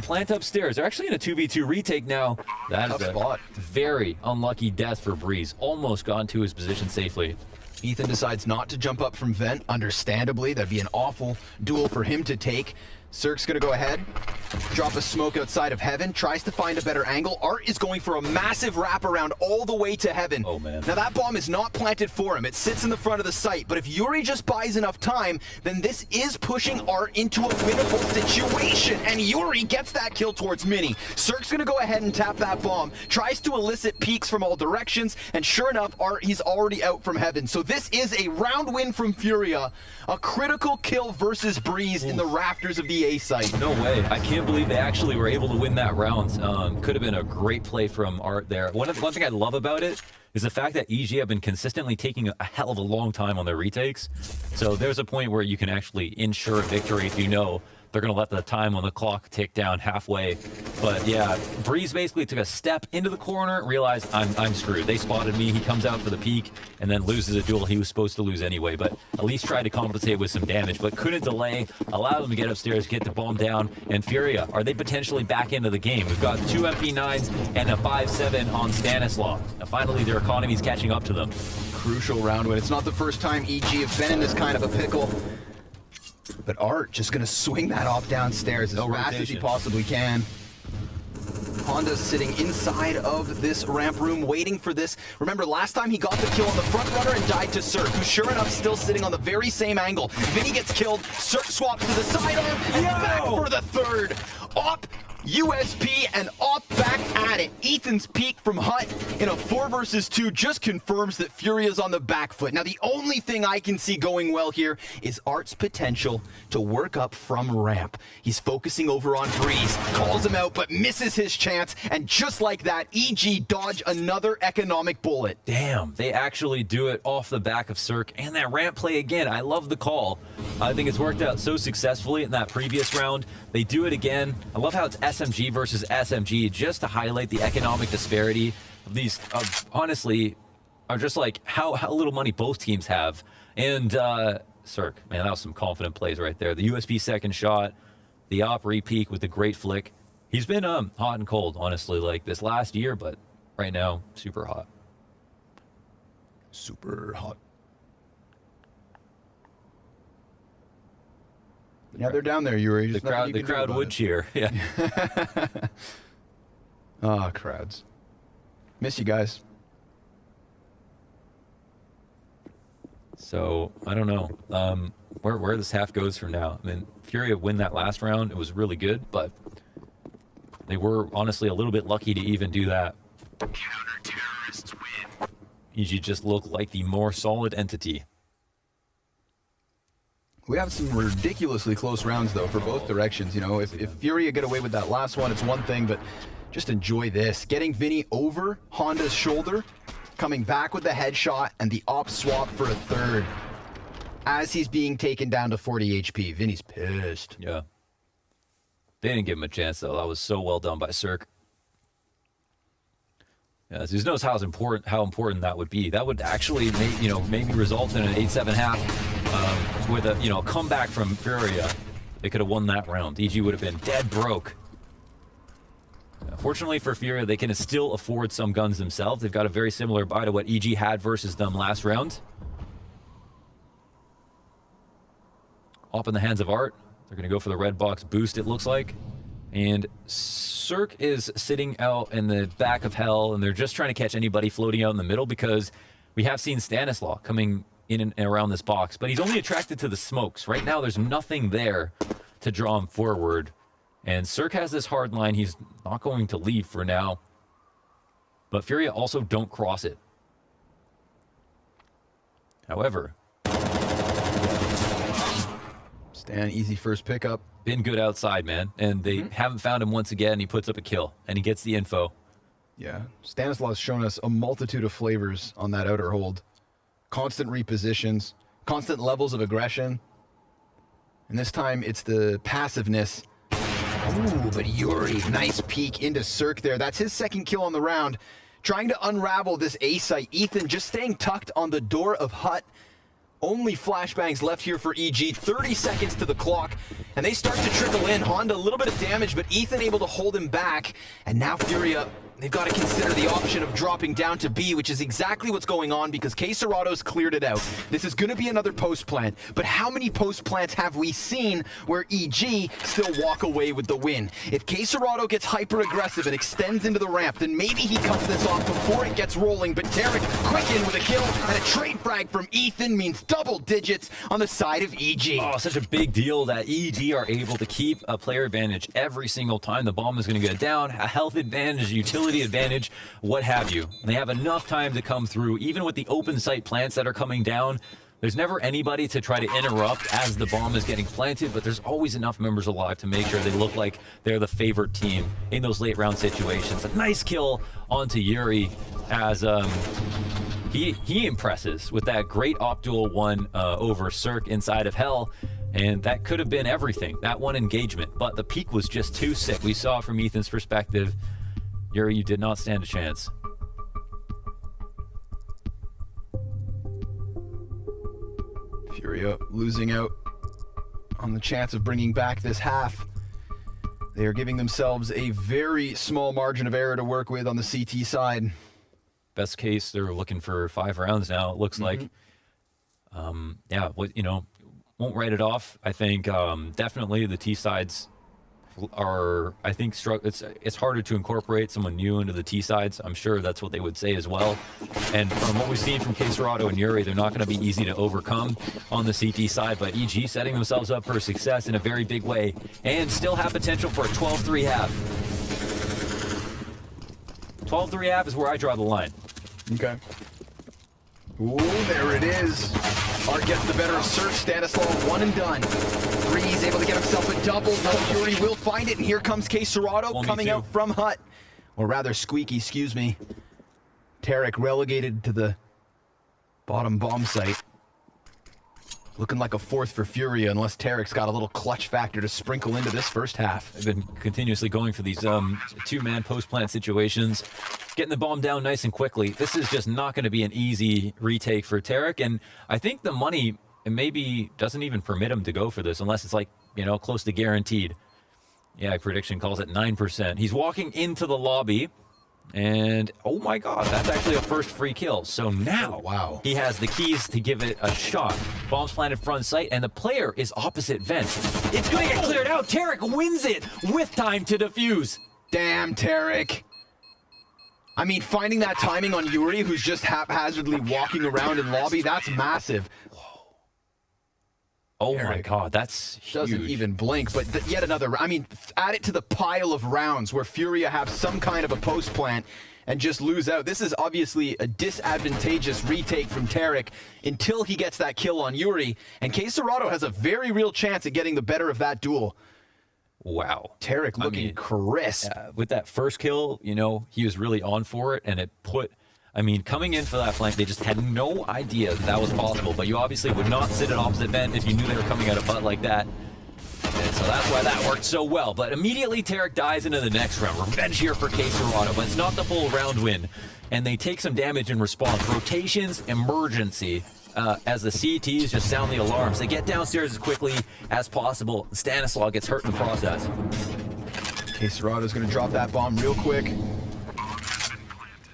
plant upstairs. They're actually in a 2v2 retake now. That is a very unlucky death for Breeze. Almost got into his position safely. Ethan decides not to jump up from vent. Understandably, that'd be an awful duel for him to take. Cirque's gonna go ahead, drop a smoke outside of Heaven, tries to find a better angle. Art is going for a massive wraparound all the way to Heaven. Oh man. Now that bomb is not planted for him. It sits in the front of the site, but if Yuri just buys enough time, then this is pushing Art into a winnable situation, and Yuri gets that kill towards Mini. Cirque's gonna go ahead and tap that bomb, tries to elicit peeks from all directions, and sure enough, Art, he's already out from Heaven. So this is a round win from Furia, a critical kill versus Breeze in the rafters of the A site. No way. I can't believe they actually were able to win that round. Could have been a great play from Art there. One thing I love about it is the fact that EG have been consistently taking a hell of a long time on their retakes. So there's a point where you can actually ensure victory if you know they're going to let the time on the clock tick down halfway. But yeah, Breeze basically took a step into the corner, realized I'm screwed. They spotted me. He comes out for the peak and then loses a duel he was supposed to lose anyway. But at least tried to compensate with some damage, but couldn't delay, allow them to get upstairs, get the bomb down. And Furia, are they potentially back into the game? We've got 2 MP9s and a 5-7 on Stanislaw. Now finally their economy's catching up to them. Crucial round win. It's not the first time EG have been in this kind of a pickle. But Art just going to swing that op downstairs as fast as he possibly can. Honda's sitting inside of this ramp room waiting for this. Remember, last time he got the kill on the front runner and died to Cirque, who sure enough still sitting on the very same angle. Vinny gets killed, Cirque swaps to the sidearm, and back for the third. Op USP and up back at it. Ethan's peek from Hut in a 4 versus 2 just confirms that Furia's on the back foot. Now, the only thing I can see going well here is Art's potential to work up from ramp. He's focusing over on Breeze, calls him out, but misses his chance. And just like that, EG dodge another economic bullet. Damn, they actually do it off the back of Cirque, and that ramp play again. I love the call. I think it's worked out so successfully in that previous round. They do it again. I love how it's SMG versus SMG, just to highlight the economic disparity of these, honestly, are just like how little money both teams have. And Cirque, man, that was some confident plays right there. The USB second shot, the op re-peak with the great flick. He's been hot and cold, honestly, like this last year, but right now, super hot. Super hot. Yeah, they're down there, Yuri. The crowd would cheer. Yeah. Ah, crowds. Miss you guys. So I don't know where this half goes from now. I mean, Furia win that last round. It was really good, but they were honestly a little bit lucky to even do that. Counter-terrorists win. EG just look like the more solid entity. We have some ridiculously close rounds, though, for both directions. You know, if Furia get away with that last one, it's one thing, but just enjoy this. Getting Vinny over Honda's shoulder, coming back with the headshot, and the op swap for a third. As he's being taken down to 40 HP. Vinny's pissed. Yeah. They didn't give him a chance, though. That was so well done by Cirque. Yeah, so he knows how important that would be. That would actually maybe result in an 8-7 half with a comeback from Furia. They could have won that round. EG would have been dead broke. Fortunately for Furia, they can still afford some guns themselves. They've got a very similar buy to what EG had versus them last round. Up in the hands of Art. They're going to go for the red box boost, it looks like. And Cirque is sitting out in the back of hell, and they're just trying to catch anybody floating out in the middle because we have seen Stanislaw coming in and around this box, but he's only attracted to the smokes. Right now, there's nothing there to draw him forward. And Cirque has this hard line. He's not going to leave for now. But Furia also don't cross it. However, Stan, easy first pickup. Been good outside, man. And they haven't found him once again. He puts up a kill, and he gets the info. Yeah, Stanislaw's shown us a multitude of flavors on that outer hold. Constant repositions, constant levels of aggression. And this time, it's the passiveness. Ooh, but Yuri, nice peek into Cirque there. That's his second kill on the round. Trying to unravel this A site. Ethan just staying tucked on the door of Hut. Only flashbangs left here for EG. 30 seconds to the clock, and they start to trickle in. Honda, a little bit of damage, but Ethan able to hold him back. And now Furia, they've got to consider the option of dropping down to B, which is exactly what's going on because K Serrato's cleared it out. This is going to be another post plant, but how many post plants have we seen where EG still walk away with the win? If K Serrato gets hyper aggressive and extends into the ramp, then maybe he cuts this off before it gets rolling, but Tarek quick in with a kill, and a trade frag from Ethan means double digits on the side of EG. Oh, such a big deal that EG are able to keep a player advantage every single time the bomb is going to go down, a health advantage, a utility advantage, what have you. They have enough time to come through, even with the open site plants that are coming down. There's never anybody to try to interrupt as the bomb is getting planted, but there's always enough members alive to make sure they look like they're the favored team in those late round situations. A nice kill onto Yuri as he impresses with that great op duel one over Cirque inside of Hell. And that could have been everything, that one engagement. But the peak was just too sick. We saw from Ethan's perspective, Yuri, you did not stand a chance. Furia losing out on the chance of bringing back this half. They are giving themselves a very small margin of error to work with on the CT side. Best case, they're looking for 5 rounds now, it looks like. Yeah, won't write it off. I think definitely the T side's are, I think, it's harder to incorporate someone new into the T sides. I'm sure that's what they would say as well. And from what we've seen from Caserado and Yuri, they're not going to be easy to overcome on the CT side. But EG setting themselves up for success in a very big way and still have potential for a 12-3 half. 12-3 half is where I draw the line. Okay. Ooh, there it is. Art gets the better of Search. Stanislav, one and done. Three's able to get himself a double. No, Yuri will find it, and here comes Caserado coming out from Hut. Or rather, Squeaky, excuse me. Tarek relegated to the bottom bomb site. Looking like a fourth for Furia, unless Tarek's got a little clutch factor to sprinkle into this first half. They've been continuously going for these two-man post-plant situations, getting the bomb down nice and quickly. This is just not going to be an easy retake for Tarek, and I think the money maybe doesn't even permit him to go for this, unless it's like, you know, close to guaranteed. Yeah, prediction calls it 9%. He's walking into the lobby. And, oh my god, that's actually a first free kill. So now, wow, he has the keys to give it a shot. Bombs planted front sight, and the player is opposite vent. It's going to get cleared out. Tarek wins it with time to defuse. Damn, Tarek. I mean, finding that timing on Yuri, who's just haphazardly walking around in lobby, that's massive. Oh my god, that's huge. Doesn't even blink, but yet another. I mean, add it to the pile of rounds where Furia have some kind of a post plant and just lose out. This is obviously a disadvantageous retake from Tarek until he gets that kill on Yuri, and Caserado has a very real chance at getting the better of that duel. Wow. Tarek looking crisp. With that first kill, you know, he was really on for it, and it put... I mean, coming in for that flank, they just had no idea that was possible, but you obviously would not sit at opposite vent if you knew they were coming out of butt like that. And so that's why that worked so well. But immediately, Tarek dies into the next round. Revenge here for Caserado, but it's not the full round win. And they take some damage in response. Rotations, emergency, as the CTs just sound the alarms. They get downstairs as quickly as possible. Stanislav gets hurt in the process. Caserado's going to drop that bomb real quick.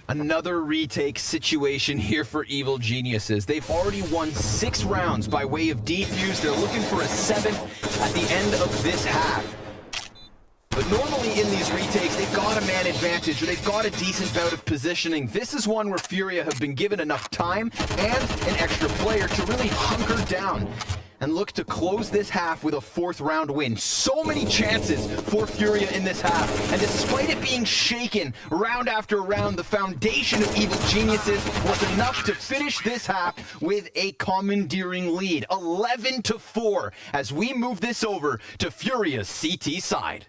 Another retake situation here for Evil Geniuses. They've already won 6 rounds by way of defuse. They're looking for a 7th at the end of this half. But normally in these retakes, they've got a man advantage, or they've got a decent bout of positioning. This is one where Furia have been given enough time and an extra player to really hunker down and look to close this half with a 4th round win. So many chances for Furia in this half, and despite it being shaken round after round, the foundation of Evil Geniuses was enough to finish this half with a commandeering lead, 11-4, as we move this over to Furia's CT side.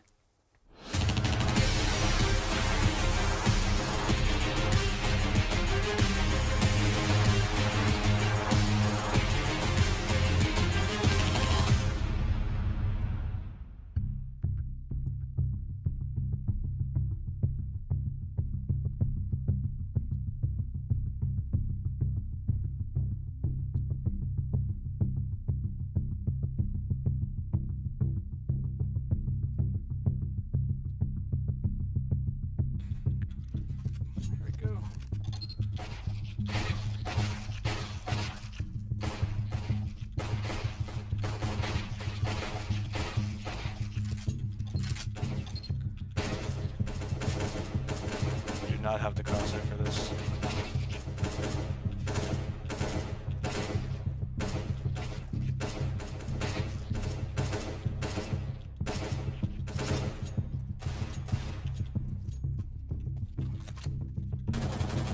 Not have the crosshair for this.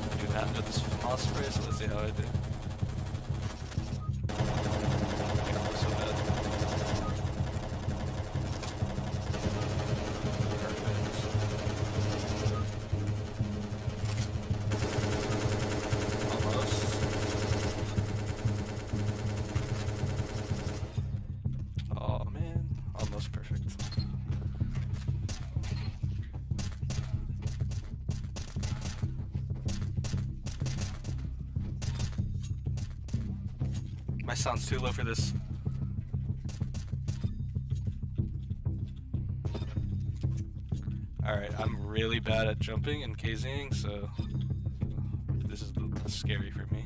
I do not know this philosopher, so let's see how I do. So bad. Oh man, almost perfect. My sound's too low for this. Alright, I'm really bad at jumping and KZing, so this is scary for me.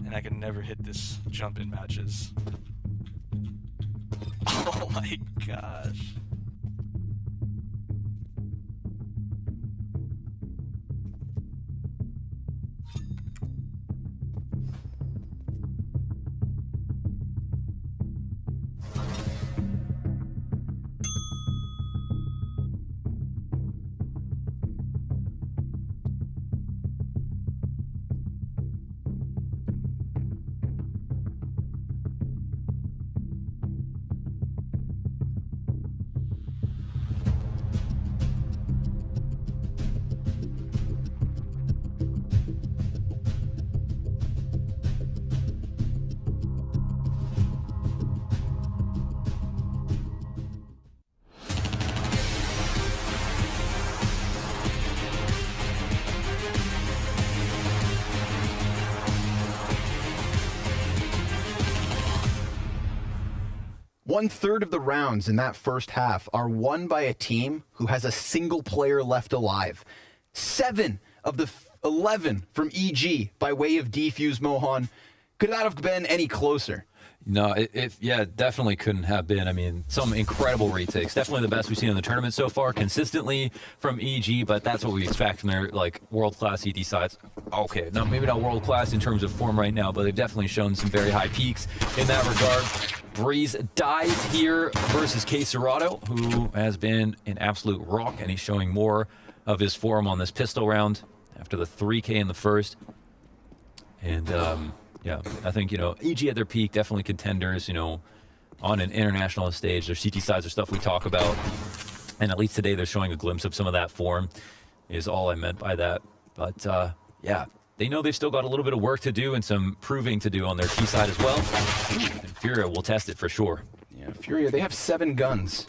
And I can never hit this jump in matches. my gosh. One-third of the rounds in that first half are won by a team who has a single player left alive. 7 of the 11 from EG by way of defuse, Mohan. Could that have been any closer? No, it definitely couldn't have been. I mean, some incredible retakes. Definitely the best we've seen in the tournament so far, consistently from EG, but that's what we expect from their world-class ED sides. Okay, now maybe not world-class in terms of form right now, but they've definitely shown some very high peaks in that regard. Breeze dies here versus K Serato, who has been an absolute rock, and he's showing more of his form on this pistol round after the 3K in the first. And yeah, I think, EG at their peak, definitely contenders, on an international stage. Their CT sides are stuff we talk about. And at least today they're showing a glimpse of some of that form, is all I meant by that. But yeah, they know they've still got a little bit of work to do and some proving to do on their T side as well. And Furia will test it for sure. Yeah, Furia, they have 7 guns.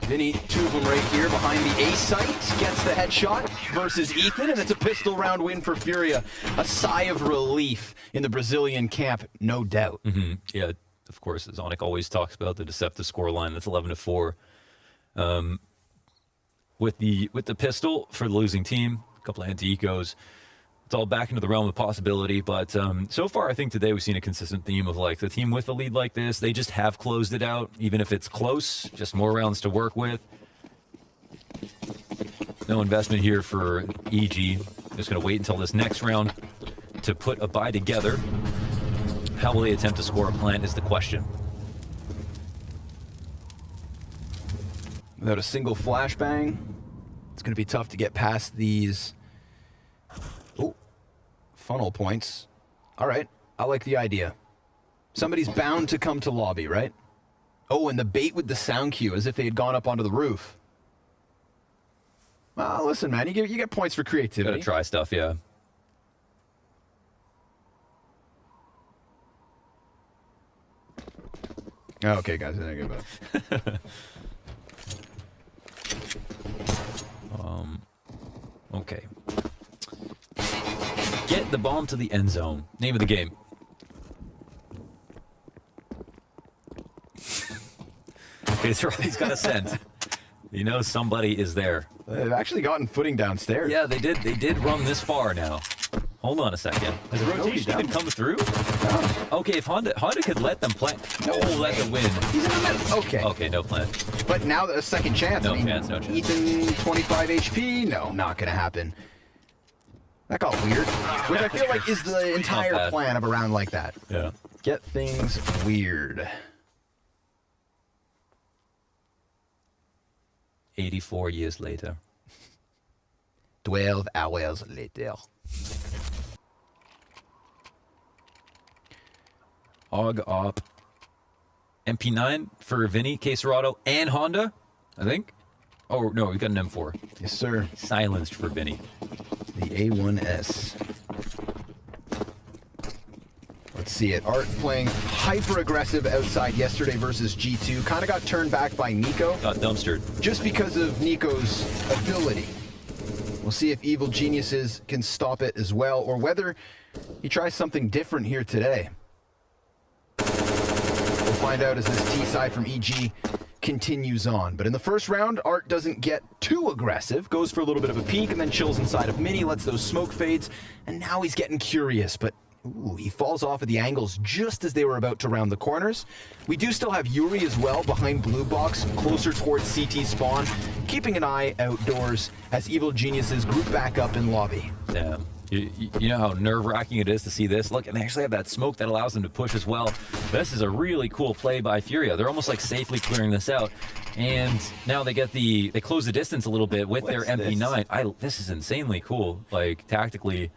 Vinny, 2 of them right here behind the A site, gets the headshot versus Ethan, and it's a pistol round win for Furia. A sigh of relief in the Brazilian camp, no doubt. Mm-hmm. Yeah, of course, as Onic always talks about, the deceptive score line, that's 11-4. With the pistol for the losing team, a couple of anti-ecos, it's all back into the realm of possibility, but so far I think today we've seen a consistent theme of the team with a lead like this, they just have closed it out, even if it's close, just more rounds to work with. No investment here for EG, just going to wait until this next round to put a buy together. How will they attempt to score a plant is the question. Without a single flashbang, it's going to be tough to get past these funnel points. All right, I like the idea. Somebody's bound to come to lobby, right? Oh, and the bait with the sound cue, as if they had gone up onto the roof. Well, listen, man, you get points for creativity. Gotta try stuff, yeah. Okay, guys, I think about it. Okay. Get the bomb to the end zone. Name of the game. Okay, so he's got a scent. You know somebody is there. They've actually gotten footing downstairs. Yeah, they did. They did run this far now. Hold on a second. Has the rotation even come through? No. Okay, if Honda could let them plant. No, let them win. He's in the middle. Okay. Okay, no plant. But now a second chance. No chance, no chance. Ethan, 25 HP? No, not gonna happen. That got weird. Which I feel like is the entire plan of a round like that. Yeah. Get things weird. 84 years later. 12 hours later. Og op. MP9 for Vinny, K Serato, and Honda, I think. Oh, no, we got an M4. Yes, sir. Silenced for Vinny. The A1S. Let's see it. Art playing hyper-aggressive outside yesterday versus G2. Kind of got turned back by Nico. Got dumpstered. Just because of Nico's ability. We'll see if Evil Geniuses can stop it as well, or whether he tries something different here today. We'll find out as this T-side from EG continues on. But in the first round, Art doesn't get too aggressive, goes for a little bit of a peek, and then chills inside of Mini, lets those smoke fades, and now he's getting curious, but Ooh, he falls off of the angles just as they were about to round the corners. We do still have Yuri as well behind blue box, closer towards CT spawn, keeping an eye outdoors as Evil Geniuses group back up in lobby. Yeah. You know how nerve-wracking it is to see this? Look, and they actually have that smoke that allows them to push as well. This is a really cool play by Furia. They're almost like safely clearing this out. And now they close the distance a little bit with their MP9. This is insanely cool. Like, tactically,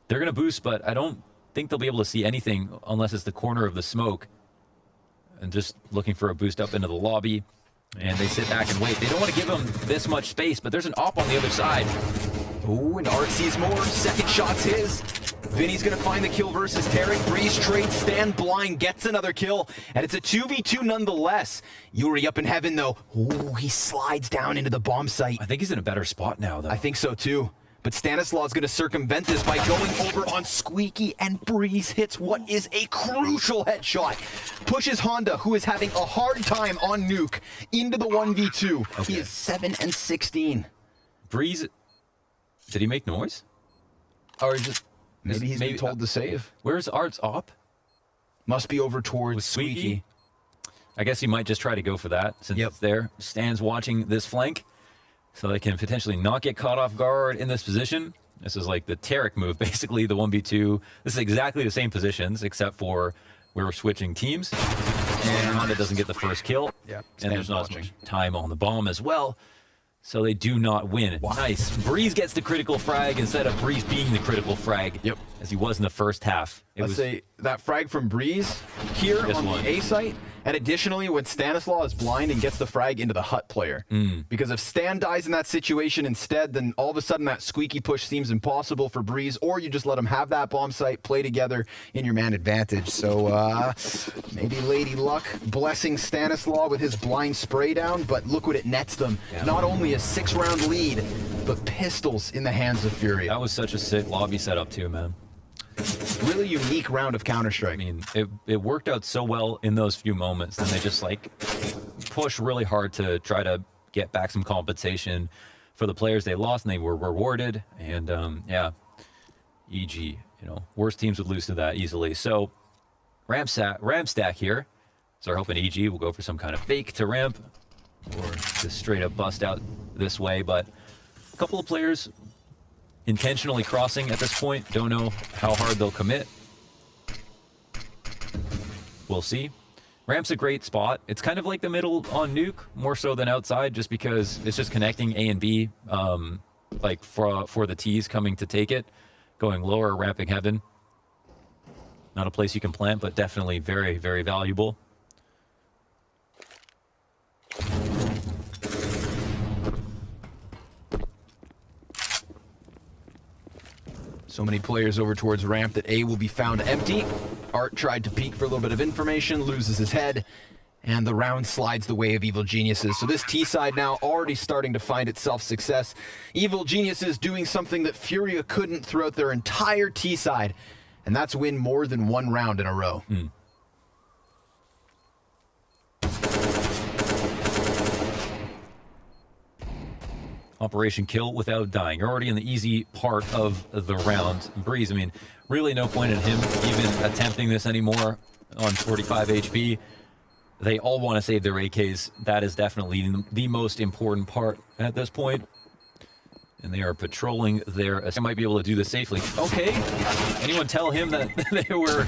they're going to boost, but I don't think they'll be able to see anything unless it's the corner of the smoke. And just looking for a boost up into the lobby. And they sit back and wait. They don't want to give them this much space, but there's an op on the other side. Oh, and Art sees more. Second shot's his. Vinny's gonna find the kill versus Tarek. Breeze trades, stand blind, gets another kill, and it's a 2v2 nonetheless. Yuri up in heaven though. Oh, he slides down into the bomb site. I think he's in a better spot now though. I think so too. But Stanislaus gonna circumvent this by going over on Squeaky, and Breeze hits what is a crucial headshot. Pushes Honda, who is having a hard time on Nuke, into the 1v2. Okay. He is 7 and 16. Breeze, did he make noise? Or just maybe he's been told to save. Where's Art's op? Must be over towards Squeaky. I guess he might just try to go for that since it's there. Stan's watching this flank so they can potentially not get caught off guard in this position. This is like the Tarek move, basically, the 1v2. This is exactly the same positions except for we're switching teams. And Honda doesn't get the first kill. Yeah, and there's not as much time on the bomb as well. So they do not win. Wow. Nice. Breeze gets the critical frag instead of Breeze being the critical frag. Yep. As he was in the first half. Let's say that frag from Breeze here on the A site. And additionally, when Stanislaw is blind and gets the frag into the hut player. Because if Stan dies in that situation instead, then all of a sudden that Squeaky push seems impossible for Breeze, or you just let him have that bomb site, play together in your man advantage. So maybe Lady Luck blessing Stanislaw with his blind spray down, but look what it nets them. Yeah. Not only a 6-round lead, but pistols in the hands of Fury. That was such a sick lobby setup too, man. Really unique round of Counter-Strike. I mean, it worked out so well in those few moments. Then they just like push really hard to try to get back some compensation for the players they lost, and they were rewarded. And yeah, EG, worst teams would lose to that easily. So Ramstack here. So they're hoping EG will go for some kind of fake to ramp or just straight up bust out this way. But a couple of players intentionally crossing at this point. Don't know how hard they'll commit. We'll see. Ramp's a great spot. It's kind of like the middle on Nuke, more so than outside, just because it's just connecting A and B, like for the T's coming to take it. Going lower, ramping heaven. Not a place you can plant, but definitely very, very valuable. So many players over towards ramp that A will be found empty. Art tried to peek for a little bit of information, loses his head, and the round slides the way of Evil Geniuses. So this T side now already starting to find itself success. Evil Geniuses doing something that Furia couldn't throughout their entire T side, and that's win more than one round in a row. Operation kill without dying. You're already in the easy part of the round. Breeze, I mean, really no point in him even attempting this anymore on 45 HP. They all want to save their AKs. That is definitely the most important part at this point. And they are patrolling their... They might be able to do this safely. Okay. Anyone tell him that they were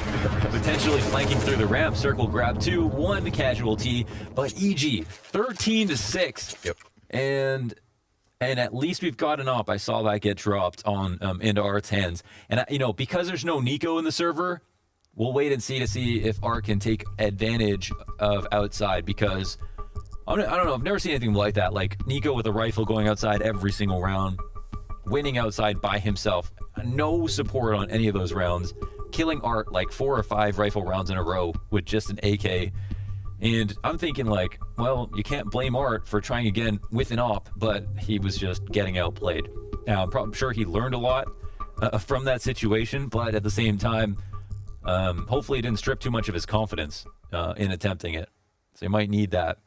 potentially flanking through the ramp? Circle grab 2, 1 casualty. But EG, 13-6. Yep. And at least we've got an op. I saw that get dropped on into Art's hands. And, because there's no Nico in the server, we'll wait and see if Art can take advantage of outside, because... I don't know, I've never seen anything like that. Like, Nico with a rifle going outside every single round, winning outside by himself. No support on any of those rounds. Killing Art like 4 or 5 rifle rounds in a row with just an AK. And I'm thinking like, well, you can't blame Art for trying again with an op, but he was just getting outplayed. Now, I'm sure he learned a lot from that situation, but at the same time, hopefully it didn't strip too much of his confidence in attempting it. So he might need that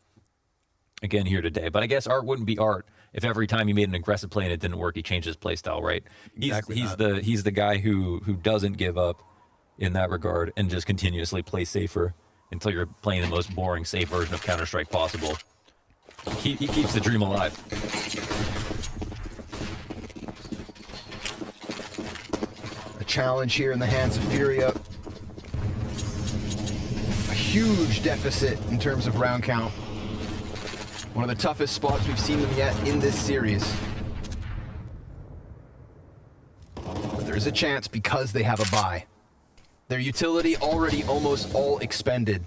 again here today. But I guess Art wouldn't be Art if every time he made an aggressive play and it didn't work, he changed his play style, right? He's the guy who doesn't give up in that regard and just continuously play safer until you're playing the most boring, safe version of Counter-Strike possible. He keeps the dream alive. A challenge here in the hands of Furia. A huge deficit in terms of round count. One of the toughest spots we've seen them yet in this series. But there's a chance because they have a bye. Their utility already almost all expended.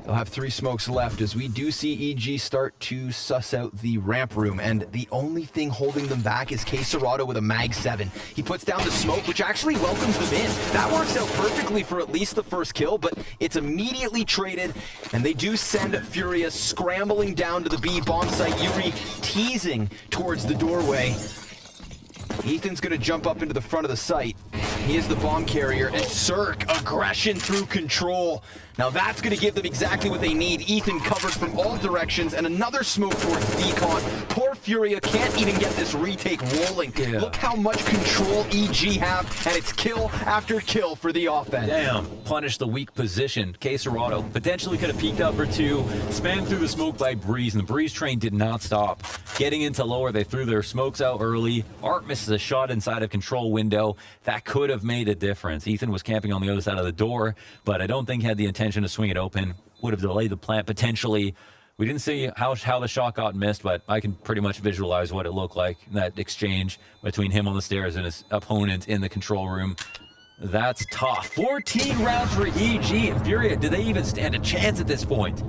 They'll have 3 smokes left as we do see EG start to suss out the ramp room, and the only thing holding them back is K-Serrato with a Mag 7. He puts down the smoke, which actually welcomes them in. That works out perfectly for at least the first kill, but it's immediately traded, and they do send Furia scrambling down to the B bomb site. Yuri teasing towards the doorway. Ethan's gonna jump up into the front of the site. He is the bomb carrier, and Cirque, aggression through control. Now that's gonna give them exactly what they need. Ethan covered from all directions, and another smoke towards Decon. Poor Furia can't even get this retake rolling. Yeah. Look how much control EG have, and it's kill after kill for the offense. Damn, punish the weak position. K-Serrato potentially could have peeked up for 2, spammed through the smoke by Breeze, and the Breeze train did not stop. Getting into lower, they threw their smokes out early. Art misses a shot inside of control window. That could have made a difference. Ethan was camping on the other side of the door, but I don't think he had the intention to swing it open. Would have delayed the plant potentially. We didn't see how the shot got missed, but I can pretty much visualize what it looked like in that exchange between him on the stairs and his opponent in the control room. That's tough. 14 rounds for EG and Furia. Do they even stand a chance at this point?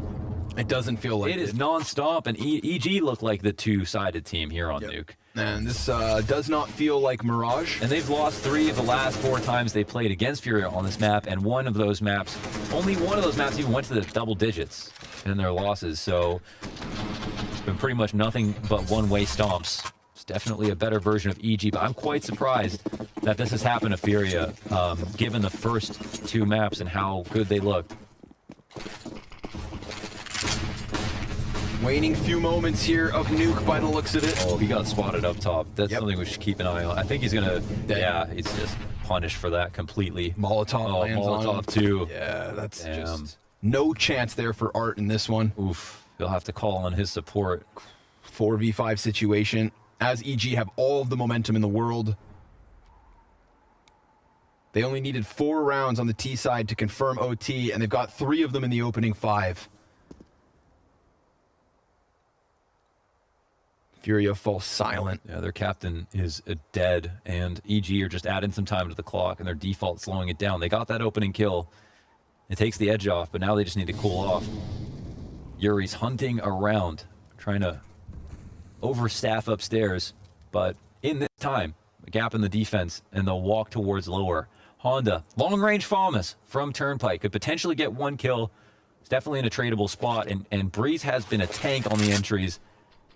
It doesn't feel like it. It is non-stop, and EG look like the two-sided team here on Nuke. And this does not feel like Mirage. And they've lost 3 of the last 4 times they played against Furia on this map, and one of those maps, only one of those maps even went to the double digits in their losses, so it's been pretty much nothing but one-way stomps. It's definitely a better version of EG, but I'm quite surprised that this has happened to Furia, given the first 2 maps and how good they looked. Waning few moments here of Nuke by the looks of it. Oh, he got spotted up top. That's something we should keep an eye on. I think he's gonna, he's just punished for that completely. Molotov lands on him. too. Yeah, that's just no chance there for Art in this one. Oof, he'll have to call on his support. 4v5 situation, as EG have all of the momentum in the world. They only needed 4 rounds on the T side to confirm OT, and they've got 3 of them in the opening 5. Furia falls silent. Yeah, their captain is dead, and EG are just adding some time to the clock, and their default slowing it down. They got that opening kill. It takes the edge off, but now they just need to cool off. Yuri's hunting around, trying to overstaff upstairs, but in this time, a gap in the defense, and they'll walk towards lower. Honda, long-range FAMAS from Turnpike, could potentially get 1 kill. It's definitely in a tradable spot, and Breeze has been a tank on the entries.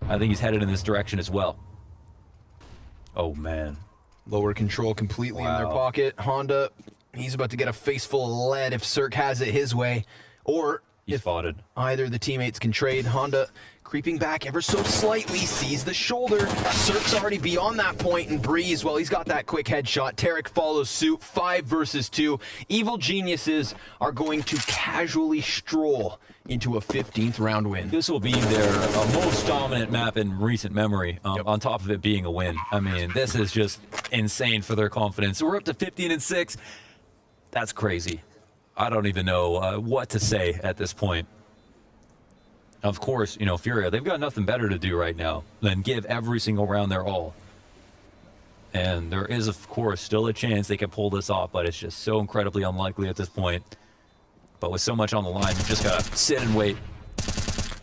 I think he's headed in this direction as well. Oh, man. Lower control completely in their pocket. Honda, he's about to get a face full of lead if Cirque has it his way. Or he's spotted. Either the teammates can trade. Honda creeping back ever so slightly, sees the shoulder. Cirque's already beyond that point, and Breeze, well, he's got that quick headshot. Tarek follows suit, 5 versus 2. Evil Geniuses are going to casually stroll into a 15th round win. This will be their most dominant map in recent memory, on top of it being a win. I mean, this is just insane for their confidence. We're up to 15-6. That's crazy. I don't even know what to say at this point. Of course, you know, Furia, they've got nothing better to do right now than give every single round their all. And there is, of course, still a chance they could pull this off, but it's just so incredibly unlikely at this point. But with so much on the line, you just gotta sit and wait,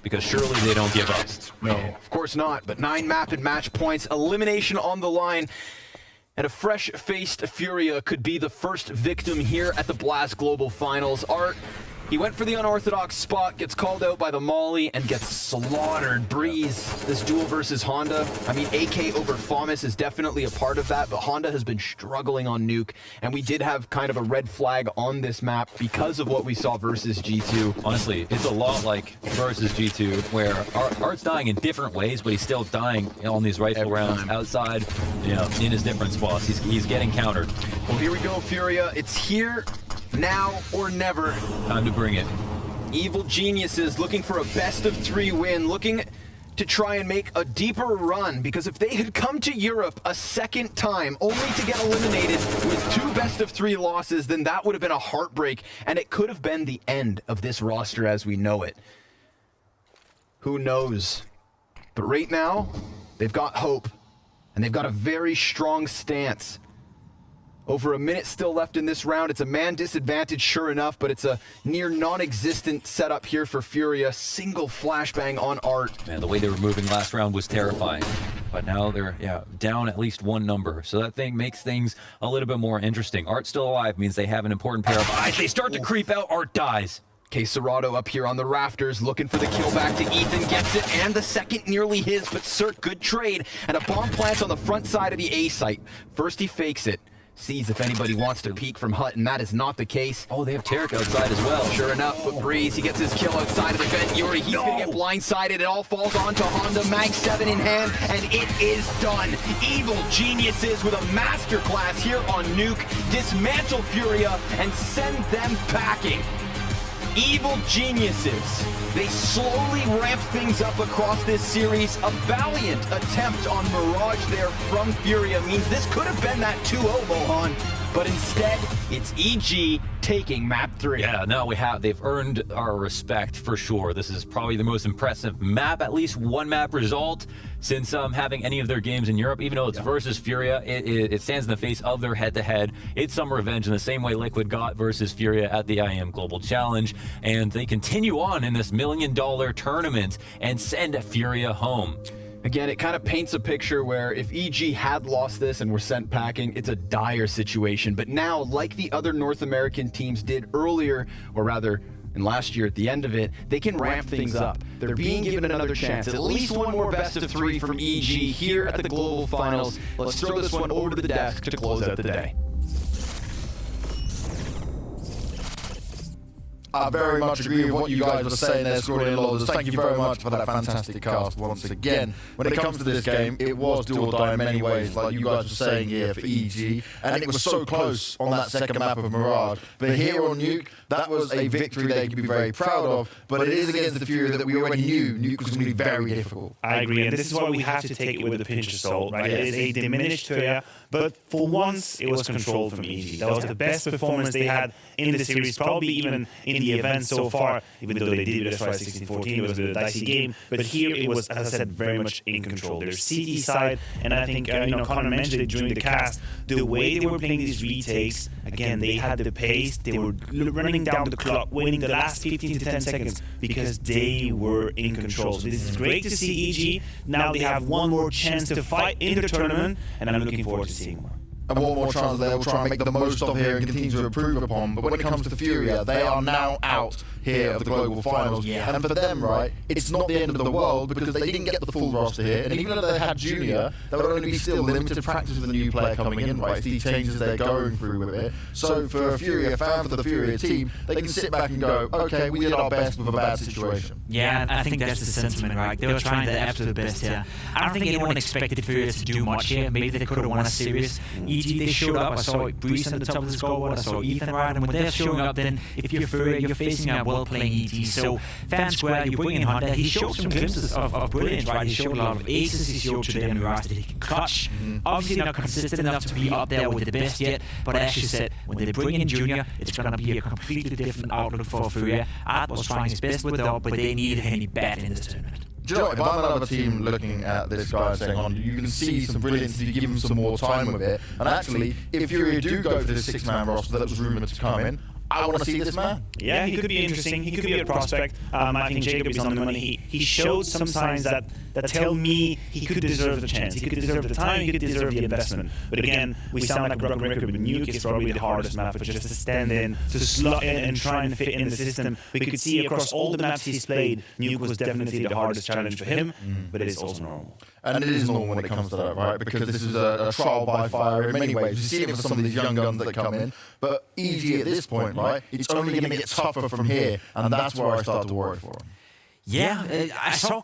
because surely they don't give up. No, of course not, but 9 map and match points, elimination on the line. And a fresh-faced Furia could be the first victim here at the Blast Global Finals. Art, He went for the unorthodox spot, gets called out by the Molly, and gets slaughtered. Breeze, this duel versus Honda. I mean, AK over Fomus is definitely a part of that, but Honda has been struggling on Nuke, and we did have kind of a red flag on this map because of what we saw versus G2. Honestly, it's a lot like versus G2, where Art's dying in different ways, but he's still dying on these rifle rounds outside, you know, in his different spots. He's getting countered. Well, here we go, Furia. It's here, now, or never. Time to bring it. Evil Geniuses looking for a best-of-3 win, looking to try and make a deeper run, because if they had come to Europe a second time only to get eliminated with 2 best-of-3 losses, then that would have been a heartbreak, and it could have been the end of this roster as we know it. Who knows? But right now, they've got hope, and they've got a very strong stance. Over a minute still left in this round. It's a man disadvantage, sure enough, but it's a near non-existent setup here for Furia. Single flashbang on Art. Man, the way they were moving last round was terrifying. But now they're down at least 1 number. So that thing makes things a little bit more interesting. Art still alive means they have an important pair of eyes. They start to creep out, Art dies. Okay, Serato up here on the rafters, looking for the kill back to Ethan, gets it, and the second nearly his, but Cirque, good trade, and a bomb plant on the front side of the A site. First he fakes it, sees if anybody wants to peek from Hut, and that is not the case. Oh, they have Tarek outside as well. Sure enough, but Breeze, he gets his kill outside of the vent. Yuri, he's gonna get blindsided. It all falls onto Honda, Mag 7 in hand, and it is done. Evil Geniuses with a masterclass here on Nuke, dismantle Furia, and send them packing. Evil Geniuses. They slowly ramp things up across this series. A valiant attempt on Mirage there from Furia means this could have been that 2-0 Mohan, but instead it's EG taking map 3. Yeah, no, they've earned our respect for sure. This is probably the most impressive map, at least 1 map result since having any of their games in Europe. Even though it's versus Furia, it stands in the face of their head-to-head. It's some revenge in the same way Liquid got versus Furia at the IEM Global Challenge, and they continue on in this $1 million tournament and send Furia home. Again, it kind of paints a picture where if EG had lost this and were sent packing, it's a dire situation. But now, like the other North American teams did earlier, or rather, and last year at the end of it, they can ramp things up. They're being given another chance. At least 1 more best-of-3 from EG here at the Global Finals. Let's throw this one over to the desk to close out the day. I very much agree with what you guys were saying there, Scrawny Lords. Thank you very much for that fantastic cast once again. When it comes to this game, it was do or die in many ways, like you guys were saying here for EG, and it was so close on that second map of Mirage. But here on Nuke, that was a victory they could be very proud of, but it is against the Fury that we already knew Nuke was going to be very difficult. I agree, and this is why we have to take it with a pinch of salt, right? It is a diminished Furia, but for once, it was controlled from EG. That was the best performance they had in the series, probably even in the event so far, even though they did with us 16-14, it was a dicey game, but here it was, as I said, very much in control. Their CT side, and I think, Connor mentioned it during the cast, the way they were playing these retakes, again, they had the pace, they were running down the clock, waiting the last 15 to 10 seconds, because they were in control. So this is great to see EG. Now they have 1 more chance to fight in the tournament, and I'm looking forward to seeing more. And 1 more chance they will try and make the most of here and continue to improve upon. But when it comes to Furia, they are now out here of the Global Finals. Yeah. And for them, right, it's not the end of the world because they didn't get the full roster here. And even though they had Junior, there would only be still limited practice with a new player coming in, right? These changes they're going through with it. So for a Furia fan, for the Furia team, they can sit back and go, okay, we did our best with a bad situation. Yeah, I think that's the sentiment, right? They were trying their absolute best here. I don't think anyone expected Furia to do much here. Maybe they could have won a series. EG, they showed up. I saw Breeze on the top of the scoreboard. I saw Ethan, right? And when they're showing up, then if you're Furia, you're facing a well-playing EG. So, fan square, you bring in Honda. He showed some glimpses of brilliance, right? He showed a lot of aces. He showed today in Mirage that he can clutch. Obviously not consistent enough to be up there with the best yet, but as you said, when they bring in Junior, it's going to be a completely different outlook for Furia. Art was trying his best with them, but they needed him bad in this tournament. Do you know what, if I'm another team looking at this guy and saying, you can see some brilliance if you give him some more time with it. And actually, if Furia do go for this 6-man roster that was rumoured to come in, I want to see this man. Yeah, he could be interesting. He could be a prospect. I think Jacob is on the money. He showed some signs that that tell me he could deserve the chance, he could deserve the time, he could deserve the investment. But again, we sound like a broken record, but Nuke is probably the hardest map for just to stand in, to slot in and try and fit in the system. We could see across all the maps he's played, Nuke was definitely the hardest challenge for him, but it is also normal. And it is normal when it comes to that, right? Because this is a trial by fire in many ways. We've seen it for some of these young guns that come in. But EG at this point, right, it's only going to get tougher from here. And that's where I start to worry for him. Yeah, I saw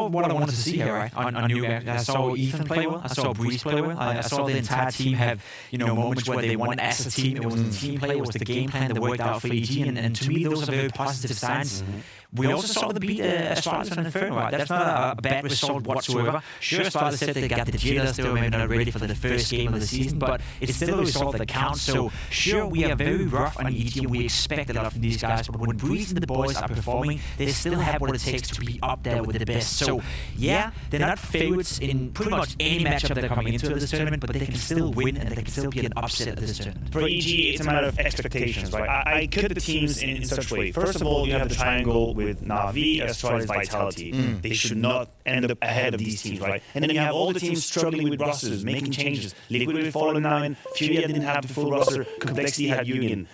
what I wanted to see here, right? On Nuke. I saw Ethan play well. I saw Breeze play well. I saw the entire team have, moments where they won as a team. It was the team play, it was the game plan that worked out for EG, and to me, those are very positive signs. We also saw them beat Astralis on Inferno, right? That's not a bad result whatsoever. Sure, Astralis said they got the jitters, they were maybe not ready for the first game of the season, but it's still a result that counts. So, sure, we are very rough on EG, and we expect a lot from these guys, but when Breeze and the boys are performing, they still have what it takes to be up there with the best. So, yeah, they're not favorites in pretty much any matchup they're coming into this tournament, but they can still win, and they can still be an upset at this tournament. For EG, it's a matter of expectations, right? I cut the teams in such a way. First of all, you have the triangle with Na'Vi, Astralis, Vitality. They should not end up ahead of these teams, right? And then you have all the teams struggling with rosters, making changes. Liquid with Fallen 9, Furia didn't have the full roster, Complexity had Union.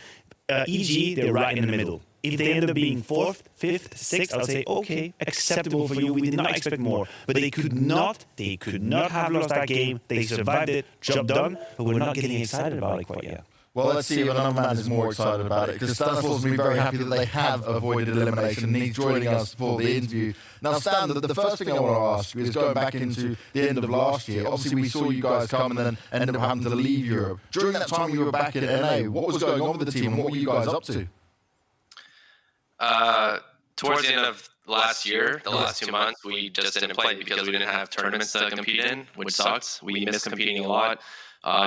EG, they're right in the middle. If they end up being 4th, 5th, 6th, I'll say, okay, acceptable for you. We did not expect more. But they could not have lost that game. They survived it, job done, but we're not getting excited about it quite yet. Well, let's see if another man is more excited about it, because Stanislaus will be very happy that they have avoided elimination, and he's joining us for the interview. Now, Stan, the first thing I want to ask you is going back into the end of last year. Obviously, we saw you guys come and then ended up having to leave Europe. During that time you were back in NA, what was going on with the team, and what were you guys up to? Towards the end of last year, the last 2 months, we just didn't play because we didn't have tournaments to compete in, which sucked. We missed competing a lot.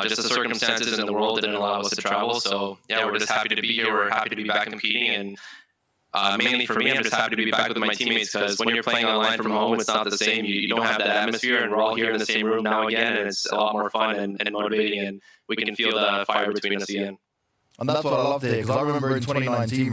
Just the circumstances in the world didn't allow us to travel. So, yeah, we're just happy to be here. We're happy to be back competing. And mainly for me, I'm just happy to be back with my teammates, because when you're playing online from home, it's not the same. You don't have that atmosphere, and we're all here in the same room now again, and it's a lot more fun and motivating, and we can feel the fire between us again. And that's what I love to hear, because I remember in 2019,